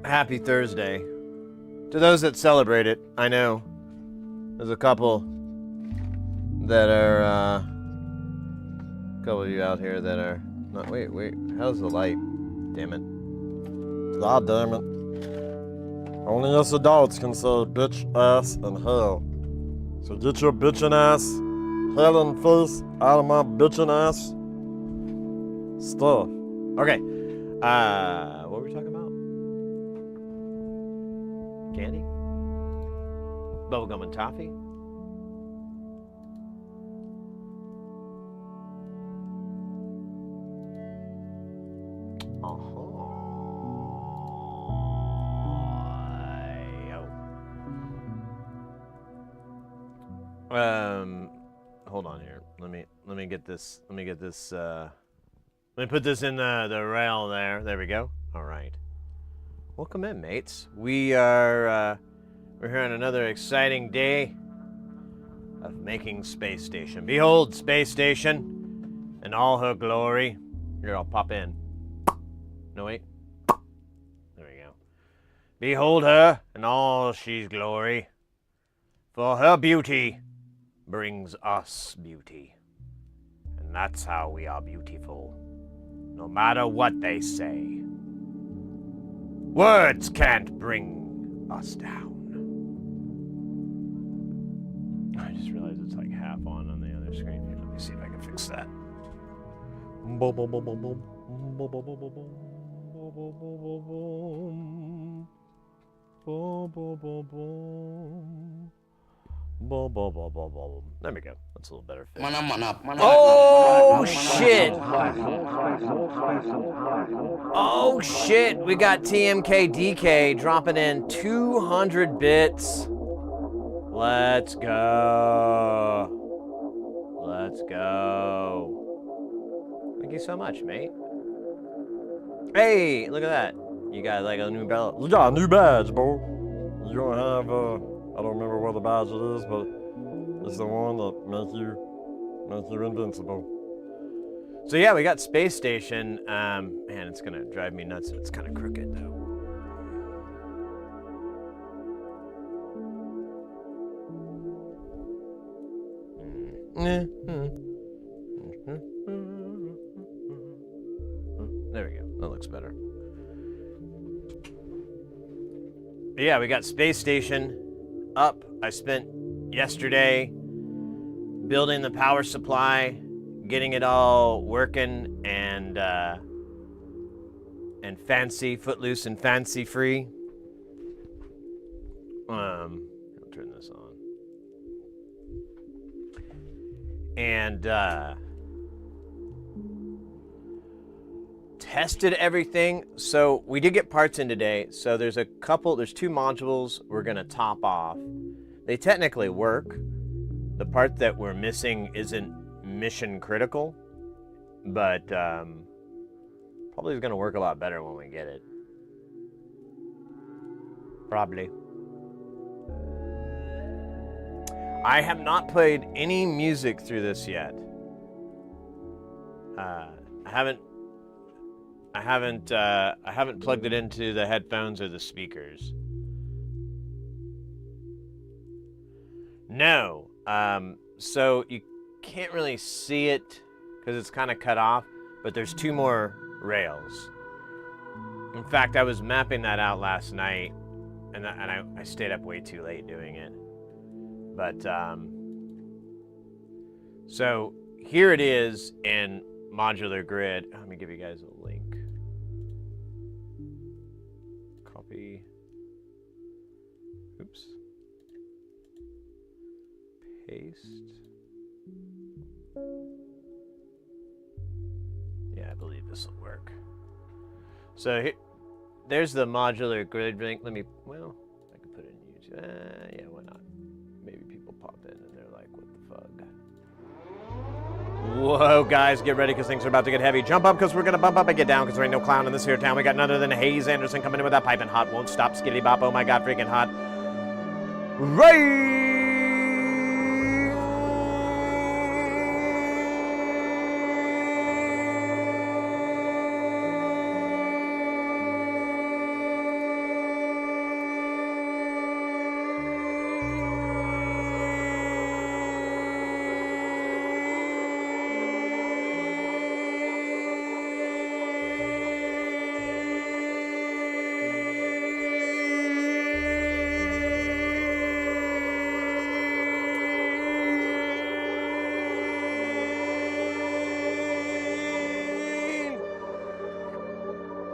Happy Thursday. To those that celebrate it, I know there's a couple that are, a couple of you out here that are not. Wait, how's the light? Damn it. God damn it. Only us adults can say bitch, ass, and hell. So get your bitchin' ass, hell and face out of my bitchin' ass stuff. Okay. What were we talking about? Candy? Bubblegum and toffee? Hold on here. Let me get this. Let me put this in the rail there. There we go. All right. Welcome in, mates. We're here on another exciting day of making Space Station. Behold, Space Station in all her glory. Here, I'll pop in. No, wait. There we go. Behold her in all she's glory, for her beauty brings us beauty. And that's how we are beautiful, no matter what they say. Words can't bring us down. I just realized it's like half on the other screen. Here, let me see if I can fix that. There we go. That's a little better fit. Oh, shit! Oh shit! We got TMK dropping in 200 bits. Let's go. Let's go. Thank you so much, mate. Hey, look at that. You got like a new belt. You got a new badge, bro. You don't have, I don't remember what the badge it is, but it's the one that makes you invincible. So yeah, we got Space Station. Man, it's gonna drive me nuts. It's kind of crooked though. There we go. That looks better. But yeah, we got Space Station up. I spent yesterday building the power supply, getting it all working, and fancy, footloose and fancy free. I'll turn this on. And tested everything. So we did get parts in today. So there's two modules we're gonna top off. They technically work. The part that we're missing isn't mission critical, but probably is gonna work a lot better when we get it. Probably. I have not played any music through this yet. I haven't plugged it into the headphones or the speakers. No. So you can't really see it because it's kind of cut off, but there's two more rails. In fact, I was mapping that out last night, and I stayed up way too late doing it. But so here it is in modular grid. Let me give you guys a link. Copy. Oops. Paste. Yeah, I believe this will work. So here, there's the modular grid link. I could put it in YouTube. Yeah, why not? Maybe people pop in and they're like, what the fuck? Whoa, guys, get ready because things are about to get heavy. Jump up because we're going to bump up and get down because there ain't no clown in this here town. We got none other than Hayes Anderson coming in with that piping hot. Won't stop, skitty bop. Oh my God, freaking hot. Right!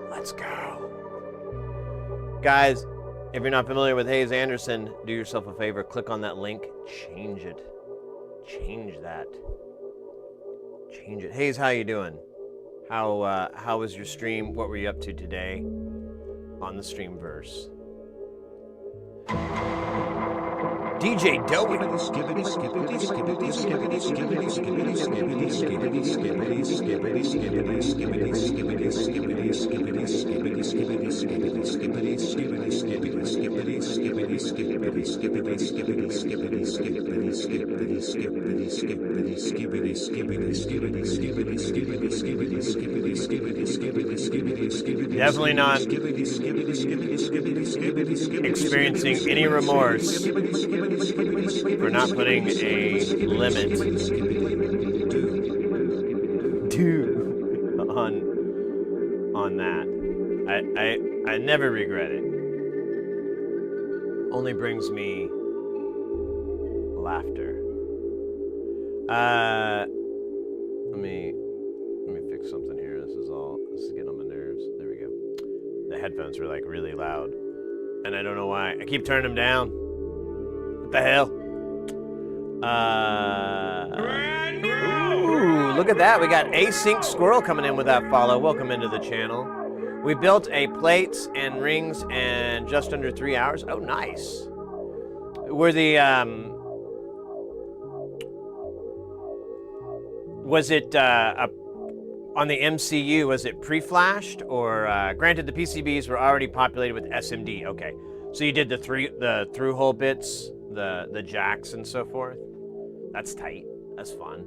Let's go. Guys, if you're not familiar with Hayes Anderson, do yourself a favor, click on that link, change it. Change that. Change it. Hayes, how you doing? How was your stream? What were you up to today on the Streamverse? DJ Dowie. Definitely not experiencing any remorse for not putting a limit on that. I never regret it. Only brings me laughter. Let me fix something here. This is getting on my nerves. There we go. The headphones were like really loud, and I don't know why. I keep turning them down. What the hell? Ooh, look at that. We got Async Squirrel coming in with that follow. Welcome into the channel. We built a plates and rings in just under 3 hours. Oh, nice. Were the, was it, on the MCU, was it pre-flashed or, granted the PCBs were already populated with SMD. Okay. So you did the through-hole bits, the jacks and so forth. That's tight. That's fun.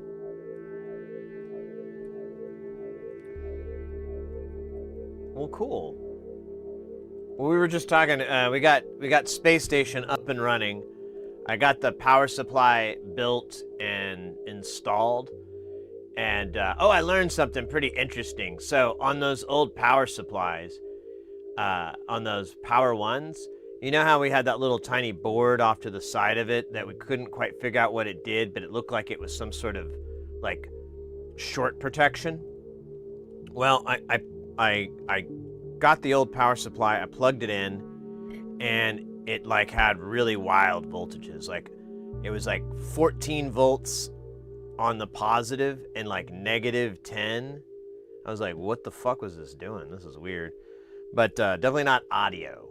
Well, cool. Well, we were just talking. We got Space Station up and running. I got the power supply built and installed. And oh, I learned something pretty interesting. So on those old power supplies, on those power ones, you know how we had that little tiny board off to the side of it that we couldn't quite figure out what it did, but it looked like it was some sort of like short protection? Well, I got the old power supply, I plugged it in, and it like had really wild voltages. Like it was like 14 volts on the positive and like -10. I was like, what the fuck was this doing? This is weird. But definitely not audio.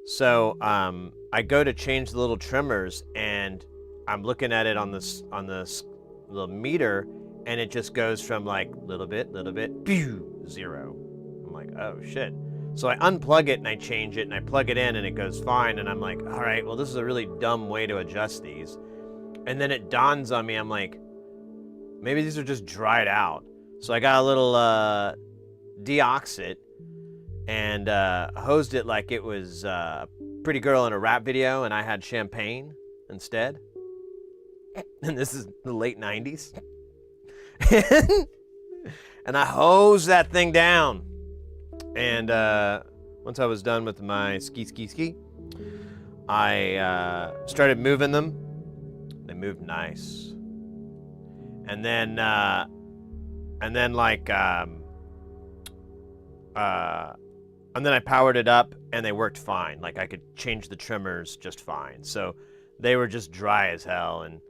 So I go to change the little trimmers, and I'm looking at it on this little meter, and it just goes from like little bit, pew, 0. I'm like, oh shit. So I unplug it and I change it and I plug it in and it goes fine. And I'm like, all right, well, this is a really dumb way to adjust these. And then it dawns on me, I'm like, maybe these are just dried out. So I got a little deoxit and hosed it like it was a pretty girl in a rap video, and I had champagne instead. And this is the late 90s. And I hosed that thing down. And once I was done with my ski, I started moving them. They moved nice. And then I powered it up and they worked fine. Like I could change the trimmers just fine. So they were just dry as hell, and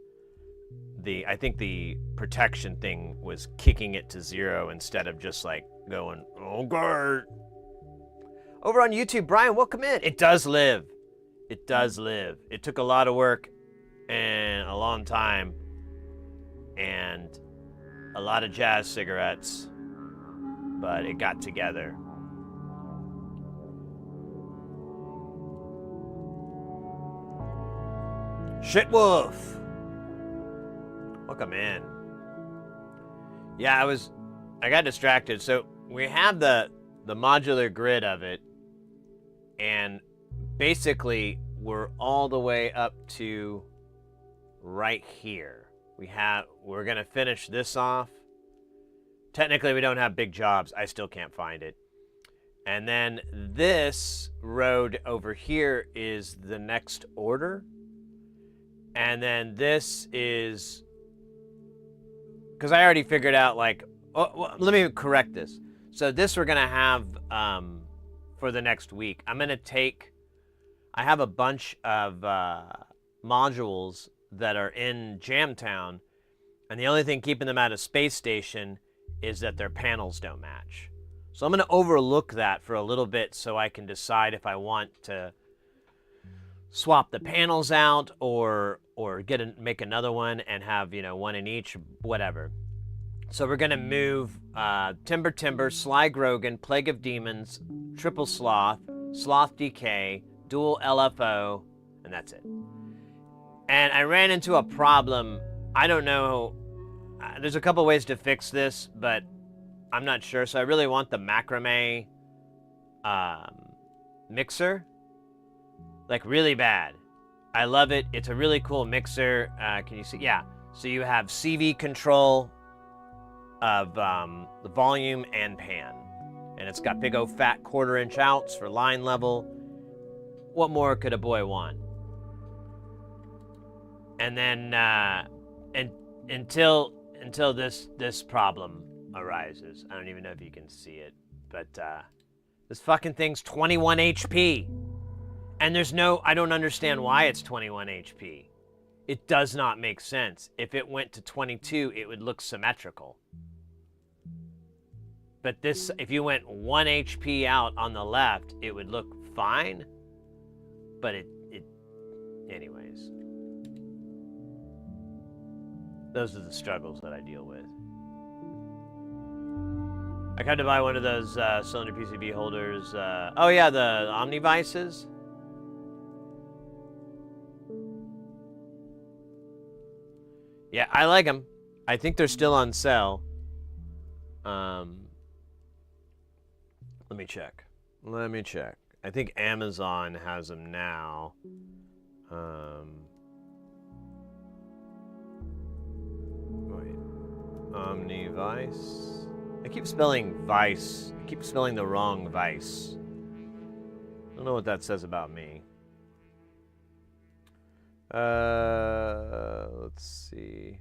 I think the protection thing was kicking it to 0 instead of just like going, oh god. Over on YouTube, Brian, welcome in. It does live. It does live. It took a lot of work and a long time and a lot of jazz cigarettes, but it got together. Shitwolf, welcome in. Yeah, I got distracted. So we have the modular grid of it, and basically we're all the way up to right here. We're gonna finish this off. Technically we don't have big jobs. I still can't find it. And then this road over here is the next order. And then this is, because I already figured out, like, well, let me correct this. So this we're gonna have for the next week. I have a bunch of modules that are in Jamtown, and the only thing keeping them out of Space Station is that their panels don't match. So I'm gonna overlook that for a little bit so I can decide if I want to swap the panels out or make another one and have, one in each, whatever. So we're gonna move Timber, Sly Grogan, Plague of Demons, Triple Sloth, Sloth DK, Dual LFO, and that's it. And I ran into a problem. I don't know. There's a couple ways to fix this, but I'm not sure. So I really want the macrame mixer, like really bad. I love it. It's a really cool mixer. Can you see? Yeah. So you have CV control of the volume and pan, and it's got big old fat 1/4-inch outs for line level. What more could a boy want? And then until this problem arises, I don't even know if you can see it, but this fucking thing's 21 HP, and I don't understand why it's 21 HP. it does not make sense. If it went to 22, it would look symmetrical. But this, if you went 1 HP out on the left, it would look fine. But anyways. Those are the struggles that I deal with. I tried to buy one of those cylinder PCB holders. Oh yeah, the Omnivices. Yeah, I like them. I think they're still on sale. Let me check. I think Amazon has them now. Wait. Omnivice. I keep spelling vice. I keep spelling the wrong vice. I don't know what that says about me. Let's see.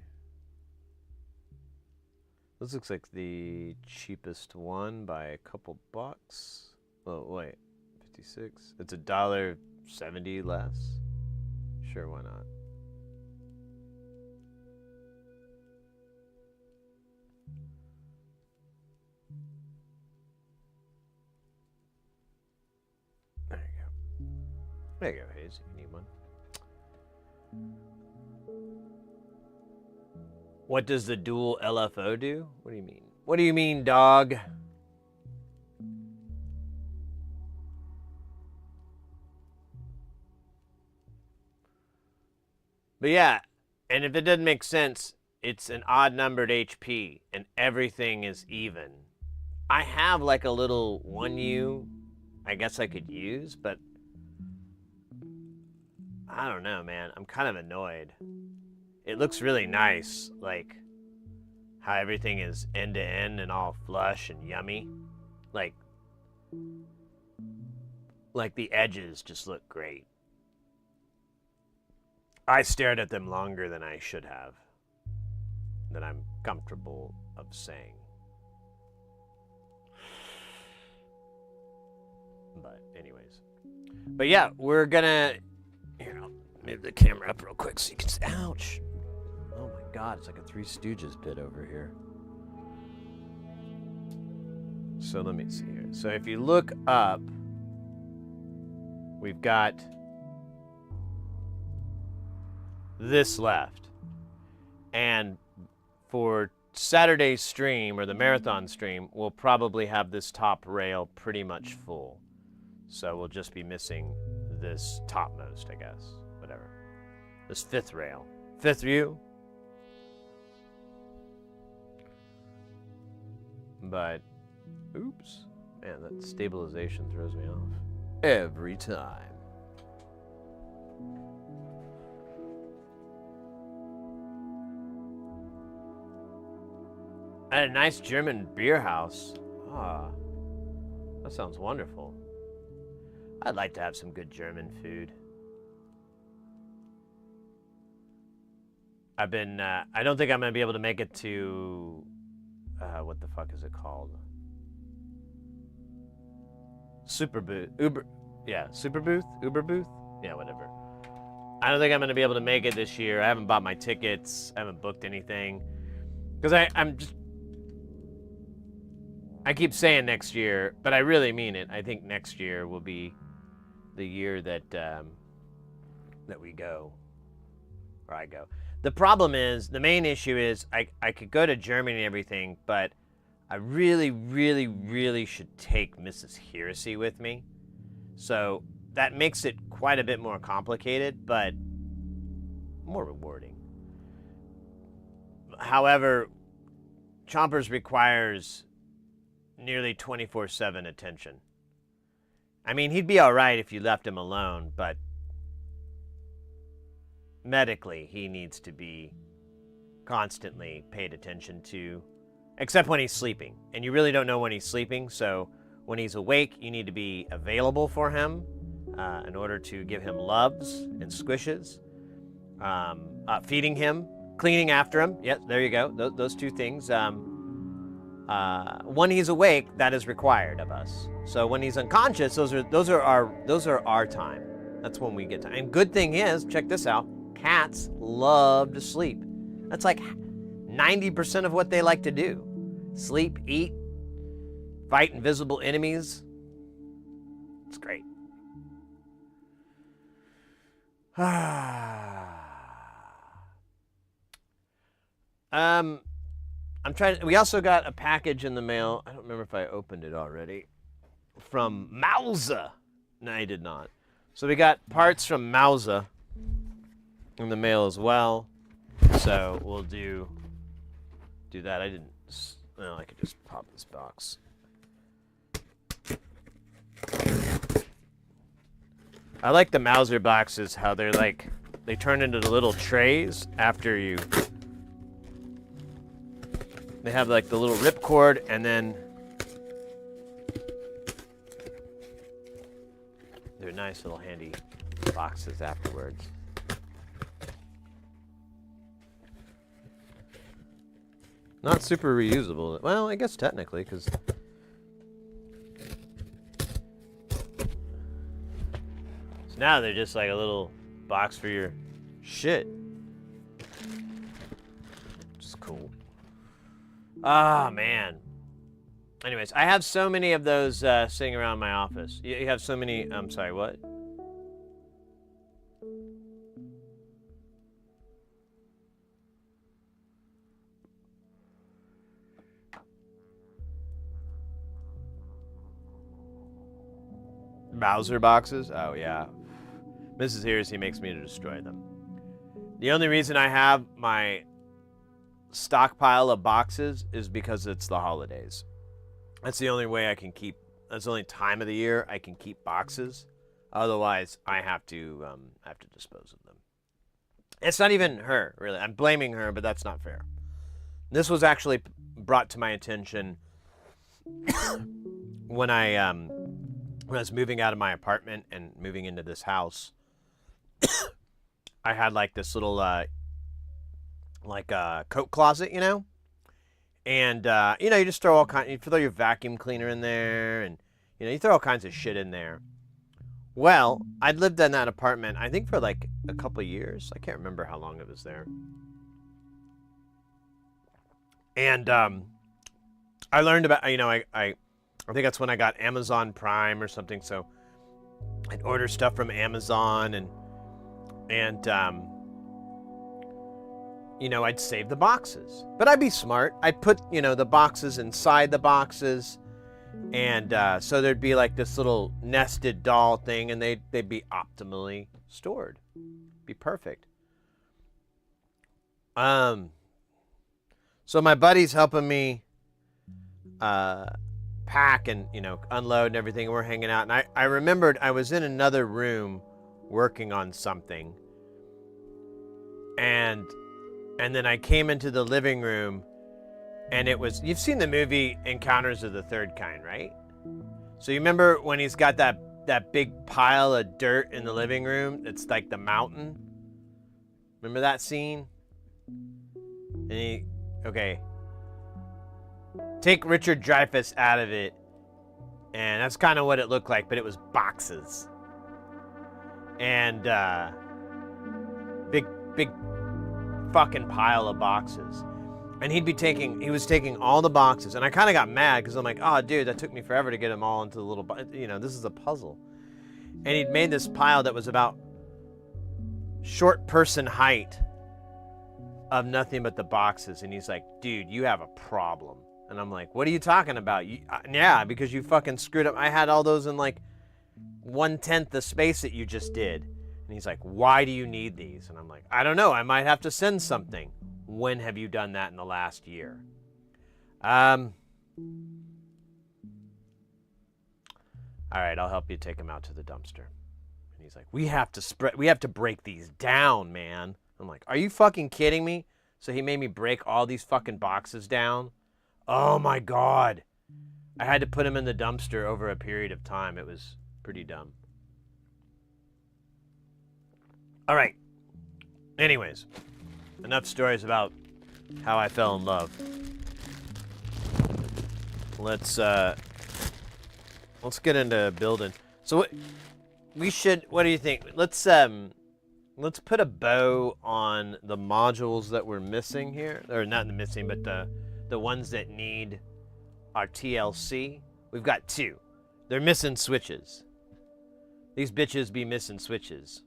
This looks like the cheapest one by a couple bucks. Oh, wait. 56. It's $1.70 less. Sure, why not? There you go. There you go, Hayes, if you need one. What does the dual LFO do? What do you mean? What do you mean, dog? But yeah, and if it doesn't make sense, it's an odd numbered HP and everything is even. I have like a little 1U I guess I could use, but I don't know, man. I'm kind of annoyed. It looks really nice, like how everything is end to end and all flush and yummy. Like the edges just look great. I stared at them longer than I should have, than I'm comfortable of saying. But anyways. But yeah, we're gonna, here, I'll move the camera up real quick so you can see. Ouch. Oh my God, it's like a Three Stooges bit over here. So let me see here. So if you look up, we've got this left. And for Saturday's stream, or the marathon stream, we'll probably have this top rail pretty much full. So we'll just be missing this topmost, I guess. Whatever. This fifth rail. Fifth view. But, oops. Man, that stabilization throws me off. Every time. At a nice German beer house. Ah, that sounds wonderful. I'd like to have some good German food. I don't think I'm going to be able to make it to, what the fuck is it called? Uber booth? Yeah, whatever. I don't think I'm going to be able to make it this year. I haven't bought my tickets. I haven't booked anything. Because I keep saying next year, but I really mean it. I think next year will be the year that that we go, or I go. The problem is, the main issue is, I could go to Germany and everything, but I really, really, really should take Mrs. Heresy with me. So that makes it quite a bit more complicated, but more rewarding. However, Chompers requires nearly 24/7 attention. I mean, he'd be all right if you left him alone, but medically, he needs to be constantly paid attention to, except when he's sleeping. And you really don't know when he's sleeping, so when he's awake, you need to be available for him in order to give him loves and squishes, feeding him, cleaning after him. Yep, there you go. Those two things. When he's awake, that is required of us. So when he's unconscious, those are our time. That's when we get time. And good thing is, check this out. Cats love to sleep. That's like 90% of what they like to do. Sleep, eat, fight invisible enemies. It's great. We also got a package in the mail. I don't remember if I opened it already. From Mauser. No, I did not. So we got parts from Mauser in the mail as well. So we'll do that. I didn't. Well, I could just pop this box. I like the Mauser boxes, how they're like, they turn into the little trays after you. They have like the little ripcord, and then they're nice little handy boxes afterwards. Not super reusable. Well, I guess technically, because so now they're just like a little box for your shit. Which is cool. Ah, man. Anyways, I have so many of those sitting around my office. You have so many. I'm sorry, what? Mauser boxes? Oh, yeah. Mrs. Heresy makes me to destroy them. The only reason I have my stockpile of boxes is because it's the holidays. That's the only way I can keep, that's the only time of the year I can keep boxes. Otherwise, I have to dispose of them. It's not even her, really. I'm blaming her, but that's not fair. This was actually brought to my attention when I was moving out of my apartment and moving into this house. I had like this little coat closet, you know? And you know, you just throw all kinds, you throw your vacuum cleaner in there, and you know, you throw all kinds of shit in there. Well, I'd lived in that apartment, I think, for like a couple of years. I can't remember how long it was there. And I learned about, you know, I think that's when I got Amazon Prime or something. So I'd order stuff from Amazon, and you know, I'd save the boxes. But I'd be smart. I'd put, you know, the boxes inside the boxes, and so there'd be like this little nested doll thing, and they'd be optimally stored. Be perfect. So my buddy's helping me pack and, you know, unload and everything, and we're hanging out, and I remembered I was in another room working on something, and then I came into the living room, and it was, you've seen the movie Encounters of the Third Kind, right? So you remember when he's got that big pile of dirt in the living room? It's like the mountain. Remember that scene? And okay. Take Richard Dreyfuss out of it, and that's kind of what it looked like, but it was boxes. And big fucking pile of boxes. And he was taking all the boxes, and I kind of got mad because I'm like, oh dude, that took me forever to get them all into the little, you know, this is a puzzle. And he'd made this pile that was about short person height of nothing but the boxes, and he's like, dude, you have a problem. And I'm like, what are you talking about? Yeah, because you fucking screwed up. I had all those in like 1/10 the space that you just did. And he's like, why do you need these? And I'm like, I don't know. I might have to send something. When have you done that in the last year? All right, I'll help you take them out to the dumpster. And he's like, we have to break these down, man. I'm like, are you fucking kidding me? So he made me break all these fucking boxes down. Oh my God. I had to put them in the dumpster over a period of time. It was pretty dumb. All right. Anyways, enough stories about how I fell in love. Let's get into building. So what do you think? Let's let's put a bow on the modules that we're missing here. Or not the missing, but the ones that need our TLC. We've got 2. They're missing switches. These bitches be missing switches.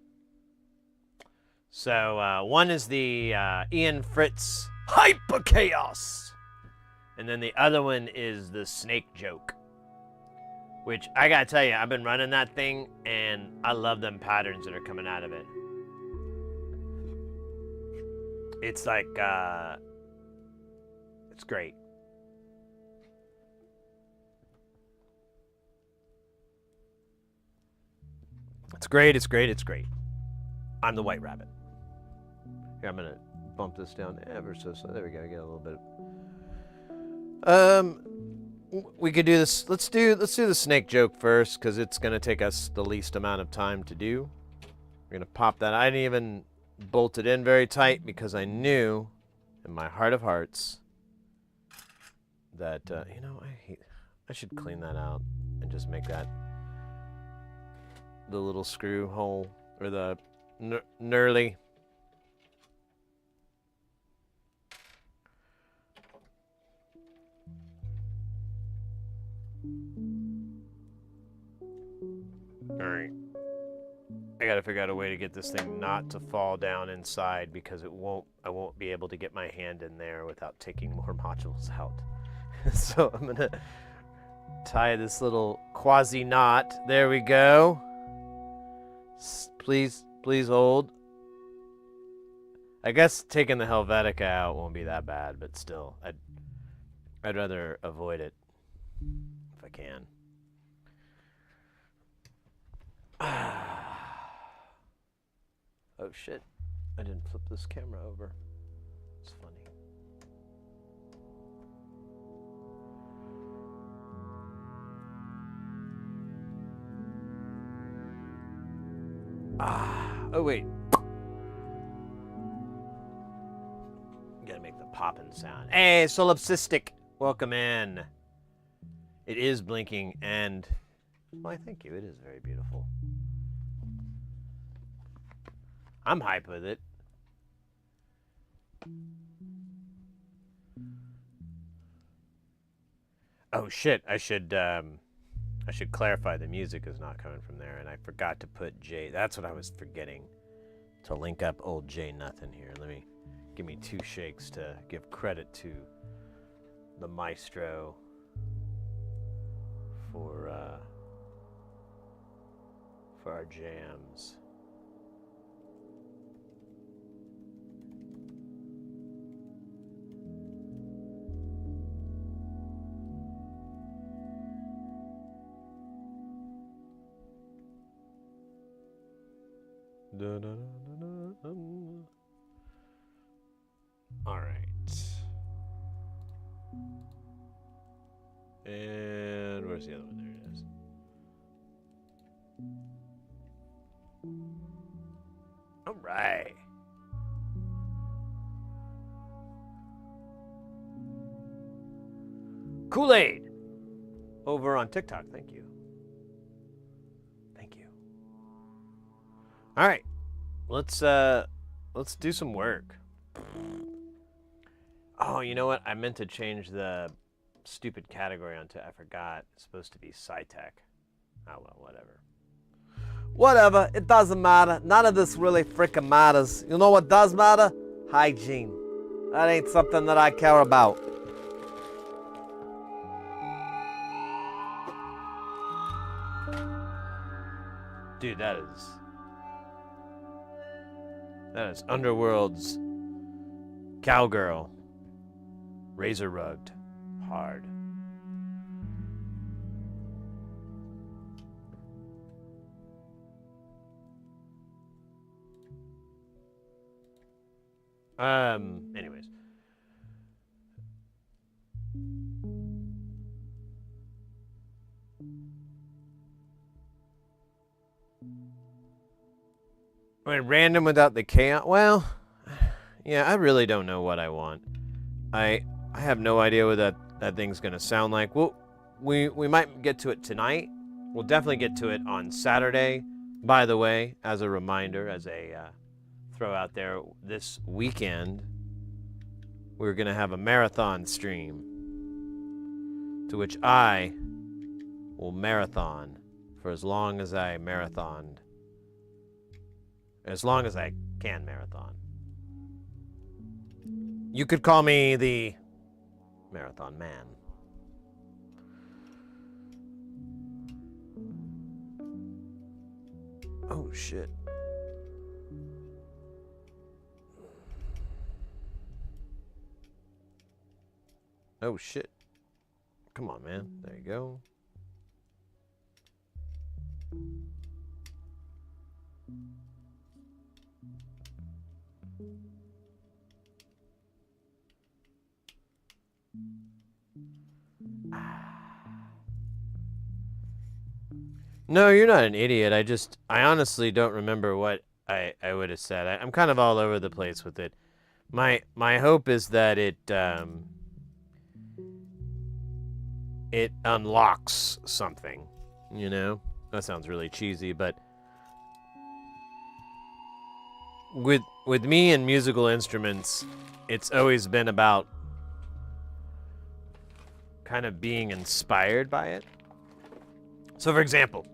So one is the Ian Fritz Hyper Chaos. And then the other one is the Snake Joke. Which, I gotta tell you, I've been running that thing, and I love them patterns that are coming out of it. It's like, it's great. It's great, it's great, it's great. I'm the White Rabbit. Here, I'm gonna bump this down ever so slightly. There we go, get a little bit. We could do this. Let's do the Snake Joke first, because it's gonna take us the least amount of time to do. We're gonna pop that. I didn't even bolt it in very tight because I knew, in my heart of hearts, that you know, I should clean that out and just make that the little screw hole, or the knurly. Alright. I gotta figure out a way to get this thing not to fall down inside, because I won't be able to get my hand in there without taking more modules out. So I'm gonna tie this little quasi knot. There we go. Please hold. I guess taking the Helvetica out won't be that bad, but still, I'd rather avoid it if I can. Oh shit, I didn't flip this camera over. It's funny. Oh wait. Gotta make the poppin' sound. Hey, Solipsistic, welcome in. It is blinking, and why, thank you. It is very beautiful. I'm hype with it. Oh shit! I should clarify the music is not coming from there, and I forgot to put J. That's what I was forgetting, to link up old J Nothing here. Give me 2 shakes to give credit to the maestro for our jams. All right. And where's the other one? There it is. All right. Kool-Aid over on TikTok. Thank you. Thank you. All right. Let's do some work. Oh, you know what? I meant to change the stupid category onto, I forgot. It's supposed to be SciTech. Oh well, whatever. Whatever, it doesn't matter. None of this really freaking matters. You know what does matter? Hygiene. That ain't something that I care about. Dude, that is Underworld's Cowgirl. Razor rugged. Hard. Anyways. I mean, random without the chaos. Well, yeah, I really don't know what I want. I have no idea what that thing's gonna sound like. Well, we might get to it tonight. We'll definitely get to it on Saturday. By the way, as a reminder, as a throw out there this weekend, we're going to have a marathon stream to which I will marathon for as long as I marathoned. As long as I can marathon. You could call me the Marathon Man. Oh, shit. Oh, shit. Come on, man. There you go. No, you're not an idiot. I honestly don't remember what I would have said. I'm kind of all over the place with it. My hope is that it unlocks something, you know? That sounds really cheesy, but with me and musical instruments, it's always been about kind of being inspired by it. So for example,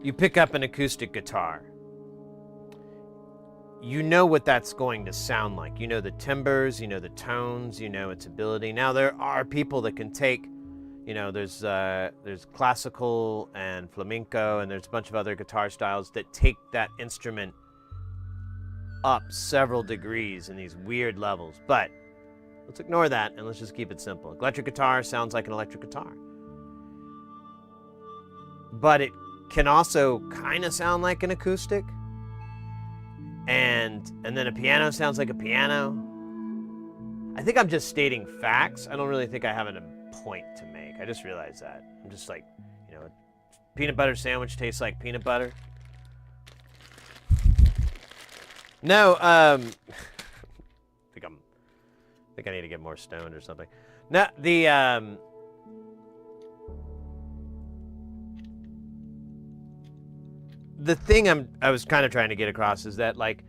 you pick up an acoustic guitar. You know what that's going to sound like. You know the timbres, you know the tones, you know its ability. Now there are people that can take, you know, there's classical and flamenco, and there's a bunch of other guitar styles that take that instrument up several degrees in these weird levels. But let's ignore that and let's just keep it simple. Electric guitar sounds like an electric guitar. But it can also kind of sound like an acoustic. And then a piano sounds like a piano. I think I'm just stating facts. I don't really think I have a point to make. I just realized that. I'm just like, you know, a peanut butter sandwich tastes like peanut butter. No, I think I need to get more stoned or something. No, the thing I was kind of trying to get across is that, like,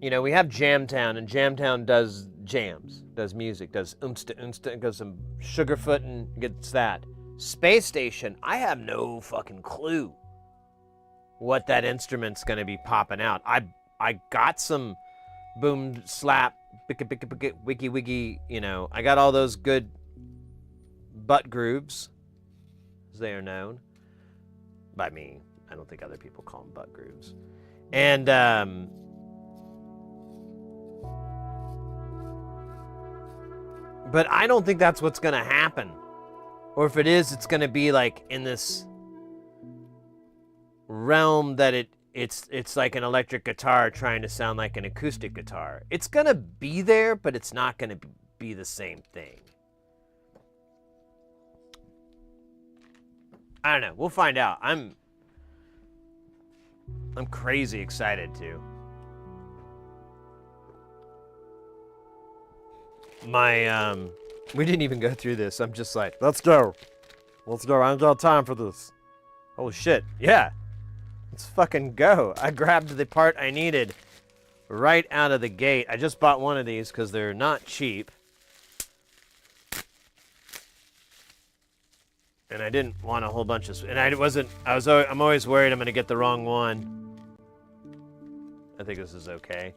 you know, we have Jamtown, and Jamtown does jams, does music, does unsta, goes some Sugarfoot and gets that. Space Station, I have no fucking clue what that instrument's gonna be popping out. I got some boom slap, wiki wiggy, you know, I got all those good butt grooves, as they are known by me. I don't think other people call them butt grooves. And but I don't think that's what's gonna happen. Or if it is, it's gonna be like in this realm that it's like an electric guitar trying to sound like an acoustic guitar. It's gonna be there, but it's not gonna be the same thing. I don't know. We'll find out. I'm crazy excited to. We didn't even go through this. I'm just like, Let's go. Let's go. I ain't got time for this. oh shit, yeah. Let's fucking go. I grabbed the part I needed right out of the gate. I just bought one of these because they're not cheap. And I didn't want a whole bunch of, and I'm always worried I'm gonna get the wrong one. I think this is okay.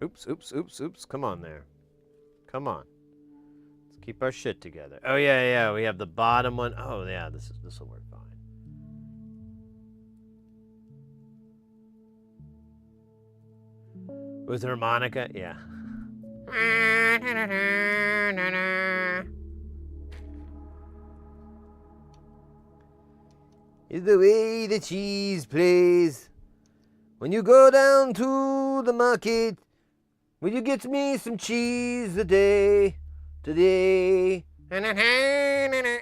Oops. Come on there. Come on. Let's keep our shit together. Oh yeah, we have the bottom one. Oh yeah, this will work fine. With harmonica, yeah. Is the way the cheese plays. When you go down to the market, will you get me some cheese today?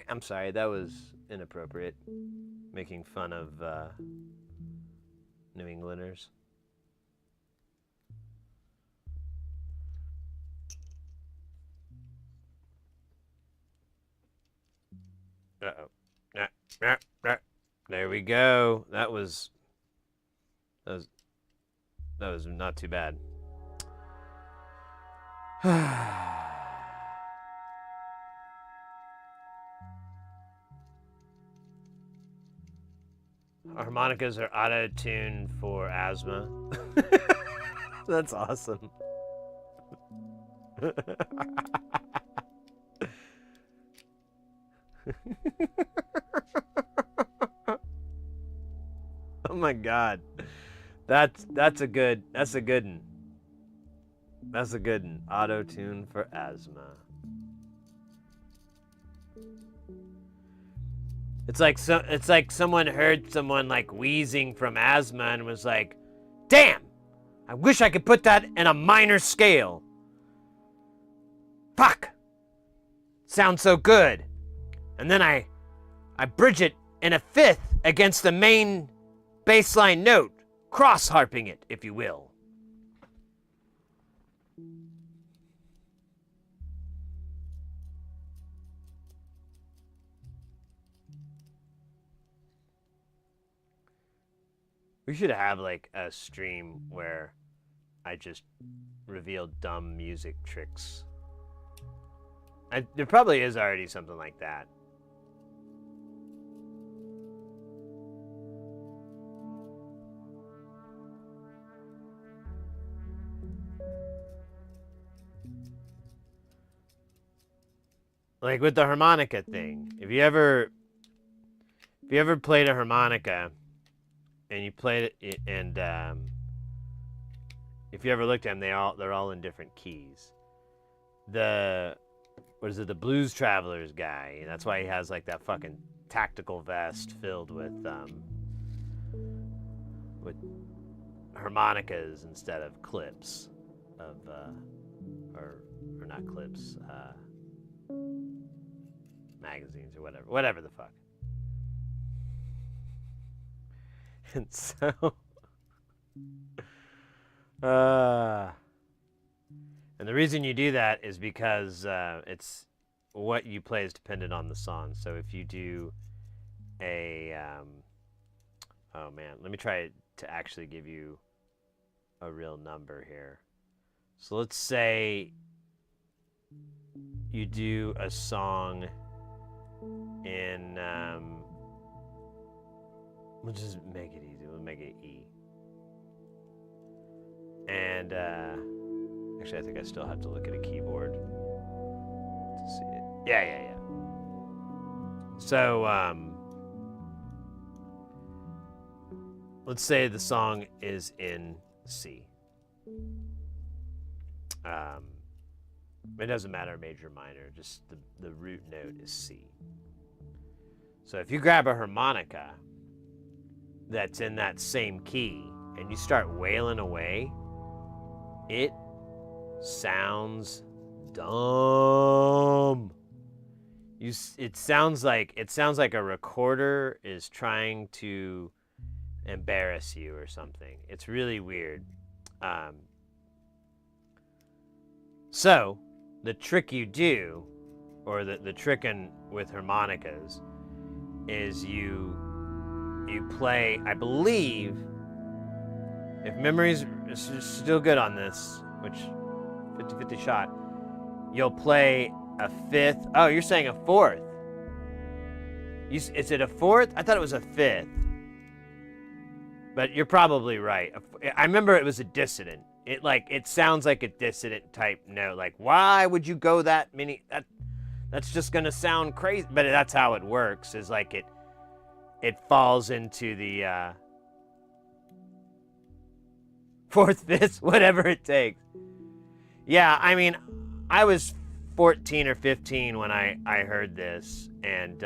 I'm sorry, that was inappropriate. Making fun of New Englanders. Uh-oh. There we go. That was not too bad. Harmonicas are auto-tuned for asthma. That's awesome. Oh my god. That's a good one. That's a good one. Auto-tune for asthma. It's like someone heard someone like wheezing from asthma and was like, "Damn! I wish I could put that in a minor scale. Fuck! Sounds so good." And then I bridge it in a fifth against the main bassline note, cross-harping it, if you will. We should have like a stream where I just reveal dumb music tricks. There probably is already something like that. Like with the harmonica thing. If you ever played a harmonica and you played it, and if you ever looked at them, they're all in different keys. The Blues Travelers guy, and that's why he has like that fucking tactical vest filled with harmonicas instead of clips of or not clips, magazines or whatever the fuck. And so and the reason you do that is because it's what you play is dependent on the song. So if you do a oh man, let me try to actually give you a real number here. So let's say you do a song in we'll just make it easy. We'll make it E. And actually, I think I still have to look at a keyboard to see it. Yeah. So let's say the song is in C. It doesn't matter major or minor, just the root note is C. So if you grab a harmonica that's in that same key and you start wailing away, it sounds dumb. It sounds like a recorder is trying to embarrass you or something. It's really weird. So the trick you do, or the trick with harmonicas, is you play, I believe, if memory's still good on this, which 50-50 shot, you'll play a fifth. Oh, you're saying a fourth. Is it a fourth? I thought it was a fifth. But you're probably right. I remember it was a dissonant. It sounds like a dissonant type note. Like, why would you go that many? That's just gonna sound crazy. But that's how it works. Is like it falls into the fourth, fifth, whatever it takes. Yeah, I mean, I was 14 or 15 when I heard this, and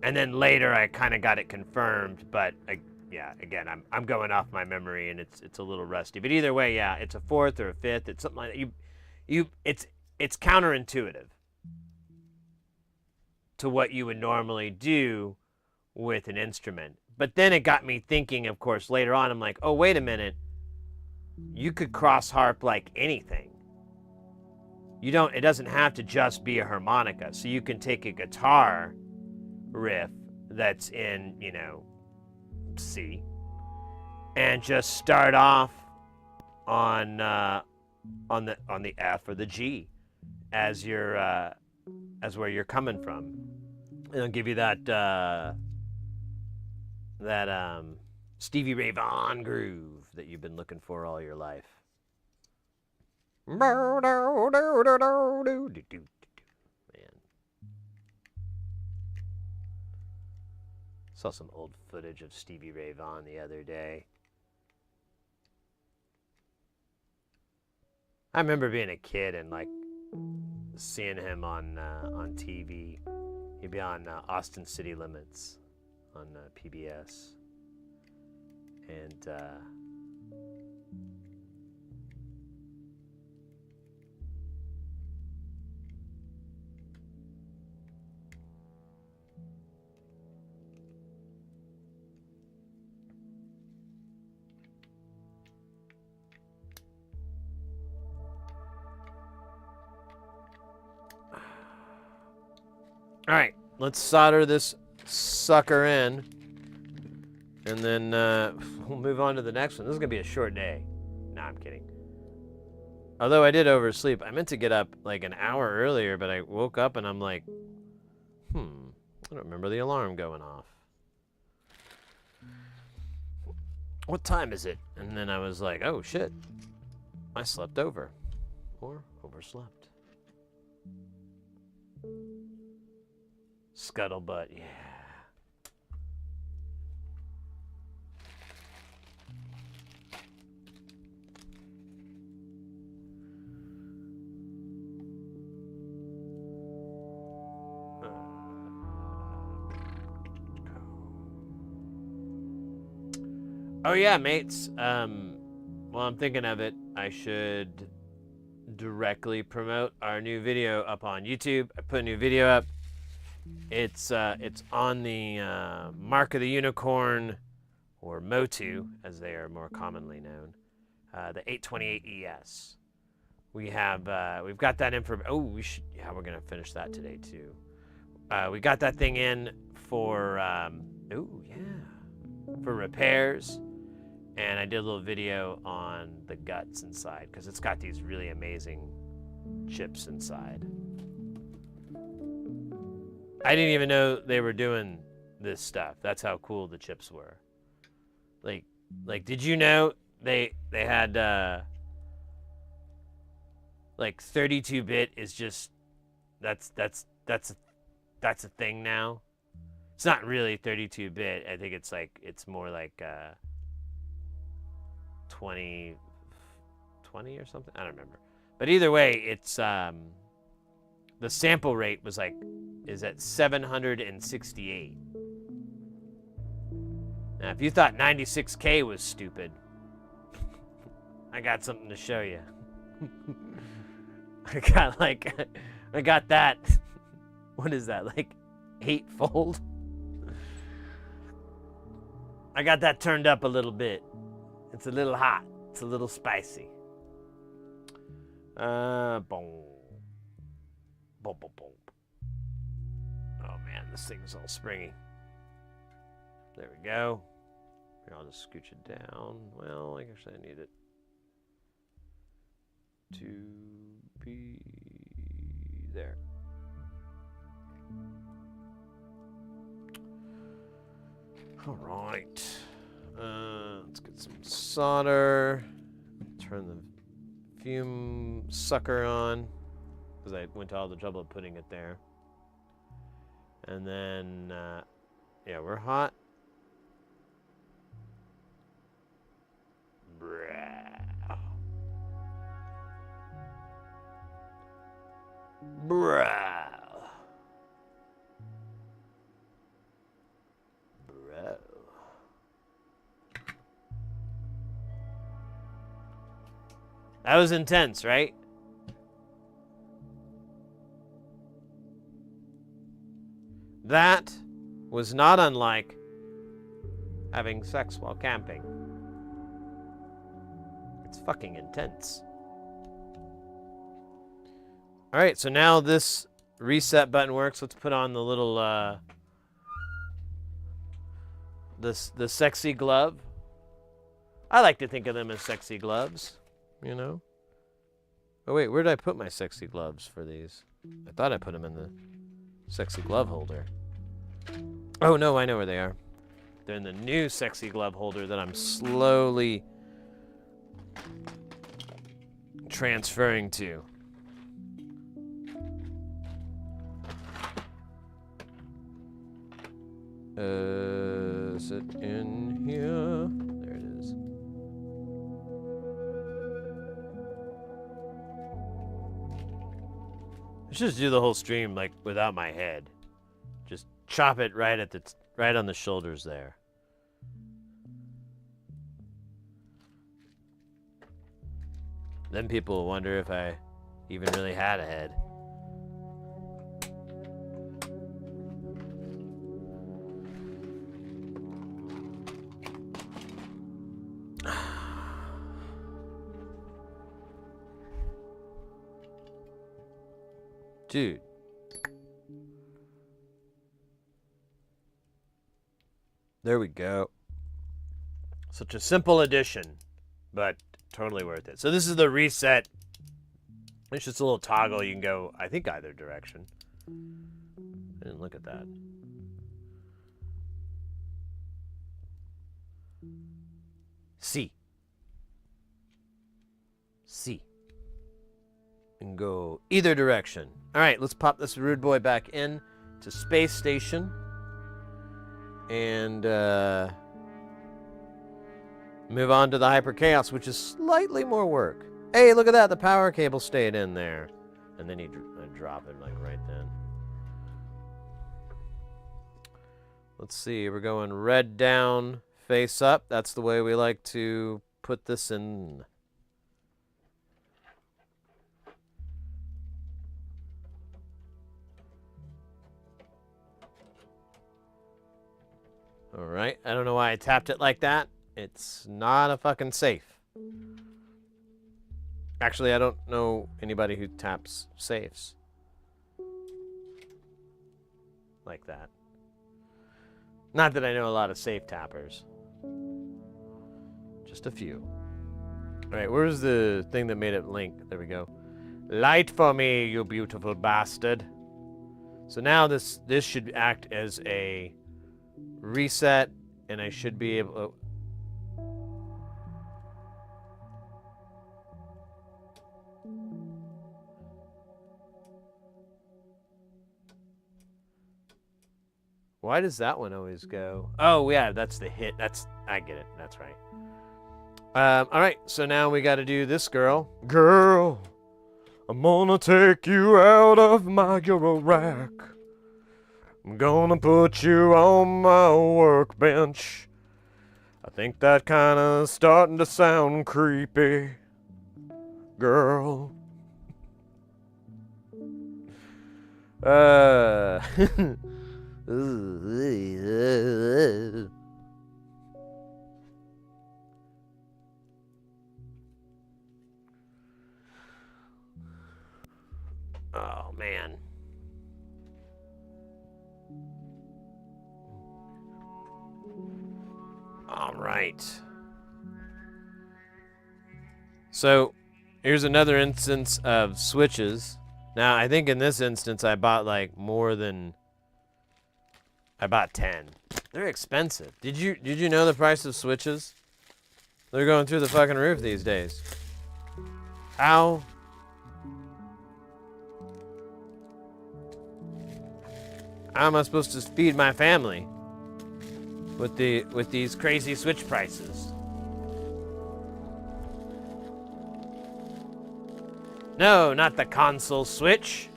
then later I kind of got it confirmed. But yeah, again, I'm going off my memory, and it's a little rusty. But either way, yeah, it's a fourth or a fifth. It's something like that. It's counterintuitive to what you would normally do with an instrument. But then it got me thinking, of course, later on, I'm like, oh, wait a minute. You could cross harp like anything. it doesn't have to just be a harmonica. So you can take a guitar riff that's in, you know, C, and just start off on the F or the G as your as where you're coming from. It'll give you that Stevie Ray Vaughan groove that you've been looking for all your life. Man. Saw some old footage of Stevie Ray Vaughan the other day. I remember being a kid and like seeing him on TV. He'd be on Austin City Limits on PBS, and all right, let's solder this sucker in, and then we'll move on to the next one. This is gonna be a short day. Nah, I'm kidding. Although I did oversleep. I meant to get up like an hour earlier, but I woke up and I'm like, I don't remember the alarm going off. What time is it? And then I was like, oh shit, I slept over, or overslept. Scuttlebutt, yeah. Oh yeah, mates. While I'm thinking of it, I should directly promote our new video up on YouTube. I put a new video up. It's on the Mark of the Unicorn, or Motu, as they are more commonly known, the 828 ES. We've got that information. Oh, we're gonna finish that today too. We got that thing in for for repairs, and I did a little video on the guts inside because it's got these really amazing chips inside. I didn't even know they were doing this stuff. That's how cool the chips were. Like, did you know they had like 32-bit is just that's a thing now. It's not really 32-bit. I think it's more like 20 or something. I don't remember. But either way, it's the sample rate is at 768. Now, if you thought 96K was stupid, I got something to show you. I got that. What is that? Like 8-fold? I got that turned up a little bit. It's a little hot. It's a little spicy. Boom. Boom, boom, boom. Oh man, this thing's all springy. There we go. Here, I'll just scooch it down. Well, actually I need it to be there. All right. Let's get some solder. Turn the fume sucker on, because I went to all the trouble of putting it there. And then, yeah, we're hot. Bro. That was intense, right? That was not unlike having sex while camping. It's fucking intense. All right, so now this reset button works. Let's put on the little the sexy glove. I like to think of them as sexy gloves, you know. Oh wait, where did I put my sexy gloves for these? I thought I put them in the sexy glove holder. Oh no, I know where they are. They're in the new sexy glove holder that I'm slowly transferring to. Is it in here? There it is. I should just do the whole stream like without my head. Just chop it right at right on the shoulders there. Then people will wonder if I even really had a head. Dude. There we go. Such a simple addition, but totally worth it. So this is the reset. It's just a little toggle. You can go, I think, either direction. I didn't look at that. C. C. And go either direction. All right, let's pop this rude boy back in to space station. And move on to the hyper chaos, which is slightly more work. Hey, look at that. The power cable stayed in there. And then you drop it like right then. Let's see. We're going red down, face up. That's the way we like to put this in. All right. I don't know why I tapped it like that. It's not a fucking safe. Actually, I don't know anybody who taps safes like that. Not that I know a lot of safe tappers. Just a few. All right, where's the thing that made it link? There we go. Light for me, you beautiful bastard. So now this should act as a reset, and I should be able to... Why does that one always go? Oh, yeah, that's the hit. I get it. That's right. All right, so now we got to do this girl. Girl, I'm gonna take you out of my Eurorack. I'm gonna put you on my workbench. I think that kinda starting to sound creepy. Girl. Oh, man. All right. So, here's another instance of switches. Now, I think in this instance, I bought like more than... I bought 10. They're expensive. Did you know the price of switches? They're going through the fucking roof these days. How am I supposed to feed my family with these crazy switch prices? No, not the console switch.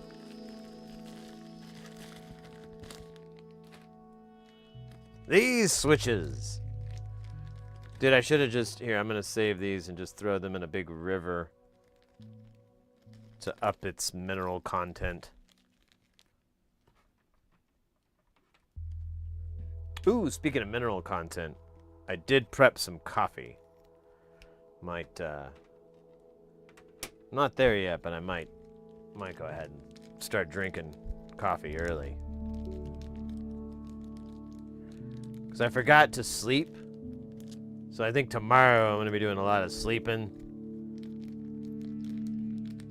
These switches. Dude, I should have just... Here, I'm going to save these and just throw them in a big river to up its mineral content. Ooh, speaking of mineral content, I did prep some coffee. Might, not there yet, but I might might go ahead and start drinking coffee early. Because I forgot to sleep. So I think tomorrow I'm going to be doing a lot of sleeping.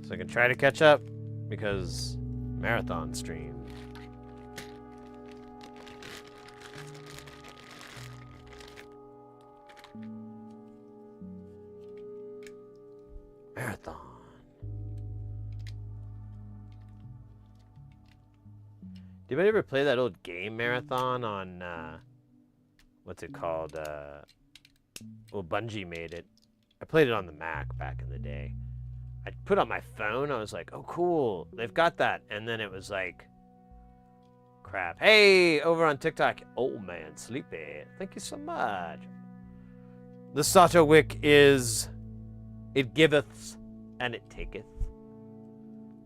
So I can try to catch up because marathon stream. Marathon. Did anybody ever play that old game Marathon on, what's it called? Well, Bungie made it. I played it on the Mac back in the day. I put it on my phone. I was like, oh, cool. They've got that. And then it was like, crap. Hey, over on TikTok. Oh, man, sleepy. Thank you so much. The Sato Wick is, it giveth and it taketh.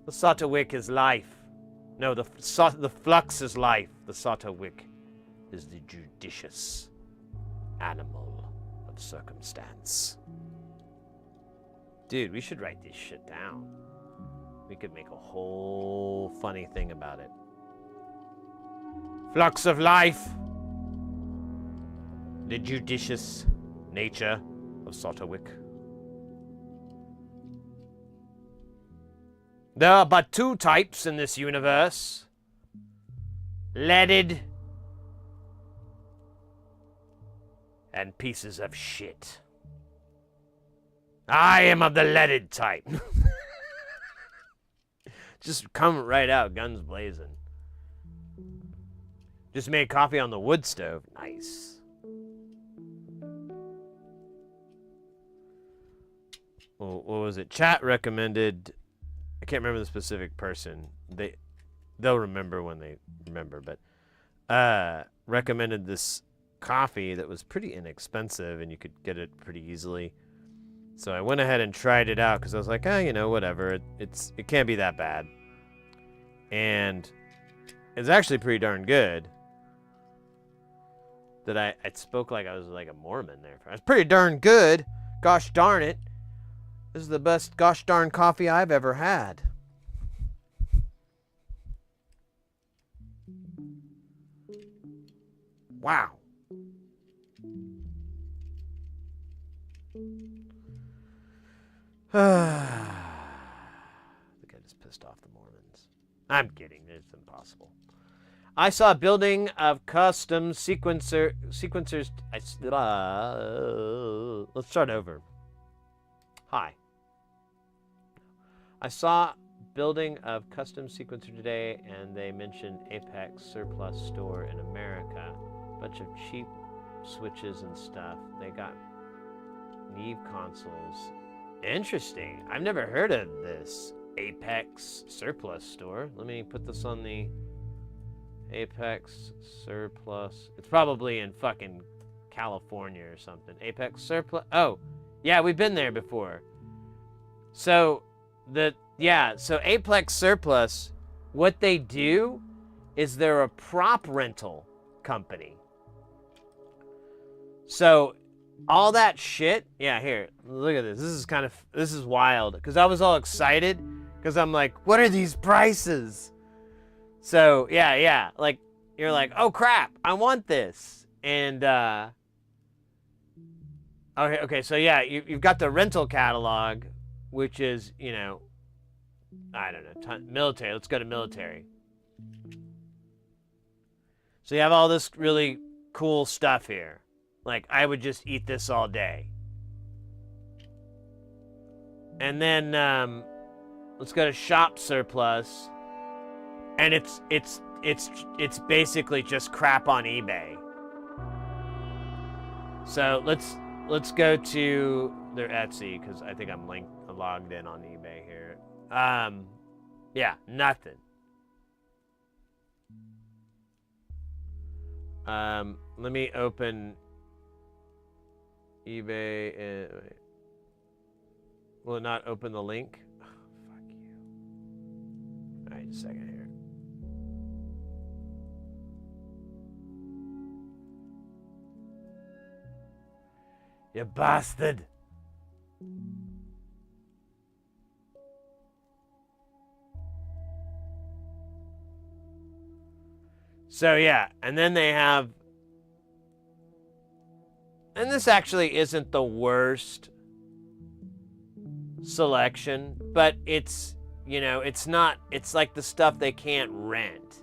The Sato Wick is life. No, the flux is life. The Sato Wick is the judicious animal of circumstance. Dude, we should write this shit down. We could make a whole funny thing about it. Flux of life. The judicious nature of Sato Wick. There are but two types in this universe. Leaded and pieces of shit. I am of the leaded type. Just come right out, guns blazing. Just made coffee on the wood stove. Nice. Well, what was it? Chat recommended... I can't remember the specific person. They'll remember when they remember, but recommended this coffee that was pretty inexpensive and you could get it pretty easily. So I went ahead and tried it out because I was like, you know, whatever. It can't be that bad. And it's actually pretty darn good. That I spoke like I was like a Mormon there. It's pretty darn good. Gosh darn it. This is the best gosh darn coffee I've ever had. Wow. I think I just pissed off the Mormons. I'm kidding. It's impossible. I saw a building of custom sequencers. Let's start over. Hi. I saw building of custom sequencer today, and they mentioned Apex Surplus Store in America. Bunch of cheap switches and stuff. They got Neve consoles. Interesting. I've never heard of this Apex Surplus Store. Let me put this on the Apex Surplus. It's probably in fucking California or something. Apex Surplus. Oh, yeah, we've been there before. So so Apex Surplus, what they do is they're a prop rental company. So all that shit, yeah, here, look at this. This is wild. Because I was all excited. Because I'm like, what are these prices? So, yeah. Like, you're like, oh, crap. I want this. And, okay, so, yeah, you've got the rental catalog, which is, you know, I don't know, military. Let's go to military. So you have all this really cool stuff here. Like, I would just eat this all day. And then, let's go to shop surplus. And it's basically just crap on eBay. So let's go to their Etsy, because I think I'm logged in on eBay here. Yeah, nothing. Let me open eBay. Will it not open the link? Oh, fuck you. All right, just a second here. You bastard. So yeah, and then they have, and this actually isn't the worst selection, but it's, you know, it's not, it's like the stuff they can't rent.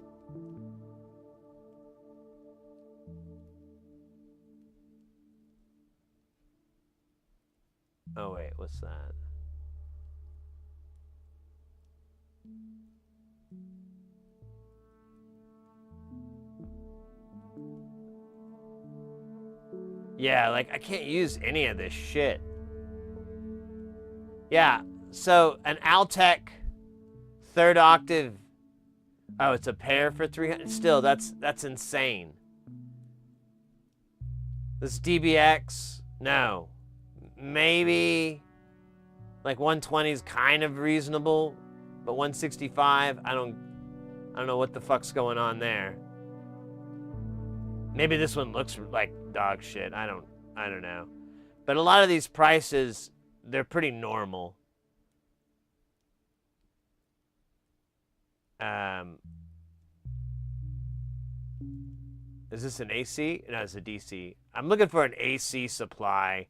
Oh wait, what's that? Yeah, like I can't use any of this shit. Yeah, so an Altec third octave. Oh, it's a pair for 300. Still, that's insane. This DBX, no. Maybe like 120 is kind of reasonable, but 165, I don't know what the fuck's going on there. Maybe this one looks like dog shit. I don't know. But a lot of these prices, they're pretty normal. Is this an AC? No, it's a DC. I'm looking for an AC supply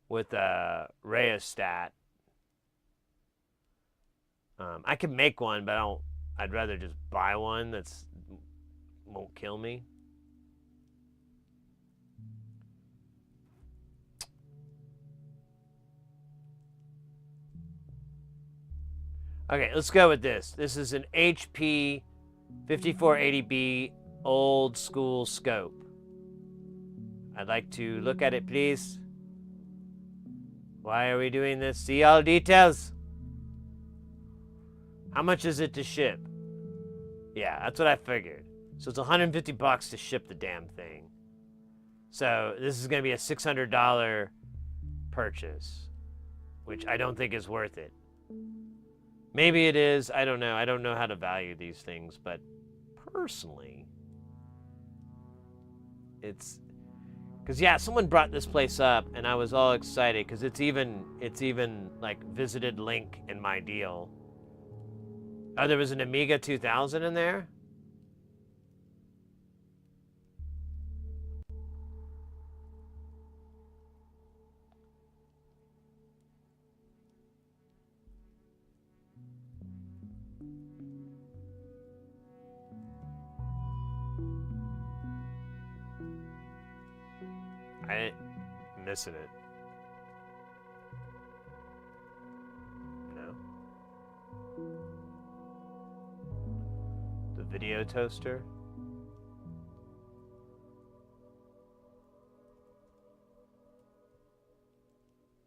with a rheostat. I could make one, but I'd rather just buy one that's won't kill me. Okay, let's go with this. This is an HP 5480B old school scope. I'd like to look at it, please. Why are we doing this? See all details. How much is it to ship? Yeah, that's what I figured. So it's $150 to ship the damn thing. So this is going to be a $600 purchase, which I don't think is worth it. Maybe it is. I don't know. I don't know how to value these things, but personally, it's because yeah, someone brought this place up, and I was all excited because it's even like visited link in my deal. Oh, there was an Amiga 2000 in there. I missing it. No. The video toaster.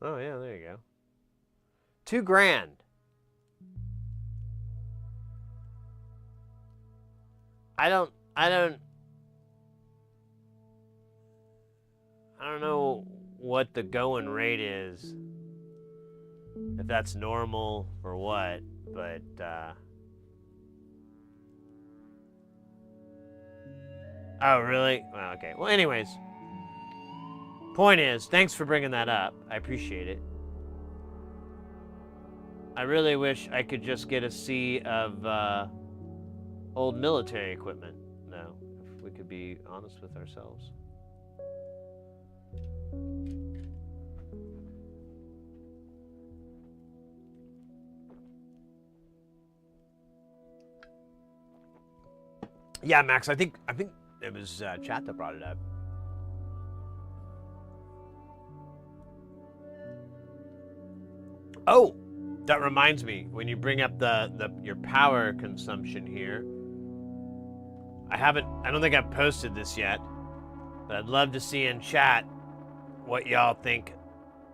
Oh yeah, there you go. $2,000. I don't know what the going rate is, if that's normal or what, but oh really? Well, okay. Well, anyways, point is, thanks for bringing that up. I appreciate it. I really wish I could just get a sea of old military equipment, though, if we could be honest with ourselves. Yeah, Max, I think it was chat that brought it up. Oh, that reminds me, when you bring up your power consumption here, I don't think I've posted this yet, but I'd love to see in chat what y'all think.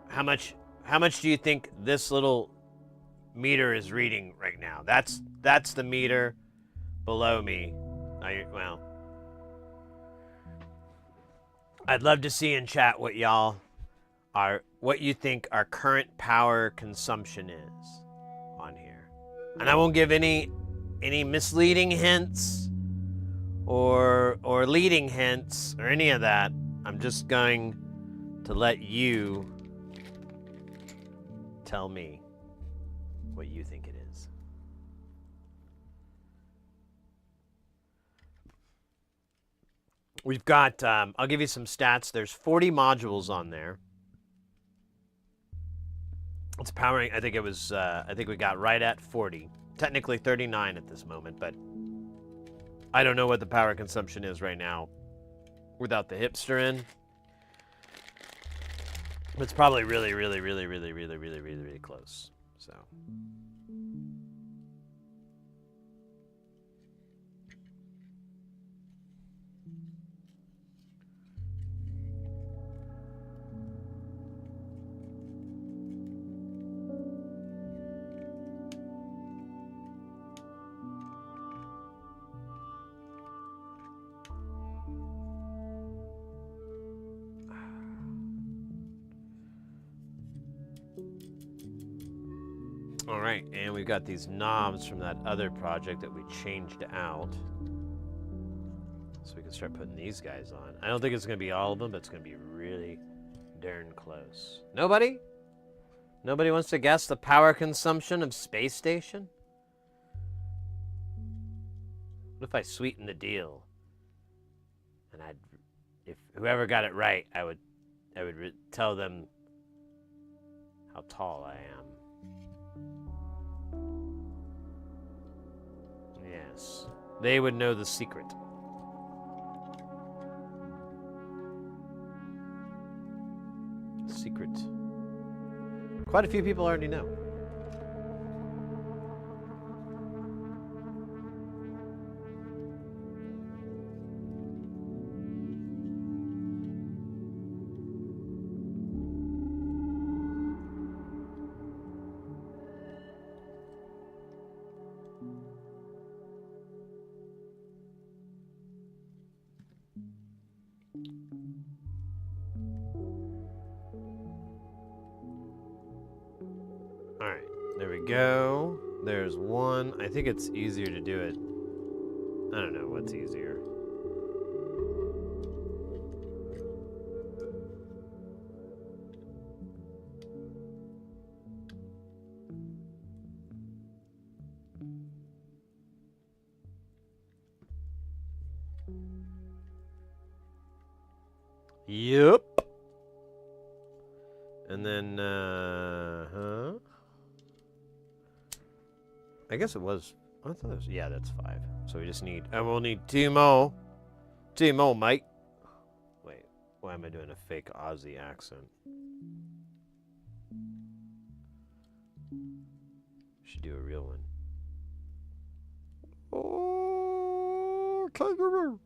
How much do you think this little meter is reading right now? That's the meter below me. Well, I'd love to see in chat what you think our current power consumption is on here. And I won't give any misleading hints or leading hints or any of that. I'm just going to let you tell me what you think it is. We've got, I'll give you some stats. There's 40 modules on there. It's powering, I think it was, I think we got right at 40. Technically 39 at this moment, but I don't know what the power consumption is right now without the hipster in. It's probably really, really, really, really, really, really, really, really close. So. All right, and we've got these knobs from that other project that we changed out. So we can start putting these guys on. I don't think it's going to be all of them, but it's going to be really darn close. Nobody? Nobody wants to guess the power consumption of Space Station? What if I sweeten the deal? And if whoever got it right, I would tell them how tall I am. Yes, they would know the secret. Secret. Quite a few people already know. Alright, there we go. There's one. I think it's easier to do it. I don't know what's easier. Yep. And then, I guess it was, I thought it was, yeah, that's 5. So we just need, and we'll need 2 more. 2 more, mate. Wait, why am I doing a fake Aussie accent? Should do a real one. Oh, kangaroo.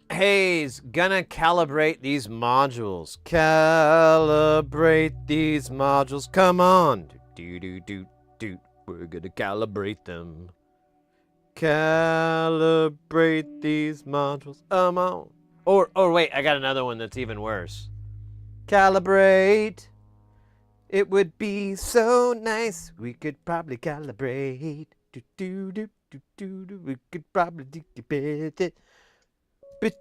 Hey's gonna calibrate these modules. Calibrate these modules. Come on. Do do do do. We're gonna calibrate them. Calibrate these modules. Come on. Or wait, I got another one that's even worse. Calibrate. It would be so nice. We could probably calibrate. Do do do do do do. We could probably do it. I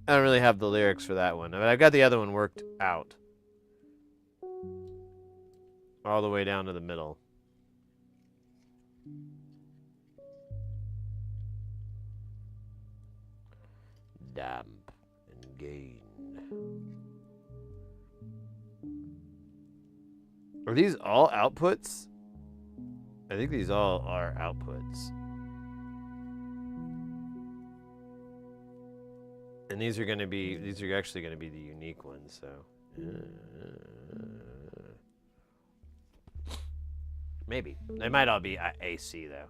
don't really have the lyrics for that one, but I've got the other one worked out. All the way down to the middle. Damp and gain. Are these all outputs? I think these all are outputs. And these are actually going to be the unique ones, so. Maybe. They might all be AC, though.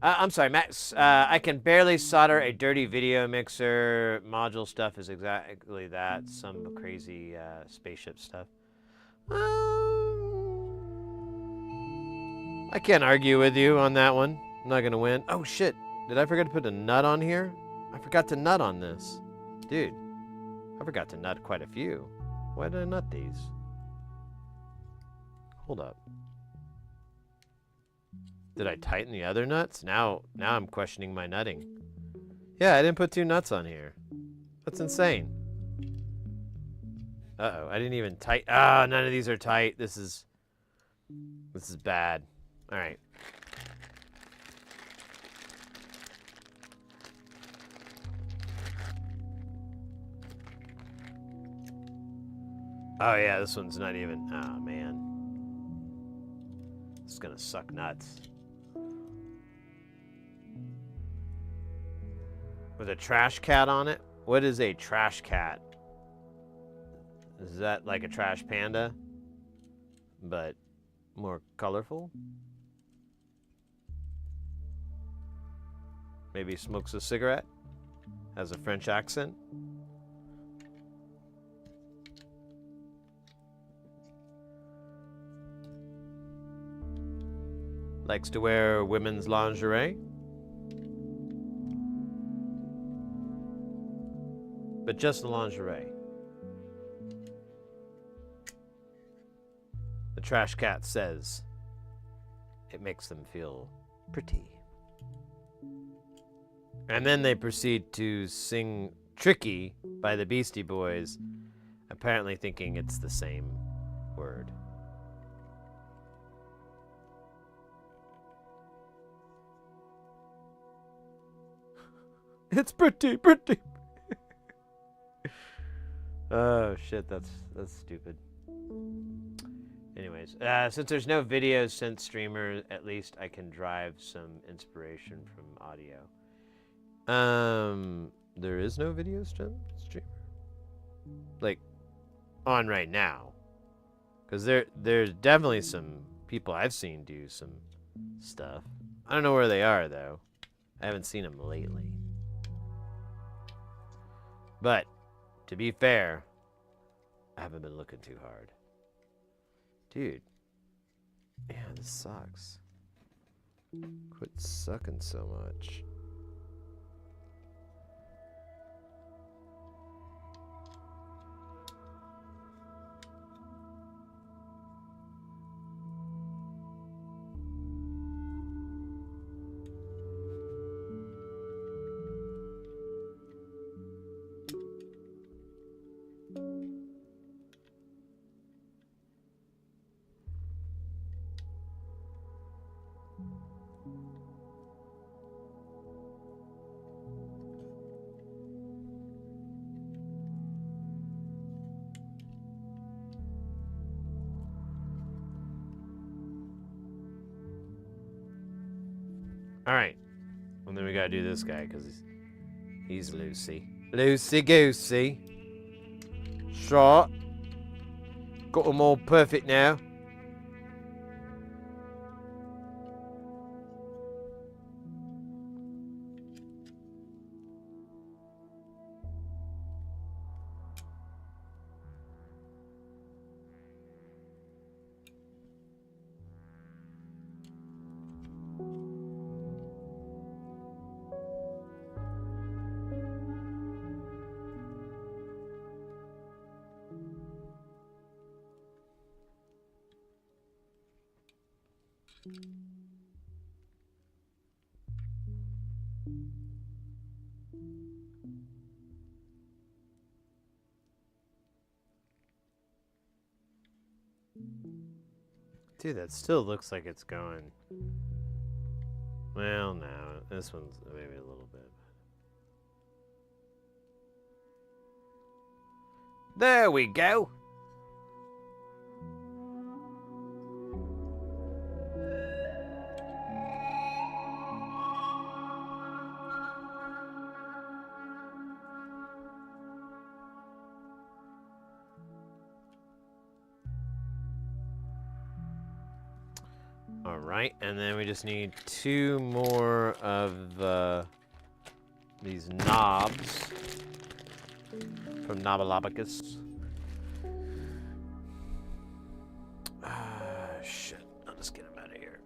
I'm sorry, Max. I can barely solder a dirty video mixer. Module stuff is exactly that. Some crazy spaceship stuff. I can't argue with you on that one. I'm not going to win. Oh, shit. Did I forget to put a nut on here? I forgot to nut on this. Dude, I forgot to nut quite a few. Why did I nut these? Hold up. Did I tighten the other nuts? Now I'm questioning my nutting. Yeah, I didn't put 2 nuts on here. That's insane. Uh-oh, I didn't even tight. Ah, none of these are tight. This is bad. All right. Oh yeah, this one's not even. Oh man. It's gonna suck nuts. With a trash cat on it? What is a trash cat? Is that like a trash panda? But more colorful? Maybe smokes a cigarette? Has a French accent? Likes to wear women's lingerie? But just the lingerie. The trash cat says it makes them feel pretty. And then they proceed to sing Tricky by the Beastie Boys, apparently thinking it's the same word. It's pretty, pretty. Oh shit, that's stupid. Anyways, since there's no videos sent streamer, at least I can drive some inspiration from audio. There is no video streamer, like on right now, because there's definitely some people I've seen do some stuff. I don't know where they are though. I haven't seen them lately. But to be fair, I haven't been looking too hard. Dude. Yeah, this sucks. Quit sucking so much. Alright. Well, then we gotta do this guy, because he's loosey. Loosey-goosey. Shot. Got them all perfect now. Dude, that still looks like it's going. Well, no. This one's maybe a little bit. There we go. Alright, and then we just need 2 more of these knobs from Knobalobicus. Ah, shit. I'll just get him out of here.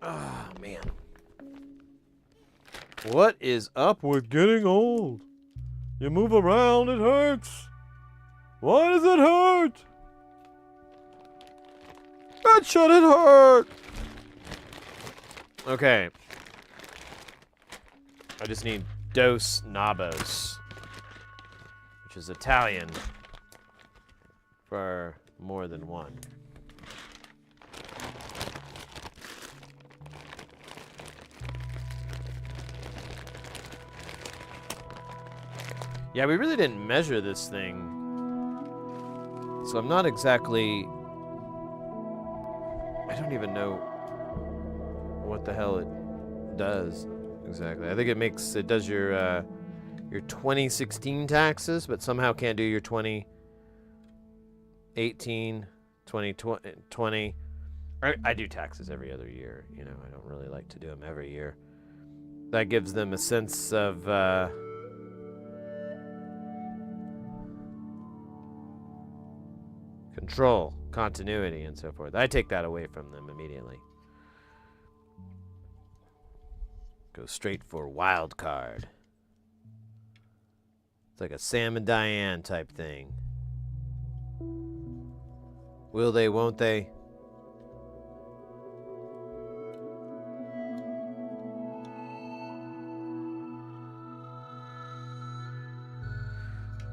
Ah, man. What is up with getting old? You move around, it hurts. Why does it hurt? That shouldn't hurt. Okay. I just need dos nabos, which is Italian for more than one. Yeah, we really didn't measure this thing, so I'm not exactly... I don't even know what the hell it does exactly. I think it does your 2016 taxes, but somehow can't do your 2018, 2020. I do taxes every other year. You know, I don't really like to do them every year. That gives them a sense of control, continuity, and so forth. I take that away from them immediately. Go straight for wild card. It's like a Sam and Diane type thing. Will they, won't they?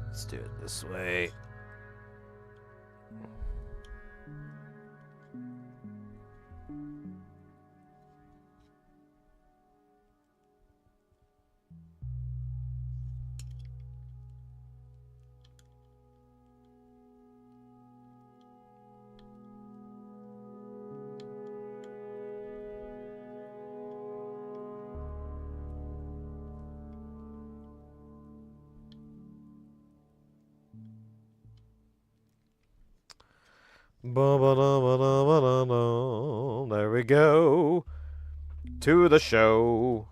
Let's do it this way. There we go. To the show.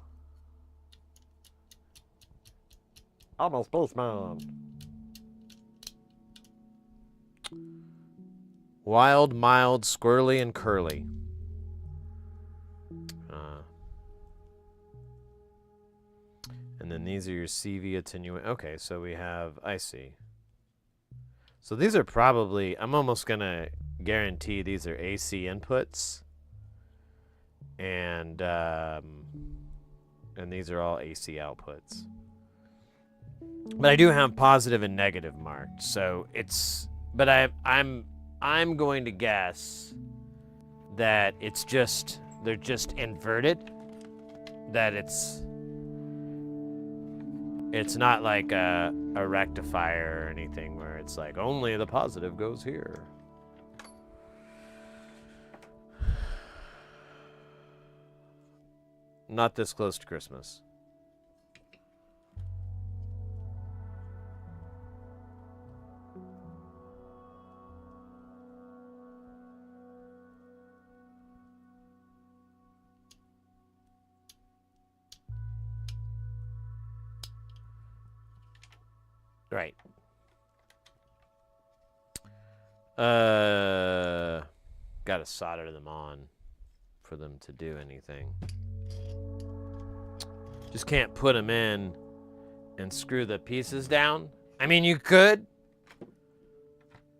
I'm a spaceman. Wild, mild, squirrely, and curly. And then these are your CV attenuate. Okay, so we have, I see. So these are probably, I'm almost going to guarantee these are AC inputs. And these are all AC outputs. But I do have positive and negative marked. So it's, but I'm going to guess that it's just, they're just inverted. That it's not like a rectifier or anything where it's like only the positive goes here. Not this close to Christmas. Right. Gotta solder them on for them to do anything. Just can't put them in and screw the pieces down. I mean, you could,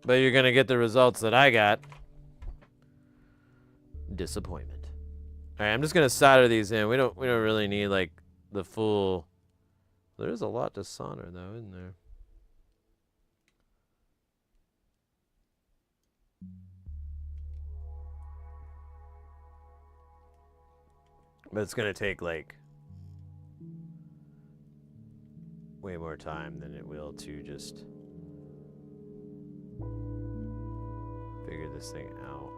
but you're gonna get the results that I got. Disappointment. All right, I'm just gonna solder these in. We don't really need like the full. There's a lot to solder though, isn't there? But it's gonna take like way more time than it will to just figure this thing out.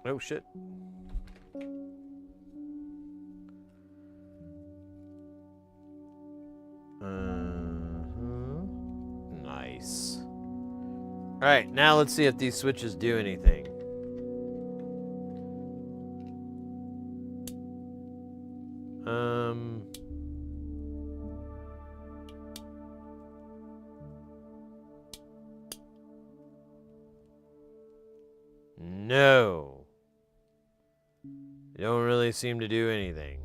Oh shit. Nice. All right, now let's see if these switches do anything. No. They don't really seem to do anything.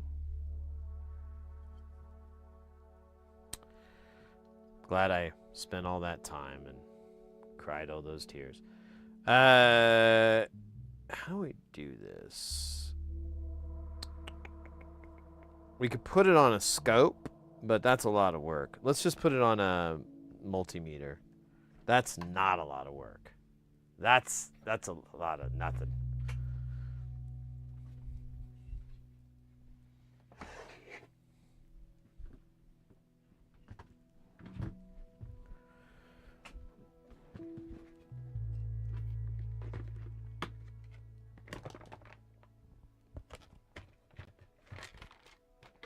Glad I spent all that time and cried all those tears. How do we do this? We could put it on a scope, but that's a lot of work. Let's just put it on a multimeter. That's not a lot of work. That's a lot of nothing.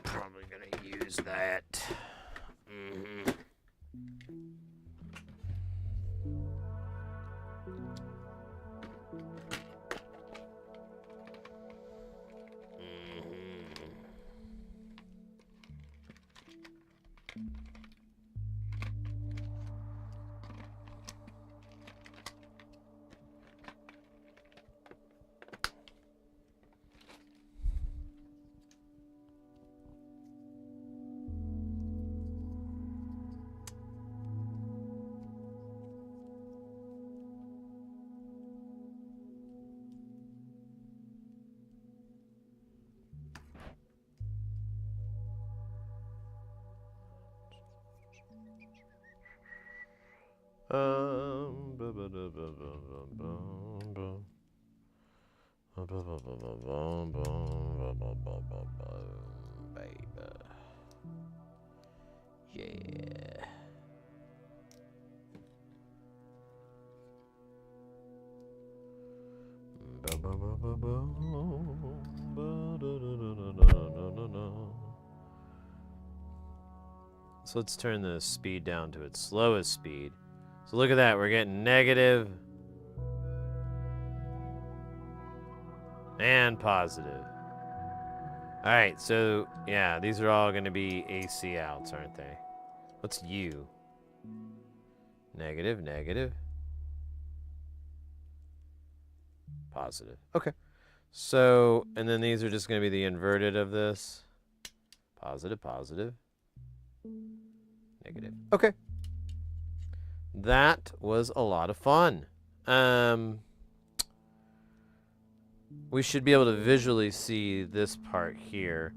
Probably gonna use that. Mm-hmm. Yeah. So let's turn the speed down to its slowest speed. So look at that, we're getting negative and positive. All right, so yeah, these are all going to be AC outs, aren't they? What's U? Negative, negative. Positive. Okay. So, and then these are just going to be the inverted of this. Positive, positive. Negative. Okay. That was a lot of fun. We should be able to visually see this part here.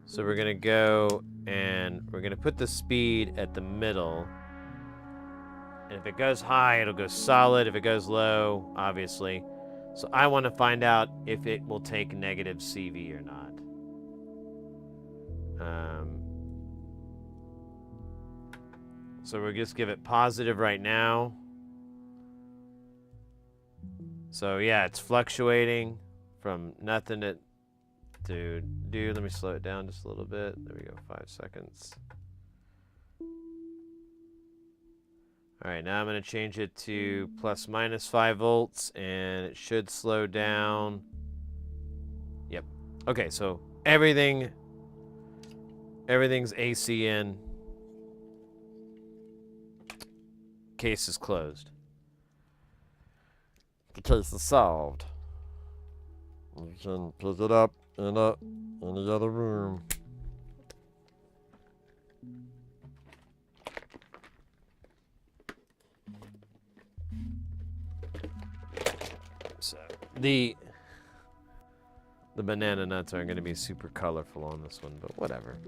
So we're going to go and we're going to put the speed at the middle. And if it goes high, it'll go solid. If it goes low, obviously. So I want to find out if it will take negative CV or not. So we'll just give it positive right now. So yeah, it's fluctuating from nothing to dude. Let me slow it down just a little bit. There we go, 5 seconds. All right, now I'm going to change it to plus minus 5 volts, and it should slow down. Yep. Okay, so everything's AC in. Case is closed. The case is solved. You can pick it up in the other room. So the banana nuts aren't going to be super colorful on this one, but whatever.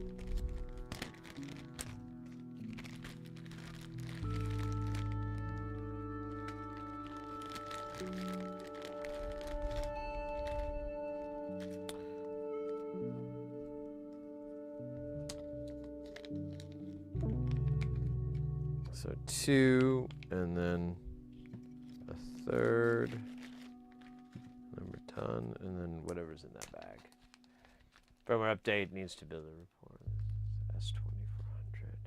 So 2, and then a third, number ton, and then whatever's in that bag. Firmware update needs to build a report. S2400.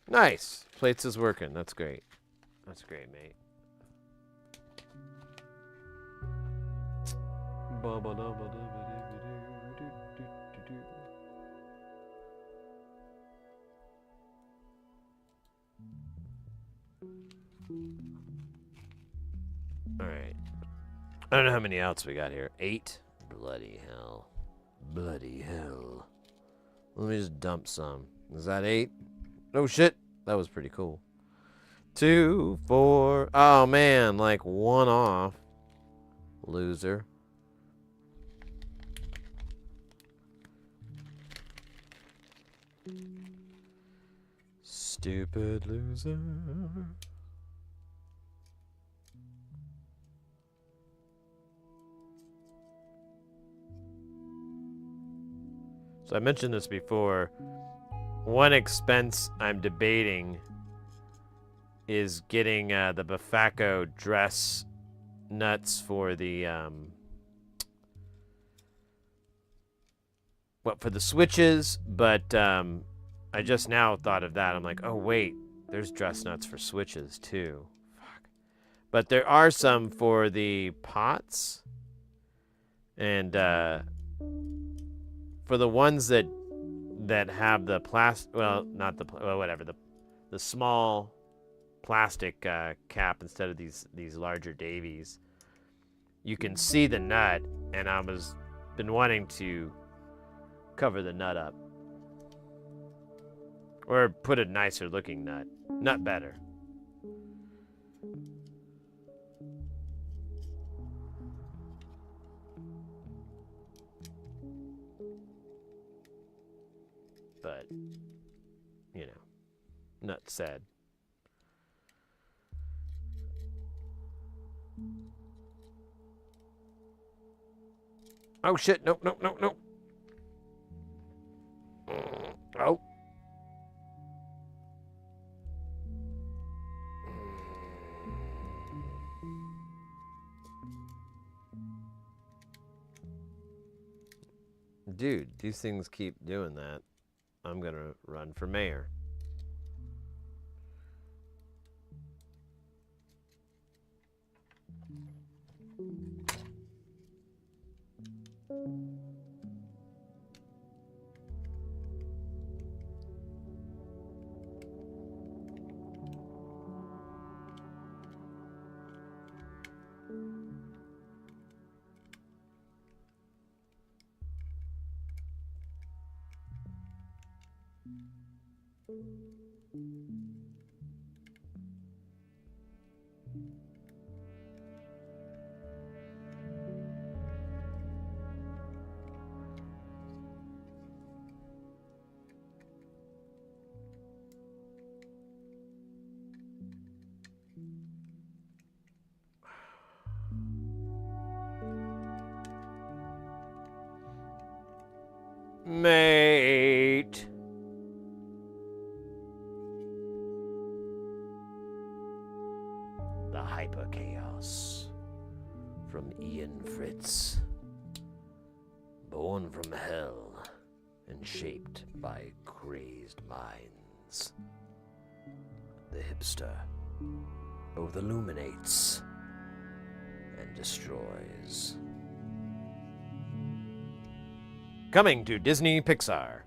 Nice. Plates is working. That's great. That's great, mate. Alright. I don't know how many outs we got here. 8? Bloody hell. Bloody hell. Let me just dump some. Is that 8? Oh shit. That was pretty cool. 2, 4. Oh man, like 1 off. Loser. Stupid loser. So I mentioned this before. One expense I'm debating is getting the Bafako dress nuts for the for the switches, but I just now thought of that. I'm like, oh wait, there's dress nuts for switches too. Fuck. But there are some for the pots, and for the ones that have the plastic, well, not the whatever, the small plastic cap instead of these larger Davies, you can see the nut, and I was been wanting to cover the nut up or put a nicer looking nut better. But you know, nut said. Oh shit, nope. Oh. Dude, these things keep doing that. I'm gonna run for mayor. Mate. The hyper chaos from Ian Fritz, born from hell and shaped by crazed minds. The hipster both illuminates and destroys. Coming to Disney Pixar.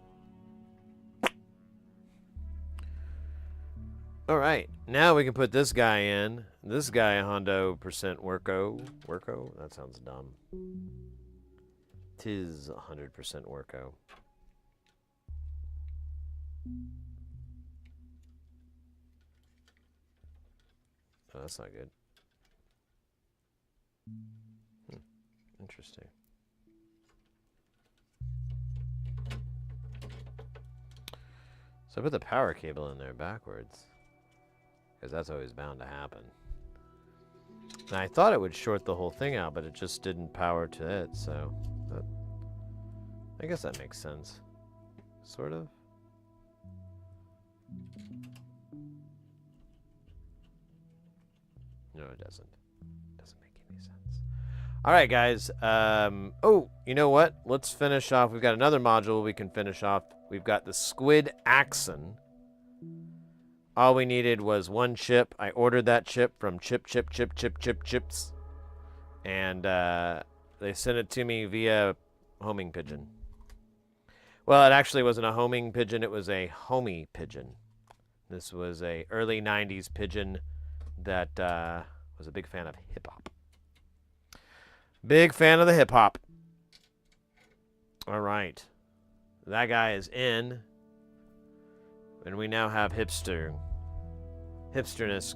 All right, now we can put this guy in. This guy, Hondo percent Worko. Worko? That sounds dumb. 'Tis 100% Worko. Oh, that's not good. Interesting. So I put the power cable in there backwards, because that's always bound to happen. And I thought it would short the whole thing out, but it just didn't power to it, so I guess that makes sense. Sort of. No, it doesn't. Doesn't make any sense. All right, guys. Oh, you know what? Let's finish off. We've got another module we can finish off. We've got the Squid Axon. All we needed was one chip. I ordered that chip from Chips. And they sent it to me via homing pigeon. Well, it actually wasn't a homing pigeon. It was a homie pigeon. This was a early 90s pigeon that was a big fan of hip hop. Big fan of the hip hop. All right. That guy is in. And we now have hipsterness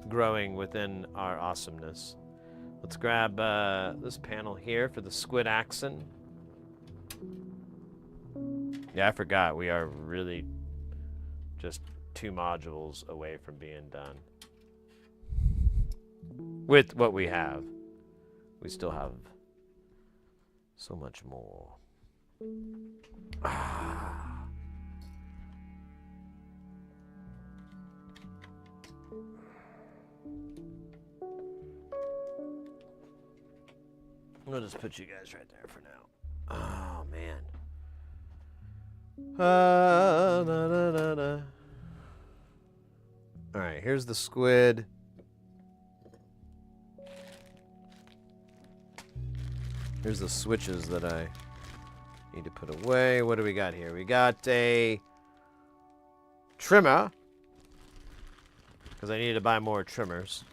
growing within our awesomeness. Let's grab this panel here for the squid accent. Yeah, I forgot. We are really just 2 modules away from being done. With what we have. We still have so much more. I'll just put you guys right there for now. Oh, man. All right, here's the squid. Here's the switches that I need to put away. What do we got here? We got a trimmer, because I need to buy more trimmers.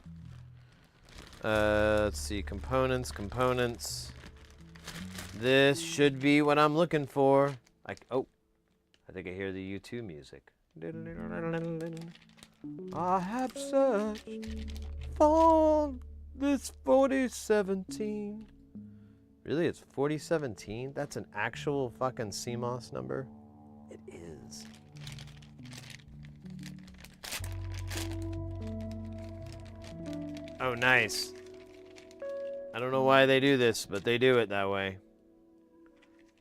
Let's see, components. This should be what I'm looking for. Oh, I think I hear the U2 music. I have searched for this 4017. Really, it's 4017? That's an actual fucking CMOS number? It is. Oh, nice. I don't know why they do this, but they do it that way.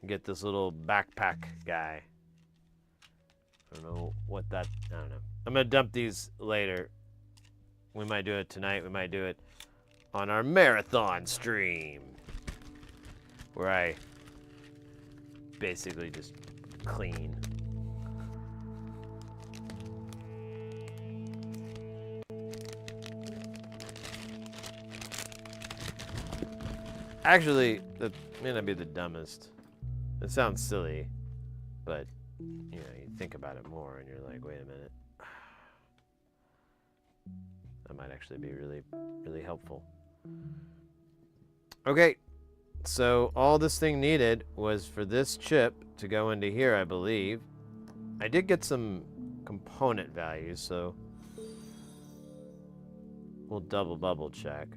Get this little backpack guy. I don't know what that... I don't know. I'm going to dump these later. We might do it tonight. We might do it on our marathon stream, where I basically just clean. Actually, that may not be the dumbest. It sounds silly, but you know, you think about it more and you're like, wait a minute. That might actually be really, really helpful. Okay. So all this thing needed was for this chip to go into here, I believe. I did get some component values, so we'll double check.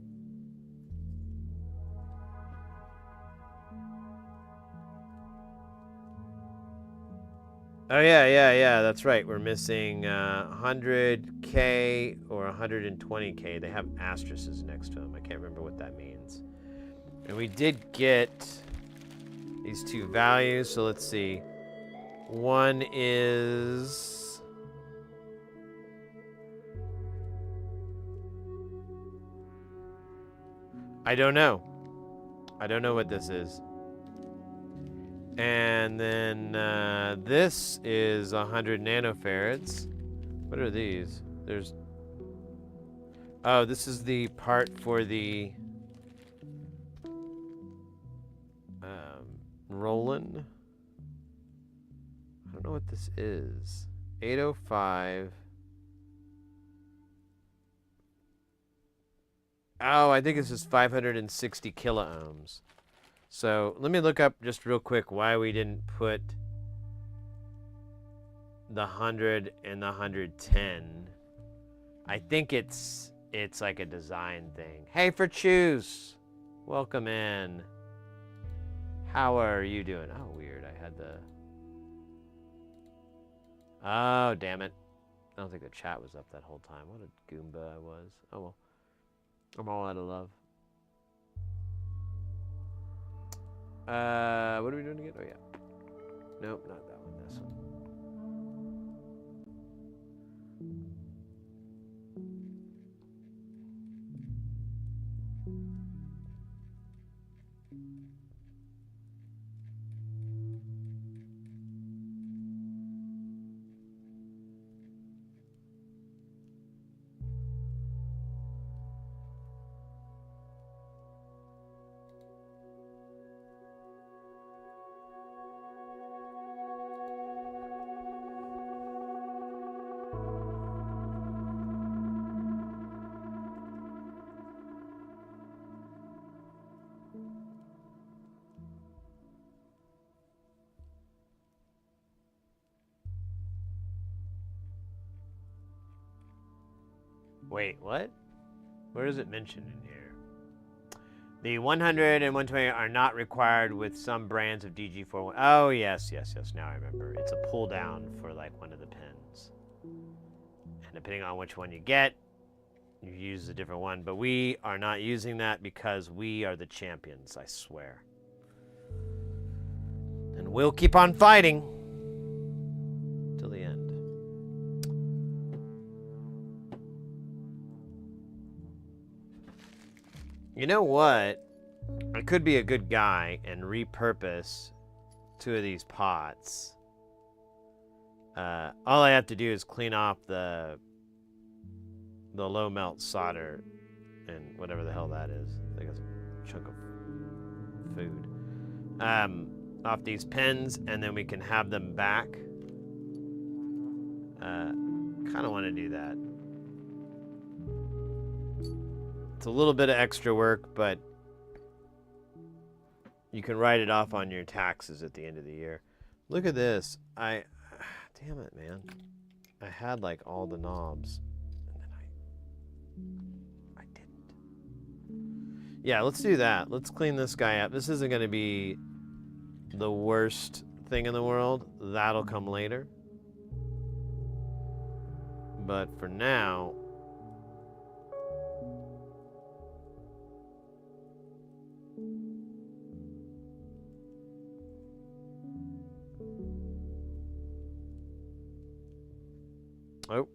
Oh yeah, that's right. We're missing 100K or 120K. They have asterisks next to them. I can't remember what that means. And we did get these 2 values, so let's see. One is... I don't know. I don't know what this is. And then this is 100 nanofarads. What are these? There's... Oh, this is the part for the... Roland. I don't know what this is. 805. Oh, I think this is 560 kiloohms. So let me look up just real quick why we didn't put the 100 and the 110. I think it's like a design thing. Hey, for choose. Welcome in. How are you doing? Oh, weird. I had the... Oh, damn it. I don't think the chat was up that whole time. What a goomba I was. Oh, well. I'm all out of love. What are we doing again? Oh, yeah. Nope, not that one. This one. Wait, what? Where is it mentioned in here? The 100 and 120 are not required with some brands of DG41. Oh, yes. Now I remember. It's a pull down for like one of the pins. And depending on which one you get, you use a different one. But we are not using that because we are the champions, I swear. And we'll keep on fighting till the end. You know what? I could be a good guy and repurpose 2 of these pots. All I have to do is clean off the low melt solder and whatever the hell that is. I think it's a chunk of food. Off these pins, and then we can have them back. Kind of want to do that. It's a little bit of extra work, but you can write it off on your taxes at the end of the year. Look at this. Damn it, man. I had like all the knobs, and then I didn't. Yeah, let's do that. Let's clean this guy up. This isn't going to be the worst thing in the world. That'll come later. But for now, oh.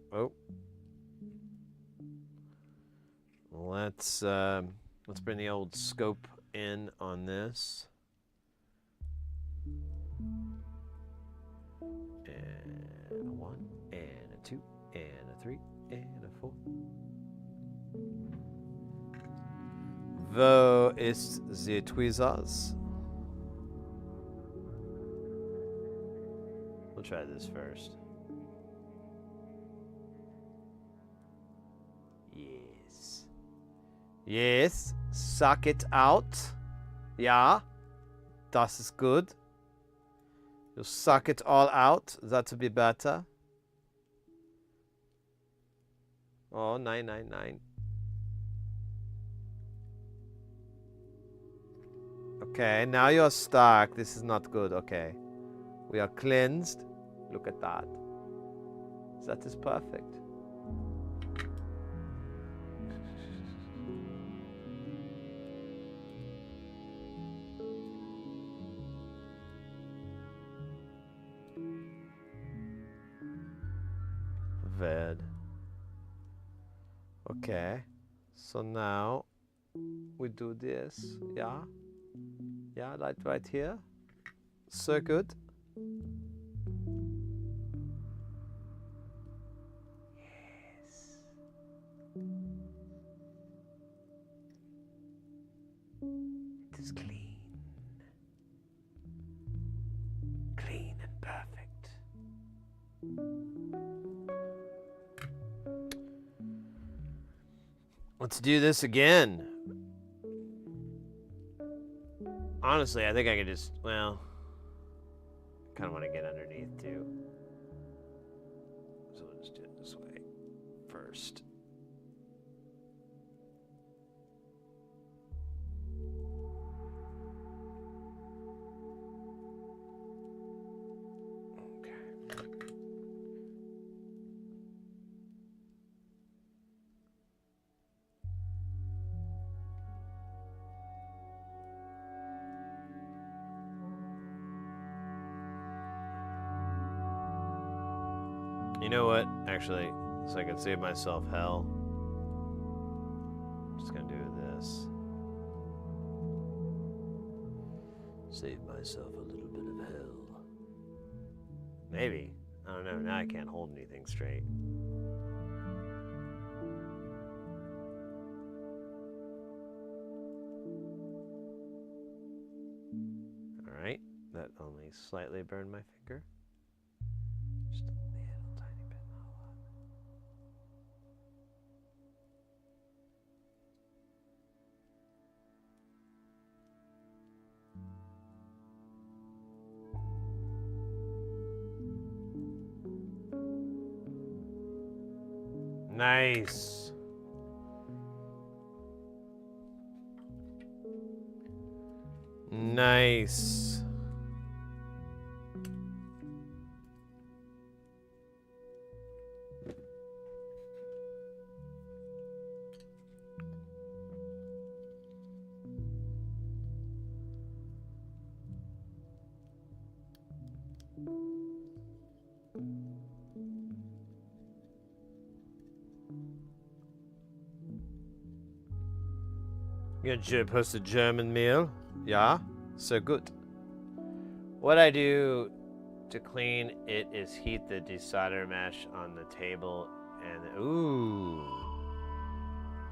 Let's bring the old scope in on this. And a 1, and a 2, and a 3, and a 4. Wo ist the tweezers? We'll try this first. Yes, suck it out. Ja, das ist good. You suck it all out. That would be better. Oh, 999. Okay, now you're stuck. This is not good. Okay. We are cleansed. Look at that. That is perfect. Ved. Okay. So now we do this. Yeah. Yeah, right here. So good. Yes. It is clean. Clean and perfect. Let's do this again. Honestly, I think I could just, well, kind of want to get underneath too. So we'll just do it this way first. You know what? Actually, so I can save myself hell, I'm just gonna do this. Save myself a little bit of hell. Maybe. I don't know. Now I can't hold anything straight. Alright. That only slightly burned my finger. Just a little tiny bit, not a lot. Nice. Nice. Good job, host a German meal. Yeah, so good. What I do to clean it is heat the desolder mesh on the table and ooh,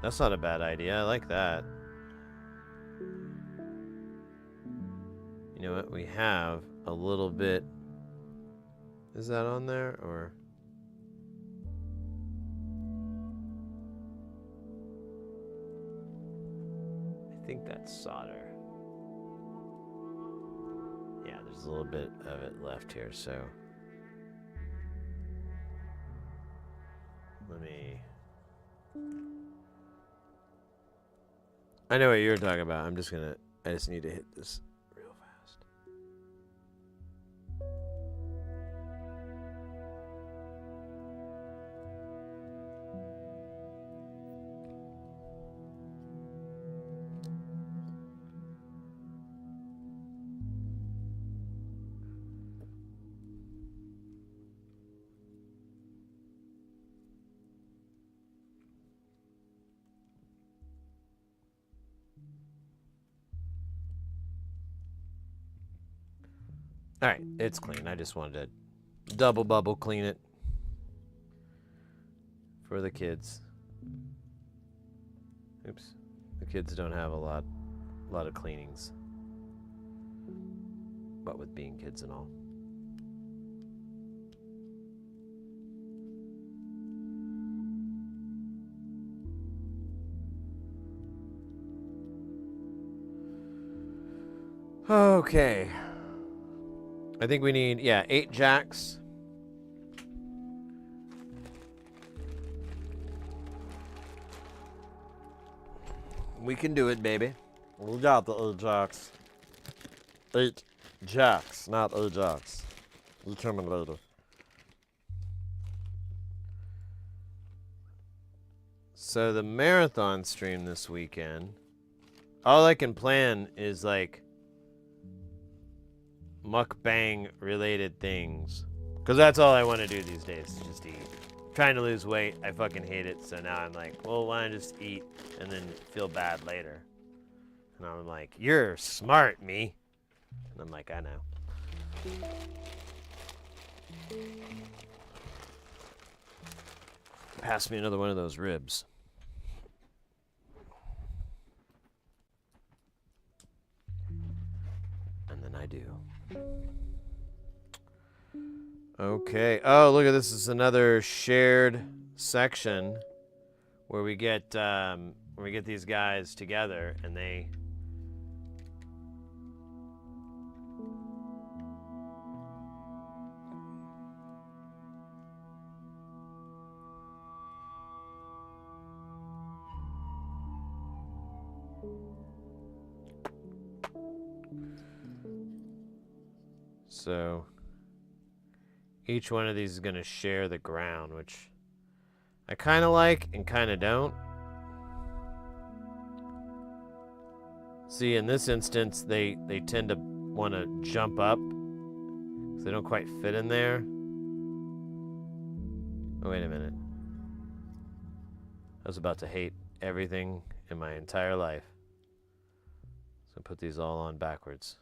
that's not a bad idea. I like that. You know what? We have a little bit. Is that on there or? I think that's solder. Yeah, there's a little bit of it left here, so let me. I know what you're talking about. I just need to hit this real fast. All right, it's clean. I just wanted to double bubble clean it for the kids. Oops, the kids don't have a lot of cleanings, but with being kids and all. Okay. I think we need, 8 jacks. We can do it, baby. We got the Ajax. 8 jacks, not Ajax. You coming later. So the marathon stream this weekend, all I can plan is like mukbang related things. Because that's all I want to do these days, is just eat. Trying to lose weight, I fucking hate it. So now I'm like, well, why don't I just eat and then feel bad later? And I'm like, you're smart, me. And I'm like, I know. Pass me another one of those ribs. And then I do. Okay. Oh, look at this. Is another shared section where we get these guys together and they. So each one of these is going to share the ground, which I kind of like and kind of don't. See, in this instance, they tend to want to jump up because they don't quite fit in there. Oh, wait a minute. I was about to hate everything in my entire life. So put these all on backwards.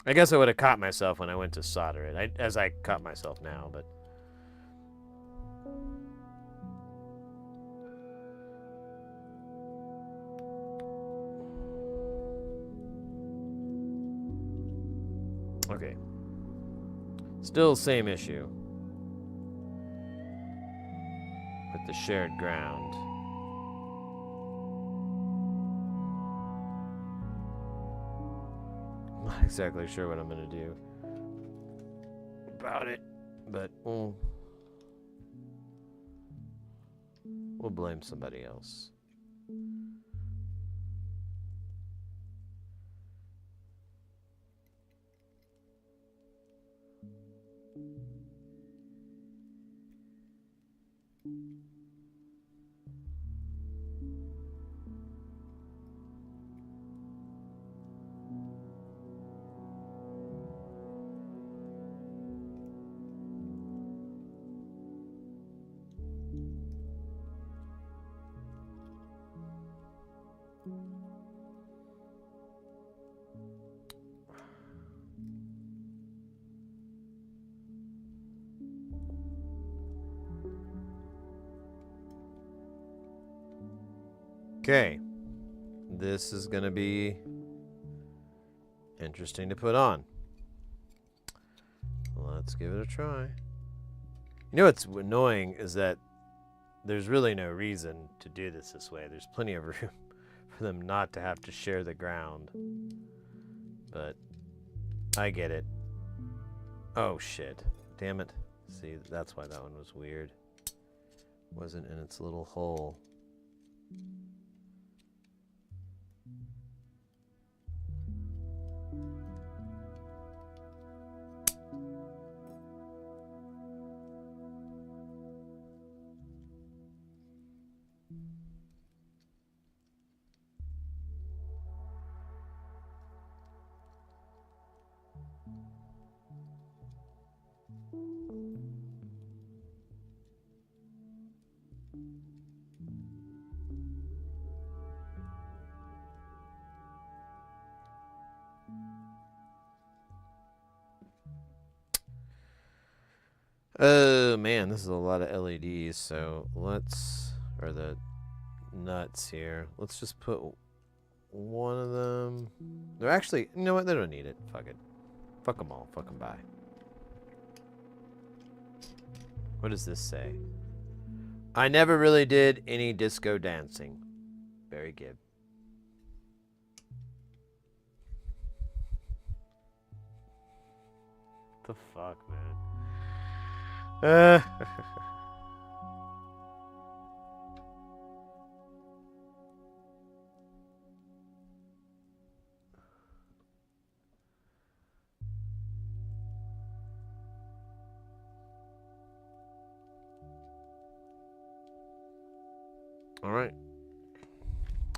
I guess I would have caught myself when I went to solder it, as I caught myself now, but. Okay. Still same issue. With the shared ground. Not exactly sure what I'm gonna do about it, but we'll blame somebody else. Okay. This is going to be interesting to put on. Let's give it a try. You know what's annoying is that there's really no reason to do this way. There's plenty of room for them not to have to share the ground. But I get it. Oh shit. Damn it. See, that's why that one was weird. Wasn't in its little hole. Oh man, this is a lot of LEDs, so let's, or the nuts here. Let's just put one of them. They're actually, you know what? They don't need it. Fuck it. Fuck them all. Fuck them by. What does this say? I never really did any disco dancing. Very good. The fuck, man. All right.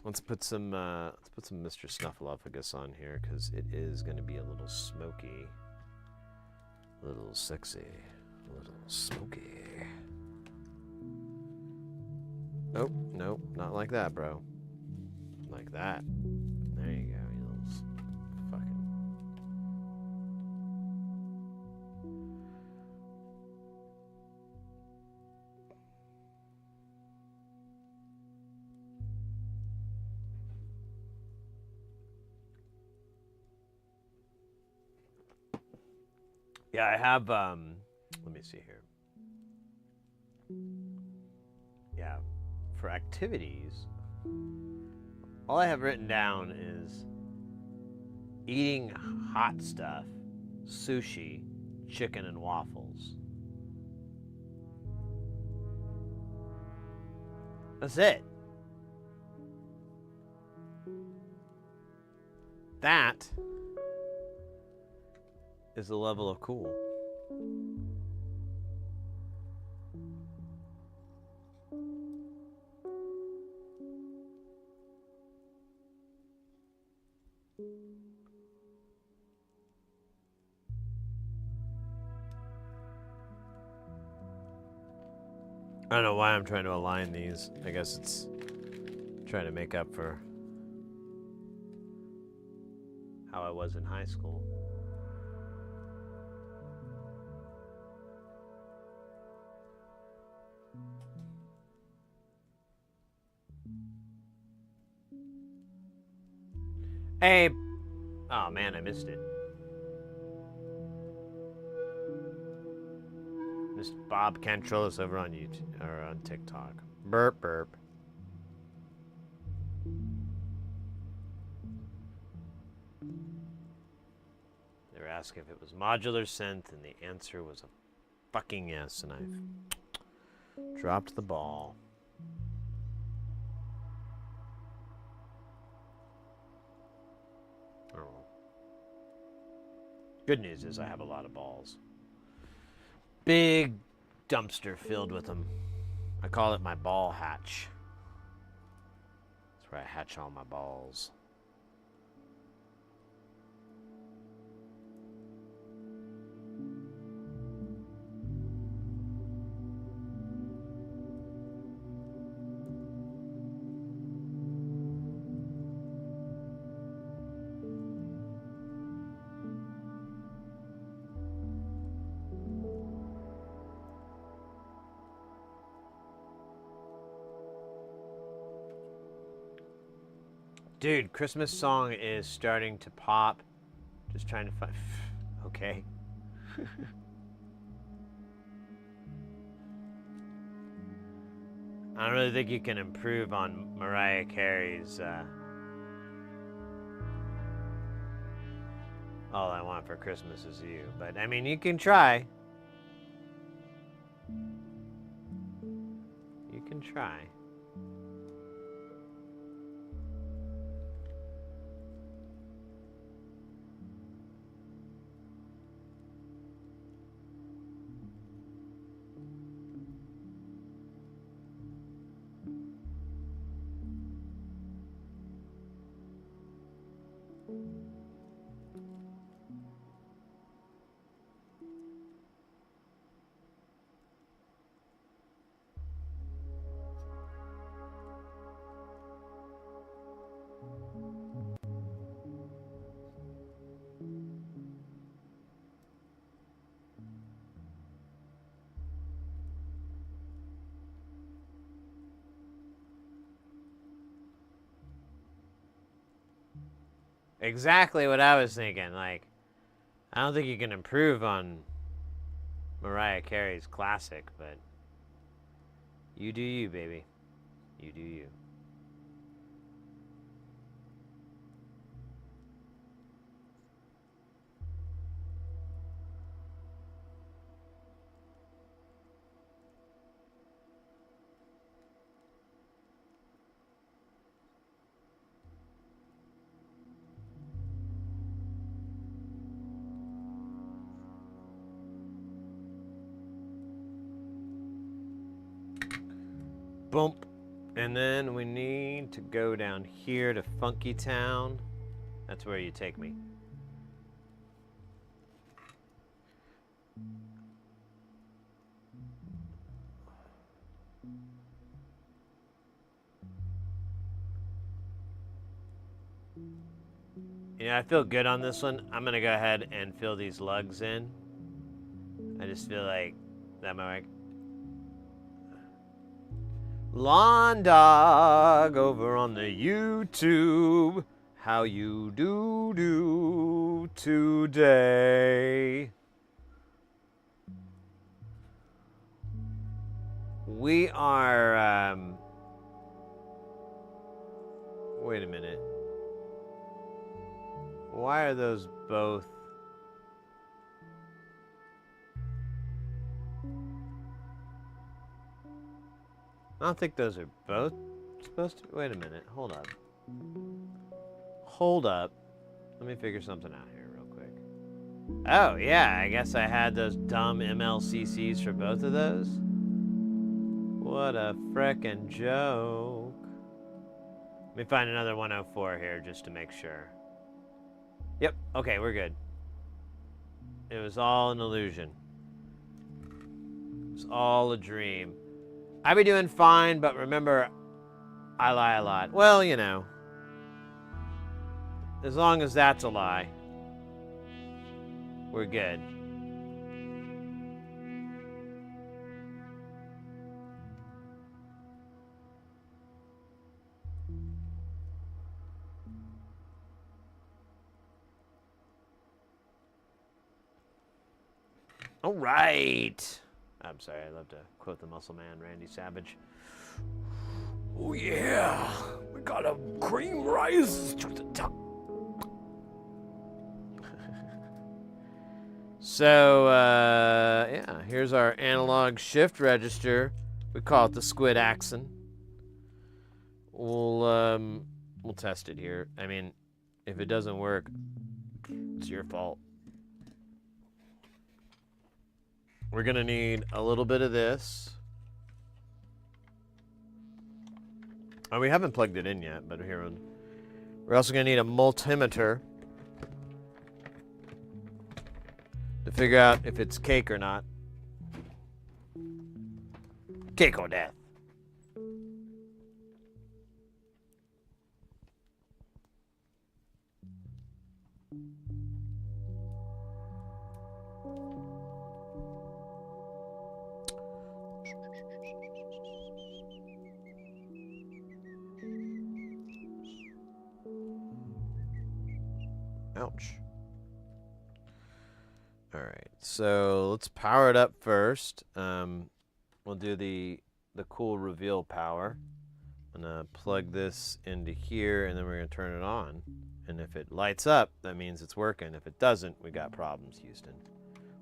Let's put some Mr. Snuffleupagus on here because it is going to be a little smoky, a little sexy, a little smoky. Nope, nope, not like that, bro. Like that. There you go, you little fucking. Yeah, I have, let me see here. Yeah, for activities, all I have written down is eating hot stuff, sushi, chicken, and waffles. That's it. That is the level of cool. I don't know why I'm trying to align these. I guess it's trying to make up for how I was in high school. Hey, oh man, I missed it. Missed Bob Cantrellis over on YouTube or on TikTok. Burp burp. They were asking if it was modular synth, and the answer was a fucking yes, and I dropped the ball. Oh. Good news is I have a lot of balls. Big dumpster filled with them. I call it my ball hatch. That's where I hatch all my balls. Dude, Christmas song is starting to pop. Just trying to find... Okay. I don't really think you can improve on Mariah Carey's, All I Want for Christmas Is You. But, I mean, you can try. You can try. Exactly what I was thinking. Like, I don't think you can improve on Mariah Carey's classic, but you do you, baby. You do you. Bump. And then we need to go down here to Funky Town. That's where you take me. Yeah, I feel good on this one. I'm gonna go ahead and fill these lugs in. I just feel like that might work. Lawn Dog over on the YouTube. How you do today? We are, wait a minute. Why are those both? I don't think those are both supposed to. Wait a minute. Hold up. Hold up. Let me figure something out here real quick. Oh, yeah. I guess I had those dumb MLCCs for both of those. What a frickin' joke. Let me find another 104 here just to make sure. Yep. Okay, we're good. It was all an illusion. It was all a dream. I'd be doing fine, but remember, I lie a lot. Well, you know, as long as that's a lie, we're good. All right. I'm sorry, I love to quote the muscle man, Randy Savage. Oh yeah, we got a cream rise to the top. So, yeah, here's our analog shift register. We call it the squid axon. We'll test it here. I mean, if it doesn't work, it's your fault. We're gonna need a little bit of this. Oh, we haven't plugged it in yet, but here we're also gonna need a multimeter to figure out if it's cake or not. Cake or death. Ouch. All right, so let's power it up first. We'll do the cool reveal power. I'm gonna plug this into here, and then we're gonna turn it on. And if it lights up, that means it's working. If it doesn't, we got problems, Houston.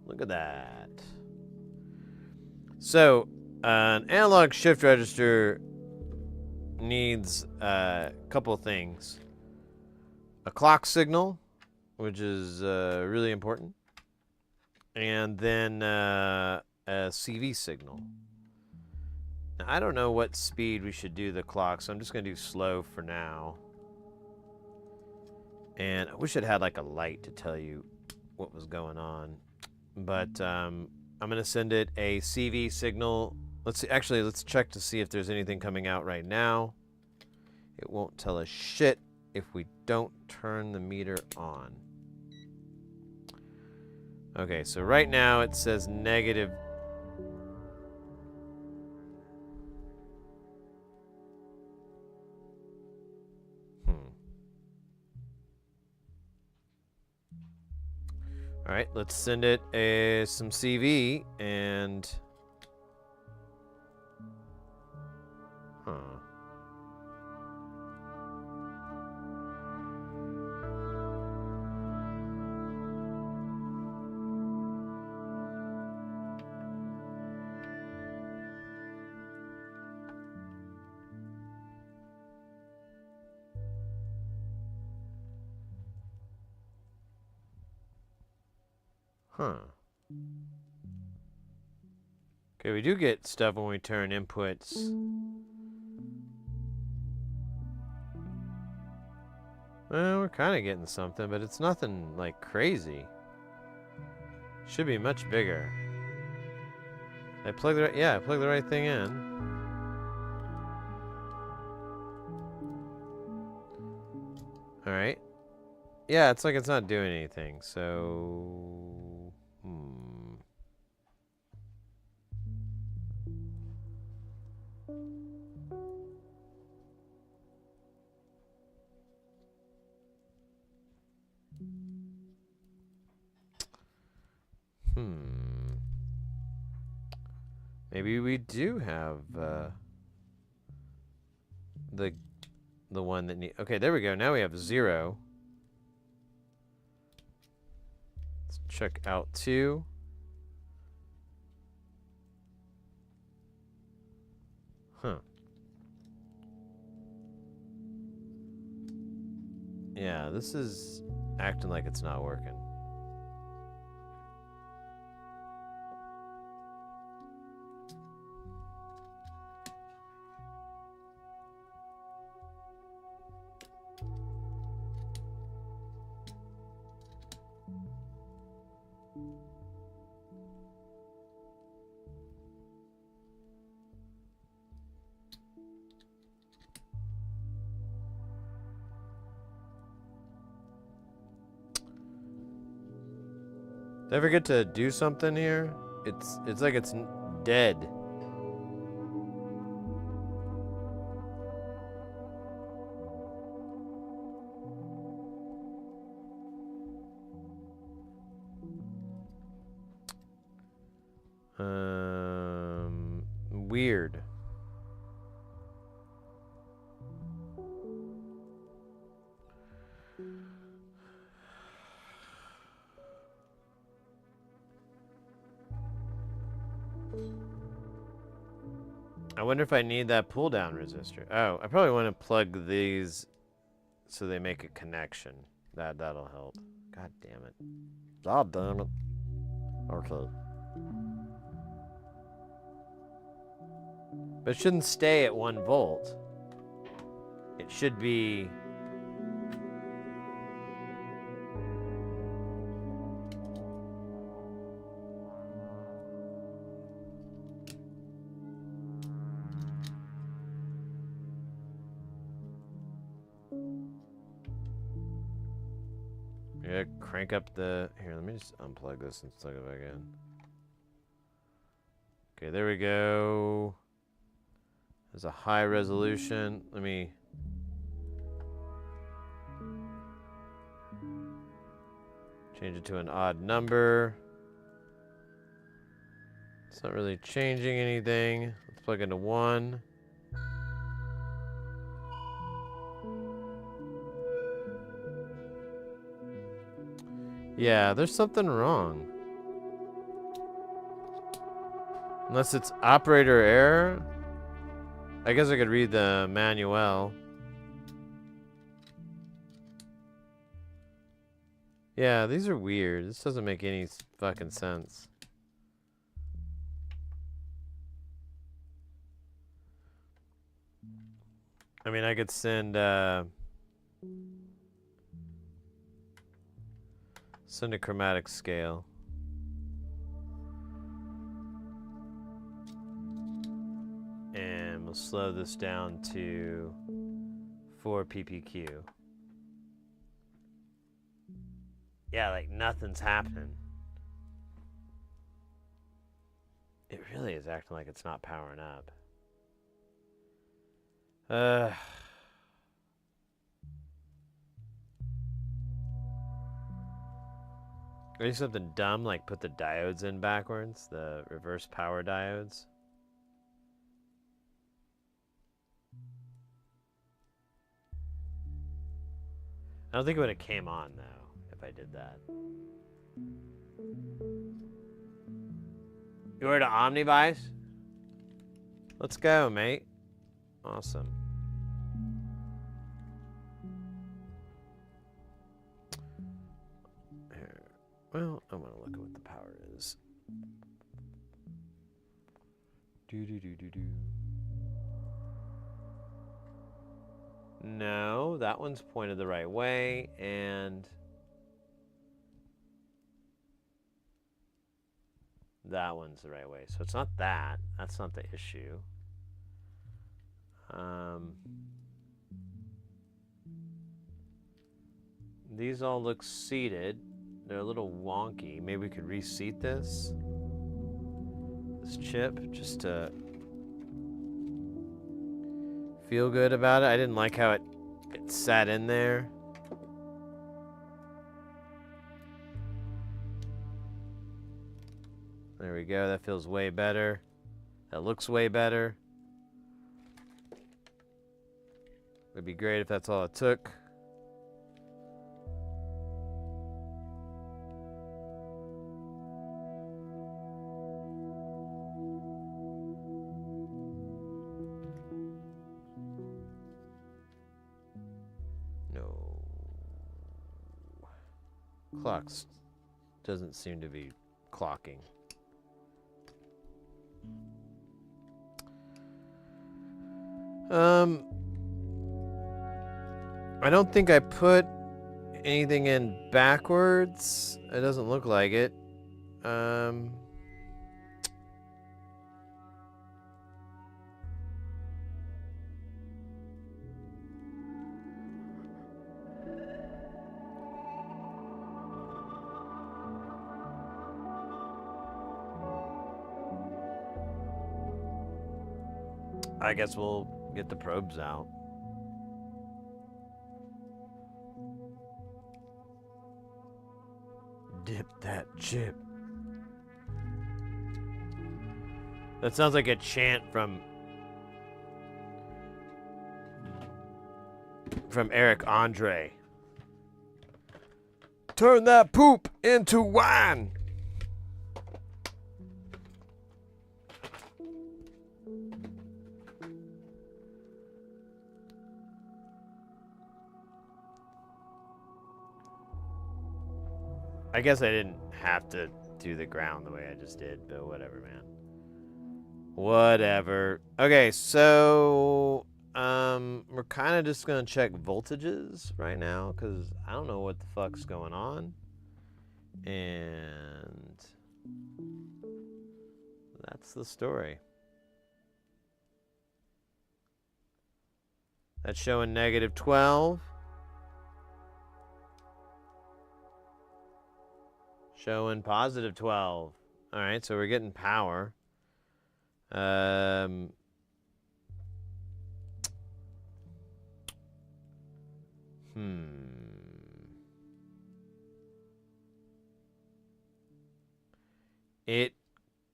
Look at that. So, an analog shift register needs a couple things. A clock signal, which is really important, and then a CV signal. Now, I don't know what speed we should do the clock, so I'm just going to do slow for now. And I wish it had like a light to tell you what was going on. But I'm going to send it a CV signal. Let's see, actually, let's check to see if there's anything coming out right now. It won't tell us shit if we don't turn the meter on. Okay, so right now it says negative. All right, let's send it some CV and. Huh. Huh. Okay, we do get stuff when we turn inputs. Well, we're kind of getting something, but it's nothing like crazy. Should be much bigger. I plugged the right, yeah, I plugged the right thing in. All right. Yeah, it's like it's not doing anything. So, Maybe we do have the one that need. Okay, there we go. Now we have 0. Let's check out 2. Huh. Yeah, this is acting like it's not working. Did I ever get to do something here? It's like it's dead. Weird. I wonder if I need that pull down resistor. Oh, I probably want to plug these so they make a connection. That'll help. God damn it. God damn it. Okay. But it shouldn't stay at 1 volt. it should be... Yeah, crank up the... Here, let me just unplug this and plug it back in. Okay, there we go. There's a high resolution. Let me... change it to an odd number. It's not really changing anything. Let's plug into 1. Yeah, there's something wrong. Unless it's operator error. I guess I could read the manual. Yeah, these are weird. This doesn't make any fucking sense. I mean, I could send a chromatic scale. And we'll slow this down to 4 ppq. Yeah, like nothing's happening. It really is acting like it's not powering up. Maybe something dumb like put the diodes in backwards, the reverse power diodes. I don't think it would have came on though if I did that. You ordered an Omnivice? Let's go, mate. Awesome. Here. Well, I want to look at what the power is. No, that one's pointed the right way, and that one's the right way. So it's not that. That's not the issue. These all look seated. They're a little wonky. Maybe we could reseat this chip just to feel good about it. I didn't like how it sat in there. There we go. That feels way better. That looks way better. Would be great if that's all it took. No. Clocks doesn't seem to be clocking. I don't think I put anything in backwards. It doesn't look like it. I guess we'll get the probes out. Dip that chip. That sounds like a chant from Eric Andre. Turn that poop into wine. I guess I didn't have to do the ground the way I just did, but whatever, man. Whatever. Okay, so we're kind of just gonna check voltages right now because I don't know what the fuck's going on, and that's the story. That's showing negative 12. Showing positive 12. All right, so we're getting power. It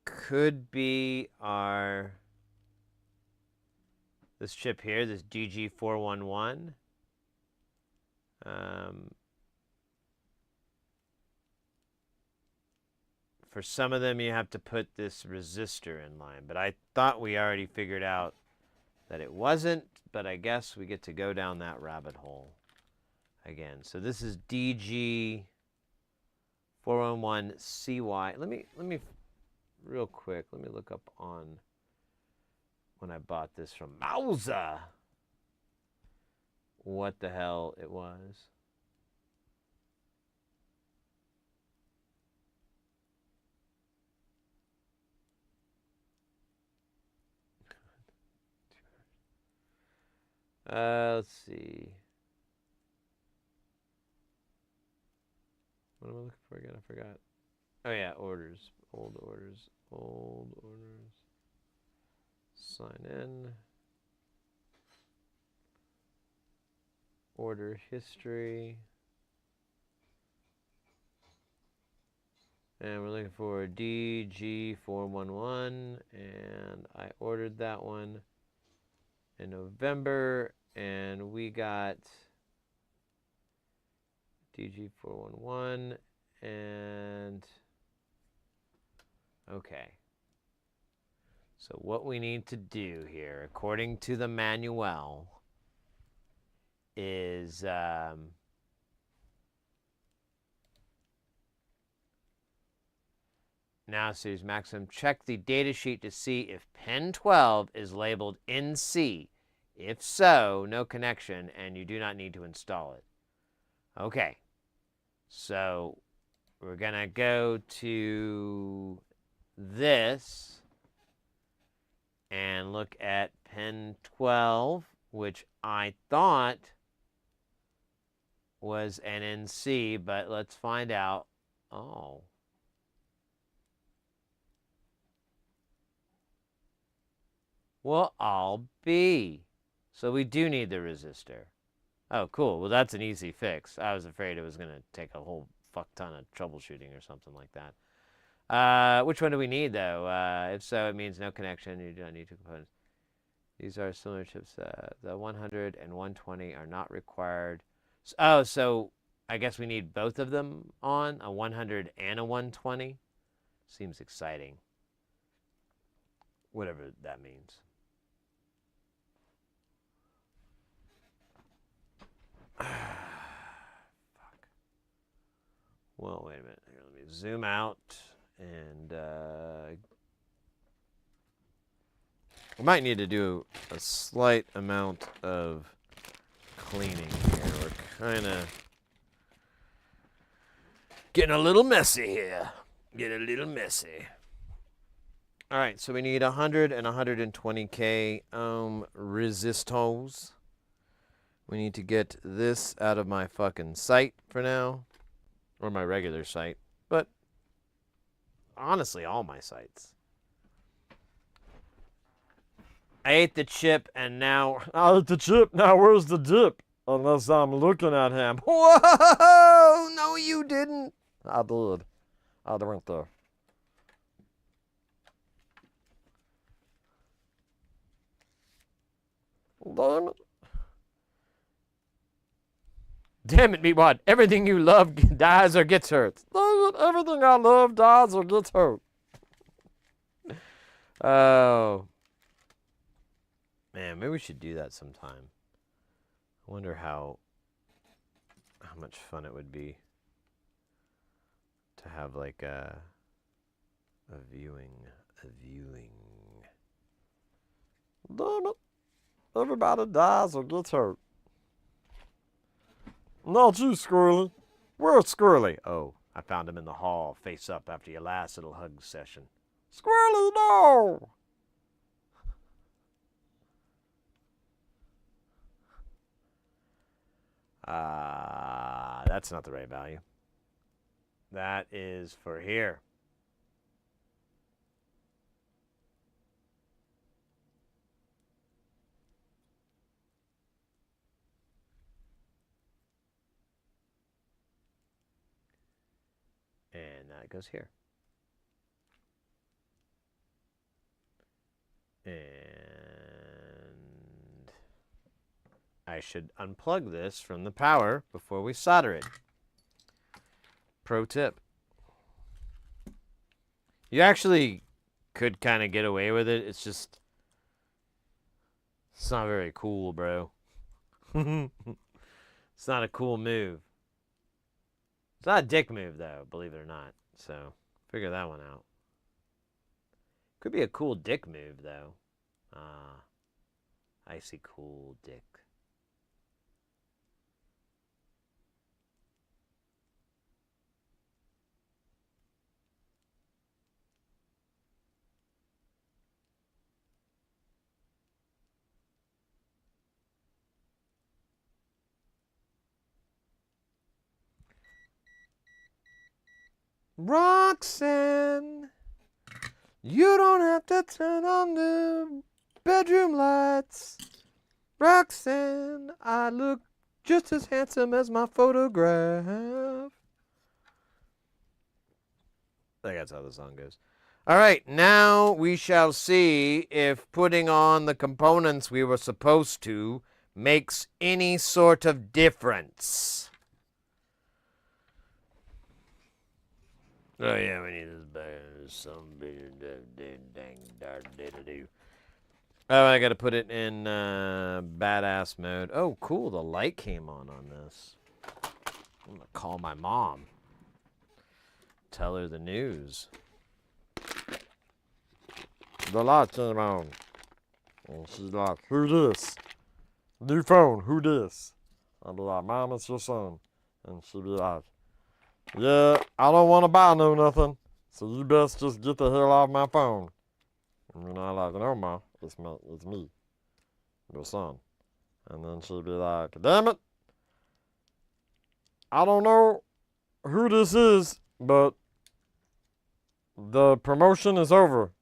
could be this chip here, this DG411. For some of them, you have to put this resistor in line, but I thought we already figured out that it wasn't, but I guess we get to go down that rabbit hole again. So this is DG411CY. Let me real quick, let me look up on when I bought this from Mauser what the hell it was. Let's see. What am I looking for again? I forgot. Oh yeah, orders. Old orders. Old orders. Sign in. Order history. And we're looking for DG411. And I ordered that one in November. And we got DG411 and okay. So what we need to do here, according to the manual, is now series maximum. Check the datasheet to see if pin 12 is labeled NC. If so, no connection, and you do not need to install it. Okay, so we're going to go to this and look at pin 12, which I thought was an NC, but let's find out. Oh. Well, I'll be. So we do need the resistor. Oh, cool. Well, that's an easy fix. I was afraid it was going to take a whole fuck ton of troubleshooting or something like that. Which one do we need, though? If so, it means no connection. You don't need two components. These are similar chips. The 100 and 120 are not required. Oh, so I guess we need both of them on, a 100 and a 120. Seems exciting. Whatever that means. Fuck. Well, wait a minute. Here, let me zoom out and we might need to do a slight amount of cleaning here. We're kind of getting a little messy here. Getting a little messy. All right, so we need 100 and 120K resistors. We need to get this out of my fucking site for now. Or my regular site. But honestly, all my sites. I ate the chip and now... I ate the chip, now where's the dip? Unless I'm looking at him. Whoa! No, you didn't. I did. I went there. Damn it. Damn it, Meatwad. Everything you love dies or gets hurt. Damn it. Everything I love dies or gets hurt. Oh. Man, maybe we should do that sometime. I wonder how much fun it would be to have like a viewing. Damn it. Everybody dies or gets hurt. Not you, Squirrely. Where's Squirrely? Oh, I found him in the hall, face up after your last little hug session. Squirrely, no! That's not the right value. That is for here. And that goes here. And I should unplug this from the power before we solder it. Pro tip. You actually could kind of get away with it. It's just, it's not very cool, bro. It's not a cool move. It's not a dick move, though, believe it or not. So, figure that one out. Could be a cool dick move, though. I see cool dick. Roxanne, you don't have to turn on the bedroom lights. Roxanne, I look just as handsome as my photograph. I think that's how the song goes. All right, now we shall see if putting on the components we were supposed to makes any sort of difference. Oh yeah, we need this back. Some dang. Oh, I gotta put it in badass mode. Oh, cool, the light came on this. I'm gonna call my mom. Tell her the news. The light came on. And she's like, who this? New phone, who this? I'll be like, Mom, it's your son. And she'll be like, yeah, I don't want to buy no nothing. So you best just get the hell off my phone. And then I like, no, Ma, it's me, your son. And then she'll be like, damn it. I don't know who this is, but the promotion is over.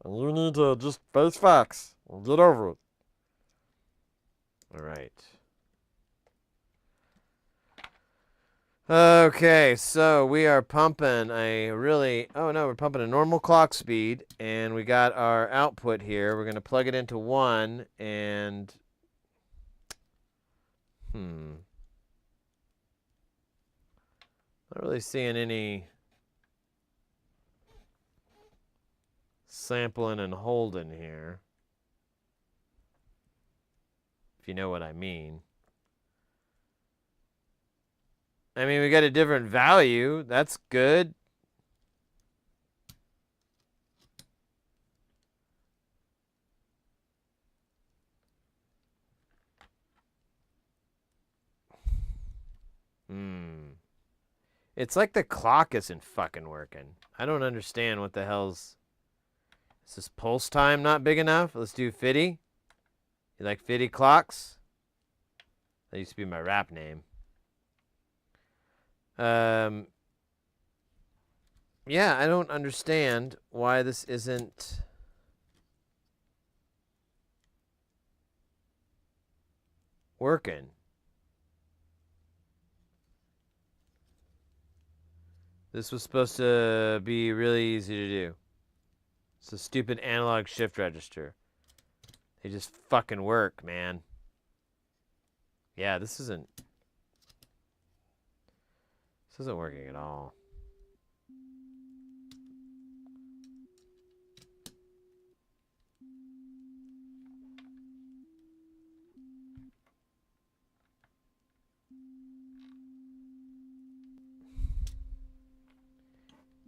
And you need to just face facts and get over it. All right. Okay, so we are pumping we're pumping a normal clock speed, and we got our output here. We're going to plug it into 1, and not really seeing any sampling and holding here, if you know what I mean. I mean, we got a different value. That's good. It's like the clock isn't fucking working. I don't understand what the hell's... Is this pulse time not big enough? Let's do Fitty. You like Fitty clocks? That used to be my rap name. Yeah, I don't understand why this isn't working. This was supposed to be really easy to do. It's a stupid analog shift register. They just fucking work, man. Yeah, this isn't working at all.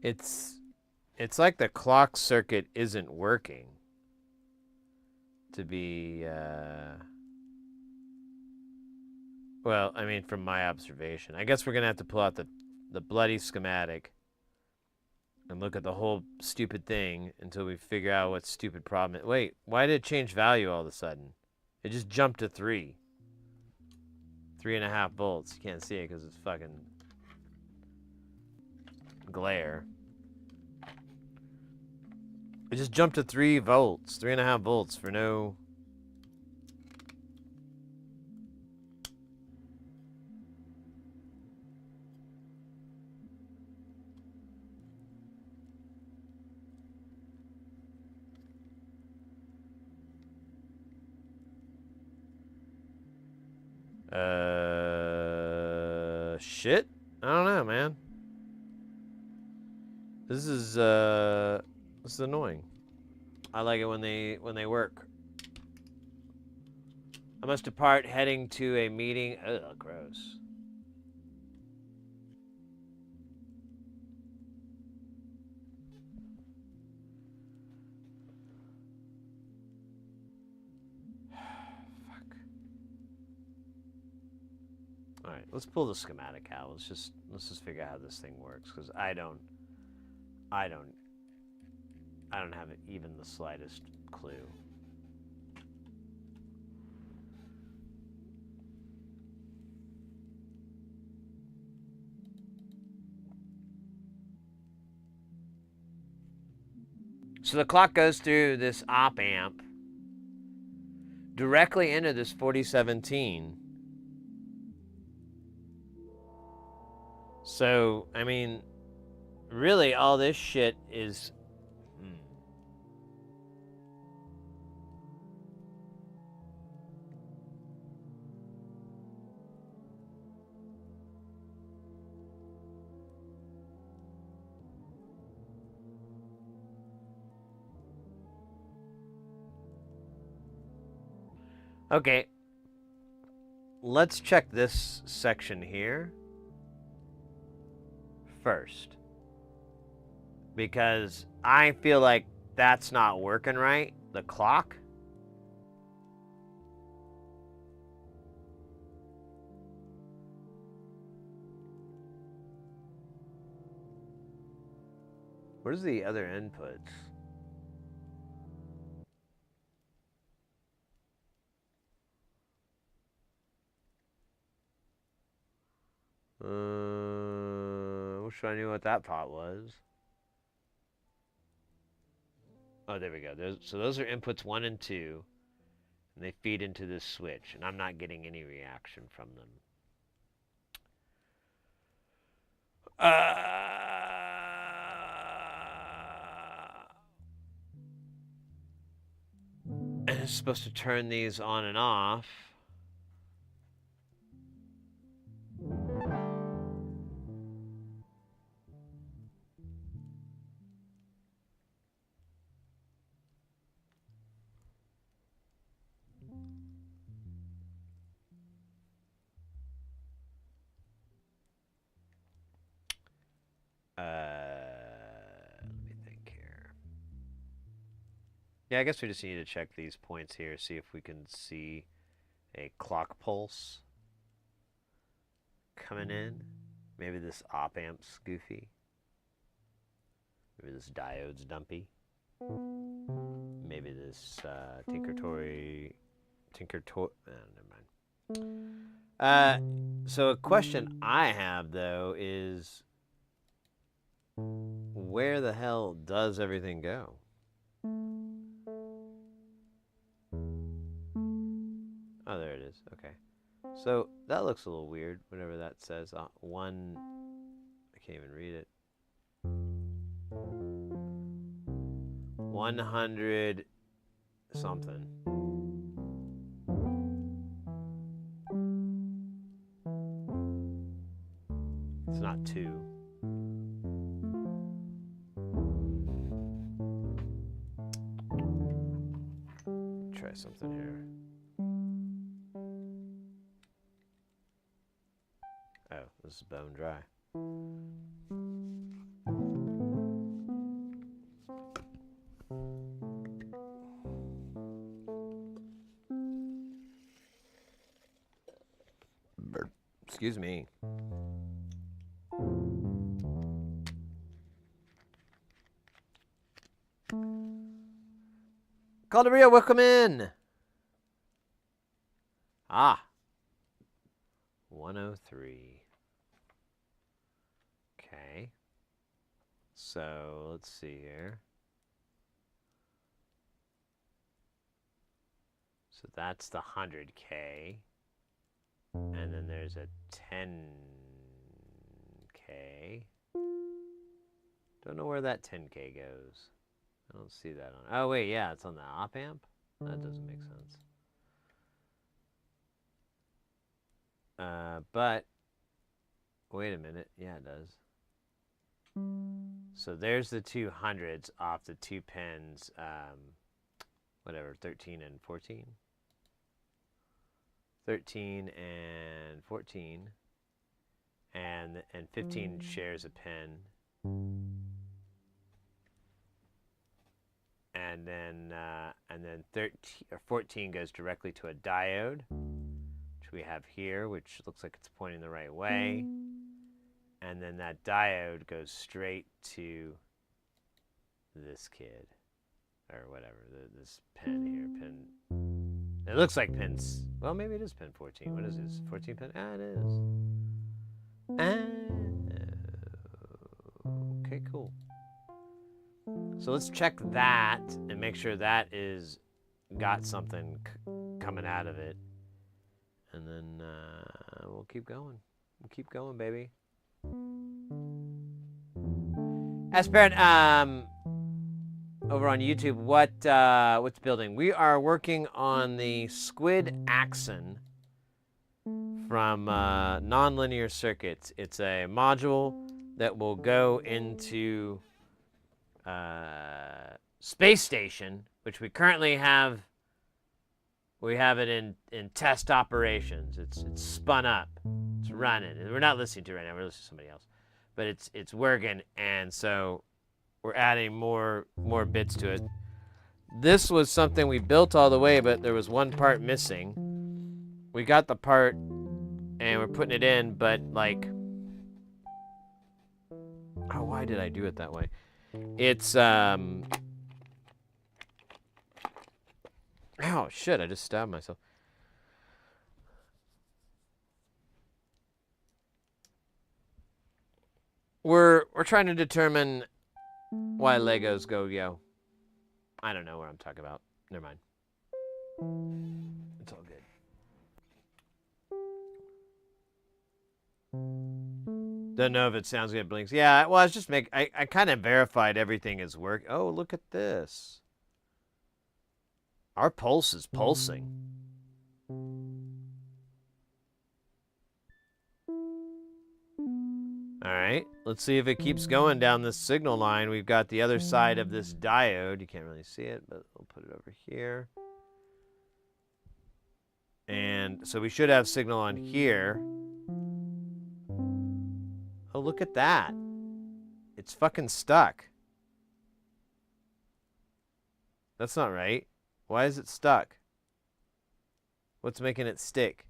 It's like the clock circuit isn't working. to be, well, I mean, from my observation. I guess we're going to have to pull out the bloody schematic and look at the whole stupid thing until we figure out what stupid problem it. Wait, why did it change value all of a sudden? It just jumped to 3. 3.5 volts. You can't see it because it's fucking glare. It just jumped to 3 volts. 3.5 volts for no... Shit? I don't know, man. This is annoying. I like it when they work. I must depart, heading to a meeting. Ugh, gross. All right, let's pull the schematic out. Let's just figure out how this thing works, because I don't have even the slightest clue. So the clock goes through this op amp directly into this 4017. So, I mean, really all this shit is... Okay. Let's check this section here first, because I feel like that's not working right. The clock. Where's the other inputs? Wish I knew what that pot was. Oh, there we go. So those are inputs 1 and 2, and they feed into this switch, and I'm not getting any reaction from them. And it's supposed to turn these on and off. Let me think here. Yeah, I guess we just need to check these points here, see if we can see a clock pulse coming in. Maybe this op amp's goofy. Maybe this diode's dumpy. Maybe this Tinker Toy. Never mind. So a question I have though is, where the hell does everything go? Oh, there it is. Okay. So that looks a little weird, whatever that says. One, I can't even read it. 100 something. It's not 2. Try something here. Oh, this is bone dry. Excuse me. Calderia, welcome in. Ah. 103. Okay. So, let's see here. So that's the 100K. And then there's a 10K. Don't know where that 10K goes. I don't see that on. Oh, wait, yeah, it's on the op amp? That doesn't make sense. But, wait a minute. Yeah, it does. So there's the 200s off the 2 pins, whatever, 13 and 14. 13 and 14. And 15 shares a pin. And then 13 or 14 goes directly to a diode, which we have here, which looks like it's pointing the right way. And then that diode goes straight to this kid, or whatever, this pin here, pin. It looks like pins. Well, maybe it is pin 14. What is this? 14 pin? Ah, it is. Okay, cool. So let's check that and make sure that is got something coming out of it, and then we'll keep going. We'll keep going, baby. Aspirant, over on YouTube, what's building? We are working on the Squid Axon from Nonlinear Circuits. It's a module that will go into space station, which we currently have. We have it in test operations. It's spun up. It's running. We're not listening to it right now. We're listening to somebody else, but it's working, and so we're adding more bits to it. This was something we built all the way, but there was one part missing. We got the part, and we're putting it in, but like, oh, why did I do it that way? It's oh shit! I just stabbed myself. We're trying to determine why Legos go yo. I don't know what I'm talking about. Never mind. It's all good. Don't know if it sounds good. Blinks. Yeah. Well, I was just I kind of verified everything is work. Oh, look at this. Our pulse is pulsing. All right, let's see if it keeps going down this signal line. We've got the other side of this diode. You can't really see it, but we'll put it over here. And so we should have signal on here. Oh, look at that. It's fucking stuck. That's not right. Why is it stuck? What's making it stick?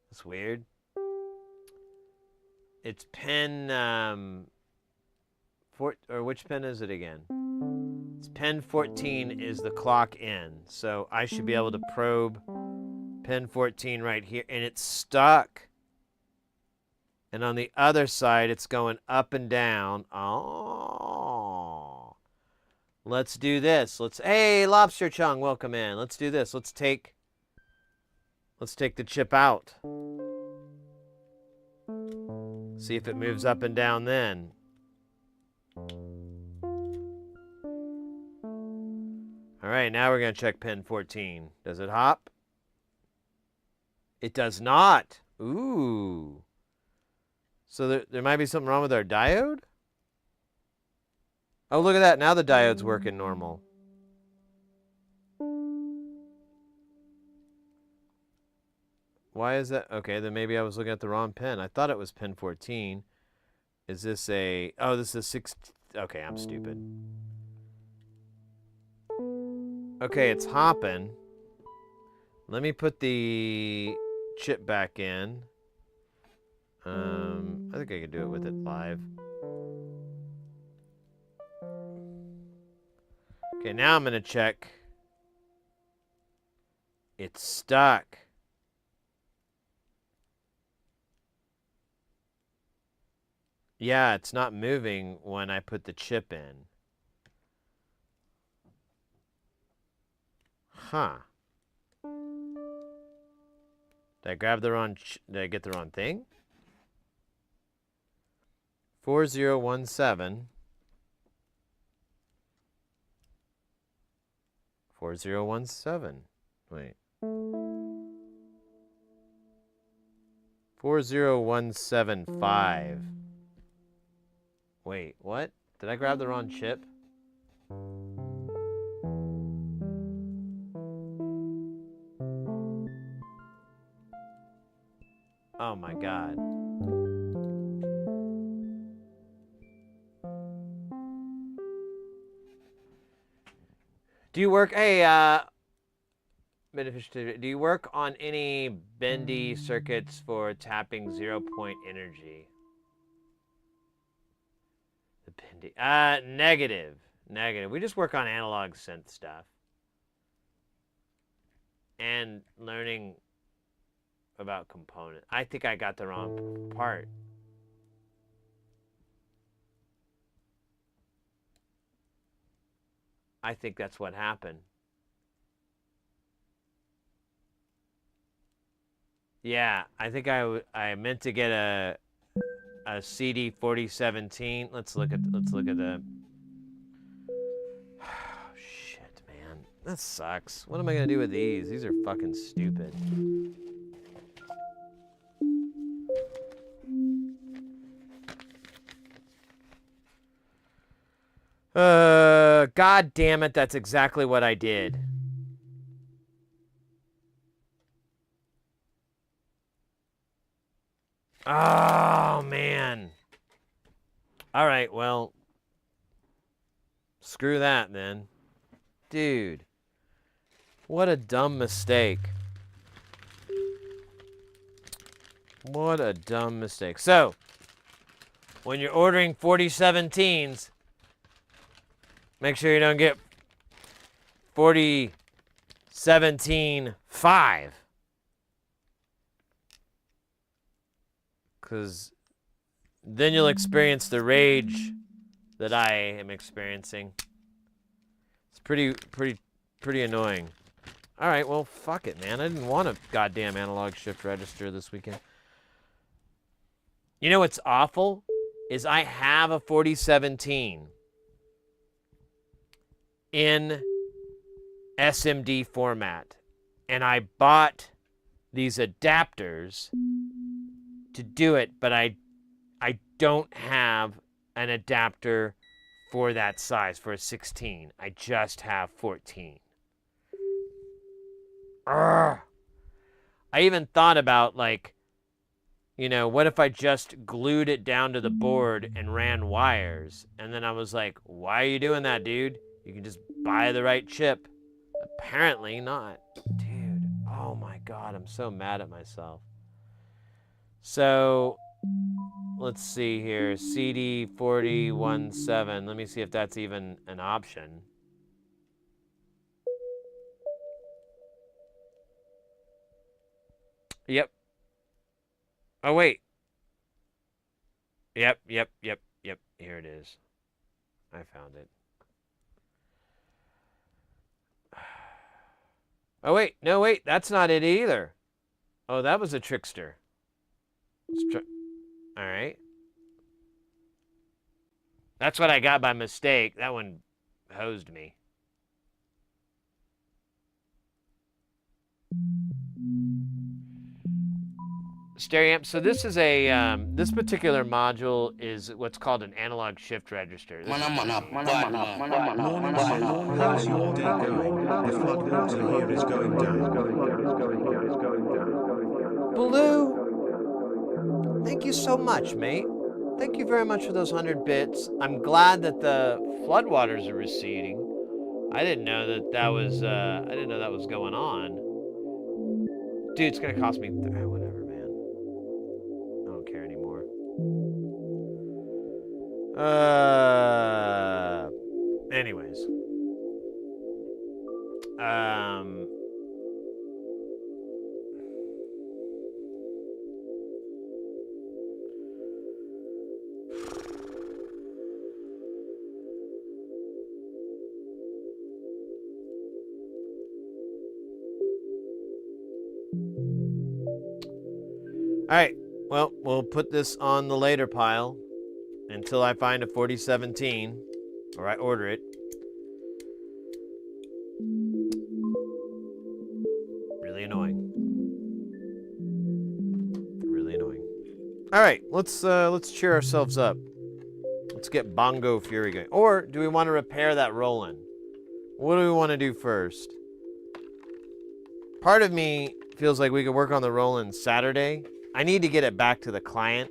That's weird. It's pin or which pin is it again? It's pin 14 is the clock in. So I should be able to probe pin 14 right here, and it's stuck. And on the other side, it's going up and down. Oh. Let's do this. Hey, Lobster Chung, welcome in. Let's do this. Let's take the chip out. See if it moves up and down then. All right, now we're going to check pin 14. Does it hop? It does not. Ooh. So there might be something wrong with our diode? Oh, look at that. Now the diode's working normal. Why is that? Okay, then maybe I was looking at the wrong pin. I thought it was pin 14. Is this a... Oh, this is 6... Okay, I'm stupid. Okay, it's hopping. Let me put the chip back in. I think I can do it with it live. Okay, now I'm gonna check. It's stuck. Yeah, it's not moving when I put the chip in. Huh. Did I grab the wrong... Did I get the wrong thing? 4017. 4017. Wait. 40175. Wait, what? Did I grab the wrong chip? Oh my god. Do you work... Hey, do you work on any bendy circuits for tapping 0-point energy? The bendy... negative. Negative. We just work on analog synth stuff. And learning about component. I think I got the wrong part. I think that's what happened. Yeah, I think I meant to get a CD 4017. Let's look at the... Oh, shit, man. That sucks. What am I gonna do with these? These are fucking stupid. God damn it, that's exactly what I did. Oh, man. All right, well, screw that then. Dude, what a dumb mistake. What a dumb mistake. So, when you're ordering 4017s, make sure you don't get 4017.5. Because then you'll experience the rage that I am experiencing. It's pretty annoying. All right, well, fuck it, man. I didn't want a goddamn analog shift register this weekend. You know what's awful? Is I have a 4017 in SMD format. And I bought these adapters to do it, but I don't have an adapter for that size, for a 16. I just have 14. Urgh. I even thought about, like, you know, what if I just glued it down to the board and ran wires? And then I was like, why are you doing that, dude? You can just buy the right chip. Apparently not. Dude, oh my God, I'm so mad at myself. So, let's see here. CD 4017. Let me see if that's even an option. Yep. Oh, wait. Yep. Here it is. I found it. Oh, wait. No, wait. That's not it either. Oh, that was a trickster. Let's try. All right. That's what I got by mistake. That one hosed me. Stereo amp. So this is a this particular module is what's called an analog shift register. How's your day going? The floodwater here is going down. Blue, thank you so much, mate. Thank you very much for those 100 bits. I'm glad that the floodwaters are receding. I didn't know that was I didn't know that was going on. Dude, it's gonna cost me whatever, man. I don't care anymore. Anyways. All right. Well, we'll put this on the later pile until I find a 4017 or I order it. Really annoying. Really annoying. All right, let's cheer ourselves up. Let's get Bongo Fury going. Or do we want to repair that Roland? What do we want to do first? Part of me feels like we could work on the Roland Saturday. I need to get it back to the client,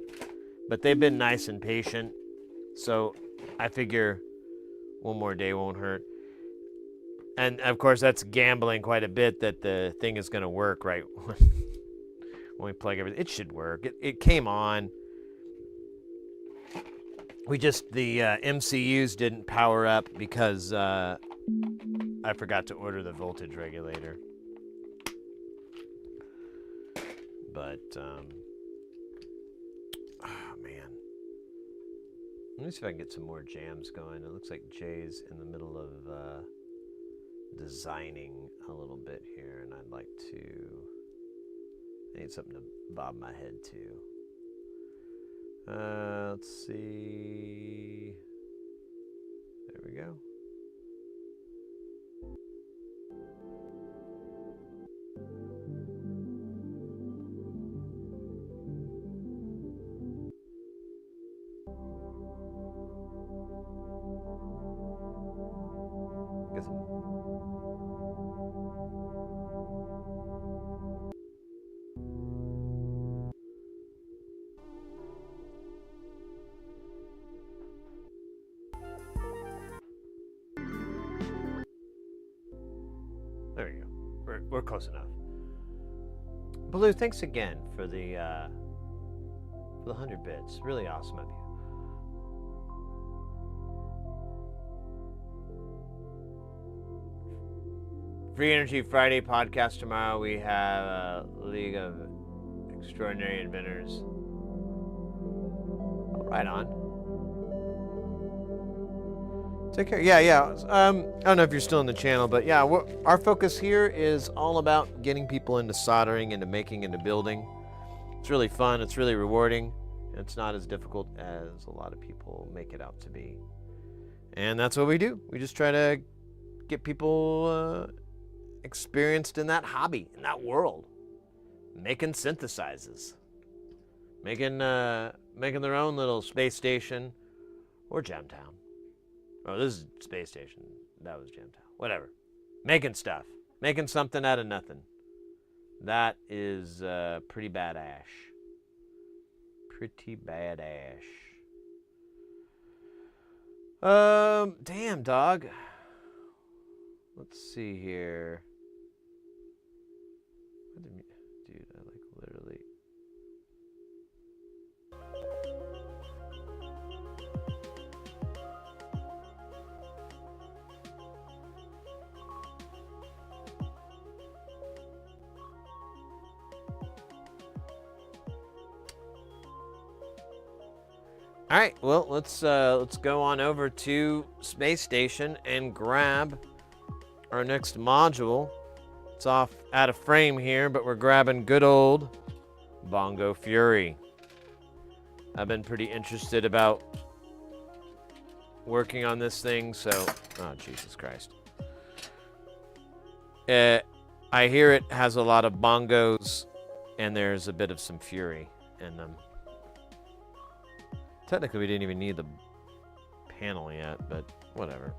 but they've been nice and patient. So I figure one more day won't hurt. And of course, that's gambling quite a bit that the thing is going to work right when we plug everything. It should work. It came on. We just, the MCUs didn't power up because I forgot to order the voltage regulator. But, oh man. Let me see if I can get some more jams going. It looks like Jay's in the middle of designing a little bit here, and I'd like to, I need something to bob my head to. Let's see. There we go. There we go. We're close enough. Blue, thanks again for the 100 bits. Really awesome of you. Free Energy Friday podcast tomorrow. We have League of Extraordinary Inventors. Right on. Take care. Yeah. I don't know if you're still in the channel, but yeah, our focus here is all about getting people into soldering, into making, into building. It's really fun. It's really rewarding. And it's not as difficult as a lot of people make it out to be. And that's what we do. We just try to get people experienced in that hobby, in that world, making synthesizers, making their own little space station or Jamtown. Oh, this is Space Station. That was Jamtown. Whatever. Making stuff. Making something out of nothing. That is pretty badass. Pretty badass. Damn, dog. Let's see here. Dude, I like literally... All right, well, let's go on over to Space Station and grab our next module. It's off out of frame here, but we're grabbing good old Bongo Fury. I've been pretty interested about working on this thing, so oh Jesus Christ. I hear it has a lot of bongos, and there's a bit of some fury in them. Technically, we didn't even need the panel yet, but whatever.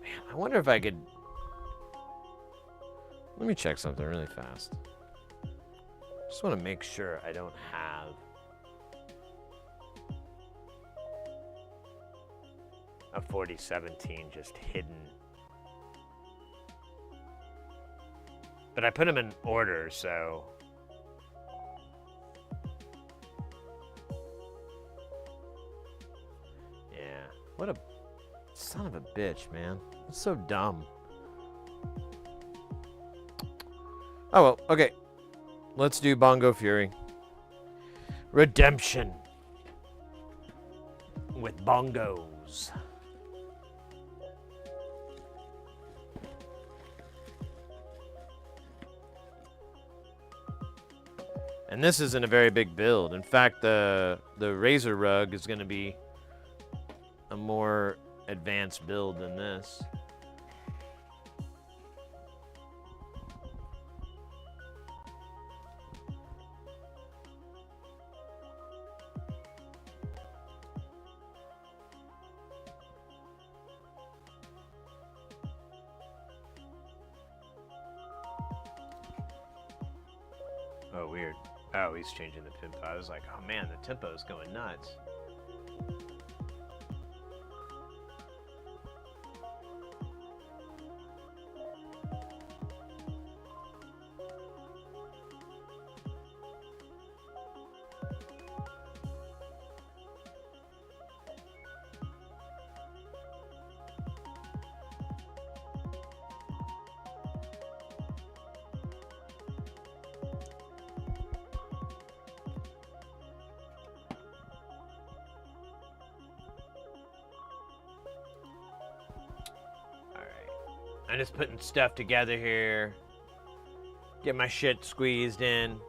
Man, I wonder if I could... Let me check something really fast. Just want to make sure I don't have... a 4017 just hidden. But I put them in order, so... Yeah. What a son of a bitch, man. It's so dumb. Oh, well, okay. Let's do Bongo Fury. Redemption. With bongos. And this isn't a very big build. In fact, the Razor Rug is going to be a more advanced build than this. Oh, weird. Oh, he's changing the tempo. I was like, oh man, the tempo is going nuts. I'm just putting stuff together here. Get my shit squeezed in.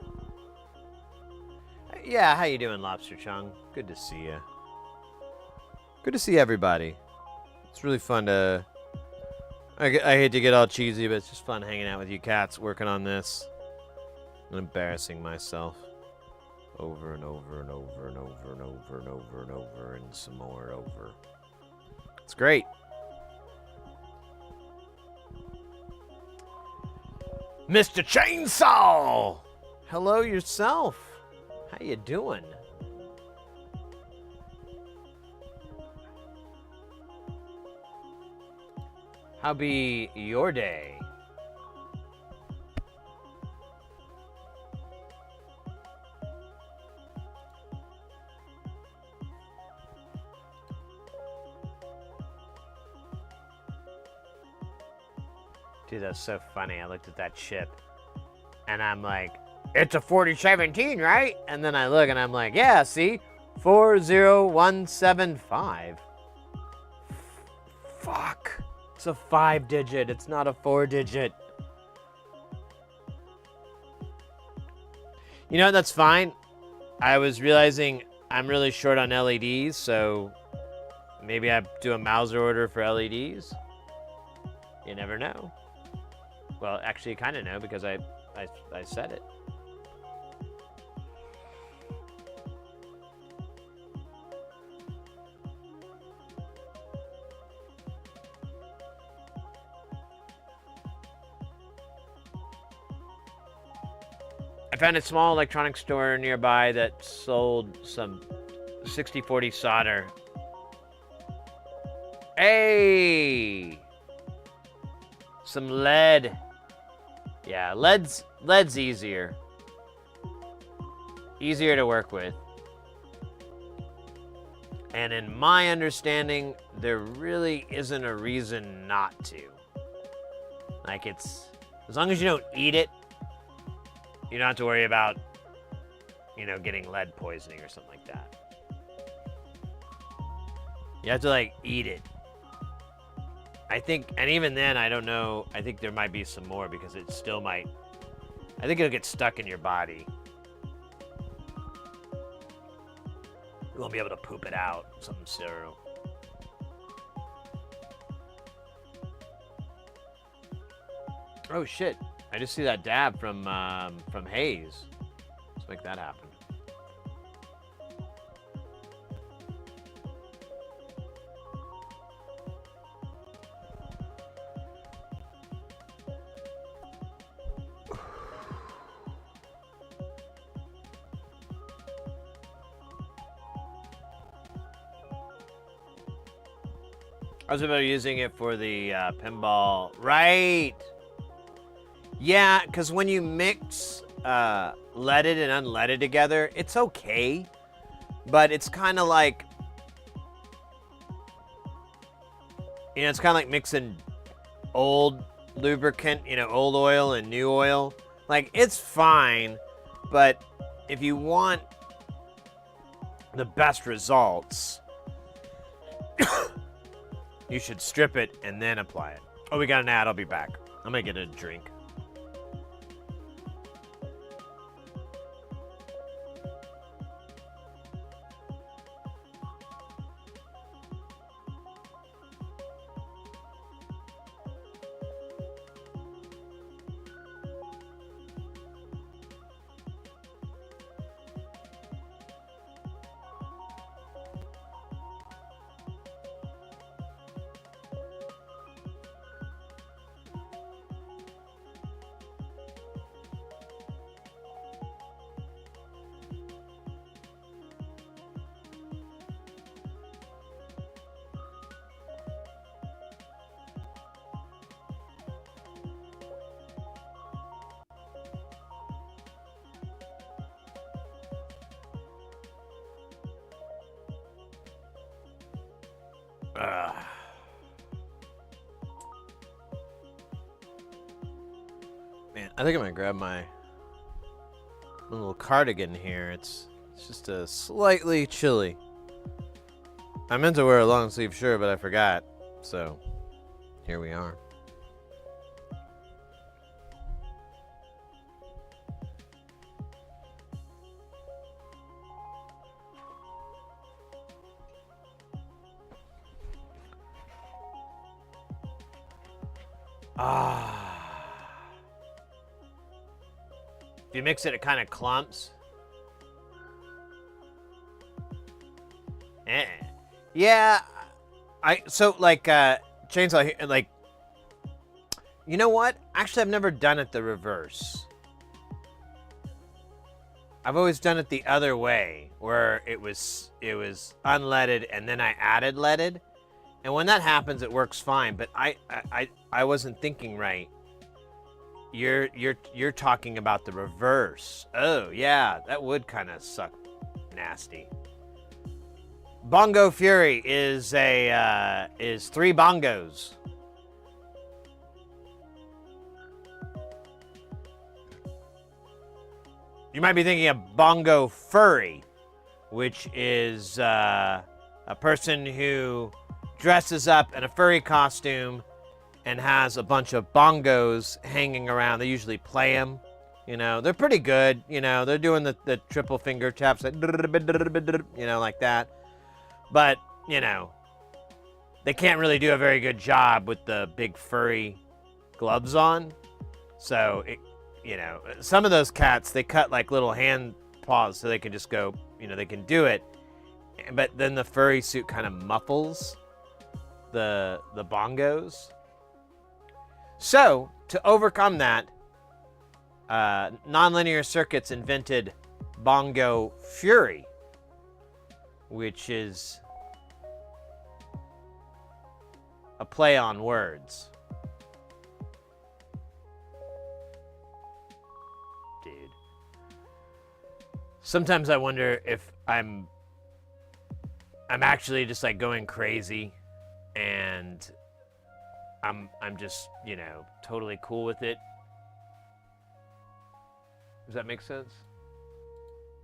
Yeah, how you doing, Lobster Chung? Good to see you. Good to see everybody. It's really fun to... I hate to get all cheesy, but it's just fun hanging out with you cats, working on this. And embarrassing myself. Over and over and over and over and over and over and over and some more over. It's great. Mr. Chainsaw! Hello yourself. How you doing? How be your day? Dude, that's so funny. I looked at that chip, and I'm like, it's a 4017, right? And then I look, and I'm like, yeah, see? 40175. Fuck. It's a 5-digit. It's not a 4-digit. You know, that's fine. I was realizing I'm really short on LEDs, so maybe I do a Mauser order for LEDs. You never know. Well, actually, I kind of know because I said it. I found a small electronics store nearby that sold some 6040 solder. Hey! Some lead. Yeah, lead's easier. Easier to work with. And in my understanding, there really isn't a reason not to. Like, it's, as long as you don't eat it, you don't have to worry about, you know, getting lead poisoning or something like that. You have to, like, eat it. I think, and even then, I don't know, I think there might be some more because it still might, I think it'll get stuck in your body. You won't be able to poop it out, something serial. Oh shit, I just see that dab from Hayes. Let's make that happen. I was about using it for the pinball. Right. Yeah, because when you mix leaded and unleaded together, it's okay. But it's kind of like, you know, it's kind of like mixing old lubricant, you know, old oil and new oil. Like, it's fine, but if you want the best results, you should strip it and then apply it. Oh, we got an ad. I'll be back. I'm gonna get a drink. Man, I think I'm gonna grab my little cardigan here. It's just a slightly chilly. I meant to wear a long sleeve shirt, but I forgot. So here we are. If you mix it, it kind of clumps. Yeah, so like chainsaw, like, you know what? Actually, I've never done it the reverse. I've always done it the other way, where it was unleaded and then I added leaded, and when that happens, it works fine. But I wasn't thinking right. You're talking about the reverse. Oh yeah, that would kind of suck nasty. Bongo Fury is 3 bongos. You might be thinking of Bongo Furry, which is a person who dresses up in a furry costume and has a bunch of bongos hanging around. They usually play them. You know, they're pretty good. You know, they're doing the triple finger taps, like, you know, like that. But, you know, they can't really do a very good job with the big furry gloves on. So, you know, some of those cats, they cut like little hand paws so they can just go, you know, they can do it. But then the furry suit kind of muffles the bongos. So, to overcome that, Nonlinear Circuits invented Bongo Fury, which is a play on words. Dude. Sometimes I wonder if I'm actually just like going crazy and I'm just, you know, totally cool with it. Does that make sense?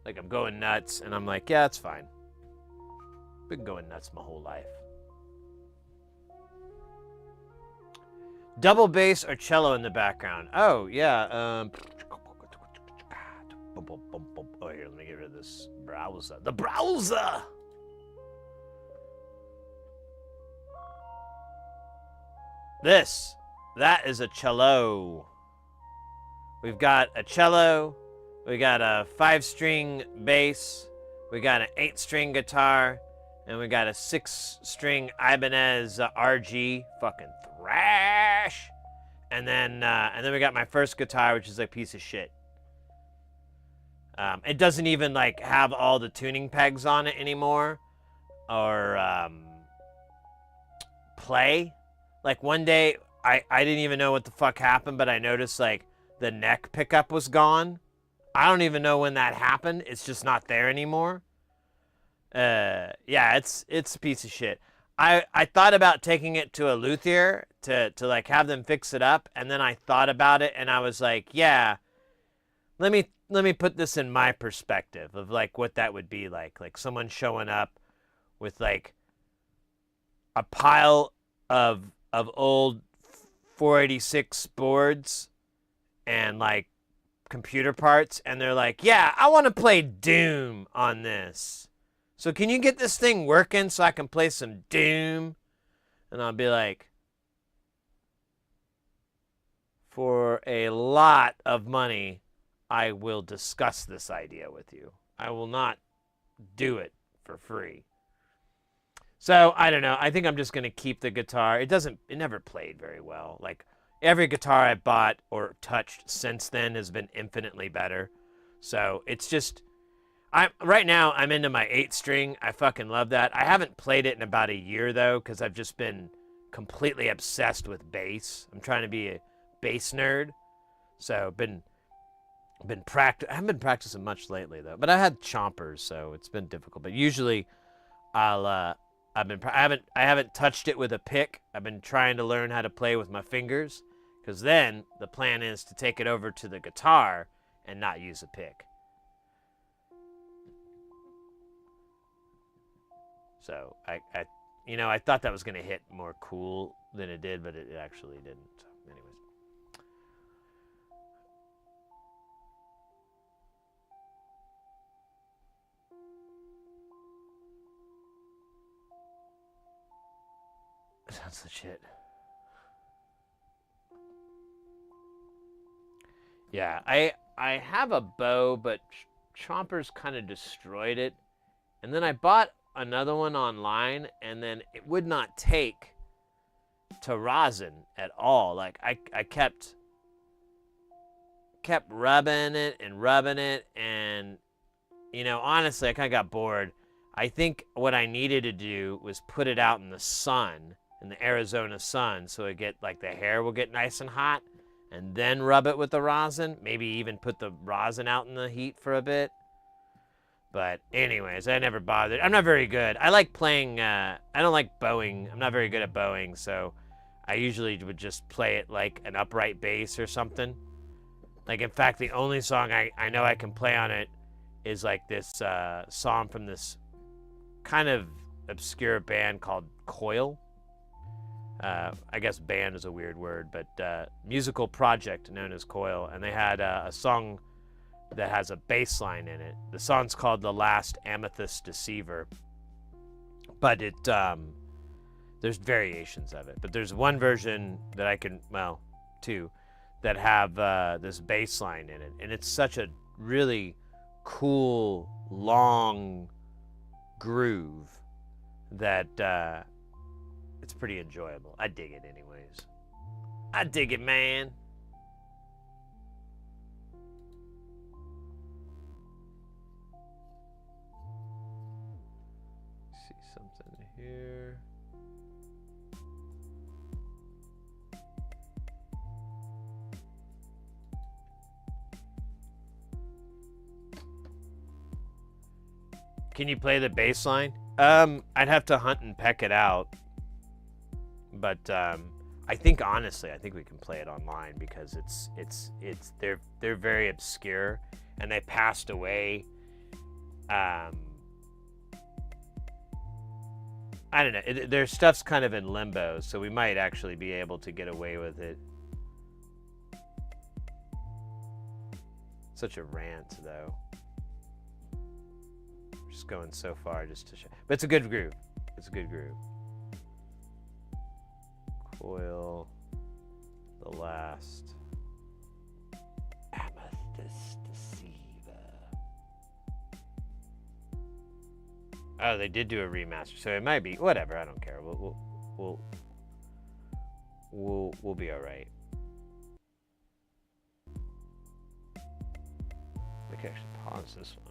Like I'm going nuts and I'm like, yeah, it's fine. Been going nuts my whole life. Double bass or cello in the background? Oh, yeah. Oh, here, let me get rid of this browser. The browser! That is a cello. We've got a cello. We got a 5-string bass. We got an 8-string guitar. And we got a 6-string Ibanez RG, fucking thrash. And then we got my first guitar, which is a piece of shit. It doesn't even like have all the tuning pegs on it anymore, or play. Like one day, I didn't even know what the fuck happened, but I noticed like the neck pickup was gone. I don't even know when that happened. It's just not there anymore. Yeah, it's a piece of shit. I thought about taking it to a luthier to like have them fix it up, and then I thought about it and I was like, yeah, let me put this in my perspective of like what that would be like someone showing up with like a pile of old 486 boards and like computer parts, and they're like, yeah, I want to play Doom on this. So can you get this thing working so I can play some Doom? And I'll be like, for a lot of money, I will discuss this idea with you. I will not do it for free. So I don't know. I think I'm just going to keep the guitar. It never played very well. Like every guitar I bought or touched since then has been infinitely better. So it's just, right now I'm into my 8-string. I fucking love that. I haven't played it in about a year though, because I've just been completely obsessed with bass. I'm trying to be a bass nerd. So I haven't been practicing much lately though. But I had chompers, so it's been difficult. But usually I haven't touched it with a pick. I've been trying to learn how to play with my fingers, because then the plan is to take it over to the guitar and not use a pick. So I thought that was going to hit more cool than it did, but it actually didn't. So anyways. That's the shit. Yeah, I have a bow, but Chompers kind of destroyed it. And then I bought another one online, and then it would not take to rosin at all. Like I kept rubbing it, and honestly, I kind of got bored. I think what I needed to do was put it out in the sun, in the Arizona sun, so the hair will get nice and hot, and then rub it with the rosin. Maybe even put the rosin out in the heat for a bit. But anyways, I never bothered. I'm not very good. I like playing, I don't like bowing. I'm not very good at bowing, so I usually would just play it like an upright bass or something. Like, in fact, the only song I know I can play on it is like this song from this kind of obscure band called Coil. I guess band is a weird word, but musical project known as Coil. And they had a song that has a bass line in it. The song's called The Last Amethyst Deceiver. But there's variations of it. But there's one version that two, that have this bass line in it. And it's such a really cool, long groove that it's pretty enjoyable. I dig it anyways. I dig it, man. See something here. Can you play the bass line? I'd have to hunt and peck it out. But I think we can play it online, because they're very obscure, and they passed away. I don't know. Their stuff's kind of in limbo, so we might actually be able to get away with it. Such a rant, though. Just going so far just to show. But it's a good groove. It's a good groove. Coil. The Last Amethyst Deceiver. Oh, they did do a remaster, so it might be whatever. I don't care. We'll be all right. We can actually pause this one.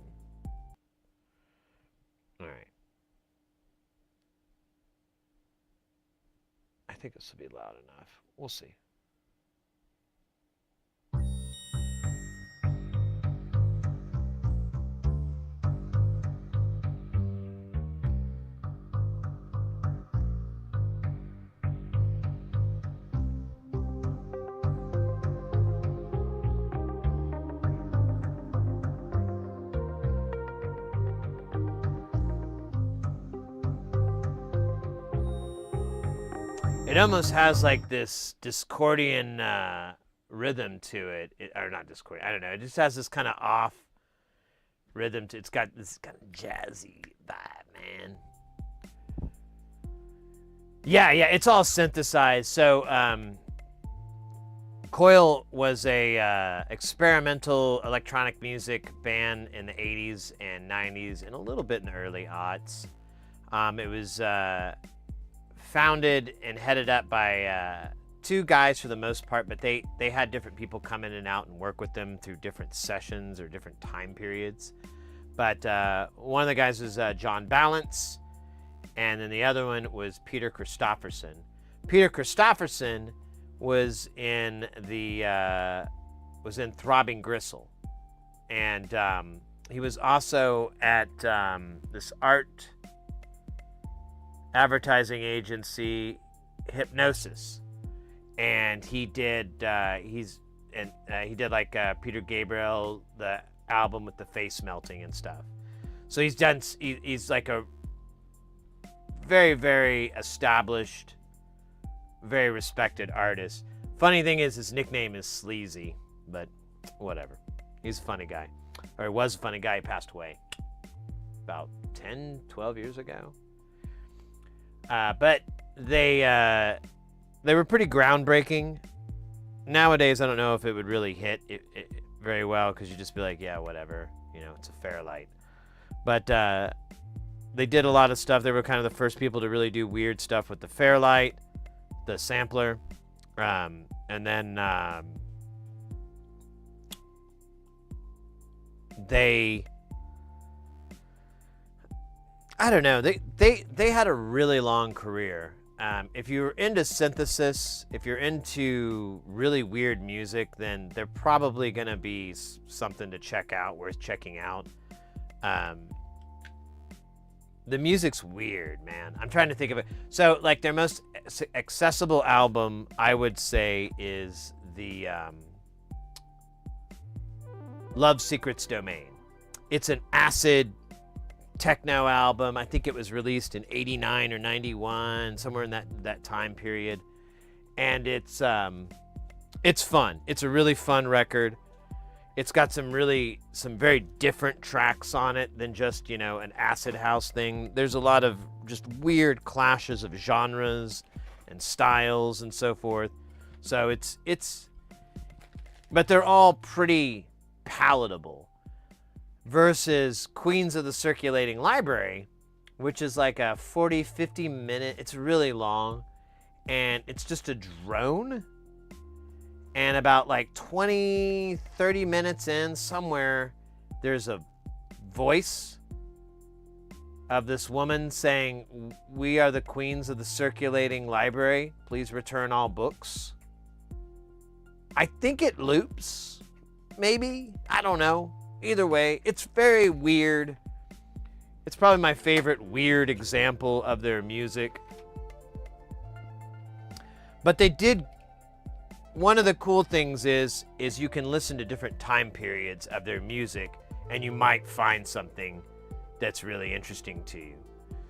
All right. think this will be loud enough. We'll see. It almost has like this Discordian rhythm to it. Or not Discordian, I don't know. It just has this kind of off rhythm to it. It's got this kind of jazzy vibe, man. Yeah, it's all synthesized. So Coil was a experimental electronic music band in the 80s and 90s and a little bit in the early aughts. It was founded and headed up by two guys for the most part, but they had different people come in and out and work with them through different sessions or different time periods. But one of the guys was John Balance, and then the other one was Peter Christopherson. Peter Christopherson was in Throbbing Gristle, and he was also at this art advertising agency, Hypnosis, and he did he did like Peter Gabriel, the album with the face melting and stuff. So he's like a very, very established, very respected artist. Funny thing is his nickname is Sleazy, but whatever. He's a funny guy, or he was a funny guy. He passed away about 10, 12 years ago. But they were pretty groundbreaking. Nowadays, I don't know if it would really hit it very well, because you'd just be like, yeah, whatever, it's a Fairlight. But they did a lot of stuff. They were kind of the first people to really do weird stuff with the Fairlight, the sampler, and then I don't know. They had a really long career. If you're into synthesis, if you're into really weird music, then they're probably going to be something to check out, worth checking out. The music's weird, man. I'm trying to think of it. So, like, their most accessible album, I would say, is the Love Secrets Domain. It's an acid techno album. I think it was released in 89 or 91, somewhere in that time period. And it's fun. It's a really fun record. It's got some very different tracks on it than just, an acid house thing. There's a lot of just weird clashes of genres and styles and so forth. So but they're all pretty palatable. Versus Queens of the Circulating Library, which is like a 40, 50 minute, it's really long, and it's just a drone. And about like 20, 30 minutes in, somewhere, there's a voice of this woman saying, "We are the queens of the circulating library. Please return all books." I think it loops, maybe. I don't know. Either way, it's very weird. It's probably my favorite weird example of their music. But they did, one of the cool things is you can listen to different time periods of their music, and you might find something that's really interesting to you.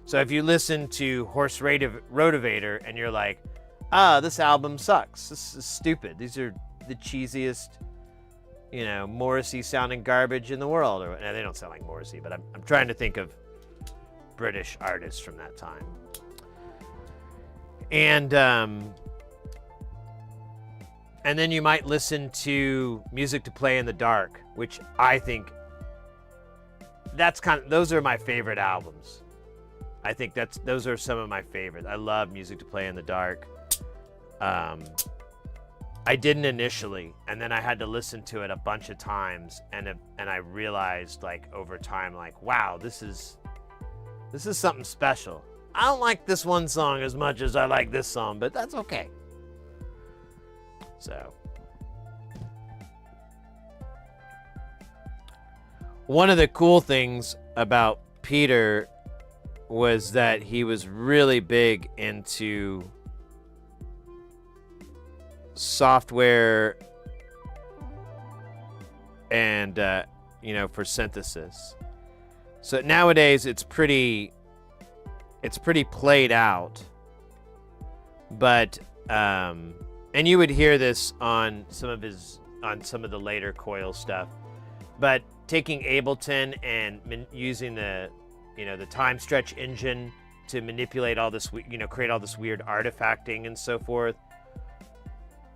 So if you listen to Horse Rotivator and you're like, this album sucks. This is stupid. These are the cheesiest, Morrissey sounding garbage in the world. Or they don't sound like Morrissey, but I'm trying to think of British artists from that time. And then you might listen to Music to Play in the Dark, which I think those are my favorite albums. I think those are some of my favorites. I love Music to Play in the Dark. I didn't initially, and then I had to listen to it a bunch of times, and I realized, like, over time, like, wow, this is something special. I don't like this one song as much as I like this song, but that's okay. So, one of the cool things about Peter was that he was really big into software and for synthesis. So nowadays it's pretty played out, but and you would hear this on some of the later Coil stuff, but taking Ableton and using the time stretch engine to manipulate all this, create all this weird artifacting and so forth.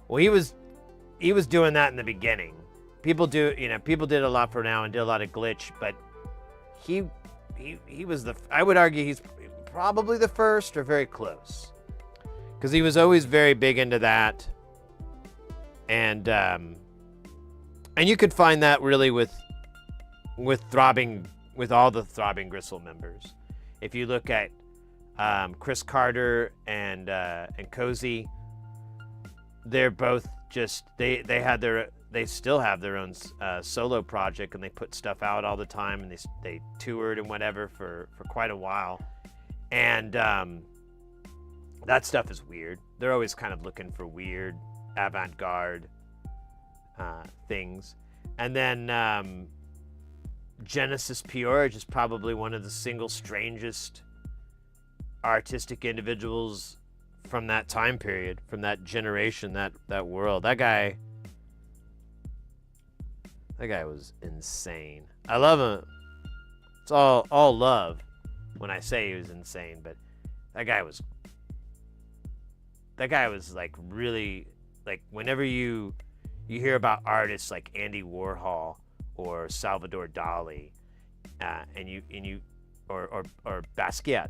Well, he was doing that in the beginning. People did a lot for now and did a lot of glitch, but he was I would argue he's probably the first or very close, because he was always very big into that, and you could find that really with all the Throbbing Gristle members. If you look at Chris Carter and Cozy, they're both just they still have their own solo project, and they put stuff out all the time, and they toured and whatever for quite a while, and that stuff is weird. They're always kind of looking for weird avant-garde things. And then Genesis Peorage is probably one of the single strangest artistic individuals from that time period, from that generation, that world. That guy was insane. I love him. It's all love when I say he was insane, but that guy was like really, like, whenever you hear about artists like Andy Warhol or Salvador Dali, or Basquiat,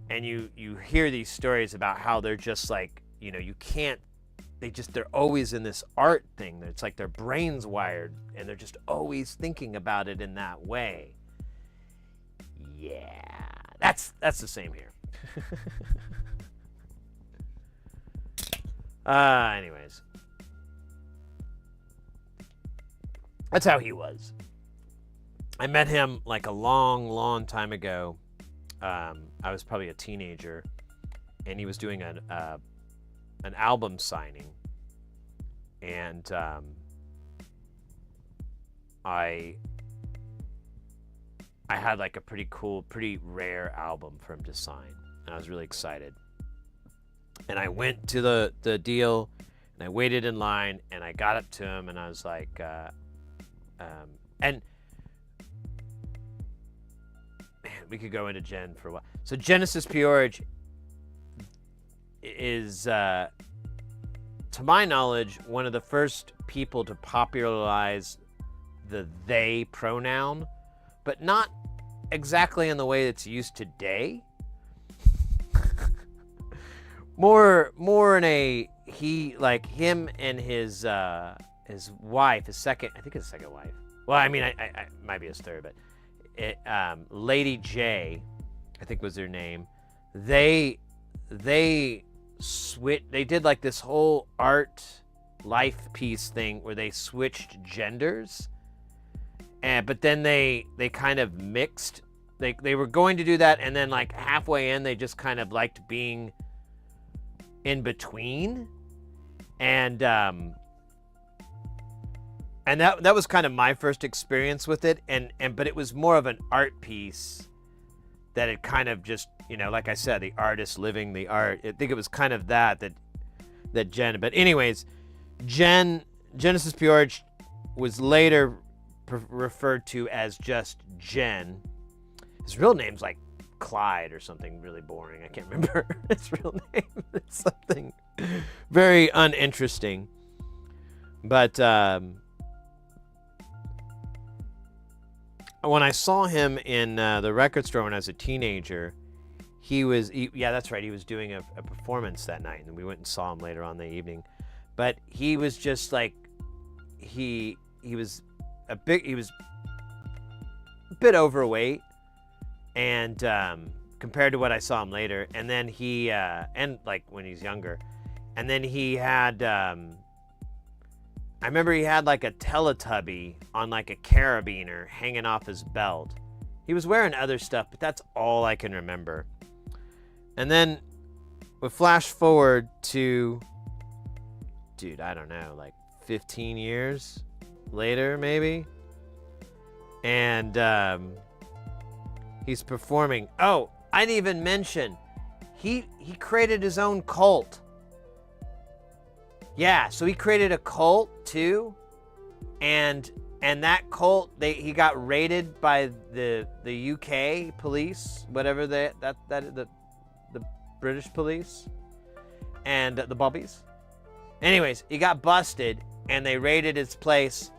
and you hear these stories about how they're just like, they're always in this art thing. It's like their brain's wired, and they're just always thinking about it in that way. Yeah, that's the same here. Anyways, that's how he was. I met him like a long time ago. I was probably a teenager, and he was doing an album signing, and I had like a pretty cool, pretty rare album for him to sign, and I was really excited. And I went to the deal, and I waited in line, and I got up to him, and I was like, and man, we could go into Jen for a while. So Genesis Peorage is, to my knowledge, one of the first people to popularize the they pronoun, but not exactly in the way that's used today. More in a, he, like, him and his wife, his second wife. Well, I mean, I might be his third, but Lady J, I think was their name. They did like this whole art life piece thing where they switched genders, but then they kind of mixed. They were going to do that, and then like halfway in, they just kind of liked being in between, and that was kind of my first experience with it, but it was more of an art piece that it kind of just, like I said, the artist living the art. I think it was kind of that Jen. But anyways, Genesis Peorage was later referred to as just Jen. His real name's like Clyde or something really boring. I can't remember his real name. It's something very uninteresting. But when I saw him in the record store when I was a teenager, yeah, that's right. He was doing a performance that night, and we went and saw him later on in the evening. But he was just like, he was a bit overweight, and compared to what I saw him later. And then he, and like when he's younger. And then he had, I remember he had like a Teletubby on like a carabiner hanging off his belt. He was wearing other stuff, but that's all I can remember. And then we flash forward to, dude, I don't know, like 15 years later, maybe. And he's performing. Oh, I didn't even mention, he created his own cult. Yeah, so he created a cult too, and that cult, he got raided by the UK police, whatever the British police, and the Bobbies. Anyways, he got busted, and they raided his place,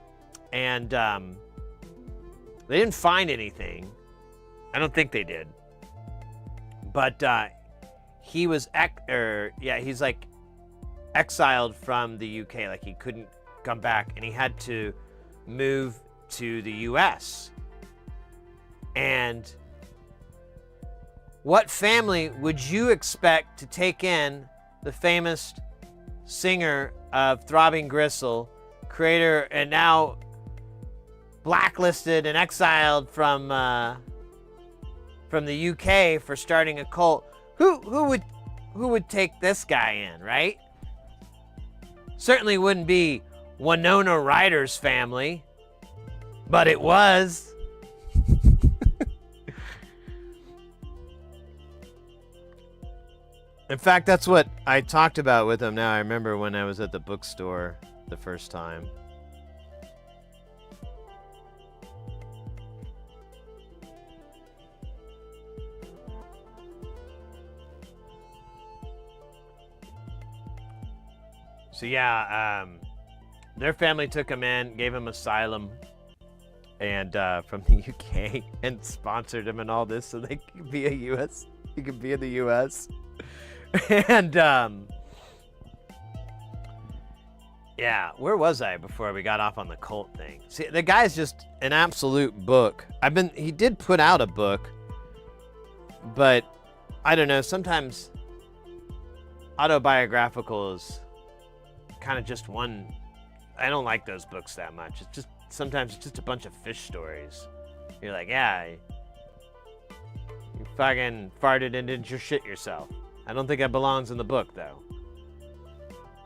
and they didn't find anything. I don't think they did, but he was he's like exiled from the UK, like he couldn't come back, and he had to move to the US. And what family would you expect to take in the famous singer of Throbbing Gristle, creator and now blacklisted and exiled from the UK for starting a cult? Who would take this guy in, right? Certainly wouldn't be Winona Ryder's family, but it was. In fact, that's what I talked about with him now. I remember when I was at the bookstore the first time. So yeah, their family took him in, gave him asylum, and from the UK, and sponsored him and all this, so they could be he could be in the US. And yeah, where was I before we got off on the cult thing? See, the guy's just an absolute book. He did put out a book, but I don't know, sometimes autobiographical is kind of just one. I don't like those books that much. It's just, sometimes it's just a bunch of fish stories. You're like, yeah, you fucking farted and didn't you shit yourself. I don't think that belongs in the book, though.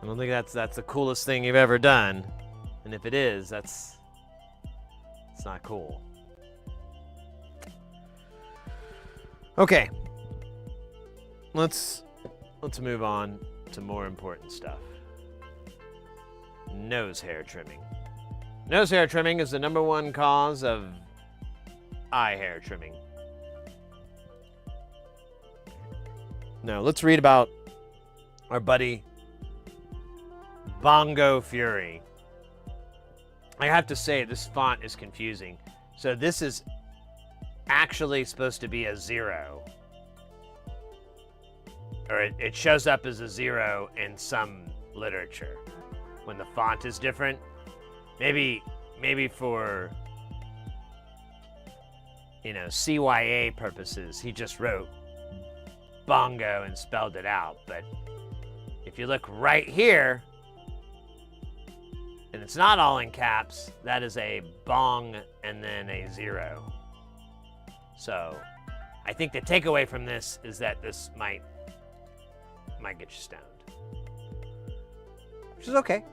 I don't think that's the coolest thing you've ever done. And if it is, it's not cool. Okay. Let's move on to more important stuff. Nose hair trimming. Nose hair trimming is the #1 cause of eye hair trimming. Now, let's read about our buddy Bongo Fury. I have to say, this font is confusing. So this is actually supposed to be a 0. Or it shows up as a 0 in some literature when the font is different. Maybe for, CYA purposes, he just wrote Bongo and spelled it out. But if you look right here, and it's not all in caps, that is a bong and then a 0. So I think the takeaway from this is that this might get you stoned, which is okay.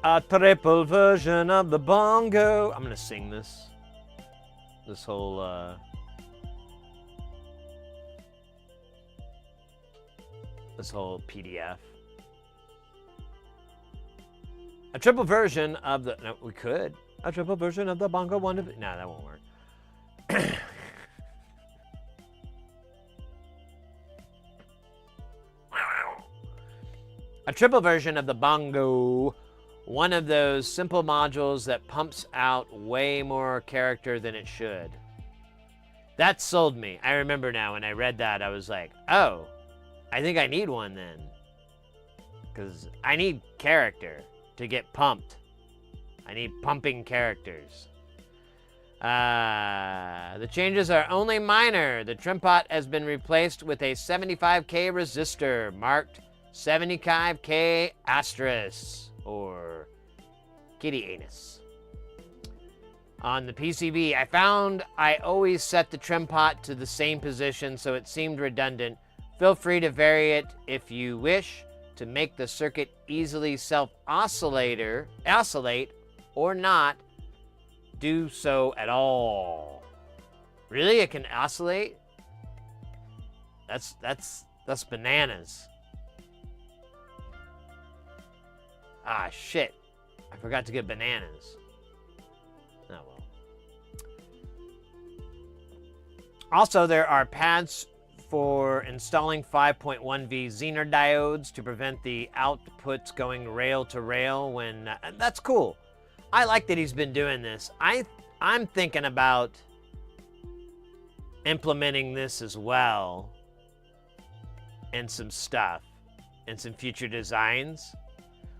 A triple version of the bongo. I'm gonna sing this whole PDF. A triple version of the, no, we could. A triple version of the bongo one. No, that won't work. A triple version of the bongo, one of those simple modules that pumps out way more character than it should. That sold me. I remember now when I read that, I was like, oh, I think I need one then. Because I need character to get pumped. I need pumping characters. The changes are only minor. The trim pot has been replaced with a 75K resistor marked 75K asterisk or kitty anus. On the PCB, I found I always set the trim pot to the same position, so it seemed redundant. Feel free to vary it if you wish to make the circuit easily self-oscillate or not do so at all. Really? It can oscillate? That's bananas. Ah, shit. I forgot to get bananas. Oh, well. Also, there are pads for installing 5.1V Zener diodes to prevent the outputs going rail to rail when... that's cool. I like that he's been doing this. I'm thinking about implementing this as well in some stuff, in some future designs.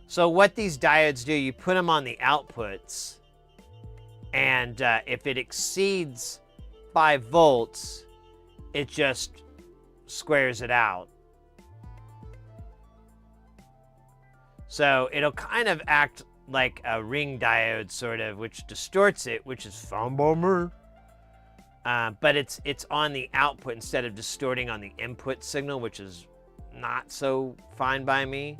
So what these diodes do, you put them on the outputs, and if it exceeds 5 volts, it just squares it out. So it'll kind of act like a ring diode, sort of, which distorts it, which is fun by me. But it's on the output instead of distorting on the input signal, which is not so fine by me.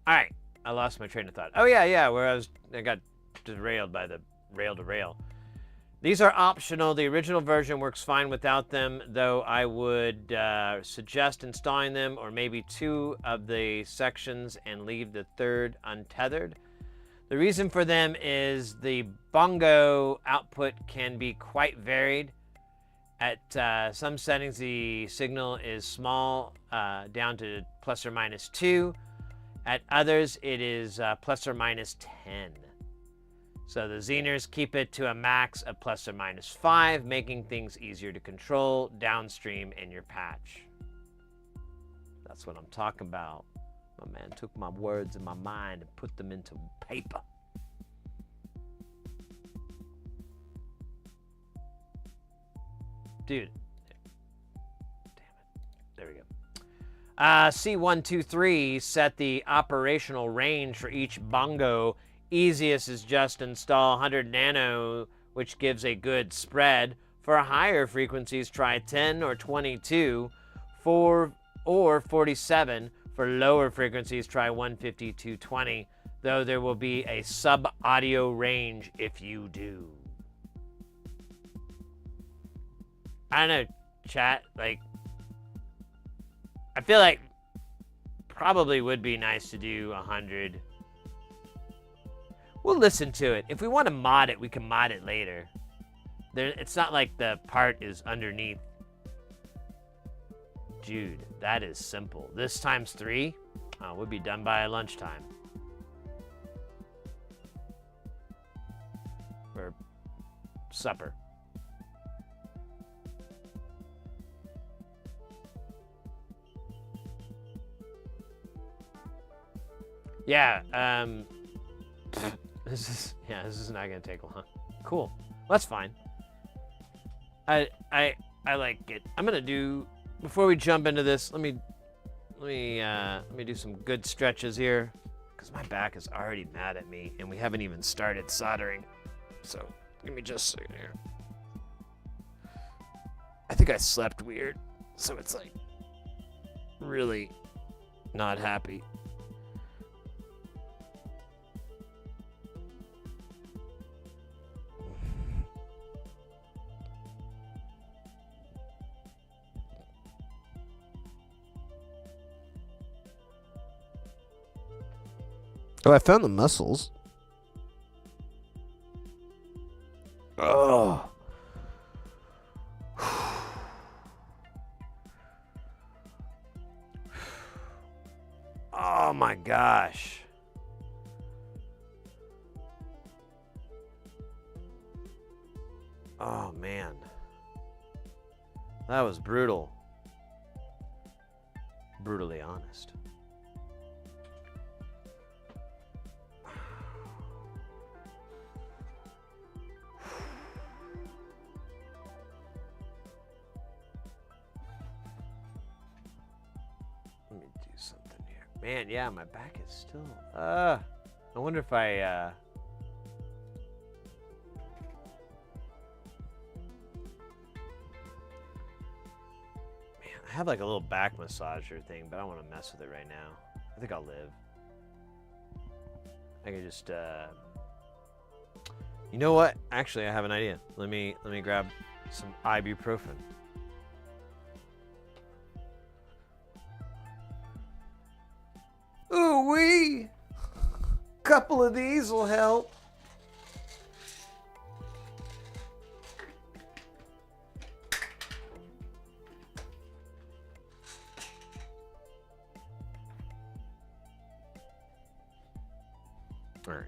All right, I lost my train of thought. Oh yeah, where I got derailed by the rail to rail. These are optional. The original version works fine without them, though I would suggest installing them, or maybe 2 of the sections and leave the 3rd untethered. The reason for them is the bongo output can be quite varied. At some settings, the signal is small, down to plus or minus 2. At others, it is plus or minus 10. So the Zeners keep it to a max of plus or minus 5, making things easier to control downstream in your patch. That's what I'm talking about. My man took my words in my mind and put them into paper. Dude. Damn it. There we go. C123 set the operational range for each bongo. Easiest is just install 100 nano, which gives a good spread. For higher frequencies, try 10 or 22, 4 or 47. For lower frequencies, try 150, 220, though there will be a sub-audio range if you do. I don't know, chat, like, I feel like probably would be nice to do 100. We'll listen to it. If we want to mod it, we can mod it later. It's not like the part is underneath. Dude, that is simple. This times 3, we'll be done by lunchtime. Or supper. Yeah, this is not gonna take long. Cool. Well, that's fine. I like it. I'm gonna do, before we jump into this, let me do some good stretches here, because my back is already mad at me and we haven't even started soldering. So give me just a second here. I think I slept weird, so it's like really not happy. Oh, I found the muscles. Oh. Oh my gosh. Oh, man. That was brutal. Brutally honest. Let me do something here. Man, yeah, my back is still... I wonder if I... I have like a little back massager thing, but I don't want to mess with it right now. I think I'll live. I can just, you know what? Actually, I have an idea. Let me grab some ibuprofen. Ooh wee! Couple of these will help. All right.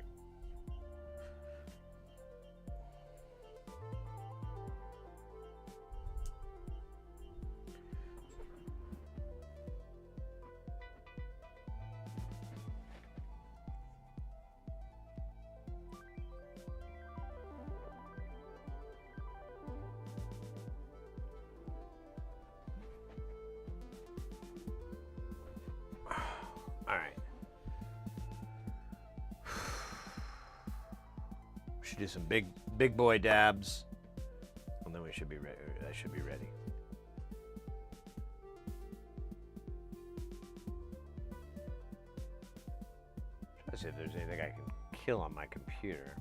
All right. We should do some big boy dabs, and then we should be ready. I should be ready. Try to see if there's anything I can kill on my computer.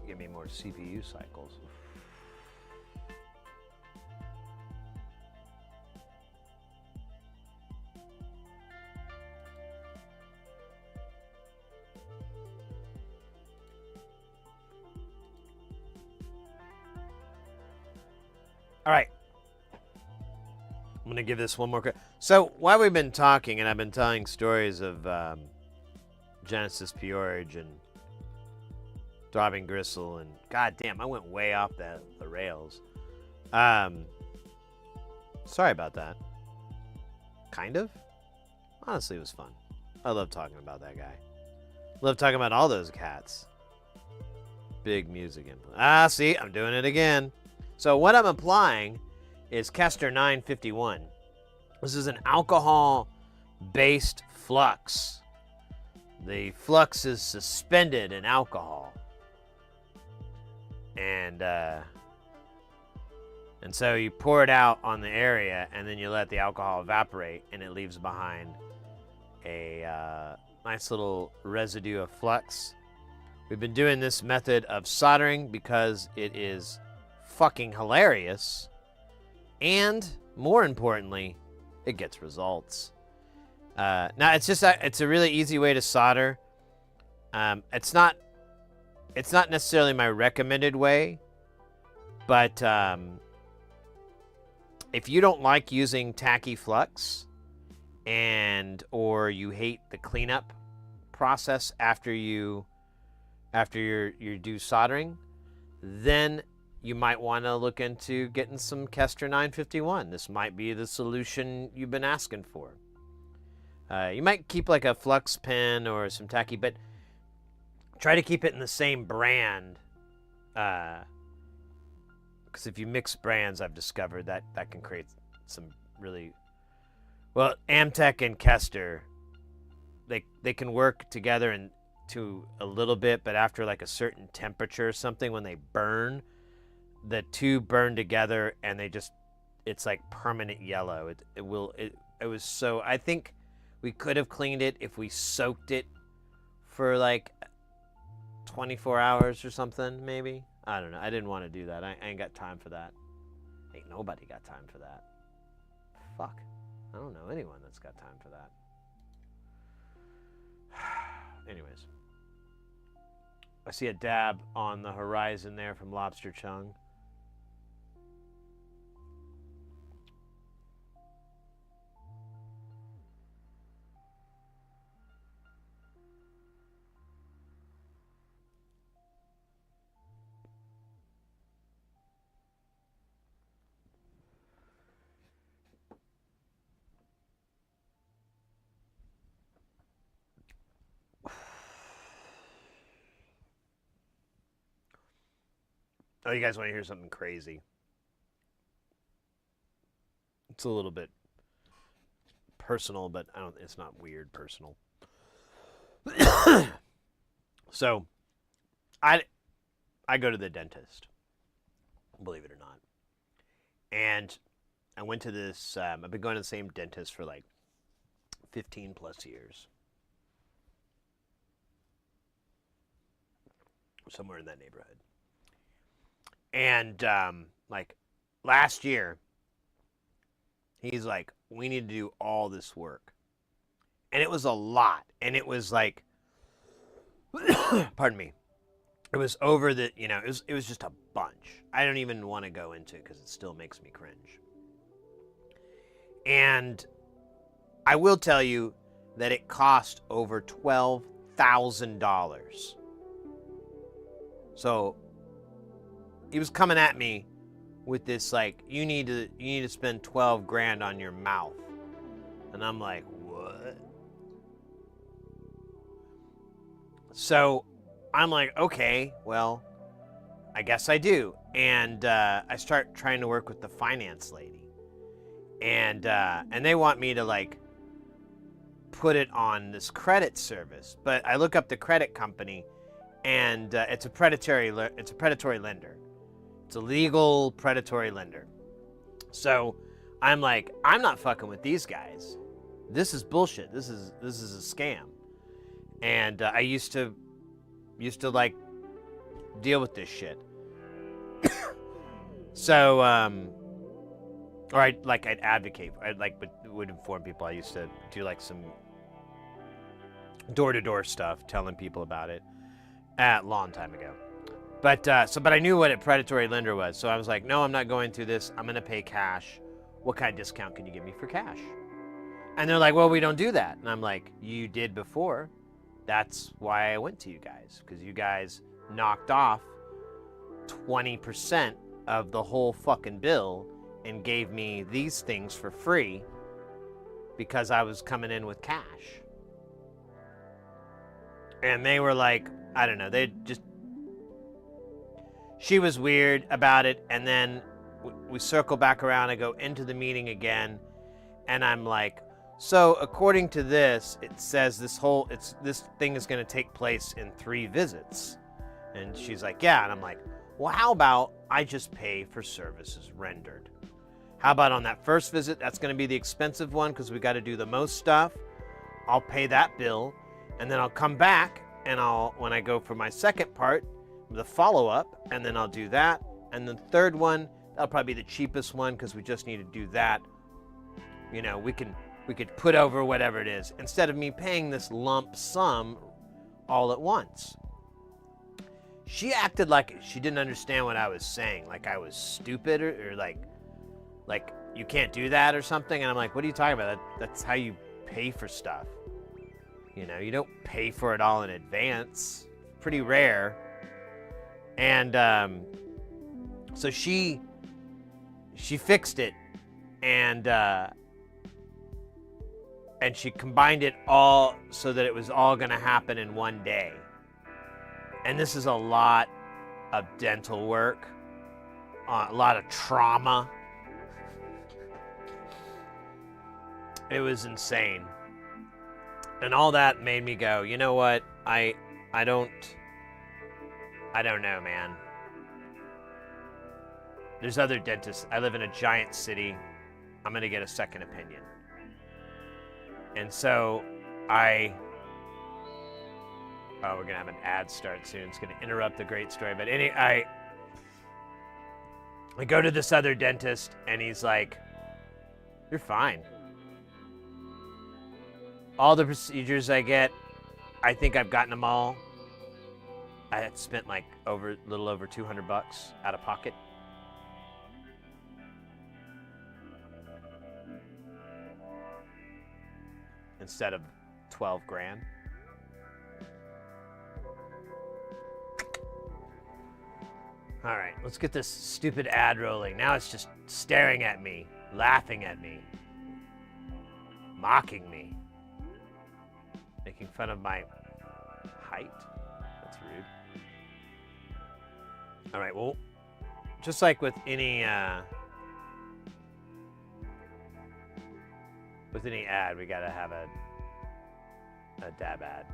Give me more CPU cycles. All right. I'm going to give this one more. So, while we've been talking, and I've been telling stories of Genesis Peorage and Throbbing Gristle, and goddamn, I went way off the rails. Sorry about that. Kind of. Honestly, it was fun. I love talking about that guy. Love talking about all those cats. Big music influence. Ah, see, I'm doing it again. So what I'm applying is Kester 951. This is an alcohol-based flux. The flux is suspended in alcohol. And so you pour it out on the area, and then you let the alcohol evaporate, and it leaves behind a nice little residue of flux. We've been doing this method of soldering because it is fucking hilarious, and more importantly, it gets results. Now it's a really easy way to solder. It's not necessarily my recommended way, but if you don't like using tacky flux, or you hate the cleanup process after you do soldering, then you might want to look into getting some Kester 951. This might be the solution you've been asking for. You might keep like a flux pen or some tacky, but try to keep it in the same brand. Because if you mix brands, I've discovered that can create some really... Well, Amtech and Kester, they can work together and to a little bit, but after like a certain temperature or something, when they burn, the two burn together and it's like permanent yellow. It was so, I think we could have cleaned it if we soaked it for like 24 hours or something, maybe. I don't know. I didn't want to do that. I ain't got time for that. Ain't nobody got time for that. Fuck. I don't know anyone that's got time for that. Anyways. I see a dab on the horizon there from Lobster Chung. Oh, you guys want to hear something crazy? It's a little bit personal, but it's not weird personal. So, I go to the dentist, believe it or not. And I went to this, I've been going to the same dentist for like 15 plus years. Somewhere in that neighborhood. And like last year, he's like, we need to do all this work. And it was a lot. And it was like, pardon me. It was over the, it was just a bunch. I don't even want to go into it because it still makes me cringe. And I will tell you that it cost over $12,000. So he was coming at me with this like, you need to spend 12 grand on your mouth. And I'm like, what? So I'm like, okay, well, I guess I do. And I start trying to work with the finance lady. And they want me to like put it on this credit service. But I look up the credit company, and it's a predatory lender. It's a legal predatory lender. So I'm like, I'm not fucking with these guys. This is bullshit. This is a scam. And I used to like deal with this shit. So or I'd advocate. Would inform people. I used to do like some door-to-door stuff, telling people about it. A long time ago. But I knew what a predatory lender was. So I was like, no, I'm not going through this. I'm going to pay cash. What kind of discount can you give me for cash? And they're like, well, we don't do that. And I'm like, you did before. That's why I went to you guys. Because you guys knocked off 20% of the whole fucking bill and gave me these things for free because I was coming in with cash. And they were like, I don't know, she was weird about it. And then we circle back around. I go into the meeting again. And I'm like, so according to this, it says this thing is going to take place in 3 visits. And she's like, yeah. And I'm like, well, how about I just pay for services rendered? How about on that first visit, that's going to be the expensive one because we got to do the most stuff. I'll pay that bill. And then I'll come back and when I go for my second part, the follow-up, and then I'll do that. And the third one, that'll probably be the cheapest one because we just need to do that. We could put over whatever it is instead of me paying this lump sum all at once. She acted like she didn't understand what I was saying, like I was stupid or like you can't do that or something. And I'm like, what are you talking about? That's how you pay for stuff. You don't pay for it all in advance. Pretty rare. And so she fixed it, and she combined it all so that it was all going to happen in one day. And this is a lot of dental work, a lot of trauma. It was insane. And all that made me go, you know what? I don't know, man. There's other dentists. I live in a giant city. I'm going to get a second opinion. And so we're going to have an ad start soon. It's going to interrupt the great story. But I go to this other dentist, and he's like, you're fine. All the procedures I get, I think I've gotten them all. I had spent like a little over $200 out of pocket. Instead of 12 grand. All right, let's get this stupid ad rolling. Now it's just staring at me, laughing at me, mocking me, making fun of my height. That's rude. All right, well, just like with any ad, we gotta have a dab ad.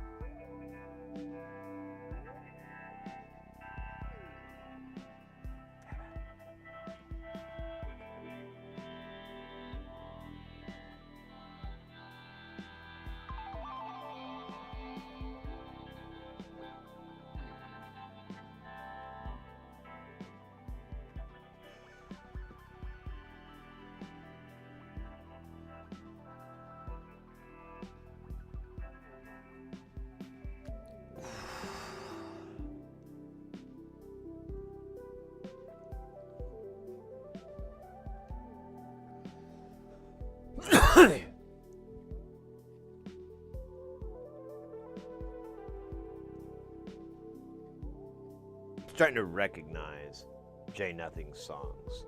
Starting to recognize Jay Nothing's songs.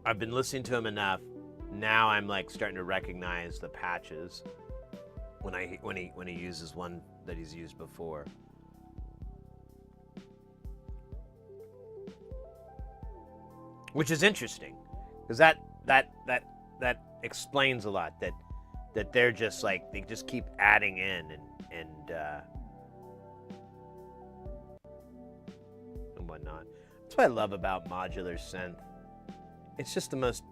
I've been listening to him enough. Now I'm like starting to recognize the patches when he uses one that he's used before. Which is interesting, because that explains a lot. That they're just like, they just keep adding in and whatnot. That's what I love about modular synth. It's just the most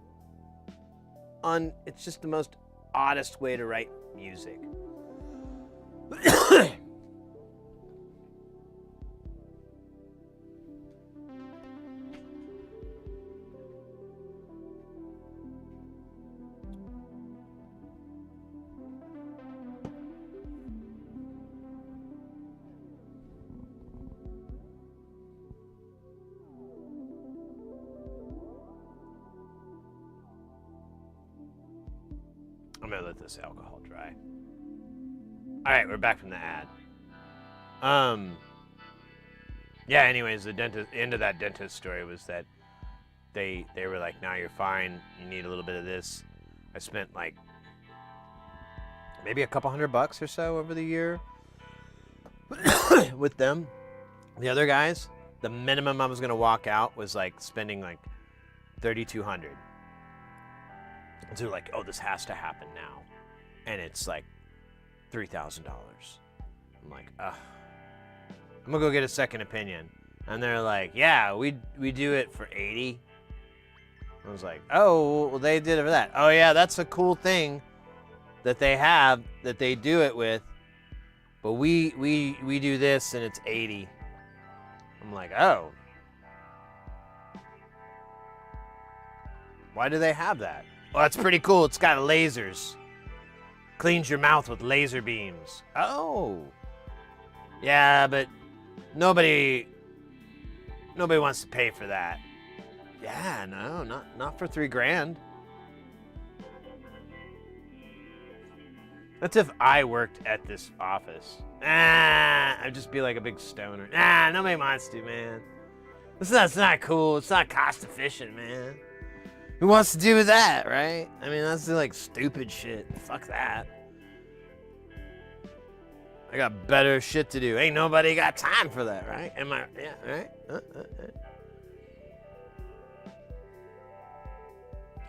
oddest way to write music. I'm gonna let this alcohol dry. All right, we're back from the ad. Yeah. Anyways, the end of that dentist story was that they were like, "Now you're fine. You need a little bit of this." I spent like maybe a couple $100 or so over the year with them. The other guys, the minimum I was gonna walk out was like spending like $3,200. And so they're like, "Oh, this has to happen now," and it's like $3,000. I'm like, ugh. I'm gonna go get a second opinion, and they're like, "Yeah, we do it for $80." I was like, "Oh, well, they did it for that." "Oh yeah, that's a cool thing that they have that they do it with, but we do this and it's $80." I'm like, "Oh, why do they have that?" "Well, that's pretty cool. It's got lasers. Cleans your mouth with laser beams." "Oh. Yeah, but nobody wants to pay for that." "Yeah, no, not for $3,000. That's if I worked at this office. I'd just be like a big stoner. Nobody wants to, man. It's not cool. It's not cost efficient, man. Who wants to do that, right? I mean, that's like stupid shit. Fuck that. I got better shit to do. Ain't nobody got time for that, right? Yeah, right?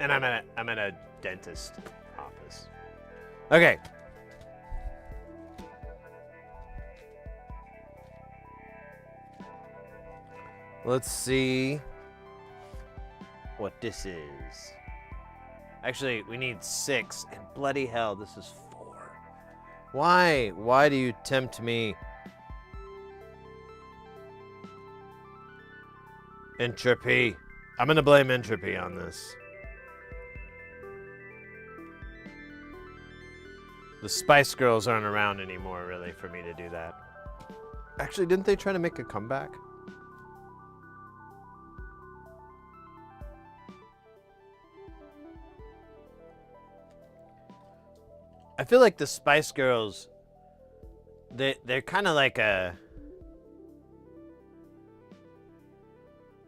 And I'm at a dentist office. Okay. Let's see what this is. Actually, we need 6, and bloody hell, this is 4. Why? Why do you tempt me? Entropy. I'm gonna blame entropy on this. The Spice Girls aren't around anymore, really, for me to do that. Actually, didn't they try to make a comeback? I feel like the Spice Girls, they're kind of like a...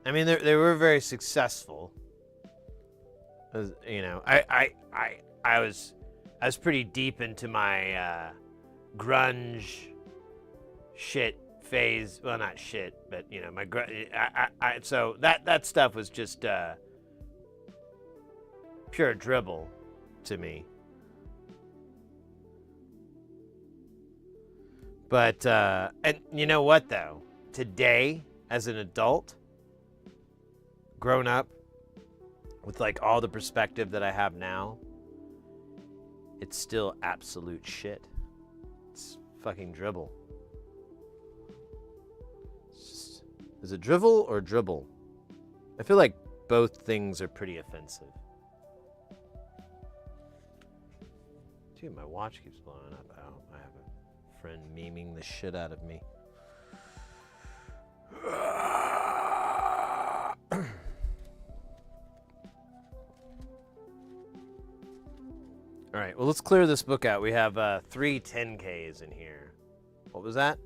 I mean, they were very successful. You know, I was pretty deep into my grunge shit phase. Well, not shit, but you know, so that stuff was just pure dribble to me. But and you know what though? Today, as an adult, grown up, with like all the perspective that I have now, it's still absolute shit. It's fucking dribble. Is it drivel or dribble? I feel like both things are pretty offensive. Dude, my watch keeps blowing up. Oh, I have a friend memeing the shit out of me. All right, well, let's clear this book out. We have 3 10Ks in here. What was that?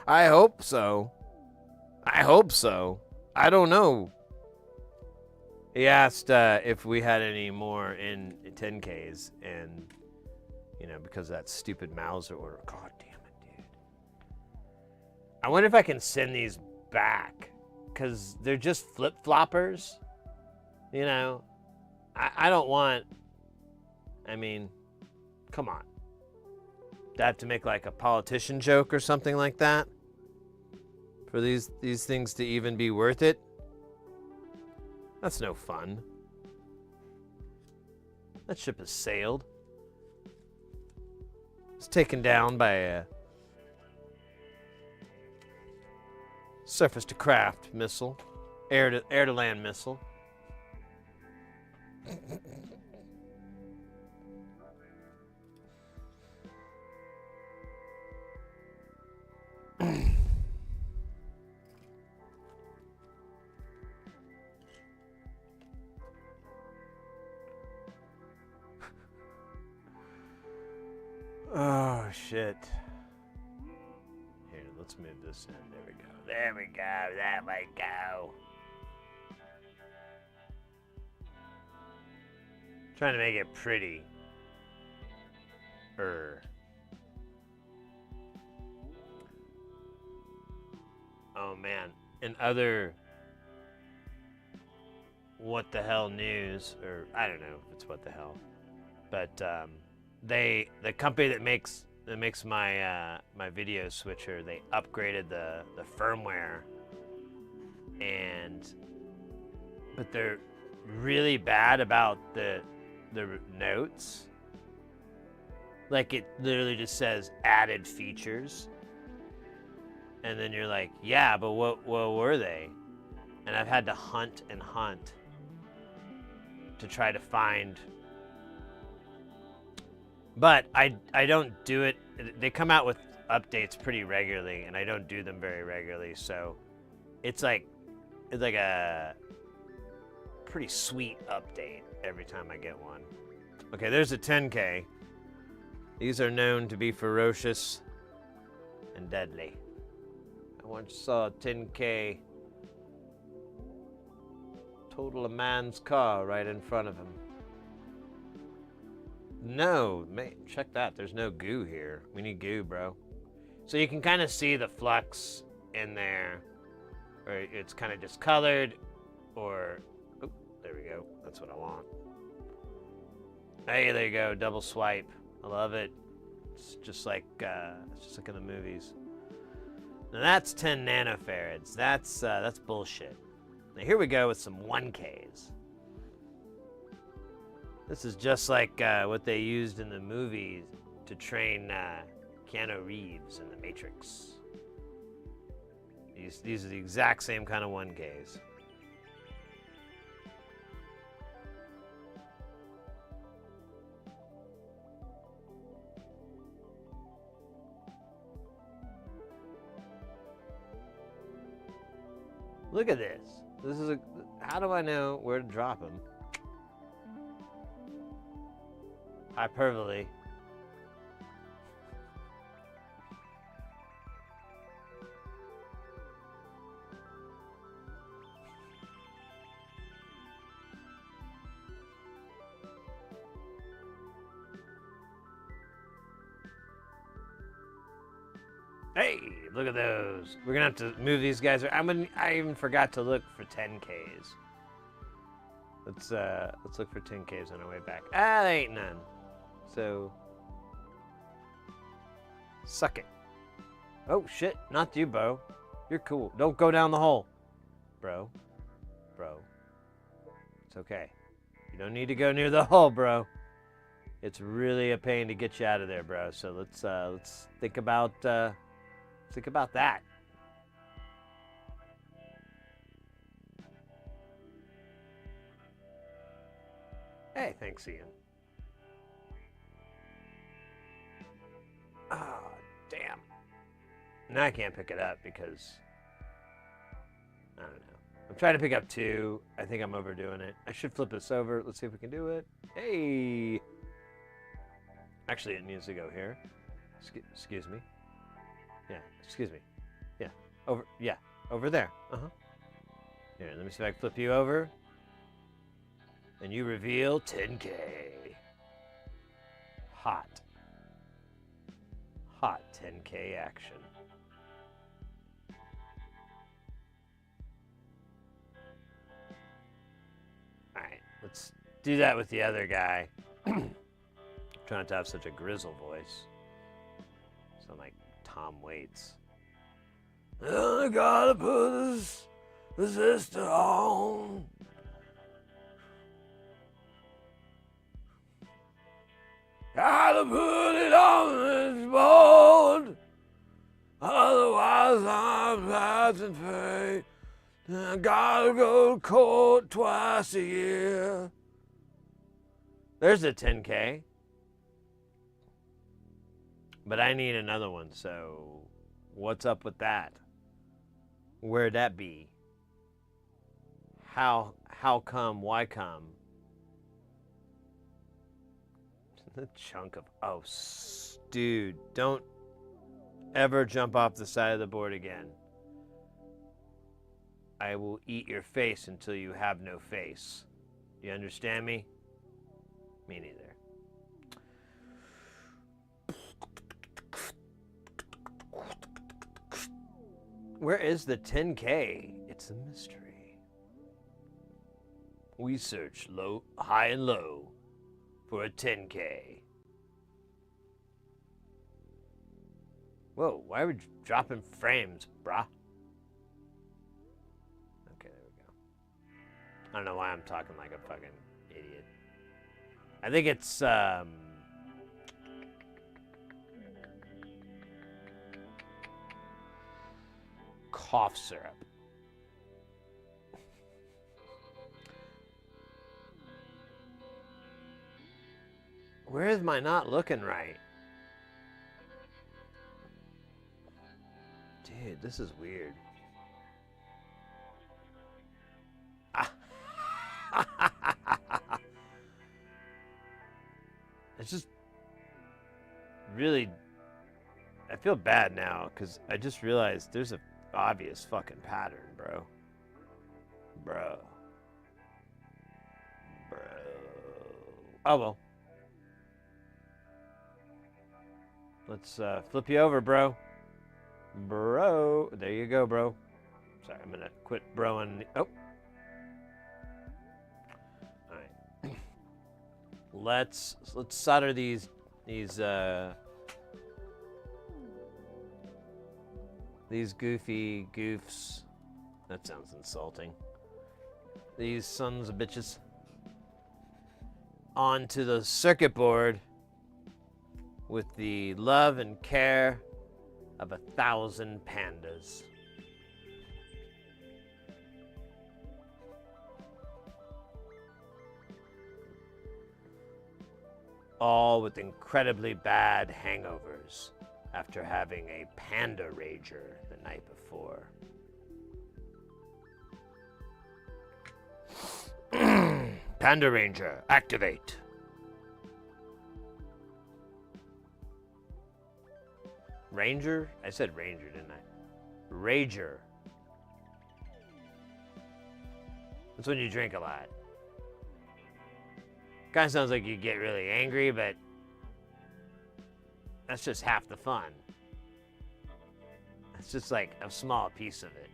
I hope so. I hope so. I don't know. He asked if we had any more in 10Ks, and, you know, because of that stupid Mauser order. God damn it, dude. I wonder if I can send these back, because they're just flip-floppers. You know, I don't want, I mean, come on. Do I have to make like a politician joke or something like that for these things to even be worth it? That's no fun. That ship has sailed. It's taken down by a surface-to-craft missile, air-to-land missile. Oh, shit. Here, let's move this in. There we go. There we go. That might go. Trying to make it pretty. Oh, man. In other what the hell news, or I don't know if it's what the hell, but the company that makes my my video switcher, they upgraded the firmware, but they're really bad about the notes. Like, it literally just says added features, and then you're like, yeah, but what were they? And I've had to hunt and hunt to try to find. But I don't do it. They come out with updates pretty regularly, and I don't do them very regularly. So it's like a pretty sweet update every time I get one. Okay, there's a 10K. These are known to be ferocious and deadly. I once saw a 10K total a man's car right in front of him. No, mate, check that. There's no goo here. We need goo, bro. So you can kind of see the flux in there, or it's kind of discolored, or oh, there we go. That's what I want. Hey, there you go. Double swipe. I love it. It's just like in the movies. Now that's 10 nanofarads. That's bullshit. Now here we go with some 1Ks. This is just like what they used in the movies to train Keanu Reeves in The Matrix. These are the exact same kind of 1Ks. Look at this. This is how do I know where to drop them? Hyperbole. Hey, look at those. We're gonna have to move these guys. I even forgot to look for 10Ks. Let's look for 10Ks on our way back. Ah, there ain't none. So suck it. Oh shit, not you, bro. You're cool. Don't go down the hole. Bro. It's okay. You don't need to go near the hole, bro. It's really a pain to get you out of there, bro. So let's think about that. Hey, thanks, Ian. Ah, damn. Now I can't pick it up because I don't know. I'm trying to pick up 2. I think I'm overdoing it. I should flip this over. Let's see if we can do it. Hey. Actually, it needs to go here. Excuse me. Yeah, excuse me. Yeah, over there. Here, let me see if I can flip you over. And you reveal 10K. Hot 10K action. Alright, let's do that with the other guy. Trying not to have such a grizzle voice. Sound like Tom Waits. I gotta put this resistor on. Gotta put it on this board. Otherwise I'm passing pay. I gotta go to court twice a year. There's a 10K. But I need another one, so what's up with that? Where'd that be? How come? Why come? The chunk of... Oh, dude, don't ever jump off the side of the board again. I will eat your face until you have no face. You understand me? Me neither. Where is the 10K? It's a mystery. We search low, high and low for a 10K. Whoa, why are we dropping frames, brah? Okay, there we go. I don't know why I'm talking like a fucking idiot. I think it's, cough syrup. Where is my not looking right? Dude, this is weird. It's just really... I feel bad now because I just realized there's a obvious fucking pattern, bro. Oh well. Let's flip you over, bro. There you go, bro. Sorry, I'm gonna quit broing. Oh. All right. Let's solder these goofy goofs. That sounds insulting. These sons of bitches onto the circuit board with the love and care of 1,000 pandas. All with incredibly bad hangovers after having a panda rager the night before. Panda Ranger, activate. Ranger? I said Ranger, didn't I? Rager. That's when you drink a lot. Kind of sounds like you get really angry, but that's just half the fun. It's just like a small piece of it.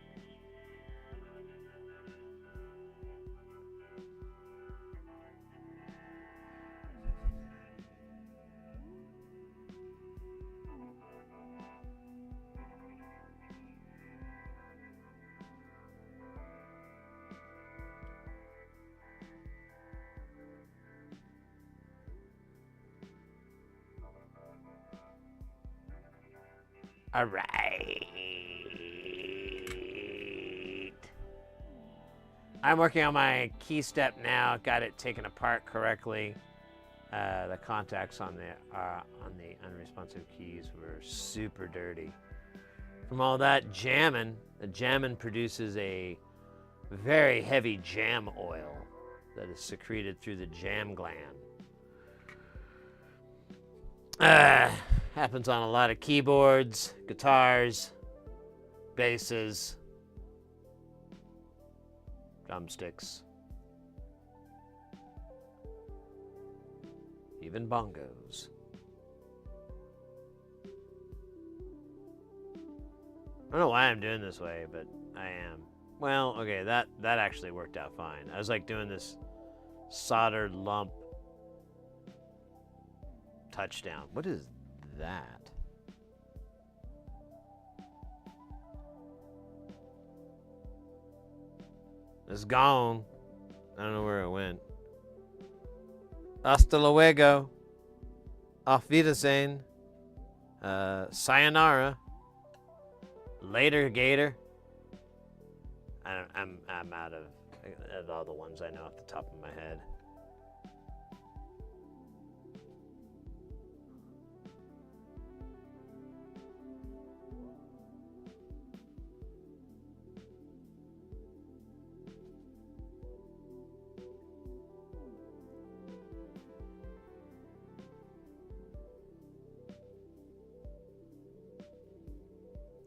All right. I'm working on my key step now. Got it taken apart correctly. The contacts on the unresponsive keys were super dirty. From all that jamming, the jamming produces a very heavy jam oil that is secreted through the jam gland. Happens on a lot of keyboards, guitars, basses, drumsticks, even bongos. I don't know why I'm doing this way, but I am. Well, okay, that actually worked out fine. I was like doing this soldered lump touchdown. What is that? It's gone. I don't know where it went. Hasta luego. Auf Wiedersehen. Sayonara. Later, Gator. I'm out of all the ones I know off the top of my head.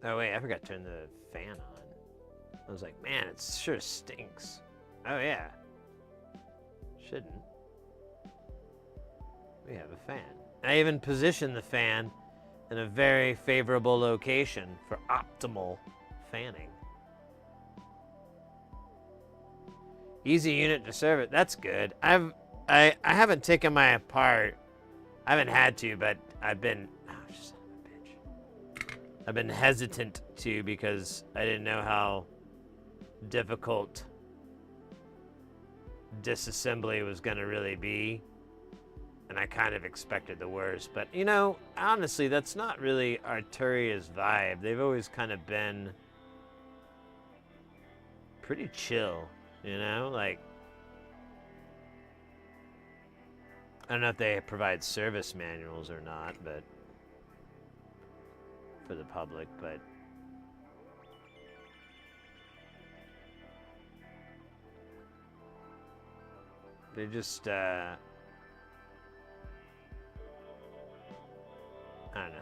Oh wait, I forgot to turn the fan on. I was like, man, it sure stinks. Oh yeah. Shouldn't. We have a fan. I even positioned the fan in a very favorable location for optimal fanning. Easy unit to serve it. That's good. I haven't taken my apart. I haven't had to, but I've been I've been hesitant to because I didn't know how difficult disassembly was going to really be. And I kind of expected the worst. But, you know, honestly, that's not really Arturia's vibe. They've always kind of been pretty chill, you know? Like, I don't know if they provide service manuals or not, but for the public, but they're just I don't know.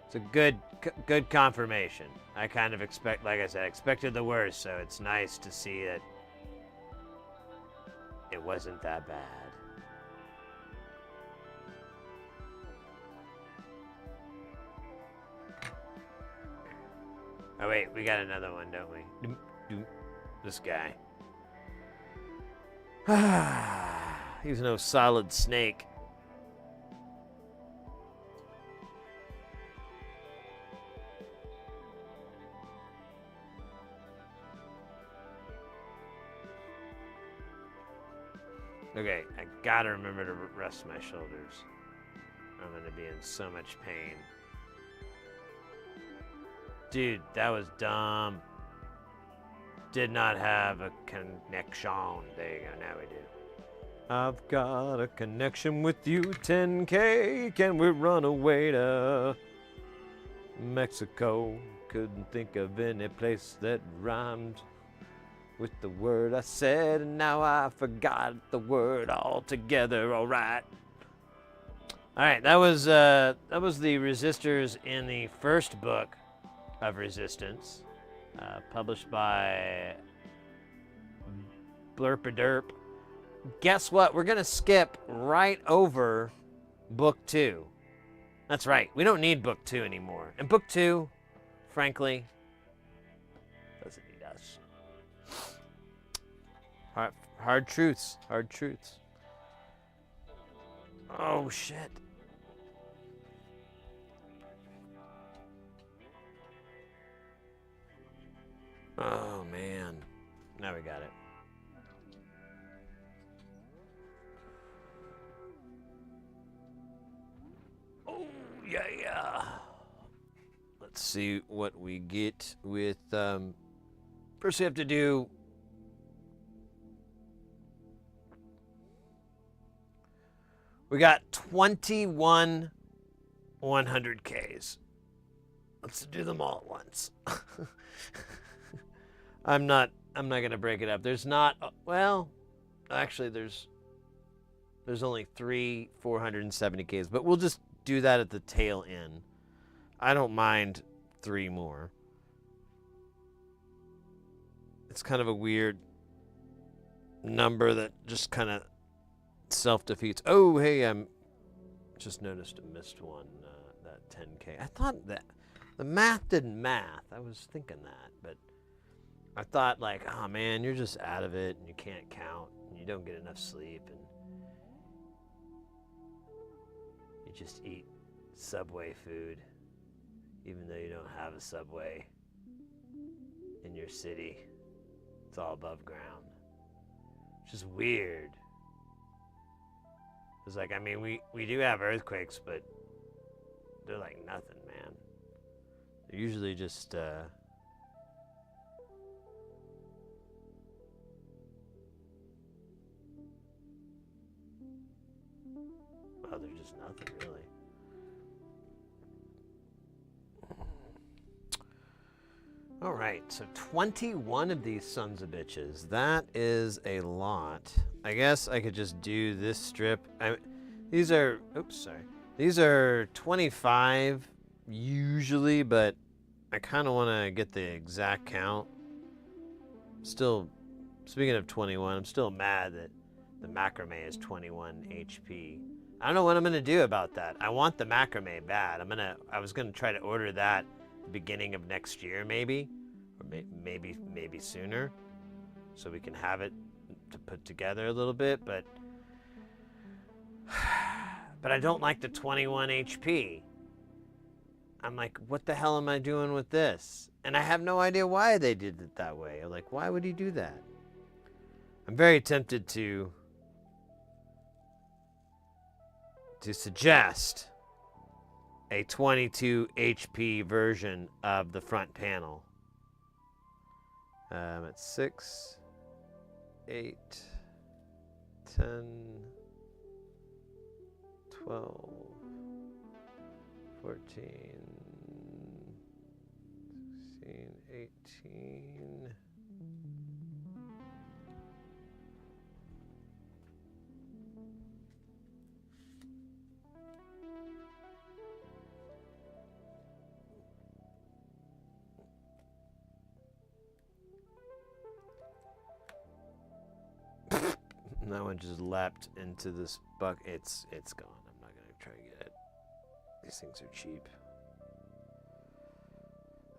It's a good confirmation. I kind of like I said, expected the worst, so it's nice to see that it wasn't that bad. Oh wait, we got another one, don't we? This guy. He's no solid snake. Okay, I gotta remember to rest my shoulders. I'm gonna be in so much pain. Dude, that was dumb. Did not have a connection. There you go, now we do. I've got a connection with you, 10K. Can we run away to Mexico? Couldn't think of any place that rhymed with the word I said, and now I forgot the word altogether. All right. All right, that was the resistors in the first book of Resistance, published by Blurpaderp. Guess what? We're gonna skip right over book 2. That's right. We don't need book 2 anymore. And book 2, frankly, doesn't need us. Hard truths. Hard truths. Oh, shit. Oh, man. Now we got it. Oh, yeah. Let's see what we get with, first we have to do... We got 21 100Ks. Let's do them all at once. I'm not gonna break it up. There's not, well, actually there's only 3 470Ks, but we'll just do that at the tail end. I don't mind 3 more. It's kind of a weird number that just kind of self-defeats. Oh, hey, just noticed a missed one, that 10K. I thought that the math didn't math. I was thinking that, but I thought like, oh man, you're just out of it and you can't count and you don't get enough sleep and you just eat Subway food even though you don't have a Subway in your city. It's all above ground. Which is weird. It's like, I mean, we do have earthquakes, but they're like nothing, man. They're usually just, oh, they're just nothing, really. All right, so 21 of these sons of bitches. That is a lot. I guess I could just do this strip. These are, oops, sorry. These are 25 usually, but I kind of want to get the exact count. Still, speaking of 21, I'm still mad that the macrame is 21 HP. I don't know what I'm going to do about that. I want the macrame bad. I was going to try to order that the beginning of next year, maybe, or maybe sooner, so we can have it to put together a little bit, but I don't like the 21 HP. I'm like, what the hell am I doing with this? And I have no idea why they did it that way. I'm like, why would he do that? I'm very tempted to suggest a 22 HP version of the front panel. At 6, 8, 10, 12, 14, 16, 18. That one just leapt into this buck. It's gone. I'm not gonna try to get it. These things are cheap.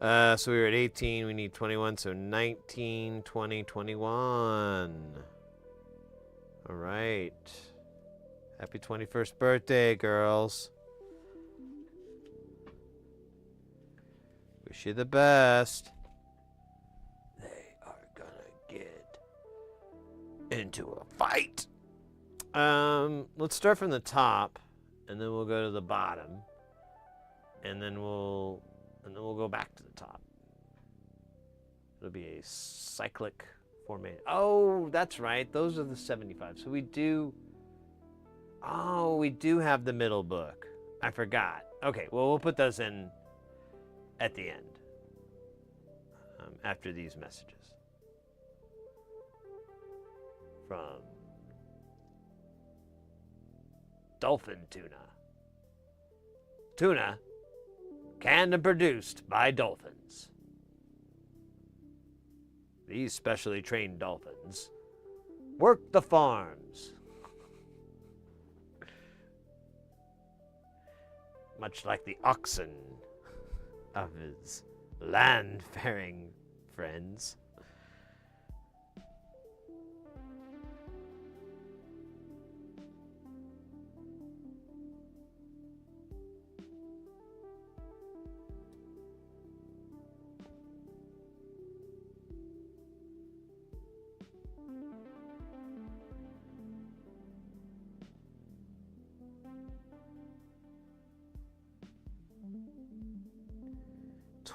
So we were at 18. We need 21. So 19, 20, 21. All right. Happy 21st birthday, girls. Wish you the best. They are gonna get into a fight. Let's start from the top, and then we'll go to the bottom, and then we'll go back to the top. It'll be a cyclic formation. Oh, that's right. Those are the 75. So we do have the middle book. I forgot. Okay, well, we'll put those in at the end, after these messages. From Dolphin Tuna. Tuna canned and produced by dolphins. These specially trained dolphins work the farms. much like the oxen of his land-faring friends.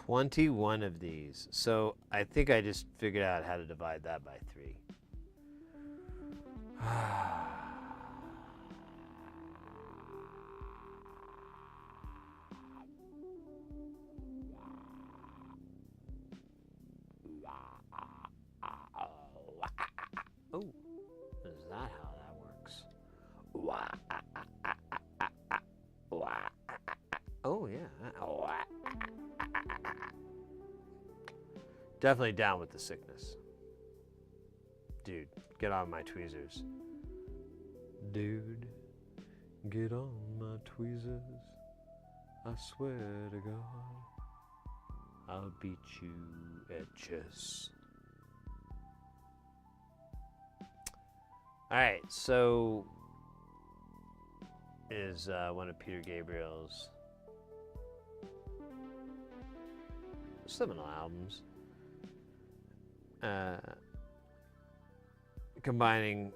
$21 of these. So I think I just figured out how to divide that by 3. Oh, is that how that works? Oh, yeah. Definitely down with the sickness. Dude, get on my tweezers. Dude, get on my tweezers. I swear to God, I'll beat you at chess. Alright, so is one of Peter Gabriel's seminal albums. Combining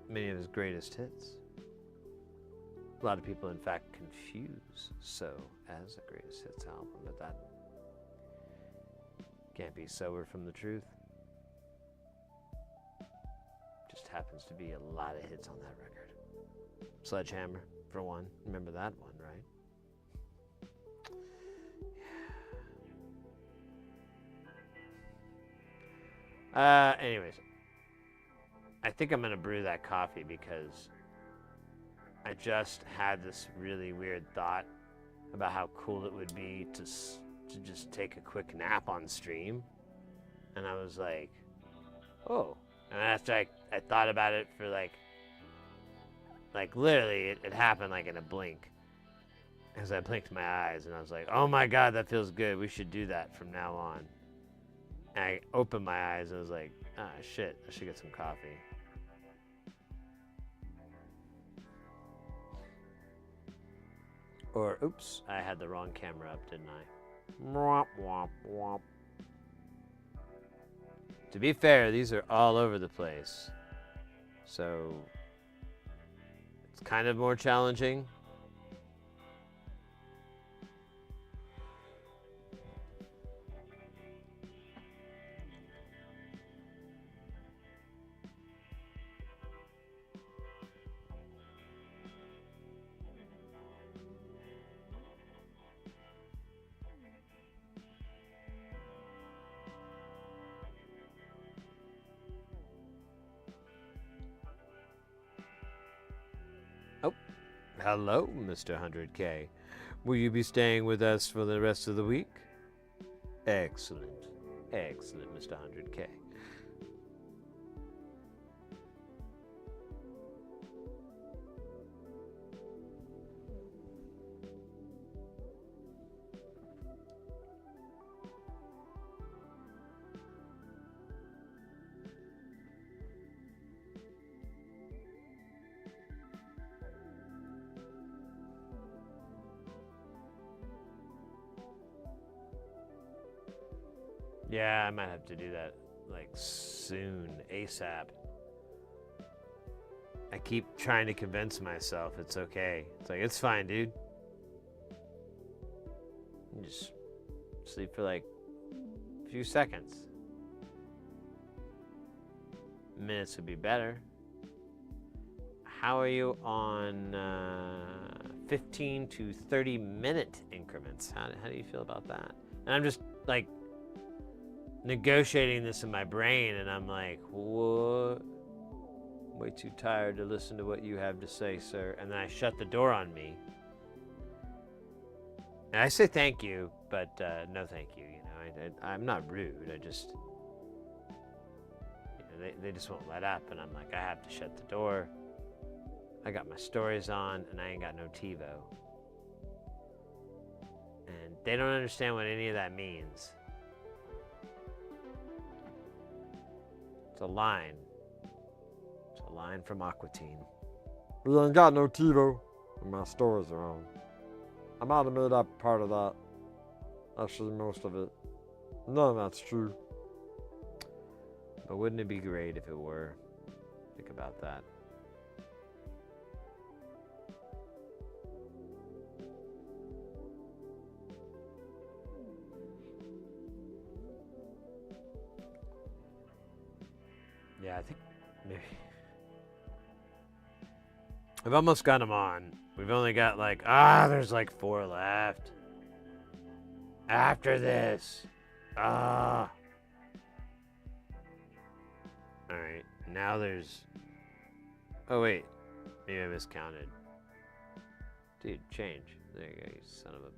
many of his greatest hits. A lot of people, in fact, confuse So as the greatest hits album, but that can't be sober from the truth. Just happens to be a lot of hits on that record. Sledgehammer, for one. Remember that one, right? Anyways, I think I'm gonna brew that coffee because I just had this really weird thought about how cool it would be to just take a quick nap on stream, and I was like, oh. And after I thought about it for like literally, it happened like in a blink. As I blinked my eyes, and I was like, oh my God, that feels good. We should do that from now on. And I opened my eyes and I was like, ah, shit, I should get some coffee. Or, oops, I had the wrong camera up, didn't I? Womp, womp, womp. To be fair, these are all over the place. So, it's kind of more challenging. Hello, Mr. 100K. Will you be staying with us for the rest of the week? Excellent. Excellent, Mr. 100K. Yeah, I might have to do that, like, soon, ASAP. I keep trying to convince myself it's okay. It's like, it's fine, dude. You just sleep for, like, a few seconds. Minutes would be better. How are you on 15 to 30 minute increments? How do you feel about that? And I'm just, like, negotiating this in my brain, and I'm like, what? Way too tired to listen to what you have to say, sir. And then I shut the door on me. And I say thank you, but no thank you. You know, I'm not rude. I just, you know, they just won't let up, and I'm like, I have to shut the door. I got my stories on, and I ain't got no TiVo. And they don't understand what any of that means. It's a line. It's a line from Aquatine. We ain't got no TiVo, and my stories are on. I might have made up part of that. Actually, most of it. None of that's true. But wouldn't it be great if it were? Think about that. Yeah, I think maybe. We've almost got them on. We've only got like, there's like 4 left. After this. Alright, now there's. Oh, wait. Maybe I miscounted. Dude, change. There you go, you son of a.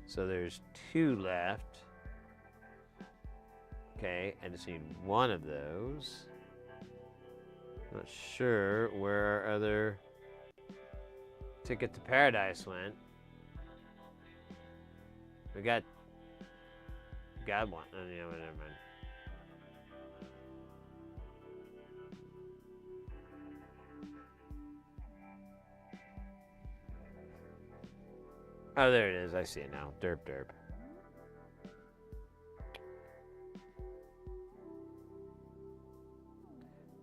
So there's 2 left. Okay, I just need 1 of those. Not sure where our other Ticket to Paradise went. We got one. Oh, yeah, never mind. Oh, there it is. I see it now. Derp derp.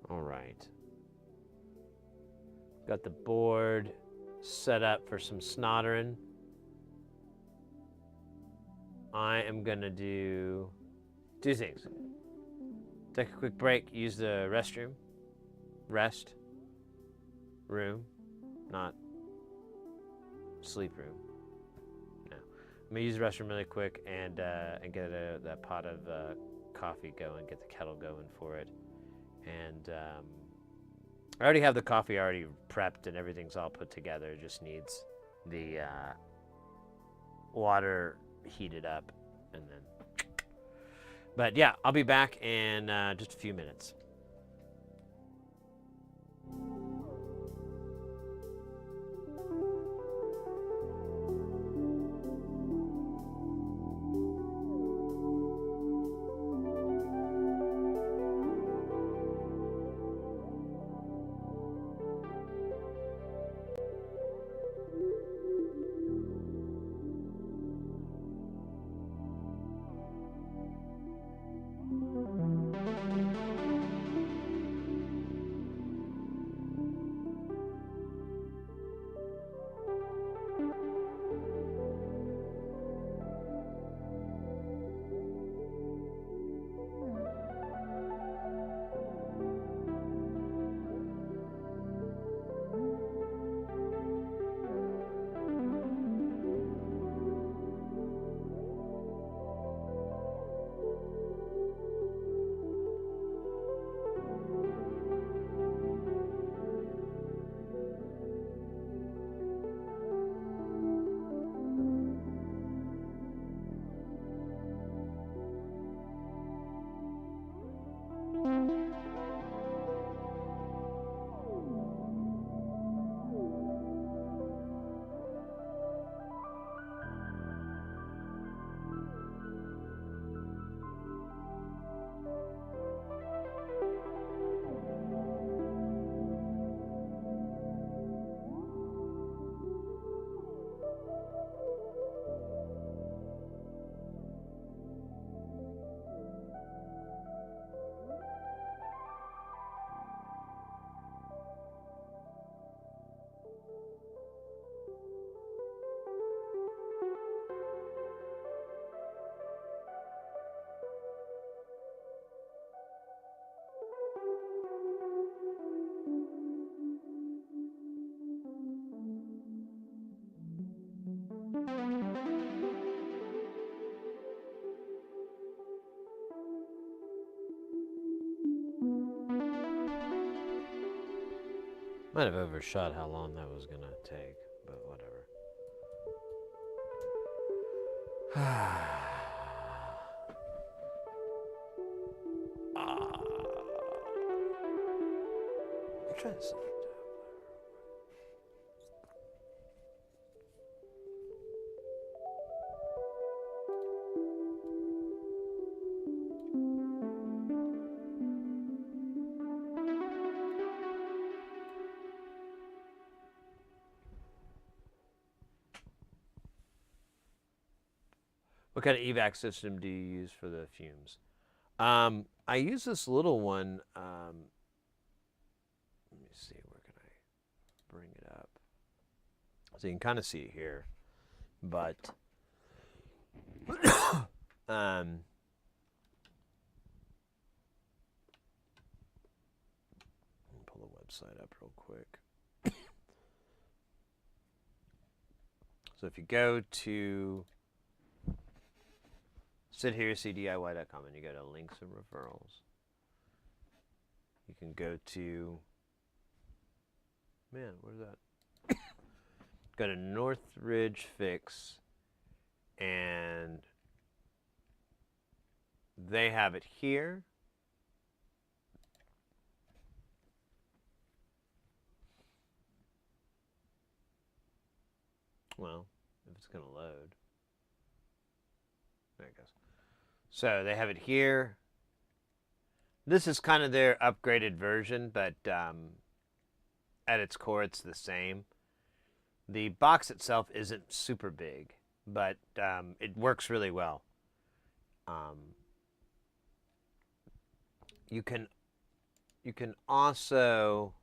All right. Got the board set up for some snottering. I am gonna do 2 things. Take a quick break, use the restroom. Rest. Room. Not sleep room. No. I'm gonna use the restroom really quick and get that pot of coffee going, get the kettle going for it. And I already have the coffee already prepped and everything's all put together. It just needs the water heated up and then. But yeah, I'll be back in just a few minutes. Might have overshot how long that was gonna take, but whatever. I'm trying to see. What kind of evac system do you use for the fumes? I use this little one. Let me see, where can I bring it up? So you can kind of see it here, but pull the website up real quick. So if you go to sitherecdiy.com and you go to links and referrals, you can go to, man, where's that? Go to Northridge Fix, and they have it here. Well, if it's going to load. There it goes. So they have it here. This is kind of their upgraded version, but at its core, it's the same. The box itself isn't super big, but it works really well. You can also,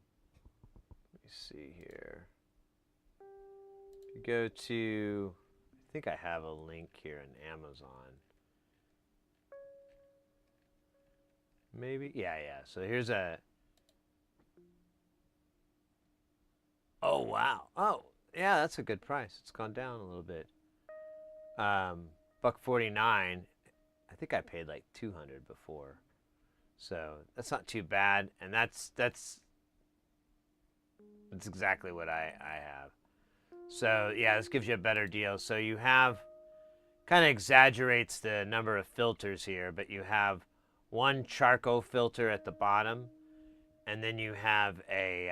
let me see here. You go to, I think I have a link here in Amazon. Maybe, yeah. So here's a, oh wow, oh yeah, that's a good price. It's gone down a little bit. $149. I think I paid like $200 before, so that's not too bad. And that's exactly what I have. So yeah, this gives you a better deal. So you have, kind of exaggerates the number of filters here, but you have one charcoal filter at the bottom, and then you have a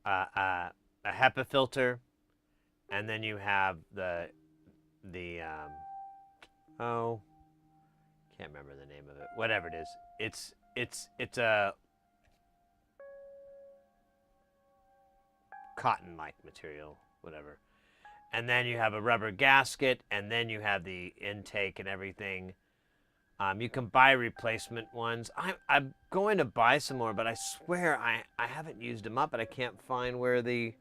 HEPA filter, and then you have the oh, can't remember the name of it. Whatever it is, it's a cotton-like material, whatever. And then you have a rubber gasket, and then you have the intake and everything. You can buy replacement ones. I'm going to buy some more, but I swear I haven't used them up, but I can't find where the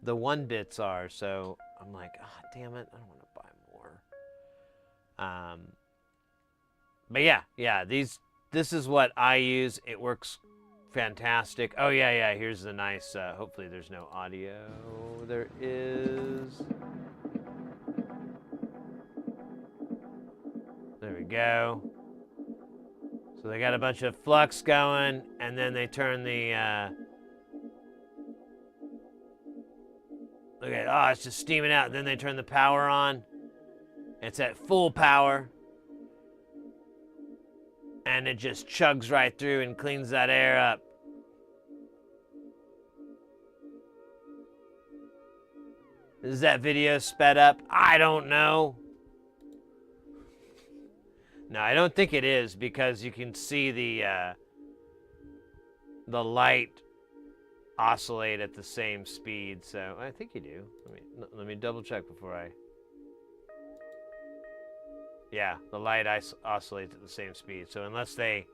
one bits are. So I'm like, oh, damn it, I don't want to buy more. But yeah, this is what I use. It works fantastic. Oh yeah. Here's the nice. Hopefully there's no audio. There is. There we go. So they got a bunch of flux going, and then they turn the. Look at, oh, it's just steaming out. Then they turn the power on. It's at full power. And it just chugs right through and cleans that air up. Is that video sped up? I don't know. No, I don't think it is, because you can see the light oscillate at the same speed. So I think you do. Let me double check before I. Yeah, the light oscillates at the same speed. So unless they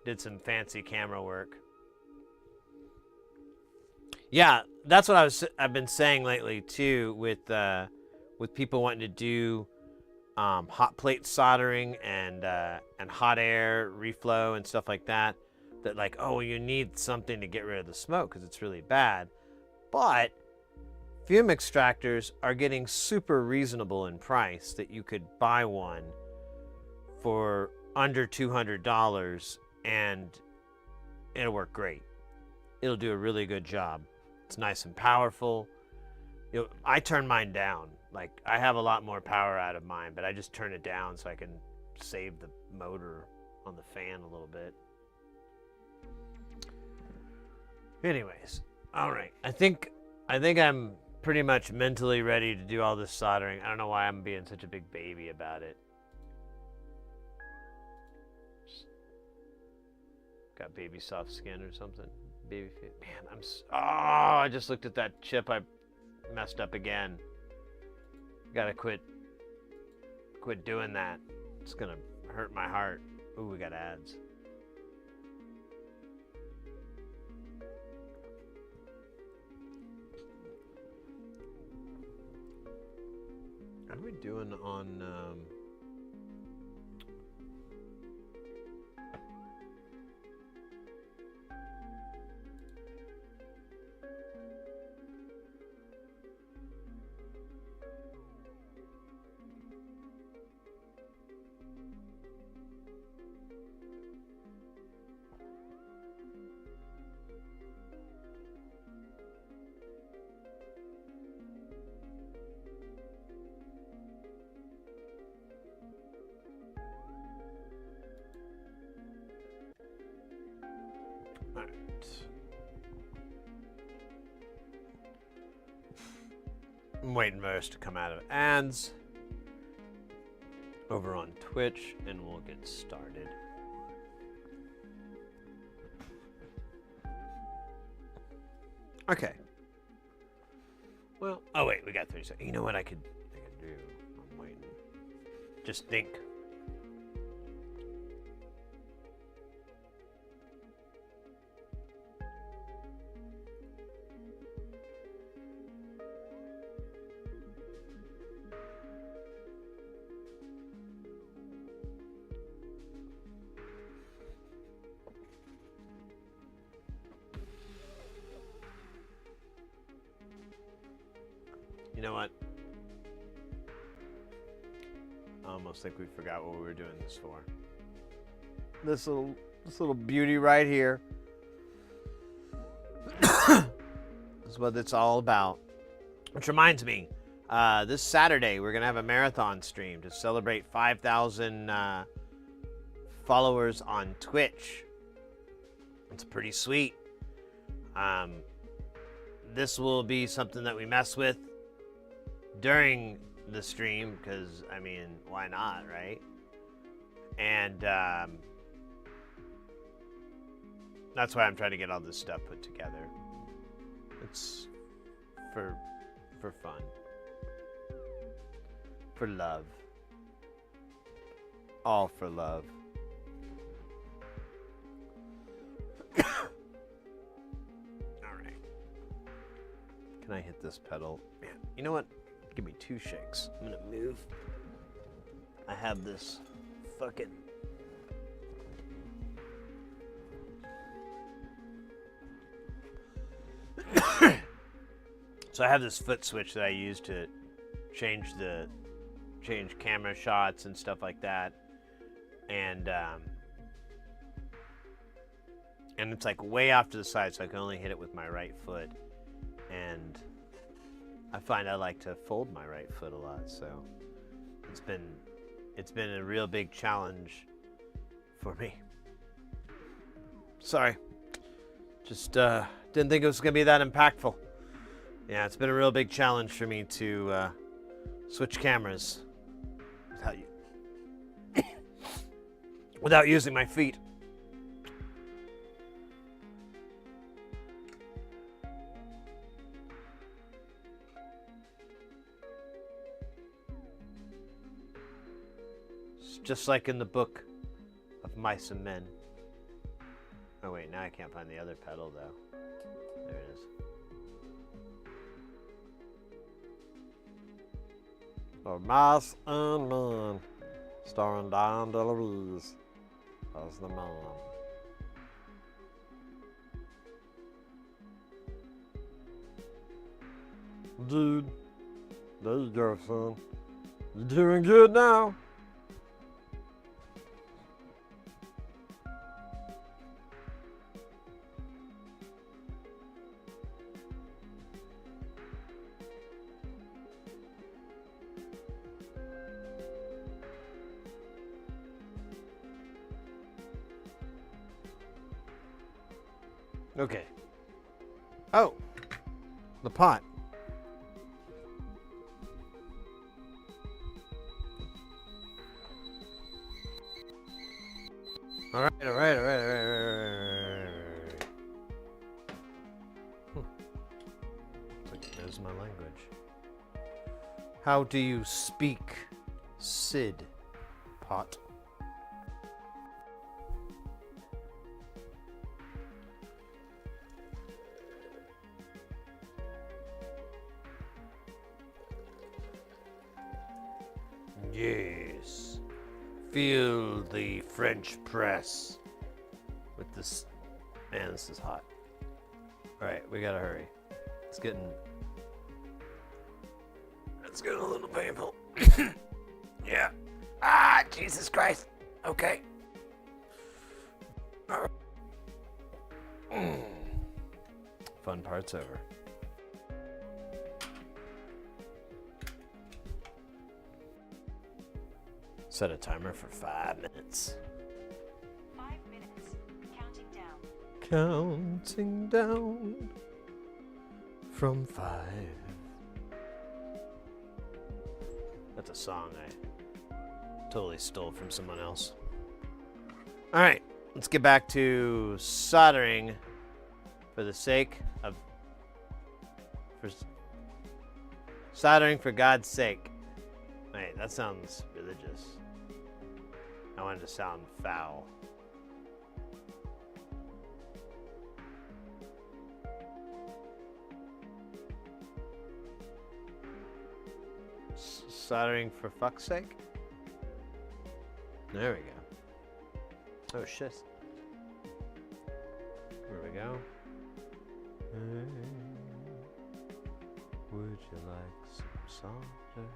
did some fancy camera work. Yeah, that's what I've been saying lately too, with people wanting to do hot plate soldering and hot air reflow and stuff like that. That like, oh, you need something to get rid of the smoke because it's really bad. But fume extractors are getting super reasonable in price, that you could buy one for under $200 and it'll work great. It'll do a really good job. It's nice and powerful. I turn mine down. Like, I have a lot more power out of mine, but I just turn it down so I can save the motor on the fan a little bit. Anyways, all right. I think I'm pretty much mentally ready to do all this soldering. I don't know why I'm being such a big baby about it. Got baby soft skin or something. Baby feet. Man, I just looked at that chip. I messed up again. Gotta quit quit doing that. It's gonna hurt my heart. Ooh, we got ads. How are we doing on Alright. I'm waiting for us to come out of ads over on Twitch, and we'll get started. Okay. Well, oh wait, we got 30 seconds. You know what I could do? I'm waiting. Just think. You know what? I almost think we forgot what we were doing this for. This little beauty right here. This is what it's all about. Which reminds me, this Saturday we're gonna have a marathon stream to celebrate 5,000 followers on Twitch. It's pretty sweet. This will be something that we mess with during the stream, because I mean, why not, right? And that's why I'm trying to get all this stuff put together. It's for fun, for love, all for love. All right. Can I hit this pedal? Man, you know what? Give me 2 shakes. I'm gonna move. I have this fucking... So I have this foot switch that I use to change camera shots and stuff like that. And it's like way off to the side, so I can only hit it with my right foot. And I find I like to fold my right foot a lot, so it's been a real big challenge for me. Sorry, just didn't think it was gonna be that impactful. Yeah, it's been a real big challenge for me to switch cameras without using my feet. Just like in the book of Mice and Men. Oh wait, now I can't find the other pedal though. There it is. Of Mice and Men, starring Don DeLuise as the man. Dude, there you go, son. You doing good now? Okay. Oh, the pot. All right. It's like, there's my language. How do you speak Sid pot. Yes. Feel the French press with this. Man, this is hot. All right, we gotta hurry. It's getting a little painful. Yeah. Ah, Jesus Christ. Okay. Fun part's over. Set a timer for 5 minutes. 5 minutes. Counting down. Counting down from 5. That's a song I totally stole from someone else. All right, let's get back to soldering for the sake of soldering for God's sake. Wait, that sounds religious. I wanted to sound foul. Soldering for fuck's sake? There we go. Oh shit. There we go. Hey, would you like some solder?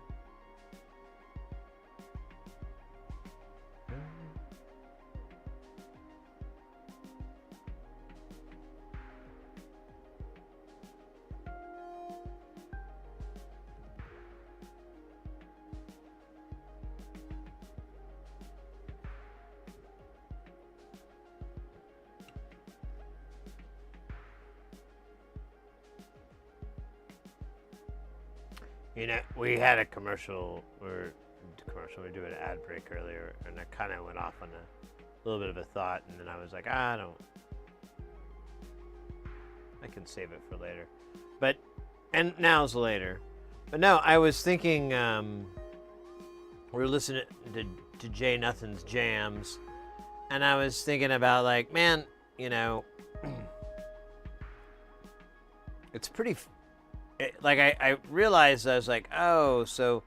You know, we had a commercial, we were doing an ad break earlier, and I kind of went off on a little bit of a thought, and then I was like, I can save it for later. But, and now's later. But no, I was thinking, we were listening to Jay Nothing's jams, and I was thinking about like, man, you know, it's pretty... I realized, I was like, oh, so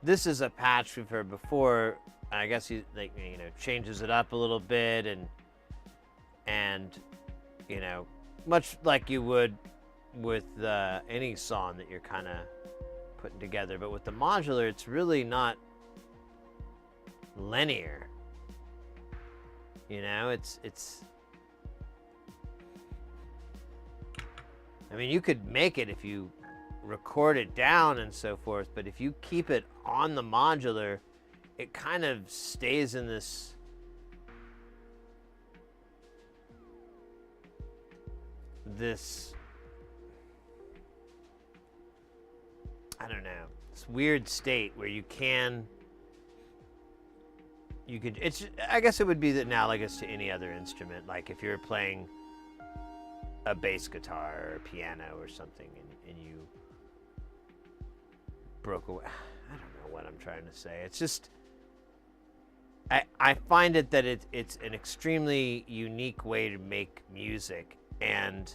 this is a patch we've heard before. I guess he changes it up a little bit and you know, much like you would with any song that you're kind of putting together. But with the modular, it's really not linear. You know, it's. I mean, you could make it if you record it down and so forth, but if you keep it on the modular, it kind of stays in this I don't know, this weird state where you could, I guess it would be analogous to any other instrument. Like if you're playing a bass guitar or piano or something and you broke away. I don't know what I'm trying to say. It's just, I find it that it's an extremely unique way to make music, and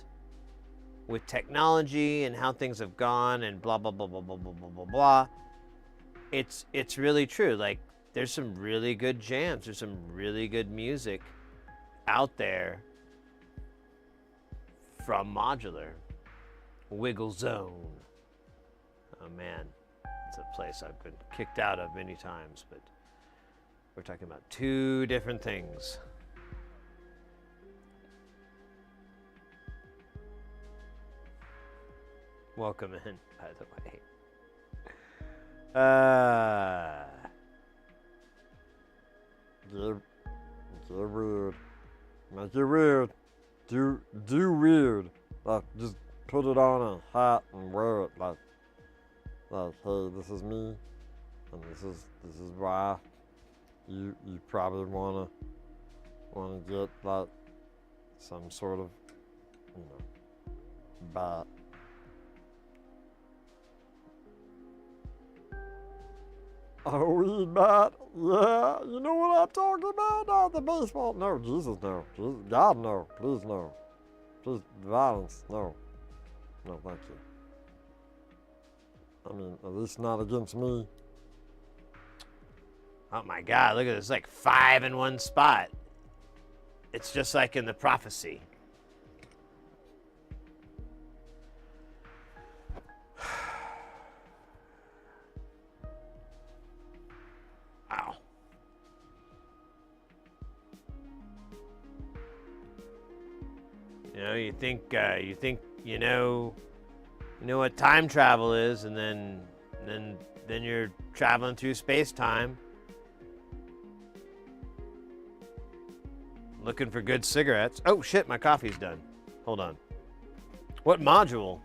with technology and how things have gone and blah blah blah blah blah blah blah blah blah, it's really true. Like there's some really good jams, there's some really good music out there from modular. Wiggle Zone. Oh man, it's a place I've been kicked out of many times, but we're talking about two different things. Welcome in, by the way. Get weird. Make it weird. Do weird. Like, just put it on a hat and wear it. Like, hey, this is me, and this is why you probably wanna get like some sort of, you know, bat. A weed bat? Yeah, you know what I'm talking about? Not the baseball. No, Jesus, no. Jesus, God, no. Please, no. Please, violence, no. No, thank you. I mean, at least not against me. Oh my God, look at this, like 5 in one spot. It's just like in the prophecy. Wow. You know, you know what time travel is, and then you're traveling through space-time, looking for good cigarettes. Oh shit, my coffee's done. Hold on. What module?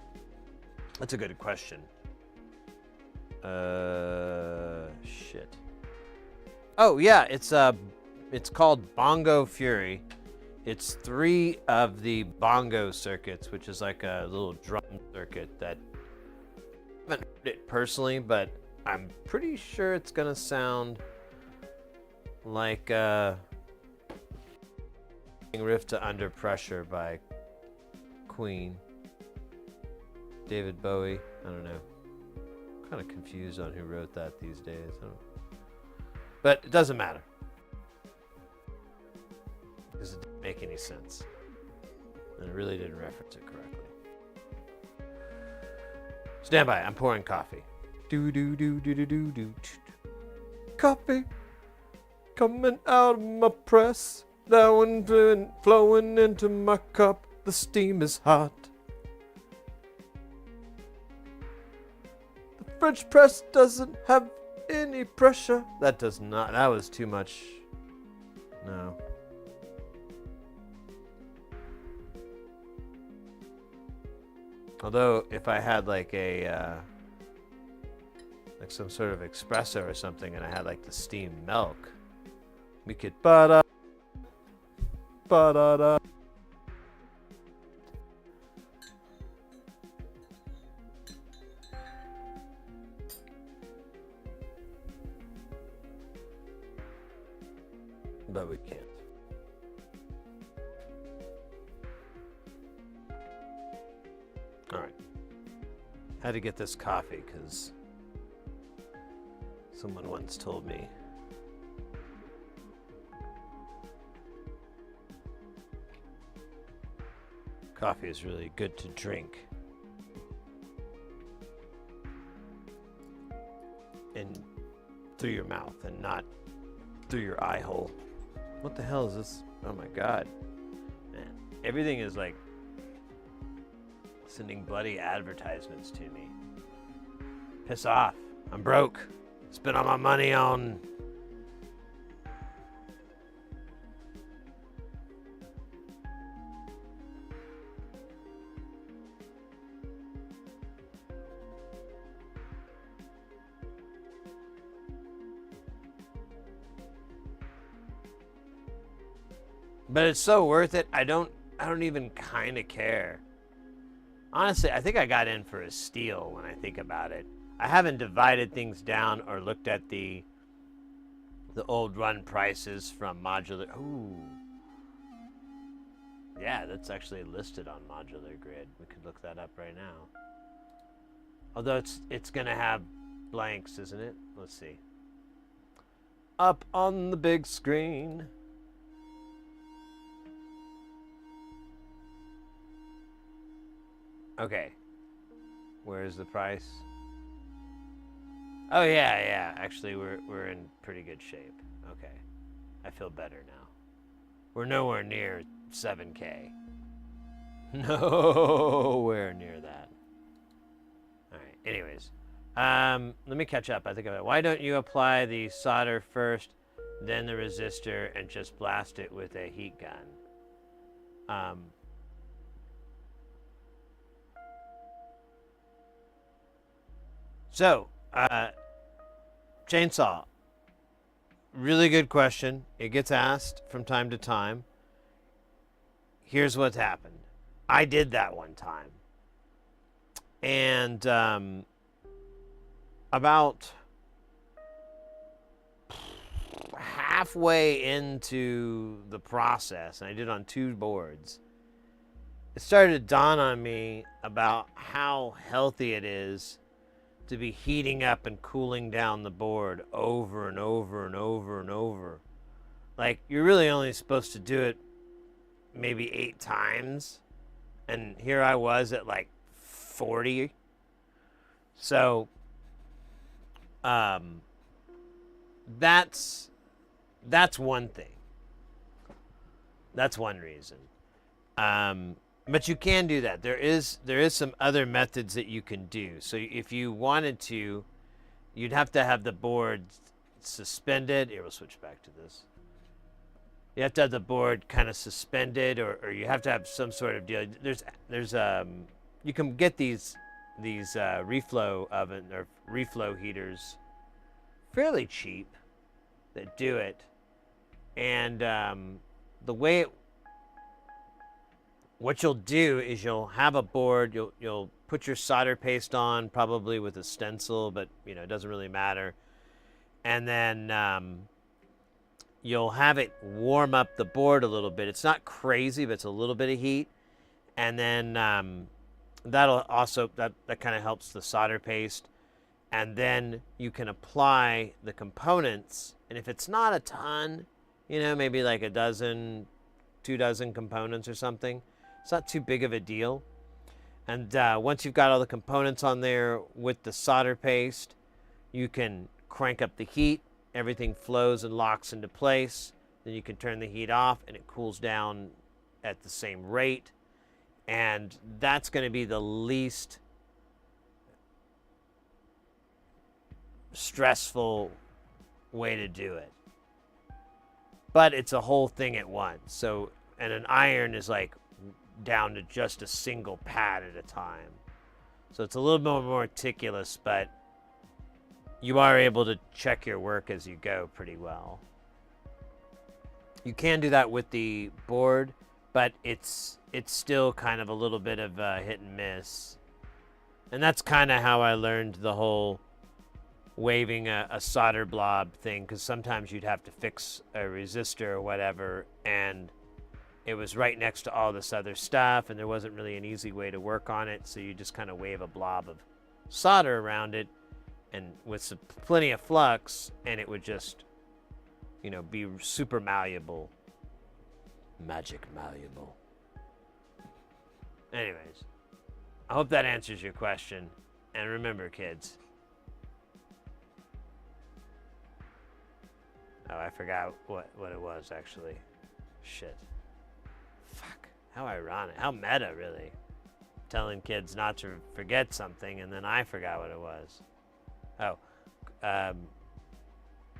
That's a good question. Shit. Oh yeah, it's called Bongo Fury. It's 3 of the bongo circuits, which is like a little drum circuit that I haven't heard it personally, but I'm pretty sure it's gonna sound like Riff to Under Pressure by Queen. David Bowie. I don't know. I'm kind of confused on who wrote that these days. But it doesn't matter. Because it didn't make any sense. And it really didn't reference it correctly. Stand by, I'm pouring coffee. Do do do do do do do. Coffee coming out of my press. Now and flowing into my cup. The steam is hot. The French press doesn't have any pressure. That does not. That was too much. No. Although, if I had like a, like some sort of espresso or something, and I had like the steamed milk, we could ba-da, ba-da-da. But we can't. All right. Had to get this coffee because someone once told me coffee is really good to drink and through your mouth and not through your eye hole. What the hell is this? Oh my God. Man, everything is like sending bloody advertisements to me. Piss off. I'm broke. Spent all my money on but it's so worth it. I don't even kind of care. Honestly, I think I got in for a steal when I think about it. I haven't divided things down or looked at the old run prices from Modular. Ooh. Yeah, that's actually listed on Modular Grid. We could look that up right now. Although it's going to have blanks, isn't it? Let's see. Up on the big screen. Okay. Where's the price? Oh yeah. Actually, we're in pretty good shape. Okay. I feel better now. We're nowhere near 7K. Nowhere near that. All right. Anyways, let me catch up. I think about it. Why don't you apply the solder first, then the resistor, and just blast it with a heat gun? So, chainsaw. Really good question. It gets asked from time to time. Here's what's happened. I did that one time. And about halfway into the process, and I did it on 2 boards, it started to dawn on me about how healthy it is to be heating up and cooling down the board over and over and over and over. Like, you're really only supposed to do it maybe 8 times, and here I was at like 40. So that's one thing. That's one reason. But you can do that. There is some other methods that you can do. So if you wanted to, you'd have to have the board suspended. Here, we'll switch back to this. You have to have the board kind of suspended, or you have to have some sort of deal. There's you can get these reflow oven or reflow heaters fairly cheap that do it. And the way what you'll do is you'll have a board, you'll put your solder paste on, probably with a stencil, but it doesn't really matter. And then you'll have it warm up the board a little bit. It's not crazy, but it's a little bit of heat. And then that'll also that kind of helps the solder paste. And then you can apply the components, and if it's not a ton, maybe like 2 dozen components or something, it's not too big of a deal. And once you've got all the components on there with the solder paste, you can crank up the heat. Everything flows and locks into place. Then you can turn the heat off, and it cools down at the same rate. And that's going to be the least stressful way to do it. But it's a whole thing at once. So, and an iron is like down to just a single pad at a time. So it's a little bit more meticulous, but you are able to check your work as you go pretty well. You can do that with the board, but it's still kind of a little bit of a hit and miss. And that's kind of how I learned the whole waving a solder blob thing, because sometimes you'd have to fix a resistor or whatever, and it was right next to all this other stuff, and there wasn't really an easy way to work on it, so you just kind of wave a blob of solder around it, and with plenty of flux, and it would just, be super malleable. Magic malleable. Anyways, I hope that answers your question, and remember, kids. Oh, I forgot what it was, actually. Shit. Fuck. How ironic. How meta, really. Telling kids not to forget something, and then I forgot what it was. Oh.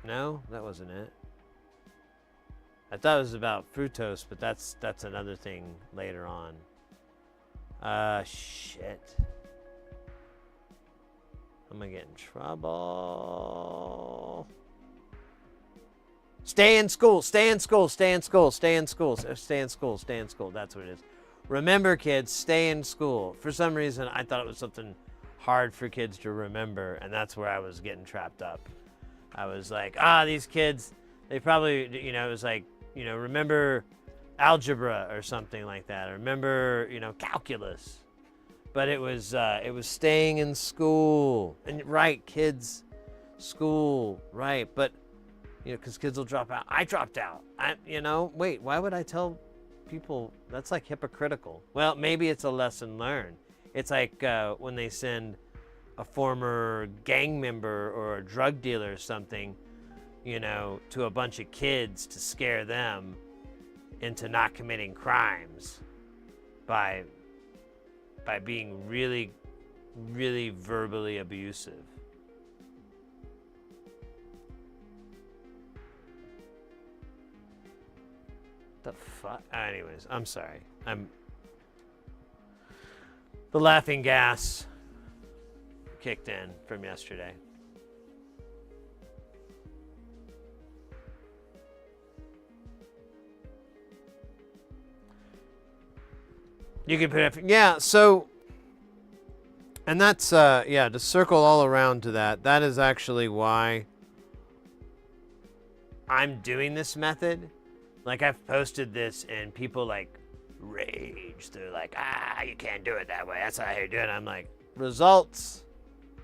No, that wasn't it. I thought it was about fructose, but that's another thing later on. Shit. I'm gonna get in trouble. Stay in school, stay in school, stay in school, stay in school, stay in school, stay in school. That's what it is. Remember, kids, stay in school. For some reason, I thought it was something hard for kids to remember, and that's where I was getting trapped up. I was like, these kids, they probably, it was like, remember algebra or something like that. Or remember, calculus. But it was staying in school. And right, kids, school, right. But, because kids will drop out. I dropped out. Wait, why would I tell people? That's like hypocritical. Well, maybe it's a lesson learned. It's like when they send a former gang member or a drug dealer or something, to a bunch of kids to scare them into not committing crimes by being really, really verbally abusive. The fuck? Anyways, I'm sorry. The laughing gas kicked in from yesterday. You can put it, yeah, so, and that's, to circle all around to that is actually why I'm doing this method, like I've posted this and people like rage. They're like, you can't do it that way. That's not how you do it. I'm like, results.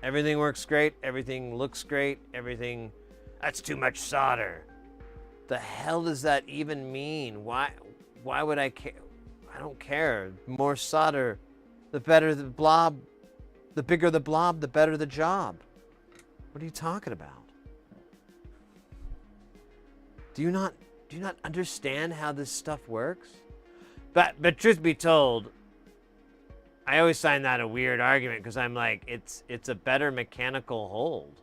Everything works great. Everything looks great. Everything, that's too much solder. The hell does that even mean? Why would I care? I don't care. More solder, the better the blob, the bigger the blob, the better the job. What are you talking about? Do you not understand how this stuff works? But truth be told, I always find that a weird argument because I'm like, it's a better mechanical hold.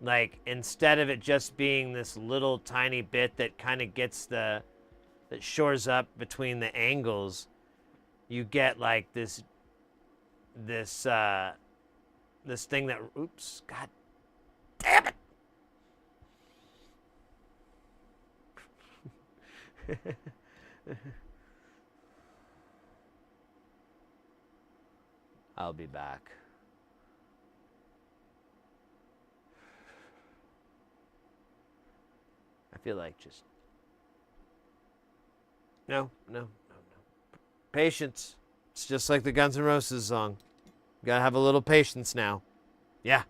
Like, instead of it just being this little tiny bit that kind of gets that shores up between the angles, you get like this thing that, oops, god damn it. I'll be back. I feel like just no. Patience. It's just like the Guns N' Roses song. You gotta have a little patience now. Yeah.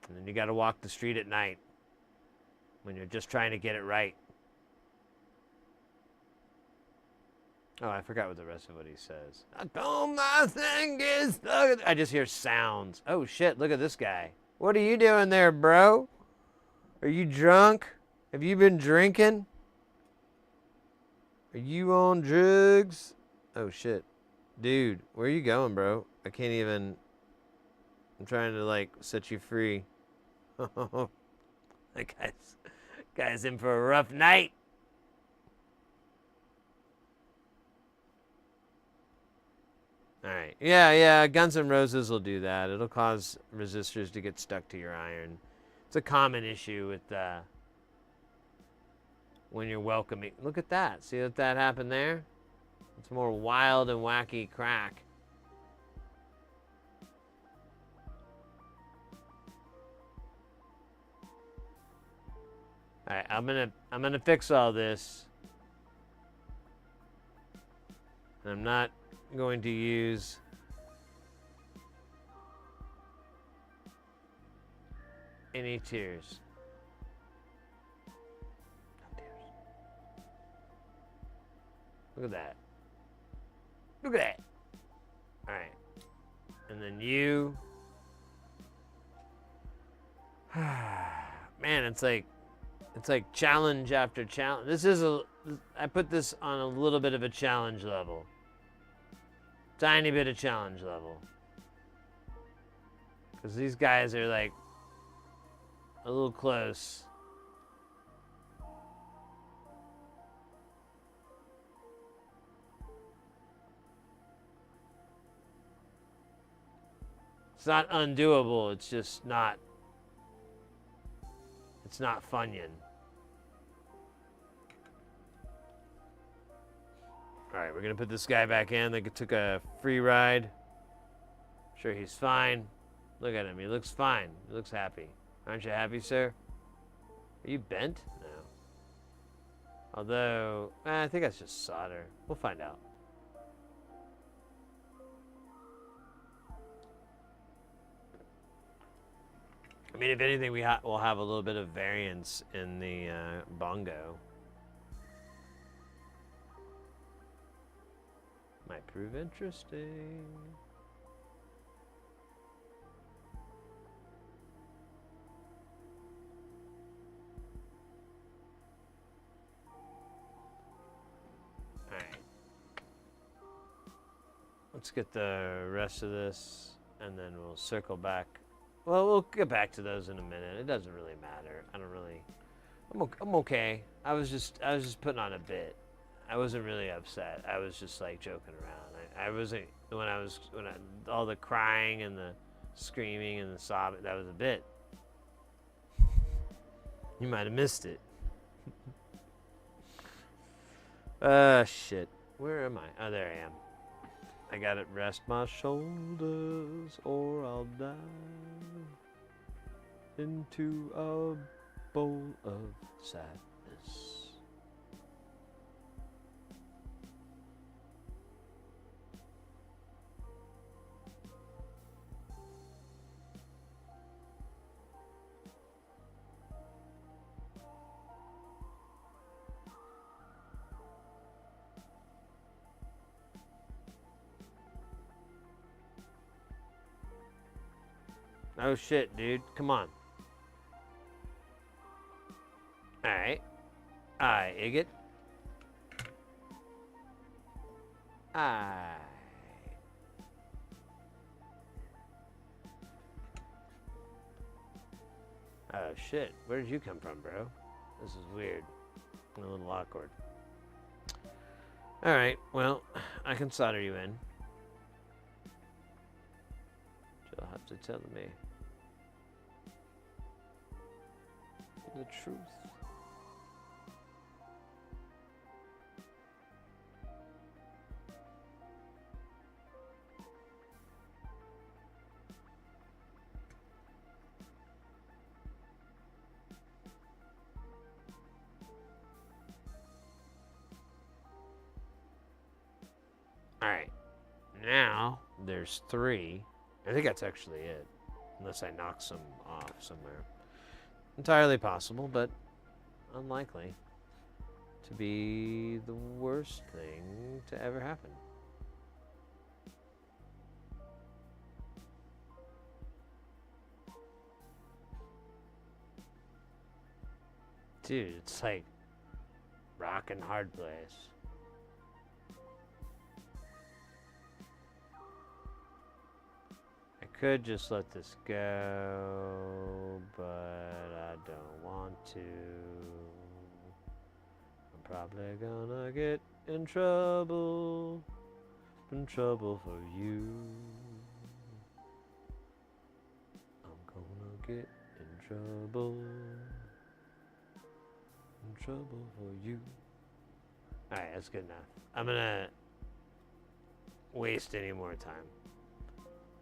And then you gotta walk the street at night when you're just trying to get it right. Oh, I forgot what the rest of what he says. Oh, my thing is stuck. I just hear sounds. Oh shit, look at this guy. What are you doing there, bro? Are you drunk? Have you been drinking? Are you on drugs? Oh shit. Dude, where are you going, bro? I can't even. I'm trying to like set you free. That guy's in for a rough night. All right. Yeah. Guns N' Roses will do that. It'll cause resistors to get stuck to your iron. It's a common issue with when you're welcoming. Look at that. See that happened there? It's more wild and wacky crack. All right, I'm gonna fix all this. And I'm not going to use any tears. No tears. Look at that. Look at that. All right. And then you. Man, it's like challenge after challenge. I put this on a little bit of a challenge level. Tiny bit of challenge level. Because these guys are like a little close. It's not undoable, it's just not. It's not Funyun. All right, we're gonna put this guy back in. They took a free ride. I'm sure he's fine. Look at him, he looks fine. He looks happy. Aren't you happy, sir? Are you bent? No. Although, I think that's just solder. We'll find out. I mean, if anything, we'll have a little bit of variance in the bongo. Might prove interesting. All right. Let's get the rest of this, and then we'll circle back. Well, we'll get back to those in a minute. It doesn't really matter. I'm okay. I was just putting on a bit. I wasn't really upset. I was just like joking around. I wasn't when all the crying and the screaming and the sobbing. That was a bit. You might have missed it. Shit. Where am I? Oh, there I am. I gotta rest my shoulders or I'll dive into a bowl of sadness. Oh shit, dude. Come on. Alright. Alright, Igot. Alright. Oh shit. Where did you come from, bro? This is weird. A little awkward. Alright, well, I can solder you in. You'll have to tell me the truth. Alright, now there's 3. I think that's actually it, unless I knock some off somewhere. Entirely possible, but unlikely to be the worst thing to ever happen. Dude, it's like rock and hard place. I could just let this go, but I don't want to. I'm probably gonna get in trouble for you. I'm gonna get in trouble for you. Alright, that's good enough. I'm gonna waste any more time.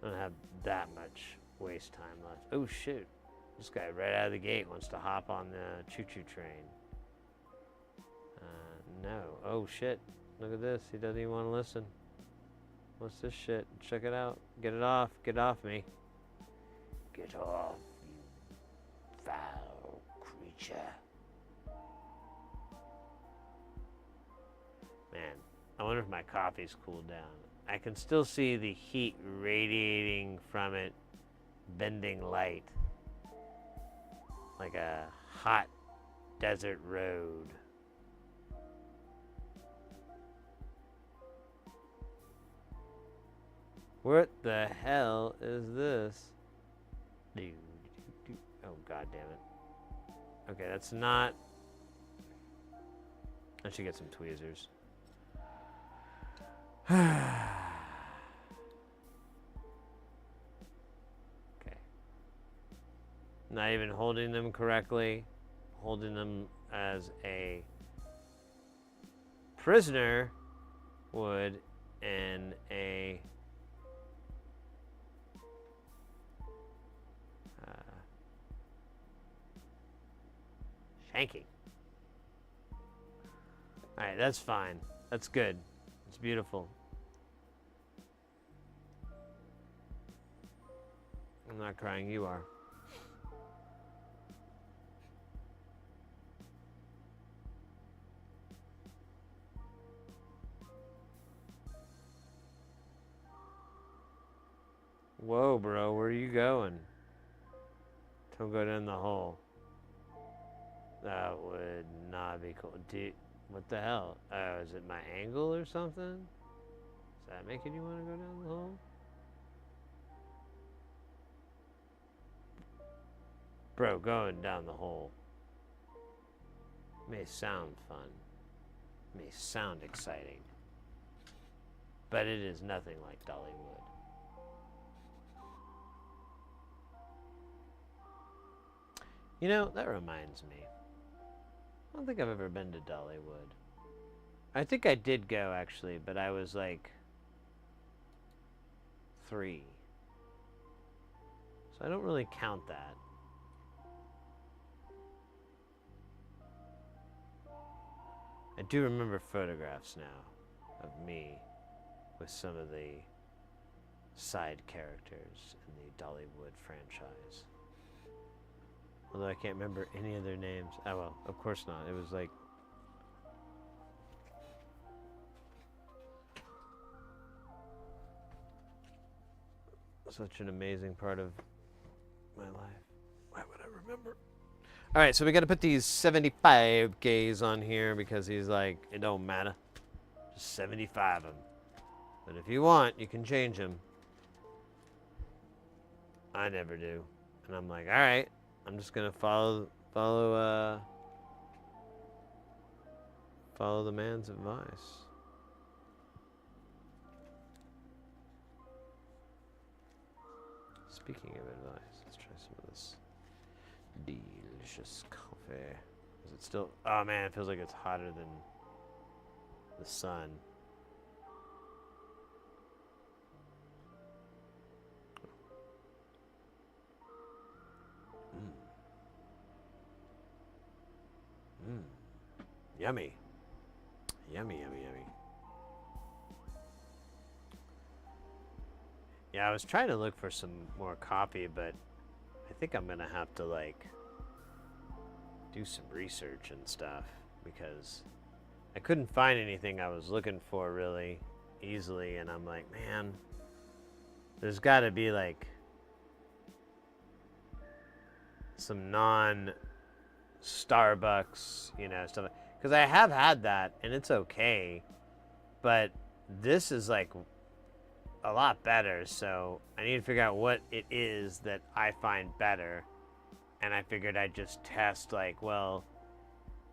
I don't have that much waste time left. Oh shoot. This guy right out of the gate wants to hop on the choo-choo train. No. Oh shit. Look at this. He doesn't even want to listen. What's this shit? Check it out. Get it off. Get off me. Get off, you foul creature. Man, I wonder if my coffee's cooled down. I can still see the heat radiating from it, bending light. Like a hot desert road. What the hell is this? Oh, god damn it. Okay, that's not... I should get some tweezers. Okay. Not even holding them correctly. Holding them as a prisoner would in a shanking. Alright, that's fine. That's good. It's beautiful. I'm not crying, you are. Whoa, bro, where are you going? Don't go down the hole. That would not be cool. Dude, what the hell? Oh, is it my angle or something? Is that making you want to go down the hole? Bro, going down the hole may sound fun, may sound exciting, but it is nothing like Dollywood. You know, that reminds me. I don't think I've ever been to Dollywood. I think I did go, actually, but I was like 3. So I don't really count that. I do remember photographs now of me with some of the side characters in the Dollywood franchise. Although I can't remember any of their names. Oh well, of course not. It was like such an amazing part of my life. Why would I remember? All right, so we got to put these 75 Ks on here because he's like, it don't matter. Just 75 them. But if you want, you can change them. I never do. And I'm like, all right, I'm just going to follow the man's advice. Speaking of advice, let's try some of this delicious coffee. Is it still? Oh man, it feels like it's hotter than the sun. Yummy. Yummy, yummy, yummy. Yeah, I was trying to look for some more coffee, but I think I'm gonna have to like do some research and stuff because I couldn't find anything I was looking for really easily, and I'm like, man, there's gotta be like some non-Starbucks, you know, stuff. Because I have had that, and it's okay, but this is like a lot better, so I need to figure out what it is that I find better. And I figured I'd just test, like, well,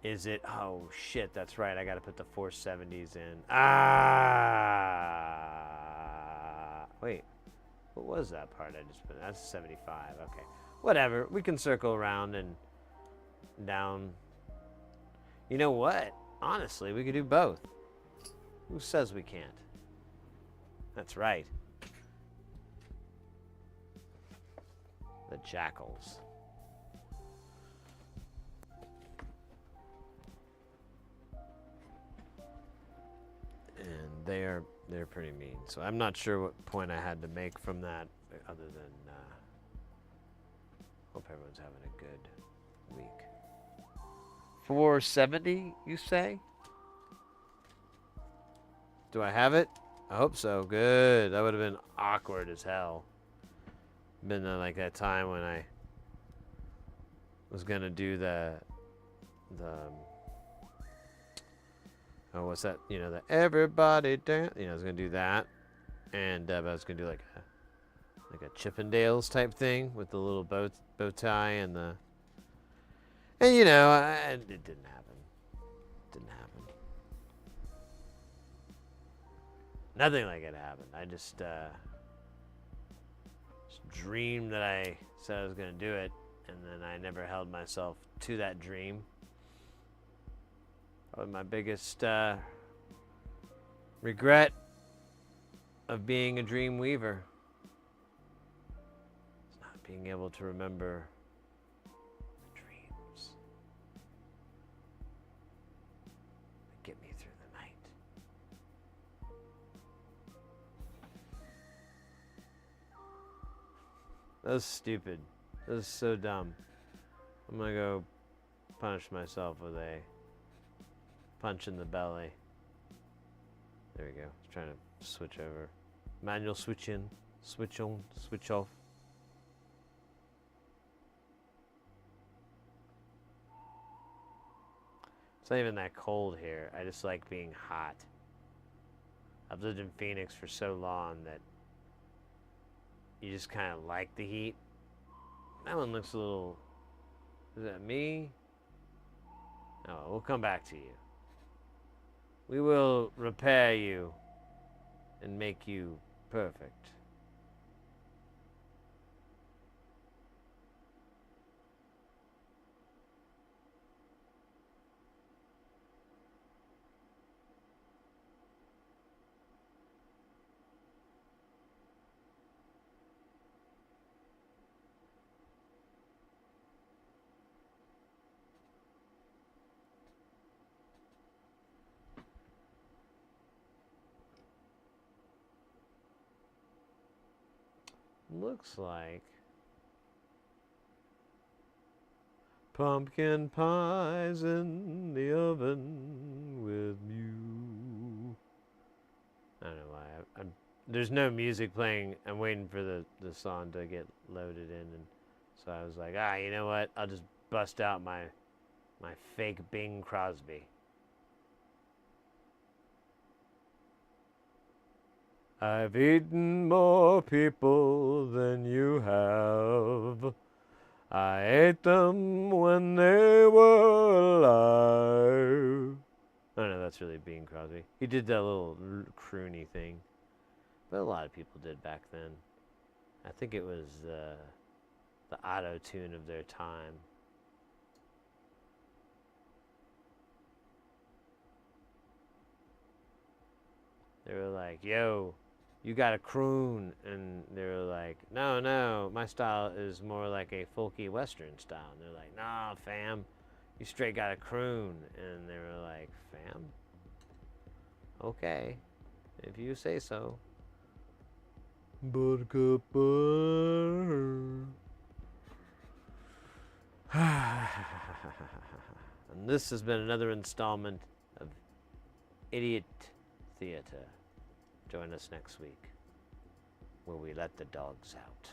is it, oh shit, that's right, I gotta put the 470s in. Wait, what was that part I just put in? That's 75, okay. Whatever, we can circle around and down. You know what? Honestly, we could do both. Who says we can't? That's right. The jackals. And they're pretty mean. So I'm not sure what point I had to make from that other than hope everyone's having a good week. 470, you say? Do I have it? I hope so. Good. That would have been awkward as hell. Been like that time when I was gonna do the oh, what's that? You know, the everybody dance. You know, I was gonna do that, and I was gonna do like a Chippendales type thing with the little bow tie and the. And you know, it didn't happen. Didn't happen. Nothing like it happened. I just dreamed that I said I was going to do it, and then I never held myself to that dream. Probably my biggest regret of being a dream weaver. It's not being able to remember get me through the night. That was stupid. That was so dumb. I'm gonna go punish myself with a punch in the belly. There we go. Trying to switch over. Manual switch in, switch on, switch off. It's not even that cold here. I just like being hot. I've lived in Phoenix for so long that you just kind of like the heat. That one looks a little... Is that me? No, we'll come back to you. We will repair you and make you perfect. looks like pumpkin pies in the oven with you. I don't know why. There's no music playing. I'm waiting for the song to get loaded in, and so I was like, you know what? I'll just bust out my fake Bing Crosby. I've eaten more people than you have. I ate them when they were alive. I don't know, that's really Bing Crosby. He did that little croony thing. But a lot of people did back then. I think it was the auto-tune of their time. They were like, yo, you got a croon. And they were like, no, my style is more like a folky western style. And they're like, nah, fam, you straight got a croon. And they were like, fam? Okay, if you say so. Buttercup butter. And this has been another installment of Idiot Theater. Join us next week, where we let the dogs out.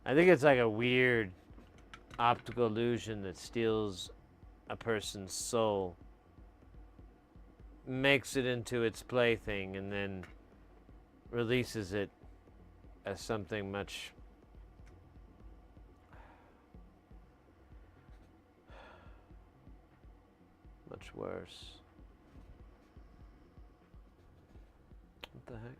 I think it's like a weird optical illusion that steals a person's soul, makes it into its plaything, and then releases it as something much worse. What the heck?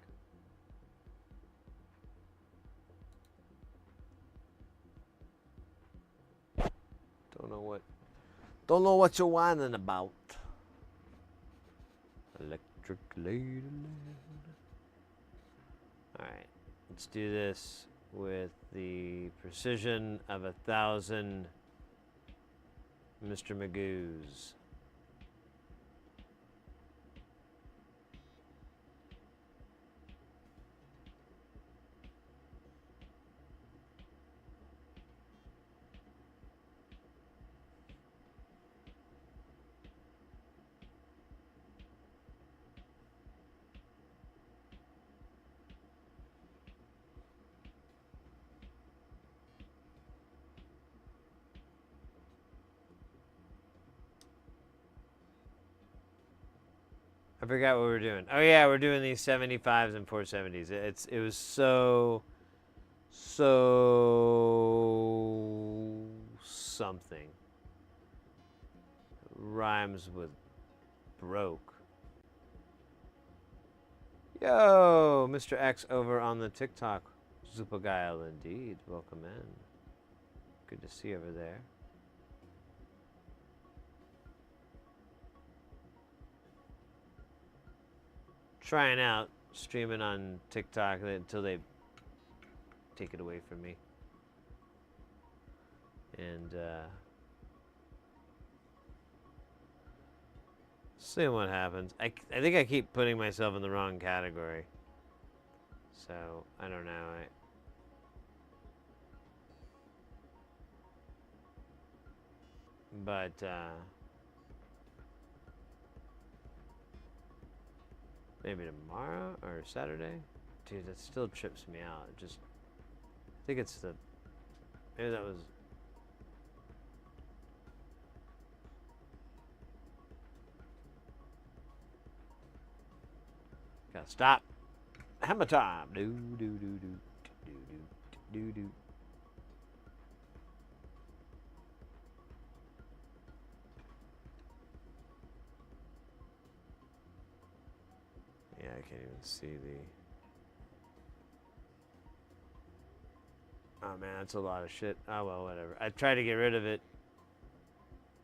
Don't know what you're whining about. Electric lady. Alright, let's do this with the precision of 1,000 Mr. Magoo's. I forgot what we were doing. Oh yeah, we're doing these 75s and 470s. It was so something. Rhymes with broke. Yo, Mr. X over on the TikTok. Zupagail indeed. Welcome in. Good to see you over there. Trying out streaming on TikTok until they take it away from me. And seeing what happens. I think I keep putting myself in the wrong category. So, I don't know. But maybe tomorrow or Saturday? Dude, that still trips me out. I think it's maybe that was... Gotta stop. Hammer time. Do, do, do, do, do, do, do, do. Yeah, I can't even see the... Oh man, that's a lot of shit. Oh well, whatever. I tried to get rid of it,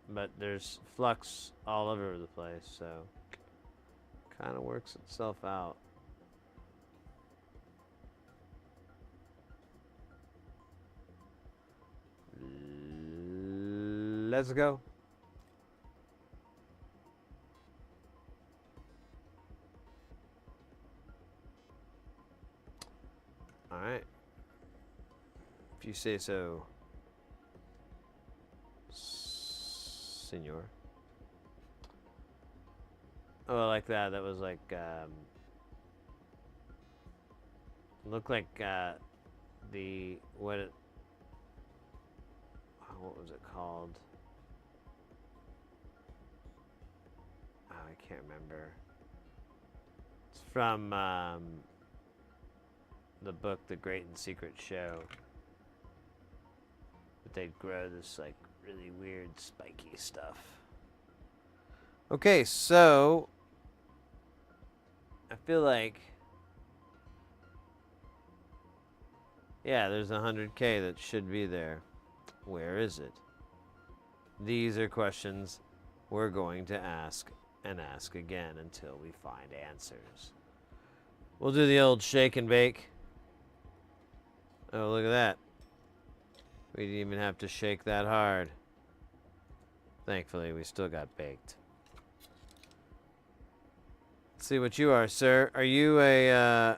but there's flux all over the place, so kind of works itself out. Let's go. All right. If you say so, senor. Oh, I like that. That was like, looked like the what was it called? Oh, I can't remember. It's from the book The Great and Secret Show. But they'd grow this like really weird spiky stuff. Okay, so I feel like, yeah, there's 100K that should be there. Where is it? These are questions we're going to ask and ask again until we find answers. We'll do the old shake and bake. Oh, look at that. We didn't even have to shake that hard. Thankfully, we still got baked. Let's see what you are, sir. Are you a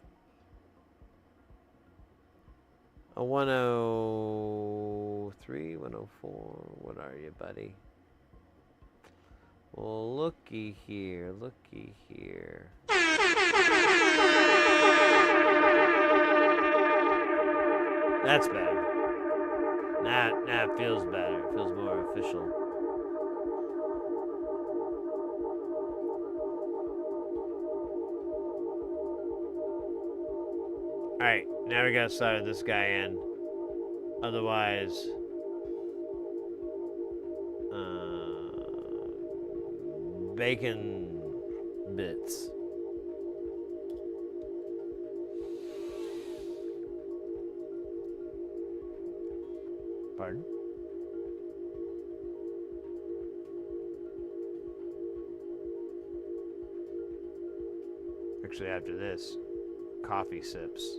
103, 104? What are you, buddy? Well, looky here, looky here. That's better. That feels better. It feels more official. Alright, now we gotta slide this guy in. Otherwise, bacon bits. Pardon? Actually, after this, coffee sips.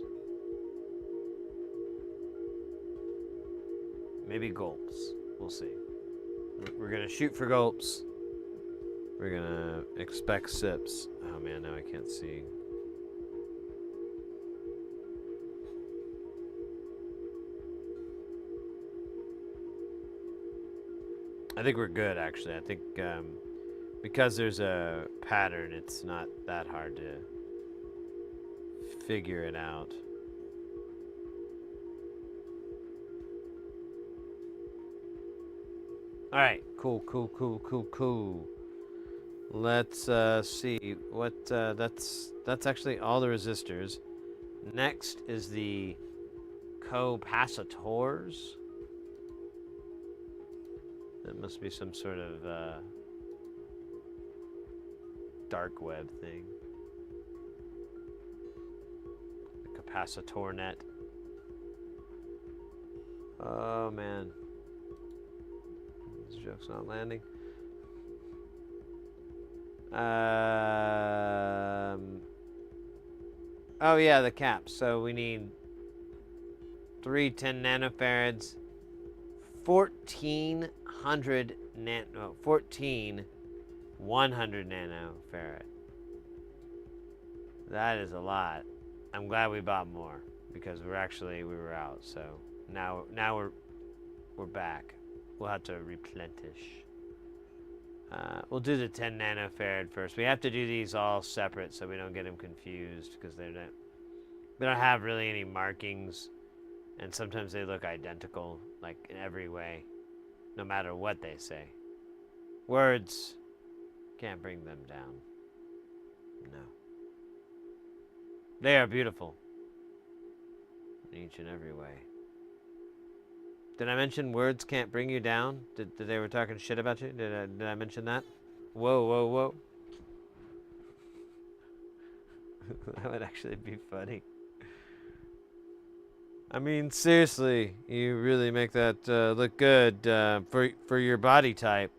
Maybe gulps. We'll see. We're gonna shoot for gulps. We're gonna expect sips. Oh man, now I can't see. I think we're good, actually. I think because there's a pattern, it's not that hard to figure it out. All right, cool. Let's see what that's actually all the resistors. Next is the capacitors. That must be some sort of dark web thing. The capacitor net. Oh man. This joke's not landing. Oh yeah, the caps. So we need 3 10 nanofarads, 14 100 14 100 nanofarad. That is a lot. I'm glad we bought more because we were out. So now we're back. We'll have to replenish. We'll do the 10 nanofarad first. We have to do these all separate so we don't get them confused because they don't have really any markings, and sometimes they look identical, like in every way, no matter what they say. Words can't bring them down. No. They are beautiful in each and every way. Did I mention words can't bring you down? Did they were talking shit about you? Did I mention that? Whoa. That would actually be funny. I mean, seriously, you really make that look good for your body type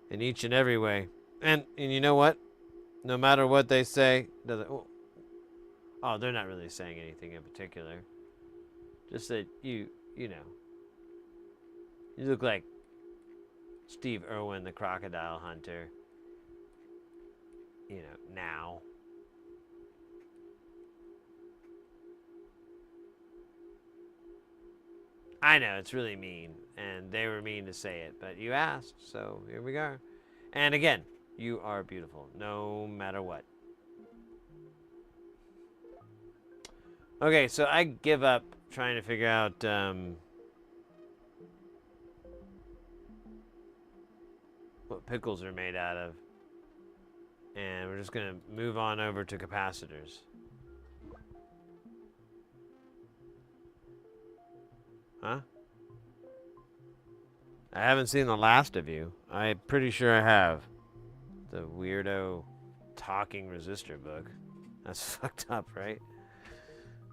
in each and every way. And you know what? No matter what they say, doesn't. Oh, they're not really saying anything in particular. Just that you know, you look like Steve Irwin, the crocodile hunter. You know, now. I know, it's really mean, and they were mean to say it, but you asked, so here we are. And again, you are beautiful, no matter what. Okay, so I give up trying to figure out what pickles are made out of. And we're just going to move on over to capacitors. Huh? I haven't seen the last of you. I'm pretty sure I have. The weirdo talking resistor book. That's fucked up, right?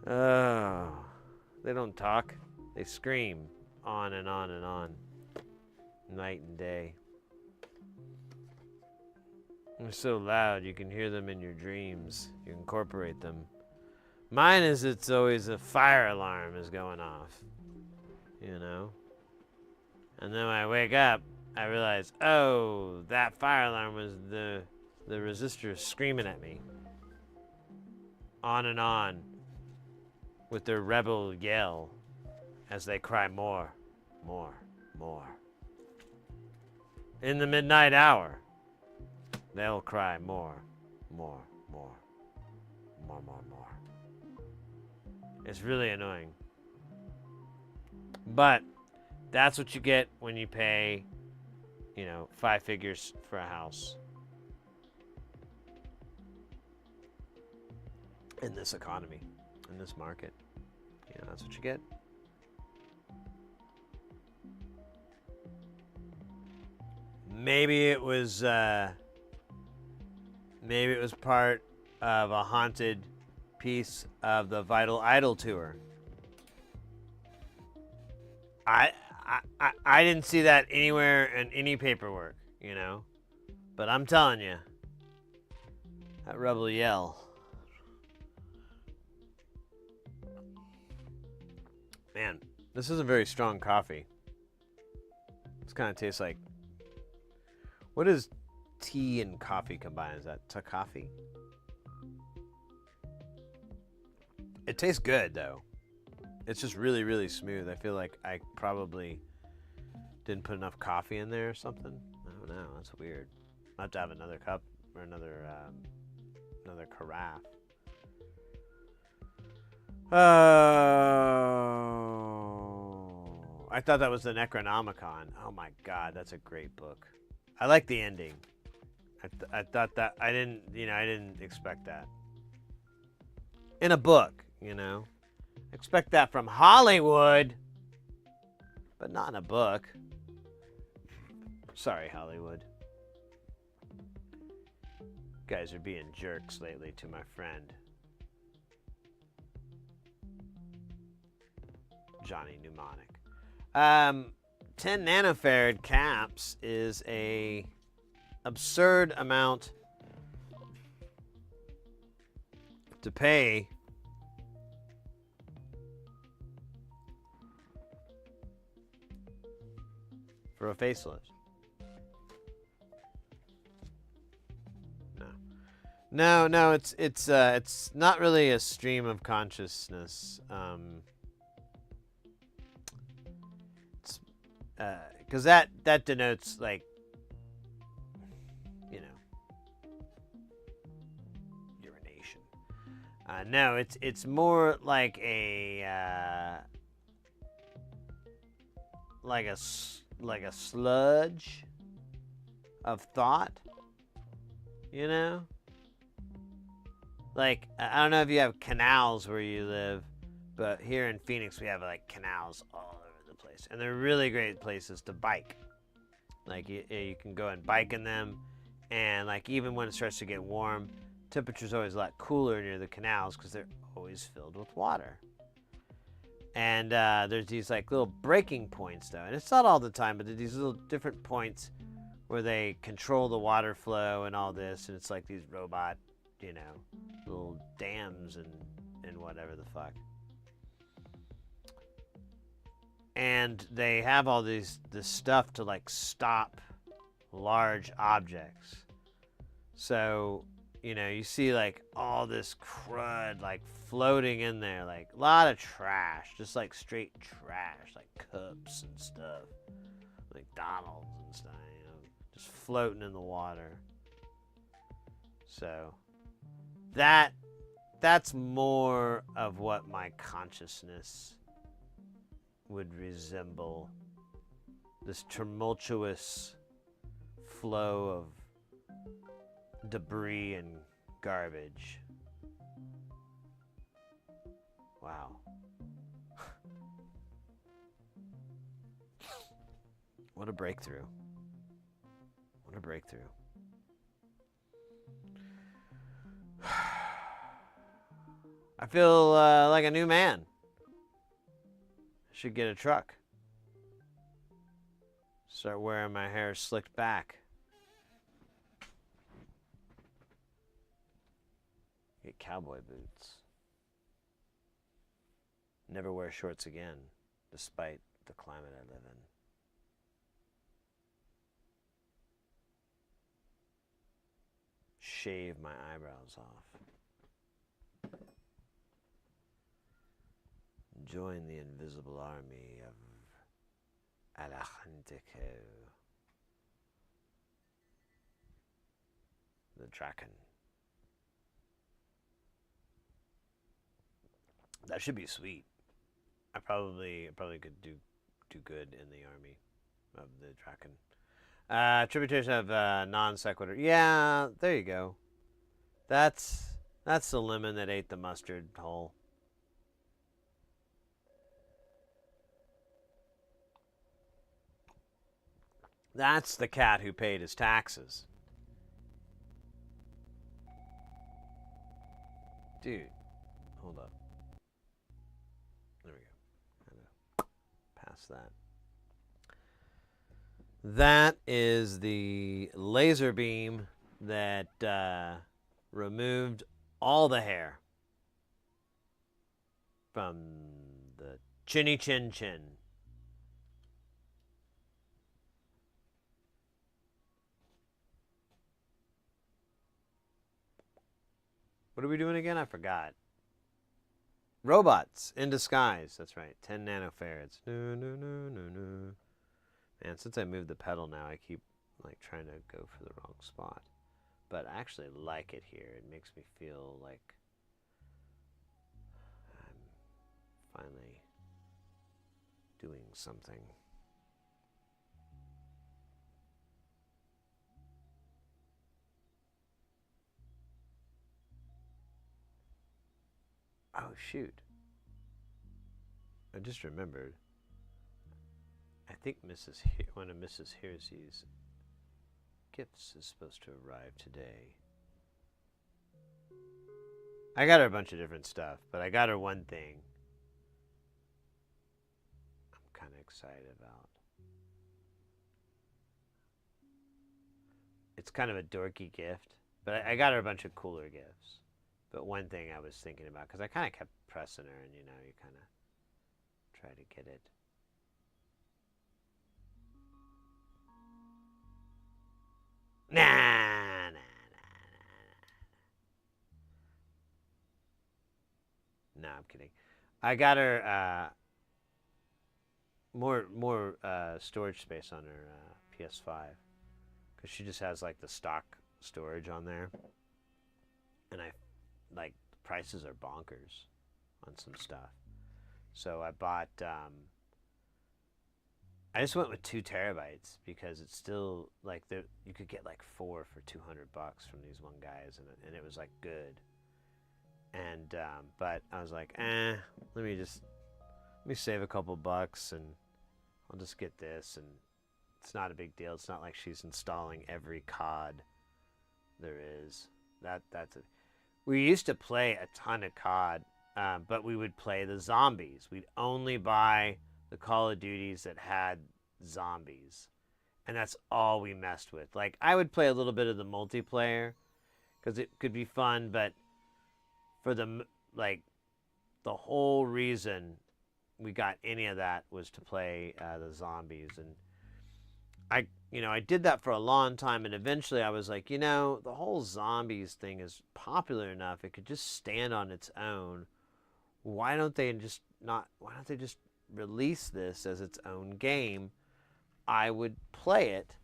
Oh, they don't talk. They scream on and on and on. Night and day. They're so loud you can hear them in your dreams. You incorporate them. Mine is it's always a fire alarm is going off. You know? And then when I wake up, I realize, oh, that fire alarm was the resistor screaming at me. On and on. With their rebel yell. As they cry more, more, more. In the midnight hour, they'll cry more, more, more, more, more, more. It's really annoying. But that's what you get when you pay, you know, 5 figures for a house. In this economy, in this market. You know, that's what you get. Maybe it was part of a haunted piece of the Vital Idol tour. I didn't see that anywhere in any paperwork, you know. But I'm telling you, that rebel yell. Man, this isn't very strong coffee. This kind of tastes like... What is tea and coffee combined? Is that coffee? It tastes good, though. It's just really, really smooth. I feel like I probably didn't put enough coffee in there or something. I don't know. That's weird. I'll have to have another cup or another carafe. Oh, I thought that was the Necronomicon. Oh my God, that's a great book. I like the ending. I thought that I didn't expect that in a book. You know, expect that from Hollywood, but not in a book. Sorry, Hollywood. You guys are being jerks lately to my friend Johnny Mnemonic. 10 nanofarad caps is a absurd amount to pay for a facelift. No, it's not really a stream of consciousness. Because that denotes, like, you know, urination. No, it's more like a sludge of thought. You know, like, I don't know if you have canals where you live, but here in Phoenix we have like canals all over the place, and they're really great places to bike. Like you can go and bike in them, and like even when it starts to get warm, temperature's always a lot cooler near the canals because they're always filled with water. And there's these like little breaking points though, and it's not all the time, but there's these little different points where they control the water flow and all this, and it's like these robot, you know, little dams and whatever the fuck. And they have all this stuff to like stop large objects. So, you know, you see like all this crud like floating in there, like a lot of trash, just like straight trash, like cups and stuff, like McDonald's and stuff, you know, just floating in the water. So that's more of what my consciousness would resemble, this tumultuous flow of debris and garbage. Wow. What a breakthrough. What a breakthrough. I feel like a new man. Should get a truck. Start wearing my hair slicked back. Get cowboy boots. Never wear shorts again, despite the climate I live in. Shave my eyebrows off. Join the invisible army of Alajantico. The Draken. That should be sweet. I probably could do good in the army of the Draken. Tributaries have non sequitur. Yeah, there you go. That's the lemon that ate the mustard hole. That's the cat who paid his taxes. Dude, hold up. There we go. Kind of past that. That is the laser beam that removed all the hair from the chinny chin chin. What are we doing again? I forgot. Robots in disguise. That's right. 10 nanofarads. No, no, no, no, no. Man, since I moved the pedal now, I keep like trying to go for the wrong spot. But I actually like it here. It makes me feel like I'm finally doing something. Oh, shoot. I just remembered. I think one of Mrs. Hersey's gifts is supposed to arrive today. I got her a bunch of different stuff, but I got her one thing I'm kind of excited about. It's kind of a dorky gift, but I got her a bunch of cooler gifts. But one thing I was thinking about, because I kind of kept pressing her, and you know, you kind of try to get it. Nah. No, I'm kidding. I got her more storage space on her PS5, because she just has like the stock storage on there, and like the prices are bonkers on some stuff. So I bought. I just went with 2 terabytes because it's still like you could get like 4 for $200 from these one guys, and it was like good. And but I was like, let me save a couple bucks and I'll just get this, and it's not a big deal. It's not like she's installing every COD there is. That's it. We used to play a ton of COD, but we would play the zombies. We'd only buy the Call of Duties that had zombies, and that's all we messed with. Like, I would play a little bit of the multiplayer because it could be fun, but for the the whole reason we got any of that was to play the zombies. And I did that for a long time, and eventually I was like, the whole zombies thing is popular enough. It could just stand on its own. Why don't they just release this as its own game? I would play it.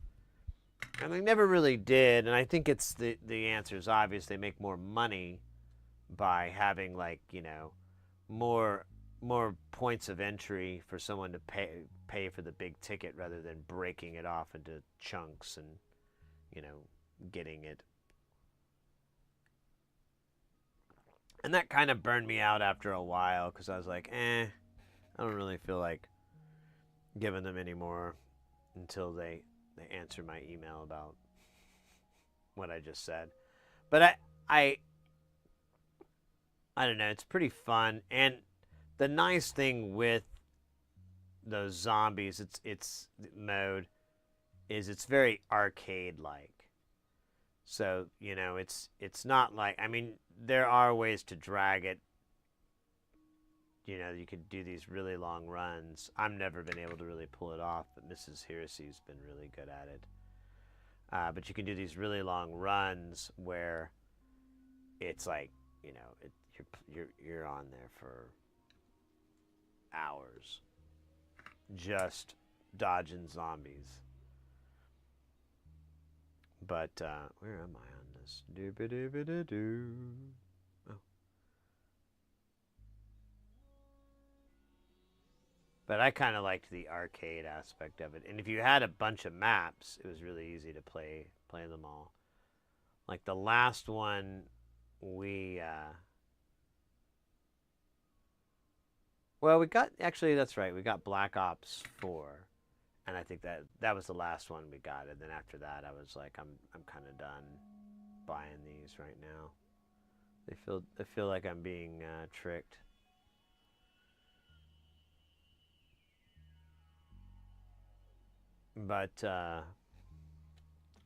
And they never really did, and I think it's the answer is obvious. They make more money by having more points of entry for someone to pay for the big ticket rather than breaking it off into chunks and getting it. And that kind of burned me out after a while because I was like, I don't really feel like giving them any more until they answer my email about what I just said. But I don't know, it's pretty fun. And the nice thing with those zombies, it's mode, is it's very arcade-like. So, it's not like, there are ways to drag it. You could do these really long runs. I've never been able to really pull it off, but Mrs. Hiroshi's been really good at it. But you can do these really long runs where it's like, you're on there for hours just dodging zombies. But where am I on this? Doo-ba-doo-ba-doo-doo. Oh. But I kind of liked the arcade aspect of it. And if you had a bunch of maps, it was really easy to play them all. Like the last one, we got, actually, that's right, we got Black Ops 4. And I think that was the last one we got. And then after that, I was like, I'm kind of done buying these right now. I feel like I'm being tricked. But oh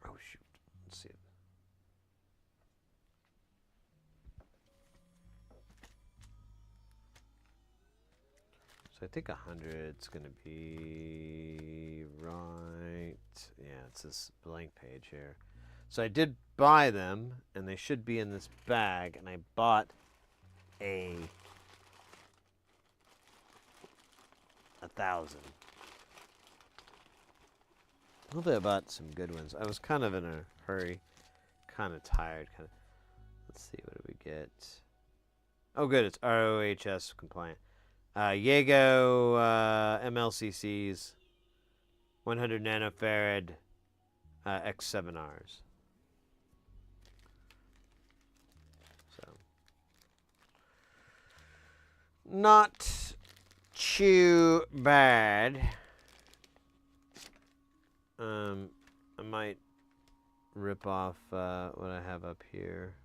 shoot, let's see. So I think 100's gonna be right. Yeah, it's this blank page here. So I did buy them, and they should be in this bag. And I bought a 1,000. Hopefully I bought some good ones. I was kind of in a hurry, kind of tired. Let's see, what do we get? Oh, good, it's ROHS compliant. Jaego MLCCs, 100 nanofarad X7Rs. So, not too bad. I might rip off what I have up here.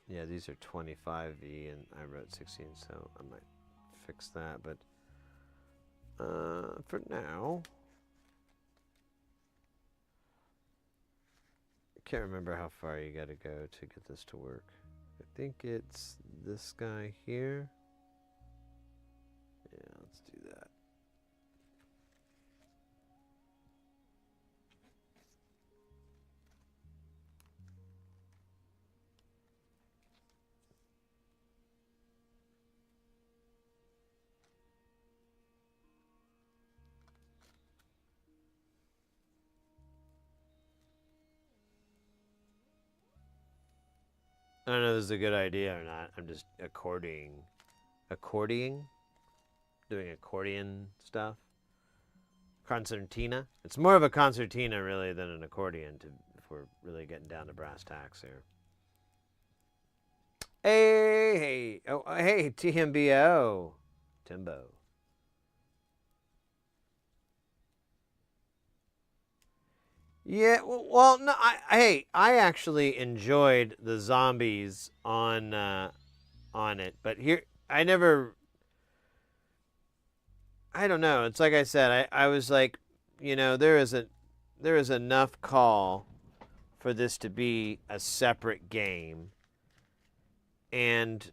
Yeah, these are 25V and I wrote 16, so I might fix that. But for now, I can't remember how far you gotta go to get this to work. I think it's this guy here. Yeah, let's do that. I don't know if this is a good idea or not. I'm just accordioning, doing accordion stuff. Concertina. It's more of a concertina really than an accordion, if we're really getting down to brass tacks here. Hey, oh, hey, TMBO, Timbo. Yeah, well, no, hey, I actually enjoyed the zombies on it, but here I never. I don't know. It's like I said. I was like, there is enough call for this to be a separate game, and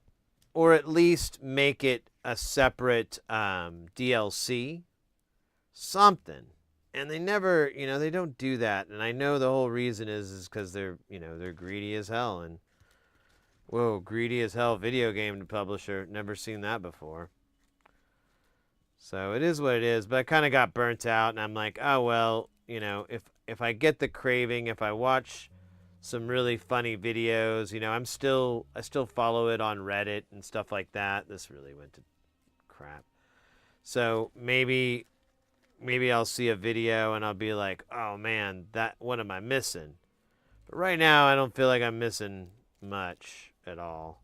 or at least make it a separate DLC, something. And they never, they don't do that. And I know the whole reason is because they're greedy as hell. And whoa, greedy as hell video game publisher. Never seen that before. So it is what it is. But I kind of got burnt out, and I'm like, oh well, if I get the craving, if I watch some really funny videos, I still follow it on Reddit and stuff like that. This really went to crap. So maybe I'll see a video and I'll be like, oh man, what am I missing? But right now I don't feel like I'm missing much at all.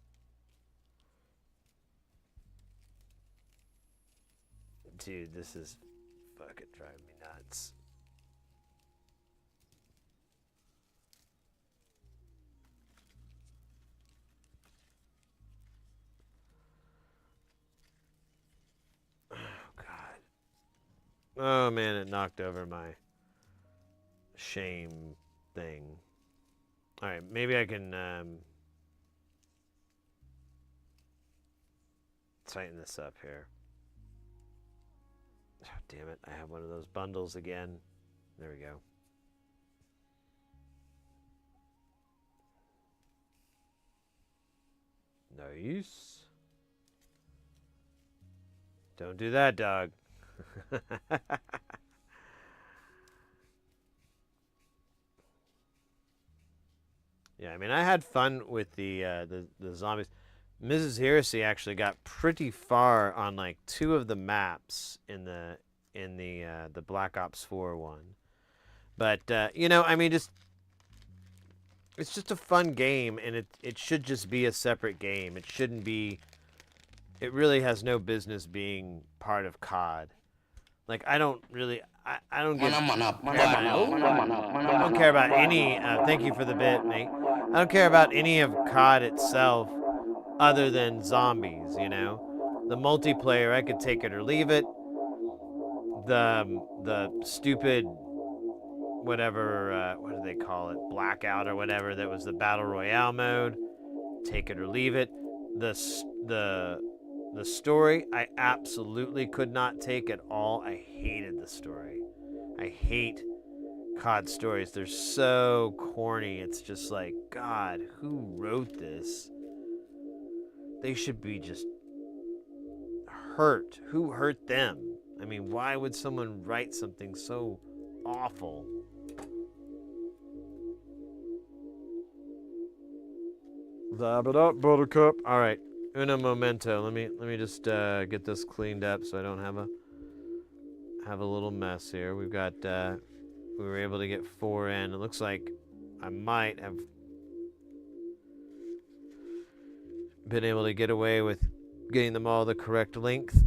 Dude, this is fucking driving me nuts. Oh God. Oh man, it knocked over my shame thing. Alright, maybe I can tighten this up here. Oh, damn it, I have one of those bundles again. There we go. Nice. Don't do that, dog. Yeah, I mean, I had fun with the zombies. Mrs. Heresy actually got pretty far on like 2 of the maps in the Black Ops 4 one. But I mean, it's just a fun game, and it should just be a separate game. It shouldn't be. It really has no business being part of COD. Like I don't really. I don't give. I don't care about any. Thank you for the bit, mate. I don't care about any of COD itself, other than zombies. The multiplayer I could take it or leave it. The stupid whatever, what do they call it, blackout or whatever, that was the battle royale mode, take it or leave it. The story I absolutely could not take at all. I hated the story. I hate COD stories. They're so corny. It's just like, God, who wrote this? They should be just hurt. Who hurt them? I mean, why would someone write something so awful? Zab it up, Buttercup. All right, uno momento. Let me just get this cleaned up so I don't have a little mess here. We've got we were able to get 4 in. It looks like I might have been able to get away with getting them all the correct length.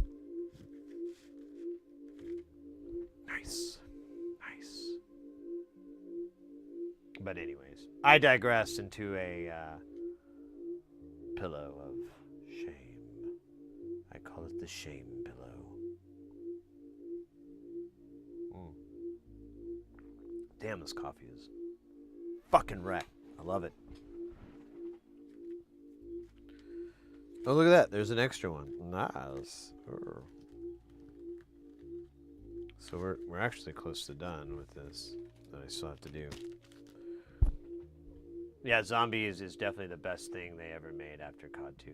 Nice. But anyways, I digressed into a pillow of shame. I call it the shame pillow. Damn, this coffee is fucking wrecked. I love it. Oh, look at that. There's an extra one. Nice. So we're actually close to done with this that I still have to do. Yeah, Zombies is definitely the best thing they ever made after COD 2.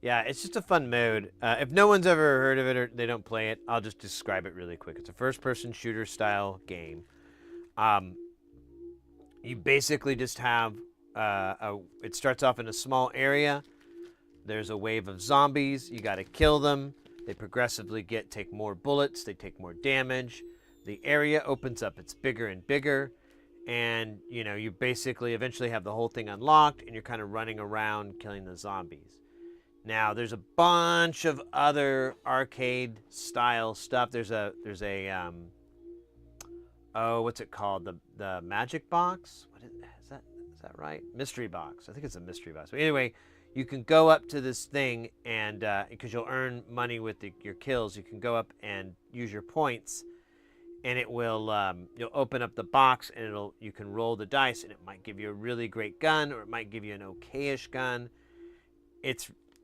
Yeah, it's just a fun mode. If no one's ever heard of it or they don't play it, I'll just describe it really quick. It's a first-person shooter style game. You basically just have it starts off in a small area. There's a wave of zombies. You got to kill them. They progressively take more bullets. They take more damage. The area opens up. It's bigger and bigger. And, you basically eventually have the whole thing unlocked, and you're kind of running around killing the zombies. Now, there's a bunch of other arcade-style stuff. There's a oh, what's it called? The magic box? What is that? Is that right? Mystery box. I think it's a mystery box. But anyway, you can go up to this thing and because you'll earn money with your kills, you can go up and use your points, and it will you'll open up the box and you can roll the dice, and it might give you a really great gun or it might give you an okayish gun.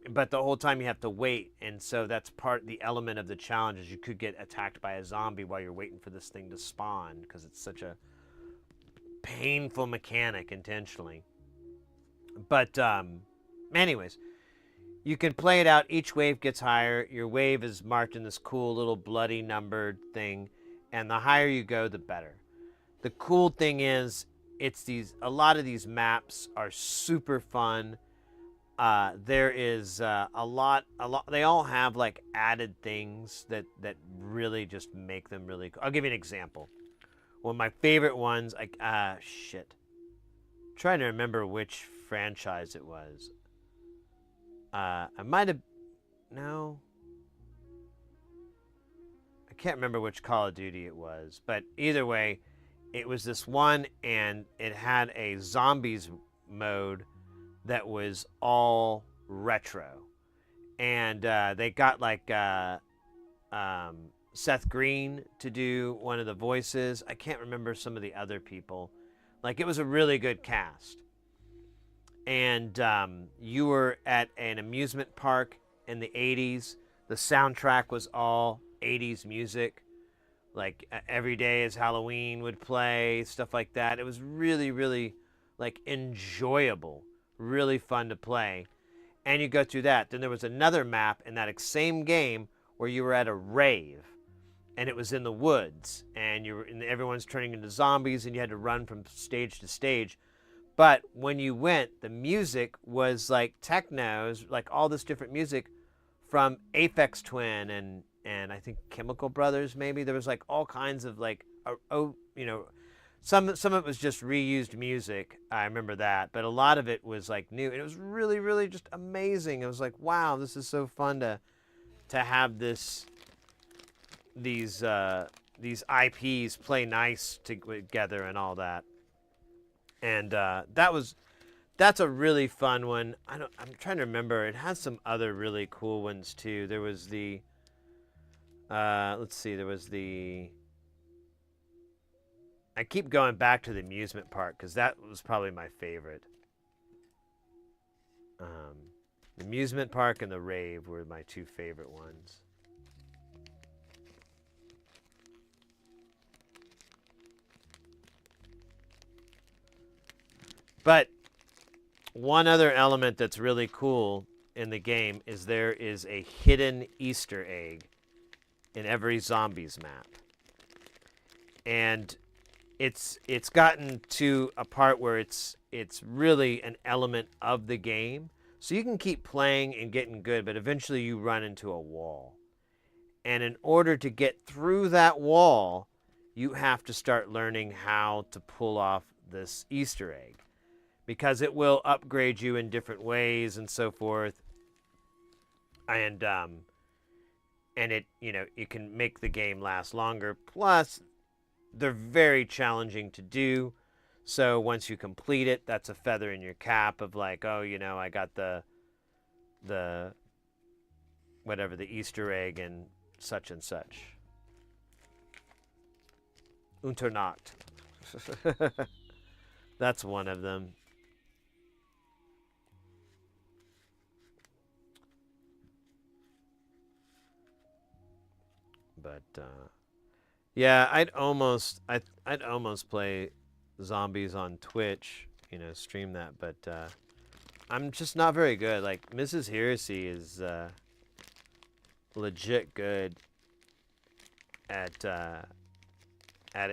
But the whole time you have to wait, and so that's the element of the challenge is you could get attacked by a zombie while you're waiting for this thing to spawn because it's such a painful mechanic intentionally. But anyways, you can play it out. Each wave gets higher. Your wave is marked in this cool little bloody numbered thing, and the higher you go, the better. The cool thing is, a lot of these maps are super fun. There is a lot. They all have like added things that really just make them really cool. I'll give you an example. One of my favorite ones. Shit. I'm trying to remember which franchise it was. I might have. No. I can't remember which Call of Duty it was, but either way, it was this one, and it had a zombies mode that was all retro, and they got like Seth Green to do one of the voices. I can't remember some of the other people. Like, it was a really good cast, and you were at an amusement park in the 80s. The soundtrack was all 80s music, like Every Day is Halloween would play, stuff like that. It was really, really like enjoyable, really fun to play. And you go through that. Then there was another map in that same game where you were at a rave, and it was in the woods, and everyone's turning into zombies, and you had to run from stage to stage. But when you went, the music was like technos, like all this different music from Aphex Twin and I think Chemical Brothers, maybe. There was like all kinds of like, some of it was just reused music. I remember that, but a lot of it was like new, and it was really, really just amazing. It was like, wow, this is so fun to have these IPs play nice together and all that. And that's a really fun one. I'm trying to remember. It has some other really cool ones too. There was the let's see. There was the. I keep going back to the amusement park because that was probably my favorite. The amusement park and the rave were my two favorite ones. But one other element that's really cool in the game is there is a hidden Easter egg in every zombies map. And it's gotten to a part where it's really an element of the game. So you can keep playing and getting good, but eventually you run into a wall. And in order to get through that wall, you have to start learning how to pull off this Easter egg, because it will upgrade you in different ways and so forth. And it, you can make the game last longer. Plus, they're very challenging to do. So once you complete it, that's a feather in your cap of like, oh, I got the whatever, the Easter egg and such and such. Unternacht. That's one of them. But yeah, I'd almost play zombies on Twitch, stream that, but I'm just not very good. Like, Mrs. Heresy is legit good at it.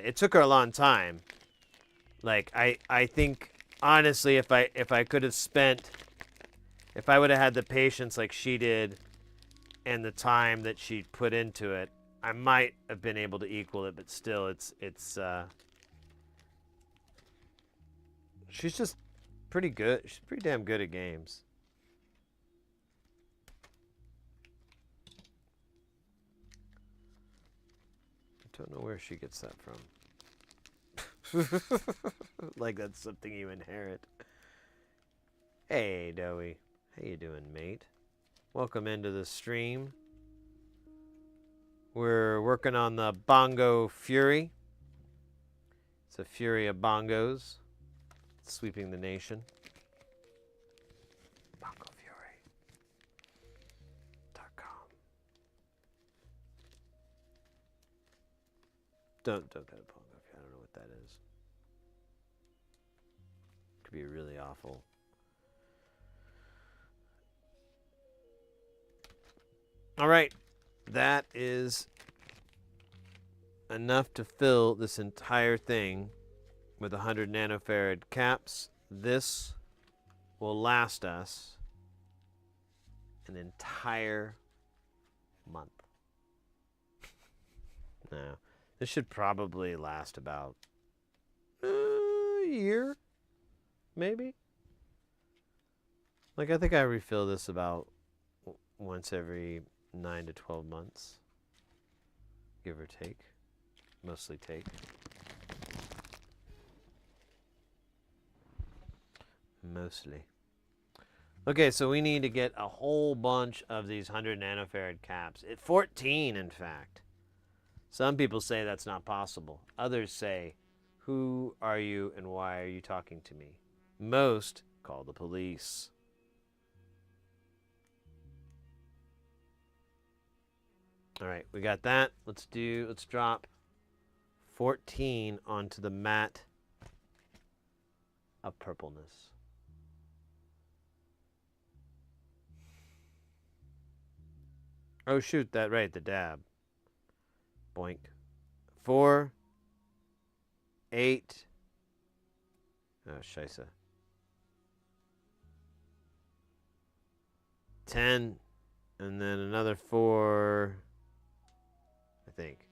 It took her a long time. Like, I think honestly, if I would have had the patience like she did and the time that she put into it, I might have been able to equal it, but still, she's just pretty good. She's pretty damn good at games. I don't know where she gets that from. Like that's something you inherit. Hey, Doey. How you doing, mate? Welcome into the stream. We're working on the Bongo Fury. It's a fury of bongos sweeping the nation. BongoFury.com. Don't go to Bongo Fury. I don't know what that is. Could be really awful. All right. That is enough to fill this entire thing with 100 nanofarad caps. This will last us an entire month. No, this should probably last about a year, maybe. Like, I think I refill this about once every 9 to 12 months, give or take. Mostly take. Mostly. Okay, so we need to get a whole bunch of these 100 nanofarad caps. 14, in fact. Some people say that's not possible. Others say, who are you and why are you talking to me? Most call the police. All right, we got that. Let's drop 14 onto the mat of purpleness. Oh shoot, that right, the dab. Boink. 4, 8. Oh, scheisse. 10, and then another 4. I think.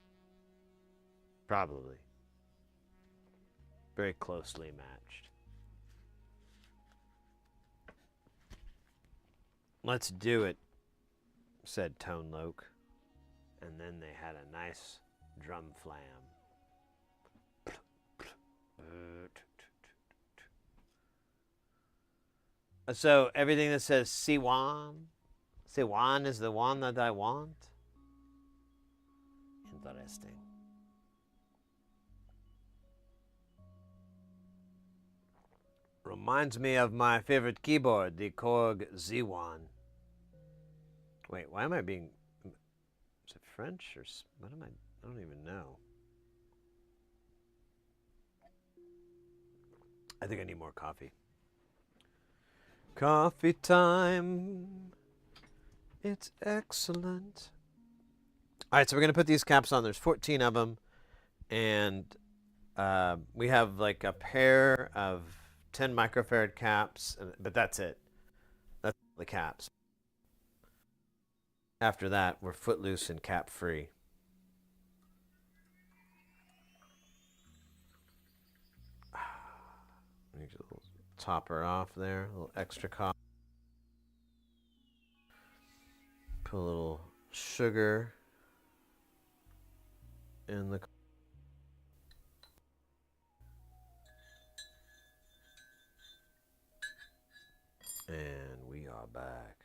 Probably. Very closely matched. Let's do it, said Tone Loke. And then they had a nice drum flam. So everything that says Siwan is the one that I want? Interesting. Reminds me of my favorite keyboard, the Korg Z1. Wait, why am I being... Is it French or... What am I... I don't even know. I think I need more coffee. Coffee time. It's excellent. All right, so we're going to put these caps on. There's 14 of them. And we have like a pair of 10 microfarad caps. But that's it. That's the caps. After that, we're footloose and cap free. Need a little topper off there, a little extra coffee. Put a little sugar in the... And we are back.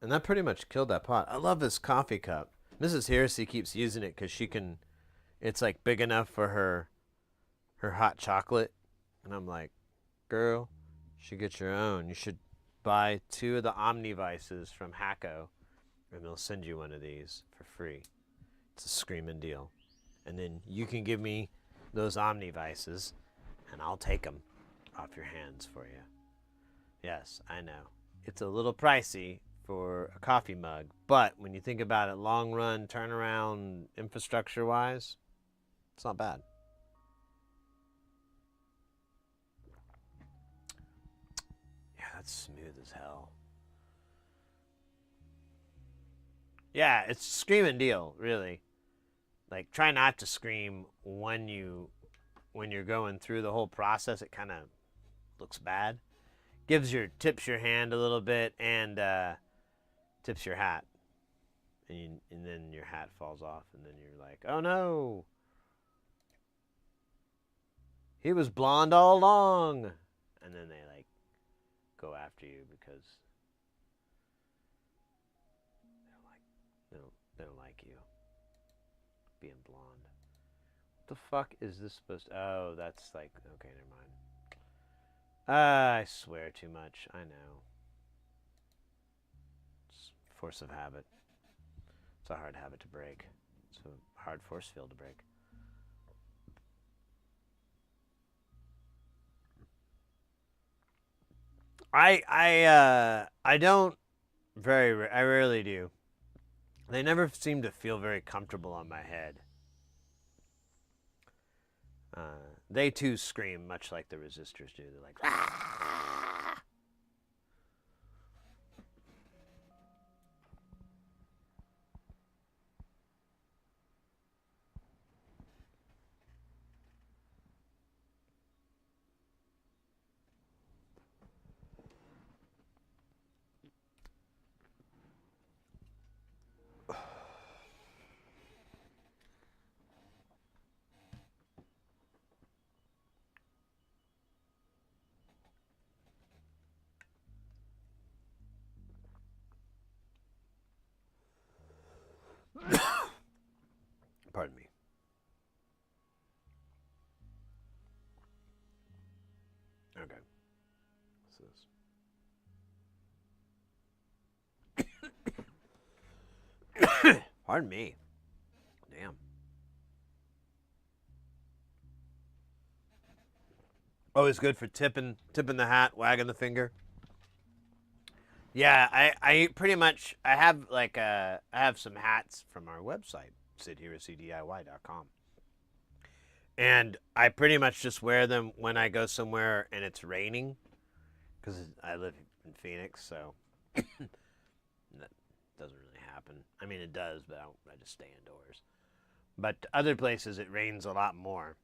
And that pretty much killed that pot. I love this coffee cup. Mrs. Heresy keeps using it because she can... It's like big enough for her hot chocolate. And I'm like, girl, you should get your own. You should buy 2 of the Omnivices from Hacko, and they'll send you one of these for free. It's a screaming deal. And then you can give me those Omnivices, and I'll take them off your hands for you. Yes, I know. It's a little pricey for a coffee mug, but when you think about it long run, turnaround, infrastructure-wise, it's not bad. Yeah, that's smooth as hell. Yeah, it's a screaming deal, really. Like, try not to scream when you're going through the whole process. It kind of looks bad. Tips your hand a little bit and tips your hat. And then your hat falls off, and then you're like, oh no. He was blonde all along. And then they like go after you because they don't like you being blonde. What the fuck is this supposed to... Oh, that's like... Okay, never mind. I swear too much. I know. It's force of habit. It's a hard habit to break. It's a hard force field to break. I don't I rarely do. They never seem to feel very comfortable on my head. They too scream much like the resistors do. They're like, "Ah!" Pardon me. Okay. What's this? Pardon me. Damn. Always good for tipping the hat, wagging the finger. Yeah, I pretty much I have like I have some hats from our website, sidherecdiy.com. And I pretty much just wear them when I go somewhere and it's raining, because I live in Phoenix, so that doesn't really happen. I mean, it does, but I just stay indoors. But other places it rains a lot more,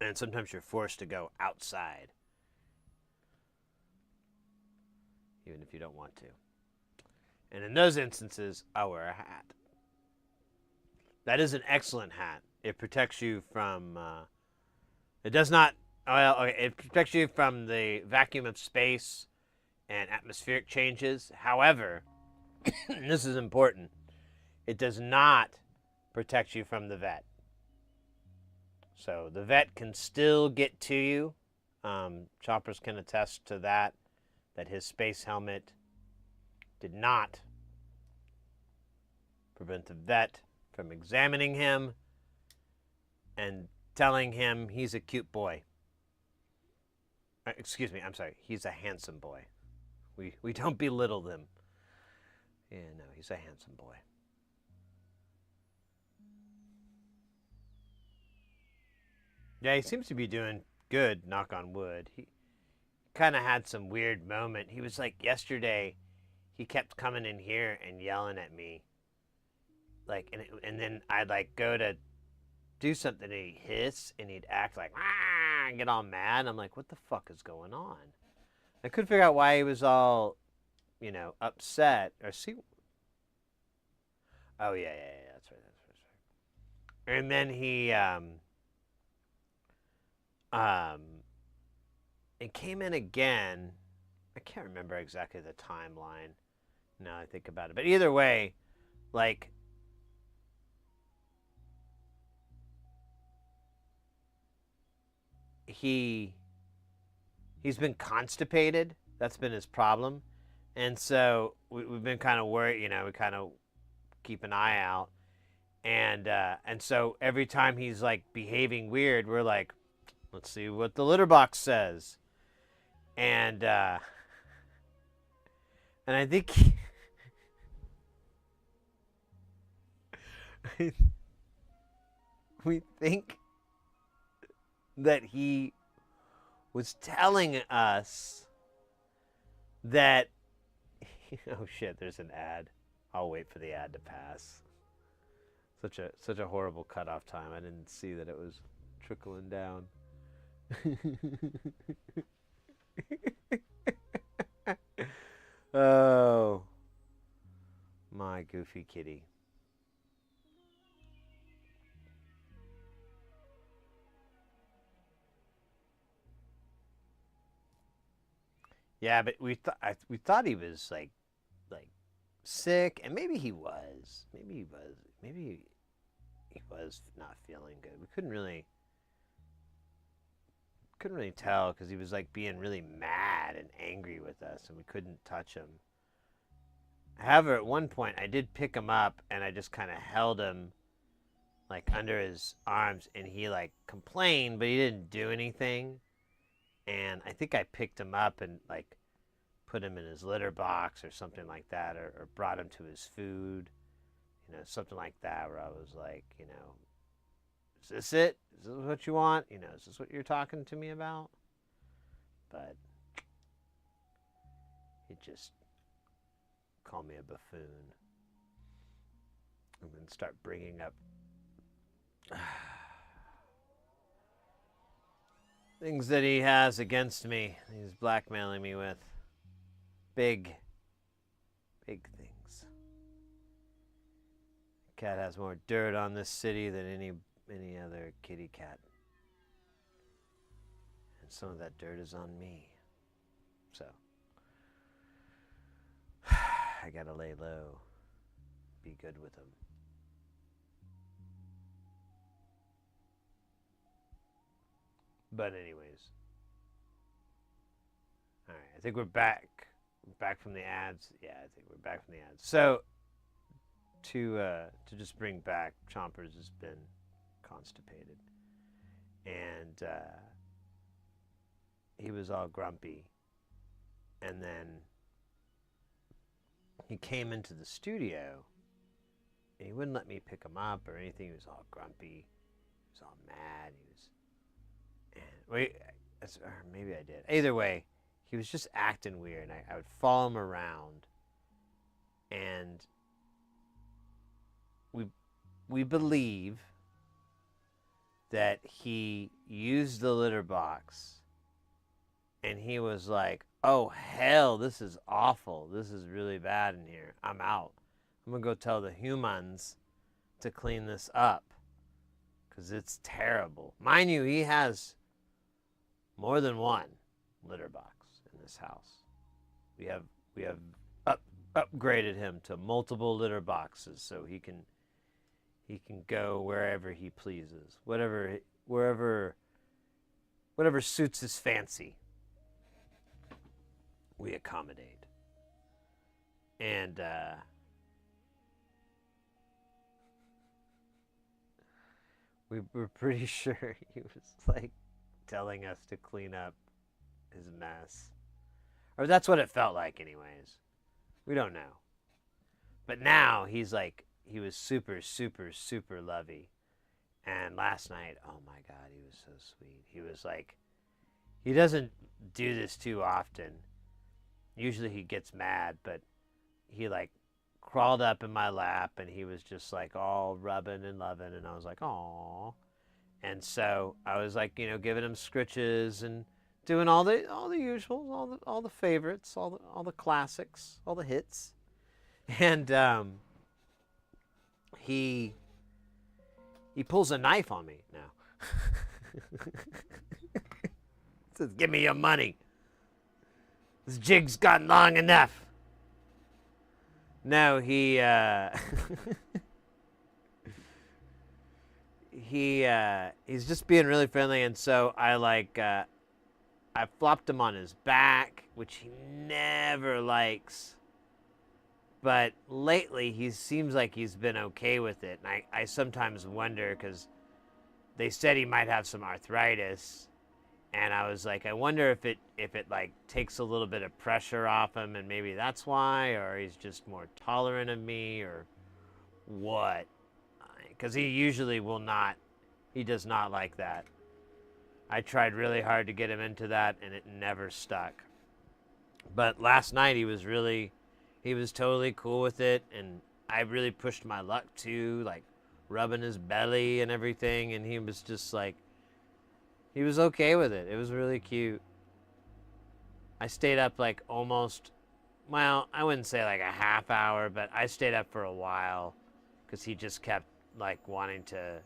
and sometimes you're forced to go outside, even if you don't want to. And in those instances, I'll wear a hat. That is an excellent hat. It protects you from, it does not, well, okay, it protects you from the vacuum of space and atmospheric changes. However, this is important, it does not protect you from the vet. So the vet can still get to you. Choppers can attest to that his space helmet did not prevent the vet from examining him and telling him he's a cute boy. Excuse me, I'm sorry, he's a handsome boy. We don't belittle them. Yeah, no, he's a handsome boy. Yeah, he seems to be doing good, knock on wood. He kind of had some weird moment. He was like, yesterday, he kept coming in here and yelling at me. Like, and then I'd like go to do something and he'd hiss and he'd act like, ah, and get all mad. I'm like, what the fuck is going on? I couldn't figure out why he was all, upset. Or see. Oh, yeah, that's right. And then he, it came in again. I can't remember exactly the timeline now I think about it. But either way, like, he's been constipated. That's been his problem. And so we've been kind of worried, we kind of keep an eye out. And so every time he's like behaving weird, we're like, let's see what the litter box says. And I think we think that he was telling us that oh shit, there's an ad. I'll wait for the ad to pass. Such a horrible cutoff time. I didn't see that it was trickling down. Oh, my goofy kitty. Yeah, but we thought he was like sick, and maybe he was. Maybe he was not feeling good. We couldn't really tell because he was like being really mad and angry with us, and we couldn't touch him. However, at one point I did pick him up and I just kind of held him like under his arms, and he like complained, but he didn't do anything. And I think I picked him up and like put him in his litter box or something like that, or brought him to his food, something like that, where I was like, is this it? Is this what you want? Is this what you're talking to me about? But he just called me a buffoon. I'm going to start bringing up things that he has against me. He's blackmailing me with big things. Cat has more dirt on this city than any other kitty cat. And some of that dirt is on me. So I gotta lay low. Be good with him. But anyways. Alright, I think we're back. Back from the ads. Yeah, I think we're back from the ads. So to just bring back, Chompers has been constipated. And he was all grumpy. And then he came into the studio and he wouldn't let me pick him up or anything. He was all grumpy. He was all mad. Or maybe I did. Either way, he was just acting weird. I would follow him around, and we believe that he used the litter box, and he was like, "Oh hell, this is awful. This is really bad in here. I'm out. I'm gonna go tell the humans to clean this up, because it's terrible." Mind you, he has more than one litter box in this house. We have upgraded him to multiple litter boxes so he can go wherever he pleases, wherever suits his fancy. We accommodate. And we were pretty sure he was like telling us to clean up his mess. Or that's what it felt like anyways. We don't know. But now he's like, he was super, super, super lovey. And last night, oh my God, he was so sweet. He was like, he doesn't do this too often. Usually he gets mad, but he like crawled up in my lap and he was just like all rubbing and loving. And I was like, "Aww." And so I was like, giving him scritches and doing all the usuals, all the favorites, all the classics, all the hits. And he pulls a knife on me now. Says, "Give me your money. This jig's gotten long enough." No, he's just being really friendly, and so I flopped him on his back, which he never likes. But lately, he seems like he's been okay with it, and I sometimes wonder, because they said he might have some arthritis, and I was like, I wonder if it like takes a little bit of pressure off him, and maybe that's why, or he's just more tolerant of me, or what? Because he usually he does not like that. I tried really hard to get him into that, and it never stuck. But last night he was totally cool with it, and I really pushed my luck too, like rubbing his belly and everything, and he was just like, he was okay with it. It was really cute. I stayed up like almost, well, I wouldn't say like a half hour, but I stayed up for a while because he just kept like wanting to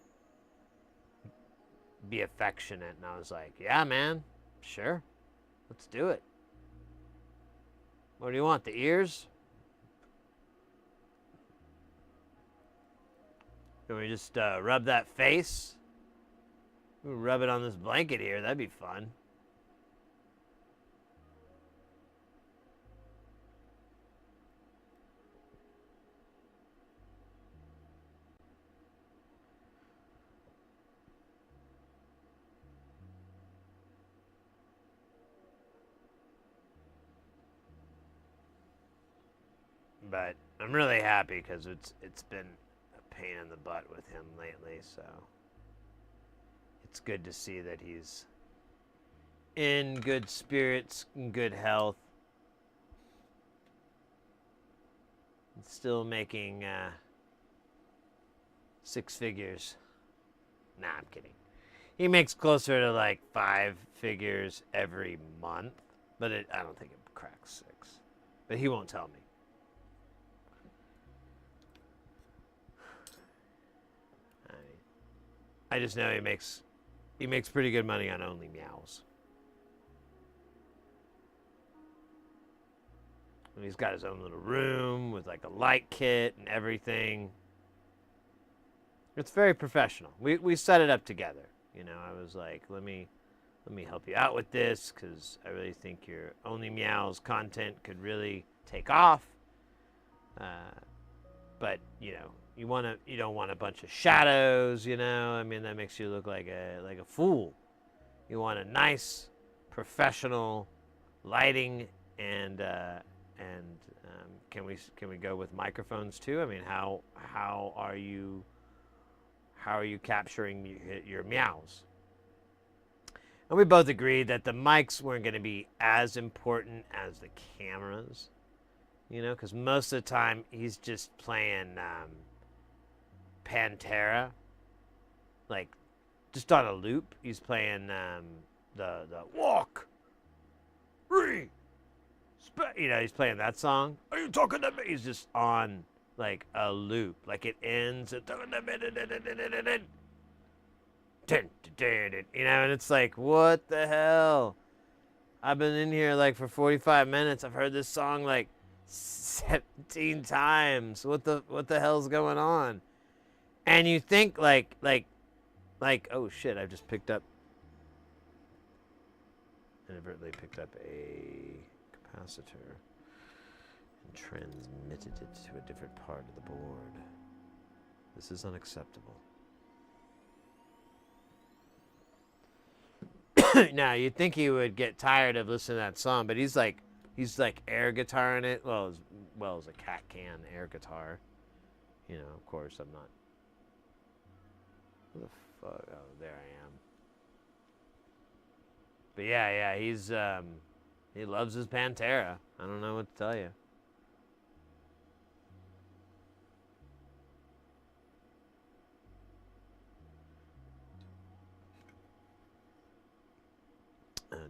be affectionate, and I was like, "Yeah, man, sure, let's do it." What do you want? The ears? Can we just rub that face? We'll rub it on this blanket here. That'd be fun. But I'm really happy because it's been a pain in the butt with him lately, so it's good to see that he's in good spirits and good health. And still making 6 figures. Nah, I'm kidding. He makes closer to like 5 figures every month, but I don't think it cracks 6. But he won't tell me. I just know he makes pretty good money on Only Meows. And he's got his own little room with like a light kit and everything. It's very professional. We set it up together. You know, I was like, let me help you out with this because I really think your Only Meows content could really take off. But you know, you don't want a bunch of shadows, you know. I mean, that makes you look like a fool. You want a nice, professional lighting, and can we go with microphones too? I mean, how are you capturing your meows? And we both agreed that the mics weren't going to be as important as the cameras, you know, because most of the time he's just playing Pantera, like just on a loop. He's playing the walk, free, you know, he's playing that song. Are you talking to me? He's just on like a loop, like it ends at you know, and it's like, what the hell? I've been in here like for 45 minutes. I've heard this song like 17 times. What the hell's going on? And you think like, oh shit, I've just inadvertently picked up a capacitor and transmitted it to a different part of the board. This is unacceptable. Now, you'd think he would get tired of listening to that song, but he's like air guitaring it, as well as a cat can air guitar. You know, of course, I'm not. Where the fuck? Oh, there I am. But yeah, he's he loves his Pantera. I don't know what to tell you.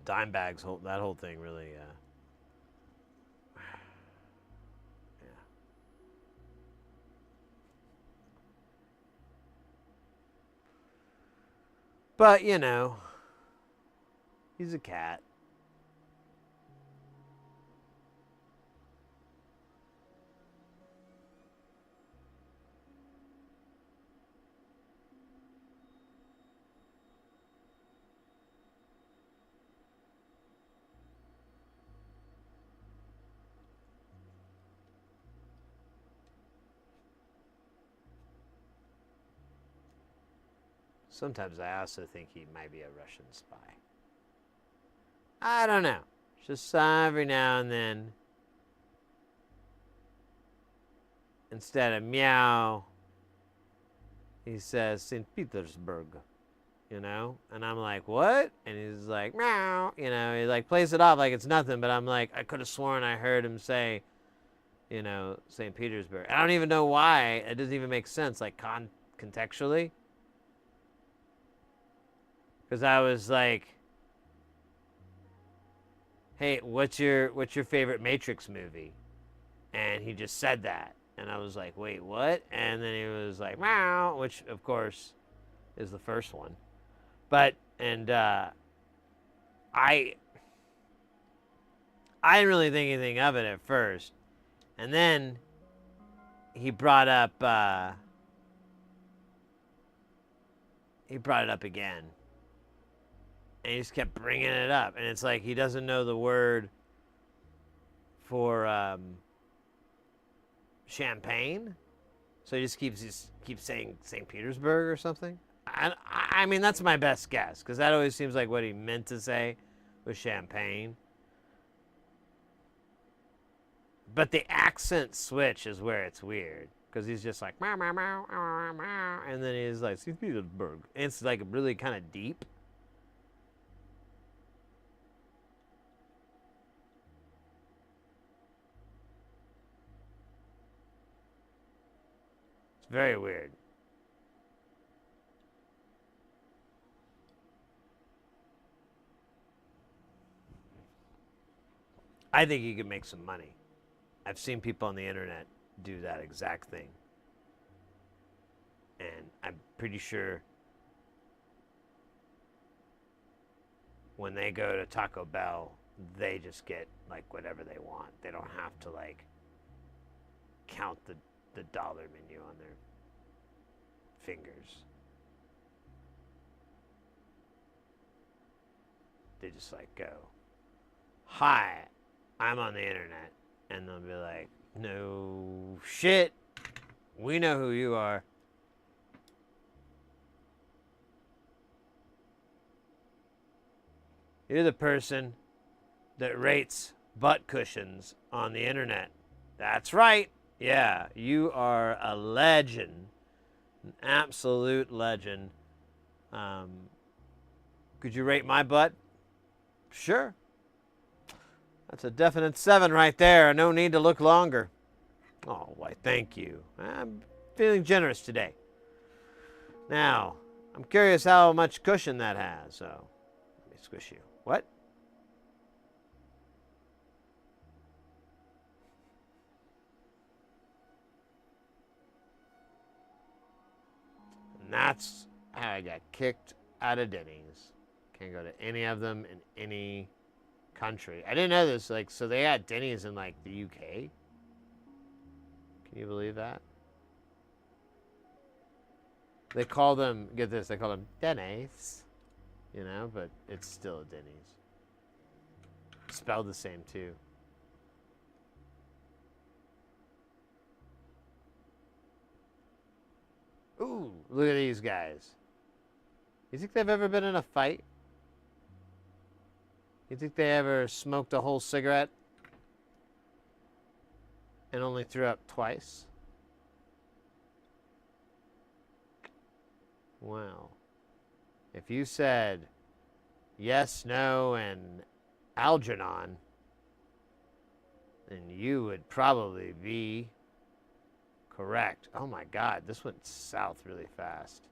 Dimebags, that whole thing really, yeah. But, you know, he's a cat. Sometimes I also think he might be a Russian spy. I don't know. Just every now and then, instead of meow, he says St. Petersburg, you know? And I'm like, what? And he's like, meow, you know? He like plays it off like it's nothing, but I'm like, I could have sworn I heard him say, you know, St. Petersburg. I don't even know why. It doesn't even make sense, like contextually. Because I was like, hey, what's your favorite Matrix movie? And he just said that. And I was like, wait, what? And then he was like, meow, which, of course, is the first one. But, and I I didn't really think anything of it at first. And then he brought up again. And he just kept bringing it up. And it's like he doesn't know the word for champagne. So he just keeps saying St. Petersburg or something. I mean, that's my best guess, because that always seems like what he meant to say was champagne. But the accent switch is where it's weird, because he's just like, meow, meow, meow, meow, meow, and then he's like, St. Petersburg. And it's like really kind of deep. It's very weird. I think he could make some money. I've seen people on the internet do that exact thing. And I'm pretty sure when they go to Taco Bell, they just get like whatever they want. They don't have to like count the dollar menu on their fingers. They just like go, "Hi, I'm on the internet," and they'll be like, "No shit, we know who you are." You're the person that rates butt cushions on the internet. That's right. Yeah, you are a legend, an absolute legend. Could you rate my butt? Sure. That's a definite 7 right there. No need to look longer. Oh, why, thank you. I'm feeling generous today. Now, I'm curious how much cushion that has. So, let me squish you. What? And that's how I got kicked out of Denny's. Can't go to any of them in any country. I didn't know this. Like, so they had Denny's in like the UK. Can you believe that? They call them, get this, they call them Denny's, you know, but it's still a Denny's. Spelled the same too. Ooh, look at these guys. You think they've ever been in a fight? You think they ever smoked a whole cigarette and only threw up twice? Well, if you said yes, no, and Algernon, then you would probably be correct. Oh my God, this went south really fast.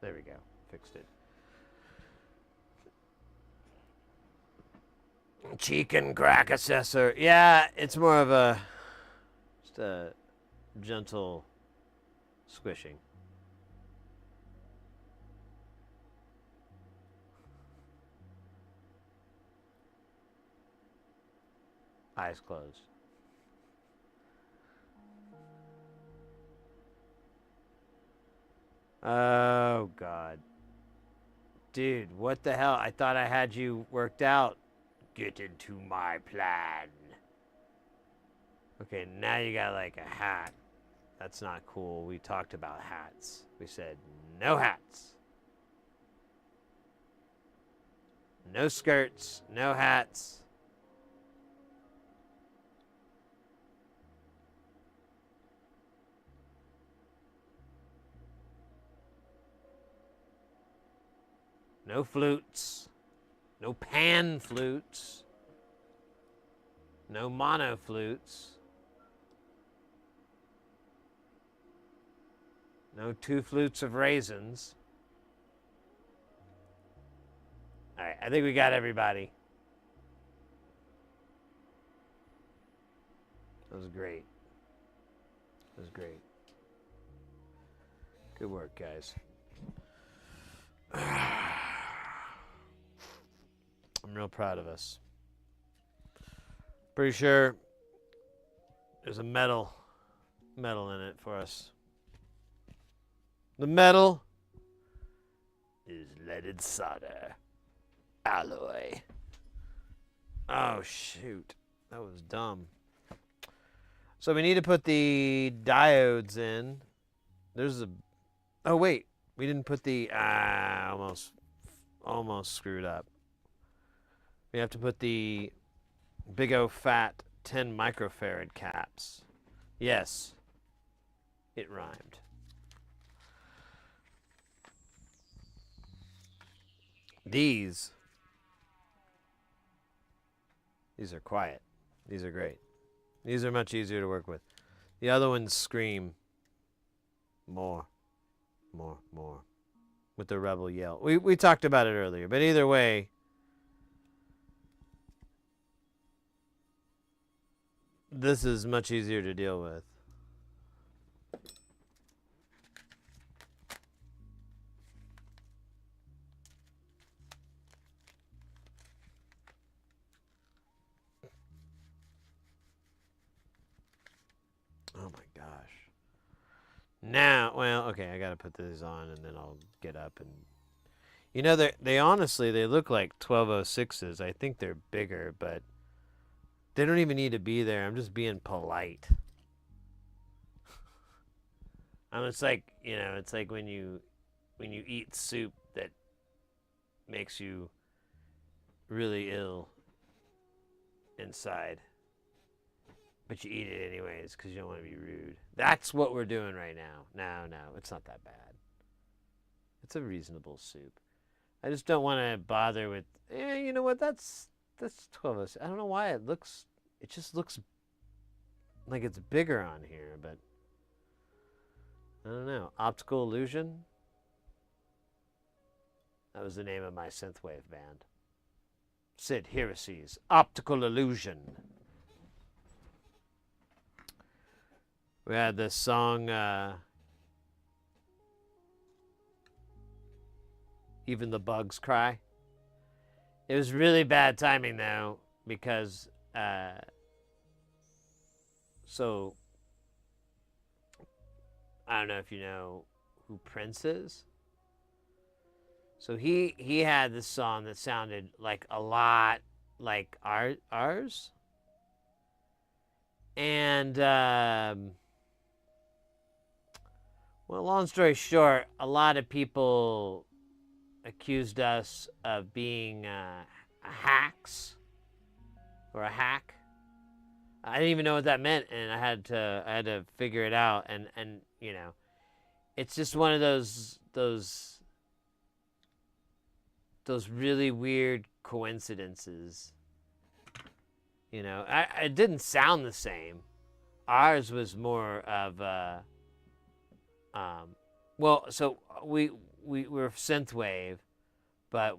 There we go, fixed it. Chicken crack assessor. Yeah, it's more of a just a gentle squishing. Eyes closed. Oh God. Dude, what the hell? I thought I had you worked out. Get into my plan. Okay, now you got like a hat. That's not cool. We talked about hats. We said no hats. No skirts, no hats. No flutes. No pan flutes. No mono flutes. No 2 flutes of raisins. All right, I think we got everybody. That was great. That was great. Good work, guys. I'm real proud of us. Pretty sure there's a metal in it for us. The metal is leaded solder alloy. Oh shoot, that was dumb. So we need to put the diodes in. There's a. Oh wait, we didn't put the. Almost screwed up. We have to put the big O fat 10 microfarad caps. Yes, it rhymed. These are quiet. These are great. These are much easier to work with. The other ones scream more with the rebel yell. We talked about it earlier, but either way, this is much easier to deal with. Oh my gosh. Now, well, okay, I gotta put these on and then I'll get up and... You know, they honestly, they look like 1206s. I think they're bigger, but they don't even need to be there. I'm just being polite. It's like, you know, it's like when you eat soup that makes you really ill inside. But you eat it anyways because you don't want to be rude. That's what we're doing right now. No, it's not that bad. It's a reasonable soup. I just don't want to bother with, you know what, that's 12. I don't know why it just looks like it's bigger on here, but I don't know. Optical Illusion? That was the name of my synthwave band. Sid Heresy's Optical Illusion. We had this song, Even the Bugs Cry. It was really bad timing, though, because, so, I don't know if you know who Prince is. So he had this song that sounded like a lot like ours. And, well, long story short, a lot of people accused us of being hacks or a hack. I didn't even know what that meant, and I had to figure it out. And you know, it's just one of those really weird coincidences. You know, it didn't sound the same. Ours was more of well, so we were synthwave, but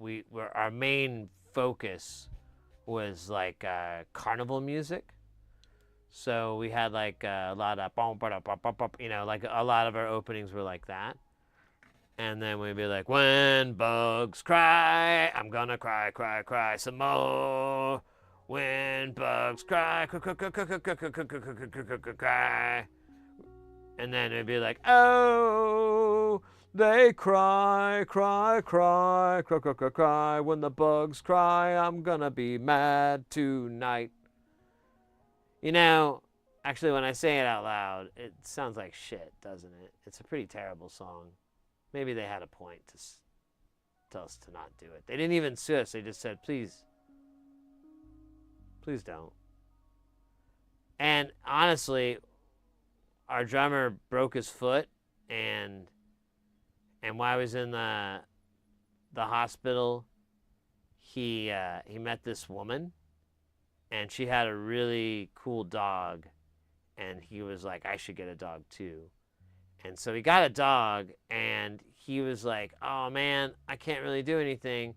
our main focus was like carnival music. So we had like a lot of you know, like a lot of our openings were like that. And then we'd be like, when bugs cry, I'm gonna cry, cry, cry some more. When bugs cry, cry. And then it'd be like, oh, they cry, cry, cry, cry, cry, cry, cry. When the bugs cry, I'm gonna be mad tonight. You know, actually, when I say it out loud, it sounds like shit, doesn't it? It's a pretty terrible song. Maybe they had a point to tell us to not do it. They didn't even sue us. They just said, please don't. And honestly, our drummer broke his foot, and while I was in the hospital, he met this woman, and she had a really cool dog, and he was like, I should get a dog too. And so he got a dog, and he was like, oh man, I can't really do anything,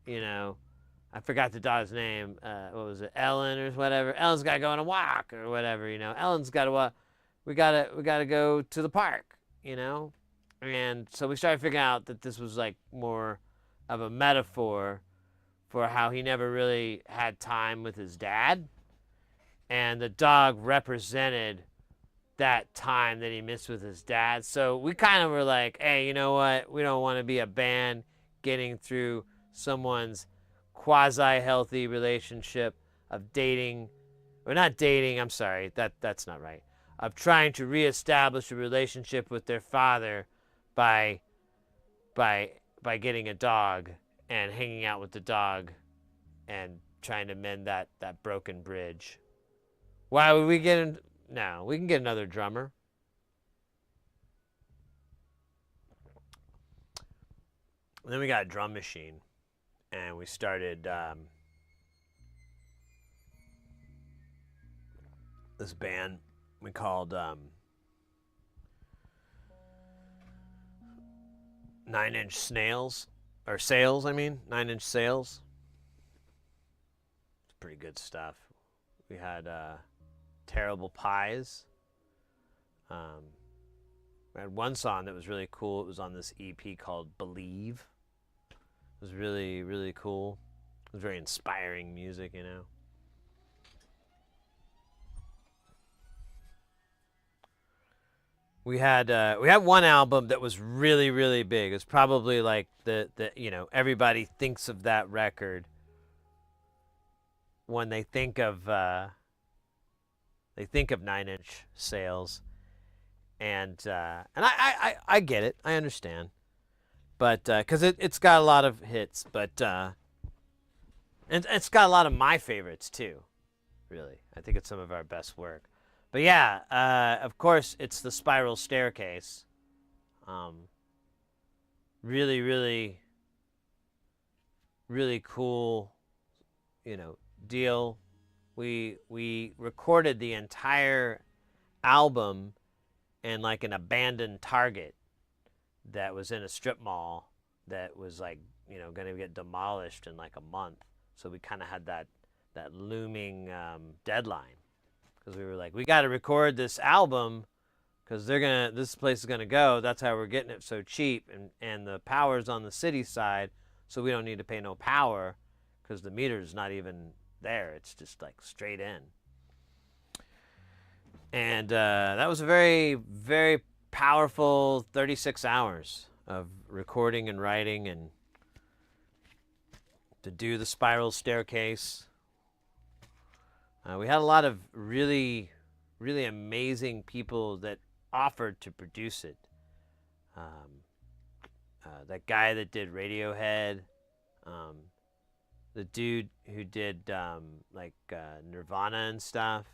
you know. I forgot the dog's name. What was it? Ellen or whatever. Ellen's got to go on a walk or whatever, you know. Ellen's got to we gotta go to the park, you know. And so we started figuring out that this was like more of a metaphor for how he never really had time with his dad. and the dog represented that time that he missed with his dad. So we kind of were like, hey, you know what? We don't want to be a band getting through someone's quasi-healthy relationship of dating, or not dating, I'm sorry, that's not right, of trying to reestablish a relationship with their father by getting a dog and hanging out with the dog and trying to mend that broken bridge. Why would we get in? No, we can get another drummer. And then we got a drum machine, and we started this band we called 9 Inch Snails, or Sales, I mean, 9 Inch Sales. It's pretty good stuff. We had Terrible Pies. We had one song that was really cool. It was on this EP called Believe. It was really, really cool. It was very inspiring music, you know. We had one album that was really, really big. It's probably like the you know, everybody thinks of that record when they think of 9 Inch Sales, and I get it, I understand, but because it's got a lot of hits, but and it's got a lot of my favorites too. Really, I think it's some of our best work. But yeah, of course, it's the Spiral Staircase. Really, really, really cool, you know, deal. We recorded the entire album in like an abandoned Target that was in a strip mall that was like, you know, going to get demolished in like a month. So we kind of had that looming deadline. Because we were like, we got to record this album because this place is gonna go. That's how we're getting it so cheap, and the power's on the city side, so we don't need to pay no power because the meter's not even there. It's just like straight in. And that was a very, very powerful 36 hours of recording and writing, and to do the Spiral Staircase. We had a lot of really, really amazing people that offered to produce it. That guy that did Radiohead, the dude who did Nirvana and stuff,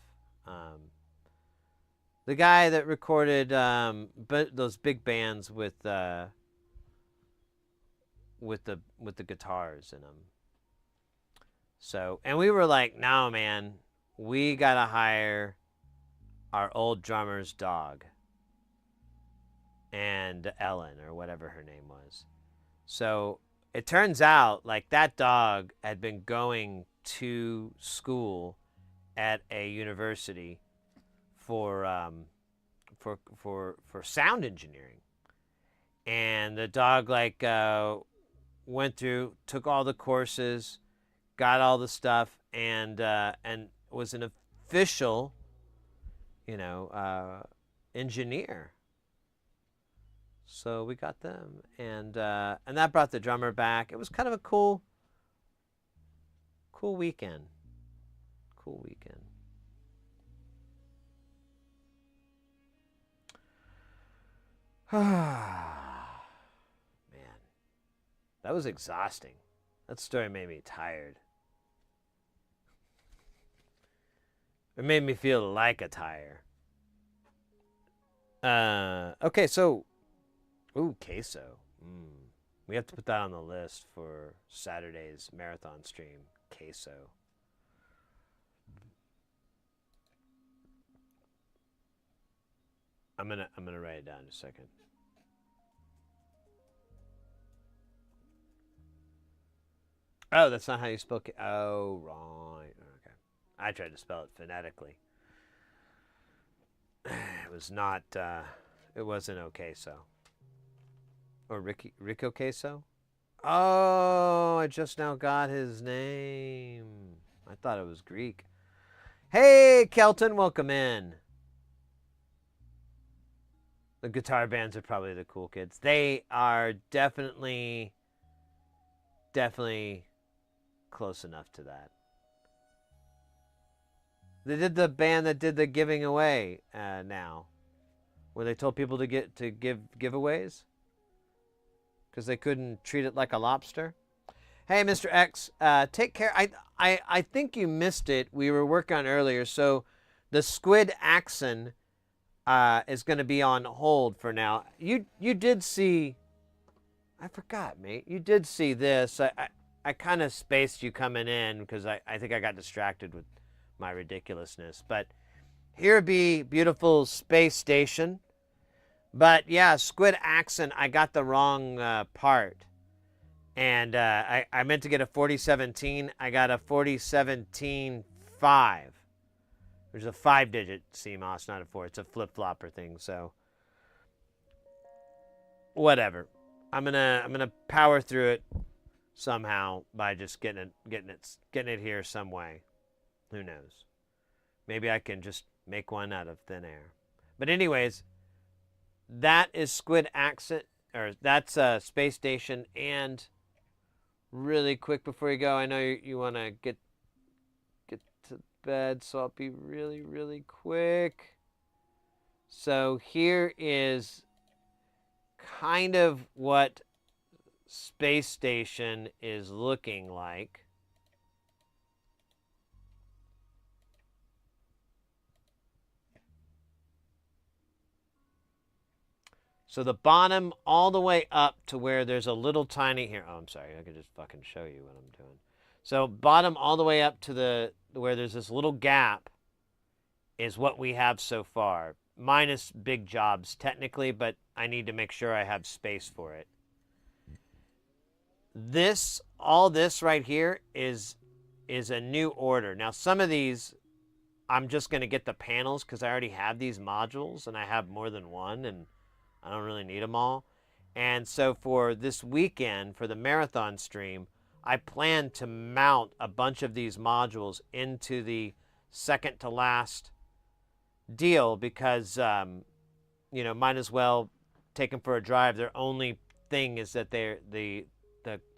the guy that recorded but those big bands with the guitars in them. So, and we were like, no, man. We gotta hire our old drummer's dog and Ellen, or whatever her name was. So it turns out like that dog had been going to school at a university for sound engineering, and the dog like went through, took all the courses, got all the stuff, and was an official, engineer. So we got them, and that brought the drummer back. It was kind of a cool weekend. Cool weekend. Man, that was exhausting. That story made me tired. It made me feel like a tire. Okay, so, ooh, queso. We have to put that on the list for Saturday's marathon stream. Queso. I'm gonna write it down in a second. Oh, that's not how you spell it. Oh, right. Okay. I tried to spell it phonetically. It was not, it wasn't okay, so. Or Rico Queso? Oh, I just now got his name. I thought it was Greek. Hey, Kelton, welcome in. The guitar bands are probably the cool kids. They are definitely close enough to that. They did the band that did the giving away now, where they told people to give giveaways because they couldn't treat it like a lobster. Hey, Mr. X, take care. I think you missed it. We were working on earlier, so the squid axon is going to be on hold for now. You did see. I forgot, mate. You did see this. I kind of spaced you coming in because I think I got distracted with my ridiculousness. But here be beautiful space station. But yeah, squid axon. I got the wrong part. And I meant to get a 4017. I got a 4017-5, which is a 5-digit CMOS, not a 4. It's a flip-flopper thing, so whatever. I'm gonna power through it somehow by just getting it here some way. Who knows? Maybe I can just make one out of thin air. But anyways, that is Squid Accent, or that's Space Station. And really quick before you go, I know you want to get to bed, so I'll be really quick. So here is kind of what Space Station is looking like. So the bottom all the way up to where there's a little tiny here. Oh, I'm sorry. I could just fucking show you what I'm doing. So bottom all the way up to where there's this little gap is what we have so far. Minus big jobs technically, but I need to make sure I have space for it. All this right here is a new order. Now some of these I'm just going to get the panels because I already have these modules and I have more than one and I don't really need them all. And so for this weekend, for the marathon stream, I plan to mount a bunch of these modules into the second to last deal because, might as well take them for a drive. Their only thing is that the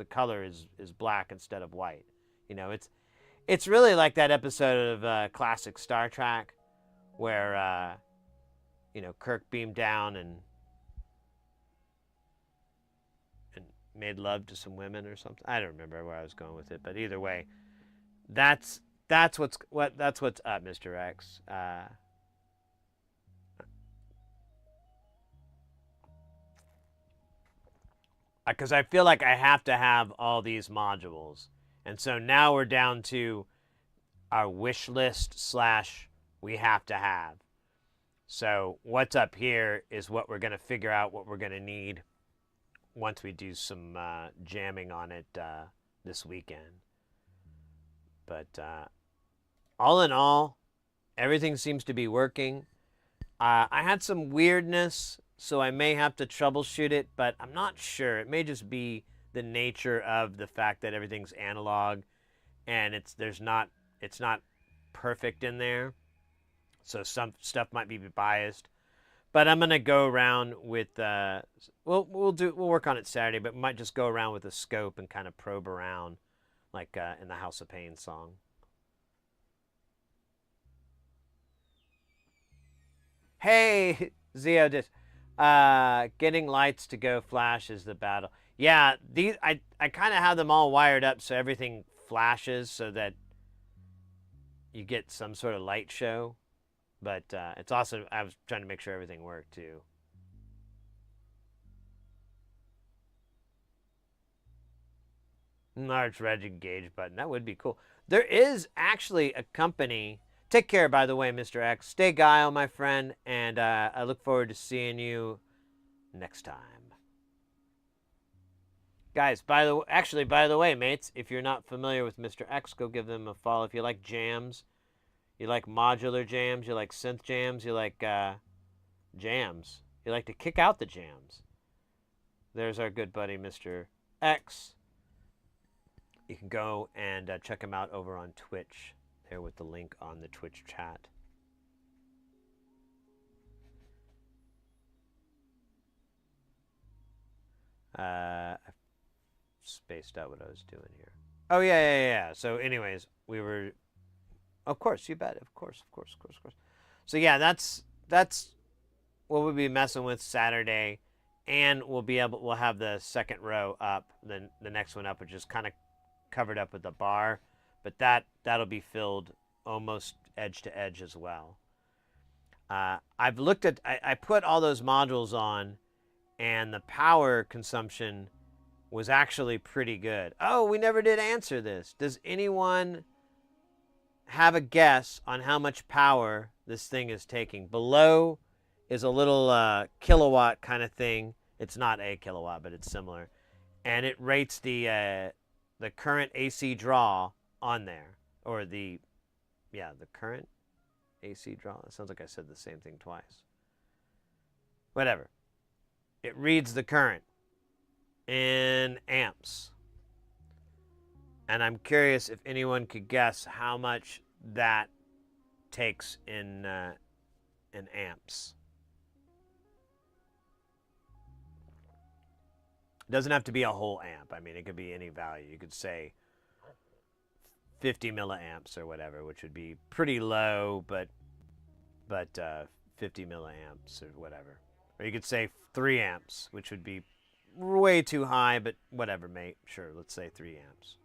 color is black instead of white. It's really like that episode of classic Star Trek where, Kirk beamed down and made love to some women or something. I don't remember where I was going with it, but either way, that's what's up, Mr. X. Because I feel like I have to have all these modules, and so now we're down to our wish list / we have to have. So what's up here is what we're going to figure out what we're going to need once we do some jamming on it this weekend. But all in all, everything seems to be working. I had some weirdness, so I may have to troubleshoot it, but I'm not sure. It may just be the nature of the fact that everything's analog and it's not perfect in there. So some stuff might be biased. But I'm gonna go around with we'll work on it Saturday, but we might just go around with a scope and kind of probe around, like in the House of Pain song. Hey, Zio, just getting lights to go flash is the battle. Yeah, these I kind of have them all wired up so everything flashes so that you get some sort of light show. But it's also, I was trying to make sure everything worked too. Large red engage button. That would be cool. There is actually a company. Take care, by the way, Mr. X. Stay guile, my friend. And I look forward to seeing you next time. Guys, by the way, mates, if you're not familiar with Mr. X, go give them a follow. If you like jams, you like modular jams, you like synth jams, you like jams. You like to kick out the jams. There's our good buddy, Mr. X. You can go and check him out over on Twitch. there with the link on the Twitch chat. I spaced out what I was doing here. Oh, yeah. So anyways, we were... Of course, you bet. Of course. So yeah, that's what we'll be messing with Saturday. And we'll have the second row up, then the next one up, which is kind of covered up with the bar, but that'll be filled almost edge to edge as well. I've looked at, I put all those modules on, and the power consumption was actually pretty good. Oh, we never did answer this. Does anyone have a guess on how much power this thing is taking? Below is a little kilowatt kind of thing. It's not a kilowatt, but it's similar. And it rates the current AC draw on there. Or the current AC draw. It sounds like I said the same thing twice. Whatever. It reads the current in amps. And I'm curious if anyone could guess how much that takes in amps. It doesn't have to be a whole amp. I mean, it could be any value. You could say 50 milliamps or whatever, which would be pretty low, but 50 milliamps or whatever. Or you could say 3 amps, which would be way too high, but whatever, mate. Sure, let's say 3 amps.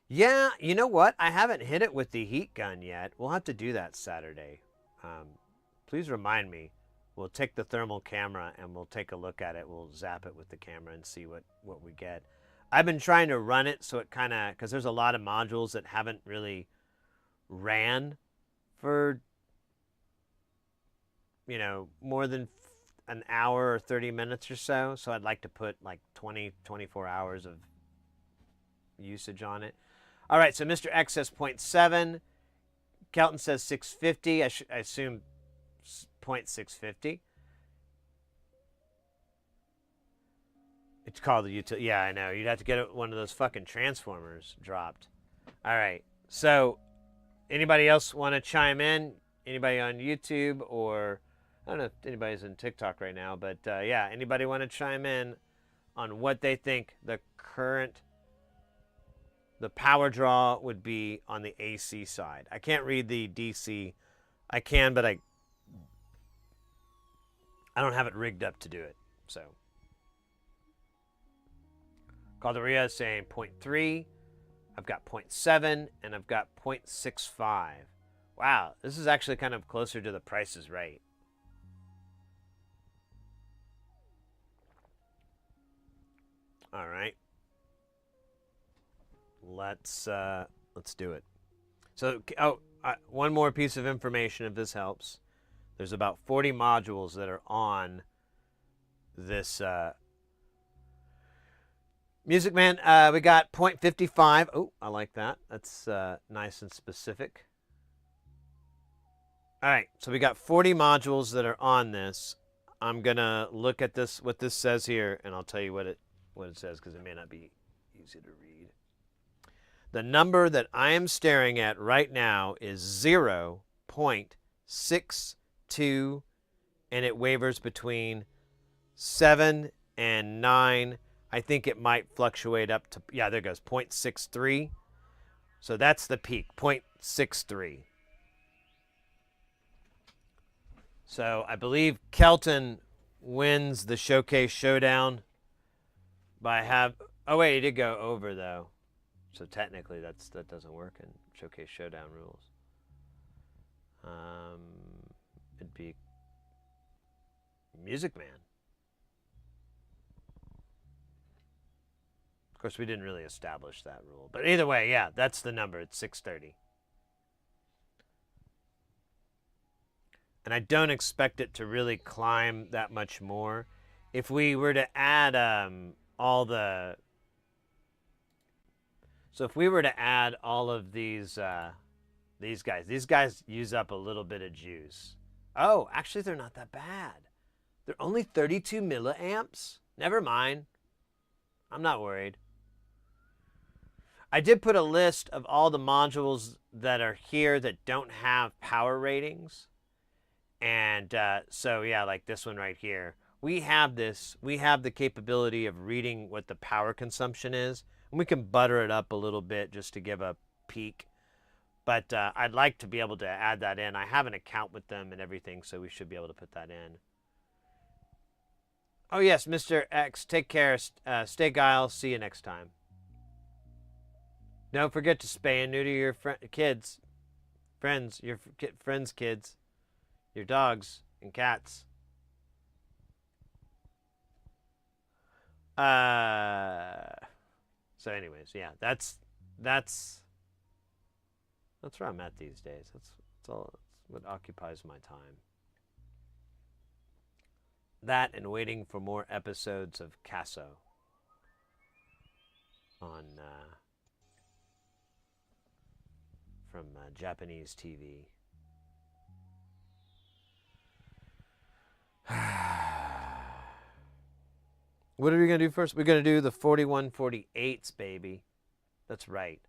Yeah, you know what? I haven't hit it with the heat gun yet. We'll have to do that Saturday. Please remind me. We'll take the thermal camera and we'll take a look at it. We'll zap it with the camera and see what we get. I've been trying to run it so it kind of, because there's a lot of modules that haven't really ran for, more than an hour or 30 minutes or so. So I'd like to put like 24 hours of usage on it. All right, so Mr. X says 0.7. Kelton says 650. I assume 0.650. It's called the utility. Yeah, I know. You'd have to get one of those fucking transformers dropped. All right. So, anybody else want to chime in? Anybody on YouTube or I don't know if anybody's in TikTok right now, but yeah, anybody want to chime in on what they think the power draw would be on the AC side? I can't read the DC. I can, but I don't have it rigged up to do it. So, Calderia is saying 0.3. I've got 0.7, and I've got 0.65. Wow, this is actually kind of closer to the Price is Right. All right. Let's do it. So, one more piece of information, if this helps. There's about 40 modules that are on this Music Man. We got 0.55. Oh, I like that. That's nice and specific. All right, so we got 40 modules that are on this. I'm gonna look at this, what this says here, and I'll tell you what it says because it may not be easy to read. The number that I am staring at right now is 0.62, and it wavers between 7 and 9. I think it might fluctuate up to, yeah, there goes, 0.63. So that's the peak, 0.63. So I believe Kelton wins the Showcase Showdown by oh wait, he did go over though. So technically that doesn't work in Showcase Showdown rules. It'd be Music Man. Of course, we didn't really establish that rule. But either way, yeah, that's the number. It's 630. And I don't expect it to really climb that much more. If we were to add all of these guys use up a little bit of juice. Oh, actually, they're not that bad. They're only 32 milliamps. Never mind. I'm not worried. I did put a list of all the modules that are here that don't have power ratings. And so, yeah, like this one right here. We have this. We have the capability of reading what the power consumption is. And we can butter it up a little bit just to give a peek. But I'd like to be able to add that in. I have an account with them and everything, so we should be able to put that in. Oh, yes, Mr. X, take care. Stay guile. See you next time. Don't forget to spay and neuter your kids. Friends, your friends' kids. Your dogs and cats. So anyways, yeah, that's where I'm at these days. That's what occupies my time. That and waiting for more episodes of Casso on from Japanese TV. What are we going to do first? We're going to do the 4148s, baby. That's right.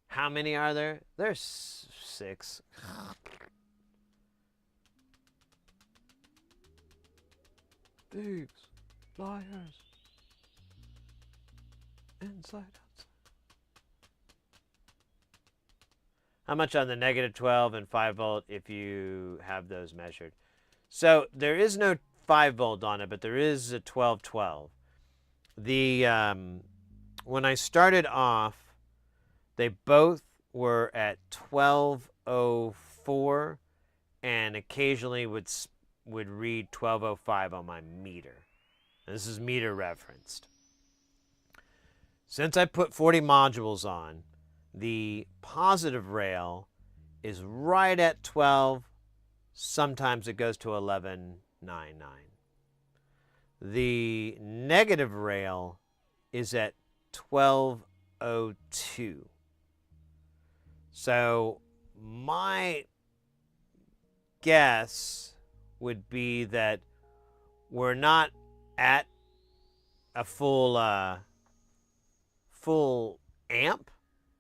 How many are there? There's 6. Thieves, liars, inside, outside. How much on the -12 and 5 volt if you have those measured? So there is no 5 volt on it, but there is a 1212. The when I started off, they both were at 1204, and occasionally would read 1205 on my meter. And this is meter referenced. Since I put 40 modules on, the positive rail is right at 12. Sometimes it goes to 1199. The negative rail is at 1202. So my guess would be that we're not at a full amp,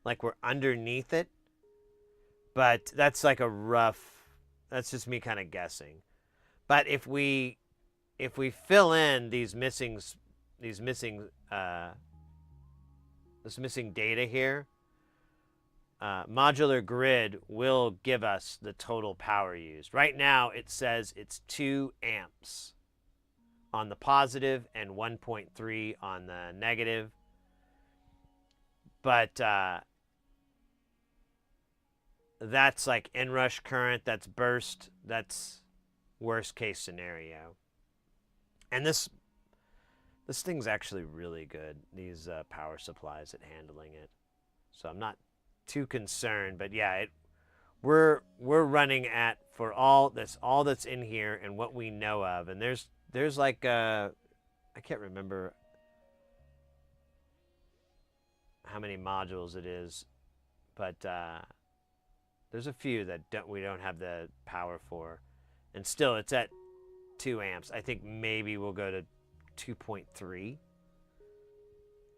like we're underneath it, but that's like a rough, that's just me kind of guessing. But if we fill in this missing data here, modular grid will give us the total power used. Right now it says it's 2 amps on the positive and 1.3 on the negative. But that's like inrush current, that's burst, that's worst case scenario. And this thing's actually really good, these power supplies at handling it. So I'm not too concerned, but yeah, we're running at, for all that's in here and what we know of, and there's like I can't remember how many modules it is, but there's a few that we don't have the power for, and still it's at 2 amps. I think maybe we'll go to 2.3,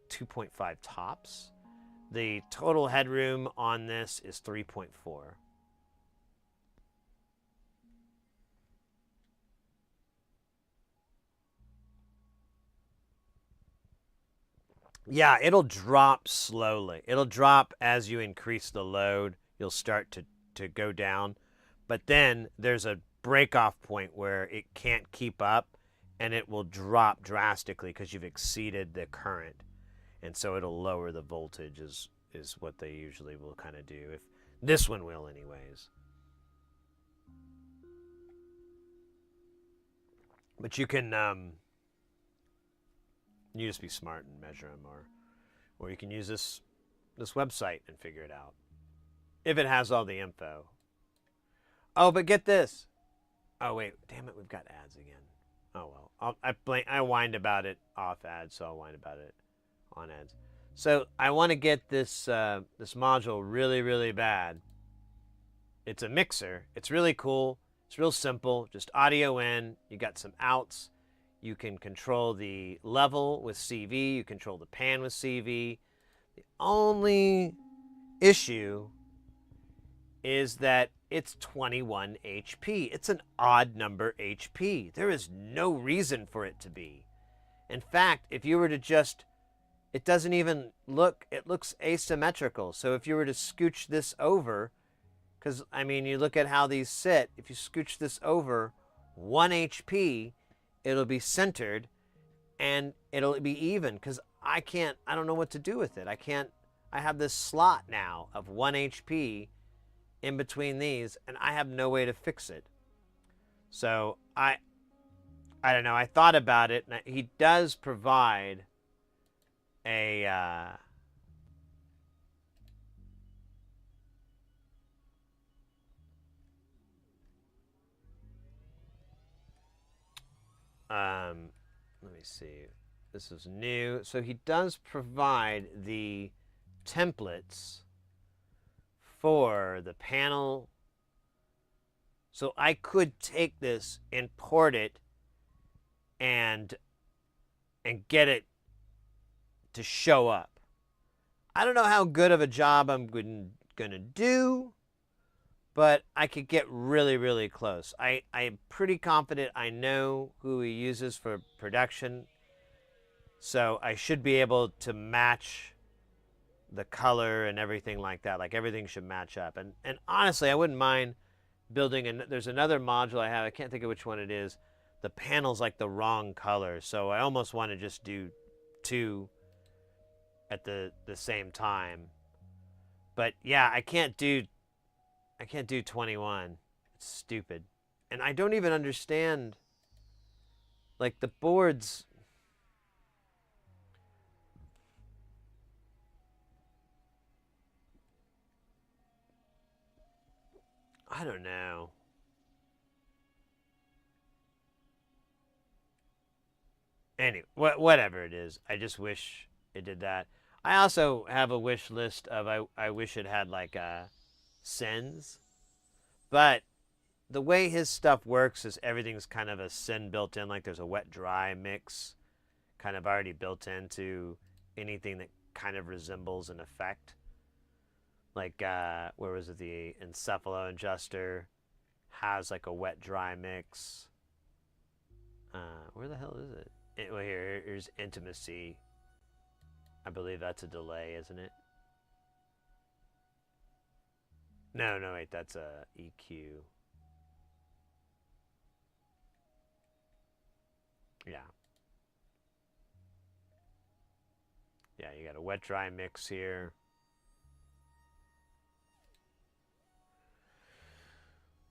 2.5 tops. The total headroom on this is 3.4. Yeah, it'll drop slowly. It'll drop as you increase the load. You'll start to go down. But then there's a break-off point where it can't keep up, and it will drop drastically because you've exceeded the current. And so it'll lower the voltage is what they usually will kind of do. If this one will anyways. But you can you just be smart and measure them, or you can use this website and figure it out. If it has all the info. Oh, but get this. Oh wait, damn it, we've got ads again. Oh well, I whined about it off ads, so I'll whine about it on ads. So I want to get this this module really, really bad. It's a mixer. It's really cool. It's real simple. Just audio in. You got some outs. You can control the level with CV. You control the pan with CV. The only issue is that it's 21 HP. It's an odd number HP. There is no reason for it to be. In fact, if you were to just, it doesn't even look, it looks asymmetrical. So if you were to scooch this over, because, I mean, you look at how these sit, if you scooch this over 1 HP, it'll be centered and it'll be even, because I don't know what to do with it. I have this slot now of 1 HP in between these, and I have no way to fix it. So I don't know. I thought about it, and he does provide a let me see. This is new. So he does provide the templates for the panel. So I could take this, import it, and get it to show up. I don't know how good of a job I'm gonna do, but I could get really, really close. I'm pretty confident I know who he uses for production, so I should be able to match the color and everything like that. Like, everything should match up. And honestly, I wouldn't mind building, there's another module I have, I can't think of which one it is. The panel's like the wrong color, so I almost want to just do 2 at the same time. But yeah, I can't do 21. It's stupid. And I don't even understand, like, the boards. I don't know. Anyway, whatever it is, I just wish it did that. I also have a wish list of, I wish it had like sends, but the way his stuff works is everything's kind of a send built in, like there's a wet dry mix kind of already built into anything that kind of resembles an effect. Like, where was it? The encephalo adjuster has like a wet dry mix. Where the hell is it? Well, here's intimacy. I believe that's a delay, isn't it? No, wait, that's a EQ. Yeah. Yeah, you got a wet dry mix here.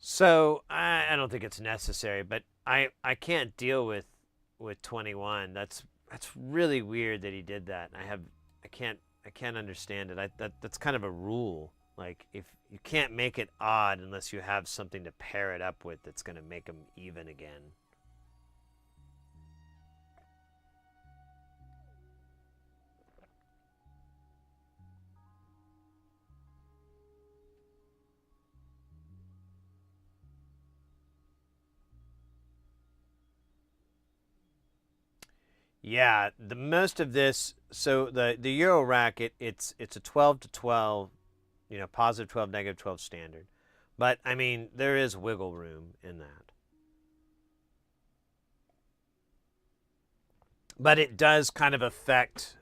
So I don't think it's necessary, but I can't deal with 21. That's really weird that he did that. I can't understand it. That's kind of a rule. Like, if you can't make it odd unless you have something to pair it up with that's going to make them even again. Yeah, the most of this. So the Eurorack, it's a 12 to 12, positive 12, negative 12 standard. But I mean, there is wiggle room in that. But it does kind of affect.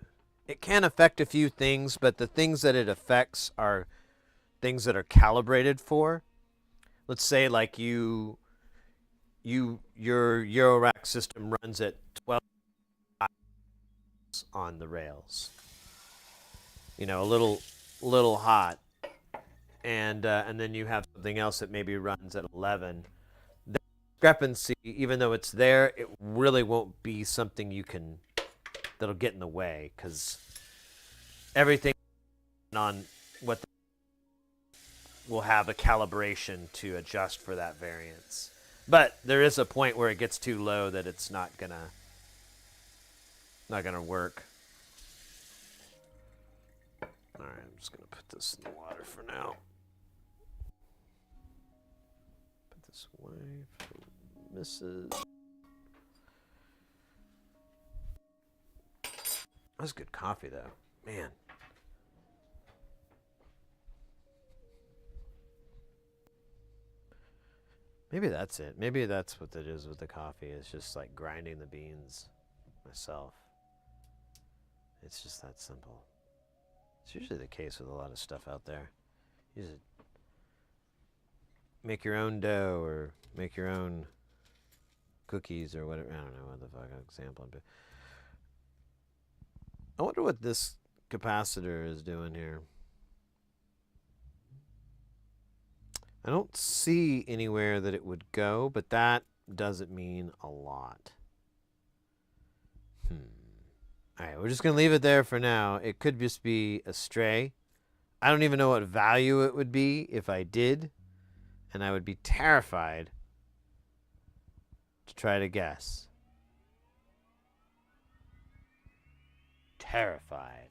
It can affect a few things, but the things that it affects are things that are calibrated for. Let's say like your Eurorack system runs at 12 on the rails. A little hot, and then you have something else that maybe runs at 11. The discrepancy, even though it's there, it really won't be something that'll get in the way, because everything on what will have a calibration to adjust for that variance. But there is a point where it gets too low that it's not gonna work. All right, I'm just gonna put this in the water for now. Put this away for misses. That's good coffee, though. Man. Maybe that's it. Maybe that's what it is with the coffee. It's just like grinding the beans myself. It's just that simple. It's usually the case with a lot of stuff out there. You just make your own dough or make your own cookies or whatever. I don't know what the fuck example I'm doing. I wonder what this capacitor is doing here. I don't see anywhere that it would go, but that doesn't mean a lot. Alright, we're just going to leave it there for now. It could just be a stray. I don't even know what value it would be if I did. And I would be terrified to try to guess. Terrified.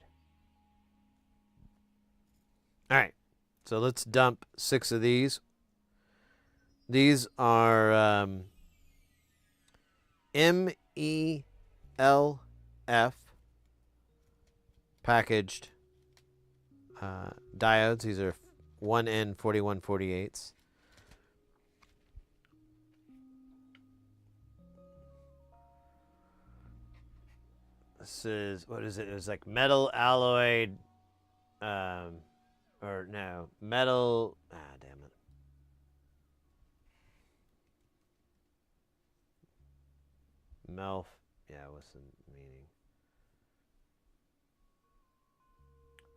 Alright, so let's dump 6 of these. These are MELF packaged diodes. These are 1N4148s. This is, what is it? It was like metal alloy, or no, metal, damn it. MELF, yeah, what's the meaning?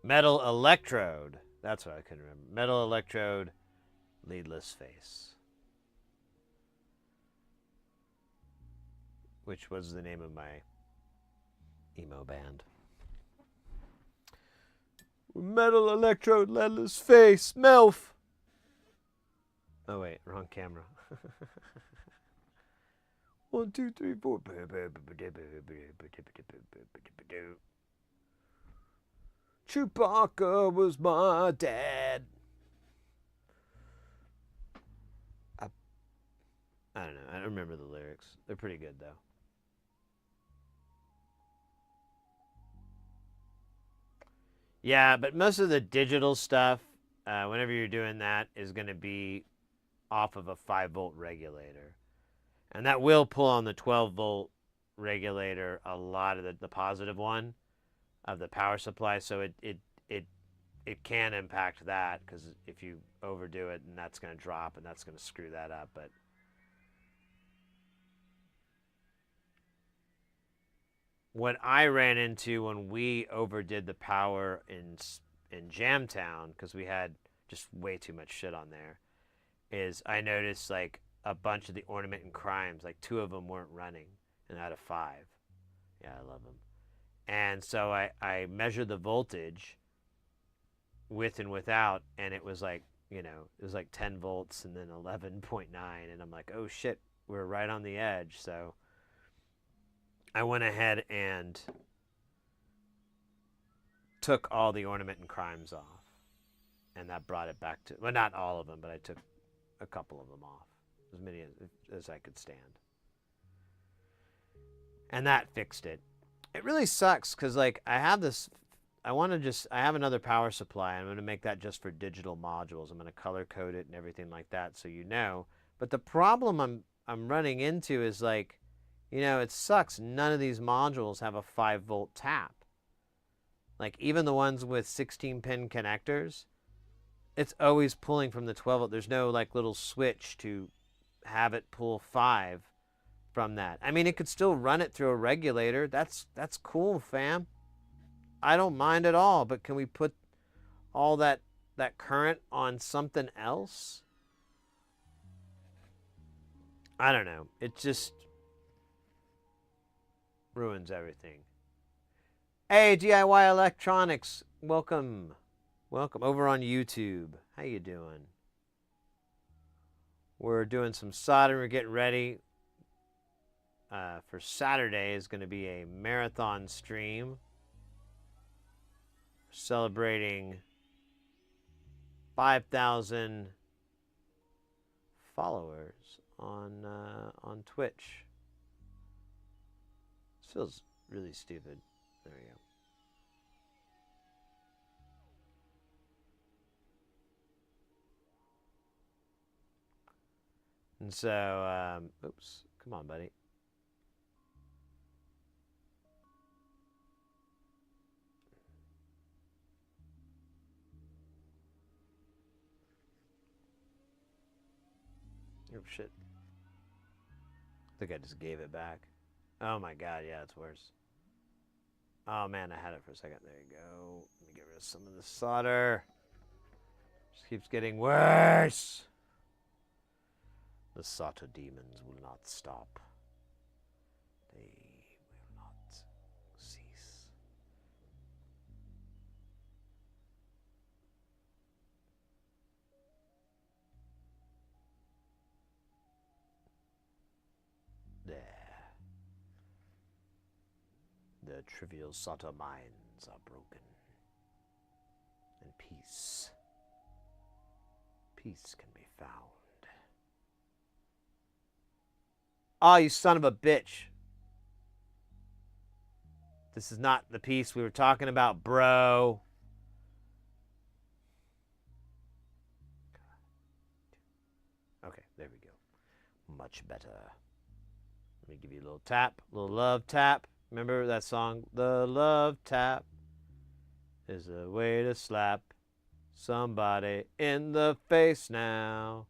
Metal electrode. That's what I couldn't remember. Metal electrode, leadless face. Which was the name of my emo band. Metal electrode, leadless face, MELF. Oh wait, wrong camera. 1, 2, 3, 4. Chewbacca was my dad. I don't know. I don't remember the lyrics. They're pretty good, though. Yeah, but most of the digital stuff, whenever you're doing that, is going to be off of a 5-volt regulator. And that will pull on the 12-volt regulator a lot of the positive one of the power supply, so it can impact that, because if you overdo it, and that's going to drop, and that's going to screw that up. But what I ran into when we overdid the power in Jamtown, because we had just way too much shit on there, is I noticed like a bunch of the ornament and crimes, like 2 of them weren't running, and out of 5. Yeah, I love them. And so I measured the voltage with and without, and it was like, you know, it was like 10 volts and then 11.9, and I'm like, oh shit, we're right on the edge. So I went ahead and took all the ornament and crimes off, and that brought it back to, well, not all of them, but I took a couple of them off, as many as I could stand, and that fixed it. It really sucks because, like, I have this, I have another power supply. I'm going to make that just for digital modules. I'm going to color code it and everything like that, so you know. But the problem I'm running into is, like, you know, it sucks. None of these modules have a 5-volt tap. Like, even the ones with 16-pin connectors, it's always pulling from the 12-volt. There's no, like, little switch to have it pull 5 from that. I mean, it could still run it through a regulator. That's cool, fam. I don't mind at all, but can we put all that current on something else? I don't know. It just ruins everything. Hey, DIY Electronics, welcome. Welcome over on YouTube. How you doing? We're doing some soldering. We're getting ready. For Saturday is going to be a marathon stream celebrating 5,000 followers on Twitch. This feels really stupid. There we go. And so, oops, come on, buddy. Oh, shit. I think I just gave it back. Oh my god, yeah, it's worse. Oh man, I had it for a second. There you go. Let me get rid of some of the solder. Just keeps getting worse. The solder demons will not stop. They will not cease. There. The trivial solder minds are broken. And peace. Peace can be found. Oh, you son of a bitch. This is not the piece we were talking about, bro. Okay, there we go. Much better. Let me give you a little tap, a little love tap. Remember that song? The love tap is a way to slap somebody in the face now.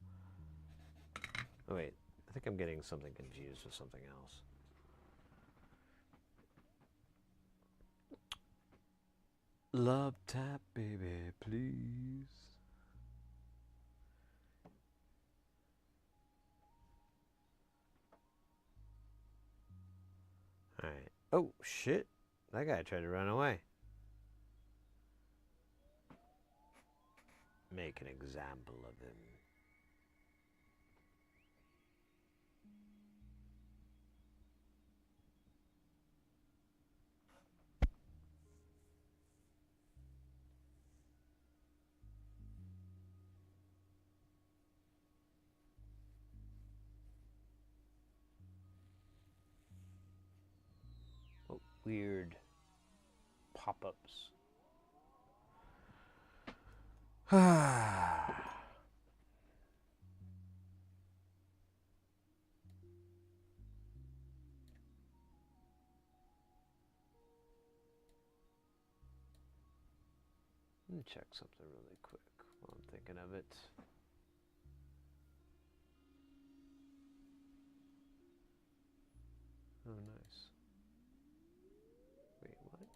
Oh, wait. I think I'm getting something confused with something else. Love tap, baby, please. All right. Oh, shit. That guy tried to run away. Make an example of him. Oh, weird pop-ups. Let me check something really quick while I'm thinking of it. Oh, nice. Wait, what?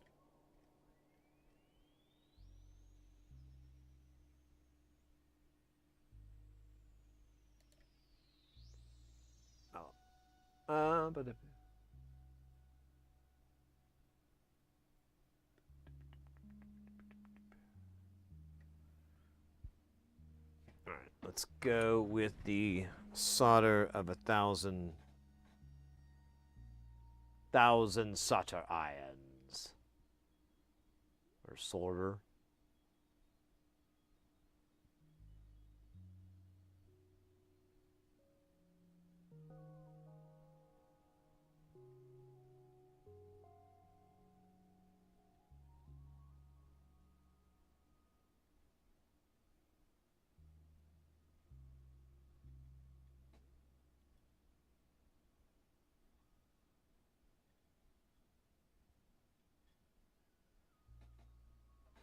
Oh. But all right, let's go with the solder of 1,000 solder ions. Or solder.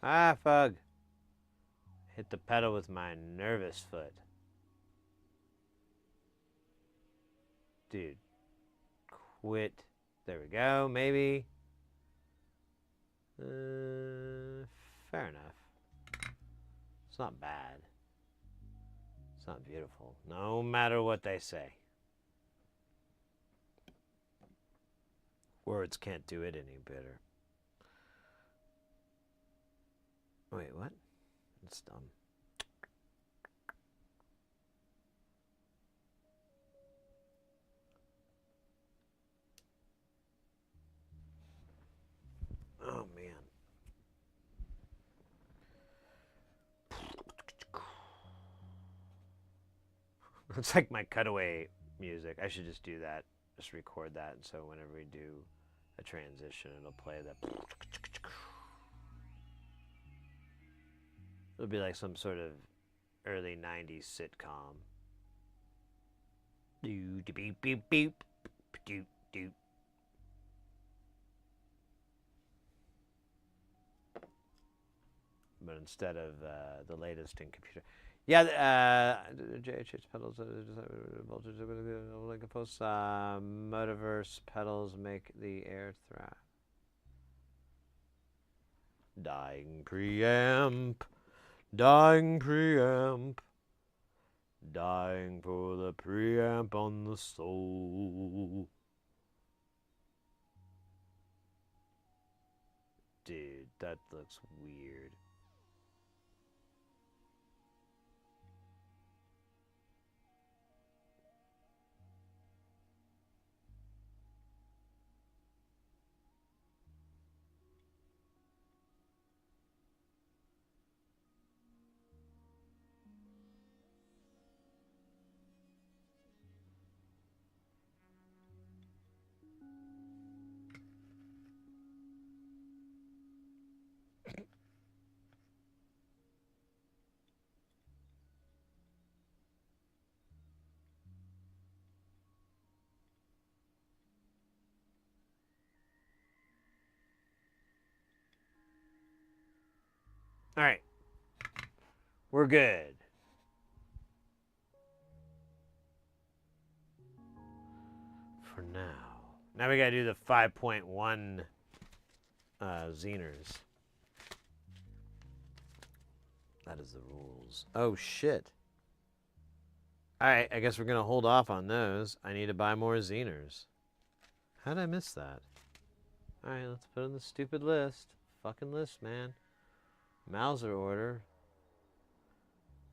Ah, fug. Hit the pedal with my nervous foot. Dude. Quit. There we go, maybe. Fair enough. It's not bad. It's not beautiful. No matter what they say. Words can't do it any better. Wait, what? That's dumb. Oh, man. It's like my cutaway music. I should just do that. Just record that. And so whenever we do a transition, it'll play that. It'll be like some sort of early 90s sitcom. Do do beep beep beep. Do do. But instead of the latest in computer. Yeah, JHH pedals, voltage, like a post, Motiverse pedals make the air thrash. Dying preamp, dying preamp, dying for the preamp on the soul. Dude, that looks weird. All right. We're good. For now. Now we gotta do the 5.1 Zeners. That is the rules. Oh, shit. Alright, I guess we're gonna hold off on those. I need to buy more Zeners. How'd I miss that? Alright, let's put in the stupid list. Fucking list, man. Mauser order.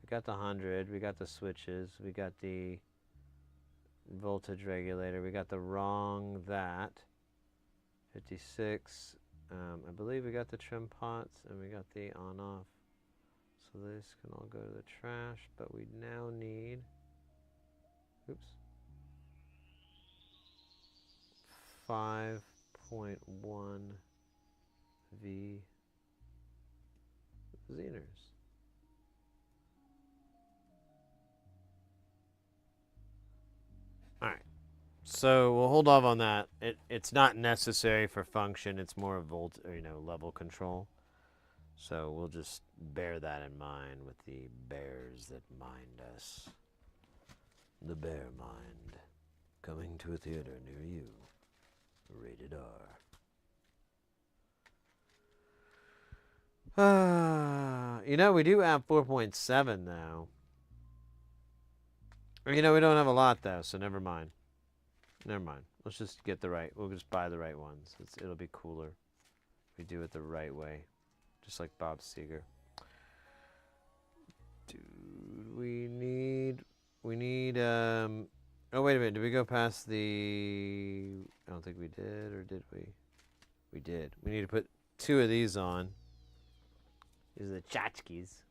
We got the 100. We got the switches. We got the voltage regulator. We got the wrong that. 56. I believe we got the trim pots and we got the on-off. So this can all go to the trash, but we now need, oops, 5.1 V Zeners. All right. So we'll hold off on that. It's not necessary for function. It's more level control. So we'll just bear that in mind with the bears that mind us. The Bear Mind, coming to a theater near you. Rated R. We do have 4.7 now. We don't have a lot though, so never mind. Never mind. Let's just get the right. We'll just buy the right ones. It'll be cooler if we do it the right way. Just like Bob Seger. Dude, we need, oh, wait a minute. Did we go past the, I don't think we did, or did we? We did. We need to put 2 of these on. These are the tchotchkes.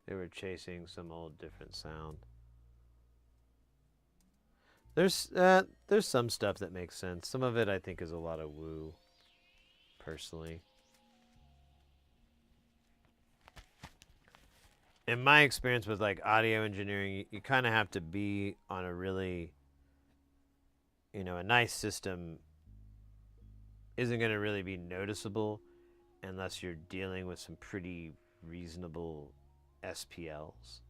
They were chasing some old different sound. There's some stuff that makes sense. Some of it I think is a lot of woo, personally. In my experience with like audio engineering, you kind of have to be on a really, a nice system isn't going to really be noticeable unless you're dealing with some pretty reasonable SPLs.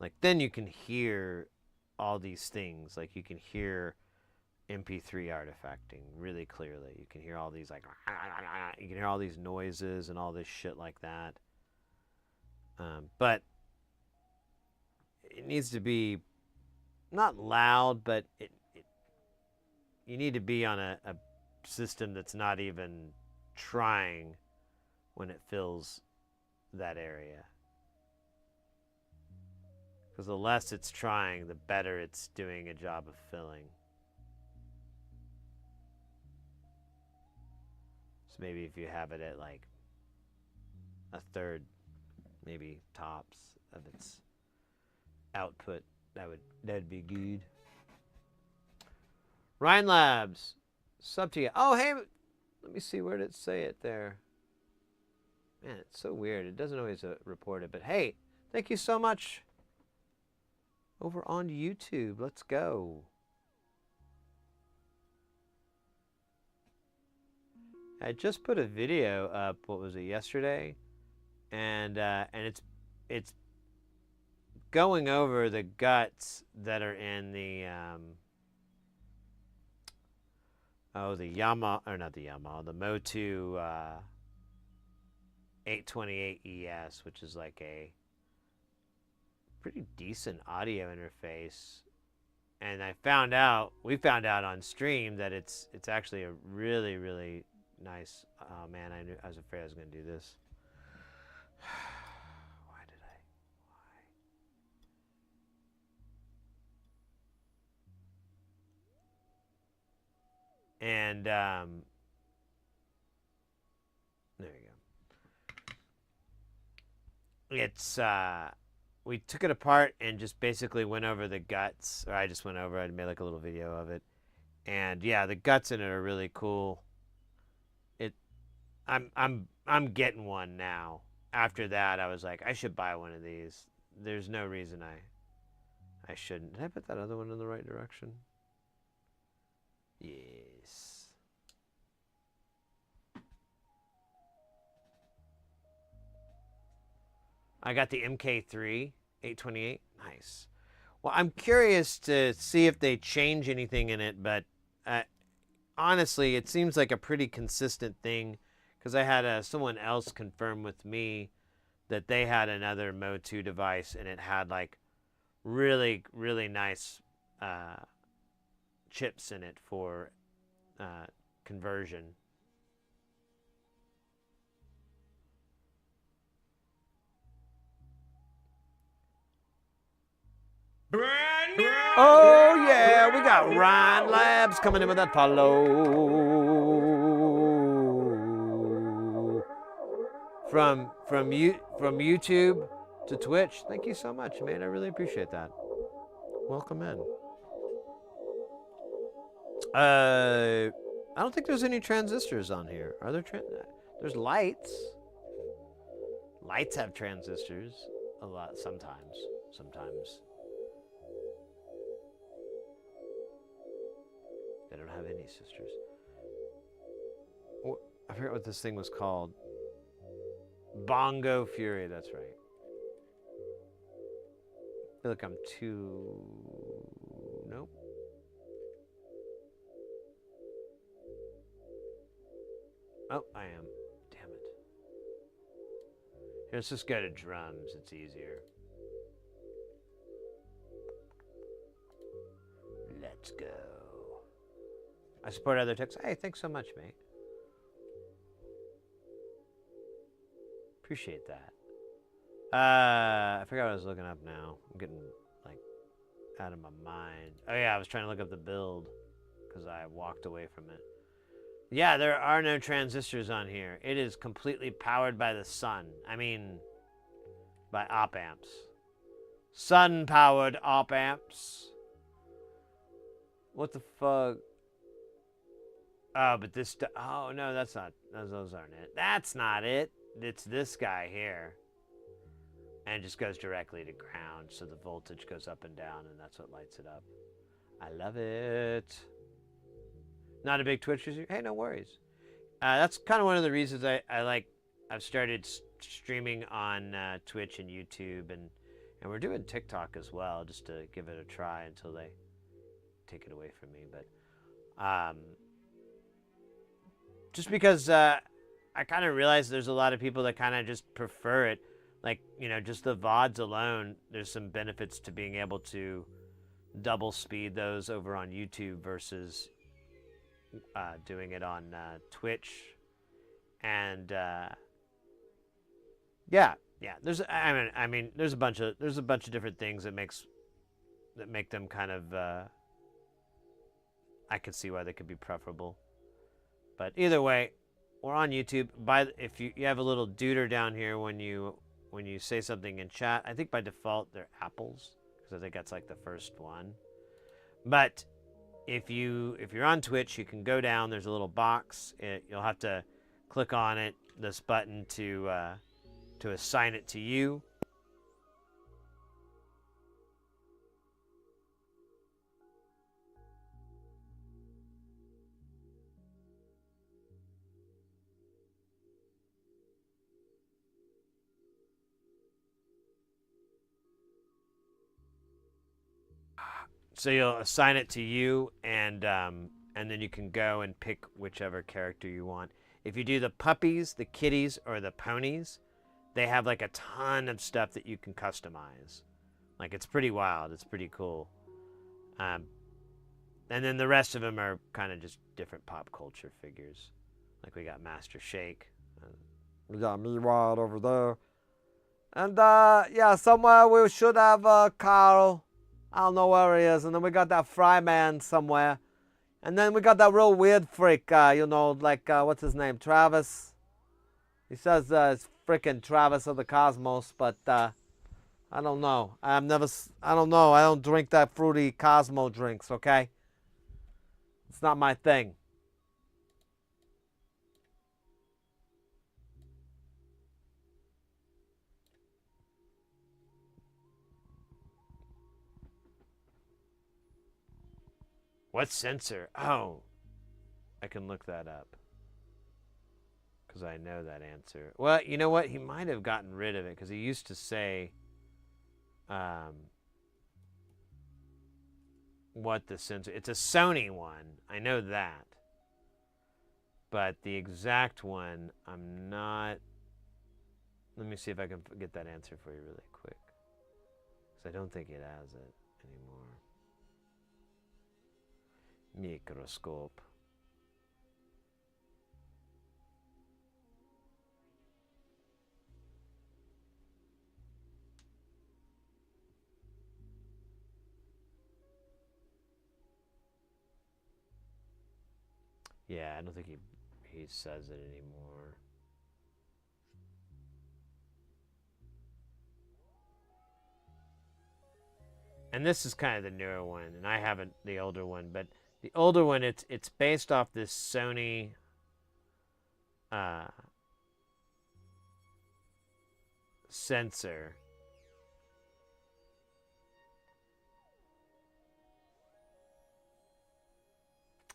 Like then you can hear all these things. Like you can hear MP3 artifacting really clearly. You can hear all these like, you can hear all these noises and all this shit like that. But it needs to be not loud, but you need to be on a system that's not even trying when it fills that area. Because the less it's trying, the better it's doing a job of filling. So maybe if you have it at like a third, maybe tops of its output, that'd be good. Rhine Labs, sub to you. Oh, hey, let me see, where did it say it there? Man, it's so weird. It doesn't always report it. But hey, thank you so much. Over on YouTube. Let's go. I just put a video up. What was it, yesterday? And it's going over the guts that are in the the Yamaha, or not the Yamaha, the Motu 828 ES, which is like a pretty decent audio interface. And we found out on stream that it's actually a really, really nice. Oh man, I was afraid I was going to do this. Why did I? Why? And there you go. It's we took it apart and just basically went over the guts, or I just went over it and made like a little video of it. And yeah, the guts in it are really cool. I'm getting one now. After that, I was like, I should buy one of these. There's no reason I shouldn't. Did I put that other one in the right direction? Yes. I got the MK3 828. Nice. Well, I'm curious to see if they change anything in it, but honestly, it seems like a pretty consistent thing, because I had someone else confirm with me that they had another Motu device, and it had like really, really nice chips in it for conversion. Brand new. Oh yeah, we got Ryan Labs coming in with that follow from YouTube to Twitch. Thank you so much, man. I really appreciate that. Welcome in. I don't think there's any transistors on here. Are there? There's lights. Lights have transistors a lot sometimes. Sometimes. They don't have any sisters. I forget what this thing was called. Bongo Fury, that's right. I feel like I'm too... Nope. Oh, I am. Damn it. Here, let's just go to drums. It's easier. Let's go. I support other techs. Hey, thanks so much, mate. Appreciate that. I forgot what I was looking up now. I'm getting, like, out of my mind. Oh, yeah, I was trying to look up the build because I walked away from it. Yeah, there are no transistors on here. It is completely powered by the sun. I mean, by op amps. Sun-powered op amps. What the fuck? Oh, but this... Oh, no, that's not... Those aren't it. That's not it. It's this guy here. And it just goes directly to ground, so the voltage goes up and down, and that's what lights it up. I love it. Not a big Twitch user? Hey, no worries. That's kind of one of the reasons I've started streaming on Twitch and YouTube, and we're doing TikTok as well, just to give it a try until they take it away from me. But just because I kind of realize there's a lot of people that kind of just prefer it. Like, you know, just the VODs alone, there's some benefits to being able to double speed those over on YouTube versus doing it on Twitch. And yeah, there's there's a bunch of different things that make them kind of I could see why they could be preferable. But either way, we're on YouTube. If you have a little deuter down here when you say something in chat, I think by default they're apples, because I think that's like the first one. But if you're on Twitch, you can go down. There's a little box. You'll have to click on it, this button to assign it to you. So you'll assign it to you, and then you can go and pick whichever character you want. If you do the puppies, the kitties, or the ponies, they have like a ton of stuff that you can customize. Like, it's pretty wild. It's pretty cool. And then the rest of them are kind of just different pop culture figures. Like, we got Master Shake. We got me wild over there. And yeah, somewhere we should have Carl. I don't know where he is. And then we got that Fry Man somewhere. And then we got that real weird freak, you know, like, what's his name? Travis. He says it's freaking Travis of the Cosmos, but I don't know. I don't know. I don't drink that fruity Cosmo drinks, okay? It's not my thing. What sensor? Oh, I can look that up. Because I know that answer. Well, you know what? He might have gotten rid of it because he used to say what the sensor... It's a Sony one. I know that. But the exact one, I'm not... Let me see if I can get that answer for you really quick. Because I don't think it has it anymore. Microscope. Yeah, I don't think he says it anymore. And this is kind of the newer one, and I haven't the older one, but the older one, it's based off this Sony sensor.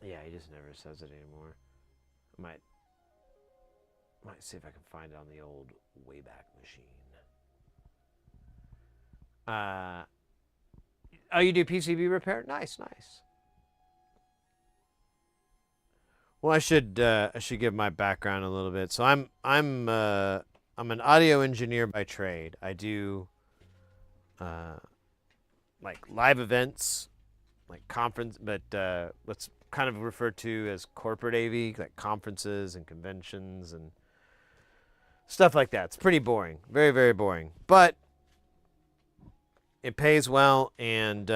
Yeah, he just never says it anymore. I might see if I can find it on the old Wayback Machine. Oh, you do PCB repair? Nice, nice. Well, I should give my background a little bit. So I'm an audio engineer by trade. I do like live events, like conference, but what's kind of referred to as corporate AV, like conferences and conventions and stuff like that. It's pretty boring, very, very boring, but it pays well, and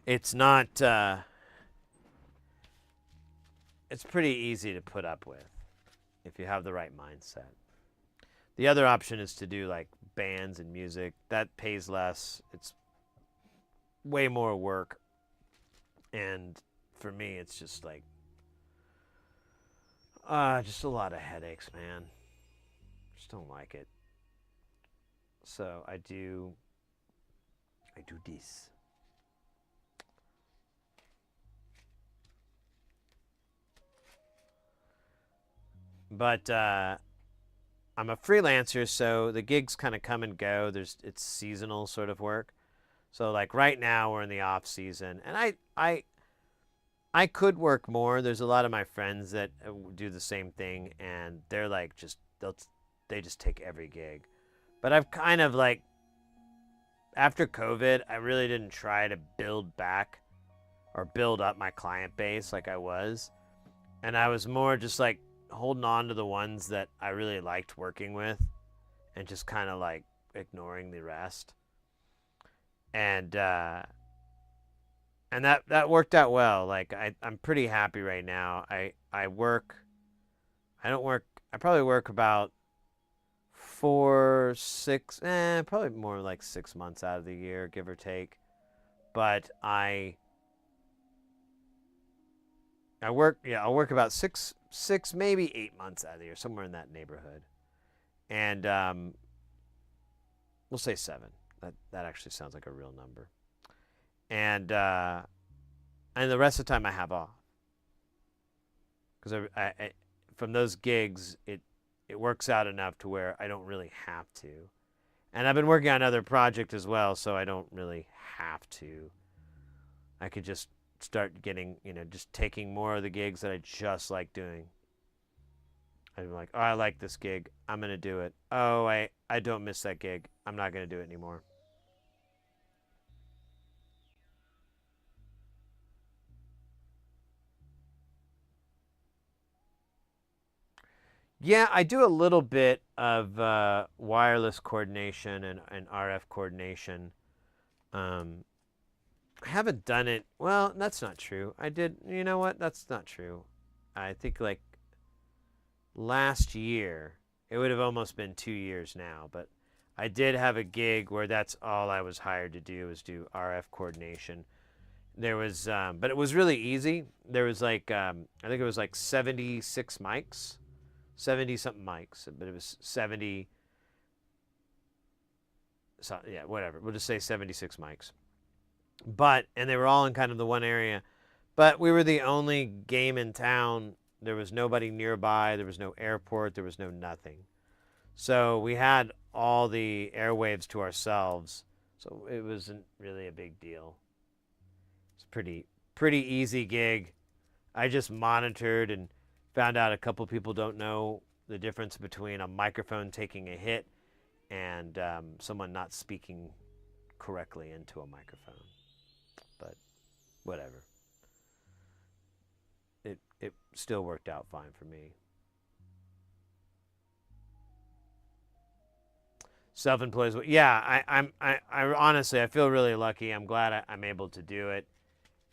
it's not. It's pretty easy to put up with if you have the right mindset. The other option is to do like bands and music. That pays less. It's way more work. And for me, it's just like, just a lot of headaches, man. Just don't like it. So I do this. But I'm a freelancer, so the gigs kind of come and go. It's seasonal sort of work. So like right now we're in the off season, and I could work more. There's a lot of my friends that do the same thing, and they're like they just take every gig. But I've kind of like, after COVID, I really didn't try to build back or build up my client base like I was, and I was more just like holding on to the ones that I really liked working with and just kind of like ignoring the rest. And that worked out well. Like I'm pretty happy right now. I probably work about 4-6 probably more like 6 months out of the year, give or take. But I'll work about 6, maybe 8 months out of the year, somewhere in that neighborhood. And we'll say 7. That actually sounds like a real number. And the rest of the time I have off. Because I from those gigs, it works out enough to where I don't really have to. And I've been working on another project as well, so I don't really have to. I could just start getting, just taking more of the gigs that I just like doing. I'm like, oh, I like this gig. I'm going to do it. Oh, I don't miss that gig. I'm not going to do it anymore. Yeah, I do a little bit of wireless coordination and RF coordination. I haven't done it. Well, that's not true. I did. You know what? That's not true. I think like last year, it would have almost been 2 years now, but I did have a gig where that's all I was hired to do was do RF coordination. There was, but it was really easy. There was like, I think it was like 76 mics, 70 something mics, but it was 70. So yeah, whatever. We'll just say 76 mics. And they were all in kind of the one area, but we were the only game in town. There was nobody nearby. There was no airport. There was no nothing. So we had all the airwaves to ourselves. So it wasn't really a big deal. It's pretty easy gig. I just monitored and found out a couple people don't know the difference between a microphone taking a hit and someone not speaking correctly into a microphone. But whatever. It still worked out fine for me. Self-employed. Yeah, I honestly I feel really lucky. I'm glad I'm able to do it.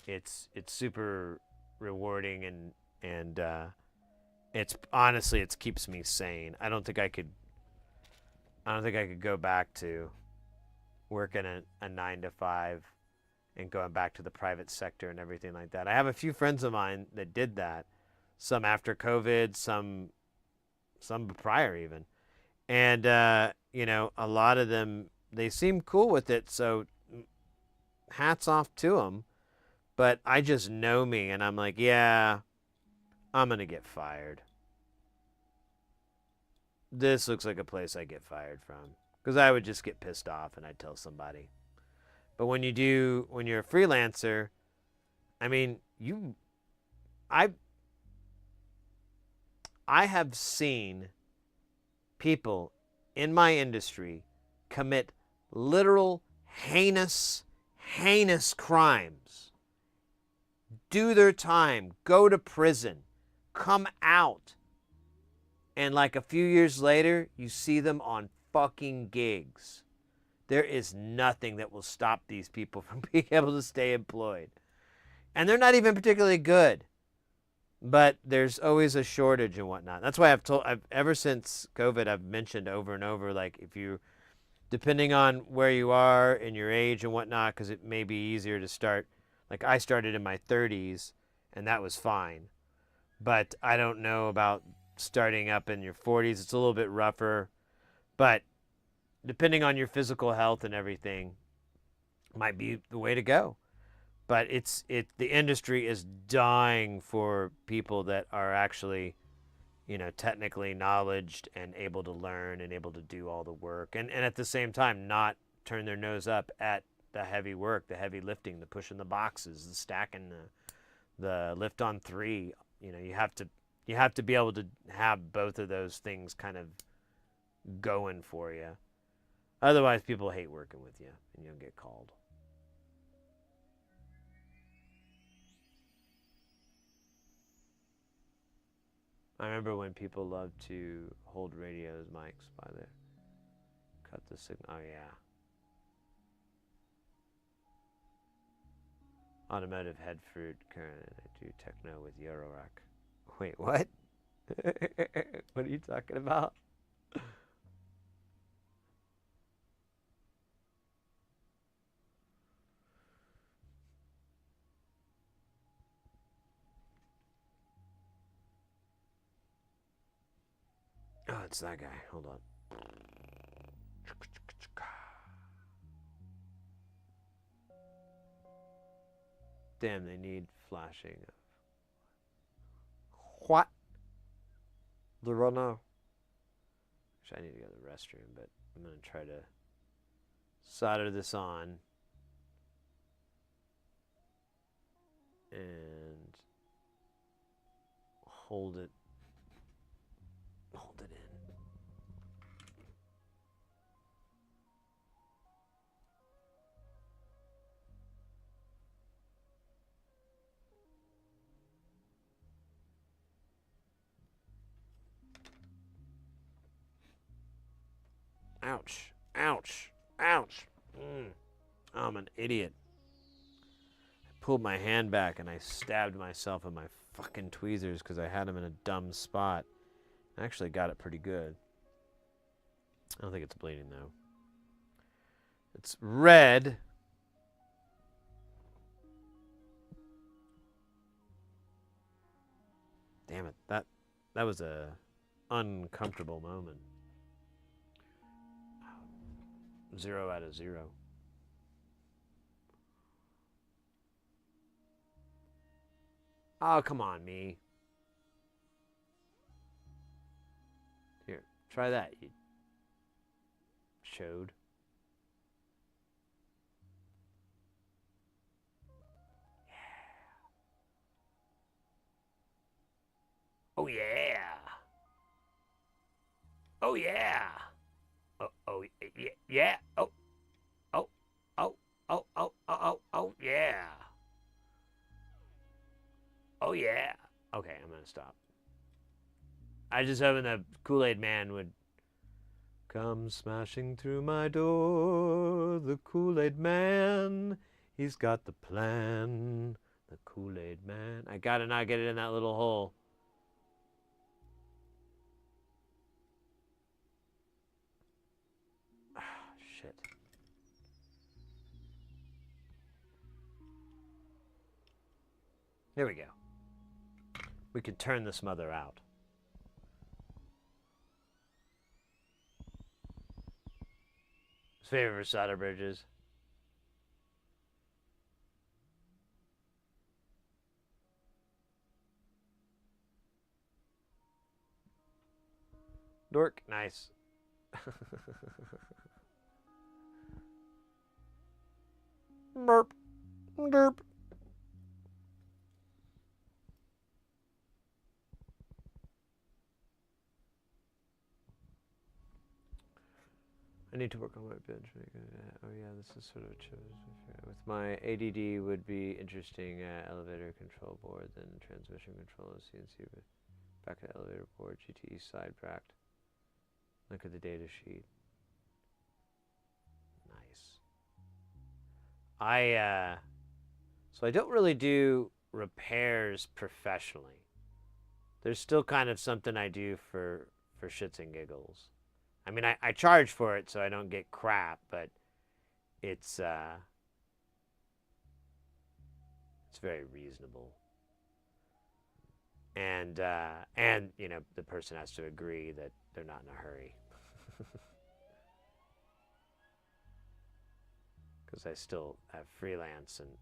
It's super rewarding and it's honestly it keeps me sane. I don't think I could go back to working a 9 to 5 and going back to the private sector and everything like that. I have a few friends of mine that did that, some after COVID, some prior even. And, a lot of them, they seem cool with it, so hats off to them. But I just know me, and I'm like, yeah, I'm going to get fired. This looks like a place I get fired from. Because I would just get pissed off and I'd tell somebody. But when you're a freelancer, I mean, I have seen people in my industry commit literal heinous crimes, do their time, go to prison, come out, and like a few years later, you see them on fucking gigs. There is nothing that will stop these people from being able to stay employed. And they're not even particularly good. But there's always a shortage and whatnot. That's why ever since COVID, I've mentioned over and over, like if you, depending on where you are and your age and whatnot, because it may be easier to start, like I started in my 30s and that was fine. But I don't know about starting up in your 40s. It's a little bit rougher. But depending on your physical health and everything, might be the way to go. But the industry is dying for people that are actually, technically knowledged and able to learn and able to do all the work. And at the same time, not turn their nose up at the heavy work, the heavy lifting, the pushing the boxes, the stacking, the lift on 3. You have to be able to have both of those things kind of going for you. Otherwise, people hate working with you and you don't get called. I remember when people loved to hold radios, mics by there. Cut the signal. Oh, yeah. Automotive head fruit. Current. I do techno with Eurorack. Wait, what? What are you talking about? it's that guy. Hold on. Damn, they need flashing. What? The runner. Actually, I need to go to the restroom, but I'm going to try to solder this on. And hold it in. Ouch, ouch, ouch. I'm an idiot. I pulled my hand back and I stabbed myself in my fucking tweezers because I had them in a dumb spot. I actually got it pretty good. I don't think it's bleeding though. It's red. Damn it. That was a uncomfortable moment. 0 out of 0. Oh, come on, me. Here, try that, you chode. Oh yeah. Oh yeah. Oh yeah. Yeah. Oh yeah. Oh yeah. Okay, I'm gonna stop. I just hoping the Kool-Aid Man would come smashing through my door. The Kool-Aid Man, he's got the plan. The Kool-Aid Man. I gotta not get it in that little hole. Shit. There we go. We can turn this mother out. Favorite solder bridges. Dork, nice. Burp. Derp. I need to work on my bench. Oh yeah, this is sort of a challenge. With my ADD would be interesting elevator control board, then transmission control, CNC back at elevator board, GTE side bract. Look at the data sheet. Nice. So I don't really do repairs professionally. There's still kind of something I do for shits and giggles. I mean, I charge for it so I don't get crap, but it's very reasonable. And you know, the person has to agree that they're not in a hurry. Because I still have freelance and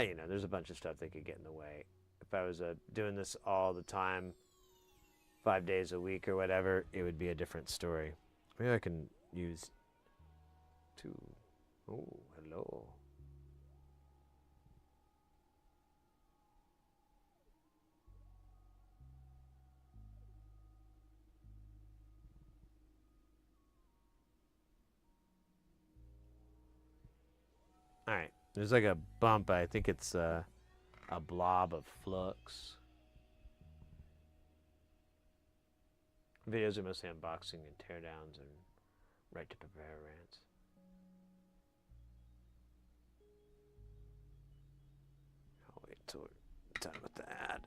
you know, there's a bunch of stuff that could get in the way. If I was doing this all the time, 5 days a week or whatever, it would be a different story. Maybe I can use two. Oh, hello. All right, there's like a bump. I think it's a blob of flux. Videos are mostly unboxing and teardowns and right to prepare rants. I'll wait till we're done with the ad.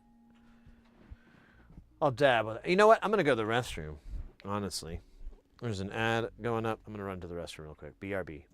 I'll dab with it. You know what? I'm going to go to the restroom, honestly. There's an ad going up. I'm going to run to the restroom real quick. BRB.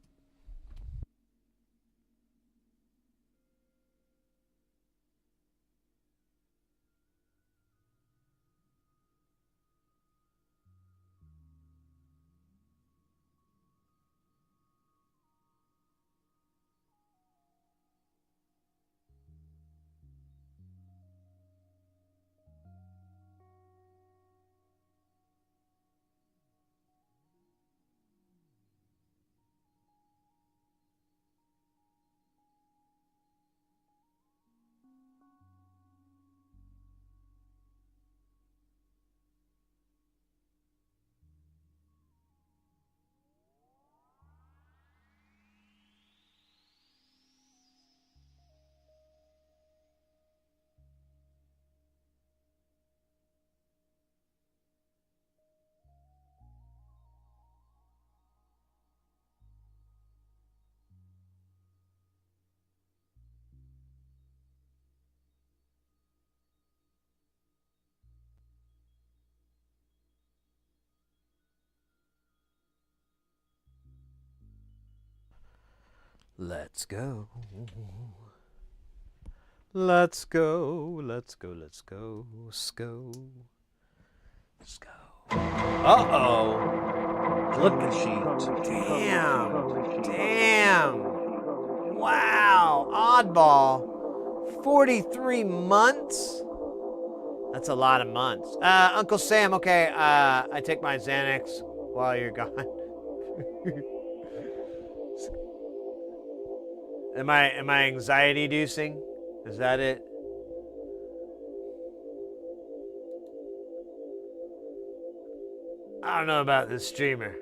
Let's go. Let's go. Let's go. Let's go. Sco. Sco. Uh-oh. Look at Sheet. Damn. Damn. Wow. Oddball. 43 months? That's a lot of months. Uncle Sam, okay, I take my Xanax while you're gone. Am I anxiety inducing? Is that it? I don't know about this streamer.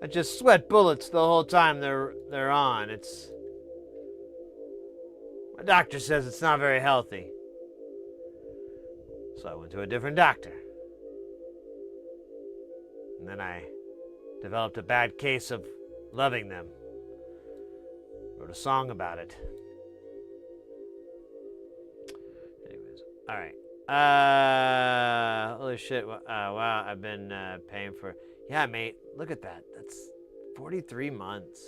I just sweat bullets the whole time they're on. It's my doctor says it's not very healthy. So I went to a different doctor. And then I developed a bad case of loving them. Wrote a song about it. Anyways, all right. Holy shit. Wow, I've been paying for... Yeah, mate, look at that. That's 43 months.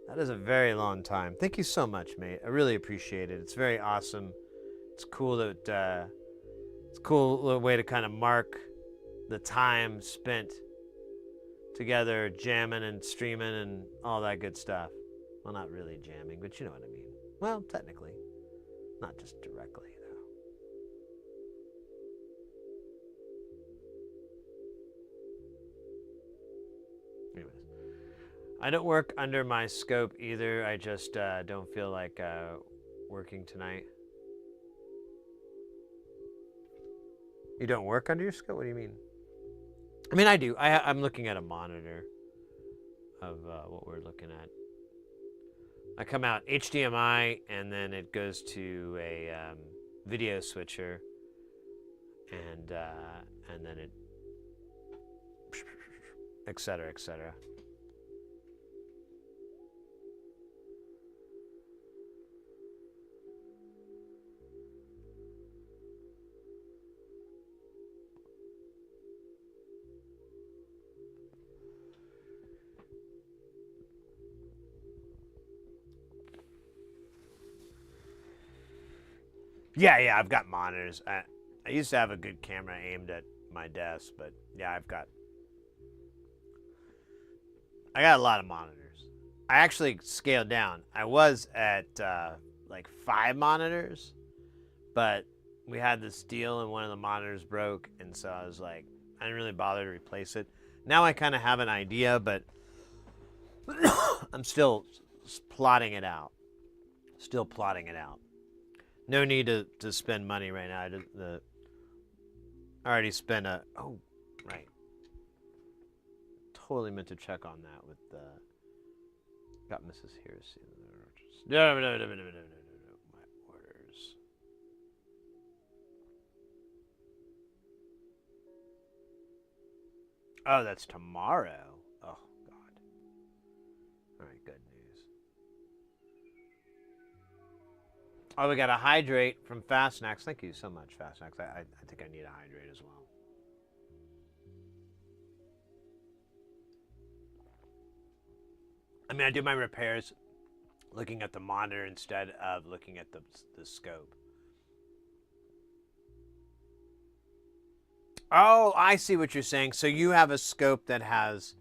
That is a very long time. Thank you so much, mate. I really appreciate it. It's very awesome. It's cool that... it's a cool little way to kind of mark the time spent together jamming and streaming and all that good stuff. Well, not really jamming, but you know what I mean. Well, technically. Not just directly, though. Anyways. I don't work under my scope either. I just don't feel like working tonight. You don't work under your scope? What do you mean? I mean, I do. I'm looking at a monitor of what we're looking at. I come out HDMI, and then it goes to a video switcher, and then it, et cetera, et cetera. Yeah, I've got monitors. I used to have a good camera aimed at my desk, but yeah, I got a lot of monitors. I actually scaled down. I was at like 5 monitors, but we had this deal and one of the monitors broke, and so I was like, I didn't really bother to replace it. Now I kind of have an idea, but I'm still plotting it out. Still plotting it out. No need to spend money right now. I already spent oh, right. Totally meant to check on that with got Mrs. Heresy. No. My orders. Oh, that's tomorrow. Oh, God. All right, good news. Oh, we got a hydrate from Fast Snacks. Thank you so much, Fast Snacks. I think I need a hydrate as well. I mean, I do my repairs looking at the monitor instead of looking at the scope. Oh, I see what you're saying. So you have a scope that has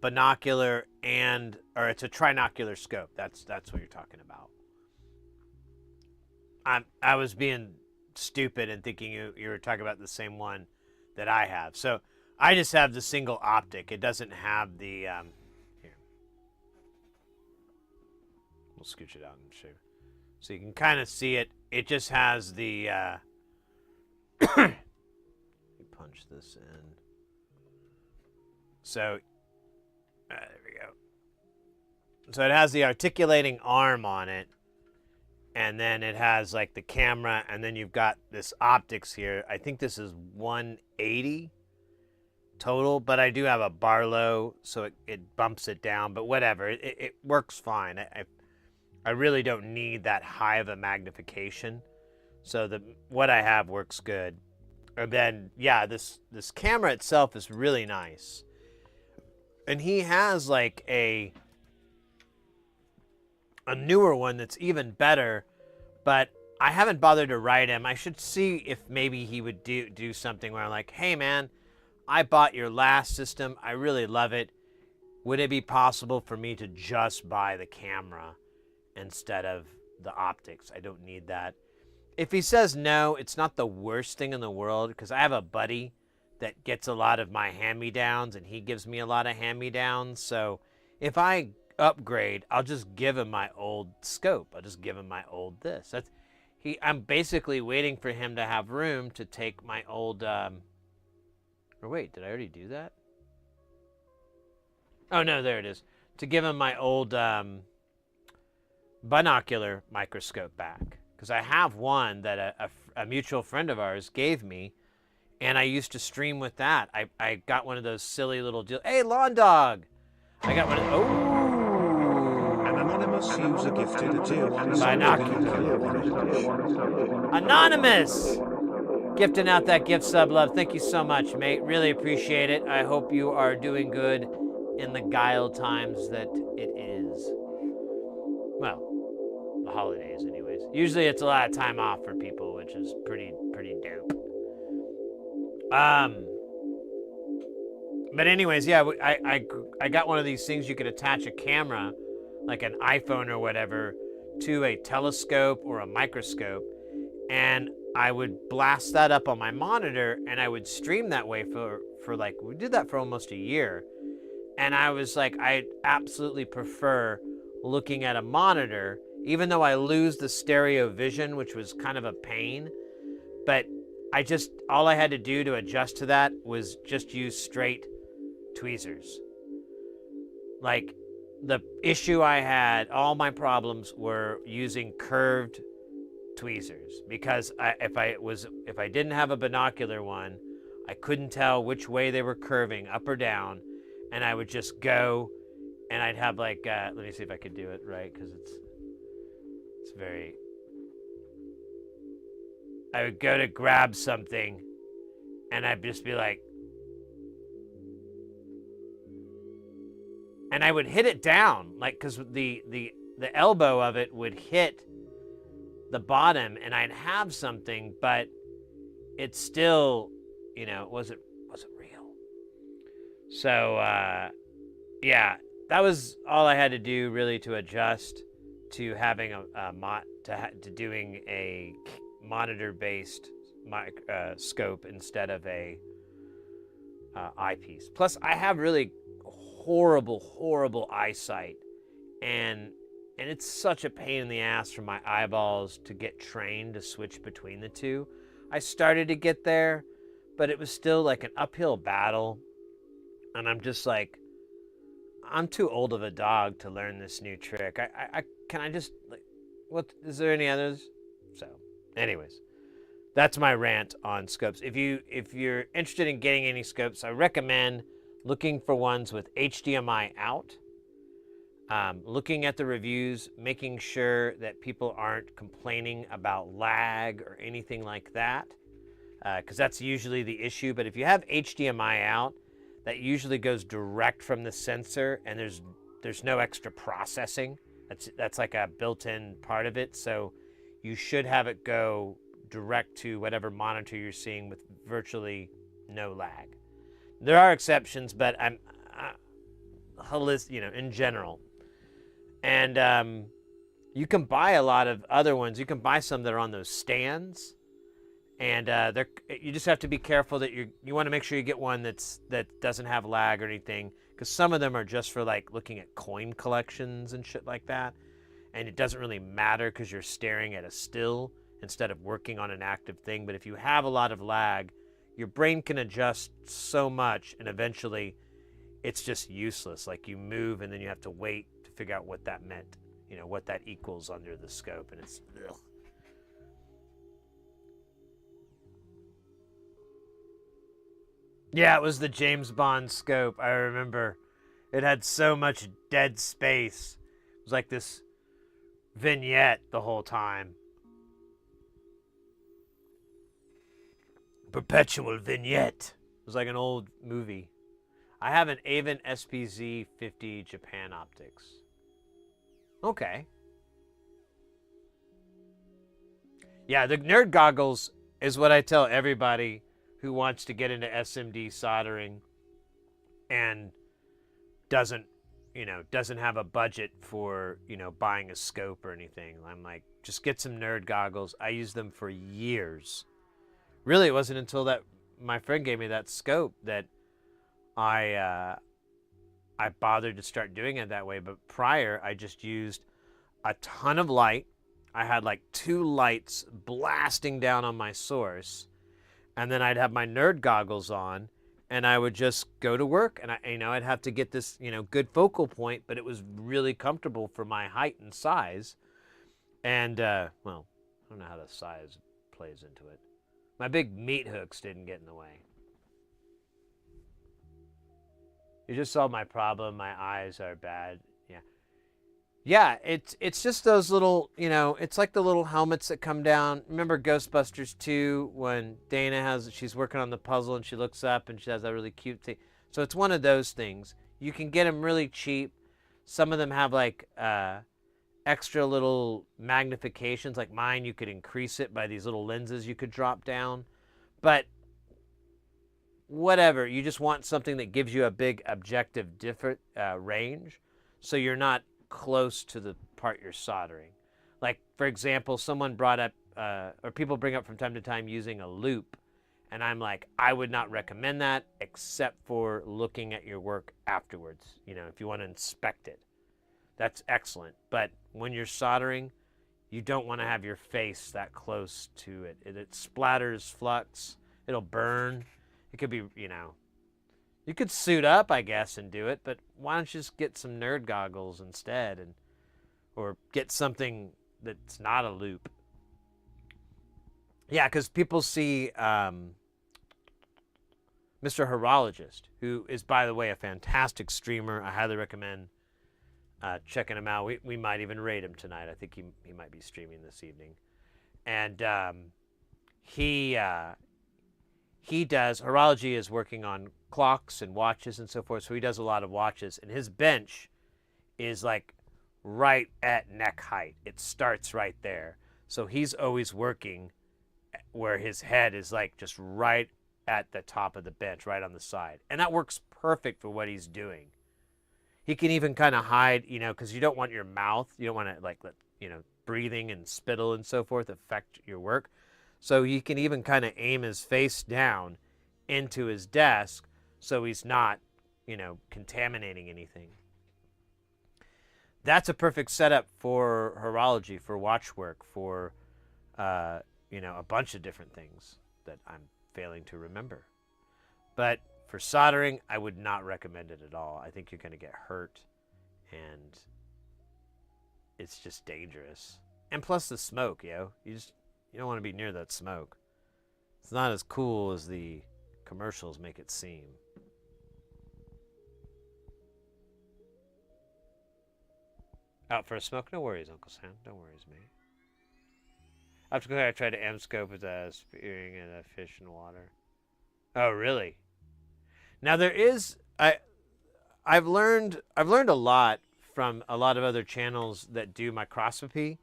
binocular or it's a trinocular scope. That's what you're talking about. I was being stupid and thinking you were talking about the same one that I have. So I just have the single optic. It doesn't have the here. We'll scooch it out and show you. So you can kind of see it. It just has the punch this in. So there we go. So it has the articulating arm on it. And then it has like the camera, and then you've got this optics here. I think this is 180 total, but I do have a Barlow, so it bumps it down, but whatever. It works fine. I really don't need that high of a magnification. So what I have works good. And then, yeah, this camera itself is really nice. And he has like a newer one that's even better, but I haven't bothered to write him. I should see if maybe he would do something where I'm like, hey man, I bought your last system. I really love it. Would it be possible for me to just buy the camera instead of the optics? I don't need that. If he says no, it's not the worst thing in the world, because I have a buddy that gets a lot of my hand-me-downs, and he gives me a lot of hand-me-downs. So if I upgrade, I'll just give him my old scope. I'll just give him my old this. I'm basically waiting for him to have room to take my old. Or wait, did I already do that? Oh no, there it is. To give him my old binocular microscope back, because I have one that a mutual friend of ours gave me, and I used to stream with that. I got one of those silly little deals. Hey, lawn dog! I got one of those. Oh! An anonymous user gifted a tier 1 Binocular. Anonymous! Gifting out that gift sub love. Thank you so much, mate. Really appreciate it. I hope you are doing good in the guile times that it is. Well, the holidays anyways. Usually it's a lot of time off for people, which is pretty dope. But anyways, yeah, I got one of these things you could attach a camera, like an iPhone or whatever, to a telescope or a microscope, and I would blast that up on my monitor, and I would stream that way for like, we did that for almost a year. And I was like, I absolutely prefer looking at a monitor, even though I lose the stereo vision, which was kind of a pain. But all I had to do to adjust to that was just use straight tweezers. Like, the issue I had, all my problems were using curved tweezers, because if I didn't have a binocular one, I couldn't tell which way they were curving, up or down, and I would just go, and I'd have like, let me see if I could do it right, because it's very. I would go to grab something, and I'd just be like, and I would hit it down, like, because the elbow of it would hit the bottom, and I'd have something, but it's still, it wasn't real. So yeah, that was all I had to do really to adjust to having to doing a monitor-based scope instead of a eyepiece. Plus, I have really horrible eyesight, and it's such a pain in the ass for my eyeballs to get trained to switch between the two. I started to get there, but it was still like an uphill battle, and I'm just like, I'm too old of a dog to learn this new trick. Can I just, like, what, is there any others? So anyways, that's my rant on scopes. If you're interested in getting any scopes, I recommend looking for ones with HDMI out, looking at the reviews, making sure that people aren't complaining about lag or anything like that, because that's usually the issue. But if you have HDMI out, that usually goes direct from the sensor, and there's no extra processing. That's like a built-in part of it. So you should have it go direct to whatever monitor you're seeing with virtually no lag. There are exceptions, but I'm in general. And you can buy a lot of other ones. You can buy some that are on those stands, and you just have to be careful that you want to make sure you get one that doesn't have lag or anything, because some of them are just for like looking at coin collections and shit like that, and it doesn't really matter because you're staring at a still instead of working on an active thing. But if you have a lot of lag, your brain can adjust so much, and eventually it's just useless. Like, you move and then you have to wait to figure out what that meant, what that equals under the scope, and it's ugh. Yeah, it was the James Bond scope. I remember it had so much dead space. It was like this vignette the whole time. Perpetual vignette. It was like an old movie. I have an Avon SPZ 50 Japan optics. Okay. Yeah, the nerd goggles is what I tell everybody who wants to get into SMD soldering and doesn't have a budget for, buying a scope or anything. I'm like, just get some nerd goggles. I used them for years. Really, it wasn't until that my friend gave me that scope that I bothered to start doing it that way. But prior, I just used a ton of light. I had like 2 lights blasting down on my source, and then I'd have my nerd goggles on, and I would just go to work, and I'd have to get this, good focal point, but it was really comfortable for my height and size. And well, I don't know how the size plays into it. My big meat hooks didn't get in the way. You just saw my problem. My eyes are bad. Yeah, it's just those little, it's like the little helmets that come down. Remember Ghostbusters 2 when Dana she's working on the puzzle and she looks up and she has that really cute thing. So it's one of those things. You can get them really cheap. Some of them have like extra little magnifications. Like mine, you could increase it by these little lenses you could drop down. But whatever, you just want something that gives you a big objective different range, so you're not close to the part you're soldering. Like, for example, someone brought up, or people bring up from time to time using a loop, and I'm like, I would not recommend that except for looking at your work afterwards. If you want to inspect it, that's excellent. But when you're soldering, you don't want to have your face that close to it. It splatters flux. It'll burn. It could be, you could suit up, I guess, and do it, but why don't you just get some nerd goggles instead, or get something that's not a loop? Yeah, because people see Mr. Horologist, who is, by the way, a fantastic streamer. I highly recommend checking him out. We might even raid him tonight. I think he might be streaming this evening. And he does, horology is working on clocks and watches and so forth, so he does a lot of watches, and his bench is like right at neck height. It starts right there. So he's always working where his head is like just right at the top of the bench, right on the side. And that works perfect for what he's doing. He can even kind of hide, because you don't want your mouth, you don't want to let breathing and spittle and so forth affect your work. So he can even kind of aim his face down into his desk so he's not, contaminating anything. That's a perfect setup for horology, for watch work, for, a bunch of different things that I'm failing to remember. But for soldering, I would not recommend it at all. I think you're going to get hurt, and it's just dangerous. And plus the smoke, you don't want to be near that smoke. It's not as cool as the commercials make it seem. Out for a smoke? No worries, Uncle Sam. No worries, mate. After I tried to M-scope with a spearing and a fish in water. Oh, really? Now there is... I've learned a lot from a lot of other channels that do microscopy.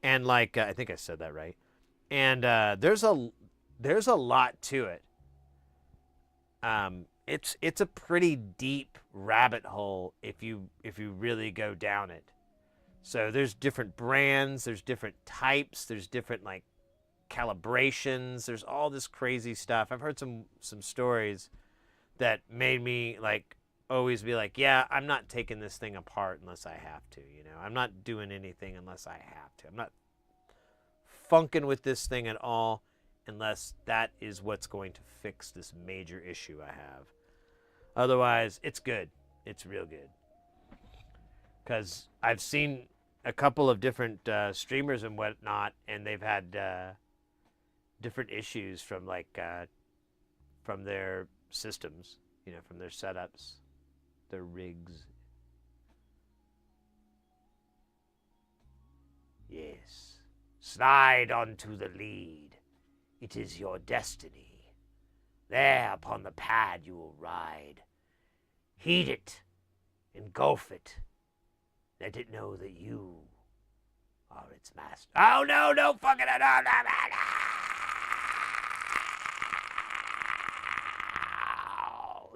And like, I think I said that right. And there's a lot to it. It's a pretty deep rabbit hole if you really go down it. So there's different brands, there's different types, there's different like calibrations, there's all this crazy stuff. I've heard some stories that made me like always be like, yeah, I'm not taking this thing apart unless I have to, I'm not doing anything unless I have to. I'm not funking with this thing at all unless that is what's going to fix this major issue I have. Otherwise, it's good. It's real good. Because I've seen a couple of different streamers and whatnot, and they've had different issues from like from their systems, from their setups, their rigs. Yes. Slide onto the lead. It is your destiny. There upon the pad you will ride. Heed it. Engulf it. Let it know that you Oh, it's master. Oh, no, no, fucking it. No, no, no, no.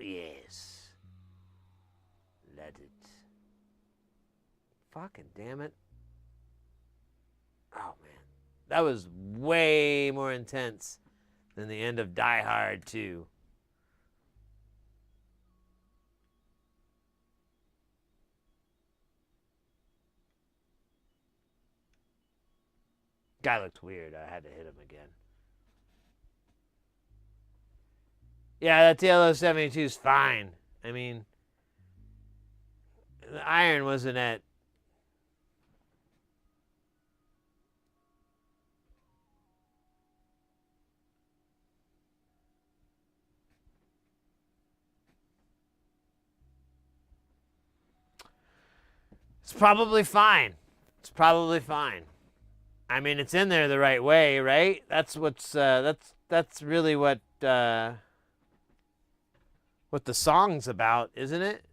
Yes. Let it. Fucking damn it. Oh, man. That was way more intense than the end of Die Hard 2. Guy looked weird. I had to hit him again. Yeah, that TL-72 is fine. I mean, the iron wasn't at. It's probably fine. It's probably fine. I mean, it's in there the right way, right? That's what's that's really what the song's about, isn't it?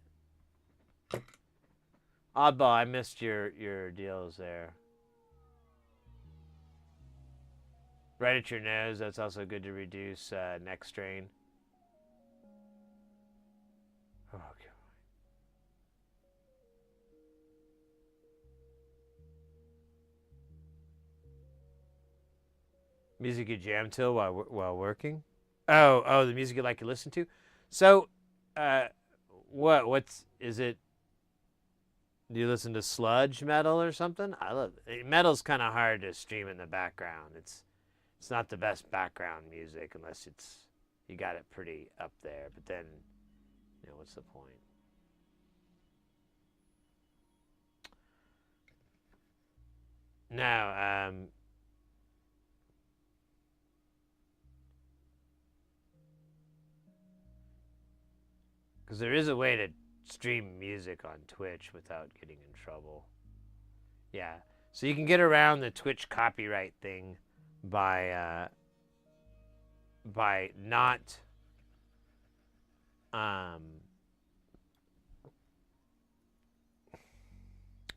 Oddball, I missed your deals there. Right at your nose. That's also good to reduce neck strain. Oh, okay. Music you jam to while working? Oh, the music you like to listen to? So, what's is it? Do you listen to sludge metal or something? I love metal's kind of hard to stream in the background. It's not the best background music unless you got it pretty up there. But then, what's the point? No, because there is a way to stream music on Twitch without getting in trouble. Yeah, so you can get around the Twitch copyright thing by not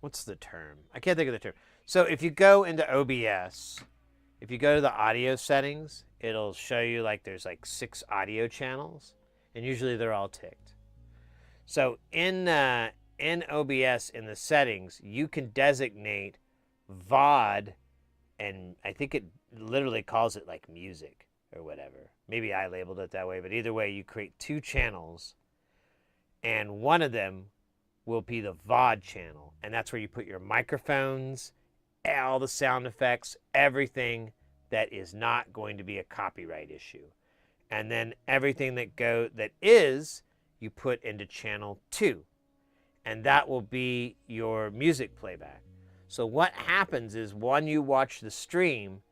what's the term? I can't think of the term. So if you go into OBS, if you go to the audio settings, it'll show you like there's like 6 audio channels, and usually they're all ticked. So in OBS in the settings, you can designate VOD, and I think it literally calls it like music or whatever. Maybe I labeled it that way, but either way, you create 2 channels, and one of them will be the VOD channel, and that's where you put your microphones, all the sound effects, everything that is not going to be a copyright issue. And then everything that is, you put into channel 2, and that will be your music playback. So what happens is when you watch the stream,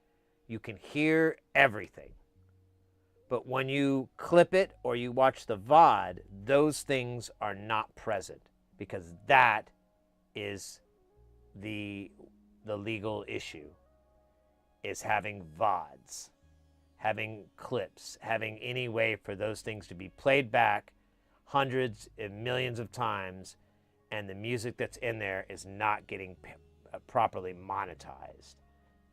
you can hear everything. But when you clip it or you watch the VOD, those things are not present, because that is the legal issue, is having VODs, having clips, having any way for those things to be played back hundreds and millions of times, and the music that's in there is not getting properly monetized.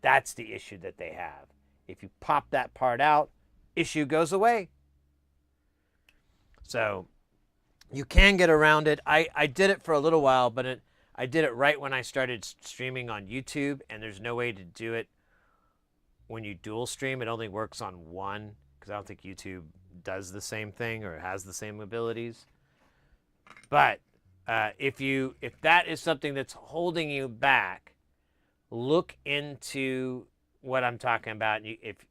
That's the issue that they have. If you pop that part out, issue goes away. So you can get around it. I did it for a little while, but I did it right when I started streaming on YouTube, and there's no way to do it when you dual stream. It only works on one, because I don't think YouTube does the same thing or has the same abilities. But if that is something that's holding you back, look into what I'm talking about. If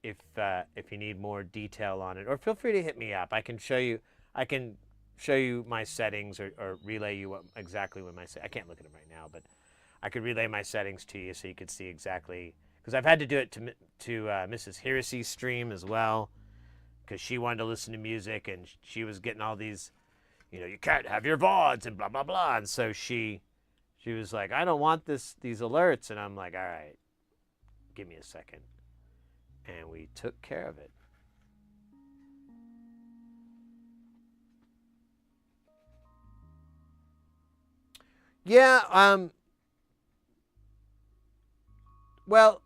you need more detail on it, or feel free to hit me up. I can show you my settings, or relay you exactly what I can't look at them right now, but I could relay my settings to you so you could see exactly, because I've had to do it to Mrs. Heresey's stream as well, because she wanted to listen to music, and she was getting all these, you can't have your VODs and blah blah blah, and so she was like, I don't want these alerts, and I'm like, all right, give me a second, and we took care of it. Yeah, Well,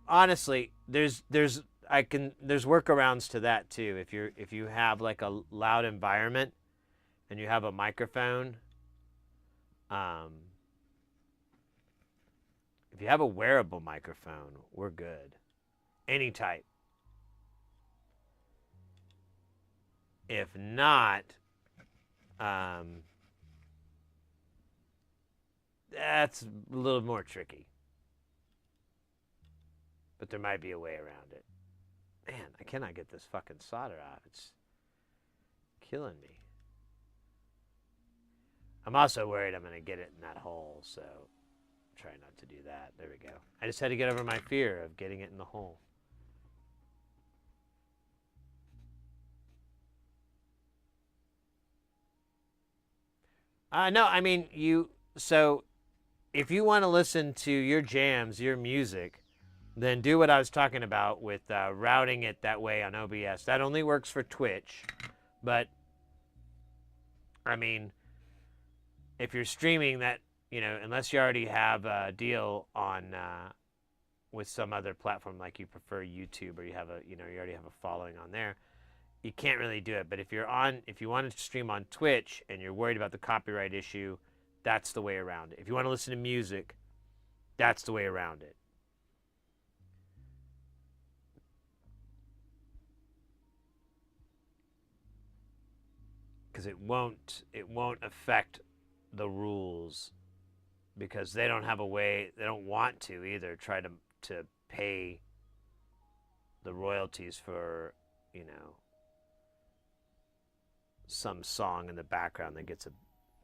honestly, there's workarounds to that too. If you have like a loud environment and you have a microphone, if you have a wearable microphone, we're good. Any type. If not, that's a little more tricky. But there might be a way around it. Man, I cannot get this fucking solder off. It's killing me. I'm also worried I'm going to get it in that hole, so try not to do that. There we go. I just had to get over my fear of getting it in the hole. No, I mean, so if you want to listen to your jams, your music, then do what I was talking about with routing it that way on OBS. That only works for Twitch, but I mean, if you're streaming that, unless you already have a deal on with some other platform, like you prefer YouTube or you have you already have a following on there, you can't really do it. But if you want to stream on Twitch and you're worried about the copyright issue, that's the way around it. If you want to listen to music, that's the way around it. Because it won't affect the rules, because they don't have a way, they don't want to either try to pay the royalties for, some song in the background that gets 1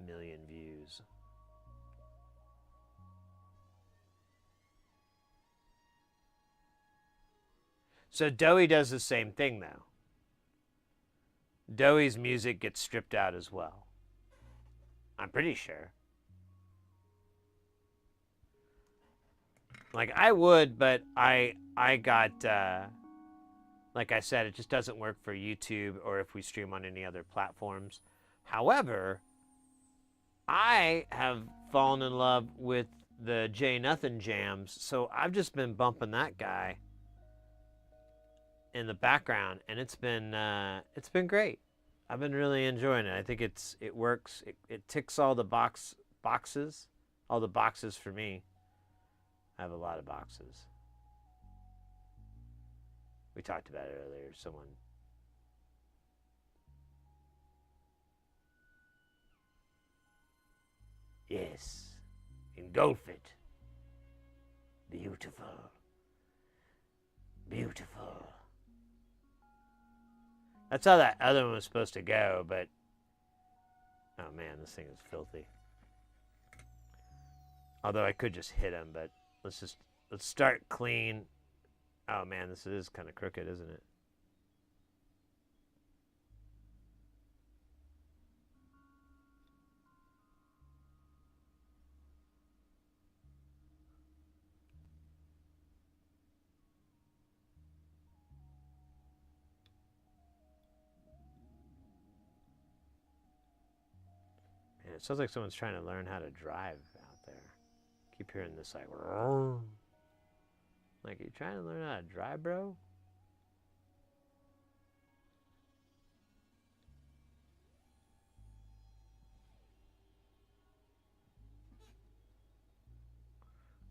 million views. So Dowie does the same thing though. Dowie's music gets stripped out as well. I'm pretty sure. Like I would, but I got like I said, it just doesn't work for YouTube or if we stream on any other platforms. However, I have fallen in love with the J Nothing jams, so I've just been bumping that guy in the background, and it's been great. I've been really enjoying it. I think it works. It ticks all the boxes, all the boxes for me. I have a lot of boxes. We talked about it earlier. Someone. Yes. Engulf it. Beautiful. Beautiful. That's how that other one was supposed to go, but... Oh man, this thing is filthy. Although I could just hit him, but let's start clean. Oh man, this is kind of crooked, isn't it? Man, it sounds like someone's trying to learn how to drive out there. Keep hearing this like... Like, you trying to learn how to drive, bro?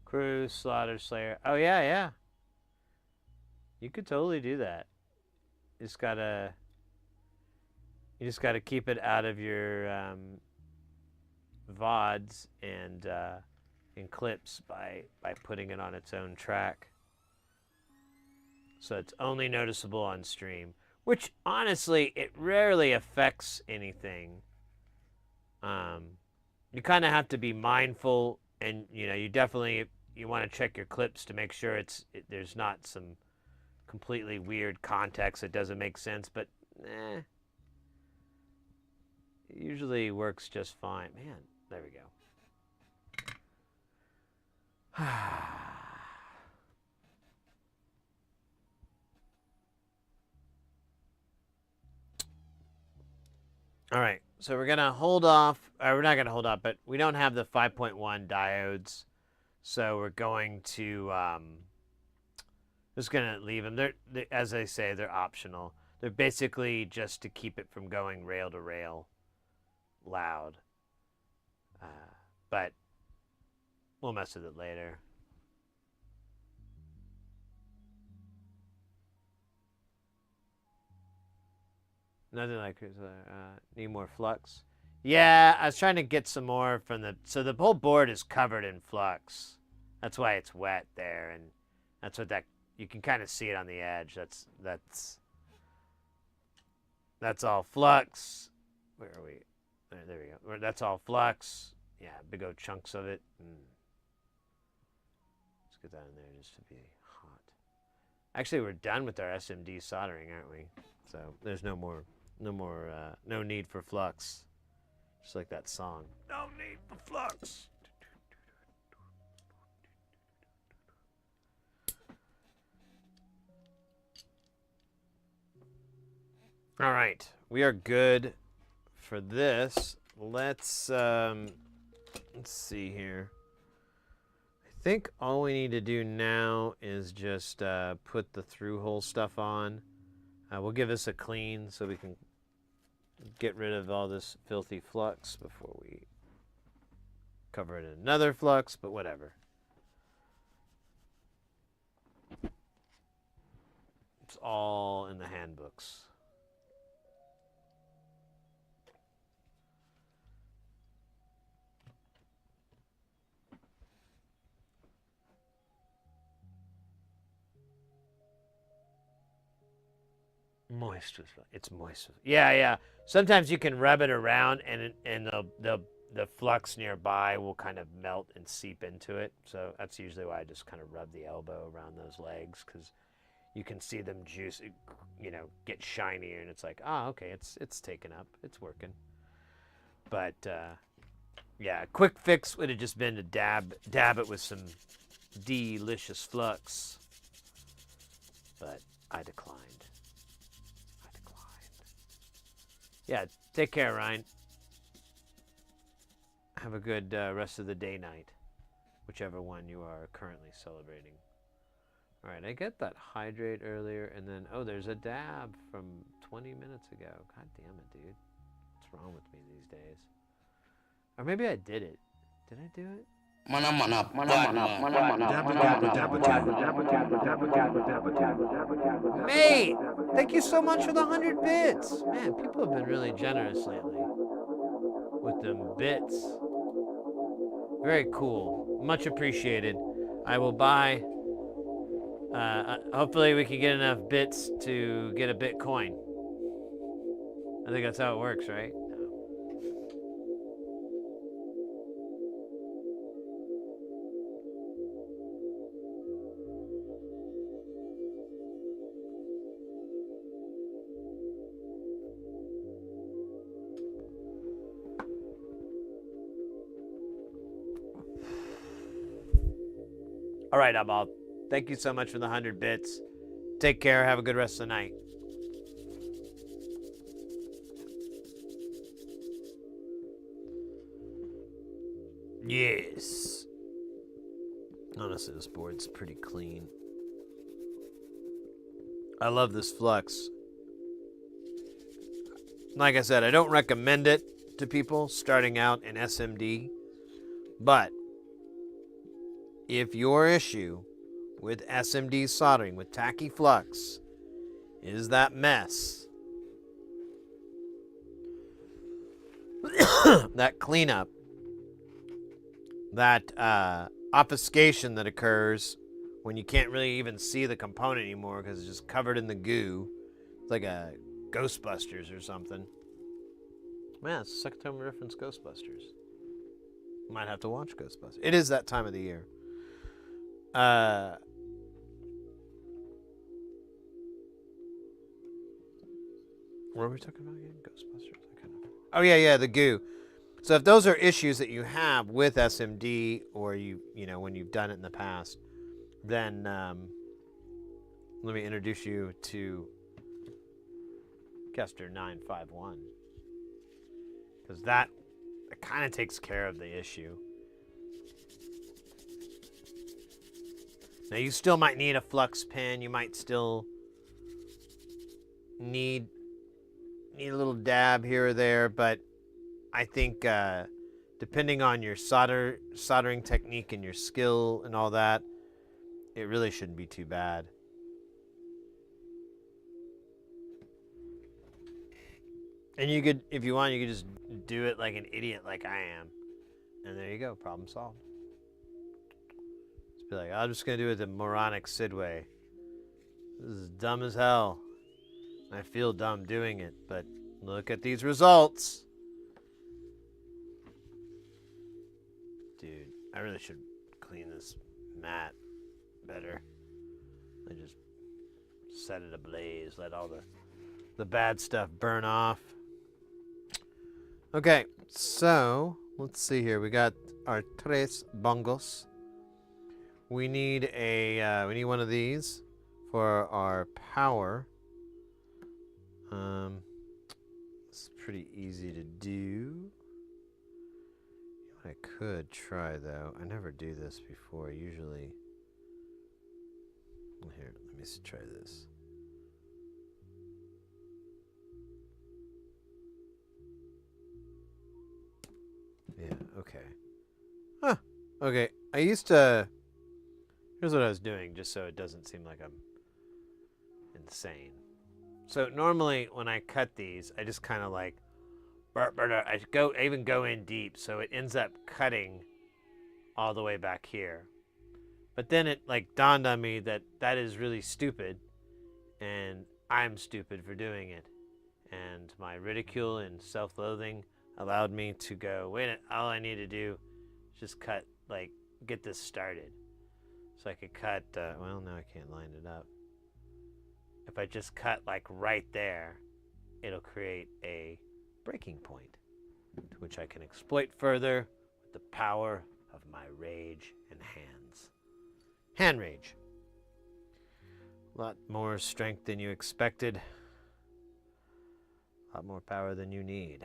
Crew, Slaughter, Slayer. Oh, yeah, yeah. You could totally do that. You just gotta keep it out of your VODs and in clips by putting it on its own track. So it's only noticeable on stream, which honestly, it rarely affects anything. You kind of have to be mindful, and you definitely want to check your clips to make sure there's not some completely weird context that doesn't make sense. But it usually works just fine. Man, there we go. All right, so we're going to hold off. We're not going to hold off, but we don't have the 5.1 diodes. So we're going to just gonna leave them. They're as I say, they're optional. They're basically just to keep it from going rail to rail loud. But we'll mess with it later. Nothing like need more flux. Yeah, I was trying to get some more from the. So the whole board is covered in flux. That's why it's wet there, and that's what that you can kind of see it on the edge. That's all flux. Where are we? There we go. That's all flux. Yeah, big old chunks of it. Let's get that in there just to be hot. Actually, we're done with our SMD soldering, aren't we? So there's no need for flux. Just like that song. No need for flux. All right, we are good for this. Let's see here. I think all we need to do now is just put the through-hole stuff on. We'll give this a clean so we can get rid of all this filthy flux before we cover it in another flux, but whatever. It's all in the handbooks. Moist. It's moist. Yeah. Sometimes you can rub it around, and the flux nearby will kind of melt and seep into it. So that's usually why I just kind of rub the elbow around those legs, because you can see them juice, get shinier, and it's like, okay, it's taken up, it's working. But yeah, quick fix would have just been to dab it with some delicious flux, but I declined. Yeah, take care, Ryan. Have a good rest of the day, night, whichever one you are currently celebrating. All right, I get that hydrate earlier, and then, there's a dab from 20 minutes ago. God damn it, dude. What's wrong with me these days? Or maybe I did it. Did I do it? Mate, thank you so much for the 100 bits. Man, people have been really generous lately with them bits. Very cool. Much appreciated. I will buy. Hopefully we can get enough bits to get a Bitcoin. I think that's how it works, right? All right, Abal. Thank you so much for the 100 bits. Take care. Have a good rest of the night. Yes. Honestly, this board's pretty clean. I love this flux. Like I said, I don't recommend it to people starting out in SMD, but if your issue with SMD soldering, with tacky flux, is that mess, that cleanup, that obfuscation that occurs when you can't really even see the component anymore because it's just covered in the goo. It's like a Ghostbusters or something. Man, it's the second time we reference Ghostbusters. Might have to watch Ghostbusters. It is that time of the year. What were we talking about again? Ghostbusters. Oh yeah, the goo. So if those are issues that you have with SMD, or when you've done it in the past, then let me introduce you to Kester 951, because that kind of takes care of the issue. Now you still might need a flux pin. You might still need a little dab here or there, but I think depending on your soldering technique and your skill and all that, it really shouldn't be too bad. And you could, if you want, you could just do it like an idiot like I am. And there you go, problem solved. Just be like, I'm just going to do it the moronic Sid way. This is dumb as hell. I feel dumb doing it, but look at these results. Dude, I really should clean this mat better. I just set it ablaze, let all the bad stuff burn off. Okay, so let's see here. We got our tres bongos. We need one of these for our power. It's pretty easy to do. What I could try though, I never do this before. Usually, here, let me try this. Yeah, okay. Huh. Okay, I used to... Here's what I was doing, just so it doesn't seem like I'm insane. So normally when I cut these, I just kind of like... I even go in deep, so it ends up cutting all the way back here. But then it like dawned on me that that is really stupid, and I'm stupid for doing it. And my ridicule and self-loathing allowed me to go, wait a minute, all I need to do is just cut, like, get this started. So I could cut, well, now I can't line it up. If I just cut, like, right there, it'll create a breaking point, which I can exploit further with the power of my rage and hands. Hand rage. A lot more strength than you expected. A lot more power than you need.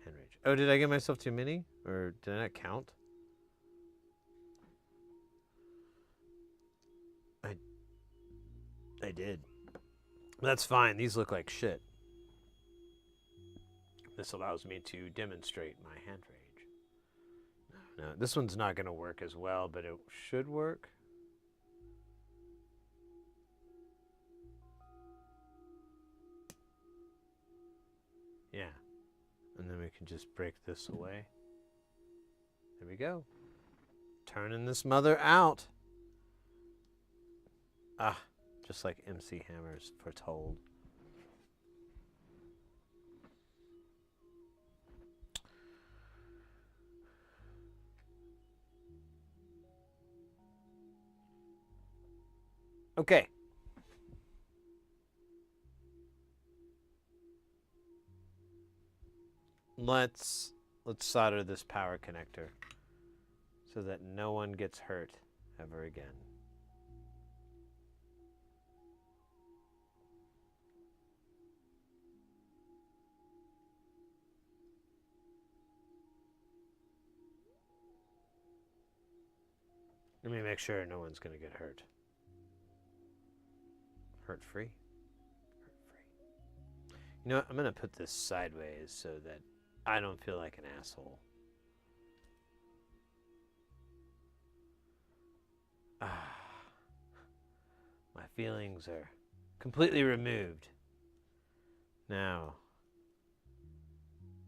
Hand rage. Oh, did I give myself too many? Or did I not count? I did. That's fine. These look like shit. This allows me to demonstrate my hand rage. No, this one's not going to work as well, but it should work. Yeah. And then we can just break this away. There we go. Turning this mother out. Ah, just like MC Hammer's foretold. Okay. Let's solder this power connector so that no one gets hurt ever again. Let me make sure no one's going to get hurt. Hurt free? Hurt free. You know what? I'm going to put this sideways so that I don't feel like an asshole. Ah. My feelings are completely removed. Now,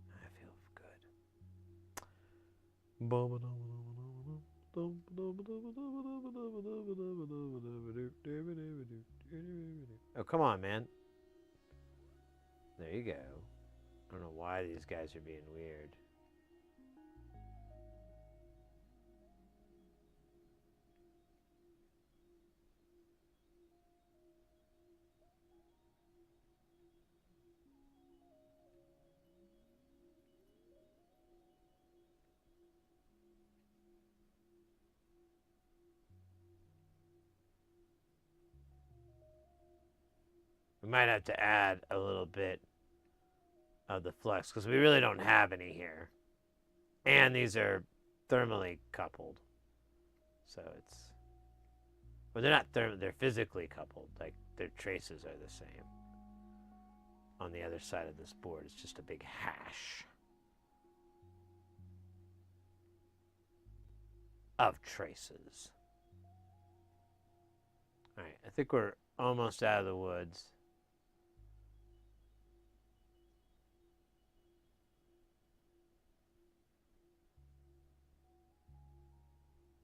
I feel good. Oh, come on, man. There you go. I don't know why these guys are being weird. We might have to add a little bit of the flux because we really don't have any here. And these are thermally coupled. So it's Well, they're not they're physically coupled. Like their traces are the same. On the other side of this board, it's just a big hash of traces. All right, I think we're almost out of the woods.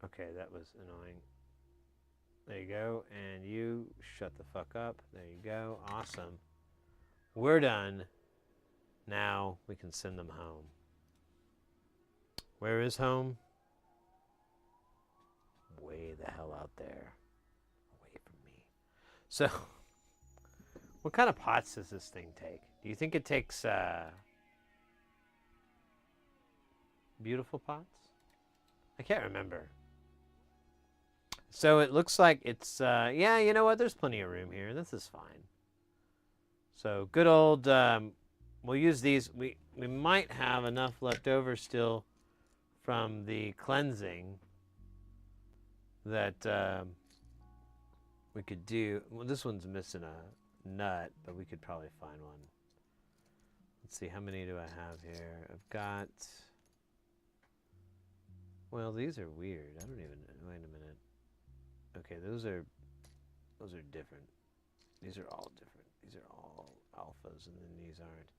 Okay, that was annoying. There you go, and you shut the fuck up. There you go, awesome. We're done. Now we can send them home. Where is home? Way the hell out there. Away from me. So, what kind of pots does this thing take? Do you think it takes beautiful pots? I can't remember. So it looks like it's, yeah, you know what? There's plenty of room here. This is fine. So good old, we'll use these. We might have enough left over still from the cleansing that we could do. Well, this one's missing a nut, but we could probably find one. Let's see, how many do I have here? I've got, well, these are weird. I don't even, wait a minute. Okay, those are different. These are all different. These are all alphas, and then these aren't.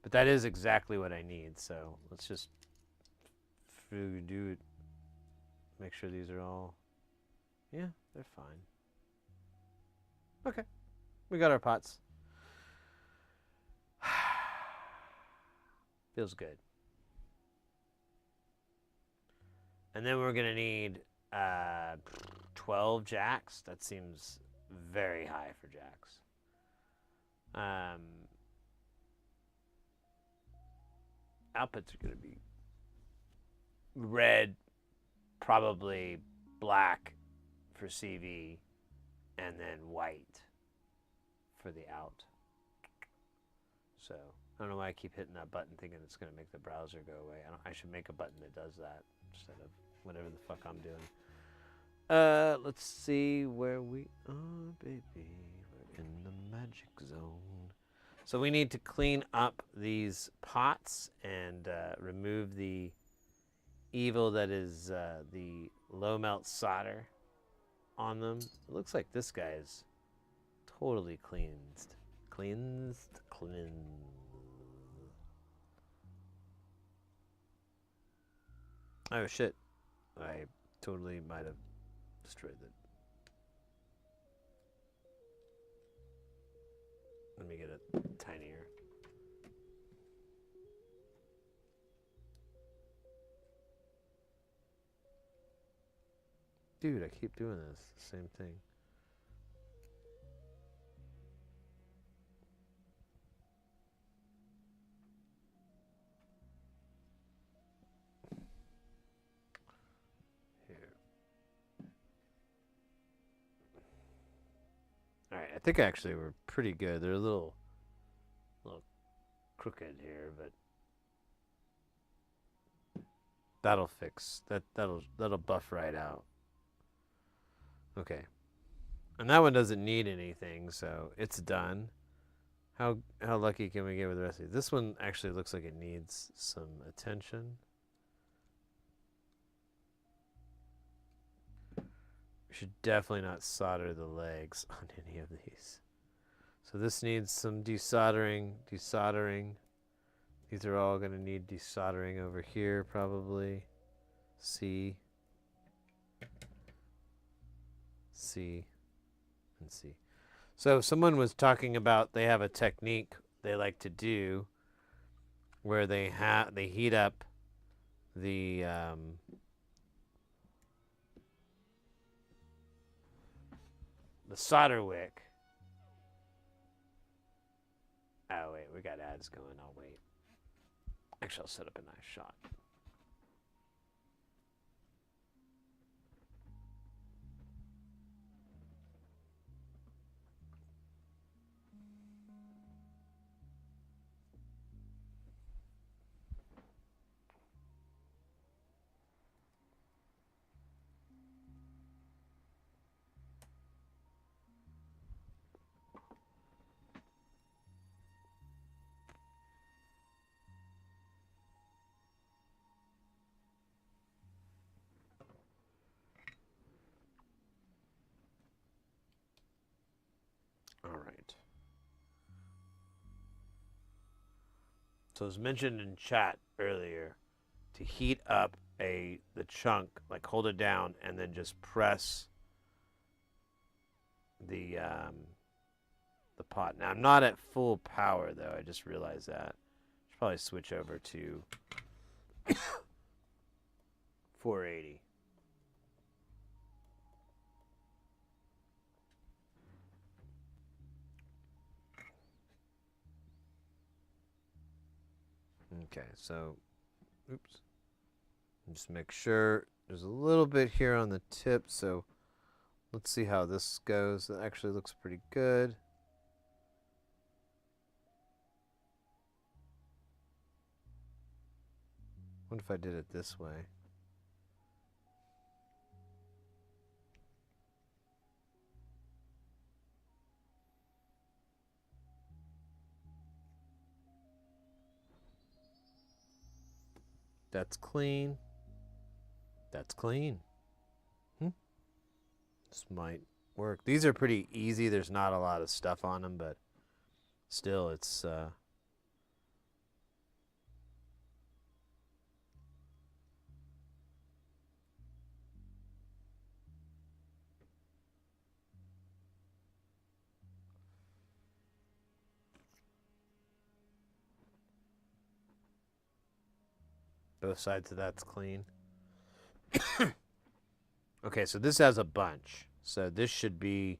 But that is exactly what I need, so let's just do it. Make sure these are all, yeah, they're fine. Okay, we got our pots. Feels good. And then we're gonna need 12 jacks. That seems very high for jacks. Outputs are gonna be red, probably black for CV, and then white for the out. So I don't know why I keep hitting that button thinking it's gonna make the browser go away. I should make a button that does that instead of whatever the fuck I'm doing. Let's see where we are, baby. We're in the magic zone. So we need to clean up these pots and remove the evil that is the low melt solder on them. It looks like this guy is totally cleansed. Cleansed. Oh shit. I totally might have destroyed it. Let me get it tinier. Dude, I keep doing this. Same thing. Alright, I think actually we're pretty good. They're a little crooked here, but that'll fix. That'll buff right out. Okay. And that one doesn't need anything, so it's done. How lucky can we get with the rest of these? This one actually looks like it needs some attention. We should definitely not solder the legs on any of these. So this needs some desoldering. These are all going to need desoldering over here probably. C, and C. So someone was talking about they have a technique they like to do where they heat up the solder wick. Oh wait, we got ads going. I'll wait. Actually, I'll set up a nice shot. So it was mentioned in chat earlier to heat up the chunk, like hold it down and then just press the pot. Now I'm not at full power though. I just realized that. Should probably switch over to 480. Okay, so oops. Just make sure there's a little bit here on the tip, so let's see how this goes. It actually looks pretty good. What if I did it this way? That's clean. That's clean. This might work. These are pretty easy. There's not a lot of stuff on them, but still, it's both sides of that's clean. Okay, so this has a bunch. So this should be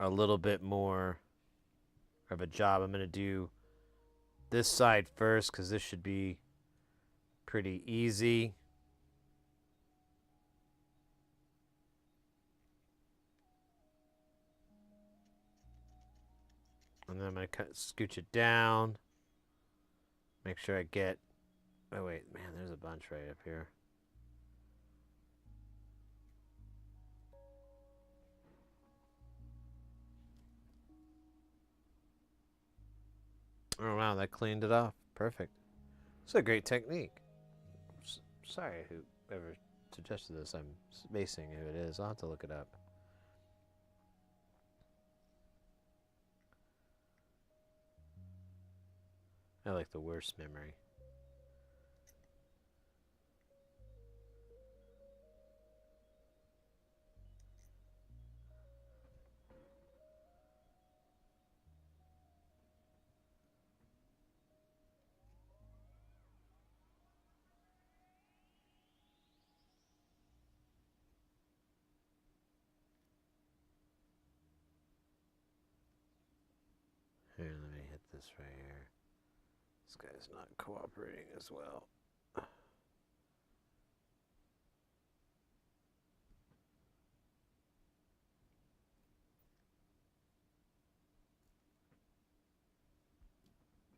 a little bit more of a job. I'm going to do this side first because this should be pretty easy. And then I'm going to scooch it down. Make sure I get... Oh, wait. Man, there's a bunch right up here. Oh, wow. That cleaned it off. Perfect. It's a great technique. Sorry, whoever suggested this. I'm spacing who it is. I'll have to look it up. I like the worst memory. Here, let me hit this right here. This guy's not cooperating as well.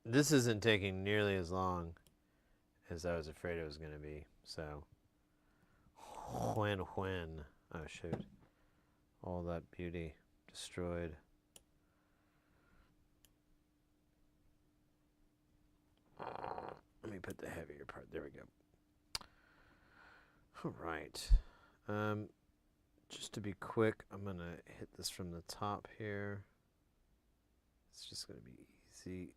This isn't taking nearly as long as I was afraid it was going to be. So, when? Oh, shoot. All that beauty destroyed. Let me put the heavier part. There we go. All right. Just to be quick, I'm going to hit this from the top here. It's just going to be easy.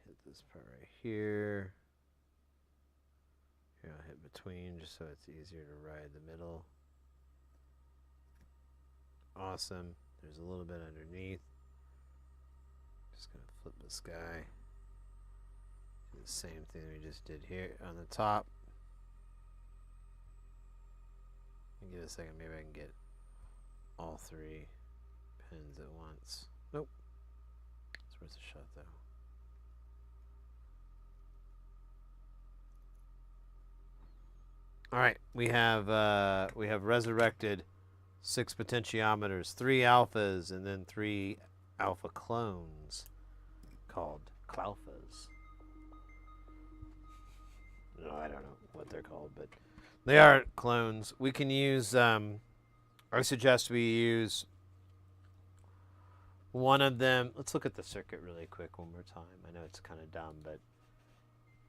Hit this part right here. Here, I'll hit between just so it's easier to ride the middle. Awesome. There's a little bit underneath. Just going to flip this guy. Do the same thing we just did here on the top. Give it a second, maybe I can get all three pins at once. Nope. It's worth a shot though. All right, we have resurrected 6 potentiometers, 3 alphas, and then 3 alpha clones called Cloufas. No, I don't know what they're called, but they are clones. We can use, I suggest we use one of them. Let's look at the circuit really quick one more time. I know it's kind of dumb, but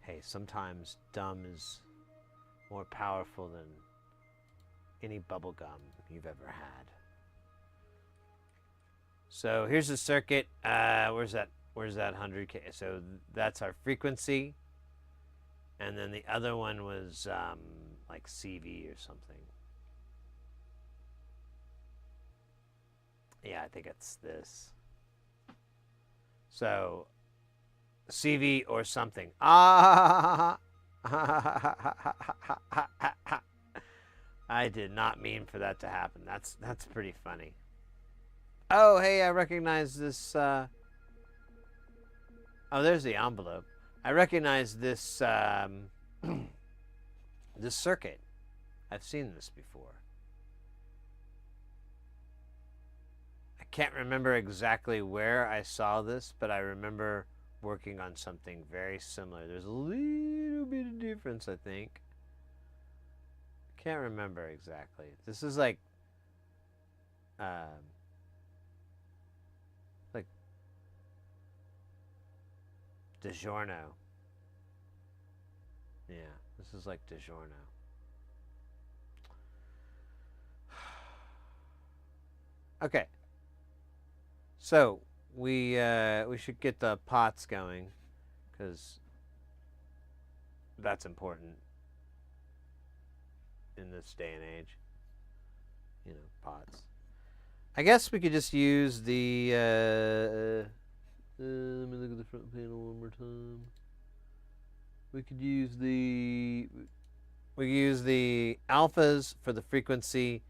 hey, sometimes dumb is more powerful than any bubble gum you've ever had. So here's the circuit. Where's that Where's that 100K? So that's our frequency. And then the other one was like CV or something. Yeah, I think it's this. So CV or something. Ah! I did not mean for that to happen. That's pretty funny. Oh, hey, I recognize this. Oh, there's the envelope. I recognize this this circuit. I've seen this before. I can't remember exactly where I saw this, but I remember working on something very similar. There's a little bit of difference, I think. Can't remember exactly. This is like DiGiorno. Yeah, this is like DiGiorno. Okay. So we should get the pots going, because that's important in this day and age. You know, pots. I guess we could just use the. Let me look at the front panel one more time. We could use the. We use the alphas for the frequency,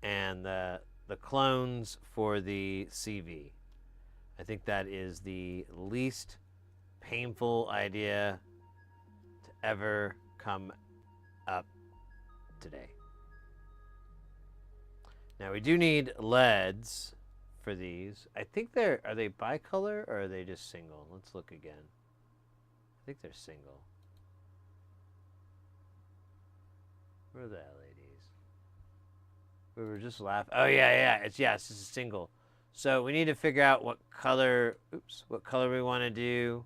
and the clones for the CV. I think that is the least painful idea to ever come up today. Now we do need LEDs for these. I think are they bicolor or are they just single? Let's look again. I think they're single. Where are the LEDs? We were just laughing. Oh yeah, it's just a single. So we need to figure out what color. What color we want to do.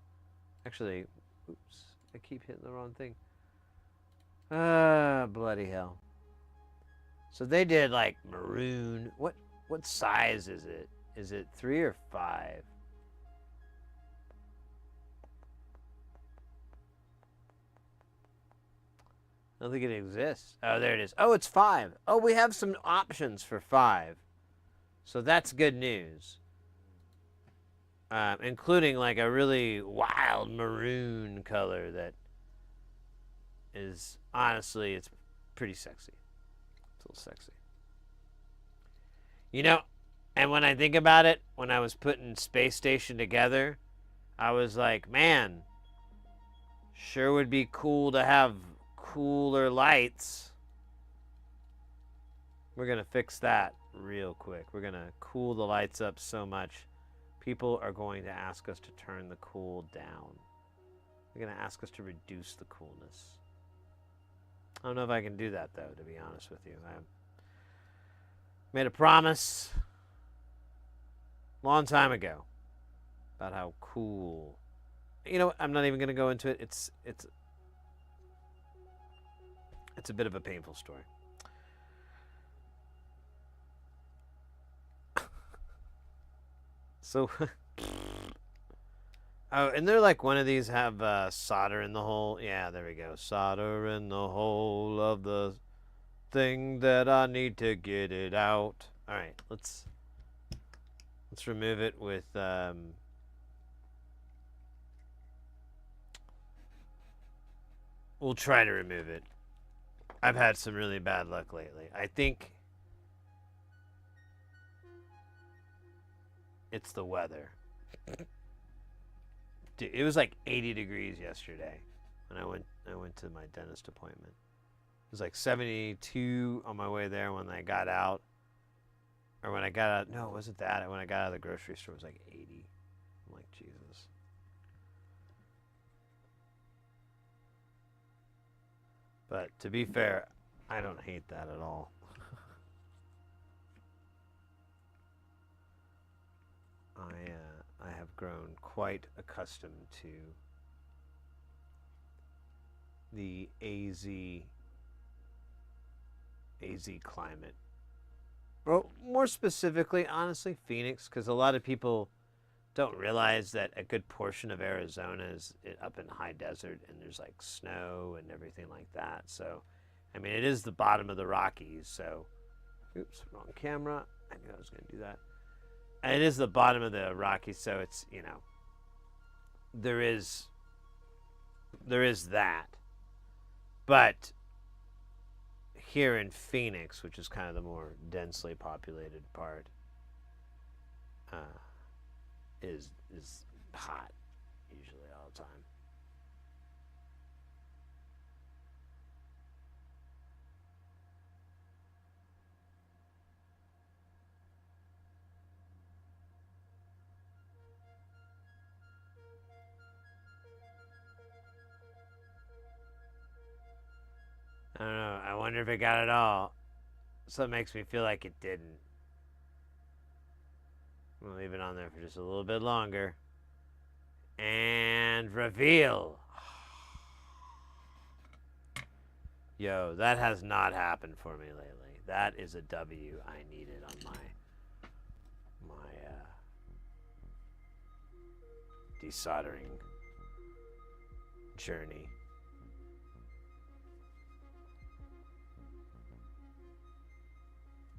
Actually, I keep hitting the wrong thing. Ah, bloody hell. So they did like maroon. What size is it? Is it 3 or 5? I don't think it exists. Oh, there it is. Oh, it's 5. Oh, we have some options for 5. So that's good news. Including like a really wild maroon color that is, honestly, it's pretty sexy. It's a little sexy. You know, and when I think about it, when I was putting Space Station together, I was like, man, sure would be cool to have cooler lights. We're going to fix that real quick. We're going to cool the lights up so much. People are going to ask us to turn the cool down. They're going to ask us to reduce the coolness. I don't know if I can do that, though, to be honest with you. I made a promise a long time ago about how cool. You know what? I'm not even going to go into it. It's a bit of a painful story. So, oh, and they're like, one of these have solder in the hole. Yeah, there we go. Solder in the hole of the thing that I need to get it out. All right, let's remove it with we'll try to remove it. I've had some really bad luck lately. I think it's the weather. Dude, it was like 80 degrees yesterday when I went to my dentist appointment. It was like 72 on my way there when I got out. Or when I got out, no, it wasn't that. When I got out of the grocery store, it was like 80. I'm like, Jesus. But to be fair, I don't hate that at all. I have grown quite accustomed to the AZ climate. Well, more specifically, honestly, Phoenix, because a lot of people don't realize that a good portion of Arizona is up in high desert, and there's like snow and everything like that. So, I mean, it is the bottom of the Rockies. So, oops, wrong camera. I knew I was going to do that. And it is the bottom of the Rockies, so it's, you know, there is that. But here in Phoenix, which is kind of the more densely populated part, is hot usually all the time. I don't know. I wonder if it got it all. So it makes me feel like it didn't. We'll leave it on there for just a little bit longer. And reveal. Yo, that has not happened for me lately. That is a W I needed on my desoldering journey.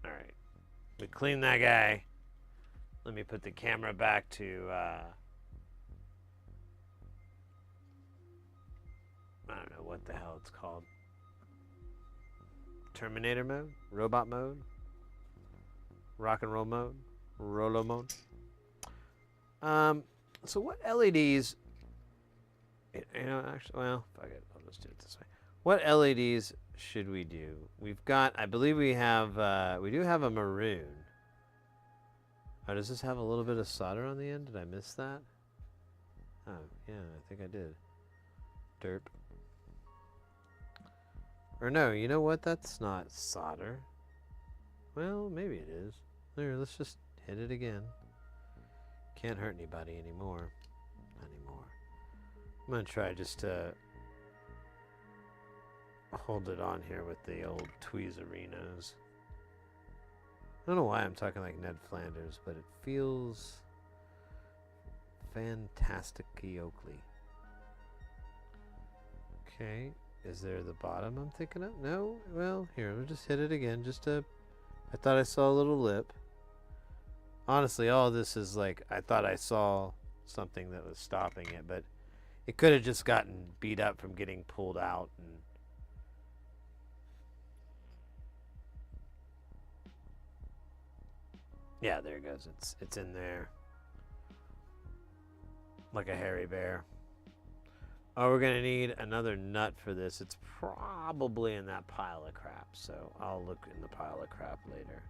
All right, we cleaned that guy. Let me put the camera back to, I don't know what the hell it's called. Terminator mode? Robot mode? Rock and roll mode? Rolo mode? So what LEDs, you know, actually, well, fuck it, I'll just do it this way. What LEDs should we do? We've got, I believe we have, we do have a maroon. Oh, does this have a little bit of solder on the end? Did I miss that? Oh, yeah, I think I did. Derp. Or no, you know what? That's not solder. Well, maybe it is. There, let's just hit it again. Can't hurt anybody anymore. Not anymore. I'm going to try just to hold it on here with the old tweezerinos. I don't know why I'm talking like Ned Flanders, but it feels fantastically Oakley. Okay, is there the bottom I'm thinking of? No? Well, here, we'll just hit it again. I thought I saw a little lip. Honestly, all this is like, I thought I saw something that was stopping it, but it could have just gotten beat up from getting pulled out. And yeah, there it goes. It's in there. Like a hairy bear. Oh, we're going to need another nut for this. It's probably in that pile of crap, so I'll look in the pile of crap later.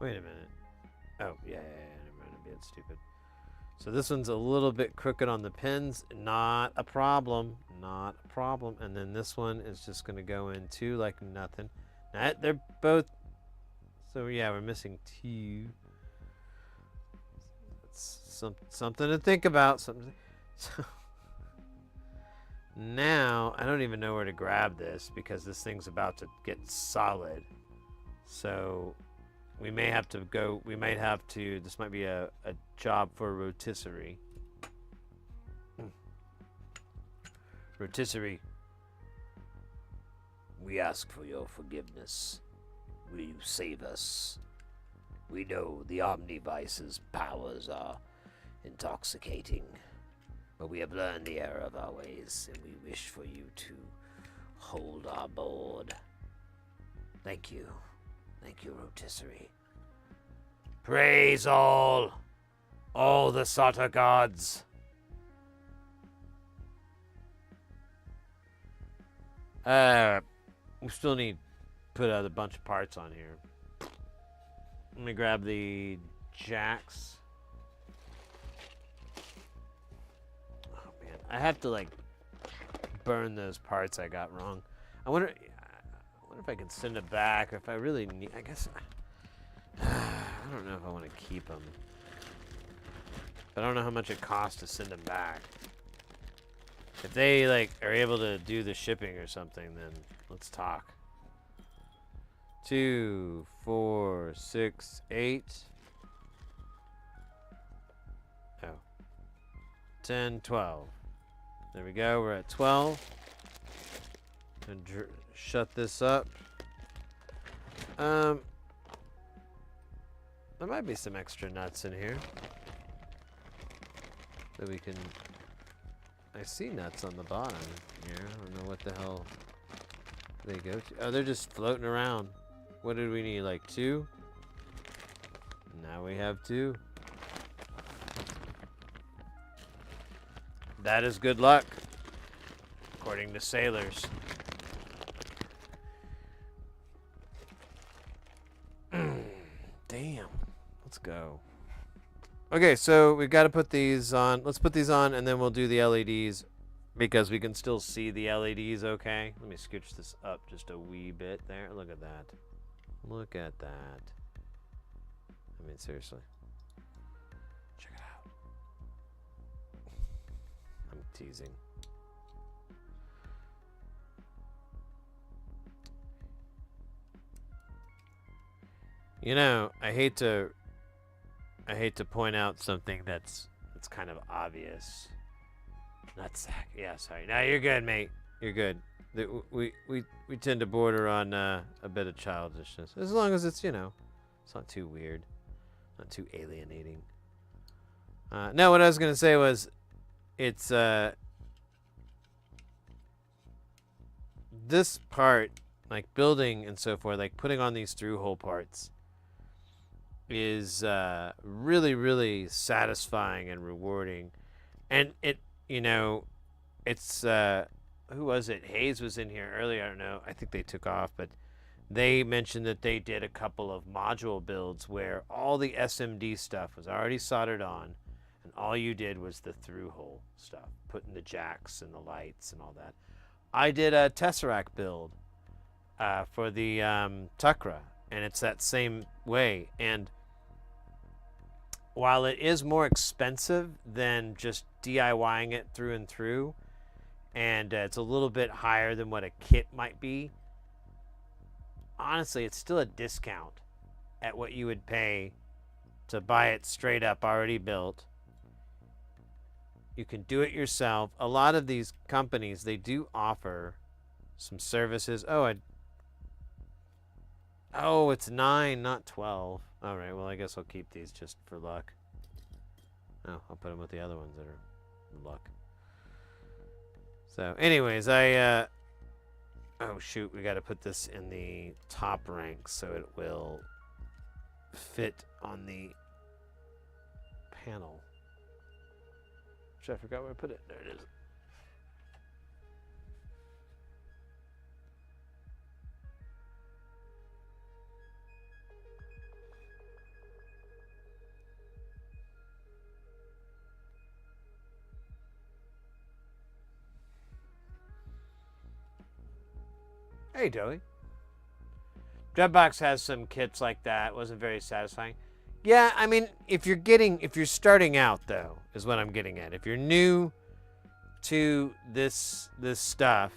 Wait a minute. Oh, yeah, never mind. I'm being stupid. So this one's a little bit crooked on the pins. Not a problem. Not a problem. And then this one is just going to go in too like nothing. Now, they're both... So, yeah, we're missing two. That's something to think about. So, now, I don't even know where to grab this because this thing's about to get solid. So... we may have to go, this might be a job for rotisserie. Rotisserie. We ask for your forgiveness. Will you save us? We know the Omnivice's powers are intoxicating, but we have learned the error of our ways, and we wish for you to hold our board. Thank you. Thank you, Rotisserie. Praise all the Sota gods. We still need to put a bunch of parts on here. Let me grab the jacks. Oh man, I have to like burn those parts I got wrong. I wonder if I can send it back, or if I really need... I guess... I don't know if I want to keep them. But I don't know how much it costs to send them back. If they, like, are able to do the shipping or something, then let's talk. 2, 4, 6, 8. Oh. 10, 12. There we go. We're at 12. And shut this up. There might be some extra nuts in here that we can. I see nuts on the bottom here. I don't know what the hell they go to. Oh, they're just floating around. What did we need? Like 2? Now we have 2. That is good luck, according to sailors. Damn. Let's go. Okay, so we've got to put these on. Let's put these on, and then we'll do the LEDs because we can still see the LEDs okay. Let me scooch this up just a wee bit there. Look at that. Look at that. I mean, seriously. Check it out. I'm teasing. You know, I hate to point out something that's kind of obvious. Nutsack. Yeah, sorry. No, you're good, mate. You're good. We tend to border on a bit of childishness, as long as it's, you know, it's not too weird, not too alienating. No, what I was gonna say was, it's this part, like building and so forth, like putting on these through hole parts, is really, really satisfying and rewarding. And it, you know, it's who was it? Hayes was in here earlier. I don't know. I think they took off, but they mentioned that they did a couple of module builds where all the SMD stuff was already soldered on, and all you did was the through hole stuff, putting the jacks and the lights and all that. I did a Tesseract build for the Tukra, and it's that same way. And while it is more expensive than just DIYing it through and through, and it's a little bit higher than what a kit might be, honestly, it's still a discount at what you would pay to buy it straight up already built. You can do it yourself. A lot of these companies, they do offer some services. Oh, it's 9, not 12. All right, well, I guess I'll keep these just for luck. Oh, I'll put them with the other ones that are luck. So, anyways, oh, shoot, we got to put this in the top rank so it will fit on the panel. Which I forgot where I put it. There it is. Hey, Joey. Dreadbox has some kits like that. Wasn't very satisfying. Yeah, I mean, if you're starting out, though, is what I'm getting at. If you're new to this stuff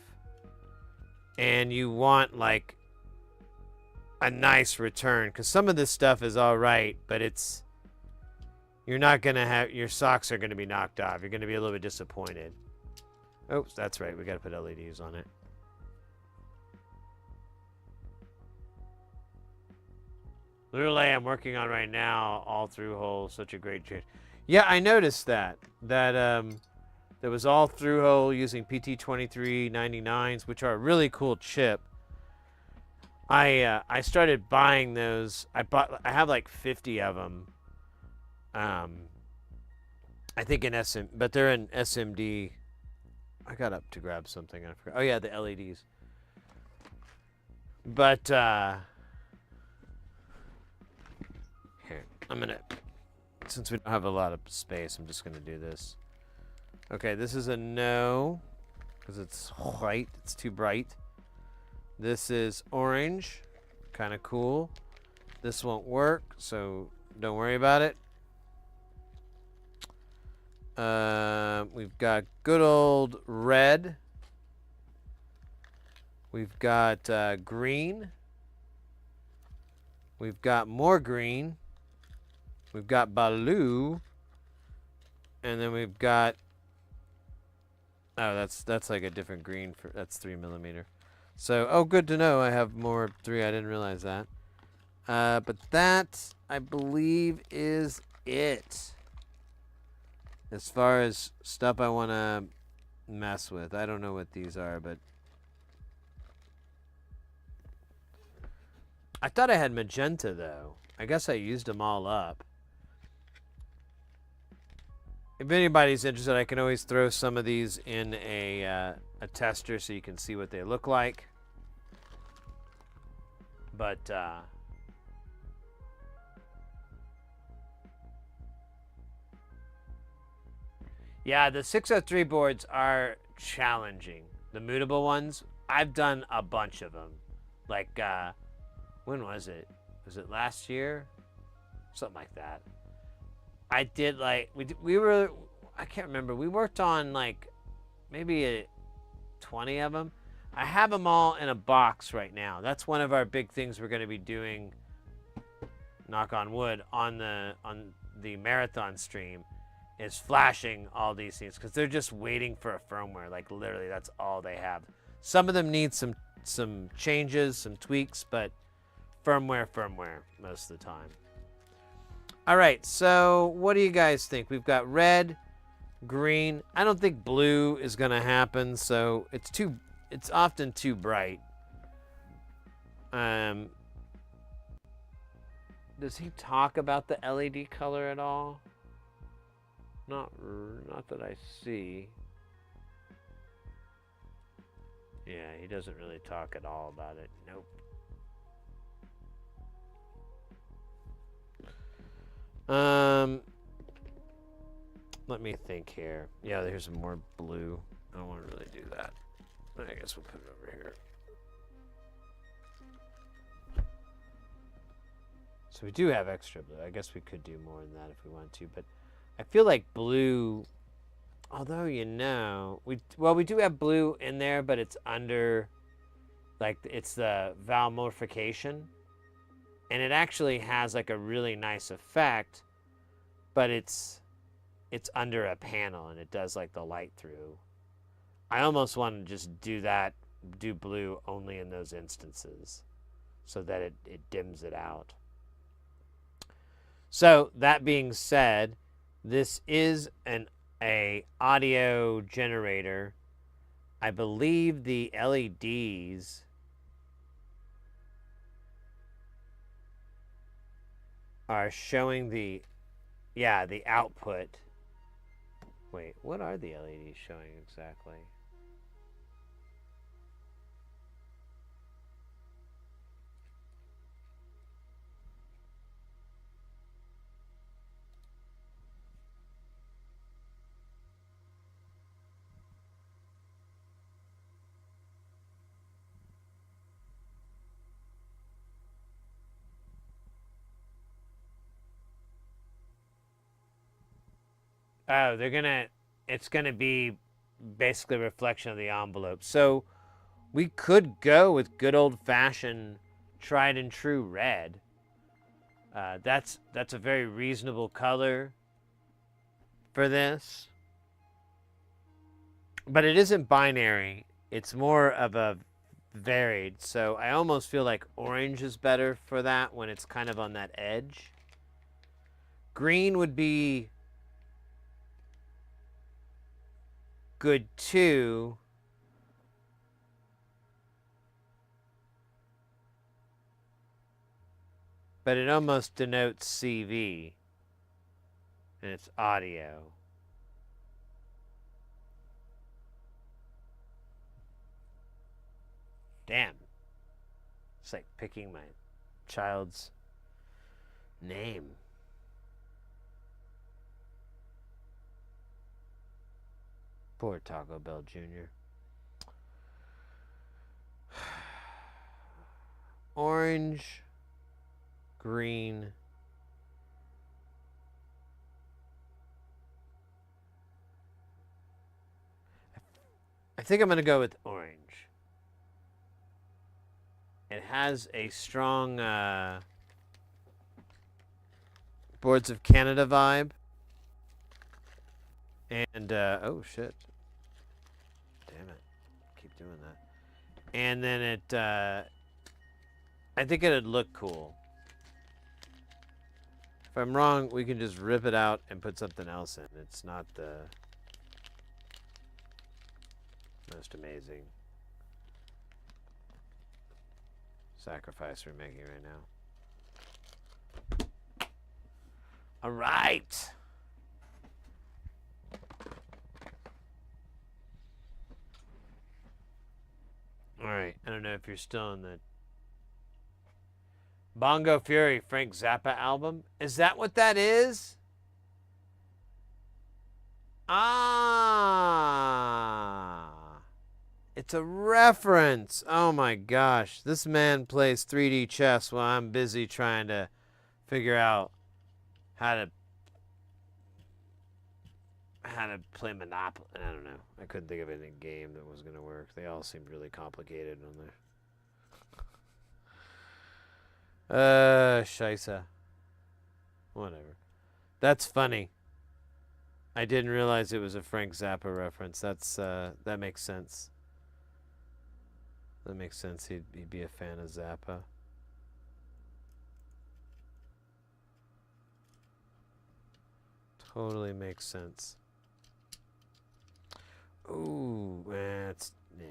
and you want like a nice return, because some of this stuff is all right, but you're not gonna have, your socks are gonna be knocked off. You're gonna be a little bit disappointed. Oops, that's right. We gotta put LEDs on it. Literally, I'm working on right now, all through hole, such a great change. Yeah, I noticed that there was all through hole using PT2399s, which are a really cool chip. I started buying those. I have like 50 of them. I think in but they're in SMD. I got up to grab something. I forgot. Oh yeah, the LEDs. But here, I'm gonna, since we don't have a lot of space, I'm just gonna do this. Okay, this is a no, because it's white, it's too bright. This is orange, kind of cool. This won't work, so don't worry about it. We've got good old red. We've got green. We've got more green. We've got blue. And then we've got... Oh, that's like a different green. That's 3mm. So, oh, good to know. I have more 3. I didn't realize that. But that, I believe, is it. As far as stuff I want to mess with. I don't know what these are, but... I thought I had magenta, though. I guess I used them all up. If anybody's interested, I can always throw some of these in a tester so you can see what they look like. But, yeah, the 603 boards are challenging. The mutable ones, I've done a bunch of them. Like, when was it? Was it last year? Something like that. I did like, we were, I can't remember. We worked on like maybe 20 of them. I have them all in a box right now. That's one of our big things we're going to be doing, knock on wood, on the marathon stream, is flashing all these things because they're just waiting for a firmware. Like literally, that's all they have. Some of them need some changes, some tweaks, but firmware most of the time. All right, so what do you guys think? We've got red, green. I don't think blue is going to happen, so it's often too bright. Does he talk about the LED color at all? Not that I see. Yeah, he doesn't really talk at all about it. Nope. Let me think here. Yeah, there's some more blue. I don't want to really do that. I guess we'll put it over here. So we do have extra blue. I guess we could do more than that if we want to, but I feel like blue, although we do have blue in there, but it's under, like, it's the valmorification. And it actually has like a really nice effect, but it's under a panel and it does like the light through. I almost want to just do blue only in those instances so that it dims it out. So that being said, this is a audio generator. I believe the LEDs are showing the output. Wait, what are the LEDs showing exactly? Oh, it's gonna be basically a reflection of the envelope. So we could go with good old-fashioned tried and true red. That's a very reasonable color for this. But it isn't binary. It's more of a varied. So I almost feel like orange is better for that when it's kind of on that edge. Green would be good too. But it almost denotes CV. And it's audio. Damn. It's like picking my child's name. Poor Taco Bell Jr. Orange, green. I think I'm going to go with orange. It has a strong Boards of Canada vibe. And, oh shit. Damn it. Keep doing that. And then it, I think it'd look cool. If I'm wrong, we can just rip it out and put something else in. It's not the most amazing sacrifice we're making right now. All right. All right. I don't know if you're still in the Bongo Fury Frank Zappa album. Is that what that is? Ah. It's a reference. Oh my gosh. This man plays 3D chess while I'm busy trying to figure out how to play Monopoly. I don't know. I couldn't think of any game that was going to work. They all seemed really complicated on there. Scheisse. Whatever. That's funny. I didn't realize it was a Frank Zappa reference. That makes sense. That makes sense. He'd be a fan of Zappa. Totally makes sense. Ooh, that's nah.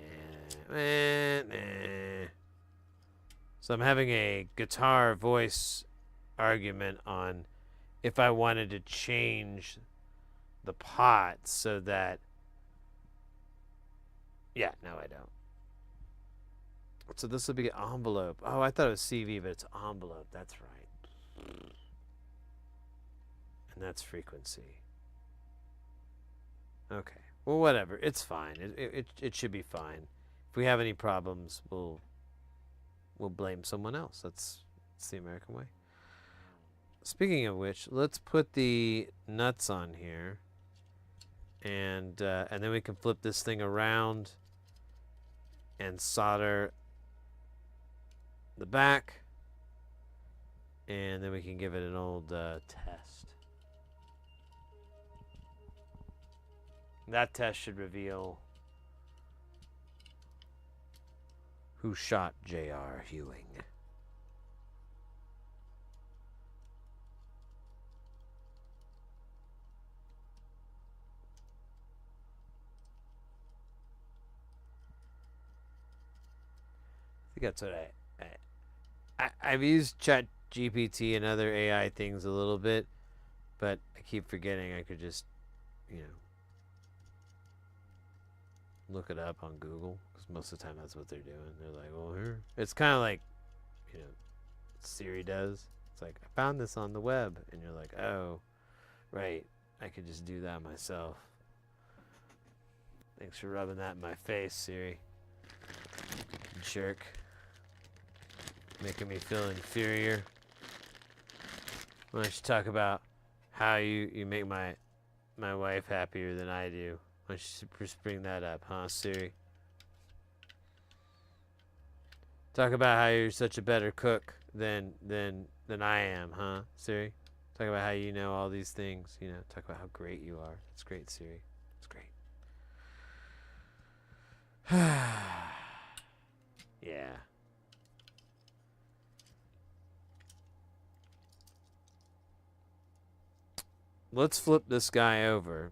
So I'm having a guitar voice argument on if I wanted to change the pot so that. Yeah, no, I don't. So this will be envelope. Oh, I thought it was CV, but it's envelope. That's right. And that's frequency. Okay. Well, whatever. It's fine. It should be fine. If we have any problems, we'll blame someone else. That's the American way. Speaking of which, let's put the nuts on here, and then we can flip this thing around and solder the back, and then we can give it an old test. That test should reveal who shot J.R. Ewing. I think that's what I've used ChatGPT and other AI things a little bit, but I keep forgetting I could just, look it up on Google, because most of the time that's what they're doing. They're like, well, here. It's kind of like, Siri does. It's like, I found this on the web, and you're like, oh, right. I could just do that myself. Thanks for rubbing that in my face, Siri. Jerk. Making me feel inferior. Why don't you talk about how you make my wife happier than I do? Why don't you just bring that up, huh, Siri? Talk about how you're such a better cook than I am, huh, Siri? Talk about how you know all these things. Talk about how great you are. It's great, Siri. It's great. Yeah. Let's flip this guy over.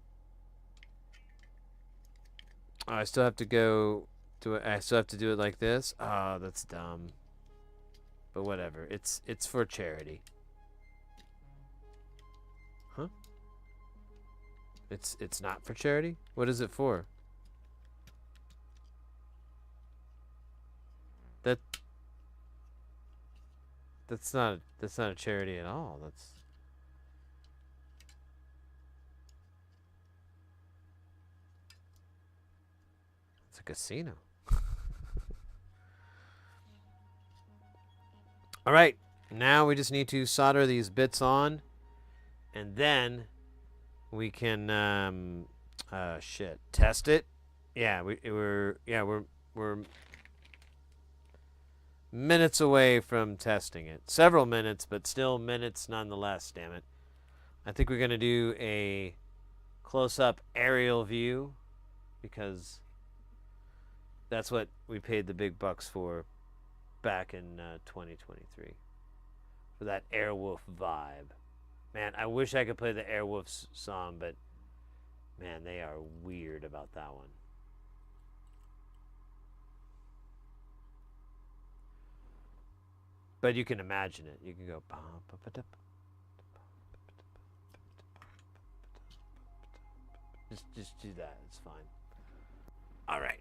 Oh, I still have to go do it. I still have to do it like this. Oh, that's dumb. But whatever. It's for charity. Huh? It's not for charity? What is it for? That's not a charity at all. It's a casino. All right, now we just need to solder these bits on, and then we can test it. Yeah, we're minutes away from testing it. Several minutes, but still minutes nonetheless, damn it. I think we're going to do a close-up aerial view because that's what we paid the big bucks for back in 2023 for that Airwolf vibe. Man, I wish I could play the Airwolf song, but man, they are weird about that one. But you can imagine it. You can go. Just do that. It's fine. All right.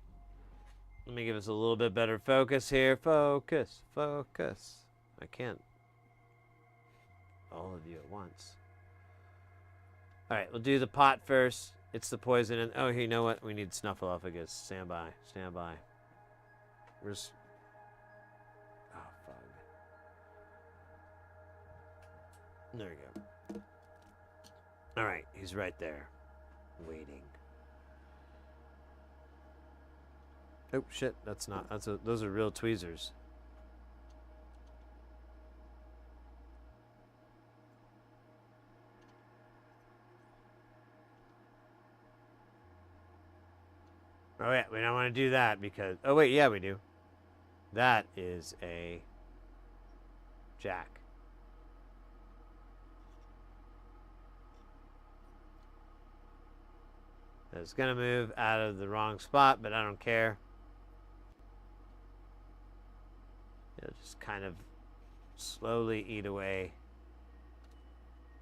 Let me give us a little bit better focus here. Focus. Focus. I can't. All of you at once. All right. We'll do the pot first. It's the poison. And oh, you know what? We need Snuffleupagus. Stand by. Stand by. Where's... Oh, fuck. There we go. All right. He's right there. Waiting. Oh shit, that's not. Those are real tweezers. Oh yeah, we don't want to do that because. Oh wait, yeah we do. That is a jack. It's gonna move out of the wrong spot, but I don't care. It'll just kind of slowly eat away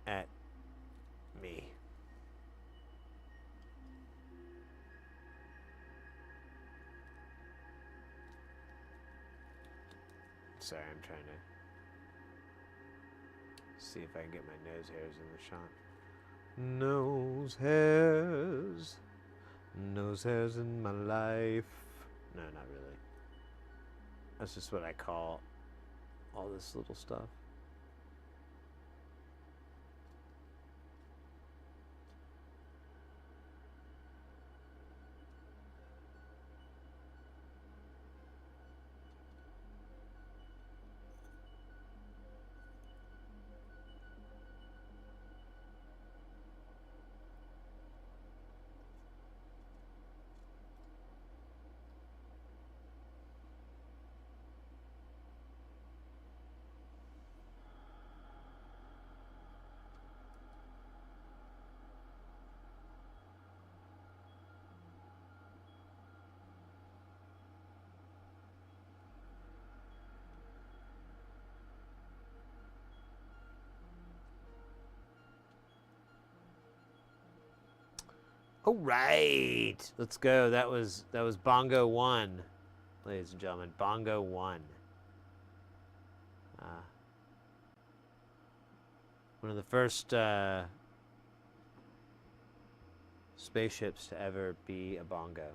at me. Sorry, I'm trying to see if I can get my nose hairs in the shot. Nose hairs. Nose hairs in my life. No, not really. That's just what I call all this little stuff. All right, let's go. That was bongo 1, ladies and gentlemen. Bongo 1. One of the first spaceships to ever be a bongo.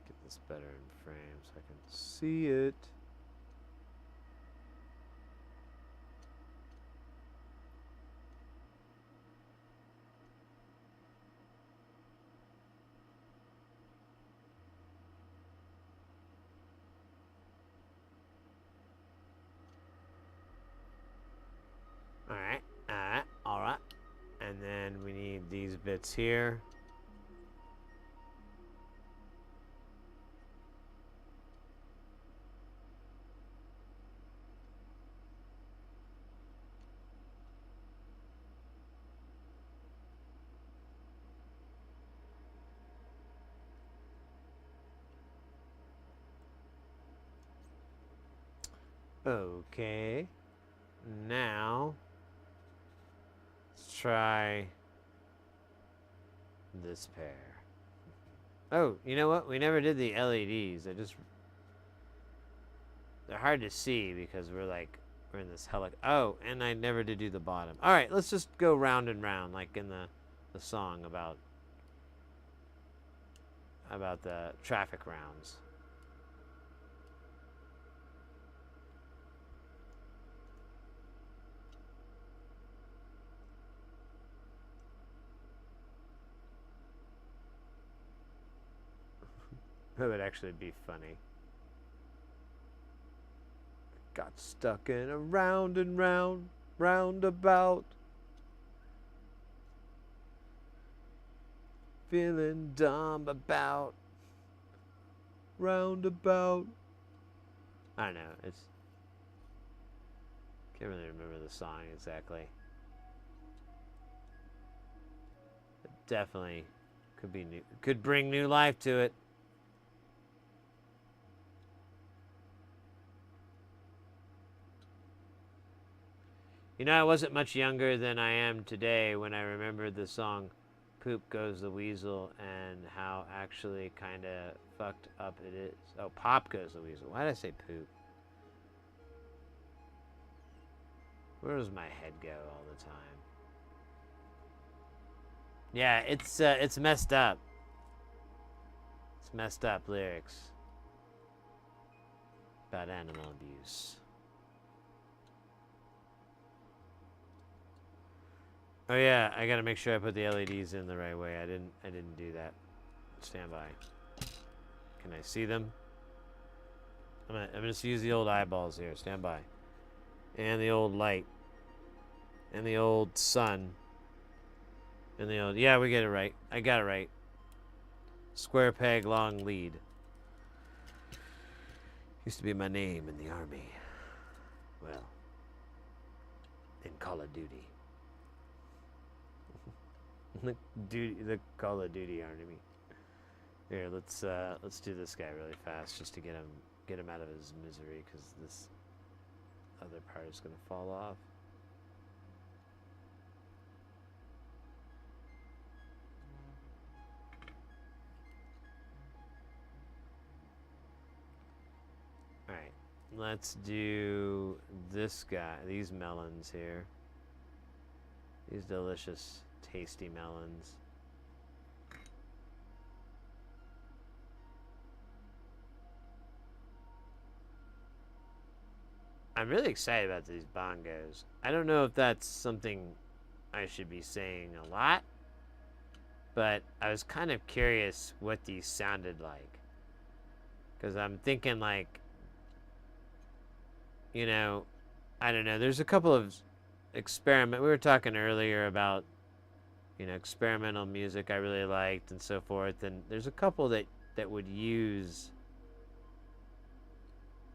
Get this better in frame so I can see it. All right. And then we need these bits here. Okay. Now, let's try this pair. Oh, you know what? We never did the LEDs. They're hard to see because we're in this oh, and I never did do the bottom. All right, let's just go round and round like in the song about the traffic rounds. That would actually be funny. Got stuck in a round and round roundabout. Feeling dumb about roundabout. I don't know. It's can't really remember the song exactly. It definitely could be new. Could bring new life to it. You know, I wasn't much younger than I am today when I remembered the song Poop Goes the Weasel and how actually kind of fucked up it is. Oh, Pop Goes the Weasel. Why did I say poop? Where does my head go all the time? Yeah, it's messed up. It's messed up lyrics about animal abuse. Oh yeah, I gotta make sure I put the LEDs in the right way. I didn't do that. Stand by. Can I see them? I'm gonna just use the old eyeballs here. Stand by. And the old light. And the old sun. And the old, yeah, we get it right. I got it right. Square peg, long lead. Used to be my name in the army. Well, in Call of Duty. The Call of Duty army. Here, let's do this guy really fast just to get him out of his misery, because this other part is gonna fall off. All right, let's do this guy. These melons here. These delicious, tasty melons. I'm really excited about these bongos. I don't know if that's something I should be saying a lot, but I was kind of curious what these sounded like. Because I'm thinking like, you know, I don't know. There's a couple of we were talking earlier about, you know, experimental music I really liked and so forth. And there's a couple that would use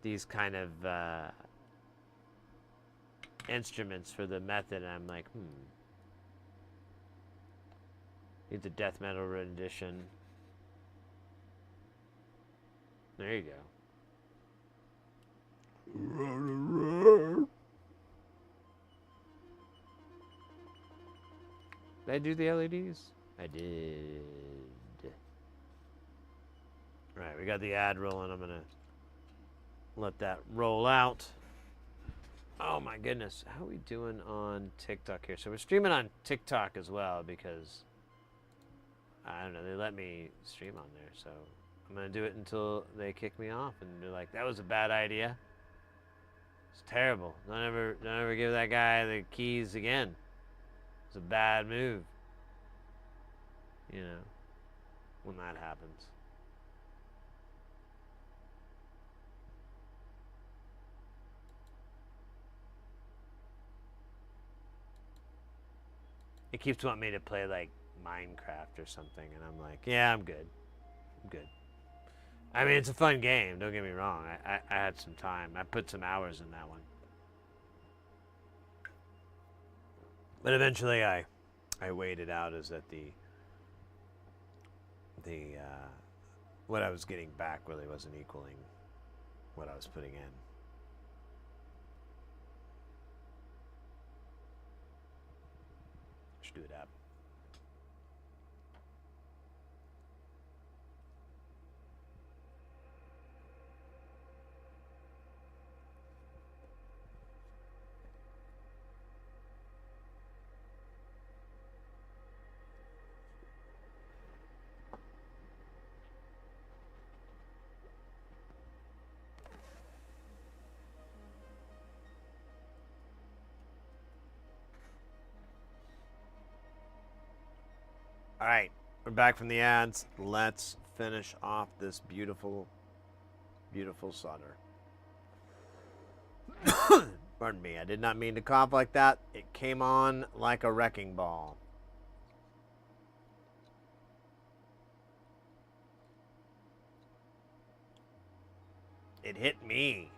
these kind of instruments for the method. And I'm like, need the death metal rendition. There you go. Did I do the LEDs? I did. Alright, we got the ad rolling. I'm gonna let that roll out. Oh my goodness. How are we doing on TikTok here? So we're streaming on TikTok as well, because I don't know, they let me stream on there, so I'm gonna do it until they kick me off and they're like, that was a bad idea. It's terrible. Don't ever give that guy the keys again. It's a bad move. You know, when that happens. It keeps wanting me to play like Minecraft or something, and I'm like, yeah, I'm good. I'm good. I mean, it's a fun game, don't get me wrong. I had some time. I put some hours in that one. But eventually I weighed it out as that the what I was getting back really wasn't equaling what I was putting in. Should do it up. All right, we're back from the ads. Let's finish off this beautiful, beautiful solder. Pardon me, I did not mean to cough like that. It came on like a wrecking ball. It hit me.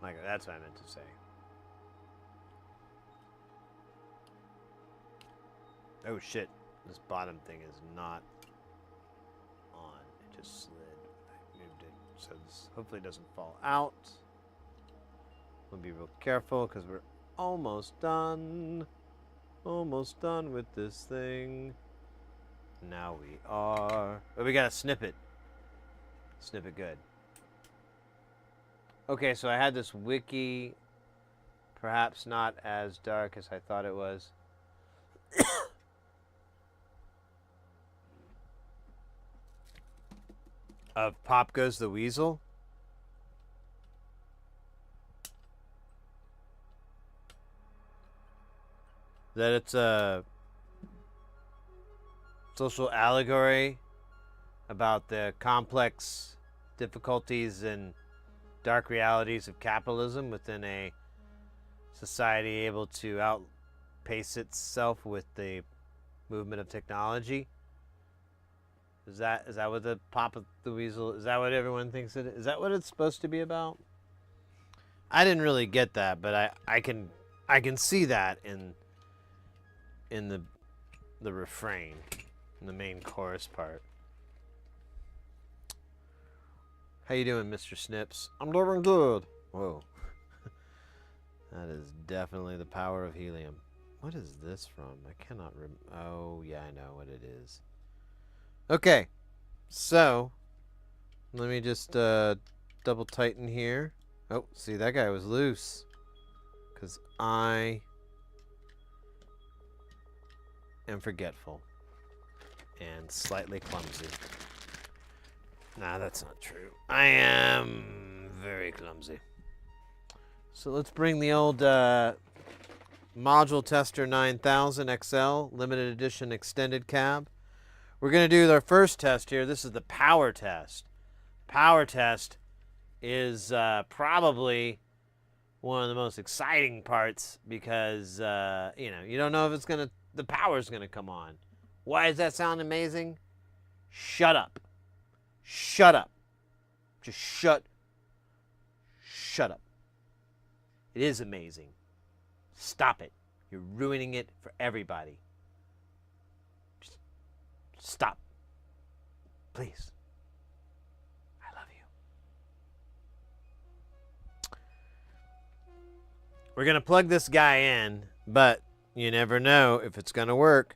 Like, that's what I meant to say. Oh shit, this bottom thing is not on. It just slid. I moved it so this hopefully doesn't fall out. We'll be real careful because we're almost done. Almost done with this thing. Now we are. But we gotta snip it. Snip it good. Okay, so I had this wiki. Perhaps not as dark as I thought it was. Of Pop Goes the Weasel. That it's a social allegory about the complex difficulties and dark realities of capitalism within a society able to outpace itself with the movement of technology. Is that what the Pop of the Weasel, is that what everyone thinks it is? Is that what it's supposed to be about? I didn't really get that, but I can see that in the refrain, in the main chorus part. How you doing, Mr. Snips? I'm doing good. Whoa. That is definitely the power of helium. What is this from? I cannot oh, yeah, I know what it is. Okay. So, let me just double tighten here. Oh, see, that guy was loose. Because I am forgetful. And slightly clumsy. Nah, that's not true. I am very clumsy. So let's bring the old Module Tester 9000 XL limited edition extended cab. We're going to do our first test here. This is the power test. Power test is probably one of the most exciting parts because you don't know if the power's going to come on. Why does that sound amazing? Shut up. Shut up. Just shut up. It is amazing. Stop it. You're ruining it for everybody. Just stop. Please. I love you. We're going to plug this guy in, but you never know if it's going to work.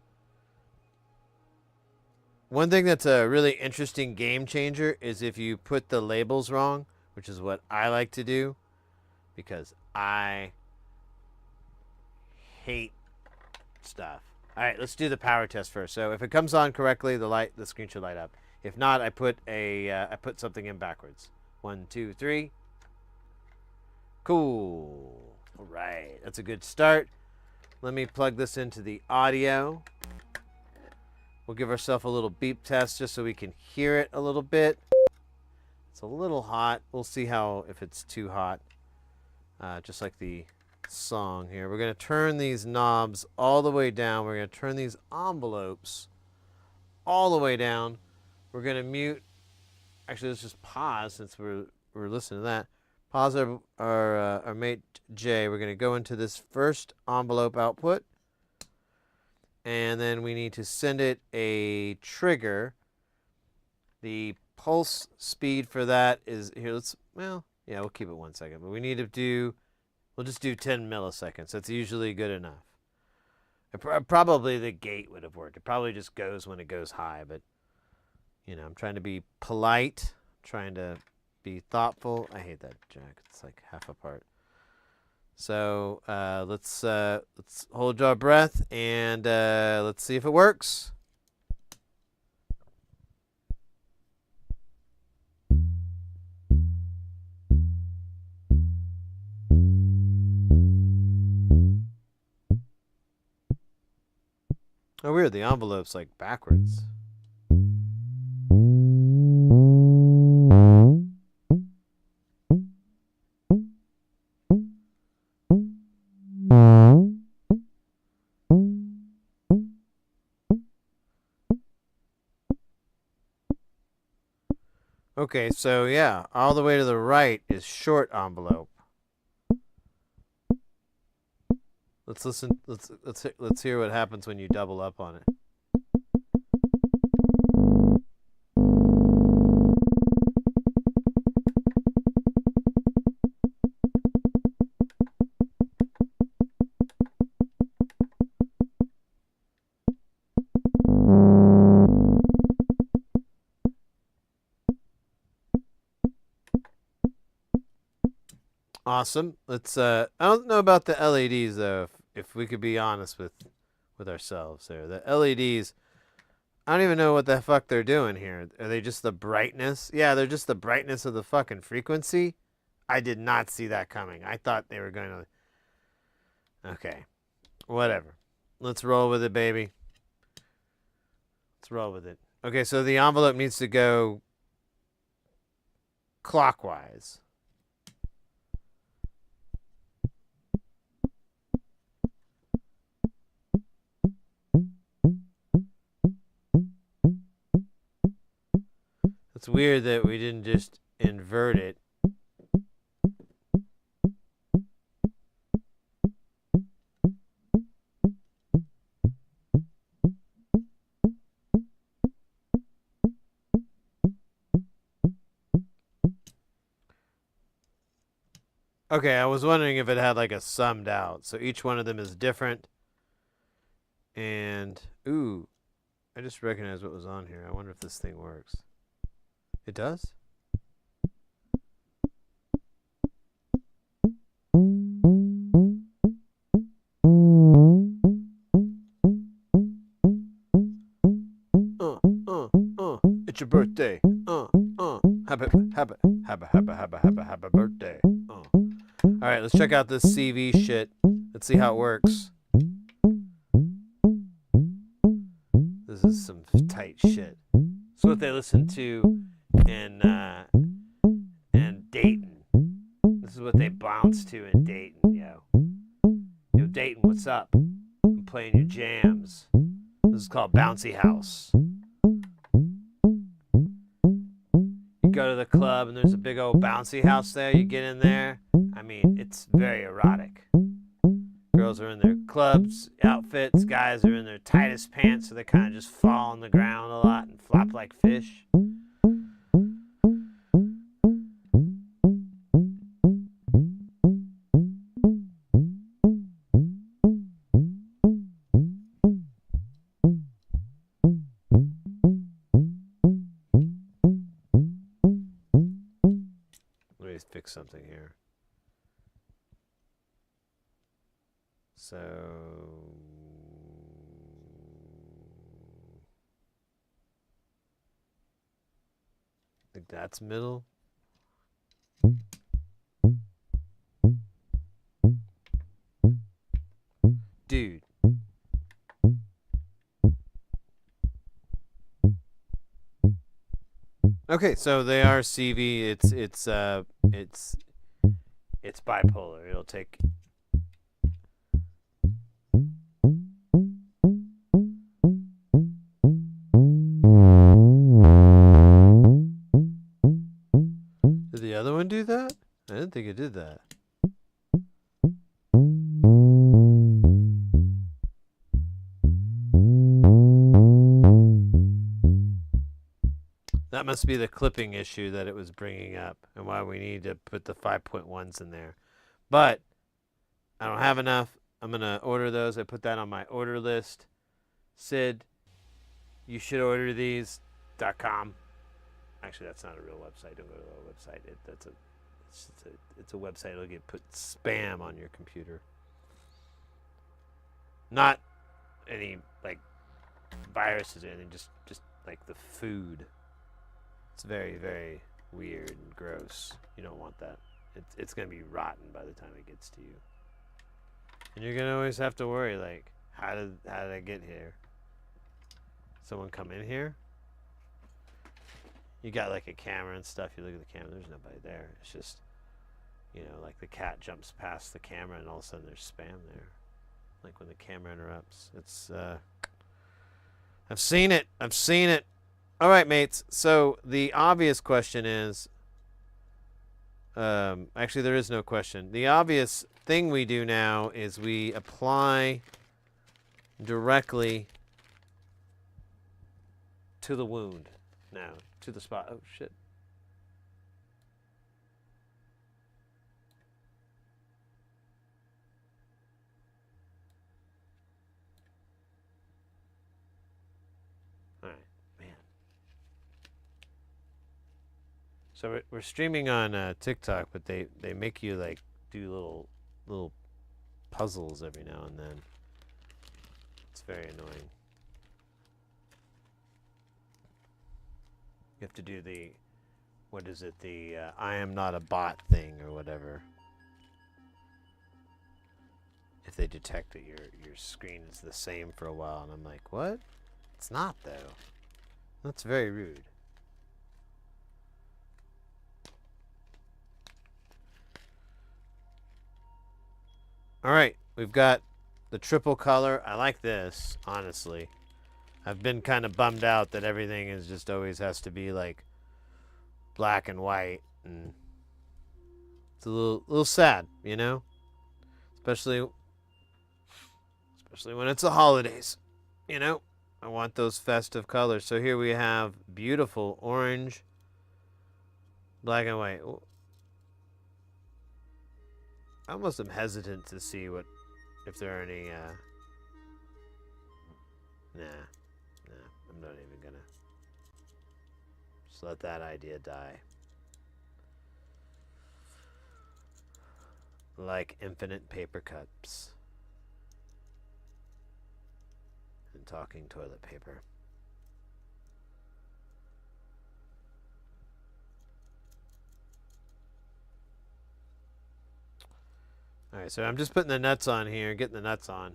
One thing that's a really interesting game changer is if you put the labels wrong, which is what I like to do, because I hate stuff. All right, let's do the power test first. So if it comes on correctly, the screen should light up. If not, I put something in backwards. 1, 2, 3. Cool. All right, that's a good start. Let me plug this into the audio. We'll give ourselves a little beep test just so we can hear it a little bit. It's a little hot. We'll see if it's too hot. Just like the song here. We're going to turn these knobs all the way down. We're going to turn these envelopes all the way down. We're going to mute. Actually, let's just pause since we're listening to that. Pause our mate Jay. We're going to go into this first envelope output. And then we need to send it a trigger. The pulse speed for that is here. We'll keep it 1 second. But we need to we'll just do 10 milliseconds. That's usually good enough. Probably the gate would have worked. It probably just goes when it goes high. But, I'm trying to be polite. Trying to be thoughtful. I hate that jack. It's like half apart. So let's hold our breath and let's see if it works. Oh, weird. The envelope's like backwards. Okay, so yeah, all the way to the right is short envelope. Let's listen. Let's hear what happens when you double up on it. Awesome. Let's. I don't know about the LEDs though. If we could be honest with ourselves there, the LEDs. I don't even know what the fuck they're doing here. Are they just the brightness? Yeah, they're just the brightness of the fucking frequency. I did not see that coming. I thought they were going to. Okay, whatever. Let's roll with it, baby. Let's roll with it. Okay, so the envelope needs to go clockwise. It's weird that we didn't just invert it. Okay, I was wondering if it had like a summed out. So each one of them is different. And, ooh, I just recognized what was on here. I wonder if this thing works. It does? It's your birthday. Happy birthday. All right, let's check out this CV shit. Let's see how it works. This is some tight shit. It's what they listen to in Dayton. This is what they bounce to in Dayton, yo. Yo, Dayton, what's up? I'm playing your jams. This is called Bouncy House. You go to the club and there's a big old bouncy house there. You get in there. I mean, it's very erotic. Girls are in their clubs outfits. Guys are in their tightest pants, so they kind of just fall on the ground a lot and flop like fish. Let me fix something here. So I think that's middle. Dude. Okay, so they are CV. It's bipolar. It'll take. Did the other one do that? I didn't think it did that. That must be the clipping issue that it was bringing up and why we need to put the 5.1s in there. But I don't have enough. I'm going to order those. I put that on my order list. Sid, you should order these.com. Actually, that's not a real website. Don't go to the website. It's a website. It'll get put spam on your computer. Not any like viruses or anything. Just like the food. It's very, very weird and gross. You don't want that. It's gonna be rotten by the time it gets to you. And you're gonna always have to worry like, how did I get here? Someone come in here? You got like a camera and stuff. You look at the camera. There's nobody there. It's just, like the cat jumps past the camera and all of a sudden there's spam there. Like when the camera interrupts. It's. I've seen it. All right, mates. So the obvious question is, actually, there is no question. The obvious thing we do now is we apply directly to the wound. Now, to the spot. Oh, shit. All right, man. So we're streaming on TikTok, but they make you like do little puzzles every now and then. It's very annoying. You have to do the, what is it, the I am not a bot thing or whatever. If they detect that your screen is the same for a while, and I'm like, what? It's not though. That's very rude. All right, we've got the triple color. I like this, honestly. I've been kind of bummed out that everything is just always has to be like black and white, and it's a little sad, you know? Especially when it's the holidays, you know? I want those festive colors. So here we have beautiful orange, black and white. I almost am hesitant to see if there are any, nah, I'm not even gonna, just let that idea die. Like infinite paper cups and talking toilet paper. All right, so I'm just putting the nuts on here, getting the nuts on,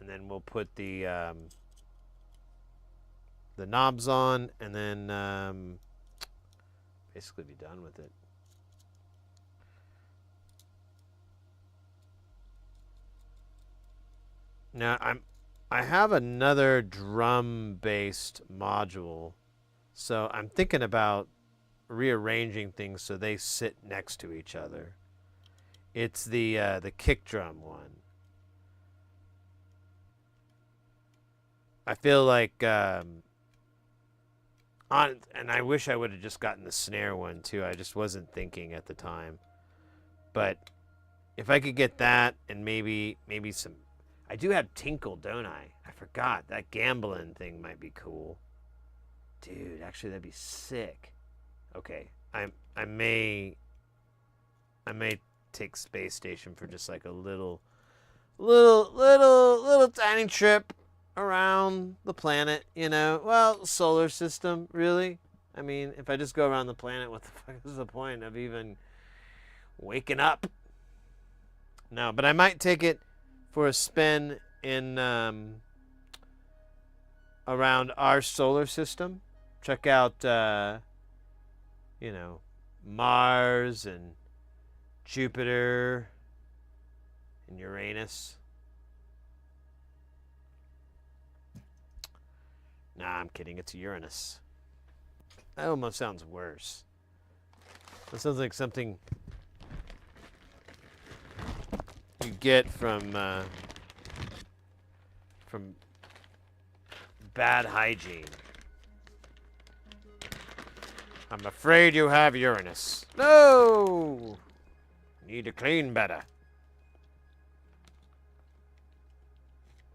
and then we'll put the knobs on, and then basically be done with it. Now I have another drum-based module, so I'm thinking about rearranging things so they sit next to each other. It's the kick drum one. I feel like and I wish I would have just gotten the snare one too. I just wasn't thinking at the time. But if I could get that and maybe some, I do have tinkle, don't I? I forgot that gambling thing might be cool. Dude, actually that'd be sick. Okay, I may take Space Station for just like a little tiny trip around the planet, you know? Well, solar system, really? I mean, if I just go around the planet, what the fuck is the point of even waking up? No, but I might take it for a spin in around our solar system. Check out, you know, Mars and Jupiter and Uranus. Nah, I'm kidding. It's Uranus. That almost sounds worse. That sounds like something you get from bad hygiene. I'm afraid you have Uranus. No! Need to clean better.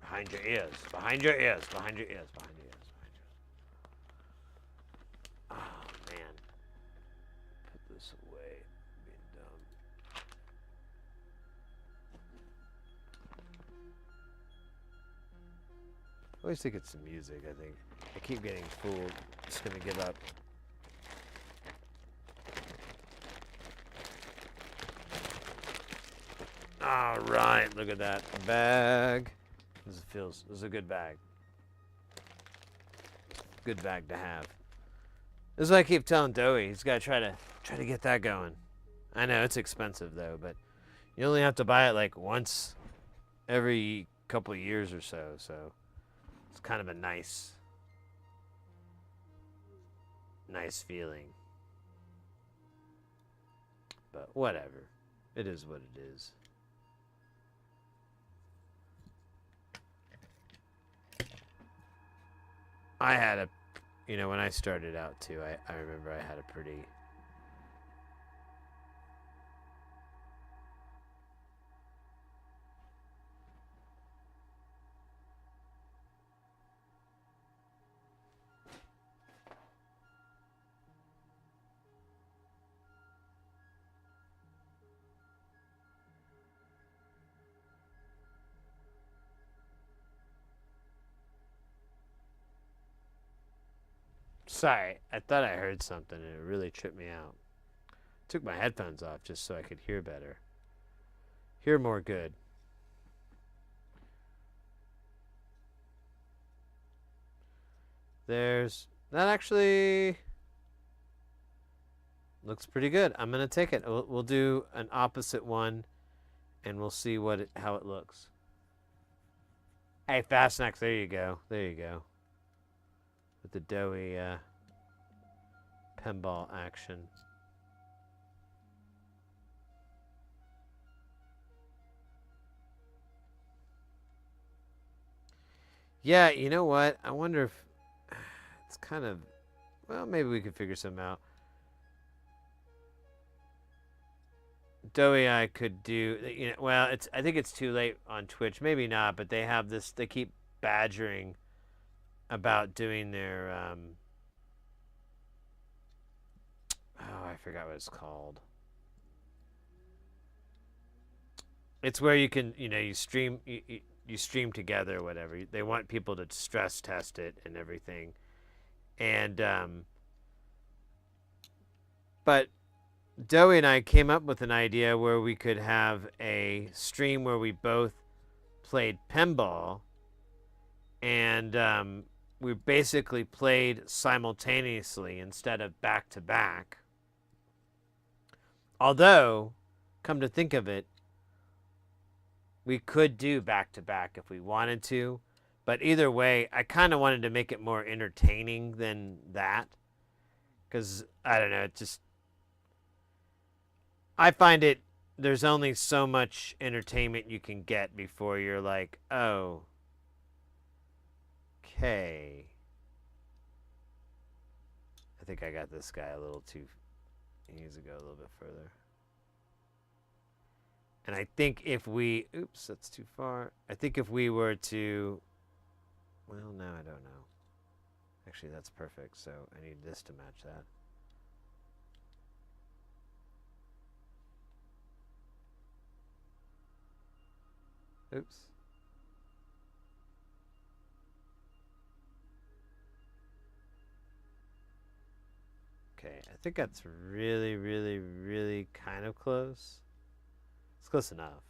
Behind your ears. Behind your ears. Behind your ears. Behind your ears. Behind your ears. Oh, man. Put this away. Being dumb. I always think it's the music, I think. I keep getting fooled. Just gonna give up. All right, look at that bag. This is a good bag. Good bag to have. This is what I keep telling Doey. He's got to try to get that going. I know it's expensive though, but you only have to buy it like once every couple of years or so. So it's kind of a nice nice feeling. But whatever. It is what it is. I had a, when I started out too, I remember I had a pretty... Sorry, I thought I heard something and it really tripped me out. Took my headphones off just so I could hear better. Hear more good. That actually looks pretty good. I'm gonna take it. We'll do an opposite one, and we'll see how it looks. Hey, Fast Snacks, there you go. There you go. With the doughy pinball action. Yeah, you know what? I wonder if it's kind of, well, maybe we could figure something out. Doughy I could do, well, I think it's too late on Twitch. Maybe not, but they have this, they keep badgering about doing their, oh, I forgot what it's called. It's where you can, you stream, you stream together or whatever. They want people to stress test it and everything. And, but Doughy and I came up with an idea where we could have a stream where we both played pinball, and we basically played simultaneously instead of back to back. Although, come to think of it, we could do back to back if we wanted to, but either way, I kind of wanted to make it more entertaining than that, because I don't know, it just, I find there's only so much entertainment you can get before you're like, oh, okay. I think I got this guy a little too, he needs to go a little bit further. And I think if we, oops, that's too far. I think if we were to, well, no, I don't know. Actually, that's perfect, so I need this to match that. Oops. Okay, I think that's really, really, really kind of close. It's close enough.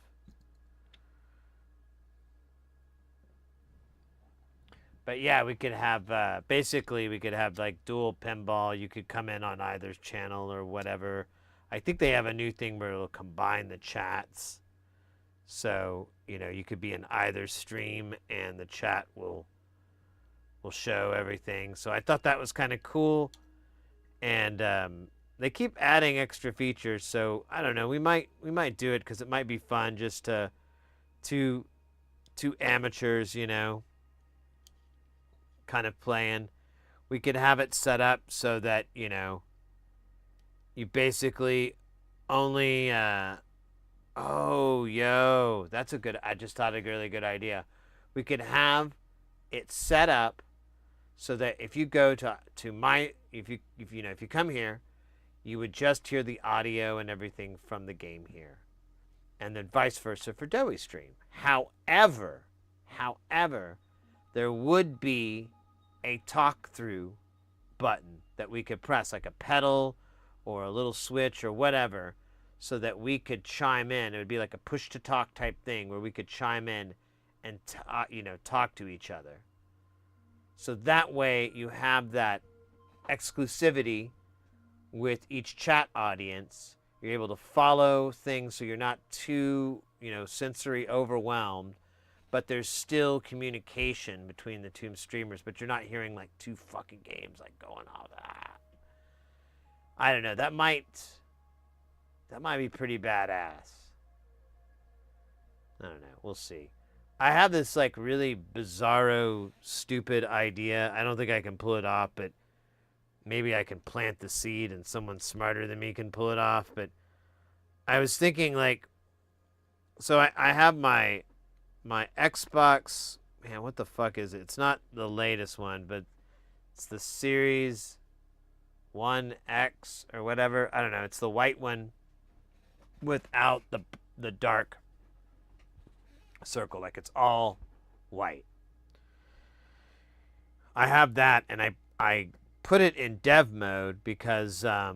But yeah, we could have, basically we could have like dual pinball. You could come in on either channel or whatever. I think they have a new thing where it'll combine the chats. So, you could be in either stream and the chat will show everything. So I thought that was kind of cool. And they keep adding extra features, so I don't know. We might do it because it might be fun just to two amateurs, kind of playing. We could have it set up so that you basically only. Oh, yo, that's I just thought a really good idea. We could have it set up so that if you go to my, if you come here, you would just hear the audio and everything from the game here, and then vice versa for Doughy stream. However, there would be a talk through button that we could press, like a pedal or a little switch or whatever, so that we could chime in. It would be like a push to talk type thing where we could chime in and talk to each other. So that way you have that exclusivity with each chat audience. You're able to follow things so you're not too, sensory overwhelmed, but there's still communication between the two streamers, but you're not hearing like two fucking games like going all that. I don't know. That might be pretty badass. I don't know. We'll see. I have this like really bizarro, stupid idea. I don't think I can pull it off, but maybe I can plant the seed and someone smarter than me can pull it off. But I was thinking like, so I have my Xbox. Man, what the fuck is it? It's not the latest one, but it's the Series 1X or whatever. I don't know. It's the white one without the dark circle. Like it's all white. I have that, and I put it in dev mode because I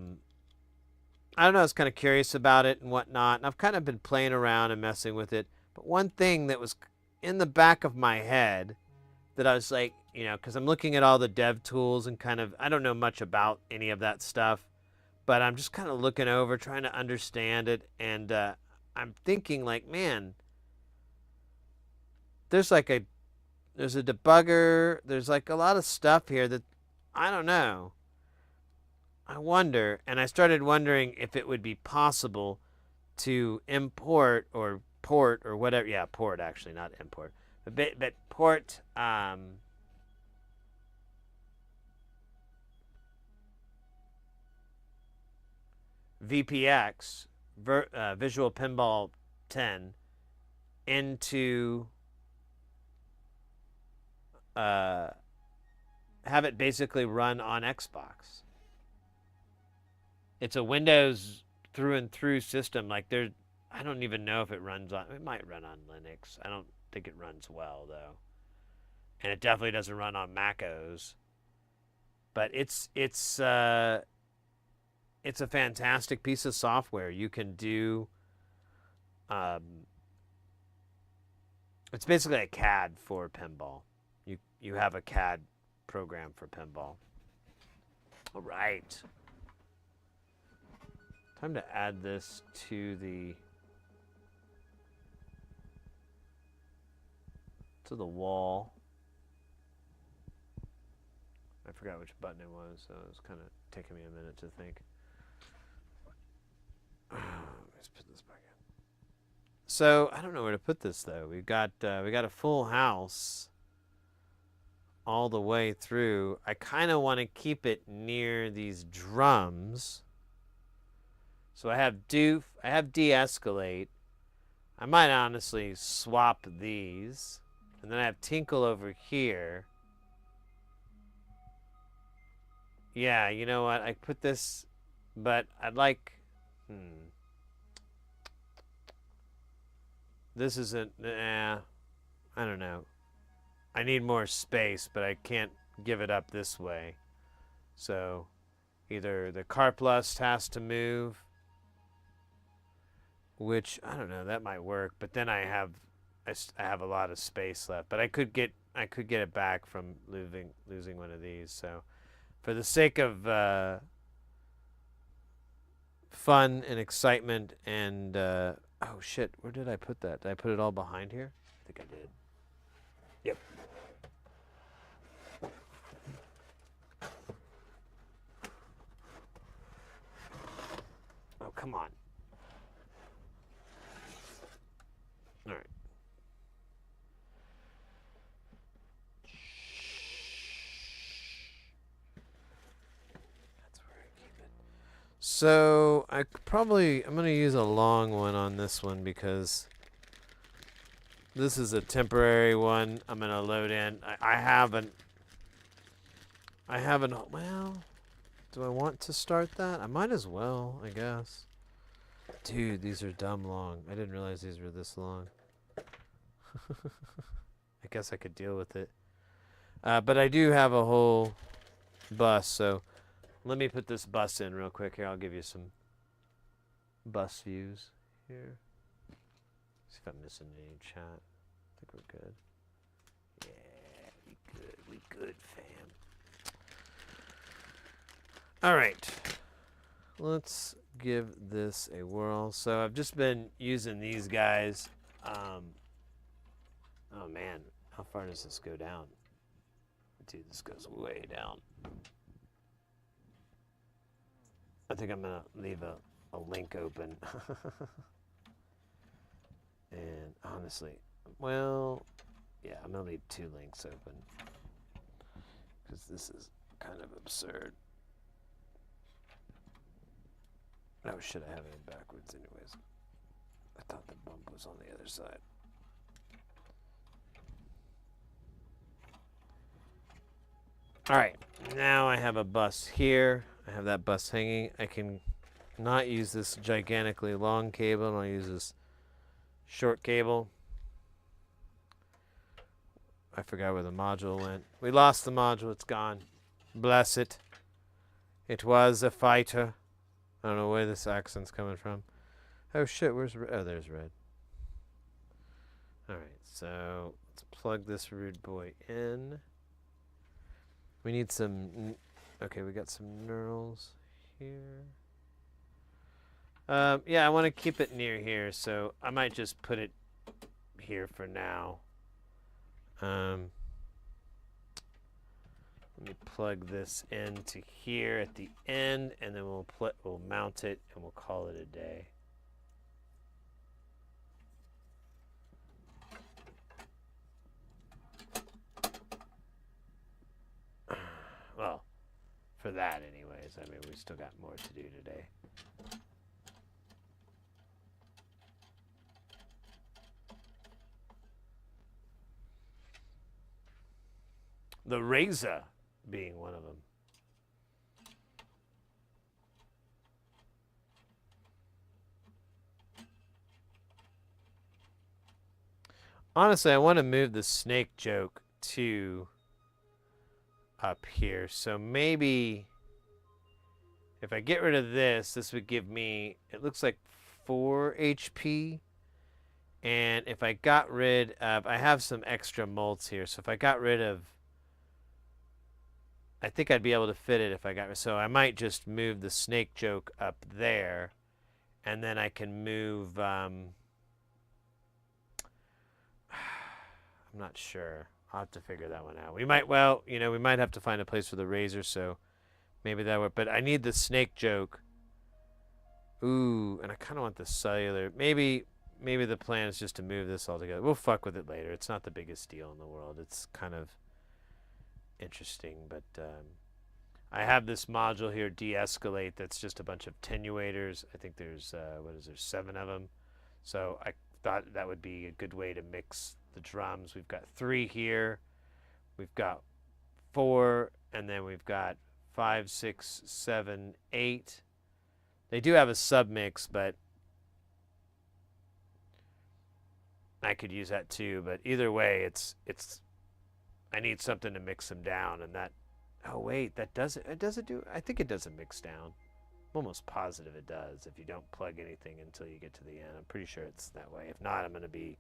don't know. I was kind of curious about it and whatnot, and I've kind of been playing around and messing with it. But one thing that was in the back of my head that I was like, you know, because I'm looking at all the dev tools and kind of, I don't know much about any of that stuff, but I'm just kind of looking over, trying to understand it. And I'm thinking like, man, there's a debugger. There's like a lot of stuff here that I don't know. I wonder, and I started wondering if it would be possible to import or port or whatever. Yeah, port actually, not import. But port VPX, Visual Pinball 10, into have it basically run on Xbox. It's a Windows through and through system. Like I don't even know if it runs on. It might run on Linux. I don't think it runs well though, and it definitely doesn't run on Mac OS. But it's a fantastic piece of software. You can do. It's basically a CAD for pinball. You have a CAD program for pinball. All right. Time to add this to the wall. I forgot which button it was, so it was kind of taking me a minute to think. Let's put this back in. So I don't know where to put this though. We got a full house all the way through. I kind of want to keep it near these drums. So I have doof, I have de-escalate. I might honestly swap these. And then I have tinkle over here. Yeah, you know what? I put this, but I'd like, this isn't, I don't know. I need more space, but I can't give it up this way. So either the Carplust has to move, which I don't know, that might work, but then I have a lot of space left, but I could get it back from losing one of these. So for the sake of fun and excitement and oh shit, where did I put that? Did I put it all behind here? I think I did. Yep. Oh, come on. All right. That's where I keep it. So I'm going to use a long one on this one because this is a temporary one. I'm going to load in. I haven't, well, do I want to start that? I might as well, I guess. Dude, these are dumb long. I didn't realize these were this long. I guess I could deal with it. But I do have a whole bus, so let me put this bus in real quick here. I'll give you some bus views here. See if I'm missing any chat. I think we're good. Yeah, we good, fam. All right. Let's give this a whirl. So I've just been using these guys. Oh man, how far does this go down? Dude, this goes way down. I think I'm gonna leave a link open. And honestly, well, yeah, I'm gonna leave 2 links open because this is kind of absurd. Oh shit, I have it backwards anyways. I thought the bump was on the other side. All right, now I have a bus here. I have that bus hanging. I can not use this gigantically long cable, and I'll use this short cable. I forgot where the module went. We lost the module. It's gone. Bless it. It was a fighter. I don't know where this accent's coming from. Oh shit, where's Red? Oh, there's Red. All right, so let's plug this rude boy in. We need some. Okay, we got some knurls here. Yeah, I want to keep it near here, so I might just put it here for now. Let me plug this into here at the end, and then we'll mount it, and we'll call it a day. Well, for that anyways. I mean, we still got more to do today. The Razor being one of them. Honestly, I want to move the snake joke to up here. So maybe if I get rid of this, this would give me, it looks like 4 HP. And if I got rid of, I have some extra molds here. So if I got rid of, I think I'd be able to fit it if I got, so I might just move the snake joke up there. And then I can move, I'm not sure. I'll have to figure that one out. We might, well, you know, we might have to find a place for the Razor, so maybe that would, but I need the snake joke. Ooh, and I kind of want the cellular. Maybe the plan is just to move this all together. We'll fuck with it later. It's not the biggest deal in the world. It's kind of interesting, but I have this module here, de-escalate, that's just a bunch of attenuators. I think there's, what is there, 7 of them. So I thought that would be a good way to mix the drums. We've got 3 here. We've got 4, and then we've got 5, 6, 7, 8. They do have a submix, but I could use that too. But either way, it's I need something to mix them down, and that. Oh wait, that doesn't. It doesn't do. I think it doesn't mix down. I'm almost positive it does if you don't plug anything until you get to the end. I'm pretty sure it's that way. If not, I'm going to be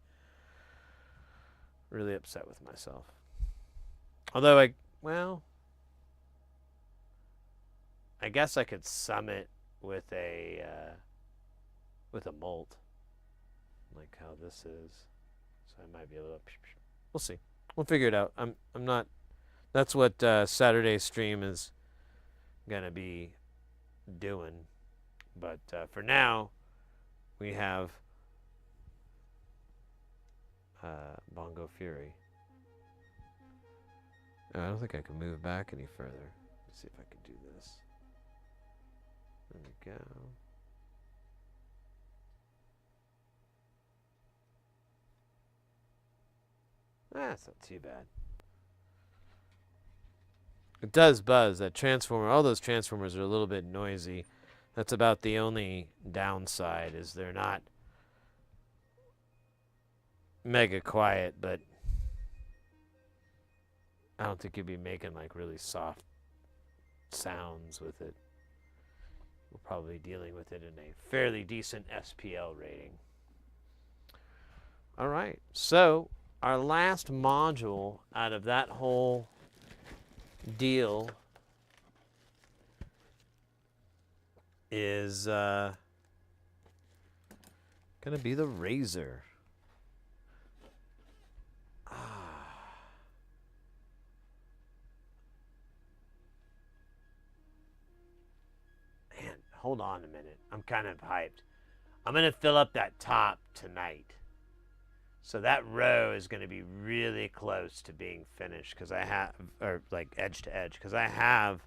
really upset with myself. Although I guess I could sum it with a molt, like how this is. So I might be able to. We'll see. We'll figure it out. I'm not. That's what Saturday's stream is gonna be doing. But for now, we have Bongo Fury. Oh, I don't think I can move back any further. Let's see if I can do this. There we go. That's not too bad. It does buzz. That transformer, all those transformers are a little bit noisy. That's about the only downside, is they're not mega quiet, but I don't think you'd be making like really soft sounds with it. We're probably dealing with it in a fairly decent SPL rating. All right, so our last module out of that whole deal is gonna be the Razor. Man, hold on a minute. I'm kind of hyped. I'm going to fill up that top tonight. So that row is going to be really close to being finished because I have, or like edge to edge, because I have,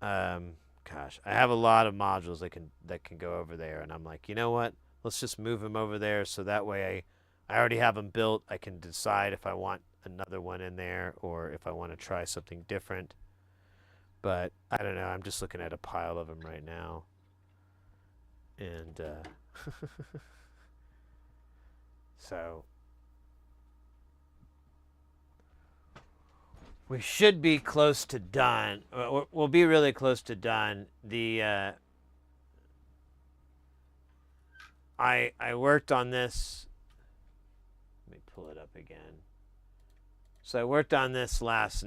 gosh, I have a lot of modules that can go over there, and I'm like, you know what? Let's just move them over there so that way I already have them built. I can decide if I want another one in there or if I want to try something different. But I don't know. I'm just looking at a pile of them right now, and so we should be close to done. We'll be really close to done. I worked on this. Let me pull it up again. So I worked on this last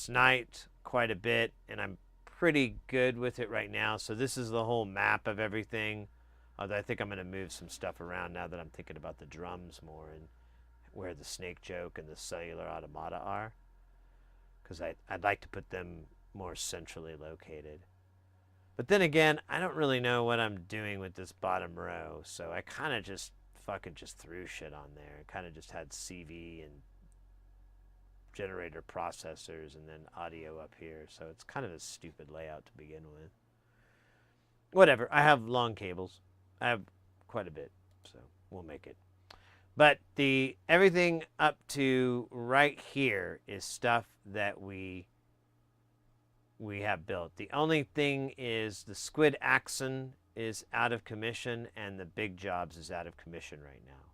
night quite a bit, and I'm pretty good with it right now. So this is the whole map of everything. Although I think I'm going to move some stuff around now that I'm thinking about the drums more and where the snake joke and the cellular automata are. Because I'd like to put them more centrally located. But then again, I don't really know what I'm doing with this bottom row. So I kind of just fucking just threw shit on there. I kind of just had CV and generator processors and then audio up here. So it's kind of a stupid layout to begin with. Whatever. I have long cables. I have quite a bit, so we'll make it. But everything up to right here is stuff that we have built. The only thing is the Squid Axon is out of commission and the Big Jobs is out of commission right now.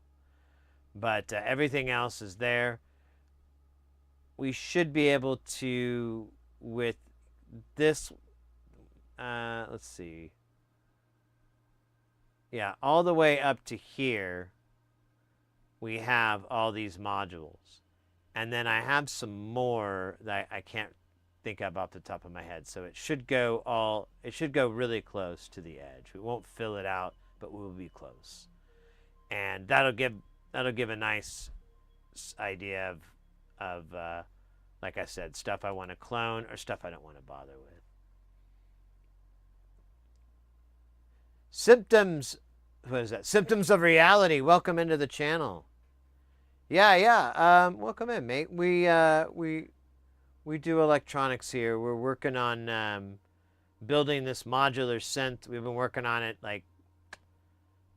But everything else is there. We should be able to, with this, let's see. Yeah, all the way up to here, we have all these modules. And then I have some more that I can't think of off the top of my head. So it should go really close to the edge. We won't fill it out, but we'll be close. And that'll give a nice idea of like I said, stuff I want to clone or stuff I don't want to bother with. What is that? Symptoms of Reality. Welcome into the channel. Yeah. Welcome in, mate. We do electronics here. We're working on building this modular synth. We've been working on it like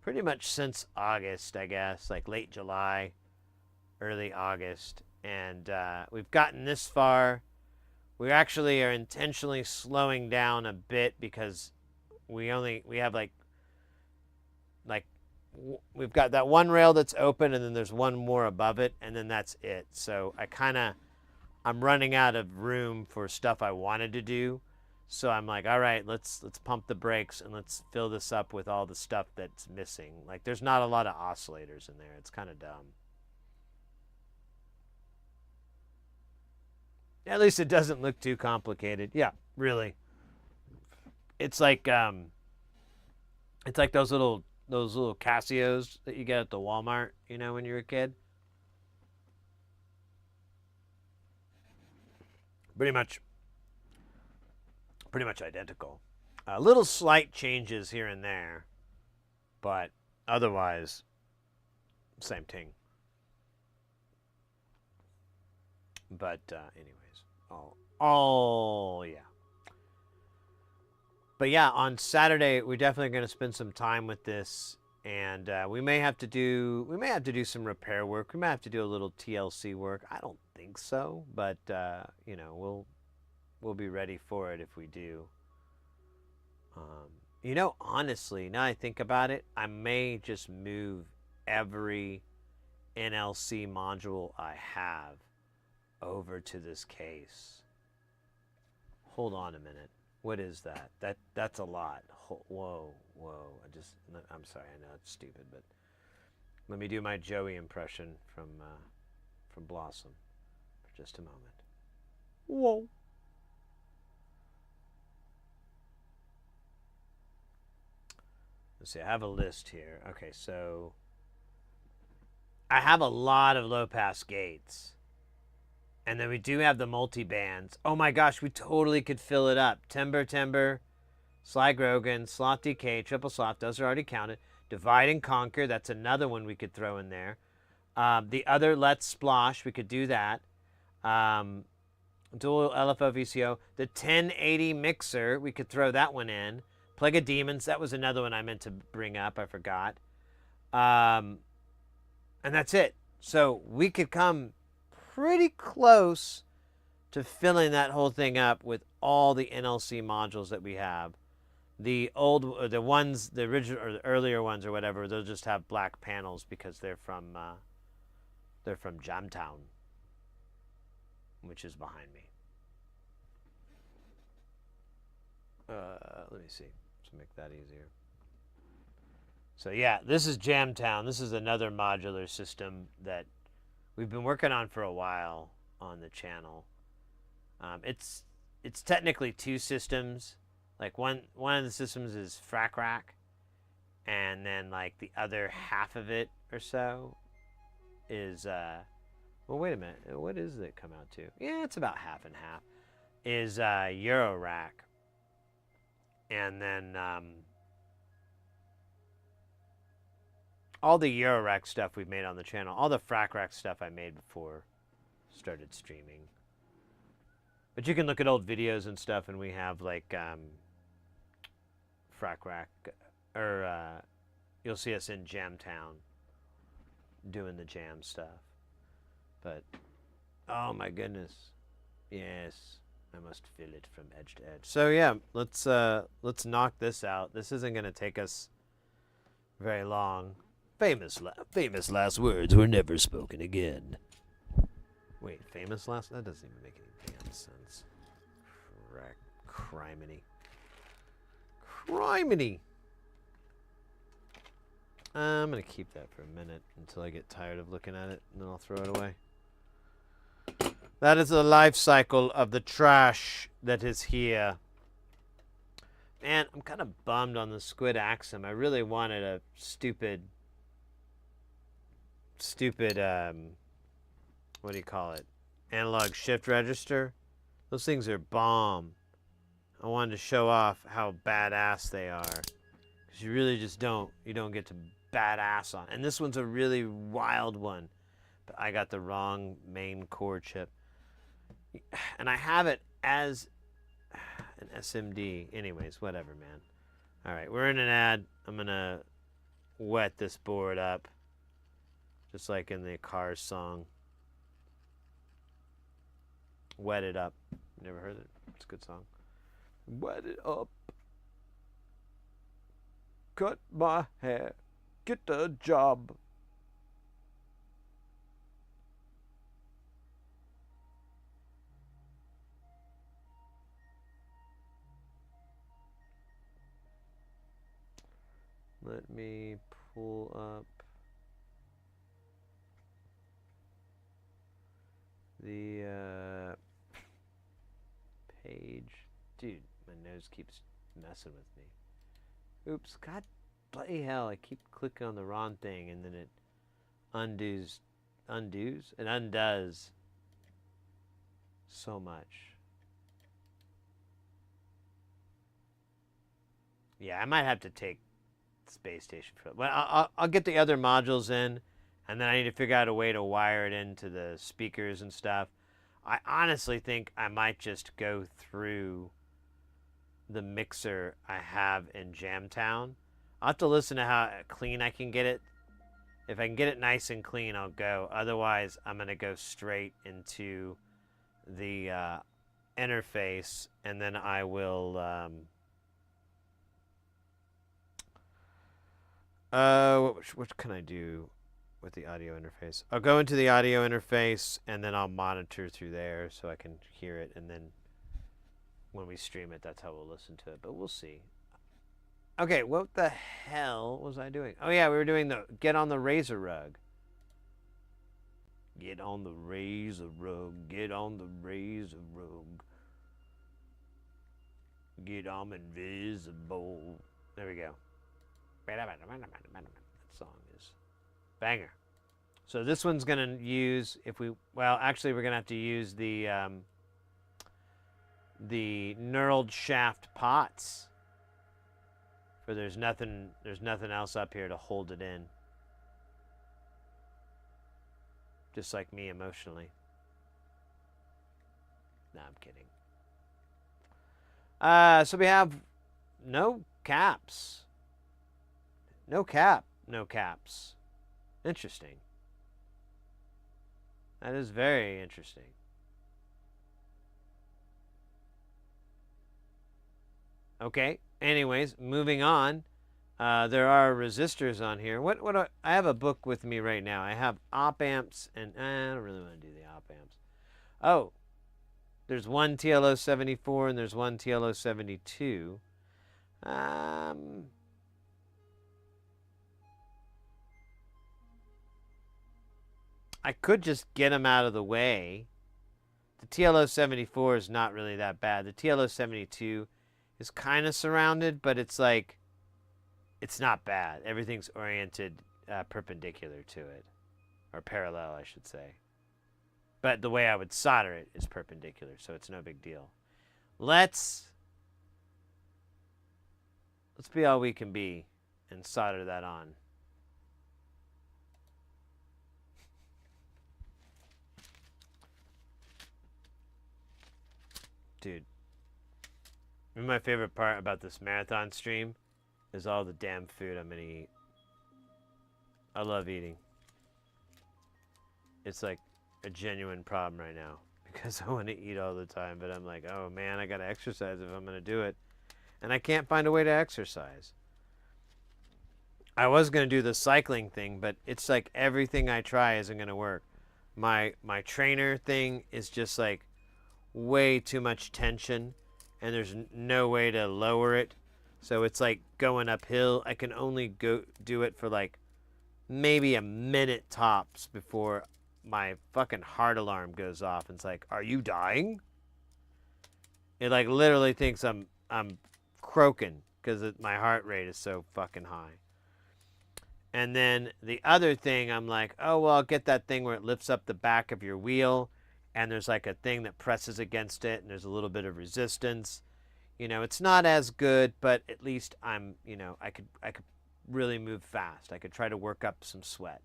pretty much since August, I guess, like late July, early August, and we've gotten this far. We actually are intentionally slowing down a bit because we have we've got that one rail that's open and then there's one more above it and then that's it. So I'm running out of room for stuff I wanted to do. So I'm like, all right, let's pump the brakes and let's fill this up with all the stuff that's missing. Like there's not a lot of oscillators in there. It's kind of dumb. At least it doesn't look too complicated. Yeah, really. It's like those little Casios that you get at the Walmart, you know, when you're a kid. Pretty much identical. Little slight changes here and there, but otherwise, same thing. But anyways, yeah. But yeah, on Saturday we're definitely going to spend some time with this, and we may have to do some repair work. We may have to do a little TLC work. I don't think so, but you know, we'll be ready for it if we do. You know, honestly, now I think about it, I may just move every NLC module I have over to this case. Hold on a minute. What is that? That's a lot. Whoa. I'm sorry. I know it's stupid, but let me do my Joey impression from Blossom for just a moment. Whoa. Let's see. I have a list here. Okay, so I have a lot of low-pass gates. And then we do have the multi-bands. Oh my gosh, we totally could fill it up. Timber, Sly Grogan, Sloth DK, Triple Sloth, those are already counted. Divide and Conquer, that's another one we could throw in there. The other Let's Splosh, we could do that. Dual LFO VCO. The 1080 Mixer, we could throw that one in. Plague of Demons, that was another one I meant to bring up, I forgot. And that's it. So we could come pretty close to filling that whole thing up with all the NLC modules that we have. The ones, the original or the earlier ones or whatever, they'll just have black panels because they're from Jamtown, which is behind me. Let me see. Let's make that easier. So yeah, this is Jamtown. This is another modular system that we've been working on for a while on the channel. It's technically two systems. Like one of the systems is Frack Rack, and then like the other half of it or so is well, wait a minute. What does it come out to? Yeah, it's about half and half. Is Eurorack, and then all the Eurorack stuff we've made on the channel, all the Frack Rack stuff I made before started streaming. But you can look at old videos and stuff, and we have like Frack Rack, or you'll see us in Jamtown doing the jam stuff. But oh my goodness, yes, I must fill it from edge to edge. So yeah, let's knock this out. This isn't gonna take us very long. Famous last words were never spoken again. Wait, famous last? That doesn't even make any damn sense. Criminy. I'm gonna keep that for a minute until I get tired of looking at it, and then I'll throw it away. That is the life cycle of the trash that is here. Man, I'm kind of bummed on the Squid Axum. I really wanted a stupid, what do you call it? Analog shift register. Those things are bomb. I wanted to show off how badass they are. Because you really just don't get to badass on. And this one's a really wild one. But I got the wrong main core chip. And I have it as an SMD. Anyways, whatever, man. Alright, we're in an ad. I'm going to wet this board up. Just like in the Cars song. Wet it up. Never heard it? It's a good song. Wet it up. Cut my hair. Get a job. Let me pull up the page. Dude, my nose keeps messing with me. Oops, god bloody hell, I keep clicking on the wrong thing and then it undoes so much. Yeah, I might have to take space station for it. Well, I'll get the other modules in, and then I need to figure out a way to wire it into the speakers and stuff. I honestly think I might just go through the mixer I have in Jamtown. I'll have to listen to how clean I can get it. If I can get it nice and clean, I'll go. Otherwise, I'm going to go straight into the interface, and then I will... what can I do with the audio interface? I'll go into the audio interface, and then I'll monitor through there so I can hear it, and then when we stream it, that's how we'll listen to it, but we'll see. Okay, what the hell was I doing? Oh yeah, we were doing the Get on the Razor Rug. Get on the razor rug, get on the razor rug. Get on invisible. There we go. That song is banger. So this one's gonna use, actually we're gonna have to use the knurled shaft pots But there's nothing else up here to hold it in. Just like me emotionally. No, I'm kidding. So we have no caps. No caps. Interesting. That is very interesting. Okay. Anyways, moving on. There are resistors on here. I have a book with me right now. I have op amps, and I don't really want to do the op amps. Oh, there's one TLO 74 and there's one TLO 72. I could just get them out of the way. The TLO 74 is not really that bad. The TLO 72 is kind of surrounded, but it's like, it's not bad. Everything's oriented perpendicular to it. Or parallel, I should say. But the way I would solder it is perpendicular, so it's no big deal. Let's be all we can be and solder that on. Dude, my favorite part about this marathon stream is all the damn food I'm gonna eat. I love eating. It's like a genuine problem right now because I want to eat all the time, but I'm like, oh man, I gotta exercise if I'm gonna do it, and I can't find a way to exercise. I was gonna do the cycling thing, but it's like everything I try isn't gonna work. My trainer thing is just like way too much tension, and there's no way to lower it, so it's like going uphill. I can only go do it for like maybe a minute tops before my fucking heart alarm goes off and it's like, are you dying? It like literally thinks I'm croaking because my heart rate is so fucking high. And then the other thing, I'm like, oh well, I'll get that thing where it lifts up the back of your wheel and there's like a thing that presses against it and there's a little bit of resistance. You know, it's not as good, but at least I'm, you know, I could really move fast. I could try to work up some sweat.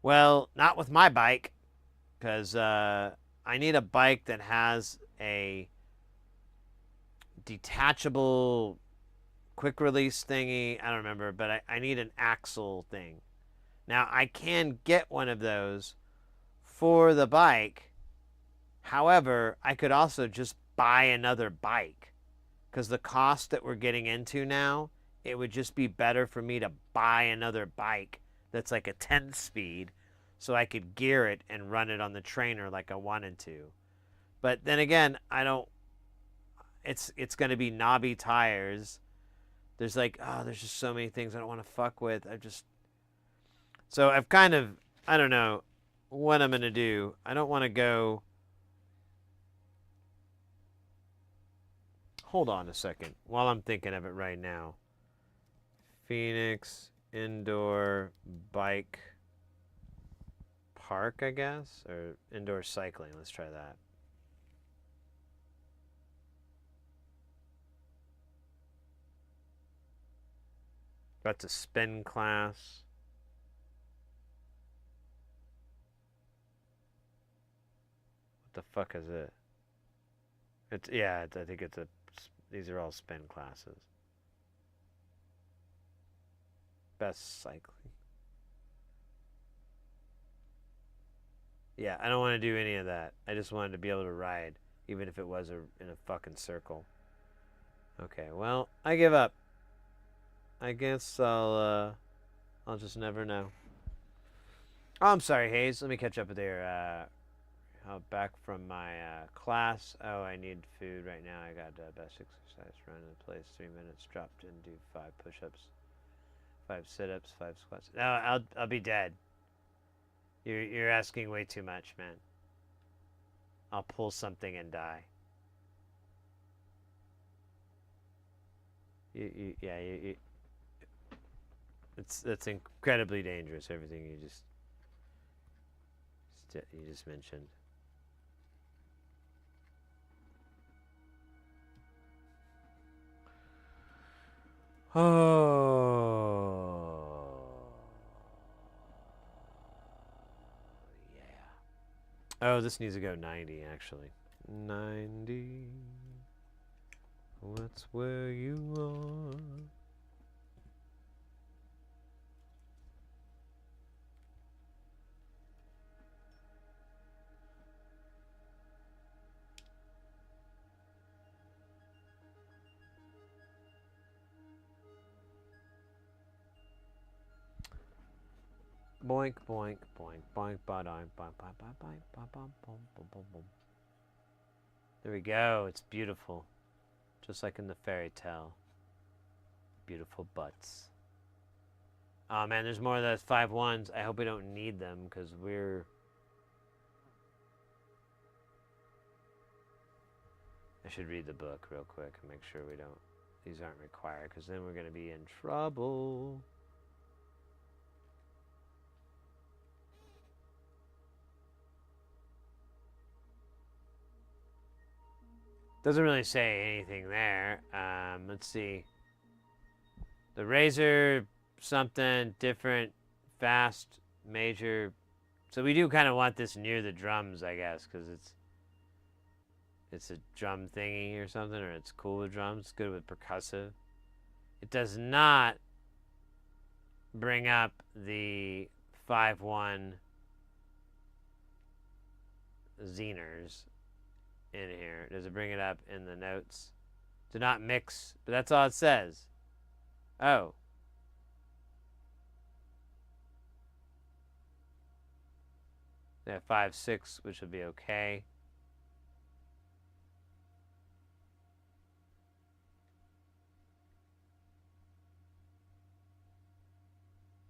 Well, not with my bike, because I need a bike that has a detachable quick release thingy. I don't remember, but I need an axle thing. Now, I can get one of those for the bike. However, I could also just buy another bike, because the cost that we're getting into now, it would just be better for me to buy another bike that's like a 10-speed, so I could gear it and run it on the trainer like I wanted to. But then again, I don't. It's going to be knobby tires. There's like, oh, there's just so many things I don't want to fuck with. So I've kind of, I don't know what I'm going to do. I don't want to go. Hold on a second while I'm thinking of it right now. Phoenix indoor bike park, I guess, or indoor cycling. Let's try that. That's a spin class. What the fuck is it? I think these are all spin classes. Best cycling. Yeah, I don't want to do any of that. I just wanted to be able to ride, even if it was in a fucking circle. Okay, well, I give up. I guess I'll just never know. Oh, I'm sorry, Hayes. Let me catch up with your, back from my class. Oh, I need food right now. I got best exercise, run in place, 3 minutes, drop and do 5 push-ups, 5 sit-ups, 5 squats. No, I'll be dead. You're asking way too much, man. I'll pull something and die. That's incredibly dangerous. Everything you just mentioned. Oh. Yeah. Oh, this needs to go 90, actually. 90. What's where you are? Boink, boink, boink, boink, ba boink, boink, boink, boink, boink, boink, boink, boink, boink, boink. There we go. It's beautiful. Just like in the fairy tale. Beautiful butts. Oh man, there's more of those 5-1s. I hope we don't need them because we're... I should read the book real quick and make sure we don't... These aren't required because then we're going to be in trouble. Doesn't really say anything there. Let's see. The razor, something different, fast, major. So we do kind of want this near the drums, I guess, because it's a drum thingy or something, or it's cool with drums. It's good with percussive. It does not bring up the 5-1 Zeners in here. Does it bring it up in the notes? Do not mix, but that's all it says. Oh. Yeah, 5-6, which would be okay.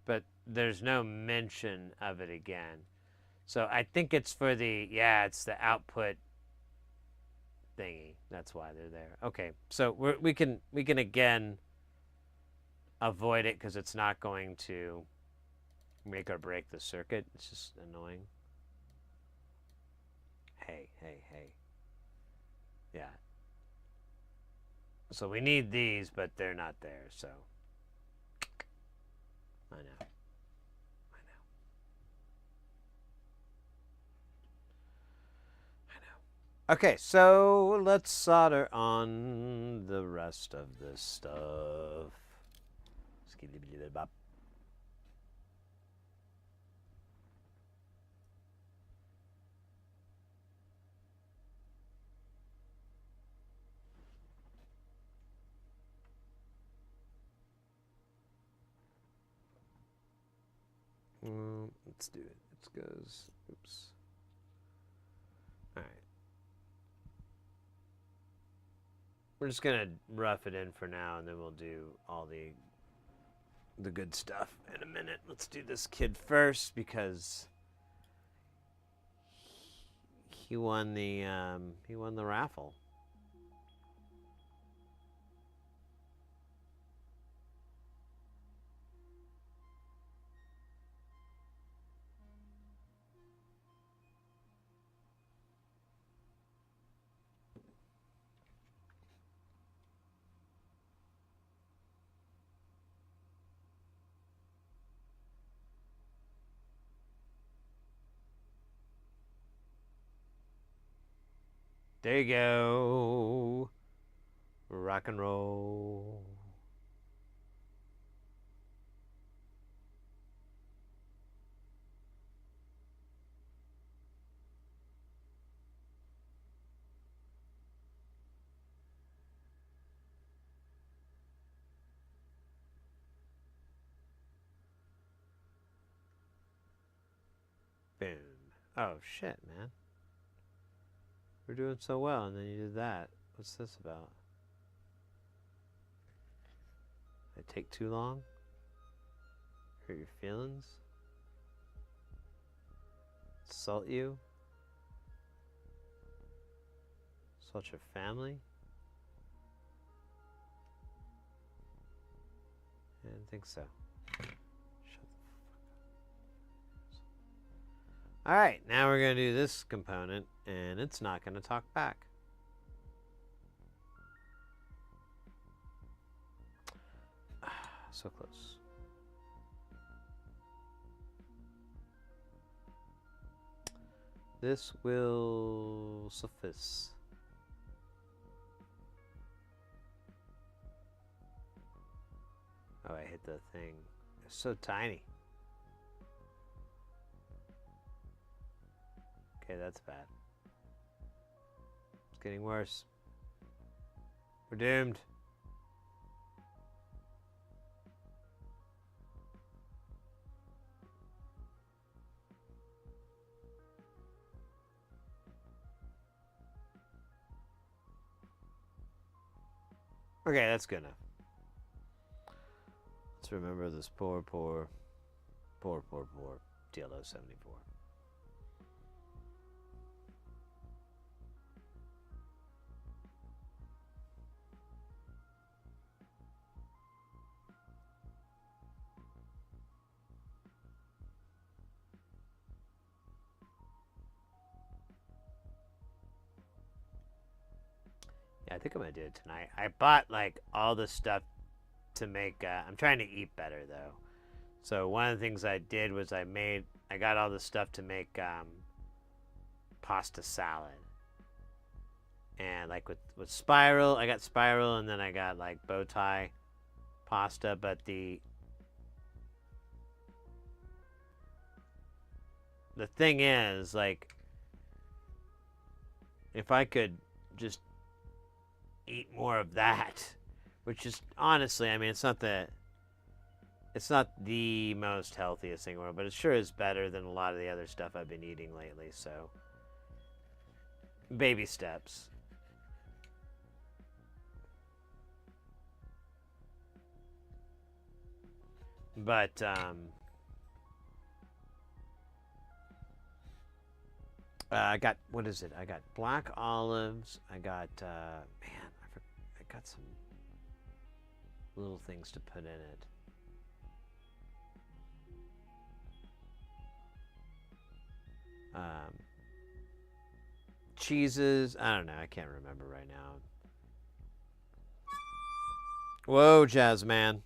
But there's no mention of it again. So I think it's for the, yeah, it's the output thingy. That's why they're there. Okay, so we can again avoid it because it's not going to make or break the circuit. It's just annoying. Hey. Yeah. So we need these, but they're not there, so. I know. Okay, so let's solder on the rest of this stuff. Skidly-bidly-bop. Let's do it. It goes. Oops. All right. We're just gonna rough it in for now, and then we'll do all the good stuff in a minute. Let's do this kid first because he won the raffle. There you go. Rock and roll. Boom. Oh, shit, man. We're doing so well, and then you did that. What's this about? Did I take too long? Hurt your feelings? Insult you? Insult your family? I didn't think so. Shut the fuck up. Alright, now we're going to do this component, and it's not going to talk back. So close. This will suffice. Oh, I hit the thing. It's so tiny. Okay, that's bad. It's getting worse. We're doomed. Okay, that's good enough. Let's remember this poor DLO 74. Yeah, I think I'm gonna do it tonight. I bought like all the stuff to make. I'm trying to eat better though. So one of the things I did was I got all the stuff to make pasta salad. And like with spiral, I got spiral, and then I got like bow tie pasta. But the thing is, like, if I could just eat more of that, which is honestly, I mean, it's not the most healthiest thing in the world, but it sure is better than a lot of the other stuff I've been eating lately. So baby steps. But I got, what is it? I got black olives. I got man, I got some little things to put in it. Cheeses. I don't know. I can't remember right now. Whoa, Jazz Man.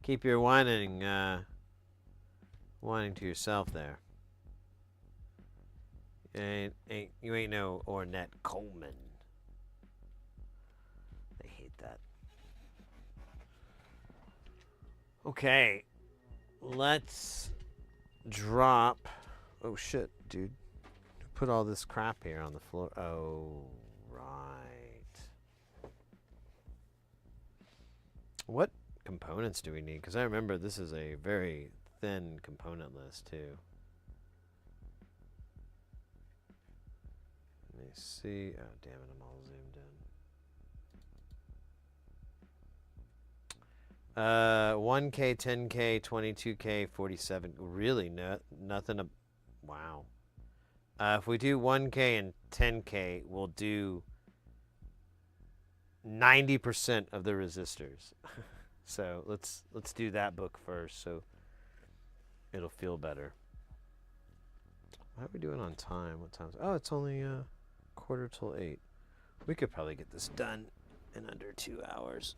Keep your whining to yourself there. You ain't no Ornette Coleman. I hate that. Okay. Let's drop. Oh shit, dude. Put all this crap here on the floor. Oh, right. What components do we need? Because I remember this is a very thin component list too. Let me see. Oh, damn it, I'm all zoomed in. 1K, 10K, 22K, 47. Really, nothing. Wow. If we do 1K and 10K, we'll do 90% of the resistors. So let's do that book first, so it'll feel better. How are we doing on time? What time? Oh, it's only 7:45. We could probably get this done in under 2 hours.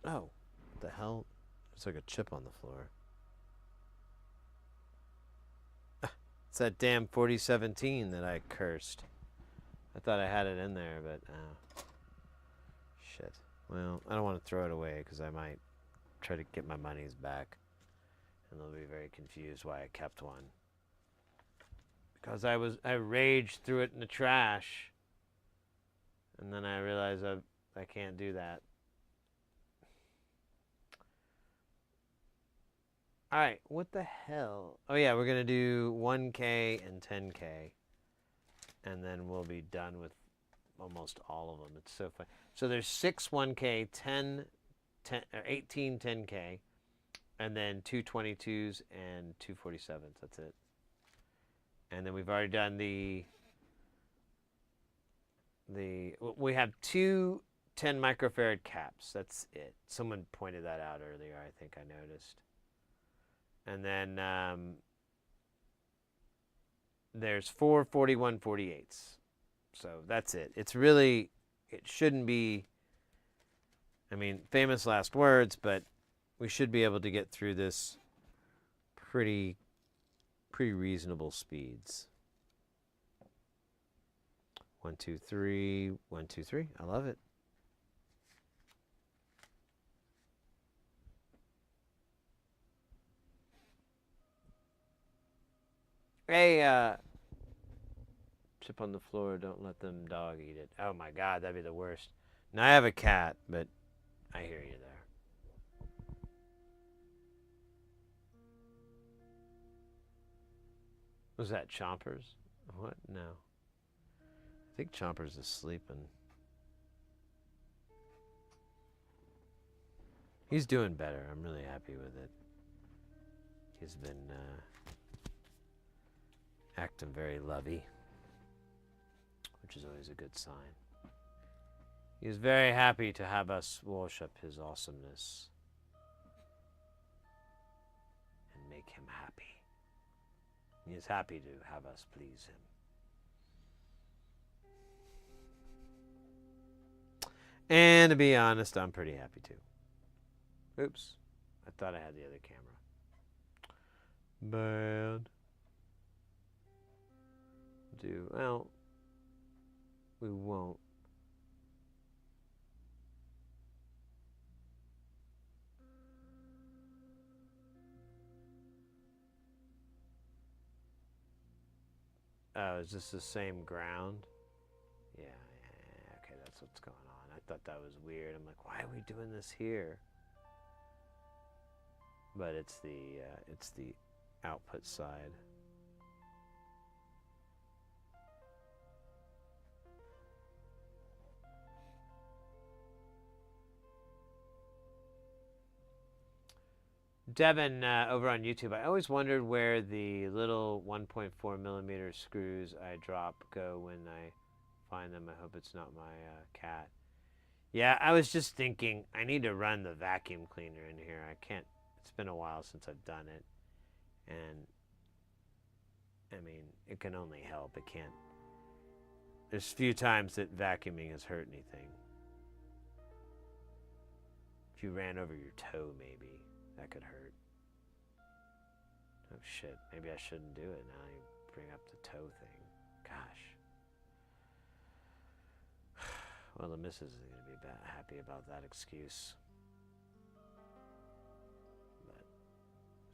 Oh, what the hell? It's like a chip on the floor. It's that damn 4017 that I cursed. I thought I had it in there, but shit. Well, I don't want to throw it away because I might try to get my monies back, and they'll be very confused why I kept one. Because I raged through it in the trash, and then I realized I can't do that. All right, what the hell? Oh yeah, we're gonna do 1K and 10K, and then we'll be done with almost all of them. It's so fun. So there's 6 1K, 10, or 18 10K, and then 2 22s and 2 47s. That's it. And then we've already done we have 2 10 microfarad caps. That's it. Someone pointed that out earlier. I think I noticed. And then there's 4 41 48s. So that's it. It's really, it shouldn't be, I mean, famous last words, but we should be able to get through this pretty reasonable speeds. 1, 2, 3, 1, 2, 3. I love it. Hey, chip on the floor. Don't let them dog eat it. Oh my God, that'd be the worst. Now I have a cat, but I hear you there. Was that Chompers? What? No. I think Chompers is sleeping. He's doing better. I'm really happy with it. He's been acting very lovey, which is always a good sign. He's very happy to have us worship his awesomeness and make him happy. He is happy to have us please him. And to be honest, I'm pretty happy too. Oops. I thought I had the other camera. Bad. Well, we won't. Oh, is this the same ground? Yeah, okay, that's what's going on. I thought that was weird. I'm like, why are we doing this here? But it's the output side. Devin over on YouTube, I always wondered where the little 1.4 millimeter screws I drop go when I find them. I hope it's not my cat. Yeah, I was just thinking I need to run the vacuum cleaner in here. I can't. It's been a while since I've done it, and I mean it can only help. It can't. There's few times that vacuuming has hurt anything. If you ran over your toe, maybe that could hurt. Oh shit, maybe I shouldn't do it now. You bring up the toe thing. Gosh. Well, the missus is going to be happy about that excuse. But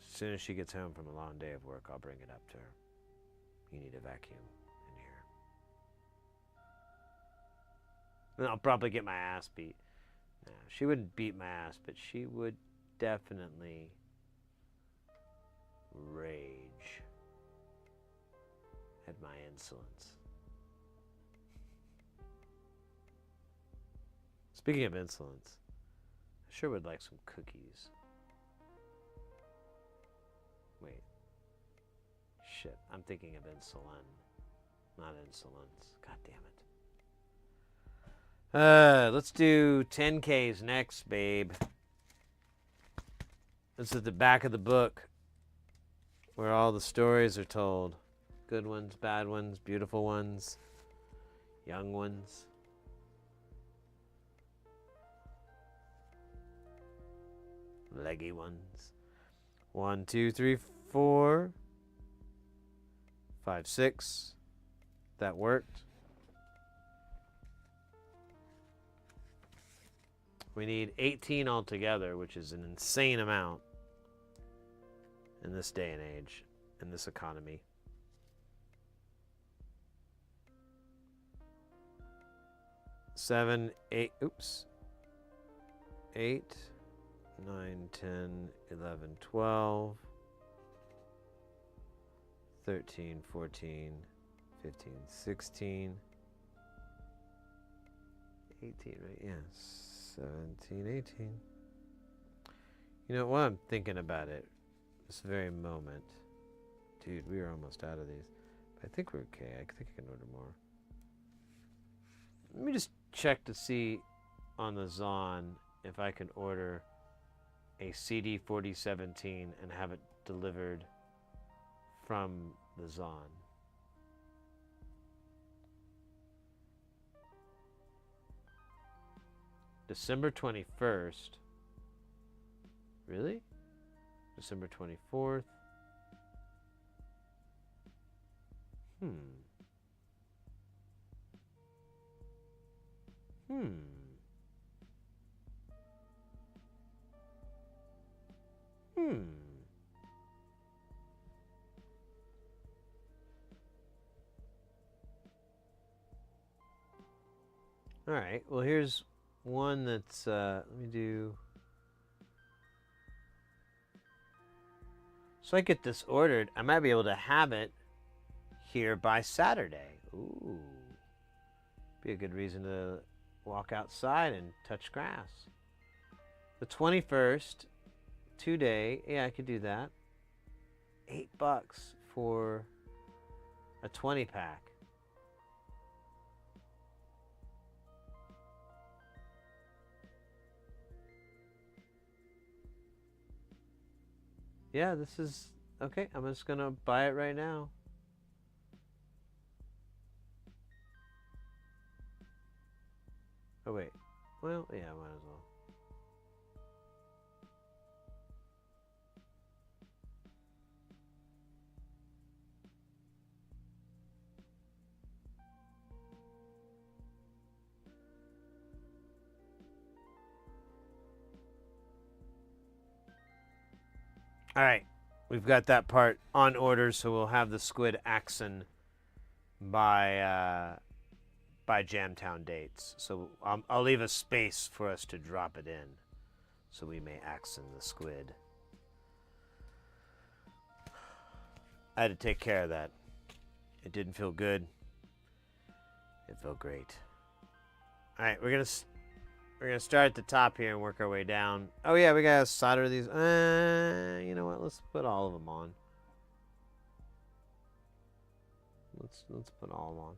as soon as she gets home from a long day of work, I'll bring it up to her. You need a vacuum in here. And I'll probably get my ass beat. No, she wouldn't beat my ass, but she would definitely rage at my insolence. Speaking of insolence, I sure would like some cookies. Wait. Shit, I'm thinking of insulin, not insolence. God damn it. Let's do 10Ks next, babe. This is the back of the book where all the stories are told. Good ones, bad ones, beautiful ones, young ones. Leggy ones. 1, 2, 3, 4, 5, 6. That worked. We need 18 altogether, which is an insane amount in this day and age, in this economy. Seven, 8, oops. 8, 9, 10, 11, 12, 13, 14, 15, 16, 18, right? Yes, 17, 18. You know, while I'm thinking about it, this very moment, dude, we are almost out of these. But I think we're okay. I think I can order more. Let me just check to see on the Zon if I can order a CD 4017 and have it delivered from the Zon. December 21st. Really? December 24th. Hmm. All right. Well, here's one that's. Let me do. So I get this ordered. I might be able to have it here by Saturday. Ooh. Be a good reason to walk outside and touch grass. The 21st, 2-day. Yeah, I could do that. $8 for a 20-pack. Yeah, this is okay. I'm just gonna buy it right now. Oh wait. Well, yeah, might as well. All right, we've got that part on order, so we'll have the squid axon by Jamtown dates. So I'll leave a space for us to drop it in, so we may axon the squid. I had to take care of that. It didn't feel good. It felt great. All right, we're gonna start at the top here and work our way down. Oh yeah, we gotta solder these. You know what? Let's put all of them on. Let's put all of them on.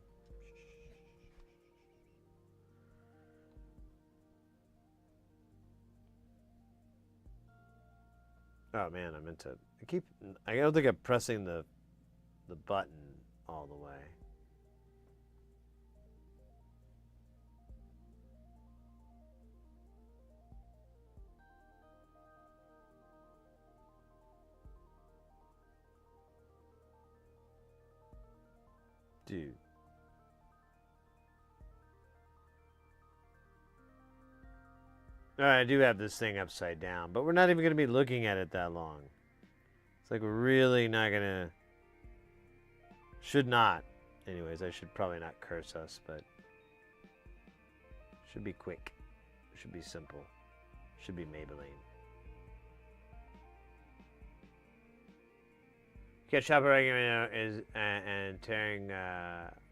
Oh man, I don't think I'm pressing the button all the way. Dude. Alright, I do have this thing upside down, but we're not even going to be looking at it that long. It's like we're really not going to... Should not. Anyways, I should probably not curse us, but... Should be quick. Should be simple. Should be Maybelline. Catch shop argument is and tearing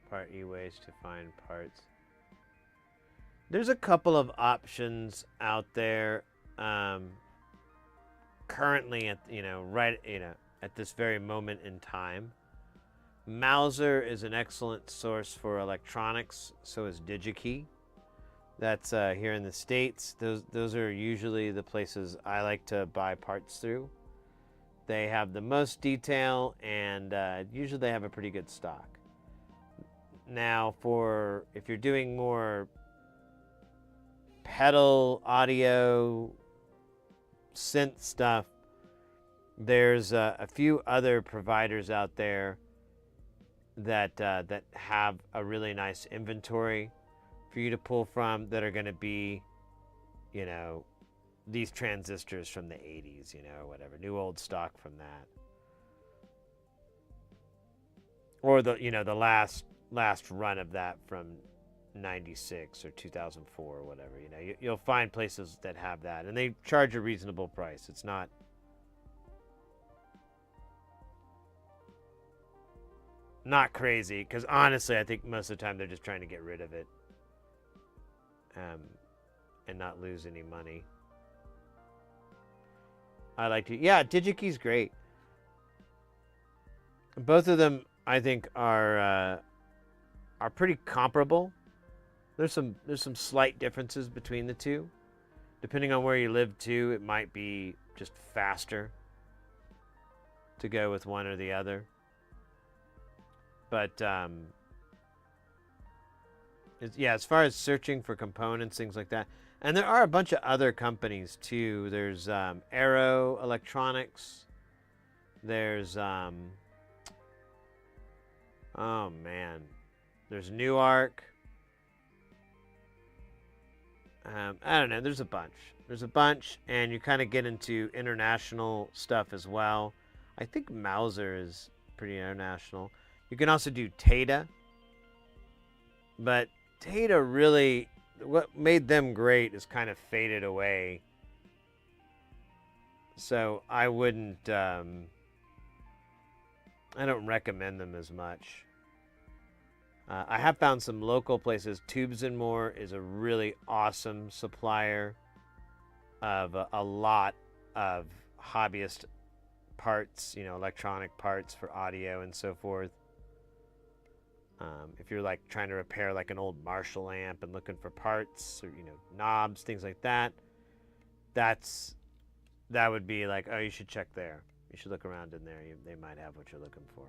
apart e-waste to find parts. There's a couple of options out there currently at at this very moment in time. Mauser is an excellent source for electronics. So is DigiKey. That's here in the States. Those are usually the places I like to buy parts through. They have the most detail, and usually they have a pretty good stock. Now, if you're doing more pedal, audio, synth stuff, there's a few other providers out there that have a really nice inventory for you to pull from that are going to be, these transistors from the 80s, or whatever, new old stock from that, or the last run of that from 96 or 2004 or whatever. You'll find places that have that, and they charge a reasonable price. It's not crazy, because honestly I think most of the time they're just trying to get rid of it and not lose any money. DigiKey's great. Both of them, I think, are pretty comparable. There's some slight differences between the two. Depending on where you live too, it might be just faster to go with one or the other. But as far as searching for components, things like that, And there are a bunch of other companies too. There's Aero Electronics. There's oh man, there's Newark. I don't know. There's a bunch. There's a bunch, and you kind of get into international stuff as well. I think Mauser is pretty international. You can also do Tata, but Tata really, what made them great is kind of faded away. So I wouldn't, I don't recommend them as much. I have found some local places. Tubes and More is a really awesome supplier of a lot of hobbyist parts, you know, electronic parts for audio and so forth. If you're like trying to repair like an old Marshall amp and looking for parts or, you know, knobs, things like that, that would be like, oh, you should check there. You should look around in there. They might have what you're looking for.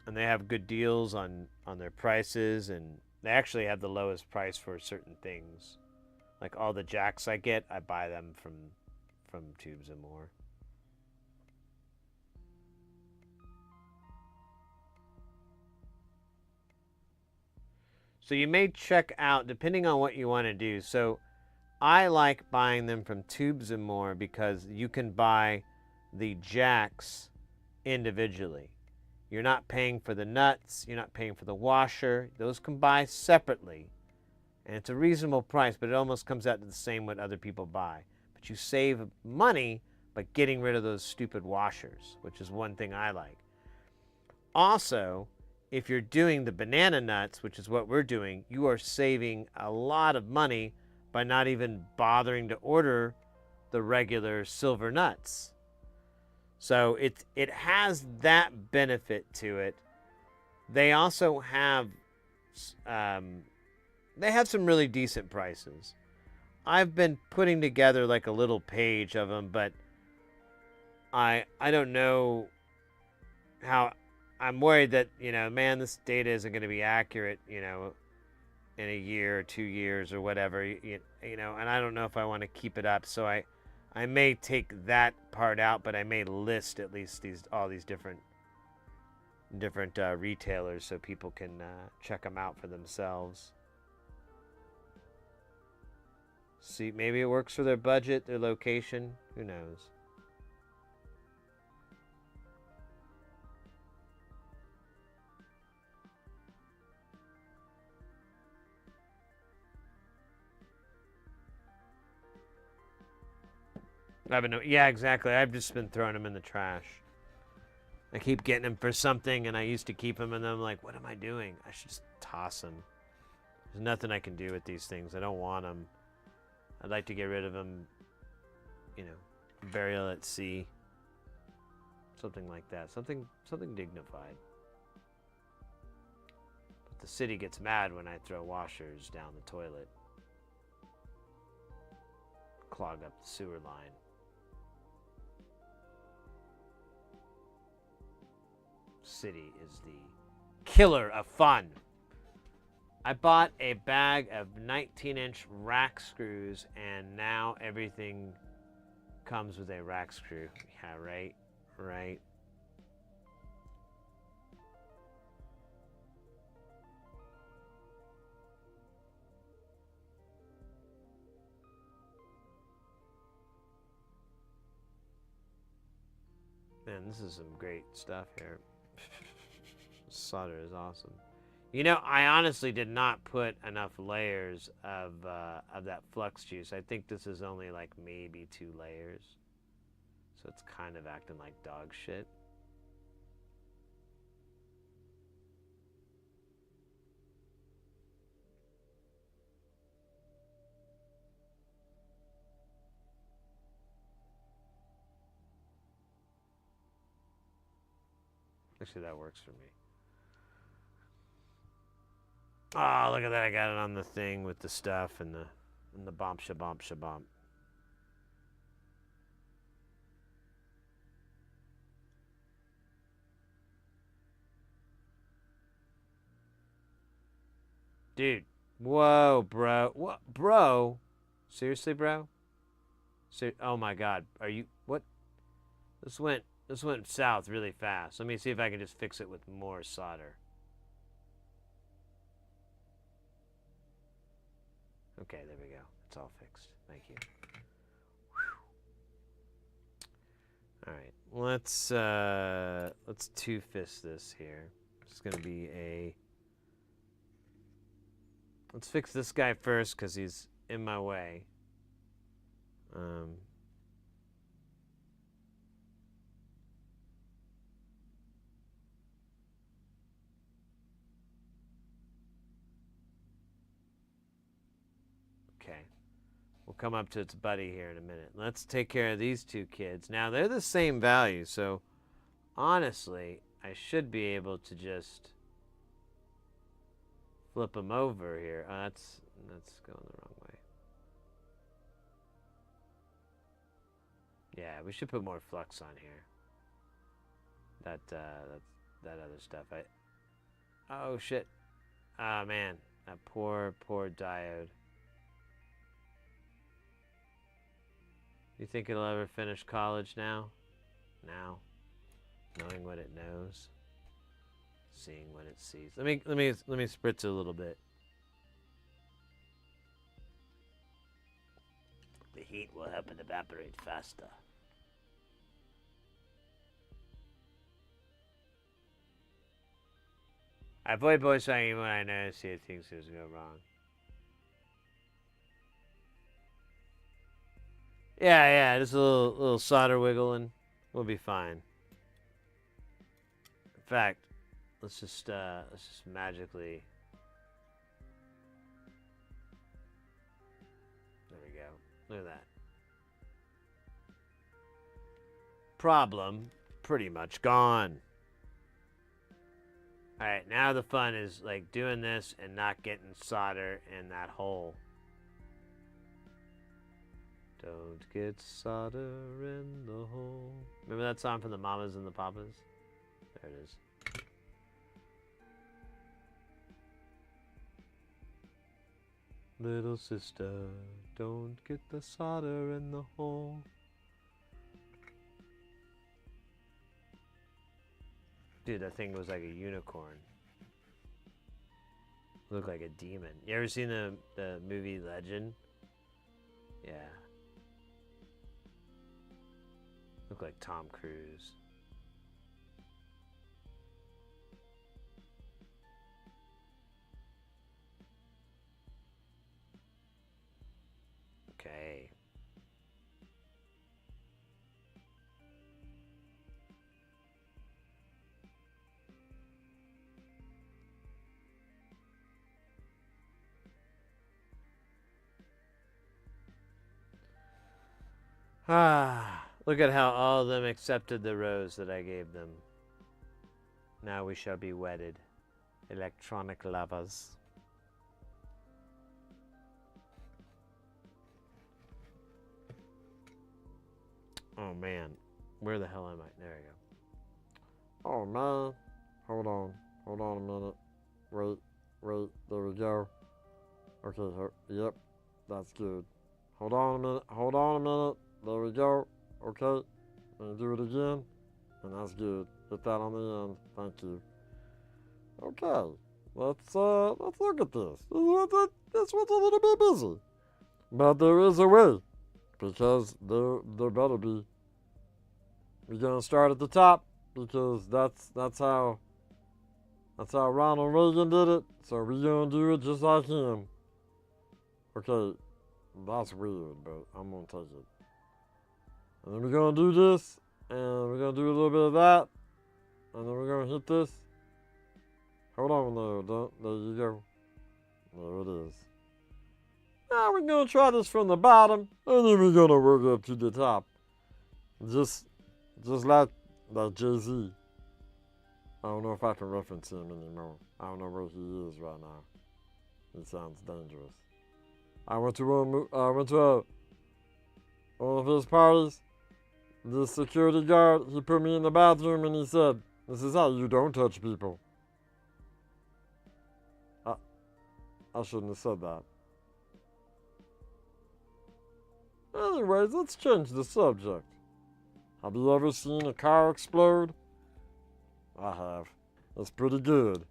And they have good deals on their prices, and they actually have the lowest price for certain things. Like all the jacks I get, I buy them from Tubes and More. So you may check out, depending on what you want to do. So I like buying them from Tubes and More because you can buy the jacks individually. You're not paying for the nuts. You're not paying for the washer. Those can buy separately. And it's a reasonable price, but it almost comes out to the same what other people buy. But you save money by getting rid of those stupid washers, which is one thing I like. Also, if you're doing the banana nuts, which is what we're doing, you are saving a lot of money by not even bothering to order the regular silver nuts. So it has that benefit to it. They also have some really decent prices. I've been putting together like a little page of them, but I don't know how. I'm worried that, you know, man, this data isn't going to be accurate, you know, in a year or 2 years or whatever, you know, and I don't know if I want to keep it up. So I may take that part out, but I may list at least all these different retailers so people can check them out for themselves. See, maybe it works for their budget, their location. Who knows? Yeah, exactly. I've just been throwing them in the trash. I keep getting them for something, and I used to keep them, and then I'm like, what am I doing? I should just toss them. There's nothing I can do with these things. I don't want them. I'd like to get rid of them, you know, burial at sea. Something like that. Something dignified. But the city gets mad when I throw washers down the toilet. Clog up the sewer line. City is the killer of fun. I bought a bag of 19-inch rack screws, and now everything comes with a rack screw. Yeah, right. Man, this is some great stuff here. Solder is awesome. You know, I honestly did not put enough layers of that flux juice. I think this is only like maybe 2 layers. So it's kind of acting like dog shit. Actually, that works for me. Oh, look at that. I got it on the thing with the stuff and the bump shabomp. Dude, Whoa, bro. What, bro? Seriously, bro? Oh my God. Are you what? This went south really fast. Let me see if I can just fix it with more solder. Okay, there we go. It's all fixed. Thank you. All right, let's two-fist this here. It's gonna be a. Let's fix this guy first because he's in my way. Okay. We'll come up to its buddy here in a minute. Let's take care of these two kids. Now, they're the same value, so honestly, I should be able to just flip them over here. Oh, that's going the wrong way. Yeah, we should put more flux on here. That other stuff. Oh shit. Ah, man, that poor diode. You think it'll ever finish college now? Now, knowing what it knows, seeing what it sees. Let me spritz a little bit. The heat will help it evaporate faster. I avoid voice even when I know see things go wrong. Yeah, just a little solder wiggling. We'll be fine. In fact, let's just magically. There we go. Look at that. Problem pretty much gone. All right, now the fun is like doing this and not getting solder in that hole. Don't get solder in the hole. Remember that song from the Mamas and the Papas? There it is. Little sister, don't get the solder in the hole. Dude, that thing was like a unicorn. Looked like a demon. You ever seen the movie Legend? Yeah. Look like Tom Cruise. Okay. Look at how all of them accepted the rose that I gave them. Now we shall be wedded, electronic lovers. Oh man, where the hell am I? There we go. Oh man, hold on a minute. Wait, there we go. Okay, yep, that's good. Hold on a minute, there we go. Okay, and do it again, and that's good. Hit that on the end, thank you. Okay, let's look at this. This one's a little bit busy, but there is a way, because there better be. We're gonna start at the top because that's how Ronald Reagan did it. So we're gonna do it just like him. Okay, that's weird, but I'm gonna take it. And then we're gonna do this, and we're gonna do a little bit of that, and then we're gonna hit this. Hold on there you go. There it is. Now we're gonna try this from the bottom, and then we're gonna work up to the top. Just like Jay-Z. I don't know if I can reference him anymore. I don't know where he is right now. He sounds dangerous. I went to one of his parties. The security guard, he put me in the bathroom and he said, "This is how you don't touch people." I shouldn't have said that. Anyways, let's change the subject. Have you ever seen a car explode? I have. It's pretty good.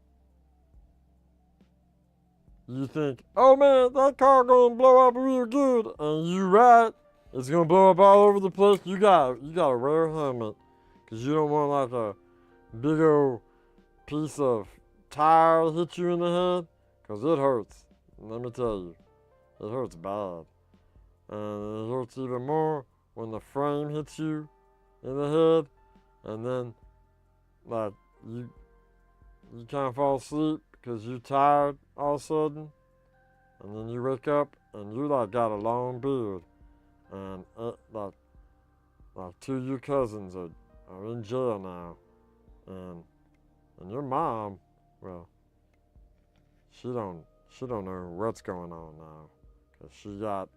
You think, oh man, that car gonna blow up real good, and you right, it's gonna blow up all over the place. You gotta wear a helmet, cause you don't want like a big old piece of tire hit you in the head, cause it hurts. Let me tell you, it hurts bad, and it hurts even more when the frame hits you in the head, and then like you can't fall asleep because you're tired all of a sudden, and then you wake up and you like got a long beard, and like two of your cousins are in jail now, and your mom, well, she don't know what's going on now, cause she got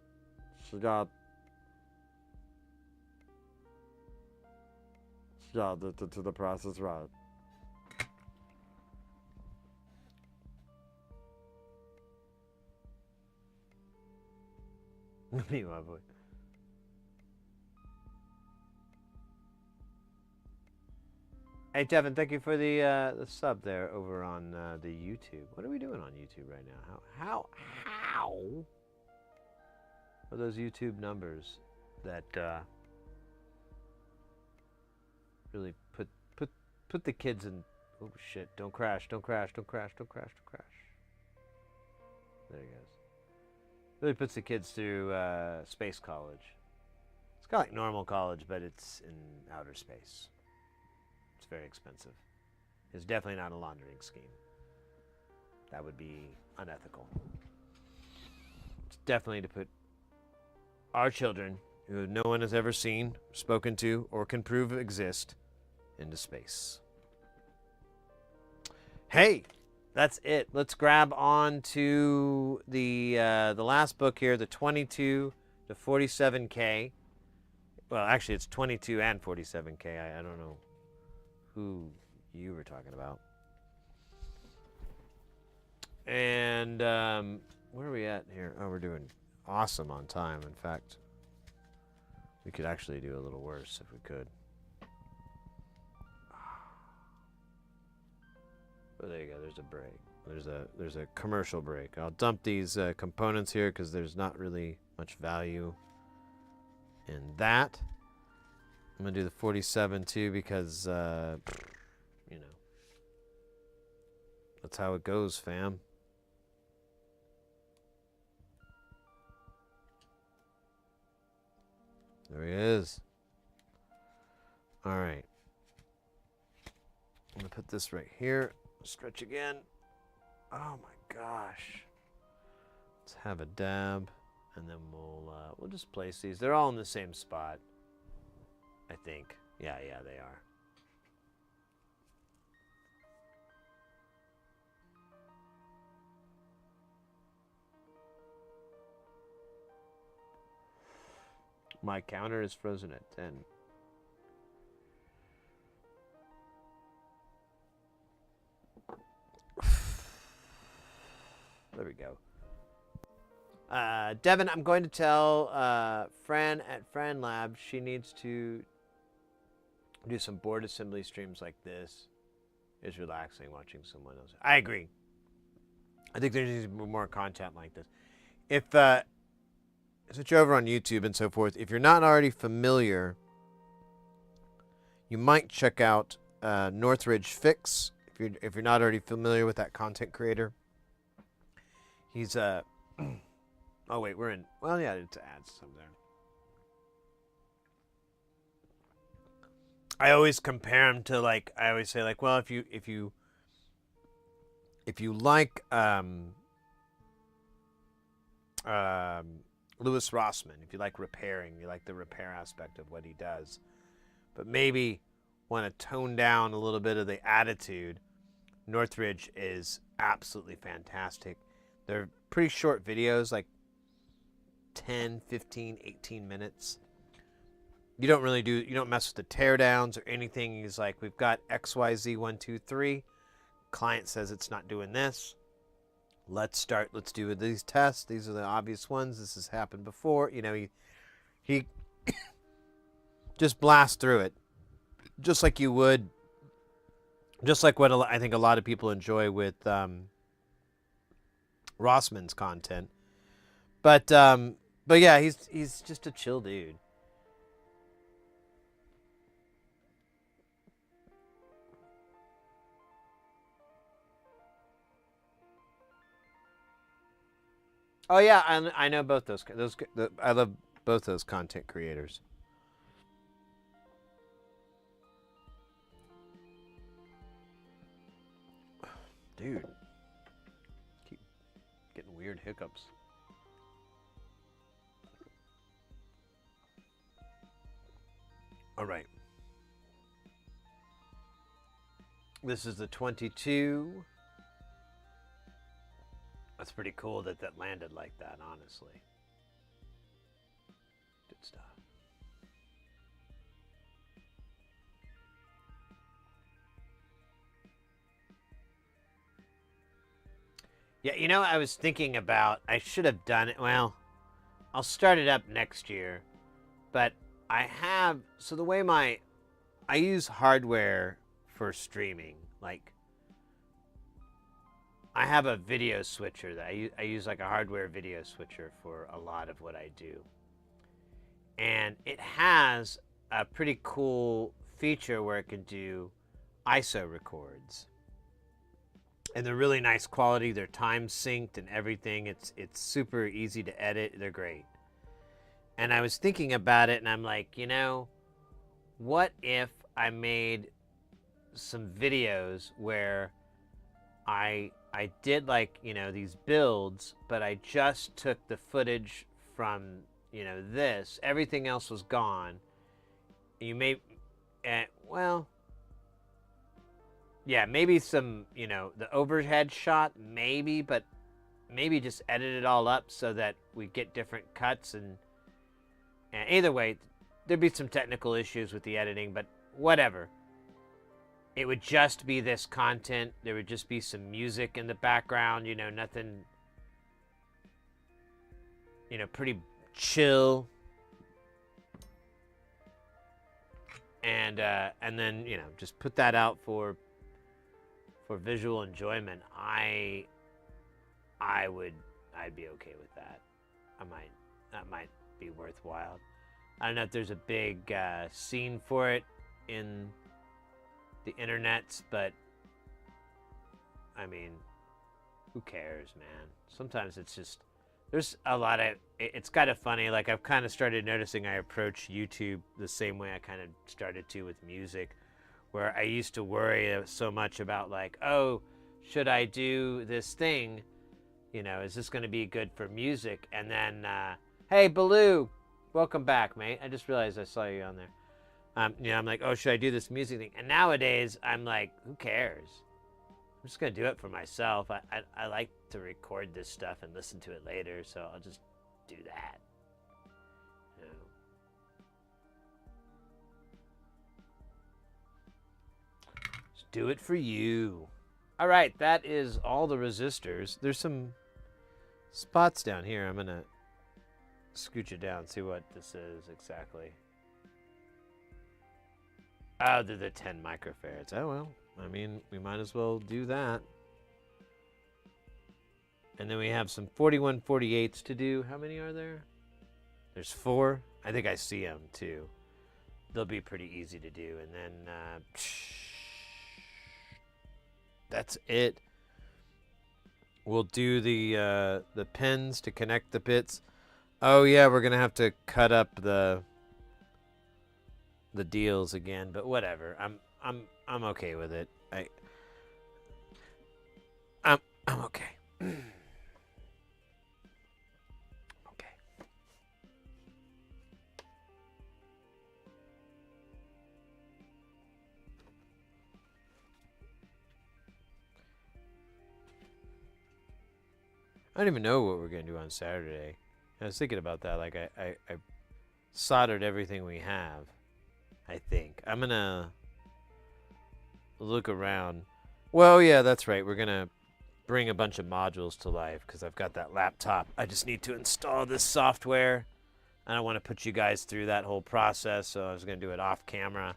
addicted to the Price is Right. Me, my boy. Hey, Devin, thank you for the sub there over on the YouTube. What are we doing on YouTube right now? How are those YouTube numbers that really put the kids in? Oh shit! Don't crash! Don't crash! Don't crash! Don't crash! Don't crash! There he goes. Really puts the kids through space college. It's kind of like normal college, but it's in outer space. It's very expensive. It's definitely not a laundering scheme. That would be unethical. It's definitely to put our children, who no one has ever seen, spoken to, or can prove exist, into space. Hey! That's it. Let's grab on to the last book here, the 22 to 47K. Well, actually, it's 22 and 47K. I don't know who you were talking about. And where are we at here? Oh, we're doing awesome on time. In fact, we could actually do a little worse if we could. Oh, there you go. There's a break. There's a commercial break. I'll dump these components here because there's not really much value in that. I'm gonna do the 47 too because you know, that's how it goes, fam. There he is. All right. I'm gonna put this right here. Stretch again. Oh my gosh. Let's have a dab, and then we'll just place these. They're all in the same spot, I think. Yeah, they are. My counter is frozen at 10. There we go. Devin, I'm going to tell Fran at Fran Lab she needs to do some board assembly streams like this. It's relaxing watching someone else. I agree. I think there needs to be more content like this. If switch over on YouTube and so forth, if you're not already familiar, you might check out Northridge Fix. If you're not already familiar with that content creator. He's oh wait, we're in. Well, yeah, it's ads some there. I always compare him to I always say well, if you like Louis Rossman, if you like repairing, you like the repair aspect of what he does, but maybe want to tone down a little bit of the attitude, Northridge is absolutely fantastic. They're pretty short videos, like 10, 15, 18 minutes. You don't mess with the teardowns or anything. He's like, we've got XYZ 1, 2, 3. Client says it's not doing this. let's do these tests. These are the obvious ones. This has happened before. You know, he just blast through it, just like you would, just like what I think a lot of people enjoy with Rossman's content. But yeah, he's just a chill dude. Oh yeah, I know both those. I love both those content creators. Dude, keep getting weird hiccups. All right. This is the 22. That's pretty cool that landed like that, honestly. Good stuff. Yeah, you know, I was thinking about, I should have done it. Well, I'll start it up next year. But so the way I use hardware for streaming. Like, I have a video switcher that I use like a hardware video switcher for a lot of what I do. And it has a pretty cool feature where it can do ISO records. And they're really nice quality. They're time synced and everything. It's super easy to edit. They're great. And I was thinking about it and I'm like, you know, what if I made some videos where I did like, you know, these builds, but I just took the footage from, you know, this. Everything else was gone. You may, well, yeah, maybe some, you know, the overhead shot, maybe, but maybe just edit it all up so that we get different cuts. And either way, there'd be some technical issues with the editing, but whatever. It would just be this content. There would just be some music in the background, you know, nothing, you know, pretty chill. And then, you know, just put that out for visual enjoyment. I'd be okay with that. That might be worthwhile. I don't know if there's a big scene for it in the internets, but I mean, who cares, man? Sometimes it's just, there's a lot of, it's kind of funny. Like, I've kind of started noticing I approach YouTube the same way I kind of started to with music, where I used to worry so much about like, oh, should I do this thing? You know, is this going to be good for music? And then, hey, Baloo, welcome back, mate. I just realized I saw you on there. You know, I'm like, oh, should I do this music thing? And nowadays, I'm like, who cares? I'm just going to do it for myself. I like to record this stuff and listen to it later, so I'll just do that. You know. Just do it for you. All right, that is all the resistors. There's some spots down here. I'm going to scooch it down, see what this is exactly. Oh, they're the 10 microfarads. Oh, well, I mean, we might as well do that. And then we have some 4148s to do. How many are there? There's 4. I think I see them, too. They'll be pretty easy to do. And then, that's it. We'll do the pins to connect the bits. Oh, yeah, we're going to have to cut up the deals again, but whatever. I'm okay with it. I'm okay. Okay. I don't even know what we're gonna do on Saturday. I was thinking about that. Like I soldered everything we have. I think I'm gonna look around. Well, yeah, that's right. We're gonna bring a bunch of modules to life because I've got that laptop. I just need to install this software. I don't want to put you guys through that whole process, so I was going to do it off camera.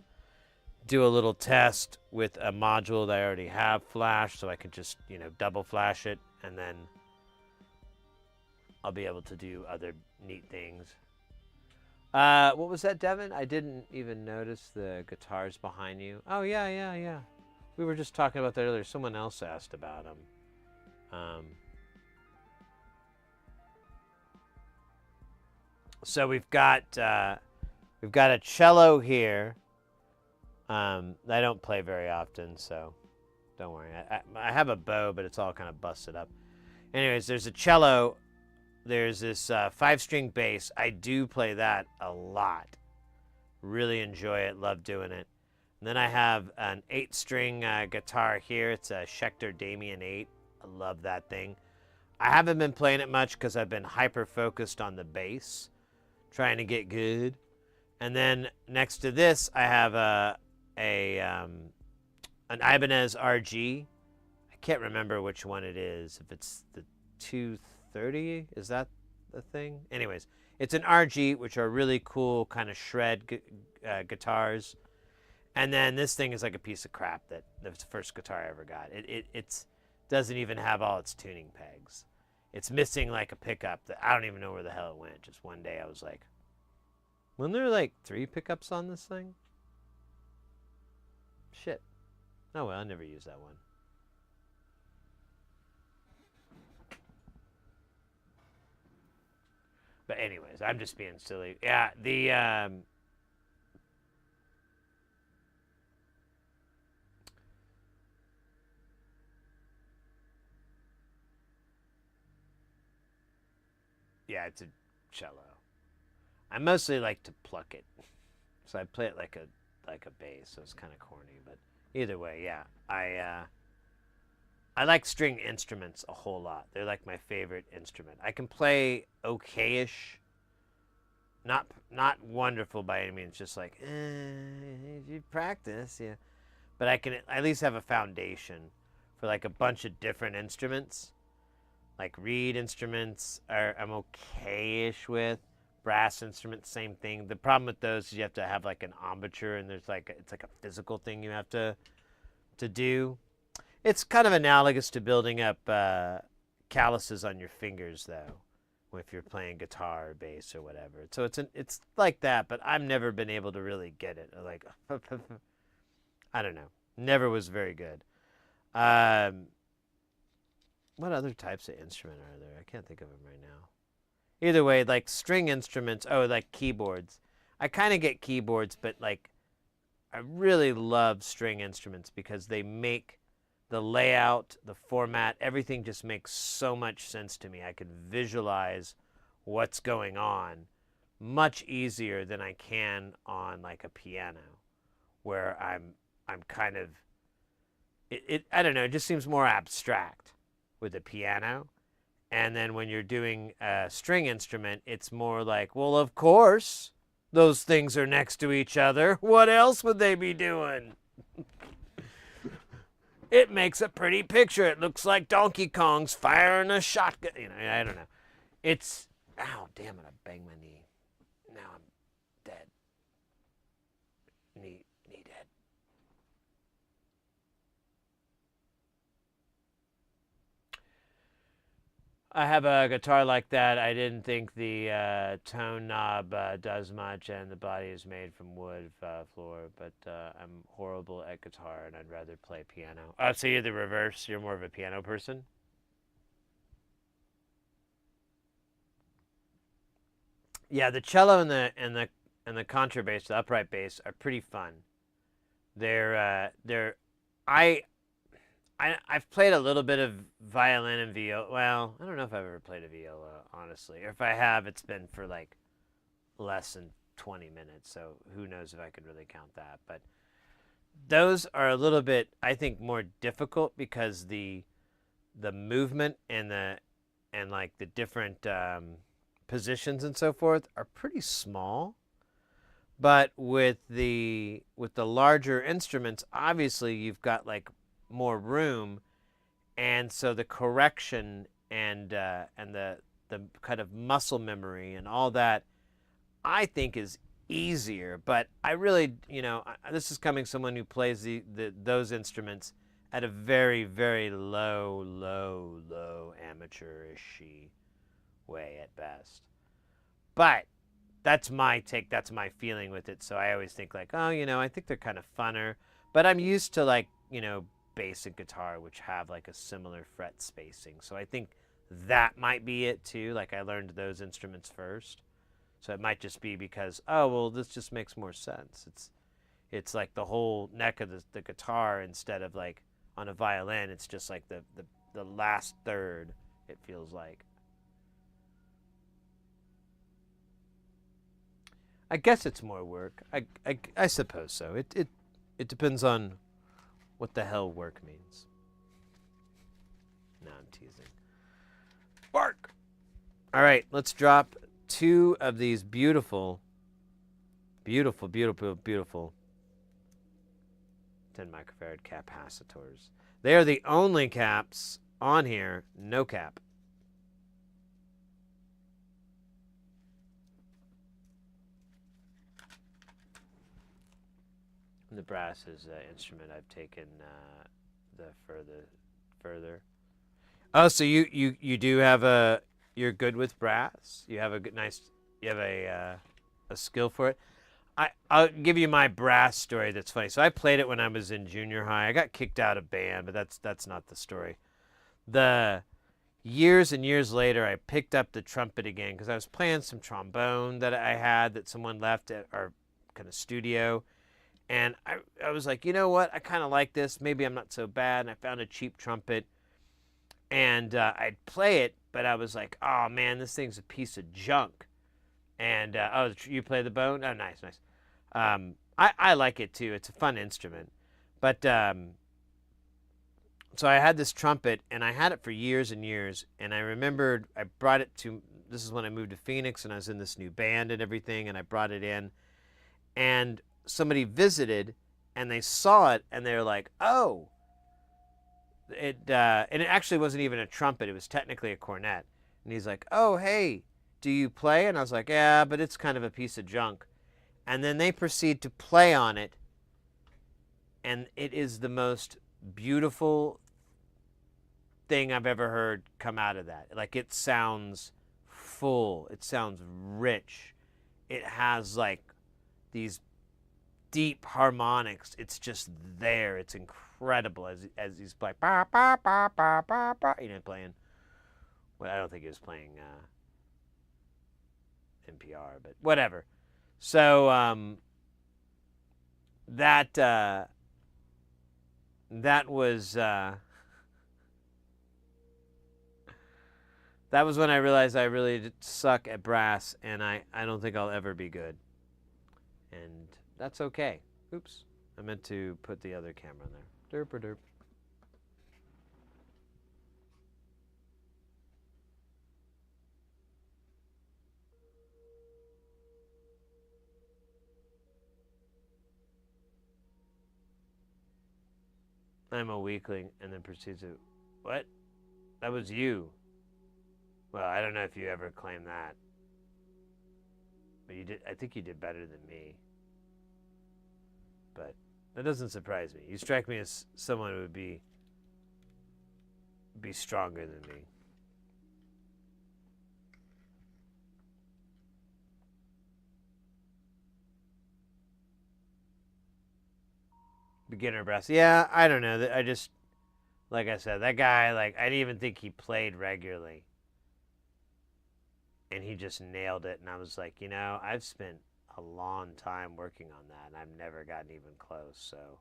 Do a little test with a module that I already have flashed, so I could just, double flash it, and then I'll be able to do other neat things. What was that, Devin? I didn't even notice the guitars behind you. Oh, yeah. We were just talking about that earlier. Someone else asked about them. So we've got a cello here. I don't play very often, so don't worry. I have a bow, but it's all kind of busted up. Anyways, there's a cello. There's this 5-string bass. I do play that a lot. Really enjoy it. Love doing it. And then I have an 8-string guitar here. It's a Schecter Damien 8. I love that thing. I haven't been playing it much because I've been hyper-focused on the bass, trying to get good. And then next to this, I have an Ibanez RG. I can't remember which one it is. If it's the 230, is that the thing? Anyways, it's an RG, which are really cool kind of shred guitars. And then this thing is like a piece of crap. That was the first guitar I ever got. It doesn't even have all its tuning pegs. It's missing like a pickup that I don't even know where the hell it went. Just one day I was like, weren't there like 3 pickups on this thing? Shit. Oh well, I never used that one. But anyways, I'm just being silly. Yeah, yeah, it's a cello. I mostly like to pluck it, so I play it like a bass. So it's kind of corny, but either way, yeah. I like string instruments a whole lot. They're like my favorite instrument. I can play okay-ish, not wonderful by any means. Just like you practice, yeah. But I can at least have a foundation for like a bunch of different instruments. Like reed instruments I'm okay-ish with. Brass instruments, same thing. The problem with those is you have to have like an embouchure, and it's like a physical thing you have to do. It's kind of analogous to building up calluses on your fingers, though, if you're playing guitar or bass or whatever. So it's like that, but I've never been able to really get it. Like, I don't know. Never was very good. What other types of instrument are there? I can't think of them right now. Either way, like string instruments, like keyboards. I kind of get keyboards, but like I really love string instruments because they make the layout, the format, everything just makes so much sense to me. I can visualize what's going on much easier than I can on like a piano, where I'm kind of I don't know, it just seems more abstract with a piano. And then when you're doing a string instrument, it's more like, well, of course, those things are next to each other. What else would they be doing? It makes a pretty picture. It looks like Donkey Kong's firing a shotgun. I don't know. It's, ow, damn it, I banged my knee. Now I'm dead. Knee dead. I have a guitar like that. I didn't think the tone knob does much, and the body is made from wood floor, but I'm horrible at guitar, and I'd rather play piano. Oh, so you're the reverse. You're more of a piano person? Yeah, the cello and the contrabass, the upright bass, are pretty fun. I've played a little bit of violin and viola. Well, I don't know if I've ever played a viola, honestly. Or if I have, it's been for like less than 20 minutes. So who knows if I could really count that. But those are a little bit, I think, more difficult because the movement and like the different positions and so forth are pretty small. But with the larger instruments, obviously you've got like more room, And so the correction and the kind of muscle memory and all that, I think is easier. But I really, this is coming someone who plays those instruments at a very, very low amateurish way at best. But that's my take. That's my feeling with it. So I always think like, oh, I think they're kind of funner. But I'm used to like, basic guitar, which have like a similar fret spacing. So I think that might be it too. Like I learned those instruments first. So it might just be because, oh, well, this just makes more sense. It's like the whole neck of the guitar instead of like on a violin. It's just like the last third, it feels like. I guess it's more work. I suppose so. It depends on what the hell work means. No, I'm teasing. Bark! All right, let's drop 2 of these beautiful 10 microfarad capacitors. They are the only caps on here, no cap. The brass is an instrument I've taken further. Oh, so you do have you're good with brass? You have you have a skill for it? I'll give you my brass story that's funny. So I played it when I was in junior high. I got kicked out of band, but that's not the story. The years and years later, I picked up the trumpet again because I was playing some trombone that I had that someone left at our kind of studio. And I was like, you know what? I kind of like this. Maybe I'm not so bad. And I found a cheap trumpet. And I'd play it, but I was like, oh, man, this thing's a piece of junk. And, oh, you play the bone? Oh, nice. I like it, too. It's a fun instrument. But so I had this trumpet, and I had it for years and years. And I remembered I brought it to, this is when I moved to Phoenix, and I was in this new band and everything, and I brought it in. And somebody visited and they saw it and they were like, oh, and it actually wasn't even a trumpet. It was technically a cornet. And he's like, oh, hey, do you play? And I was like, yeah, but it's kind of a piece of junk. And then they proceed to play on it. And it is the most beautiful thing I've ever heard come out of that. Like it sounds full. It sounds rich. It has like these deep harmonics. It's just there. It's incredible as he's playing, bah, bah, bah, bah, bah, bah, playing. Well, I don't think he was playing NPR, but whatever. So that was when I realized I really suck at brass, and I don't think I'll ever be good. And that's okay. Oops. I meant to put the other camera in there. Derp. I'm a weakling, and then proceeds to, what? That was you. Well, I don't know if you ever claimed that. But you did. I think you did better than me. But that doesn't surprise me. You strike me as someone who would be stronger than me. Beginner brass. Yeah, I don't know. I just, like I said, that guy, like, I didn't even think he played regularly. And he just nailed it. And I was like, I've spent a long time working on that, and I've never gotten even close. So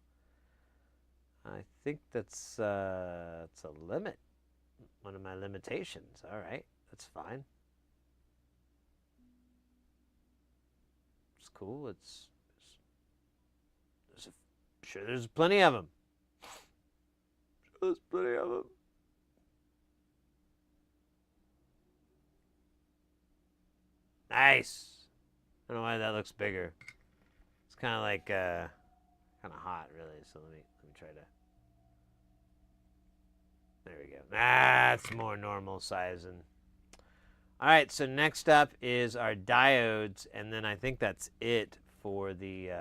I think that's a limit. One of my limitations. All right, that's fine. It's cool. There's plenty of them. There's plenty of them. Nice. I don't know why that looks bigger. It's kind of like kind of hot, really. So let me try to. There we go. That's more normal sizing. All right, so next up is our diodes, and then I think that's it for the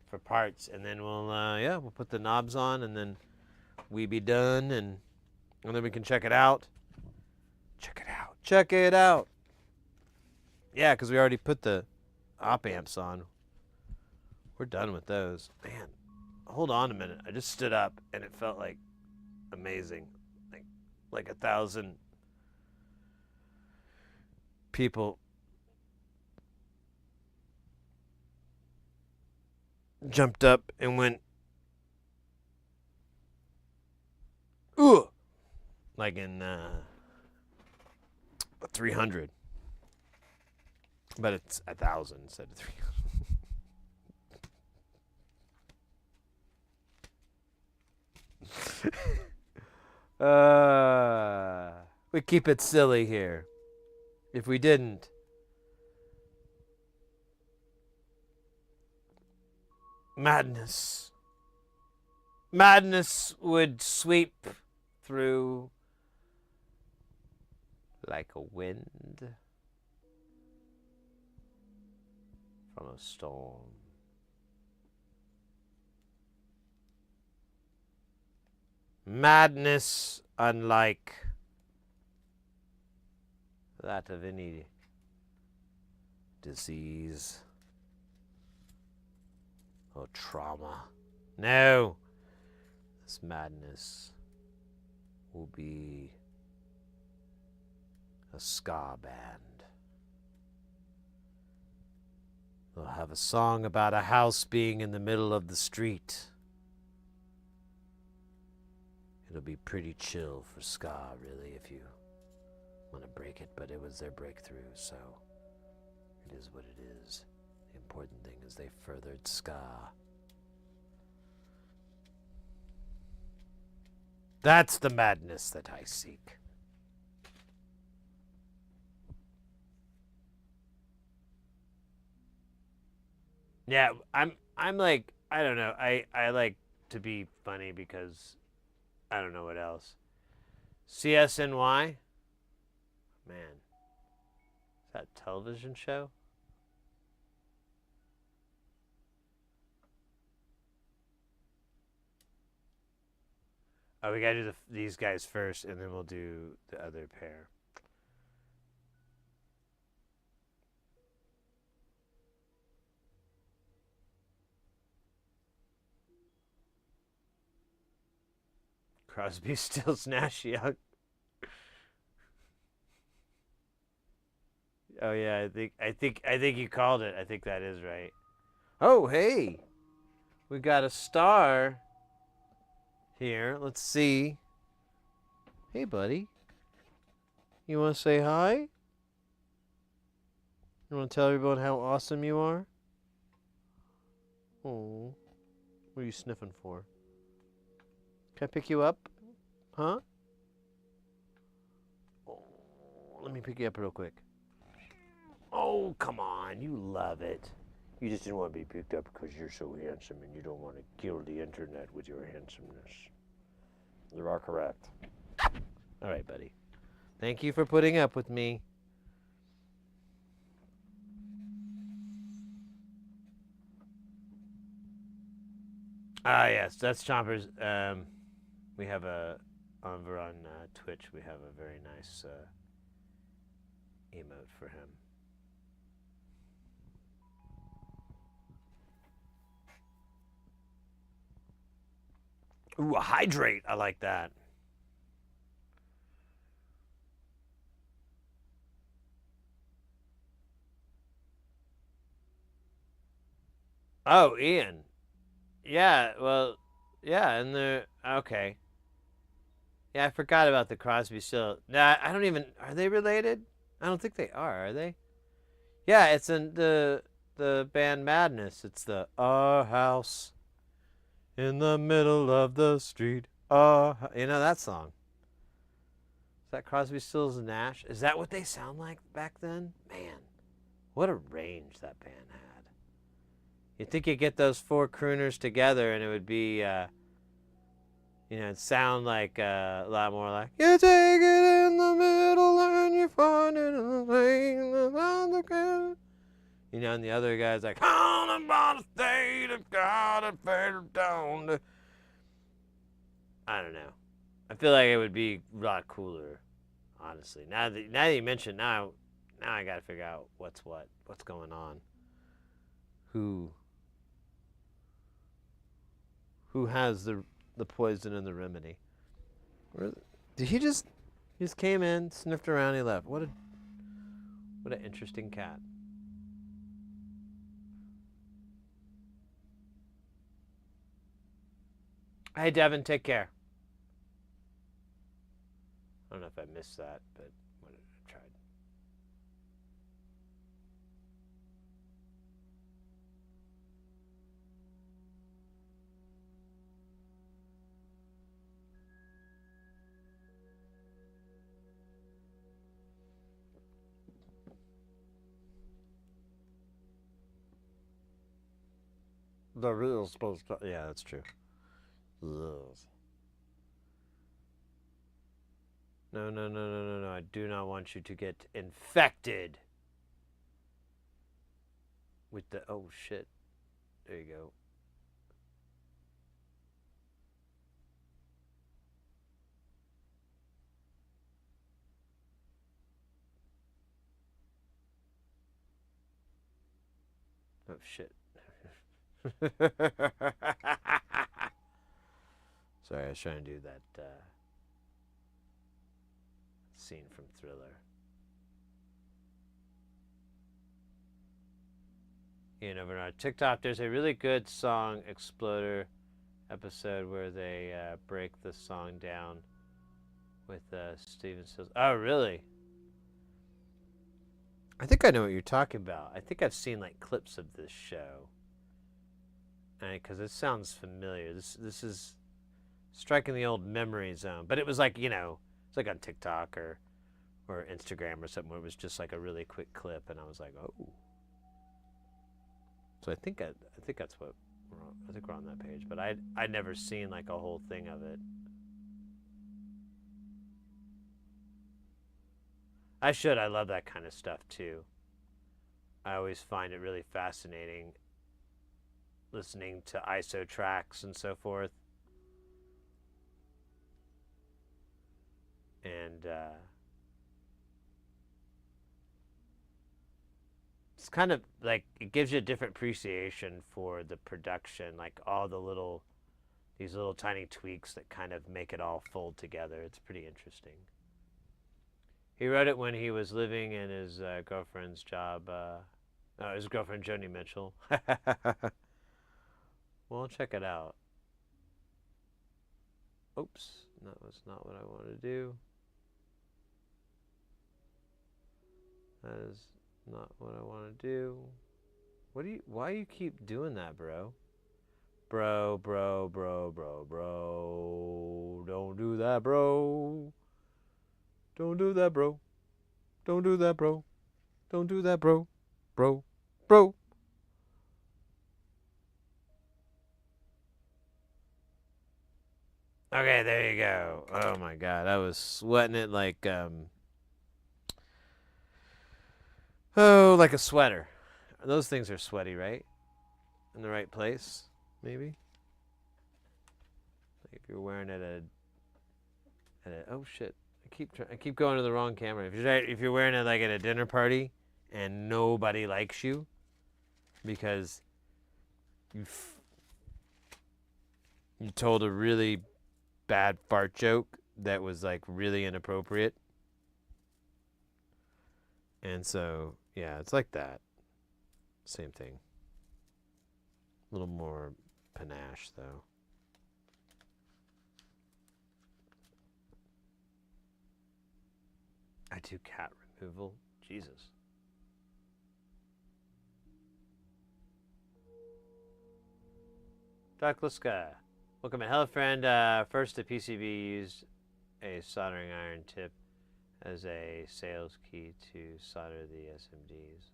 for parts, and then we'll put the knobs on, and then we be done, and then we can check it out. Check it out. Check it out. Yeah, because we already put the op amps on. We're done with those. Man, hold on a minute. I just stood up, and it felt like amazing. Like 1,000 people jumped up and went, ooh, like in 300. But it's 1,000 instead of 300. We keep it silly here. If we didn't, madness would sweep through like a wind from a storm. Madness unlike that of any disease or trauma. No, this madness will be a ska band. They'll have a song about a house being in the middle of the street. It'll be pretty chill for ska, really, if you want to break it, but it was their breakthrough, so it is what it is. The important thing is they furthered ska. That's the madness that I seek. Yeah, I'm like, I don't know. I like to be funny because I don't know what else. CSNY? Man. Is that a television show? Oh, we gotta do these guys first, and then we'll do the other pair. Crosby, Stills, Nash, Young. Oh yeah, I think you called it. I think that is right. Oh hey, we got a star here. Let's see. Hey buddy, you want to say hi? You want to tell everyone how awesome you are? Oh, what are you sniffing for? Can I pick you up? Huh? Oh, let me pick you up real quick. Oh, come on. You love it. You just didn't want to be picked up because you're so handsome and you don't want to kill the internet with your handsomeness. You are correct. All right, buddy. Thank you for putting up with me. Ah, yes, that's Chompers. We have over on Twitch, we have a very nice emote for him. Ooh, a hydrate. I like that. Oh, Ian. Yeah, well, yeah, and the okay. Yeah, I forgot about the Crosby, Stills. Nah, I don't even. Are they related? I don't think they are they? Yeah, it's in the band Madness. It's the Our House in the middle of the street. You know that song. Is that Crosby, Stills, and Nash? Is that what they sound like back then? Man, what a range that band had. You'd think you'd get those four crooners together and it would be You know, it sound like a lot more like you take it in the middle and you find it in the thing around the corner. You know, and the other guy's like, on about the state of God and fell down. I don't know. I feel like it would be a lot cooler, honestly. Now that you mention, now I gotta figure out what's going on. Who has the poison and the remedy? Did he just came in, sniffed around, he left? What an interesting cat. Hey Devin, take care. I don't know if I missed that, but I tried. The real supposed to. Yeah, that's true. Yes. No. I do not want you to get infected with the. Oh, shit. There you go. Oh, shit. Sorry, I was trying to do that scene from Thriller. And over on our TikTok, there's a really good Song Exploder episode where they break the song down with Steven Stills. Oh, really? I think I know what you're talking about. I think I've seen like clips of this show. Because it sounds familiar. This is striking the old memory zone. But it was like, you know, it's like on TikTok or Instagram or something where it was just like a really quick clip, and I was like, oh. So I think that's what I think we're on that page, but I'd never seen like a whole thing of it. I should. I love that kind of stuff too. I always find it really fascinating listening to ISO tracks and so forth. And it's kind of like it gives you a different appreciation for the production, like all these little tiny tweaks that kind of make it all fold together. It's pretty interesting. He wrote it when he was living in his girlfriend's job. His girlfriend Joni Mitchell. Well, check it out. Oops, that was not what I wanted to do. That is not what I want to do. Why you keep doing that, bro? Bro. Don't do that, bro. Don't do that, bro. Don't do that, bro. Don't do that, bro. Bro. Okay, there you go. Oh my god, I was sweating it like like a sweater. Those things are sweaty, right? In the right place, maybe. Like if you're wearing it at a oh shit. I keep going to the wrong camera. If you're wearing it like at a dinner party and nobody likes you because you told a really bad fart joke that was like really inappropriate. And so, yeah, it's like that. Same thing. A little more panache, though. I do cat removal. Jesus. Doc Liska. Welcome in. Hello, friend. First, the PCB used a soldering iron tip as a sales key to solder the SMDs.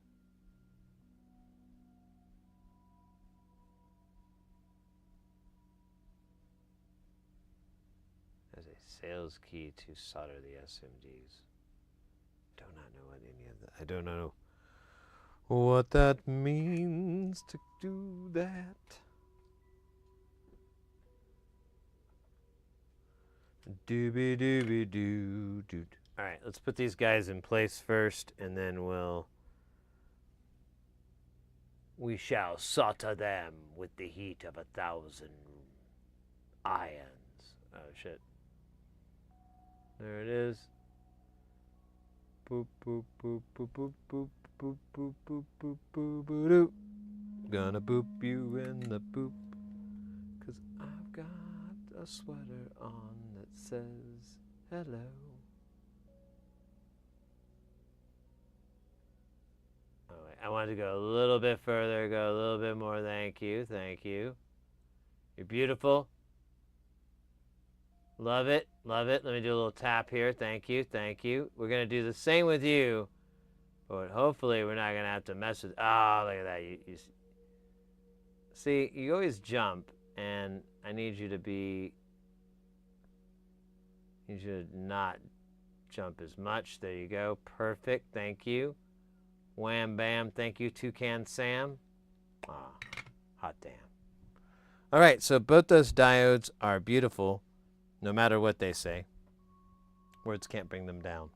Sales key to solder the SMDs. Do not know what any of that. I don't know what that means to do that. Dooby dooby doo doo. All right, let's put these guys in place first, and then we shall solder them with the heat of 1,000 irons. Oh shit! There it is. Boop boop boop boop boop boop boop boop boop boop boop boop doo. Gonna boop you in the boop, 'cause I've got a sweater on that says hello. Oh wait, I wanted to go a little bit further, go a little bit more. Thank you, thank you. You're beautiful. Love it, love it. Let me do a little tap here. Thank you, thank you. We're gonna do the same with you, but hopefully we're not gonna have to mess with. Oh, look at that. You see, you always jump, and I need you to be. You should not jump as much. There you go. Perfect. Thank you. Wham bam. Thank you, Toucan Sam. Ah, hot damn. All right, so both those diodes are beautiful, no matter what they say. Words can't bring them down.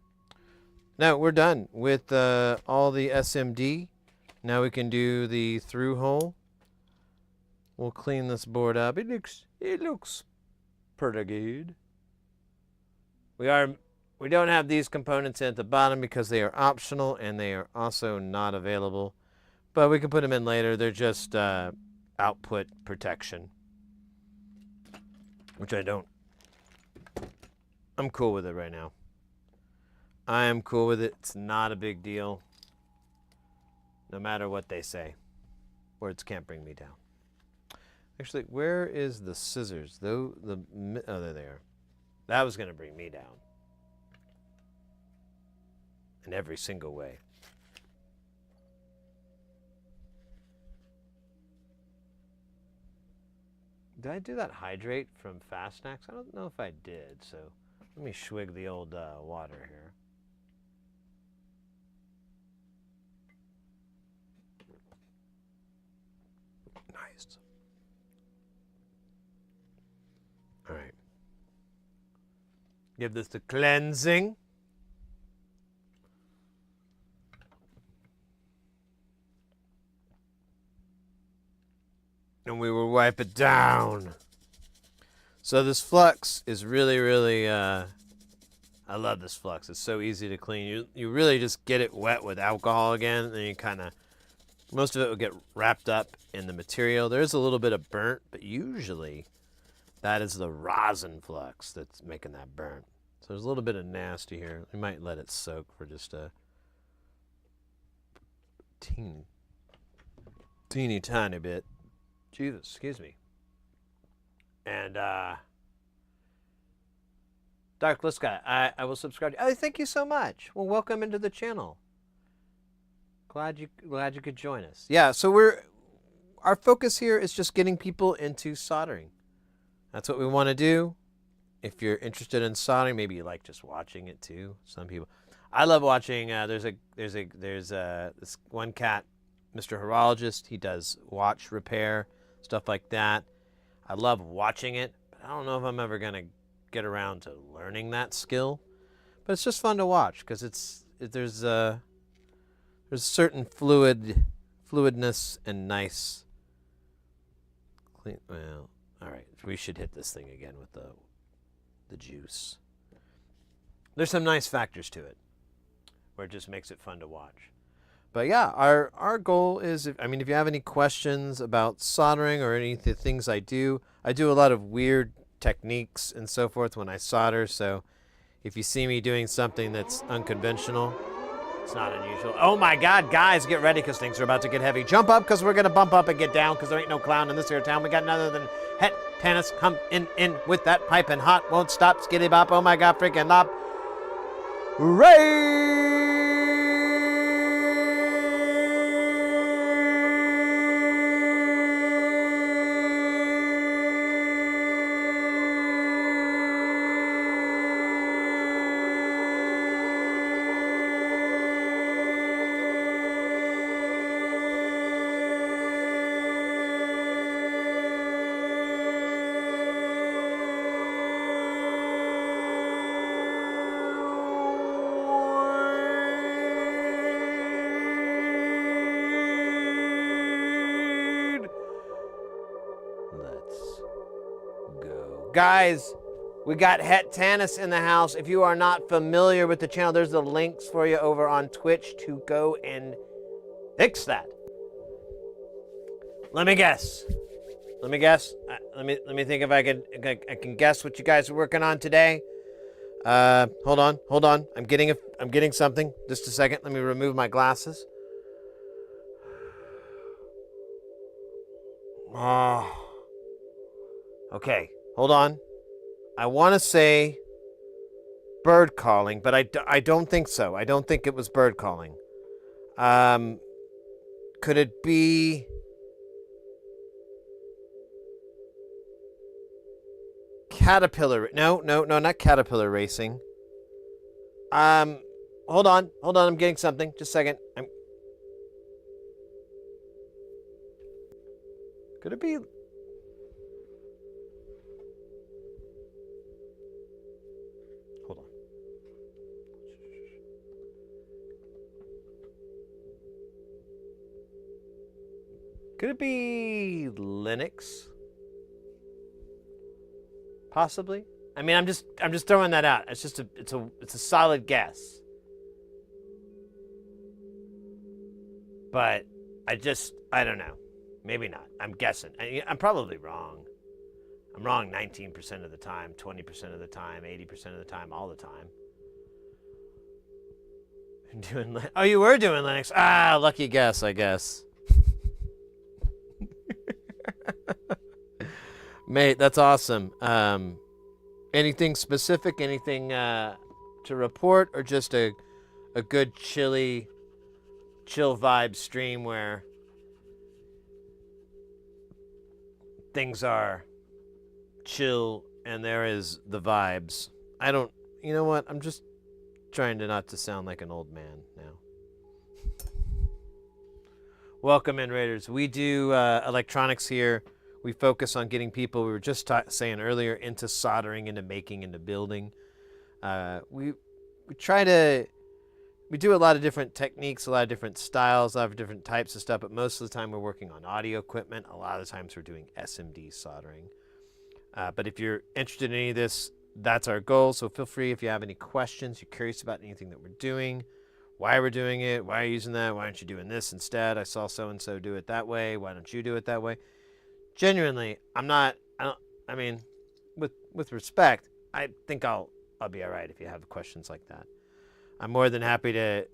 Now we're done with all the SMD. Now we can do the through hole. We'll clean this board up. It looks pretty good. We don't have these components at the bottom because they are optional and they are also not available. But we can put them in later. They're just output protection, which I'm cool with it right now. I am cool with it. It's not a big deal. No matter what they say. Words can't bring me down. Actually, where is the scissors? Oh, there they are. That was going to bring me down. In every single way. Did I do that hydrate from Fast Snacks? I don't know if I did, so let me swig the old water here. Nice. All right. Give this a cleansing. And we will wipe it down. So this flux is really, I love this flux. It's so easy to clean. You really just get it wet with alcohol again, and then you kind of, most of it will get wrapped up in the material. There's a little bit of burnt, but usually that is the rosin flux that's making that burnt. So there's a little bit of nasty here. We might let it soak for just a teeny tiny bit. Jesus, excuse me. And Dark List Guy, I will subscribe. Oh, thank you so much. Well, welcome into the channel. Glad you could join us. Yeah, so our focus here is just getting people into soldering. That's what we want to do. If you're interested in soldering, maybe you like just watching it too. Some people, I love watching. There's this one cat, Mr. Horologist. He does watch repair, stuff like that. I love watching it, but I don't know if I'm ever gonna get around to learning that skill. But it's just fun to watch because there's certain fluidness and nice clean. Well, all right, we should hit this thing again with the juice. There's some nice factors to it where it just makes it fun to watch. But yeah, our goal is, if you have any questions about soldering or any of the things I do a lot of weird techniques and so forth when I solder. So if you see me doing something that's unconventional, it's not unusual. Oh my God, guys, get ready because things are about to get heavy. Jump up because we're going to bump up and get down because there ain't no clown in this here town. We got none other than Het Tannis come in with that pipe and hot. Won't stop, skitty bop. Oh my God, freaking lop. Ray! Guys, we got Het Tanis in the house. If you are not familiar with the channel, there's the links for you over on Twitch to go and fix that. Let me guess. Let me think if I can guess what you guys are working on today. Hold on. I'm getting something. Just a second. Let me remove my glasses. Oh. Okay, hold on. I want to say bird calling, but I don't think so. I don't think it was bird calling. Could it be... Caterpillar? No, not caterpillar racing. Hold on. I'm getting something. Just a second. Could it be? Hold on. Could it be Linux? Possibly. I mean, I'm just throwing that out. It's just it's a solid guess. But I don't know. Maybe not. I'm guessing. I'm probably wrong. I'm wrong 19% of the time, 20% of the time, 80% of the time, all the time. Oh, you were doing Linux. Ah, lucky guess, I guess. Mate, that's awesome. Anything specific? Anything to report, or just a good chill vibe stream where things are chill and there is the vibes? You know what? I'm just trying to not to sound like an old man now. Welcome in, Raiders. We do electronics here. We focus on getting people, we were just saying earlier, into soldering, into making, into building. We do a lot of different techniques, a lot of different styles, a lot of different types of stuff, but most of the time we're working on audio equipment. A lot of the times we're doing SMD soldering. But if you're interested in any of this, that's our goal. So feel free if you have any questions, you're curious about anything that we're doing, why we're doing it, why are you using that, why aren't you doing this instead? I saw so-and-so do it that way. Why don't you do it that way? Genuinely, with respect, I think I'll be all right if you have questions like that. I'm more than happy to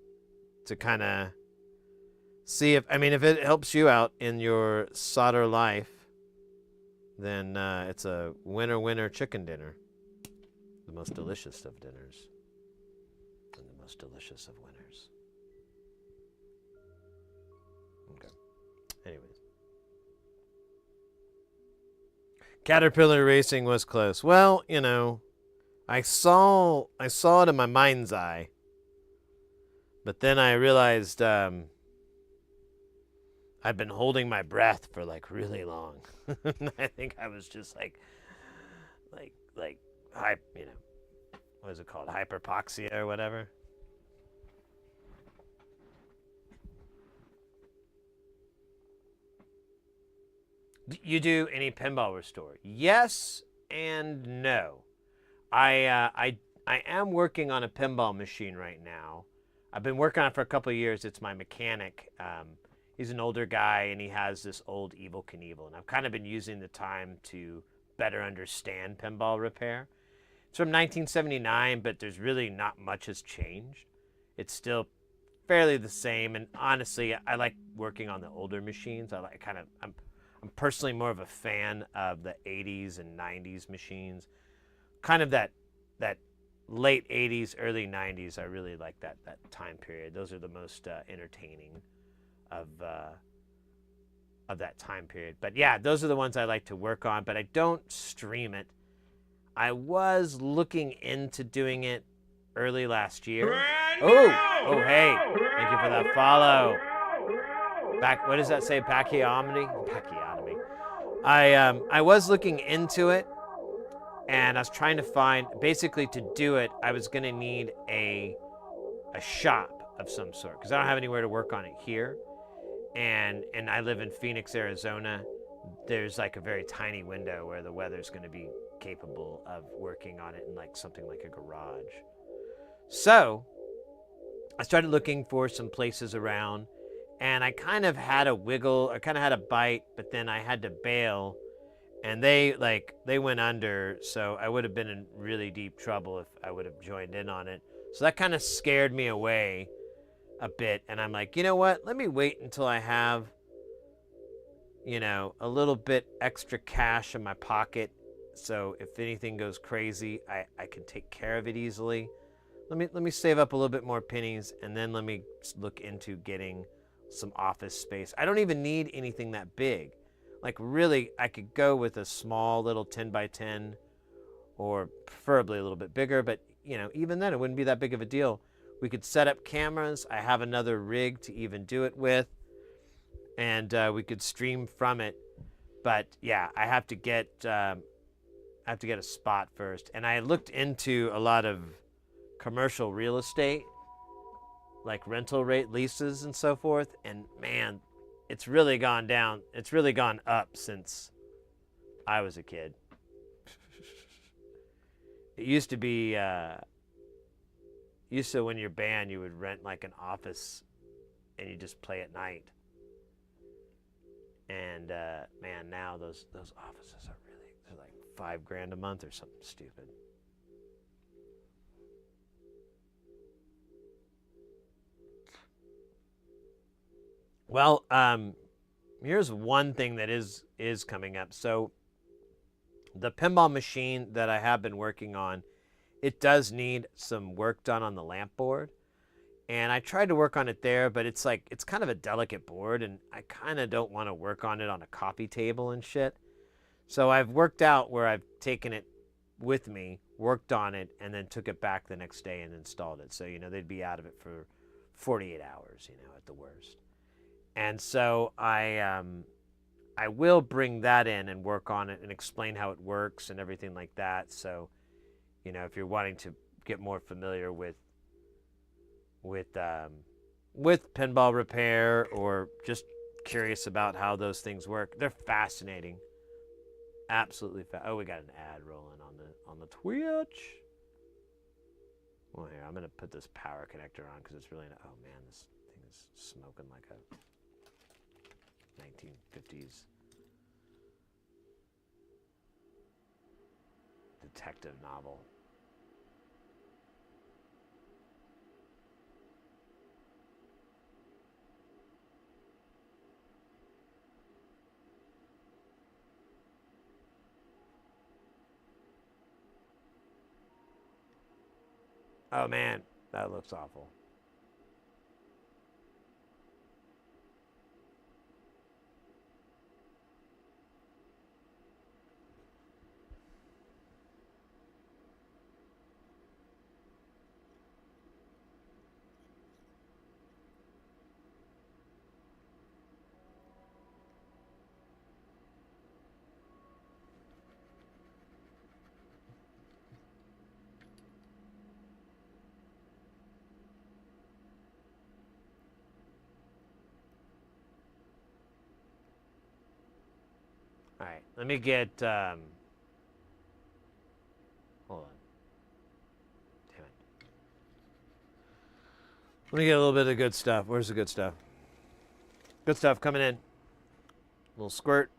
kind of see if it helps you out in your solder life, then it's a winner chicken dinner. The most delicious of dinners and the most delicious of winners. Okay. Anyways. Caterpillar racing was close. Well, I saw it in my mind's eye. But then I realized I'd been holding my breath for like really long. I think I was just like what is it called? Hyperpoxia or whatever. You do any pinball restore? Yes and no. I am working on a pinball machine right now. I've been working on it for a couple of years. It's my mechanic. He's an older guy, and he has this old Evel Knievel. And I've kind of been using the time to better understand pinball repair. It's from 1979, but there's really not much has changed. It's still fairly the same. And honestly, I like working on the older machines. I'm personally more of a fan of the 80s and 90s machines. Kind of that late 80s, early 90s. I really like that time period. Those are the most entertaining of that time period. But yeah, those are the ones I like to work on, but I don't stream it. I was looking into doing it early last year. Oh, hey, thank you for that follow. What does that say? Pachyomony? I was looking into it, and I was trying to find, basically to do it, I was gonna need a shop of some sort, because I don't have anywhere to work on it here. And I live in Phoenix, Arizona. There's like a very tiny window where the weather's gonna be capable of working on it in like something like a garage. So I started looking for some places around, and I kind of had a wiggle, I kind of had a bite, but then I had to bail, and they went under, so I would have been in really deep trouble if I would have joined in on it. So that kind of scared me away a bit, and I'm like, you know what? Let me wait until I have, you know, a little bit extra cash in my pocket, so if anything goes crazy, I can take care of it easily. Let me save up a little bit more pennies, and then let me look into getting some office space. I don't even need anything that big. Like really, I could go with a small little 10 by 10, or preferably a little bit bigger, but you know, even then it wouldn't be that big of a deal. We could set up cameras. I have another rig to even do it with, and we could stream from it. But yeah, I have to get a spot first. And I looked into a lot of commercial real estate, like rental rate leases and so forth, and man, it's really gone down. It's really gone up since I was a kid. It used to be when you're band, you would rent like an office and you just play at night. And man, now those offices are they're like $5,000 a month or something stupid. Well, here's one thing that is coming up. So the pinball machine that I have been working on, it does need some work done on the lamp board. And I tried to work on it there, but it's kind of a delicate board, and I kind of don't want to work on it on a coffee table and shit. So I've worked out where I've taken it with me, worked on it, and then took it back the next day and installed it. So, you know, they'd be out of it for 48 hours, you know, at the worst. And so I will bring that in and work on it and explain how it works and everything like that. So, you know, if you're wanting to get more familiar with pinball repair, or just curious about how those things work, they're fascinating. Absolutely oh, we got an ad rolling on the Twitch. Well, here, I'm gonna put this power connector on because it's really oh man, this thing is smoking like a 1950s detective novel. Oh man, that looks awful. All right, let me get, hold on. Damn it. Let me get a little bit of the good stuff. Where's the good stuff? Good stuff coming in. A little squirt.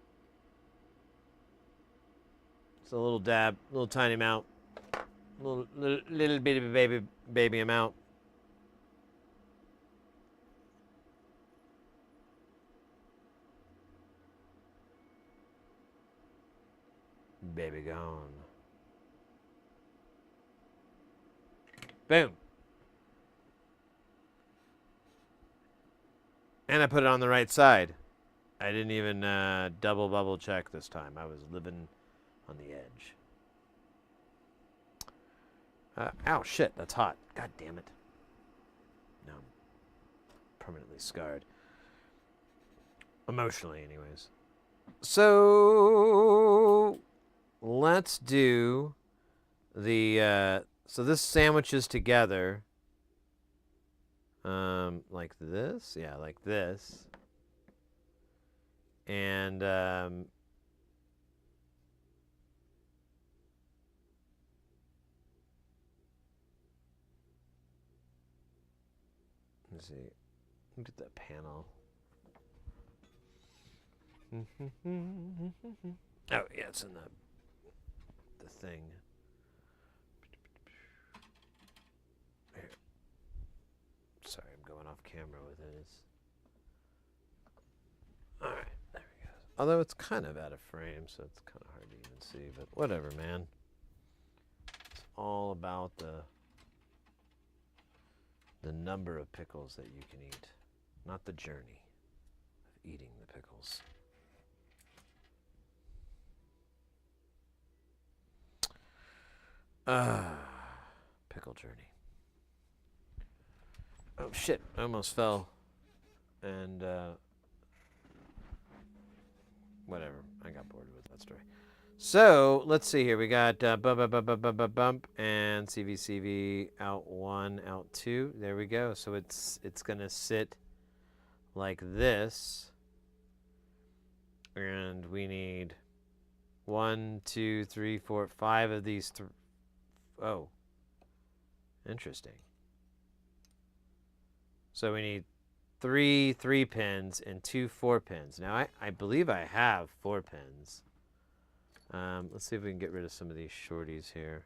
It's a little dab, a little tiny amount. Little bit of a baby amount. Baby gone. Boom. And I put it on the right side. I didn't even double bubble check this time. I was living on the edge. Ow, shit, that's hot. God damn it. No, I'm permanently scarred. Emotionally, anyways. So let's do the so this sandwiches together like this, yeah, like this, and Let's see. Look at that panel. Oh yeah, it's in the thing. Here. Sorry, I'm going off camera with it. All right, there we go. Although it's kind of out of frame, so it's kind of hard to even see. But whatever, man. It's all about the number of pickles that you can eat, not the journey of eating the pickles. Pickle journey. Oh shit, I almost fell. And whatever, I got bored with that story. So let's see here. We got bump and CV out 1, out 2. There we go. So it's gonna sit like this, and we need 1, 2, 3, 4, 5 of these. Oh, interesting. So we need 3 3-pins and 2 4-pins. Now I believe I have 4 pins. Let's see if we can get rid of some of these shorties here.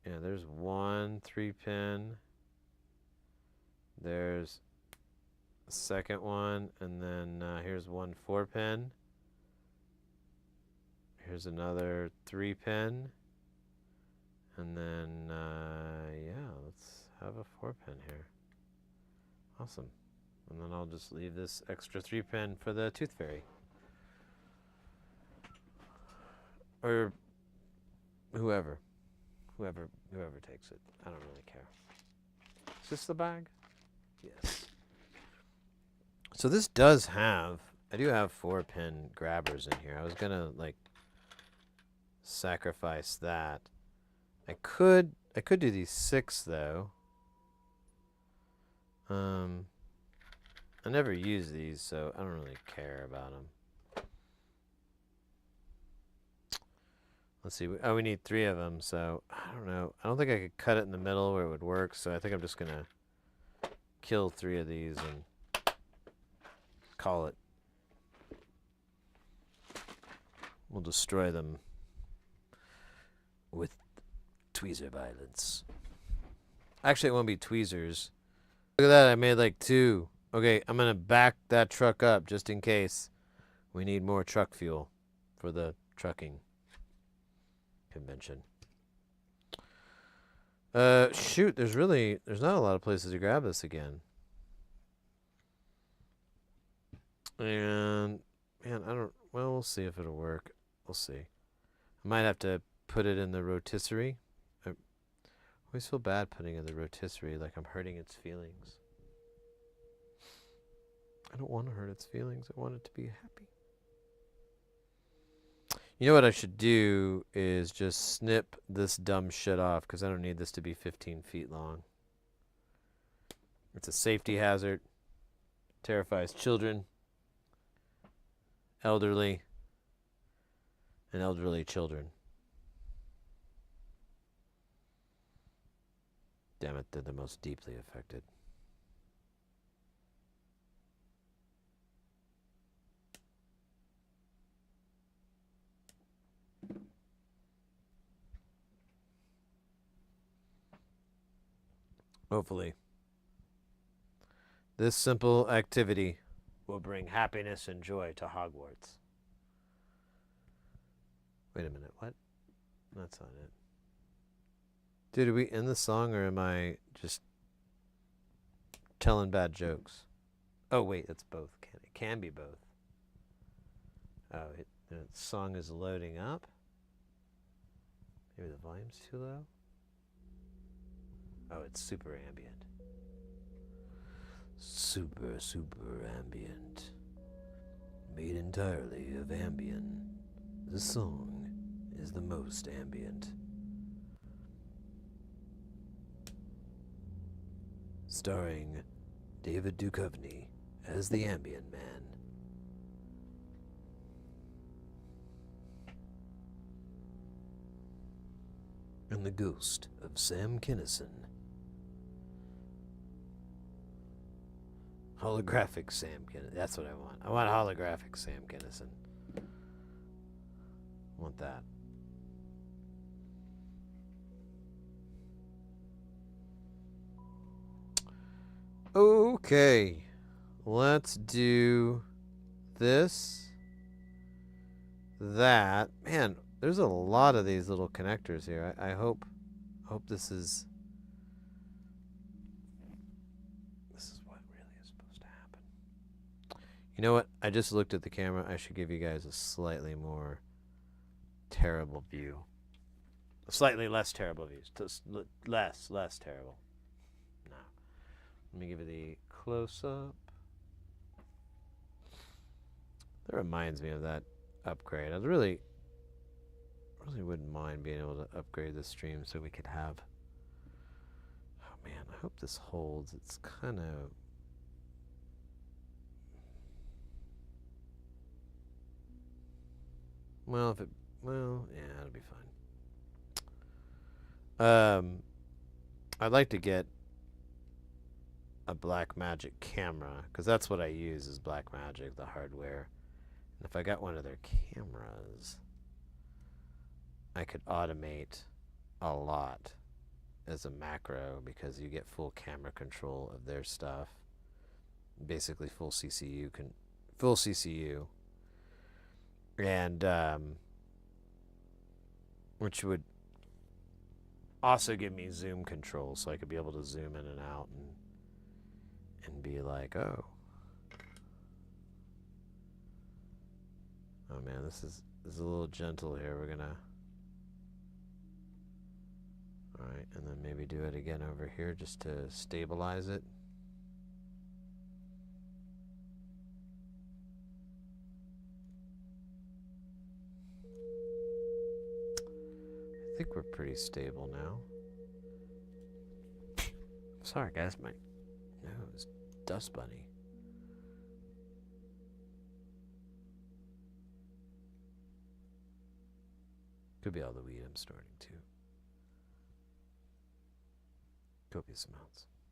Yeah, there's 1 3-pin. There's a second one, and then here's 1 4-pin. Here's another 3-pin. And then, yeah, let's have a 4-pin here. Awesome. And then I'll just leave this extra 3-pin for the Tooth Fairy. Or whoever takes it. I don't really care. Is this the bag? Yes. So this does have, I do have 4-pin grabbers in here. I was gonna like sacrifice that. I could do these 6 though. I never use these, so I don't really care about them. Let's see. Oh, we need 3 of them, so I don't know. I don't think I could cut it in the middle where it would work, so I think I'm just gonna kill 3 of these and call it. We'll destroy them with tweezer violence. Actually, it won't be tweezers. Look at that, I made like 2. Okay, I'm gonna back that truck up just in case we need more truck fuel for the trucking convention. Shoot, there's not a lot of places to grab this again. And, man, well, we'll see if it'll work. We'll see. I might have to put it in the rotisserie. I always feel bad putting it in the rotisserie, like I'm hurting its feelings. I don't want to hurt its feelings. I want it to be happy. You know what I should do is just snip this dumb shit off, because I don't need this to be 15 feet long. It's a safety hazard. Terrifies children, elderly, and elderly children. Damn it, they're the most deeply affected. Hopefully, this simple activity will bring happiness and joy to Hogwarts. Wait a minute, what? That's not it. Dude, are we in the song, or am I just telling bad jokes? Oh, wait, it's both. It can be both. Oh, the song is loading up. Maybe the volume's too low. Oh, it's super ambient. Super ambient. Made entirely of Ambien. This song is the most ambient. Starring David Duchovny as the Ambient Man. and the ghost of Sam Kinison. Holographic Sam Kinison. That's what I want. I want holographic Sam Kinison. I want that. Okay. Let's do this. That. Man, there's a lot of these little connectors here. I hope this is what really is supposed to happen. You know what? I just looked at the camera. I should give you guys a slightly more terrible view. A slightly less terrible view. Less terrible. No. Let me give you the close-up. That reminds me of that upgrade. I really wouldn't mind being able to upgrade the stream so we could have... Oh man, I hope this holds. It's kind of... Well, yeah, it'll be fine. I'd like to get a Blackmagic camera, because that's what I use is Blackmagic, the hardware. And if I got one of their cameras, I could automate a lot as a macro, because you get full camera control of their stuff. Basically full CCU, and which would also give me zoom control, so I could be able to zoom in and out and be like, oh man, this is a little gentle here. We're gonna, all right, and then maybe do it again over here just to stabilize it. I think we're pretty stable now. Sorry guys, my nose, dust bunny. Could be all the weed I'm snorting too. Copious amounts of weed.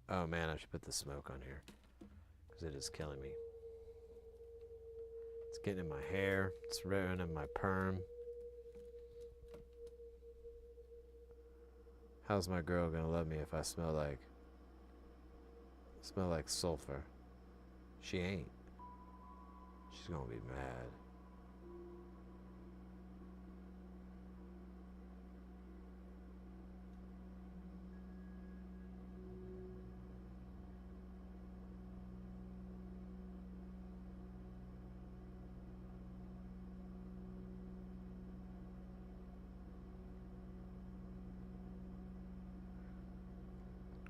Oh man, I should put the smoke on here, because it is killing me. It's getting in my hair. It's ruining my perm. How's my girl gonna love me if I smell like sulfur? She ain't. She's gonna be mad.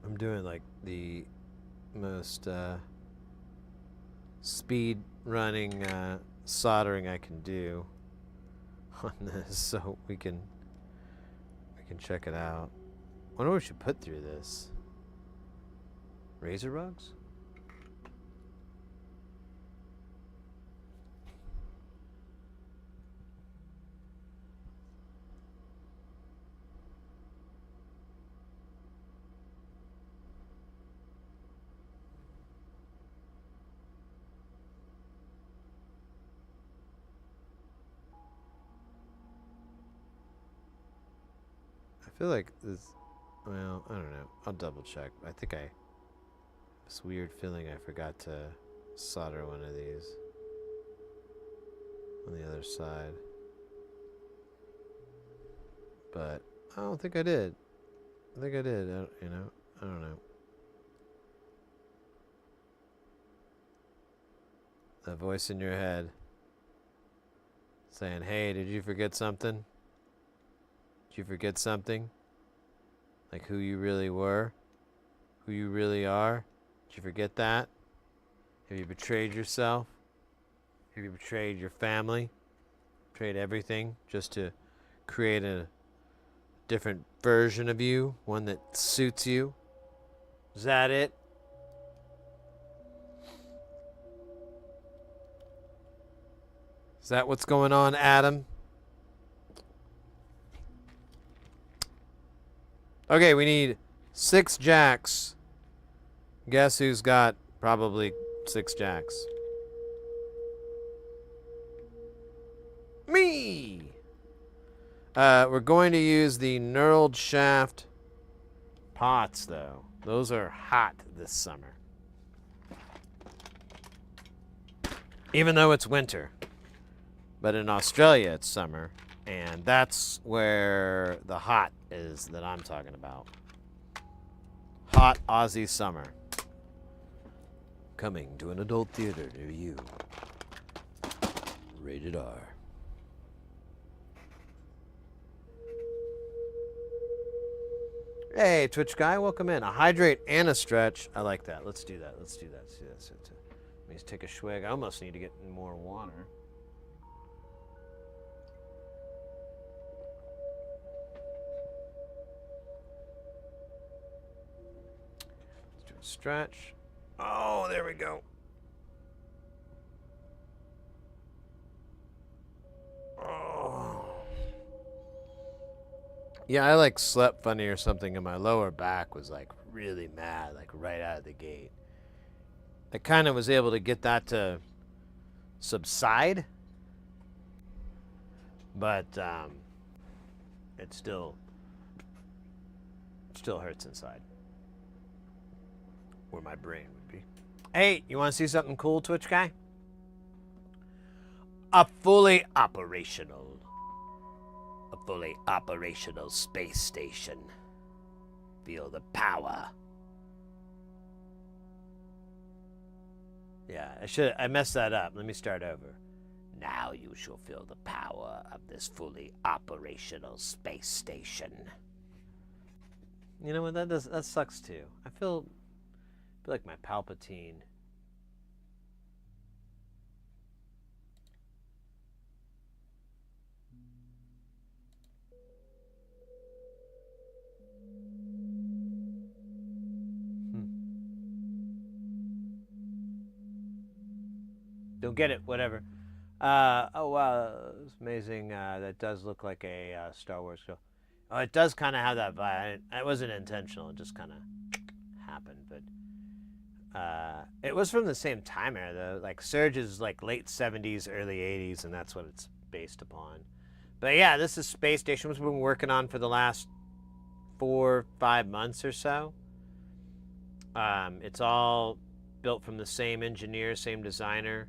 I'm doing like the most speed running soldering I can do on this, so we can check it out. I wonder what we should put through this. Razor rugs? I feel like this, well, I don't know. I'll double check. I think this weird feeling I forgot to solder one of these on the other side. But I don't think I did. I think I did, you know? I don't know. That voice in your head saying, hey, did you forget something? Did you forget something? Like who you really were? Who you really are? Did you forget that? Have you betrayed yourself? Have you betrayed your family? Betrayed everything just to create a different version of you? One that suits you? Is that it? Is that what's going on, Adam? Okay, we need 6 jacks. Guess who's got probably 6 jacks? Me! We're going to use the knurled shaft pots, though. Those are hot this summer. Even though it's winter. But in Australia, it's summer. And that's where the hot is that I'm talking about. Hot Aussie summer. Coming to an adult theater near you. Rated R. Hey, Twitch guy, welcome in. A hydrate and a stretch. I like that. Let's do that. Let's do that. Let me just take a swig. I almost need to get more water. Let's do a stretch. Oh, there we go. Oh. Yeah, I like slept funny or something, and my lower back was like really mad, like right out of the gate. I kind of was able to get that to subside, but it still hurts inside, where my brain would be. Hey, you want to see something cool, Twitch guy? A fully operational space station. Feel the power. Yeah, I messed that up. Let me start over. Now you shall feel the power of this fully operational space station. You know what? That sucks too. I feel like my Palpatine. Don't get it, whatever. Oh wow, it's amazing. That does look like a Star Wars girl. Oh, it does kind of have that vibe. It wasn't intentional. It just kind of happened. But it was from the same time era, though. Like Surge is like late 70s, early 80s, and that's what it's based upon. But yeah, this is Space Station, which we've been working on for the last 4-5 months or so. It's all built from the same engineer, same designer.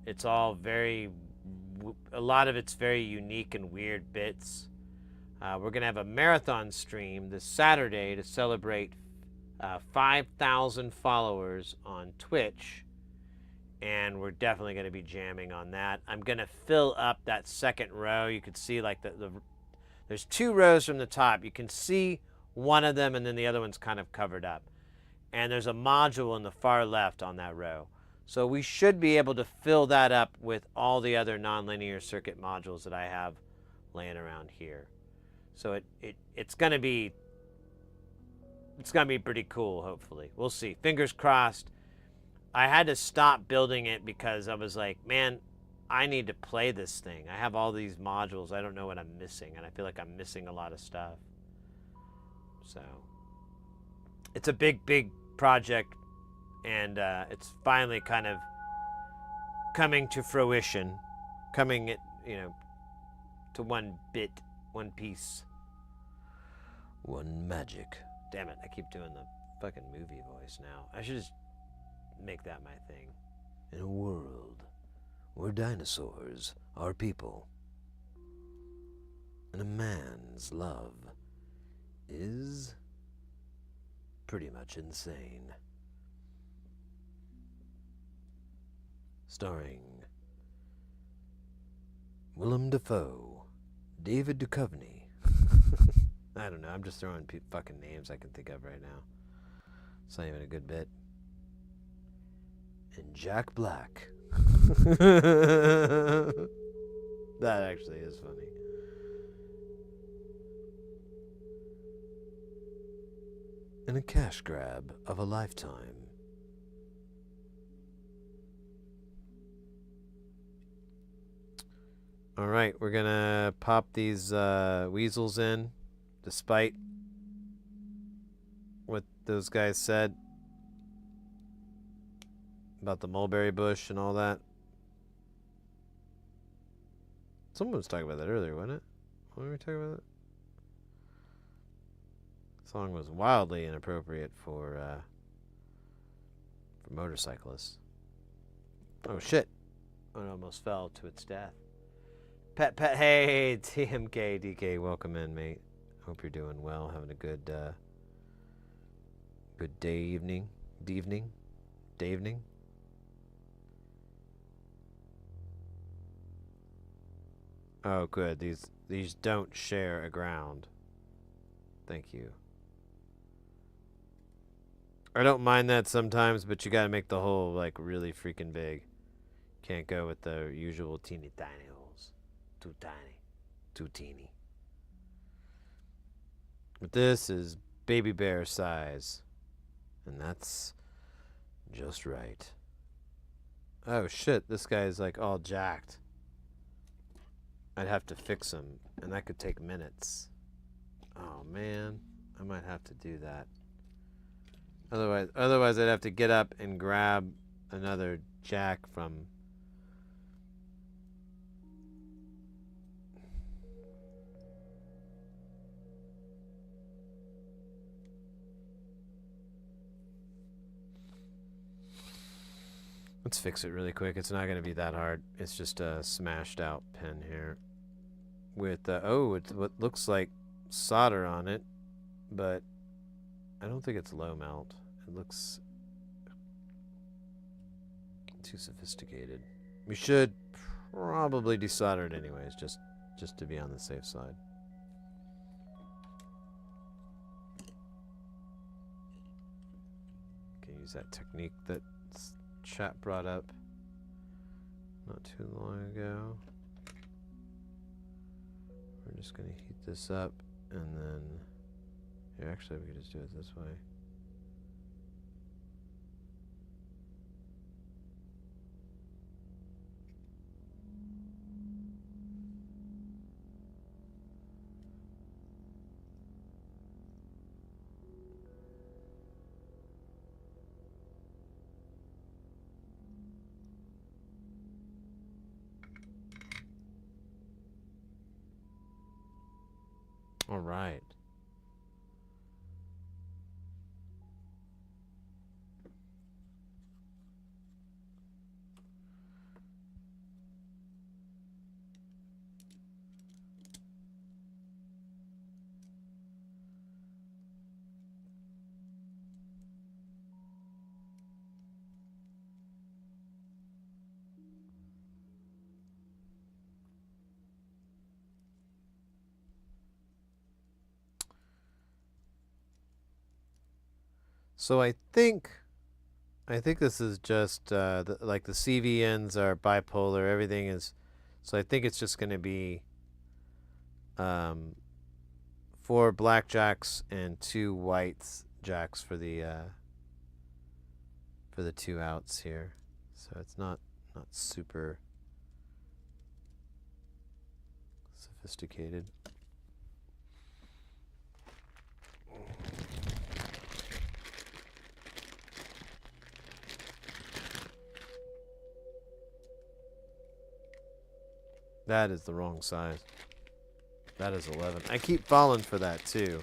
It's all a lot of it's very unique and weird bits. We're going to have a marathon stream this Saturday to celebrate 5,000 followers on Twitch. And we're definitely going to be jamming on that. I'm going to fill up that second row. You can see like there's 2 rows from the top. You can see one of them and then the other one's kind of covered up. And there's a module in the far left on that row. So we should be able to fill that up with all the other nonlinear circuit modules that I have laying around here. So it's gonna be pretty cool, hopefully. We'll see. Fingers crossed. I had to stop building it because I was like, man, I need to play this thing. I have all these modules. I don't know what I'm missing, and I feel like I'm missing a lot of stuff. So it's a big, big project. And it's finally kind of coming to fruition, coming to one piece, one magic. Damn it! I keep doing the fucking movie voice now. I should just make that my thing. In a world where dinosaurs are people, and a man's love is pretty much insane. Starring Willem Dafoe, David Duchovny. I don't know. I'm just throwing fucking names I can think of right now. It's not even a good bit. And Jack Black. That actually is funny. In a cash grab of a lifetime. All right, we're gonna pop these weasels in, despite what those guys said about the mulberry bush and all that. Someone was talking about that earlier, wasn't it? What were we talking about? The song was wildly inappropriate for motorcyclists. Oh shit! It almost fell to its death. Pet, hey, TMK, DK, welcome in, mate. Hope you're doing well, having a good day, evening. Oh, good. These don't share a ground. Thank you. I don't mind that sometimes, but you gotta make the hole like really freaking big. Can't go with the usual teeny tiny holes. Too tiny. Too teeny. But this is baby bear size. And that's just right. Oh shit, this guy's like all jacked. I'd have to fix him, and that could take minutes. Oh man, I might have to do that. Otherwise I'd have to get up and grab another jack from... Let's fix it really quick. It's not going to be that hard. It's just a smashed out pin here. With, oh, it's what looks like solder on it, but I don't think it's low melt. It looks too sophisticated. We should probably desolder it anyways, just to be on the safe side. Can use that technique that chat brought up not too long ago. We're just gonna heat this up, and then here, actually we could just do it this way. All right. So I think this is just like the CVNs are bipolar. Everything is, so I think it's just going to be 4 black jacks and 2 white jacks for the 2 outs here. So it's not super sophisticated. That is the wrong size. That is 11. I keep falling for that too.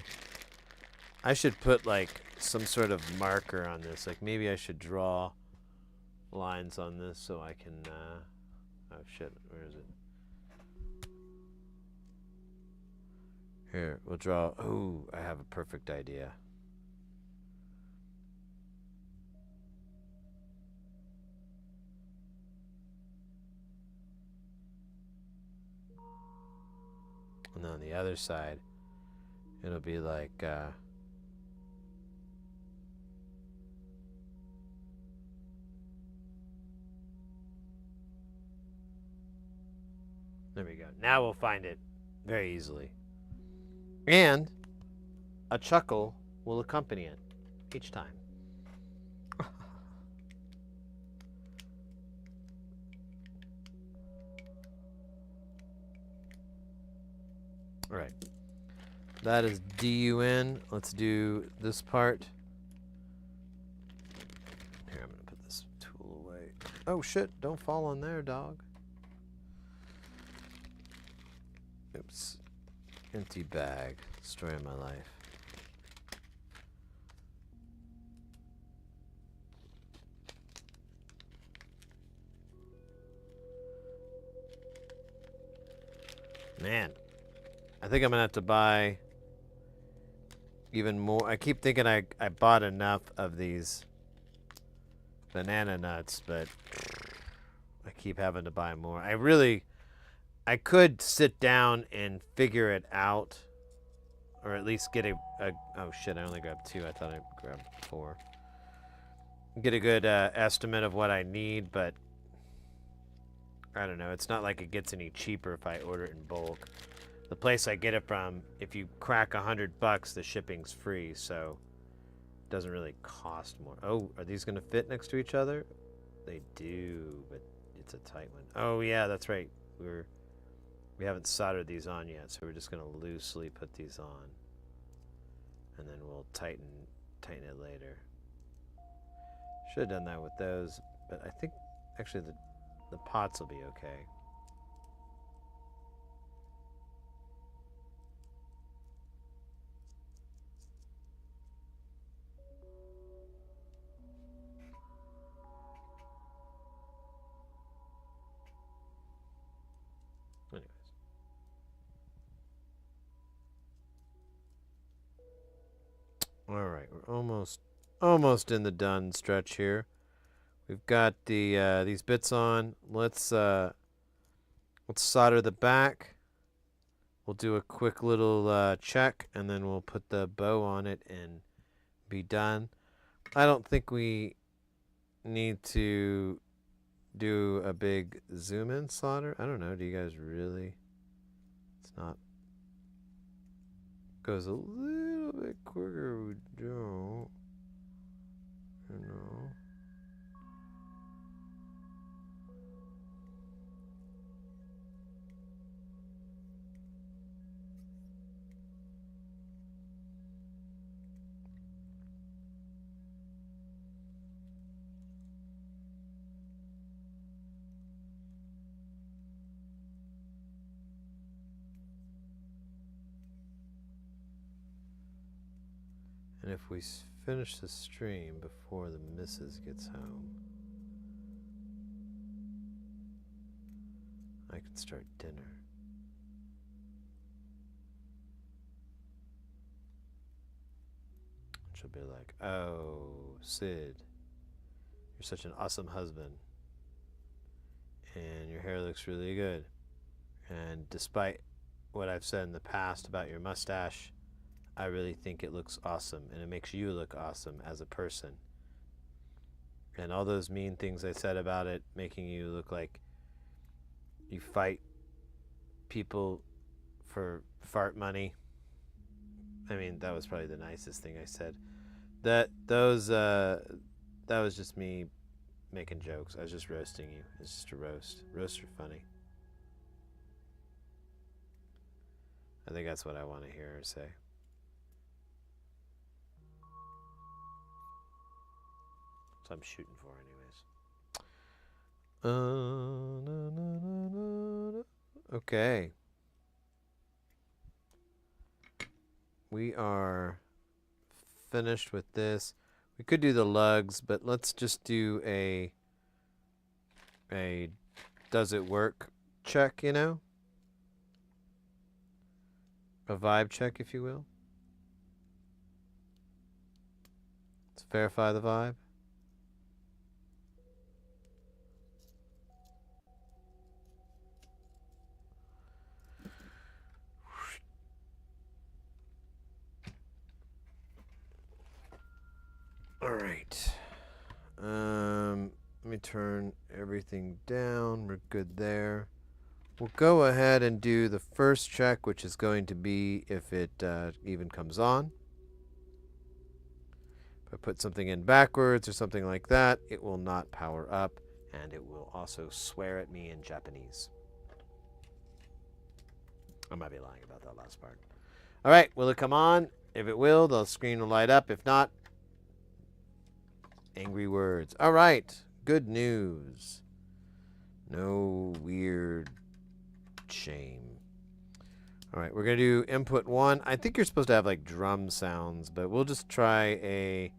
I should put like some sort of marker on this. Like maybe I should draw lines on this so I can oh shit, where is it? Here, we'll draw. Oh, I have a perfect idea. And then on the other side, it'll be like, there we go. Now we'll find it very easily. And a chuckle will accompany it each time. All right. That is DUN. Let's do this part. Here, I'm going to put this tool away. Oh, shit. Don't fall on there, dog. Oops. Empty bag. Story of my life. Man, I think I'm gonna have to buy even more. I keep thinking I bought enough of these banana nuts, but I keep having to buy more. I could sit down and figure it out, or at least get oh shit, I only grabbed 2. I thought I grabbed 4. Get a good estimate of what I need, but I don't know. It's not like it gets any cheaper if I order it in bulk. The place I get it from, if you crack $100, the shipping's free, so it doesn't really cost more. Oh, are these gonna fit next to each other? They do, but it's a tight one. Oh yeah, that's right. We haven't soldered these on yet, so we're just gonna loosely put these on, and then we'll tighten it later. Should have done that with those, but I think actually the pots will be okay. Anyways. All right, we're almost in the done stretch here. We've got the these bits on. Let's solder the back. We'll do a quick little check, and then we'll put the bow on it and be done. I don't think we need to do a big zoom in solder. I don't know. Do you guys really? It's not. Goes a little bit quicker. We don't. You know. And if we finish the stream before the missus gets home, I can start dinner. She'll be like, "Oh, Sid, you're such an awesome husband, and your hair looks really good. And despite what I've said in the past about your mustache, I really think it looks awesome, and it makes you look awesome as a person. And all those mean things I said about it, making you look like you fight people for fart money. I mean, that was probably the nicest thing I said. That was just me making jokes. I was just roasting you. It's just a roast. Roasts are funny. I think that's what I want to hear her say. So I'm shooting for, anyways. Okay. We are finished with this. We could do the lugs, but let's just do a does it work check, you know? A vibe check, if you will. Let's verify the vibe. All right. Let me turn everything down. We're good there. We'll go ahead and do the first check, which is going to be if it even comes on. If I put something in backwards or something like that, it will not power up, and it will also swear at me in Japanese. I might be lying about that last part. All right, will it come on? If it will, the screen will light up. If not, angry words. All right, good news. No weird shame. All right, we're going to do input 1. I think you're supposed to have like drum sounds, but we'll just try a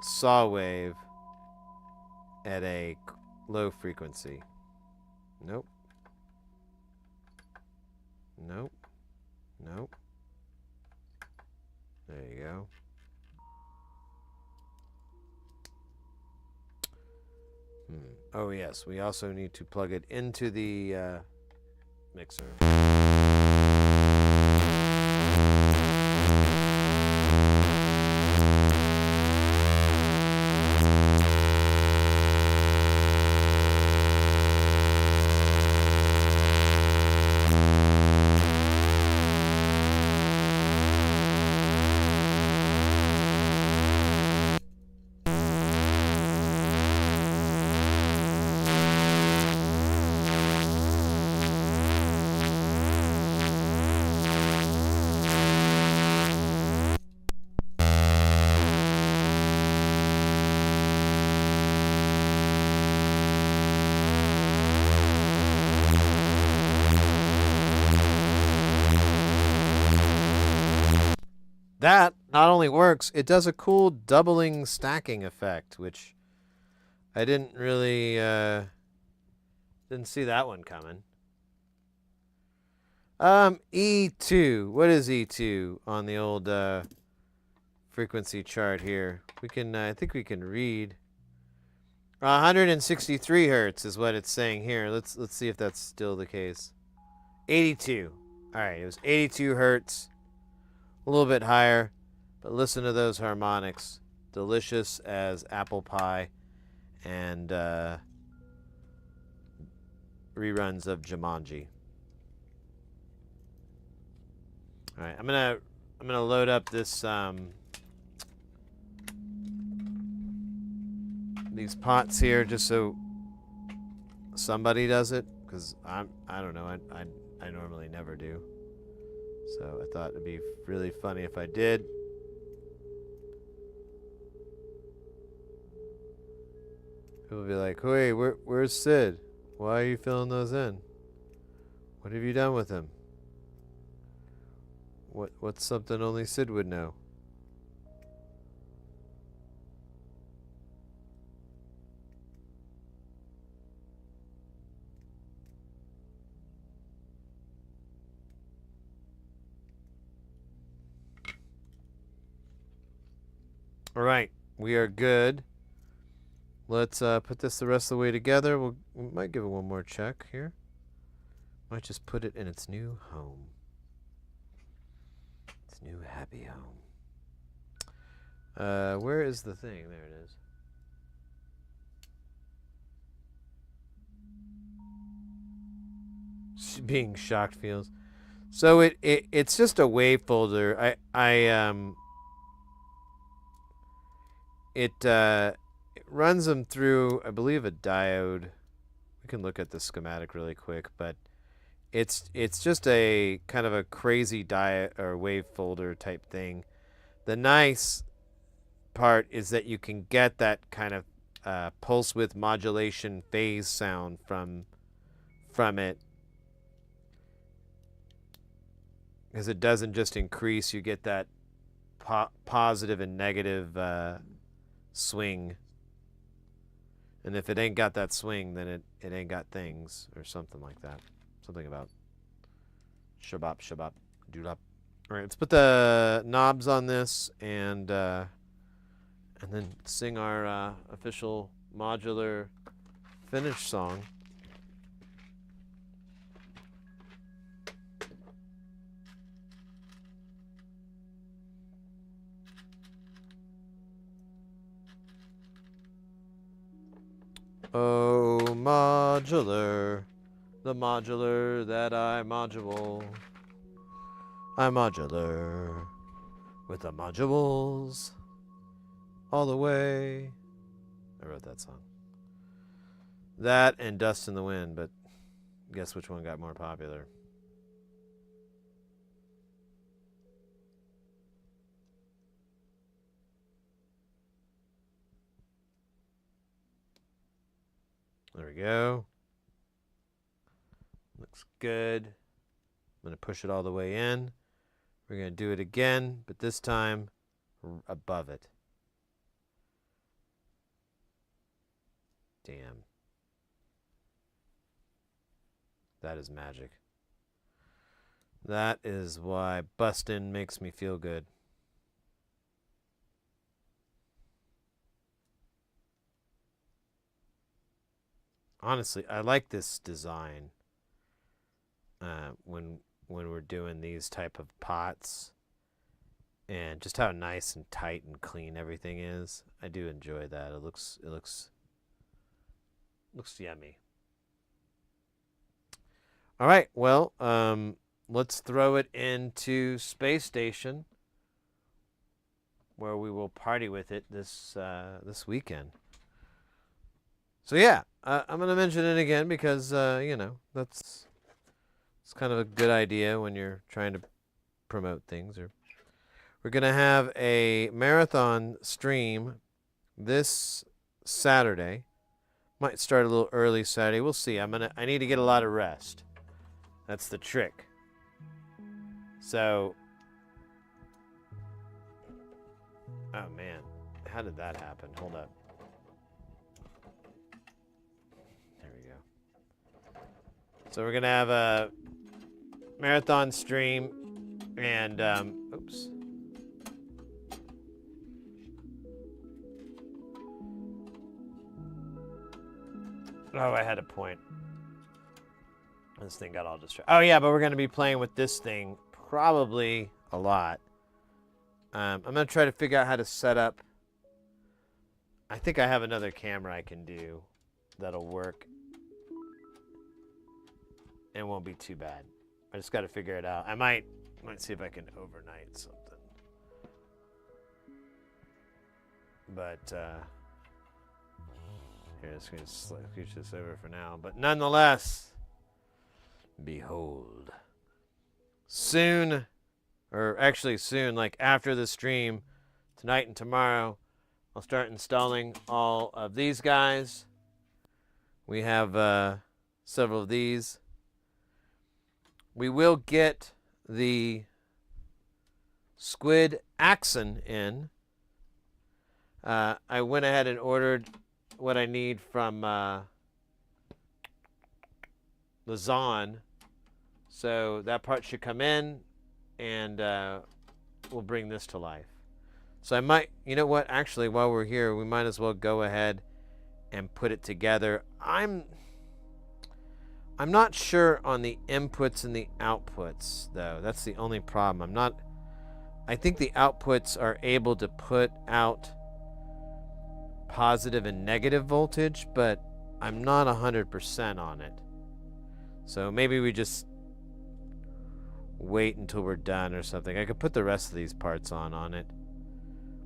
saw wave at a low frequency. Nope. Nope. Nope. There you go. Oh yes, we also need to plug it into the mixer. That not only works, it does a cool doubling stacking effect, which I didn't really didn't see that one coming. E2. What is E2 on the old frequency chart here? We can I think we can read 163 hertz is what it's saying here. Let's see if that's still the case. 82. All right, it was 82 hertz. A little bit higher, but listen to those harmonics. Delicious as apple pie and reruns of Jumanji. All right, I'm gonna load up this these pots here just so somebody does it, because I don't know, I normally never do. So I thought it'd be really funny if I did. People would be like, "Hey, where's Sid? Why are you filling those in? What have you done with him? What's something only Sid would know?" All right, we are good. Let's put this the rest of the way together. We might give it one more check here. Might just put it in its new home. Its new happy home. Where is the thing? There it is. Being shocked feels. So it's just a wave folder. It runs them through, I believe, a diode. We can look at the schematic really quick, but it's just a kind of a crazy diode or wave folder type thing. The nice part is that you can get that kind of pulse width modulation phase sound from it, because it doesn't just increase. You get that positive and negative swing, and if it ain't got that swing, then it ain't got things, or something like that. Something about shabop doodop. All right, let's put the knobs on this and then sing our official modular finish song. Oh, modular, the modular that I module. I'm modular with the modules all the way. I wrote that song. That and Dust in the Wind, but guess which one got more popular. There we go. Looks good. I'm going to push it all the way in. We're going to do it again, but this time above it. Damn. That is magic. That is why bustin' makes me feel good. Honestly, I like this design when we're doing these type of pots, and just how nice and tight and clean everything is. I do enjoy that. It looks yummy. All right, well, let's throw it into Space Station, where we will party with it this weekend. So yeah, I'm gonna mention it again because you know, it's kind of a good idea when you're trying to promote things. Or we're gonna have a marathon stream this Saturday. Might start a little early Saturday. We'll see. I need to get a lot of rest. That's the trick. So, oh man, how did that happen? Hold up. There we go. So we're gonna have a marathon stream, and oops. Oh, I had a point. This thing got all distracted. Oh yeah, but we're gonna be playing with this thing probably a lot. I'm gonna try to figure out how to set up. I think I have another camera I can do that'll work and won't be too bad. I just got to figure it out. I might see if I can overnight something. But here, just gonna scooch this over for now. But nonetheless, behold, soon, or actually soon, like after the stream, tonight and tomorrow, I'll start installing all of these guys. We have several of these. We will get the squid axon in. I went ahead and ordered what I need from Lazan. So that part should come in, and we'll bring this to life. So I might, you know what, actually, while we're here, we might as well go ahead and put it together. I'm not sure on the inputs and the outputs, though. That's the only problem. I think the outputs are able to put out positive and negative voltage, but I'm not 100% on it. So maybe we just wait until we're done or something. I could put the rest of these parts on it.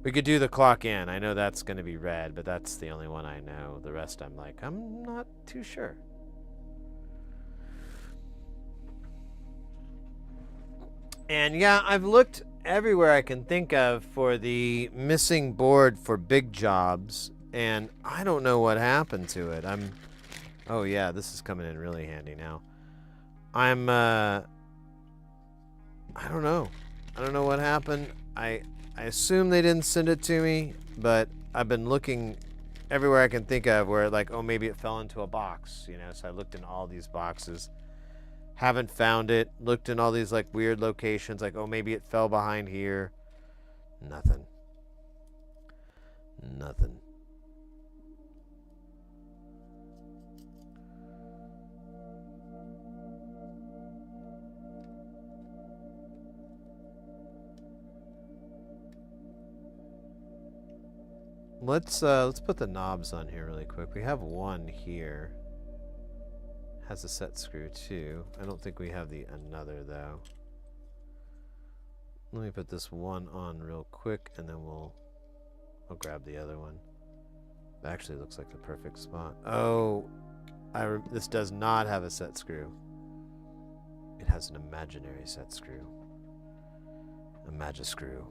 We could do the clock in. I know that's going to be red, but that's the only one I know. The rest I'm like, I'm not too sure. And yeah, I've looked everywhere I can think of for the missing board for big jobs, and I don't know what happened to it. Oh yeah, this is coming in really handy now. I don't know. I don't know what happened. I assume they didn't send it to me, but I've been looking everywhere I can think of where, like, oh, maybe it fell into a box, you know? So I looked in all these boxes. Haven't found it. Looked in all these, like, weird locations, like, oh, maybe it fell behind here. Nothing. Nothing. Let's put the knobs on here really quick. We have one here. Has a set screw too. I don't think we have the another though. Let me put this one on real quick, and then I'll grab the other one. That actually looks like the perfect spot. Oh, This does not have a set screw. It has an imaginary set screw. A Magiscrew.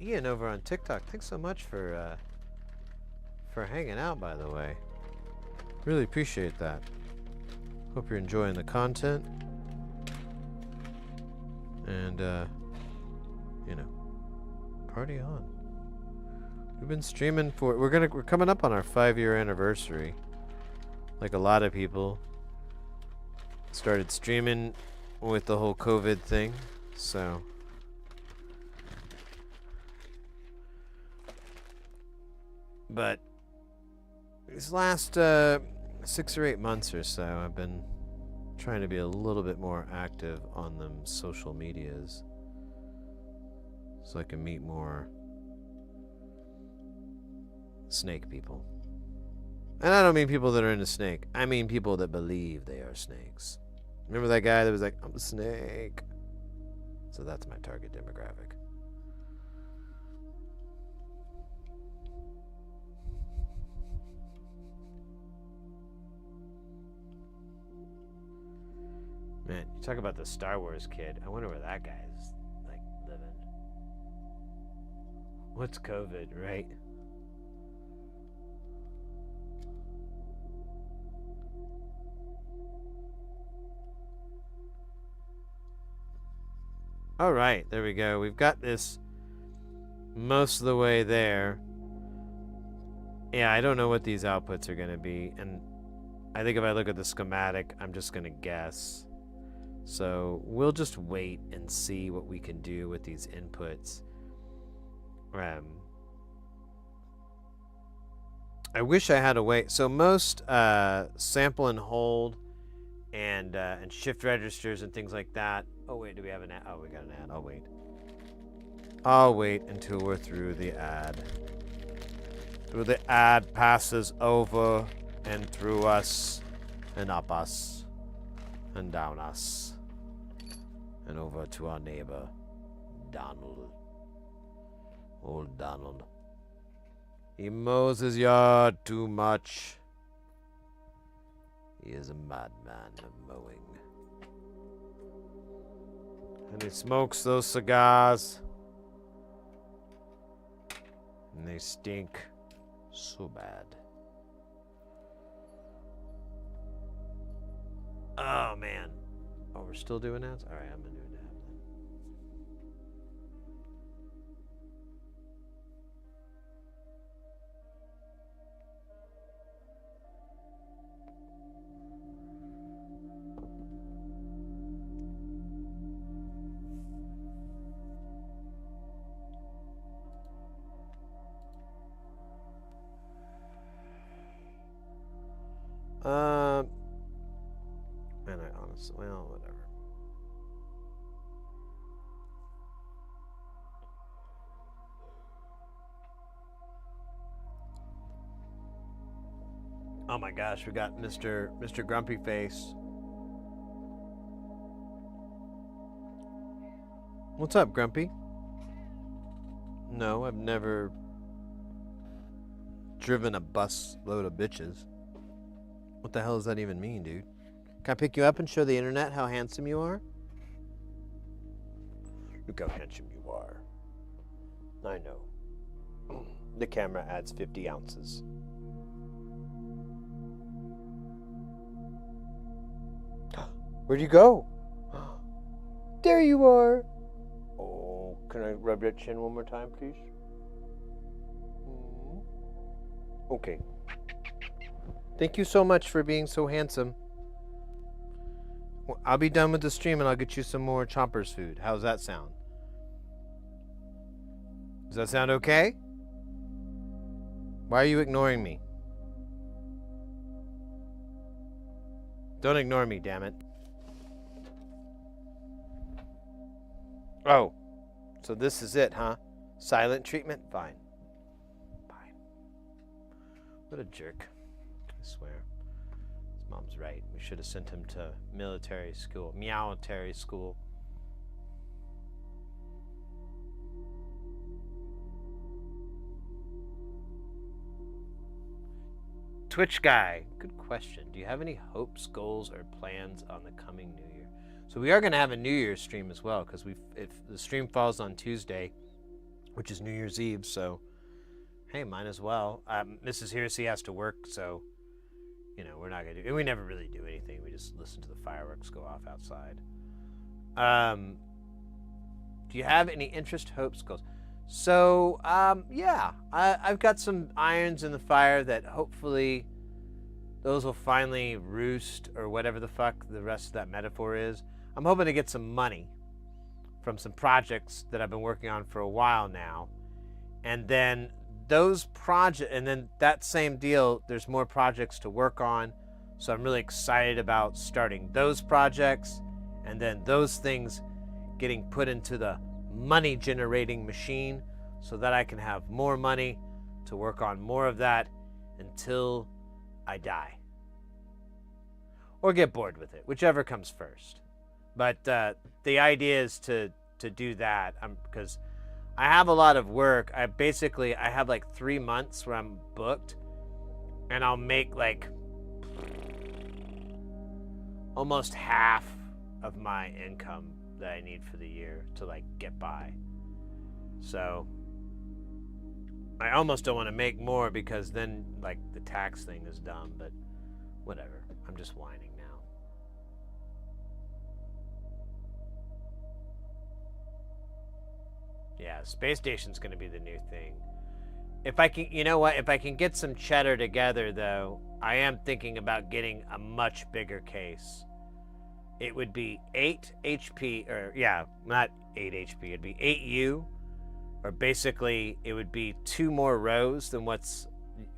Ian over on TikTok, thanks so much for hanging out, by the way. Really appreciate that. Hope you're enjoying the content. And, you know, party on. We've been streaming for, we're coming up on our 5-year anniversary. Like a lot of people. Started streaming with the whole COVID thing, so. But these last 6 or 8 months or so, I've been trying to be a little bit more active on them social medias so I can meet more snake people. And I don't mean people that are into snake. I mean people that believe they are snakes. Remember that guy that was like, I'm a snake? So that's my target demographic. Man, you talk about the Star Wars kid. I wonder where that guy's, like, living. What's COVID, right? All right, there we go. We've got this most of the way there. Yeah, I don't know what these outputs are going to be. And I think if I look at the schematic, I'm just going to guess. So we'll just wait and see what we can do with these inputs. I wish I had a way. So most sample and hold and shift registers and things like that. Oh wait, do we have an ad? Oh, we got an ad. I'll wait. I'll wait until we're through the ad. Through the ad passes over and through us and up us and down us and over to our neighbor, Donald. Old Donald. He mows his yard too much. He is a madman of mowing. And he smokes those cigars. And they stink so bad. Oh, man. Oh, we're still doing ads? All right, I'm going to do an ad then. And I honestly, well, whatever. Oh my gosh, we got Mr. Grumpy Face. What's up, Grumpy? No, I've never driven a bus load of bitches. What the hell does that even mean, dude? Can I pick you up and show the internet how handsome you are? Look how handsome you are. I know. The camera adds 50 ounces. Where'd you go? There you are. Oh, can I rub your chin one more time, please? Okay. Thank you so much for being so handsome. Well, I'll be done with the stream and I'll get you some more Chompers food. How's that sound? Does that sound okay? Why are you ignoring me? Don't ignore me, damn it. Oh, so this is it, huh? Silent treatment? Fine. Fine. What a jerk. I swear. His mom's right. We should have sent him to military school. Meow-tary school. Twitch guy, good question. Do you have any hopes, goals, or plans on the coming New Year? So we are going to have a New Year's stream as well, because if the stream falls on Tuesday, which is New Year's Eve, so hey, might as well. Mrs. Hersey has to work, so we're not going to do. And we never really do anything. We just listen to the fireworks go off outside. Do you have any interest, hopes, goals? So, yeah, I've got some irons in the fire that hopefully those will finally roost, or whatever the fuck the rest of that metaphor is. I'm hoping to get some money from some projects that I've been working on for a while now. And then that same deal, there's more projects to work on. So I'm really excited about starting those projects, and then those things getting put into the money generating machine so that I can have more money to work on more of that until I die. Or get bored with it, whichever comes first. But the idea is to do that because I have a lot of work. I have like 3 months where I'm booked, and I'll make like almost half of my income that I need for the year to like get by. So I almost don't want to make more, because then like the tax thing is dumb, but whatever. I'm just whining now. Yeah, space station's going to be the new thing. If I can get some cheddar together though, I am thinking about getting a much bigger case. It would be 8 HP, or yeah, not 8 HP, it'd be 8U, or basically it would be 2 more rows than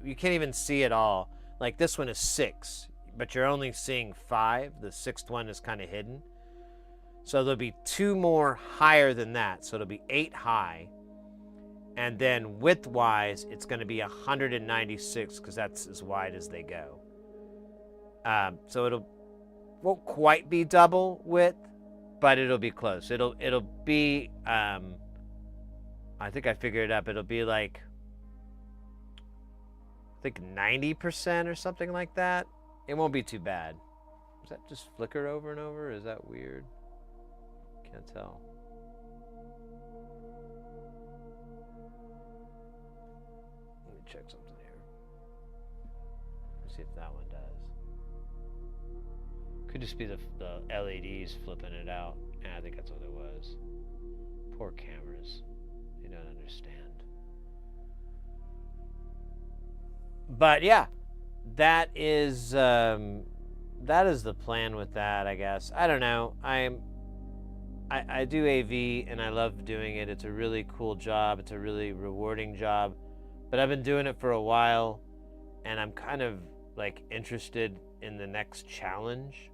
you can't even see it all. Like this one is 6, but you're only seeing 5. The 6th one is kind of hidden. So there'll be 2 more higher than that. So it'll be 8 high. And then width-wise, it's going to be 196, because that's as wide as they go. So won't quite be double width, but it'll be close. It'll be I think I figured it up. It'll be like I think 90% or something like that. It won't be too bad. Does that just flicker over and over? Is that weird? Can't tell. Let me check something here. Let's see if that one does. Could just be the LEDs flipping it out. Yeah, I think that's what it was. Poor cameras. They don't understand. But yeah, that is the plan with that, I guess. I don't know. I do AV and I love doing it. It's a really cool job. It's a really rewarding job. But I've been doing it for a while, and I'm kind of like interested in the next challenge.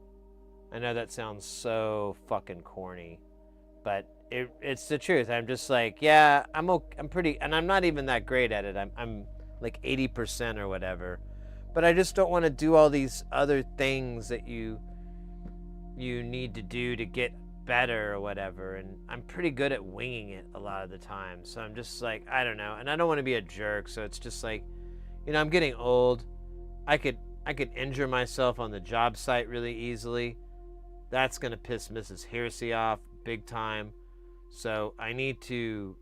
I know that sounds so fucking corny, but it's the truth. I'm just like, yeah, I'm pretty, and I'm not even that great at it. I'm like 80% or whatever, but I just don't want to do all these other things that you need to do to get better or whatever. And I'm pretty good at winging it a lot of the time. So I'm just like, I don't know, and I don't want to be a jerk. So it's just like, I'm getting old. I could injure myself on the job site really easily. That's going to piss Mrs. Hersey off big time. So I need to,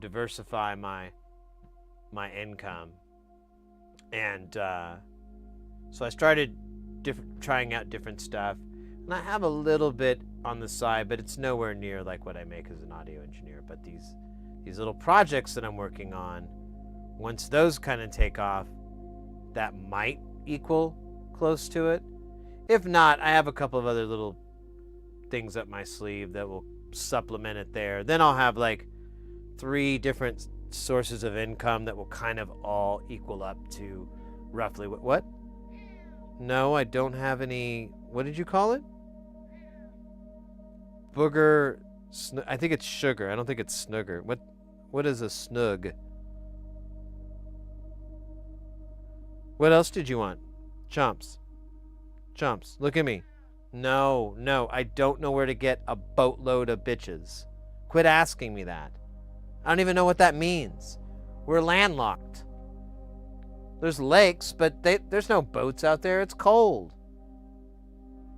diversify my income. And so I started trying out different stuff. And I have a little bit on the side, but it's nowhere near like what I make as an audio engineer. But these little projects that I'm working on, once those kind of take off, that might equal close to it. If not, I have a couple of other little things up my sleeve that will supplement it there. Then I'll have like 3 different sources of income that will kind of all equal up to roughly what? No, I don't have any. What did you call it? Booger. I think it's sugar. I don't think it's snugger. What is a snug? What else did you want? Chomps, look at me. No, I don't know where to get a boatload of bitches. Quit asking me that. I don't even know what that means. We're landlocked. There's lakes, but there's no boats out there. It's cold.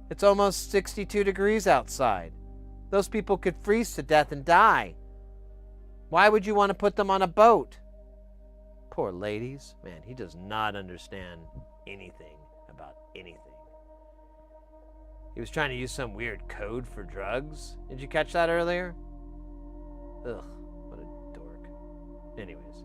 It's almost 62 degrees outside. Those people could freeze to death and die. Why would you want to put them on a boat? Poor ladies. Man, he does not understand anything about anything. He was trying to use some weird code for drugs. Did you catch that earlier? Ugh, what a dork. Anyways.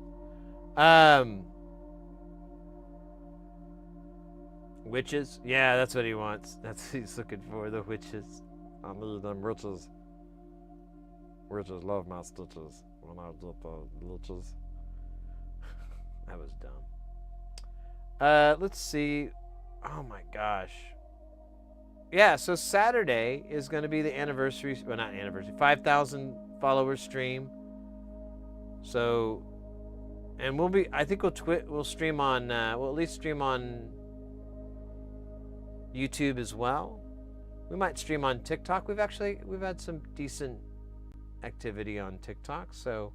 Witches? Yeah, that's what he wants. That's what he's looking for, the witches. I need them riches. Riches love my stitches when I get the liches. That was dumb. Let's see. Oh my gosh. Yeah, so Saturday is going to be the anniversary, well, not anniversary, 5,000 followers stream. So, and I think we'll stream on, we'll at least stream on YouTube as well. We might stream on TikTok. We've had some decent activity on TikTok, so,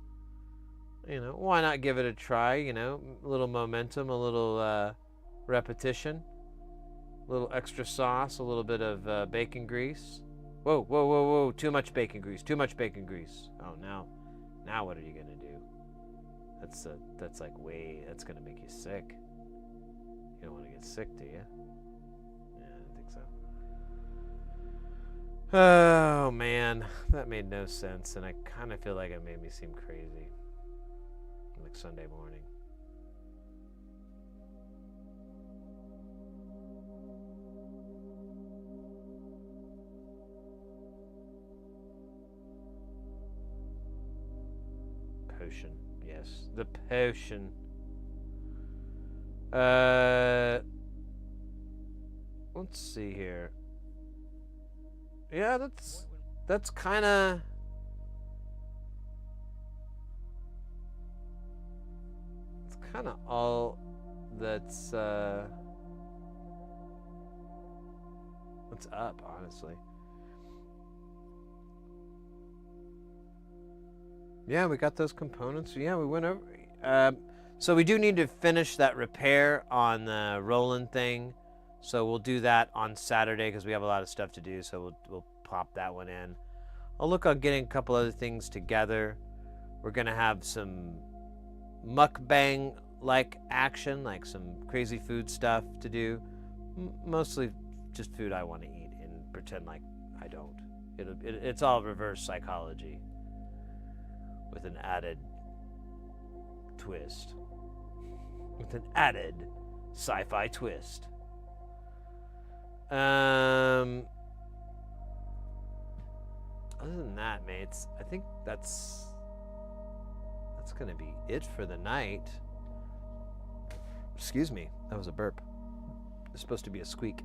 why not give it a try, a little momentum, a little repetition. A little extra sauce, a little bit of bacon grease. Whoa, whoa, whoa, whoa, too much bacon grease, too much bacon grease. Oh, now what are you gonna do? That's like that's gonna make you sick. You don't wanna get sick, do you? Yeah, I don't think so. Oh man, that made no sense, and I kinda feel like it made me seem crazy. Like Sunday morning. Potion. Yes, the potion. Let's see here. Yeah, that's kind of all that's up, honestly. Yeah, we got those components. Yeah, we went over. So we do need to finish that repair on the Roland thing. So we'll do that on Saturday because we have a lot of stuff to do. So we'll pop that one in. I'll look on getting a couple other things together. We're gonna have some mukbang-like action, like some crazy food stuff to do. Mostly just food I want to eat and pretend like I don't. It's all reverse psychology. With an added twist. With an added sci-fi twist. Other than that, mates, I think that's gonna be it for the night. Excuse me, that was a burp. It's supposed to be a squeak.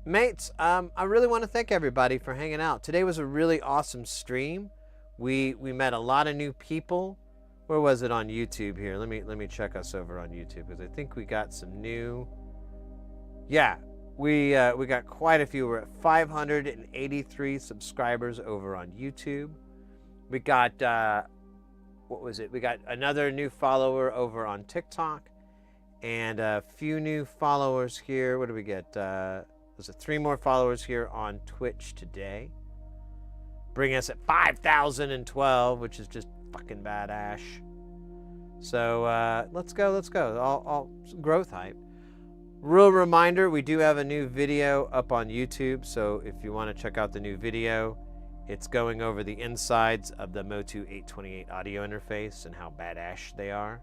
Mates, I really want to thank everybody for hanging out. Today was a really awesome stream. We met a lot of new people. Where was it on YouTube here? Let me check us over on YouTube because I think we got some new. Yeah, we got quite a few. We're at 583 subscribers over on YouTube. We got what was it? We got another new follower over on TikTok, and a few new followers here. What do we get? There's 3 more followers here on Twitch today. Bringing us at 5,012, which is just fucking badass. So let's go. All growth hype. Real reminder, we do have a new video up on YouTube. So if you want to check out the new video, it's going over the insides of the Motu 828 audio interface and how badass they are.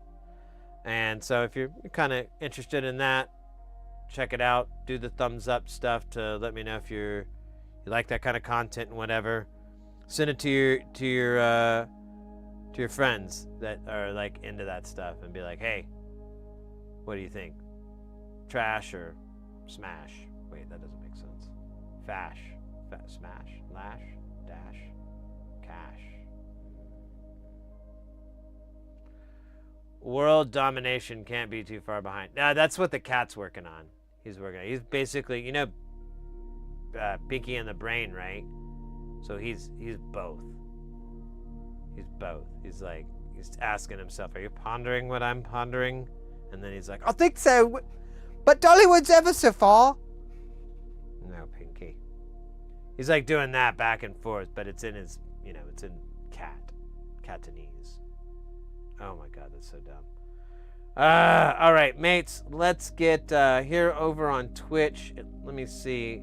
And so if you're kind of interested in that, check it out. Do the thumbs up stuff to let me know if you like that kind of content and whatever. Send it to your friends that are like into that stuff and be like, hey, what do you think? Trash or smash? Wait, that doesn't make sense. Fash, smash, lash, dash, cash. World domination can't be too far behind. Nah, that's what the cat's working on. He's basically, Pinky and the Brain, right? So he's both. He's both. He's like, he's asking himself, are you pondering what I'm pondering? And then he's like, I think so, but Dollywood's ever so far. no, Pinky. He's like doing that back and forth, but it's in his, it's in Catanese. Oh my God, that's so dumb. All right, mates, let's get here over on Twitch. Let me see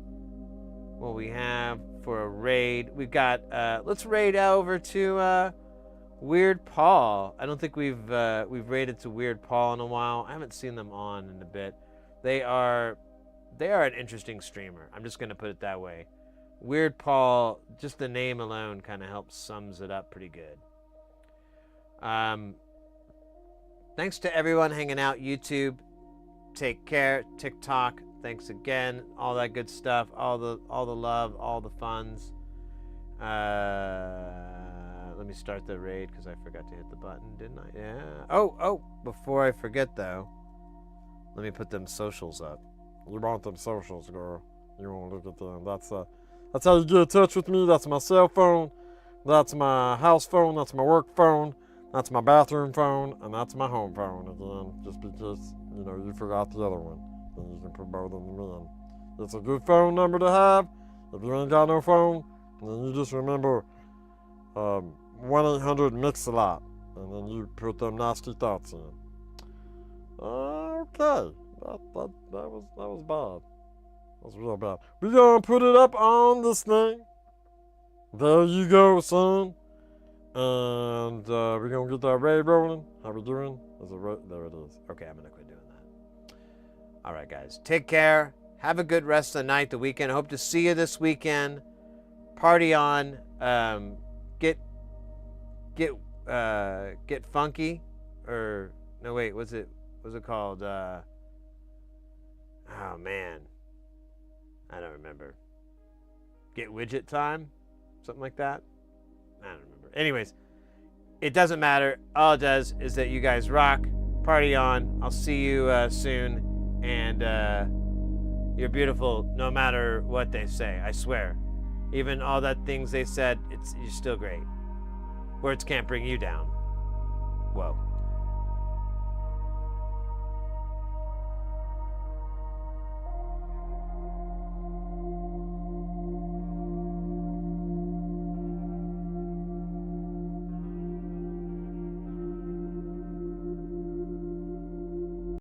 what we have for a raid. We've got, let's raid over to Weird Paul. I don't think we've raided to Weird Paul in a while. I haven't seen them on in a bit. They are an interesting streamer. I'm just gonna put it that way. Weird Paul, just the name alone kind of helps sums it up pretty good. Thanks to everyone hanging out. YouTube, take care. TikTok, thanks again. All that good stuff. All the love, all the funds. Let me start the raid because I forgot to hit the button, didn't I? Yeah. Oh, before I forget though, let me put them socials up. You want them socials, girl. You want to look at them. That's how you get in touch with me. That's my cell phone. That's my house phone. That's my work phone. That's my bathroom phone. And that's my home phone. Again, just because, you forgot the other one. Then you can put both of them in. It's a good phone number to have. If you ain't got no phone, then you just remember 1-800-MIX-A-LOT. And then you put them nasty thoughts in. Okay. That was bad. That's real bad. We're gonna put it up on this thing. There you go, son. And we're gonna get that raid rolling. How we doing? Is it right? There it is. Okay, I'm gonna quit doing that. All right, guys, take care. Have a good rest of the night, the weekend. Hope to see you this weekend. Party on. Get funky, or no, wait, what's it called? Oh man, I don't remember. Get widget time, something like that. I don't remember. Anyways, it doesn't matter. All it does is that you guys rock. Party on. I'll see you soon, and you're beautiful no matter what they say. I swear. Even all that things they said, you're still great. Words can't bring you down. Whoa.